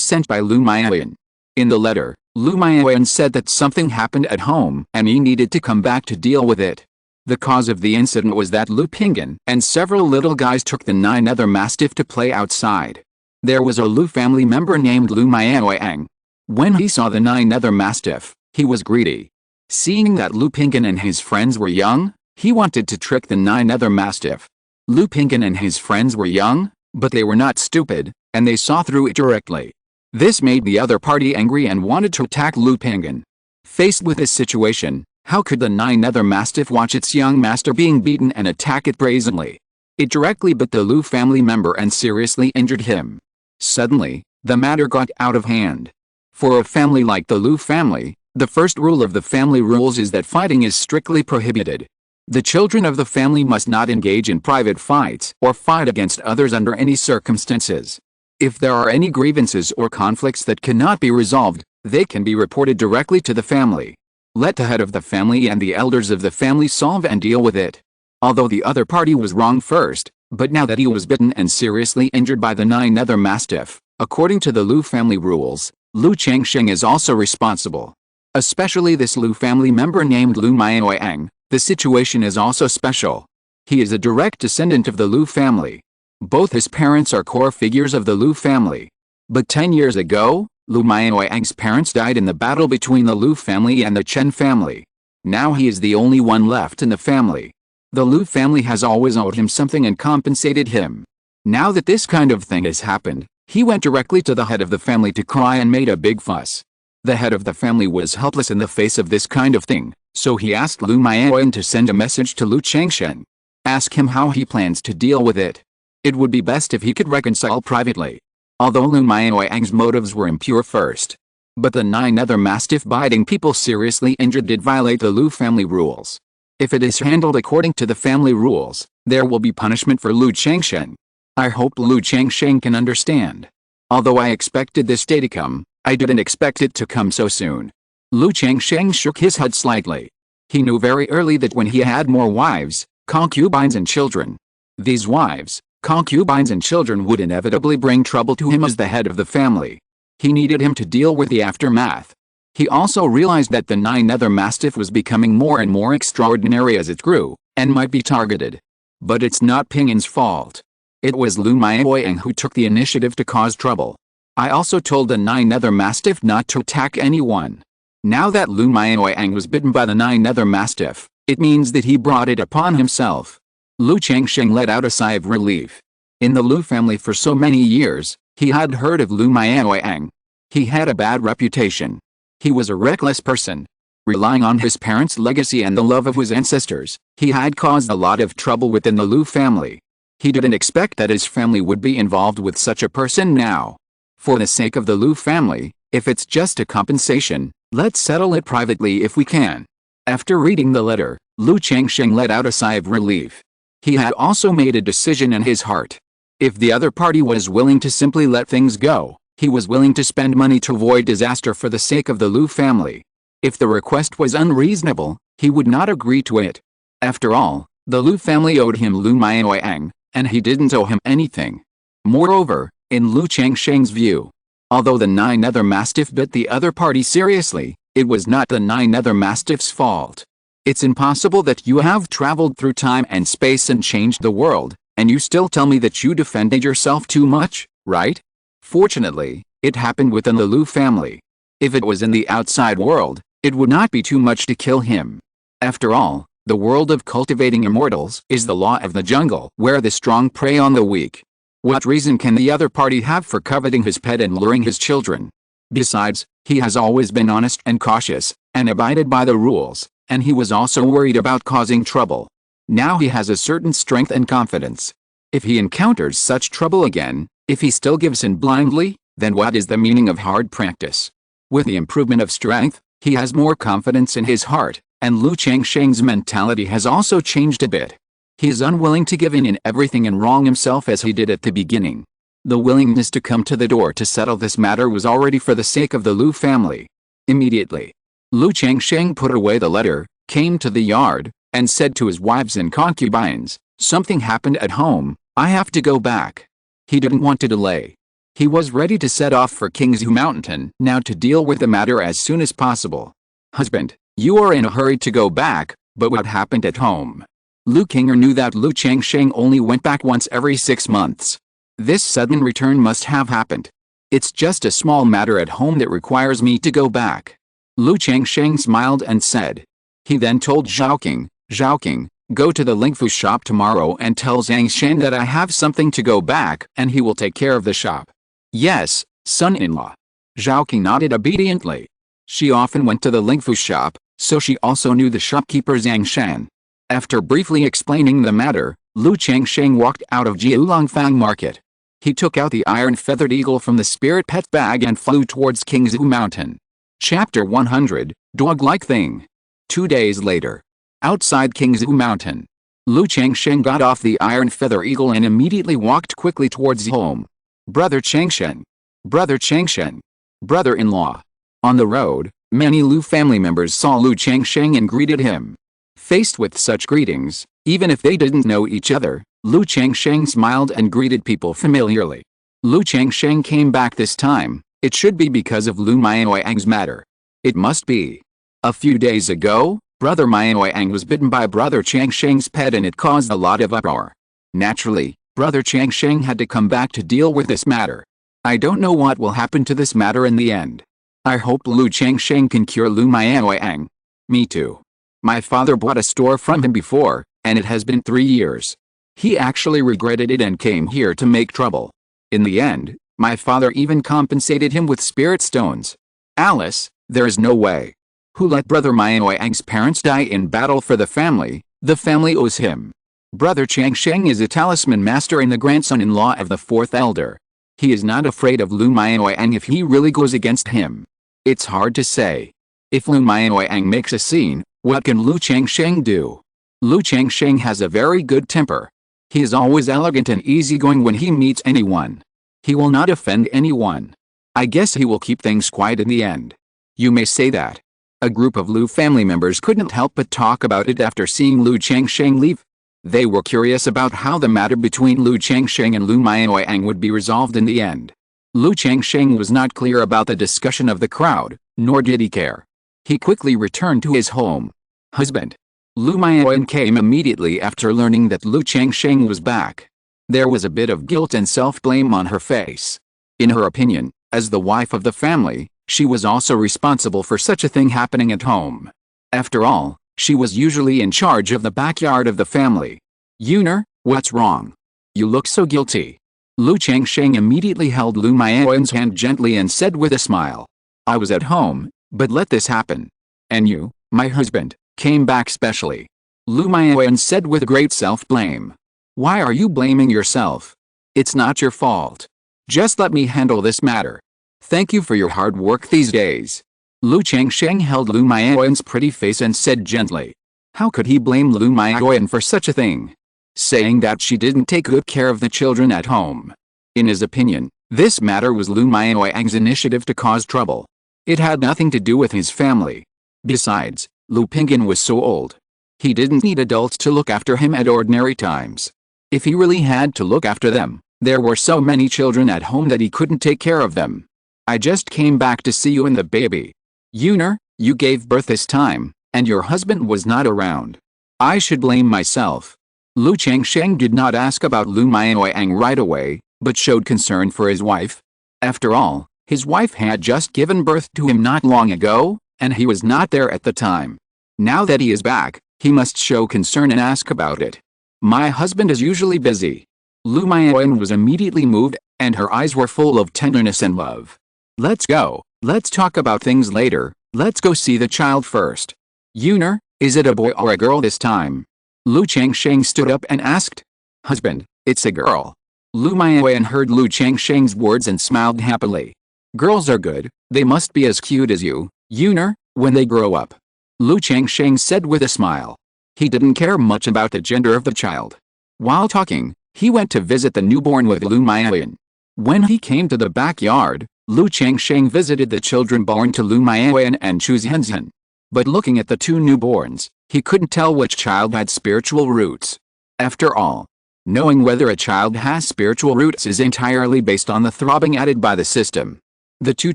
sent by Lu Maoyan. In the letter, Lu Maoyan said that something happened at home and he needed to come back to deal with it. The cause of the incident was that Lu Pinggan and several little guys took the 9 other mastiff to play outside. There was a Lu family member named Lu Maoyang. When he saw the 9 other mastiff, he was greedy. Seeing that Lu Pinggan and his friends were young, he wanted to trick the 9 other mastiff. Lu Pinggan and his friends were young, but they were not stupid, and they saw through it directly. This made the other party angry and wanted to attack Lu Pinggan. Faced with this situation, how could the 9 other mastiff watch its young master being beaten and attack it brazenly? It directly bit the Lu family member and seriously injured him. Suddenly, the matter got out of hand. For a family like the Lu family, the first rule of the family rules is that fighting is strictly prohibited. The children of the family must not engage in private fights or fight against others under any circumstances. If there are any grievances or conflicts that cannot be resolved, they can be reported directly to the family. Let the head of the family and the elders of the family solve and deal with it. Although the other party was wrong first, but now that he was bitten and seriously injured by the 9 other mastiff, according to the Lu family rules, Lu Changsheng is also responsible. Especially this Lu family member named Lu Maoyang, the situation is also special. He is a direct descendant of the Lu family. Both his parents are core figures of the Lu family. But 10 years ago, Lu Maoyang's parents died in the battle between the Lu family and the Chen family. Now he is the only one left in the family. The Lu family has always owed him something and compensated him. Now that this kind of thing has happened, He went directly to the head of the family to cry and made a big fuss. The head of the family was helpless in the face of this kind of thing, so he asked Lu Maoyan to send a message to Lu Changsheng. Ask him how he plans to deal with it. It would be best if he could reconcile privately. Although Lu Maoyang's motives were impure first, but the 9 other mastiff-biting people seriously injured did violate the Lu family rules. If it is handled according to the family rules, there will be punishment for Lu Changsheng. I hope Lu Changsheng can understand. Although I expected this day to come, I didn't expect it to come so soon. Lu Changsheng shook his head slightly. He knew very early that when he had more wives, concubines and children, these wives, concubines and children would inevitably bring trouble to him as the head of the family. He needed him to deal with the aftermath. He also realized that the 9 other mastiff was becoming more and more extraordinary as it grew, and might be targeted. But it's not Pingyun's fault. It was Lu Maoyang who took the initiative to cause trouble. I also told the 9 other mastiff not to attack anyone. Now that Lu Maoyang was bitten by the 9 other mastiff, it means that he brought it upon himself. Lu Changsheng let out a sigh of relief. In the Lu family for so many years, he had heard of Lu Maoyang. He had a bad reputation. He was a reckless person. Relying on his parents' legacy and the love of his ancestors, he had caused a lot of trouble within the Lu family. He didn't expect that his family would be involved with such a person now. For the sake of the Lu family, if it's just a compensation, let's settle it privately if we can. After reading the letter, Lu Changsheng let out a sigh of relief. He had also made a decision in his heart. If the other party was willing to simply let things go, he was willing to spend money to avoid disaster for the sake of the Lu family. If the request was unreasonable, he would not agree to it. After all, the Lu family owed him Lu Maoyang, and he didn't owe him anything. Moreover, in Lu Changsheng's view, although the 9 other mastiff bit the other party seriously, it was not the 9 other mastiff's fault. It's impossible that you have traveled through time and space and changed the world, and you still tell me that you defended yourself too much, right? Fortunately, it happened within the Lu family. If it was in the outside world, it would not be too much to kill him. After all, the world of cultivating immortals is the law of the jungle where the strong prey on the weak. What reason can the other party have for coveting his pet and luring his children? Besides, he has always been honest and cautious, and abided by the rules, and he was also worried about causing trouble. Now he has a certain strength and confidence. If he encounters such trouble again, if he still gives in blindly, then what is the meaning of hard practice? With the improvement of strength, he has more confidence in his heart, and Lu Changsheng's mentality has also changed a bit. He is unwilling to give in everything and wrong himself as he did at the beginning. The willingness to come to the door to settle this matter was already for the sake of the Lu family. Immediately, Lu Changsheng put away the letter, came to the yard, and said to his wives and concubines, "Something happened at home, I have to go back." He didn't want to delay. He was ready to set off for Qingzhu Mountain now to deal with the matter as soon as possible. "Husband, you are in a hurry to go back, but what happened at home?" Lu Qinger knew that Lu Changsheng only went back once every 6 months. This sudden return must have happened. "It's just a small matter at home that requires me to go back." Lu Changsheng smiled and said. He then told Zhaoqing, "Zhaoqing, go to the Lingfu shop tomorrow and tell Zhang Shan that I have something to go back and he will take care of the shop." "Yes, son-in-law." Zhaoqing nodded obediently. She often went to the Lingfu shop, so she also knew the shopkeeper Zhang Shan. After briefly explaining the matter, Lu Changsheng walked out of Jiulongfang Market. He took out the iron-feathered eagle from the spirit pet bag and flew towards Qingzhu Mountain. Chapter 100, Dog-like Thing. 2 days later. Outside Qingzhu Mountain. Lu Changsheng got off the iron feather eagle and immediately walked quickly towards home. "Brother Changsheng. Brother Changsheng. Brother-in-law." On the road, many Lu family members saw Lu Changsheng and greeted him. Faced with such greetings, even if they didn't know each other, Lu Changsheng smiled and greeted people familiarly. Lu Changsheng came back this time. It should be because of Lu Maoyang's matter. It must be. A few days ago, Brother Maoyang was bitten by Brother Changsheng's pet and it caused a lot of uproar. Naturally, Brother Changsheng had to come back to deal with this matter. I don't know what will happen to this matter in the end. I hope Lu Changsheng can cure Lu Maoyang. Me too. My father bought a store from him before, and it has been 3 years. He actually regretted it and came here to make trouble. In the end, My father even compensated him with spirit stones. Alice, there is no way. Who let Brother Maoyang's parents die in battle for the family? The family owes him. Brother Changsheng is a talisman master and the grandson-in-law of the fourth elder. He is not afraid of Lu Maoyang if he really goes against him. It's hard to say. If Lu Maoyang makes a scene, what can Lu Changsheng do? Lu Changsheng has a very good temper. He is always elegant and easygoing when he meets anyone. He will not offend anyone. I guess he will keep things quiet in the end. You may say that. A group of Lu family members couldn't help but talk about it after seeing Lu Changsheng leave. They were curious about how the matter between Lu Changsheng and Lu Maoyang would be resolved in the end. Lu Changsheng was not clear about the discussion of the crowd, nor did he care. He quickly returned to his home. Husband. Lu Maoyang came immediately after learning that Lu Changsheng was back. There was a bit of guilt and self-blame on her face. In her opinion, as the wife of the family, she was also responsible for such a thing happening at home. After all, she was usually in charge of the backyard of the family. Yuner, what's wrong? You look so guilty. Lu Changsheng immediately held Lu Maoyang's hand gently and said with a smile. I was at home, but let this happen. And you, my husband, came back specially. Lu Maoyang said with great self-blame. Why are you blaming yourself? It's not your fault. Just let me handle this matter. Thank you for your hard work these days. Lu Changsheng held Lu Maoyang's pretty face and said gently. How could he blame Lu Maoyang for such a thing? Saying that she didn't take good care of the children at home. In his opinion, this matter was Lu Maoyang's initiative to cause trouble. It had nothing to do with his family. Besides, Lu Pingyan was so old. He didn't need adults to look after him at ordinary times. If he really had to look after them, there were so many children at home that he couldn't take care of them. I just came back to see you and the baby. Yuner, you gave birth this time, and your husband was not around. I should blame myself. Lu Changsheng did not ask about Lu Maoyang right away, but showed concern for his wife. After all, his wife had just given birth to him not long ago, and he was not there at the time. Now that he is back, he must show concern and ask about it. My husband is usually busy. Lu Maoyang was immediately moved, and her eyes were full of tenderness and love. Let's go. Let's talk about things later. Let's go see the child first. Yuner, is it a boy or a girl this time? Lu Changsheng stood up and asked. Husband, it's a girl. Lu Maoyang heard Lu Changsheng's words and smiled happily. Girls are good, they must be as cute as you, Yuner, when they grow up. Lu Changsheng said with a smile. He didn't care much about the gender of the child. While talking, he went to visit the newborn with Lu Maoyang. When he came to the backyard, Lu Changsheng visited the children born to Lu Maoyang and Chuzhenzhen. But looking at the two newborns, he couldn't tell which child had spiritual roots. After all, knowing whether a child has spiritual roots is entirely based on the throbbing added by the system. The two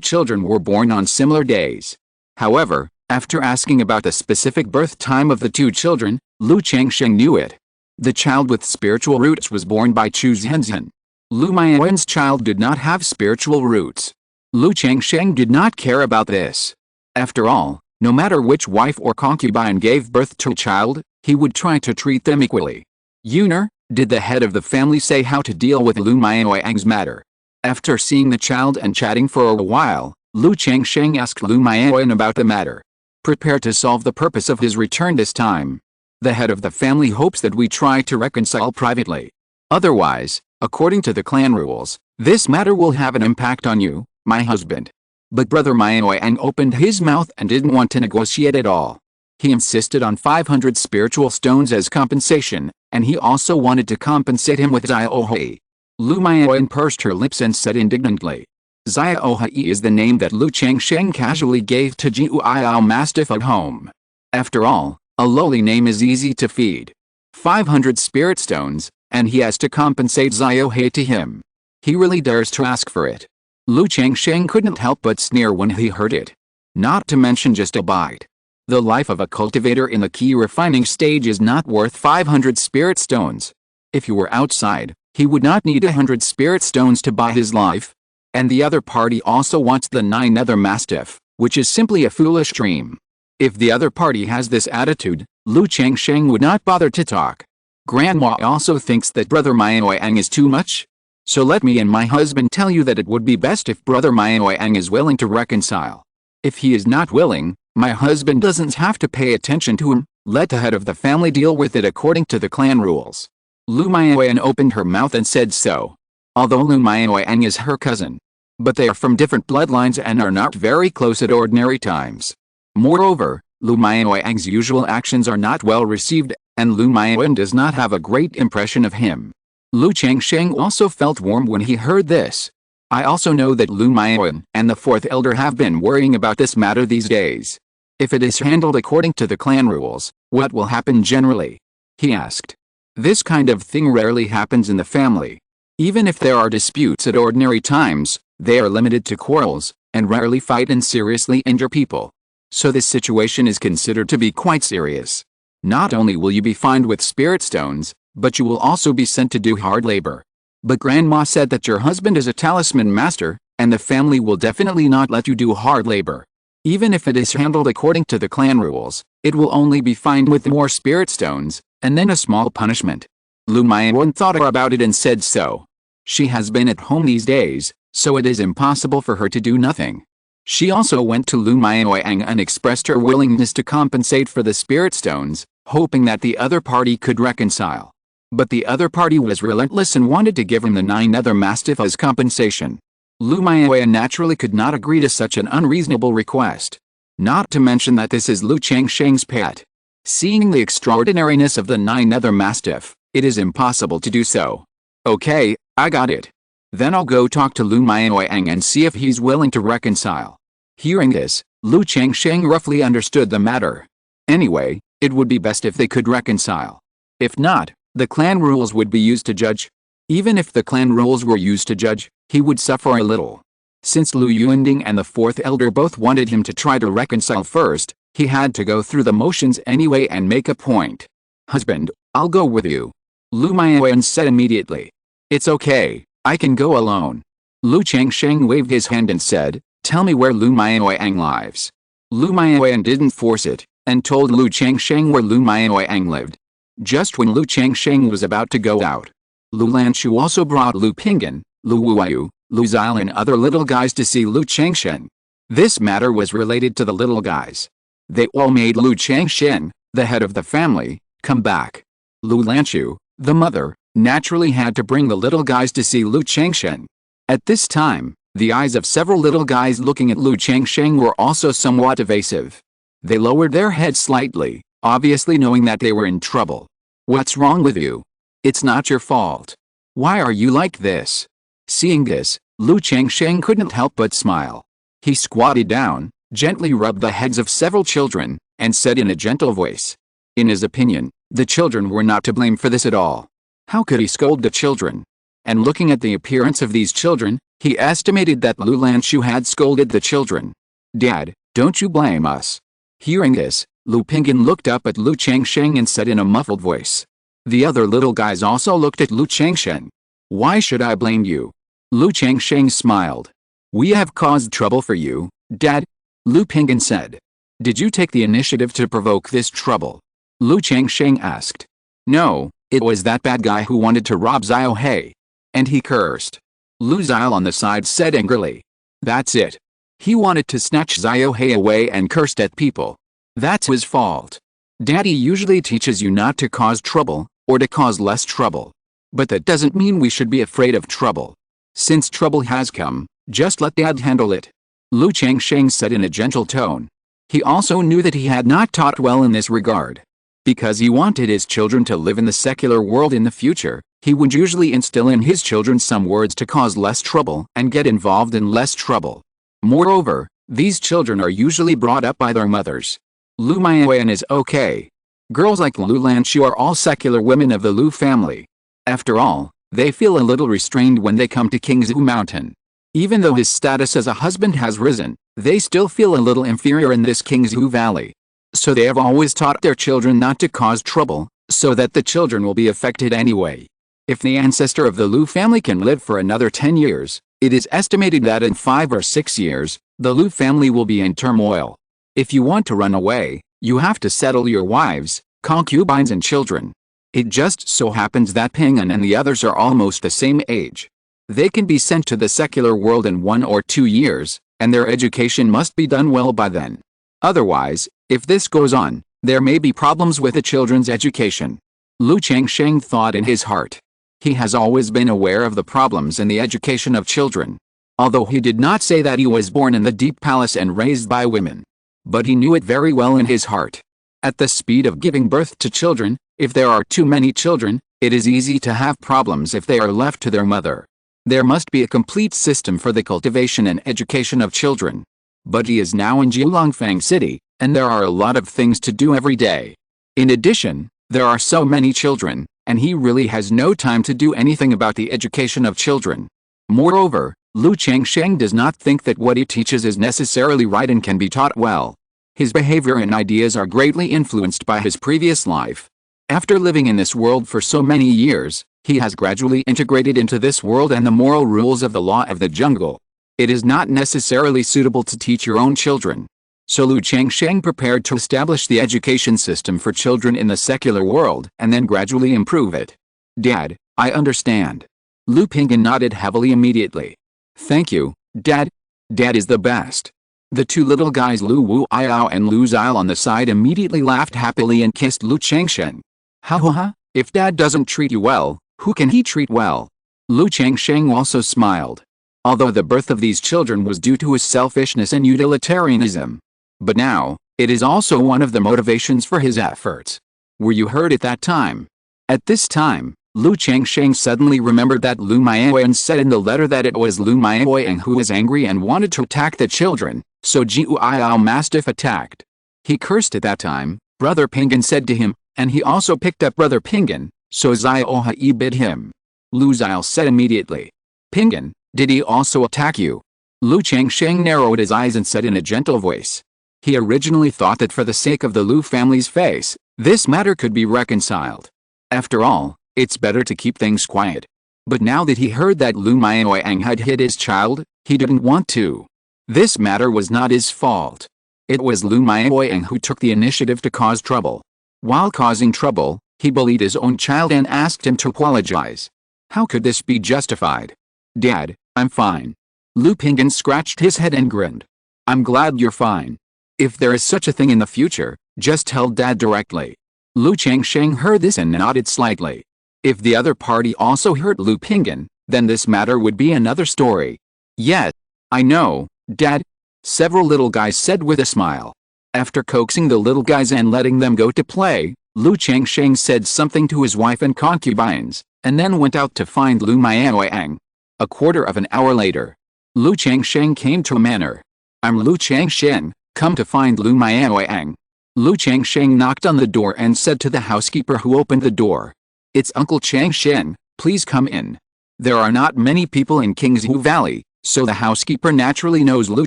children were born on similar days. However, after asking about the specific birth time of the two children, Lu Changsheng knew it. The child with spiritual roots was born by Chuzhenzhen. Lu Maoyang's child did not have spiritual roots. Lu Changsheng did not care about this. After all, no matter which wife or concubine gave birth to a child, he would try to treat them equally. Yuner, did the head of the family say how to deal with Lu Maoyang's matter? After seeing the child and chatting for a while, Lu Changsheng asked Lu Maoyang about the matter. Prepare to solve the purpose of his return this time. The head of the family hopes that we try to reconcile privately. Otherwise, according to the clan rules, this matter will have an impact on you, my husband. But Brother Maoyang opened his mouth and didn't want to negotiate at all. He insisted on 500 spiritual stones as compensation, and he also wanted to compensate him with Ziohai. Lu Maoyang pursed her lips and said indignantly. Ziohai is the name that Lu Changsheng casually gave to Jiuiao Mastiff at home. After all, a lowly name is easy to feed. 500 spirit stones, and he has to compensate Ziohai to him. He really dares to ask for it. Lu Changsheng couldn't help but sneer when he heard it. Not to mention just a bite. The life of a cultivator in the key refining stage is not worth 500 spirit stones. If he were outside, he would not need 100 spirit stones to buy his life. And the other party also wants the 9 nether mastiff, which is simply a foolish dream. If the other party has this attitude, Lu Changsheng would not bother to talk. Grandma also thinks that Brother Maoyang is too much. So let me and my husband tell you that it would be best if brother Maoyang is willing to reconcile. If he is not willing, my husband doesn't have to pay attention to him. Let the head of the family deal with it according to the clan rules. Lu Maoyan opened her mouth and said so. Although Lu Maoyang is her cousin, but they are from different bloodlines and are not very close at ordinary times. Moreover, Lu Maoyang's usual actions are not well received, and Lu Maoyan does not have a great impression of him. Lu Changsheng also felt warm when he heard this. I also know that Lu Maoyan and the fourth elder have been worrying about this matter these days. If it is handled according to the clan rules, what will happen generally? He asked. This kind of thing rarely happens in the family. Even if there are disputes at ordinary times, they are limited to quarrels, and rarely fight and seriously injure people. So this situation is considered to be quite serious. Not only will you be fined with spirit stones, but you will also be sent to do hard labor. But Grandma said that your husband is a talisman master, and the family will definitely not let you do hard labor. Even if it is handled according to the clan rules, it will only be fined with more spirit stones, and then a small punishment. Lu Maoyan thought about it and said so. She has been at home these days, so it is impossible for her to do nothing. She also went to Lu Maoyang and expressed her willingness to compensate for the spirit stones, hoping that the other party could reconcile. But the other party was relentless and wanted to give him the 9 other mastiff as compensation. Lu Maoyan naturally could not agree to such an unreasonable request. Not to mention that this is Lu Changsheng's pet. Seeing the extraordinariness of the 9 other mastiff, it is impossible to do so. Okay, I got it. Then I'll go talk to Lu Maoyang and see if he's willing to reconcile. Hearing this, Lu Changsheng roughly understood the matter. Anyway, it would be best if they could reconcile. If not, the clan rules would be used to judge. Even if the clan rules were used to judge, he would suffer a little. Since Lu Yuanding and the fourth elder both wanted him to try to reconcile first, he had to go through the motions anyway and make a point. Husband, I'll go with you. Lu Maoyan said immediately. It's okay, I can go alone. Lu Changsheng waved his hand and said, tell me where Lu Maoyang lives. Lu Maoyan didn't force it, and told Lu Changsheng where Lu Maoyang lived. Just when Lu Changsheng was about to go out, Lu Lanchu also brought Lu Pinggan, Lu Wuyu, Lu Zile and other little guys to see Lu Changsheng. This matter was related to the little guys. They all made Lu Changsheng, the head of the family, come back. Lu Lanchu, the mother, naturally had to bring the little guys to see Lu Changsheng. At this time, the eyes of several little guys looking at Lu Changsheng were also somewhat evasive. They lowered their heads slightly, obviously knowing that they were in trouble. What's wrong with you? It's not your fault. Why are you like this? Seeing this, Lu Changsheng couldn't help but smile. He squatted down, gently rubbed the heads of several children, and said in a gentle voice. In his opinion, the children were not to blame for this at all. How could he scold the children? And looking at the appearance of these children, he estimated that Lu Lanchu had scolded the children. Dad, don't you blame us. Hearing this, Lu Pinggan looked up at Lu Changsheng and said in a muffled voice. The other little guys also looked at Lu Changsheng. Why should I blame you? Lu Changsheng smiled. We have caused trouble for you, Dad. Lu Pinggan said. Did you take the initiative to provoke this trouble? Lu Changsheng asked. No, it was that bad guy who wanted to rob Xiao He. And he cursed. Lu Zile on the side said angrily. That's it. He wanted to snatch Xiao He away and cursed at people. That's his fault. Daddy usually teaches you not to cause trouble, or to cause less trouble. But that doesn't mean we should be afraid of trouble. Since trouble has come, just let Dad handle it. Lu Changsheng said in a gentle tone. He also knew that he had not taught well in this regard. Because he wanted his children to live in the secular world in the future, he would usually instill in his children some words to cause less trouble and get involved in less trouble. Moreover, these children are usually brought up by their mothers. Lu Maoyan is okay. Girls like Lu Lanchu are all secular women of the Lu family. After all, they feel a little restrained when they come to Qingzhu Mountain. Even though his status as a husband has risen, they still feel a little inferior in this Qingzhu valley. So they have always taught their children not to cause trouble, so that the children will be affected anyway. If the ancestor of the Lu family can live for another 10 years, it is estimated that in 5 or 6 years, the Lu family will be in turmoil. If you want to run away, you have to settle your wives, concubines and children. It just so happens that Ping'an and the others are almost the same age. They can be sent to the secular world in 1 or 2 years, and their education must be done well by then. Otherwise, if this goes on, there may be problems with the children's education. Lu Changsheng thought in his heart. He has always been aware of the problems in the education of children. Although he did not say that he was born in the deep palace and raised by women. But he knew it very well in his heart. At the speed of giving birth to children, if there are too many children, it is easy to have problems if they are left to their mother. There must be a complete system for the cultivation and education of children. But he is now in Jiulongfang City, and there are a lot of things to do every day. In addition, there are so many children, and he really has no time to do anything about the education of children. Moreover, Lu Changsheng does not think that what he teaches is necessarily right and can be taught well. His behavior and ideas are greatly influenced by his previous life. After living in this world for so many years, he has gradually integrated into this world and the moral rules of the law of the jungle. It is not necessarily suitable to teach your own children. So Lu Changsheng prepared to establish the education system for children in the secular world and then gradually improve it. Dad, I understand. Lu Pingyan nodded heavily immediately. Thank you, Dad. Dad is the best. The two little guys Lu Wuiao and Lu Zile on the side immediately laughed happily and kissed Lu Changsheng. Ha ha ha, if Dad doesn't treat you well, who can he treat well? Lu Changsheng also smiled. Although the birth of these children was due to his selfishness and utilitarianism. But now, it is also one of the motivations for his efforts. Were you hurt at that time? At this time, Lu Changsheng suddenly remembered that Lu Maoyang said in the letter that it was Lu Maoyang who was angry and wanted to attack the children, so Jiuiao Mastiff attacked. He cursed at that time, Brother Pingyan said to him, and he also picked up Brother Pingyan, so Ziohai bid him. Lu Zile said immediately. Pingyan, did he also attack you? Lu Changsheng narrowed his eyes and said in a gentle voice. He originally thought that for the sake of the Lu family's face, this matter could be reconciled. After all, it's better to keep things quiet. But now that he heard that Lu Maoyang had hit his child, he didn't want to. This matter was not his fault. It was Lu Maoyang who took the initiative to cause trouble. While causing trouble, he bullied his own child and asked him to apologize. How could this be justified? Dad, I'm fine. Lu Pingyan scratched his head and grinned. I'm glad you're fine. If there is such a thing in the future, just tell Dad directly. Lu Changsheng heard this and nodded slightly. If the other party also hurt Lu Pingyan, then this matter would be another story. Yes, I know, Dad. Several little guys said with a smile. After coaxing the little guys and letting them go to play, Lu Changsheng said something to his wife and concubines, and then went out to find Lu Maoyang. A quarter of an hour later, Lu Changsheng came to a manor. I'm Lu Changsheng, come to find Lu Maoyang. Lu Changsheng knocked on the door and said to the housekeeper who opened the door. It's Uncle Changsheng, please come in. There are not many people in Qingzhu Valley, so the housekeeper naturally knows Lu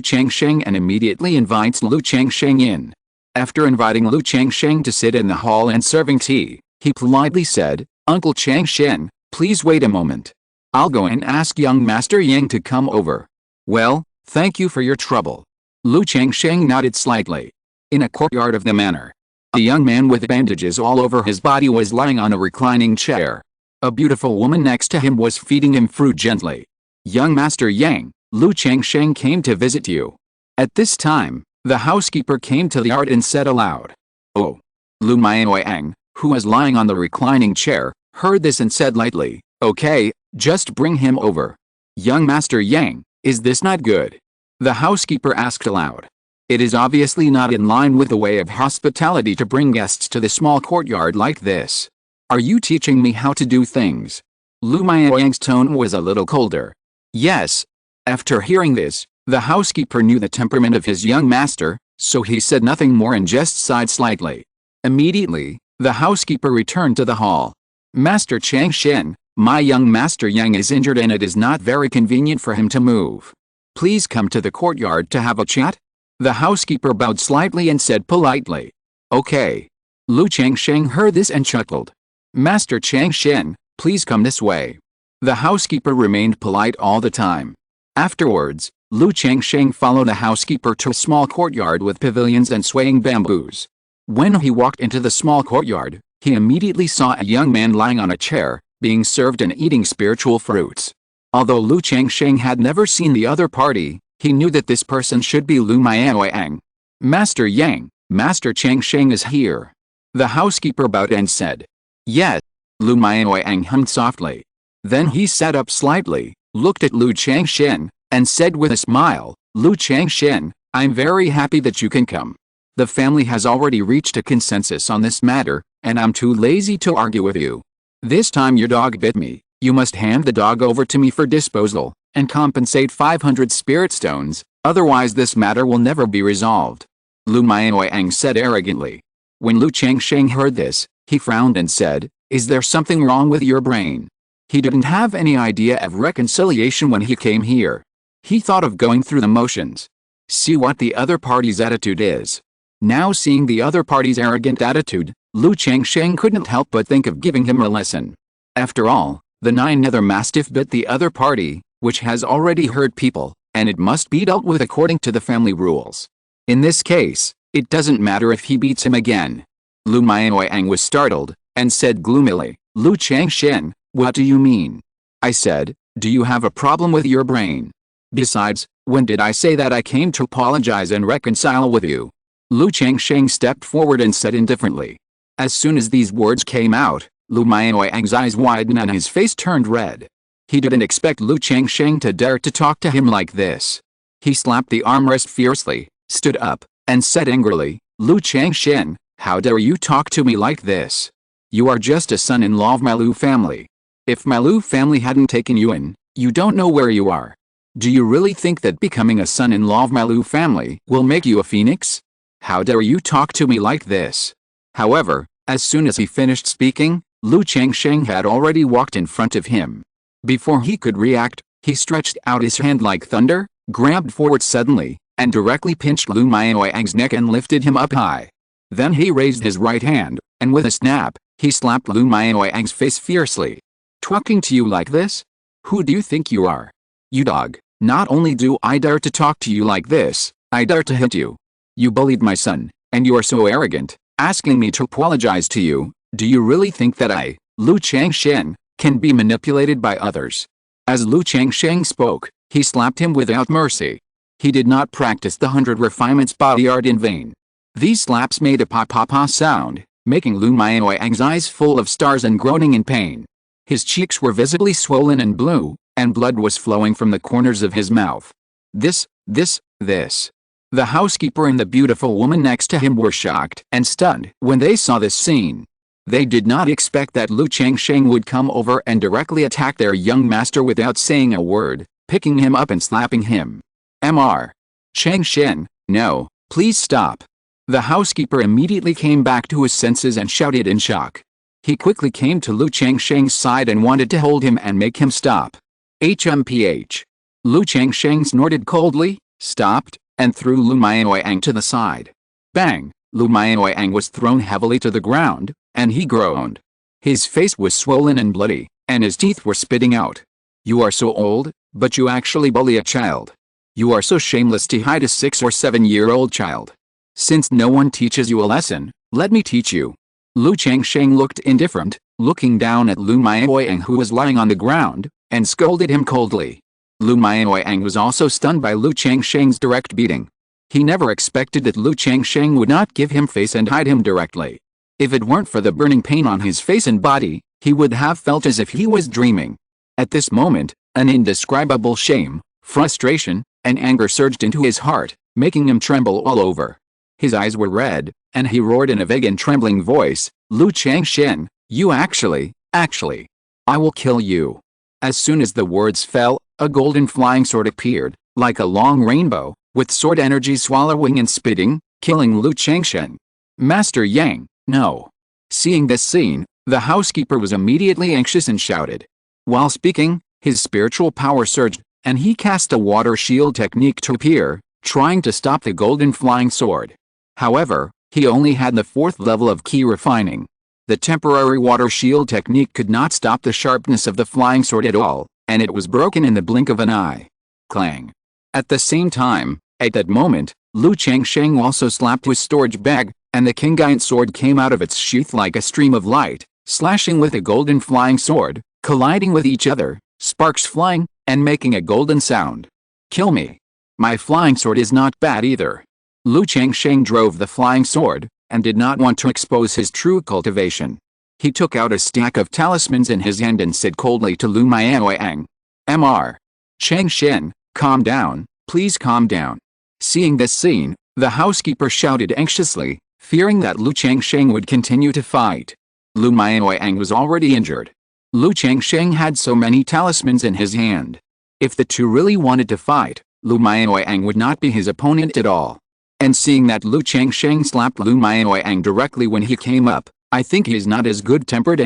Changsheng and immediately invites Lu Changsheng in. After inviting Lu Changsheng to sit in the hall and serving tea, he politely said, Uncle Changsheng, please wait a moment. I'll go and ask young Master Yang to come over. Well, thank you for your trouble. Lu Changsheng nodded slightly. In a courtyard of the manor, a young man with bandages all over his body was lying on a reclining chair. A beautiful woman next to him was feeding him fruit gently. Young Master Yang, Lu Changsheng came to visit you. At this time, the housekeeper came to the yard and said aloud. Oh. Lu Maoyang, who was lying on the reclining chair, heard this and said lightly, okay, just bring him over. Young Master Yang, is this not good? The housekeeper asked aloud. It is obviously not in line with the way of hospitality to bring guests to the small courtyard like this. Are you teaching me how to do things? Lu Maoyang's tone was a little colder. Yes. After hearing this, the housekeeper knew the temperament of his young master, so he said nothing more and just sighed slightly. Immediately, the housekeeper returned to the hall. Master Changsheng, my young Master Yang is injured and it is not very convenient for him to move. Please come to the courtyard to have a chat? The housekeeper bowed slightly and said politely. Okay. Lu Changsheng heard this and chuckled. Master Changsheng, please come this way. The housekeeper remained polite all the time. Afterwards, Lu Changsheng followed the housekeeper to a small courtyard with pavilions and swaying bamboos. When he walked into the small courtyard, he immediately saw a young man lying on a chair, being served and eating spiritual fruits. Although Lu Changsheng had never seen the other party, he knew that this person should be Lu Maoyang. Master Yang, Master Changsheng is here. The housekeeper bowed and said. Yes. Lu Maoyang hummed softly. Then he sat up slightly, looked at Lu Changsheng, and said with a smile, Lu Changsheng, I'm very happy that you can come. The family has already reached a consensus on this matter, and I'm too lazy to argue with you. This time your dog bit me. You must hand the dog over to me for disposal, and compensate 500 spirit stones, otherwise this matter will never be resolved. Lu Maoyang said arrogantly. When Lu Changsheng heard this, he frowned and said, Is there something wrong with your brain? He didn't have any idea of reconciliation when he came here. He thought of going through the motions. See what the other party's attitude is. Now seeing the other party's arrogant attitude, Lu Changsheng couldn't help but think of giving him a lesson. After all, the 9-nether mastiff bit the other party, which has already hurt people, and it must be dealt with according to the family rules. In this case, it doesn't matter if he beats him again. Lu Maoyang was startled, and said gloomily, Lu Changsheng, what do you mean? I said, do you have a problem with your brain? Besides, when did I say that I came to apologize and reconcile with you? Lu Changsheng stepped forward and said indifferently. As soon as these words came out, Lu Maoyang's eyes widened and his face turned red. He didn't expect Lu Changsheng to dare to talk to him like this. He slapped the armrest fiercely, stood up, and said angrily, Lu Changsheng, how dare you talk to me like this? You are just a son-in-law of my Lu family. If my Lu family hadn't taken you in, you don't know where you are. Do you really think that becoming a son-in-law of my Lu family will make you a phoenix? How dare you talk to me like this? However, as soon as he finished speaking, Lu Changsheng had already walked in front of him. Before he could react, he stretched out his hand like thunder, grabbed forward suddenly, and directly pinched Lu Maoyang's neck and lifted him up high. Then he raised his right hand, and with a snap, he slapped Lu Maoyang's face fiercely. Talking to you like this? Who do you think you are? You dog, not only do I dare to talk to you like this, I dare to hit you. You bullied my son, and you are so arrogant, asking me to apologize to you. Do you really think that I, Lu Changsheng, can be manipulated by others? As Lu Changsheng spoke, he slapped him without mercy. He did not practice the 100 refinements body art in vain. These slaps made a pa-pa-pa sound, making Lu Maoyang's eyes full of stars and groaning in pain. His cheeks were visibly swollen and blue, and blood was flowing from the corners of his mouth. This. The housekeeper and the beautiful woman next to him were shocked and stunned when they saw this scene. They did not expect that Lu Changsheng would come over and directly attack their young master without saying a word, picking him up and slapping him. Mr. Changsheng, no, please stop. The housekeeper immediately came back to his senses and shouted in shock. He quickly came to Lu Changsheng's side and wanted to hold him and make him stop. HMPH. Lu Changsheng snorted coldly, stopped, and threw Lu Maoyang to the side. Bang! Lu Maoyang was thrown heavily to the ground, and he groaned. His face was swollen and bloody, and his teeth were spitting out. You are so old, but you actually bully a child. You are so shameless to hide a 6 or 7-year-old child. Since no one teaches you a lesson, let me teach you. Lu Changsheng looked indifferent, looking down at Lu Maoyang who was lying on the ground, and scolded him coldly. Lu Maoyang was also stunned by Lu Changsheng's direct beating. He never expected that Lu Changsheng would not give him face and hide him directly. If it weren't for the burning pain on his face and body, he would have felt as if he was dreaming. At this moment, an indescribable shame, frustration, and anger surged into his heart, making him tremble all over. His eyes were red, and he roared in a vague and trembling voice, Lu Changsheng, you actually, I will kill you. As soon as the words fell, a golden flying sword appeared, like a long rainbow, with sword energy swallowing and spitting, killing Lu Changsheng. Master Yang, no. Seeing this scene, the housekeeper was immediately anxious and shouted. While speaking, his spiritual power surged, and he cast a water shield technique to appear, trying to stop the golden flying sword. However, he only had the 4th level of key refining. The temporary water shield technique could not stop the sharpness of the flying sword at all, and it was broken in the blink of an eye. Clang. At the same time, at that moment, Lu Changsheng also slapped his storage bag, and the Qingyun sword came out of its sheath like a stream of light, slashing with the golden flying sword, colliding with each other, sparks flying, and making a golden sound. Kill me. My flying sword is not bad either. Lu Changsheng drove the flying sword, and did not want to expose his true cultivation. He took out a stack of talismans in his hand and said coldly to Lu Mianwang, "Mr. Changsheng, calm down, please calm down." Seeing this scene, the housekeeper shouted anxiously, fearing that Lu Changsheng would continue to fight. Lu Mianwang was already injured. Lu Changsheng had so many talismans in his hand. If the two really wanted to fight, Lu Mianwang would not be his opponent at all. And seeing that Lu Changsheng slapped Lu Mianwang directly when he came up, I think he is not as good-tempered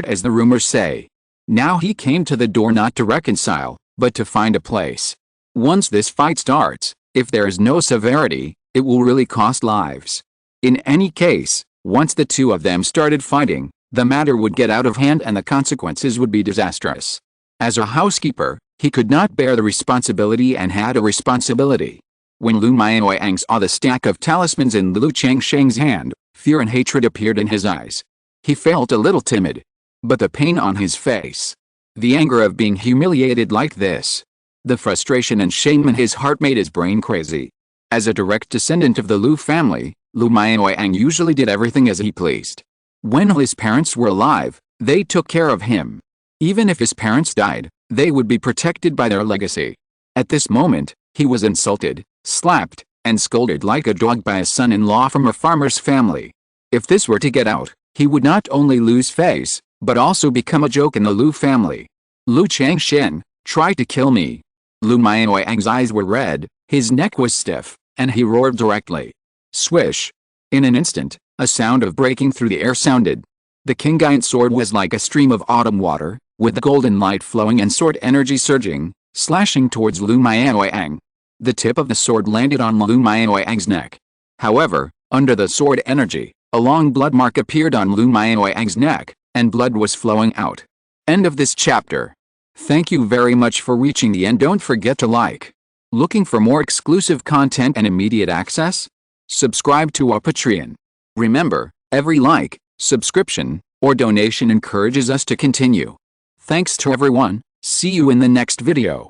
as the rumors say. Now he came to the door not to reconcile, but to find a place. Once this fight starts, if there is no severity, it will really cost lives. In any case, once the two of them started fighting, the matter would get out of hand and the consequences would be disastrous. As a housekeeper, he could not bear the responsibility and had a responsibility. When Lu Mianwang saw the stack of talismans in Lu Changsheng's hand, fear and hatred appeared in his eyes. He felt a little timid. But the pain on his face, the anger of being humiliated like this, the frustration and shame in his heart made his brain crazy. As a direct descendant of the Lu family, Lu Mianwang usually did everything as he pleased. When his parents were alive, they took care of him. Even if his parents died, they would be protected by their legacy. At this moment, he was insulted, slapped, and scolded like a dog by a son-in-law from a farmer's family. If this were to get out, he would not only lose face, but also become a joke in the Lu family. Lu Changsheng, try to kill me. Lu Mianwang's eyes were red, his neck was stiff, and he roared directly. Swish! In an instant, a sound of breaking through the air sounded. The Qingyun sword was like a stream of autumn water, with the golden light flowing and sword energy surging, slashing towards Lu Mianwang. The tip of the sword landed on Lu Mianwang's neck. However, under the sword energy, a long blood mark appeared on Lu Mianwang's neck, and blood was flowing out. End of this chapter. Thank you very much for reaching the end. Don't forget to like. Looking for more exclusive content and immediate access? Subscribe to our Patreon. Remember, every like, subscription, or donation encourages us to continue. Thanks to everyone. See you in the next video.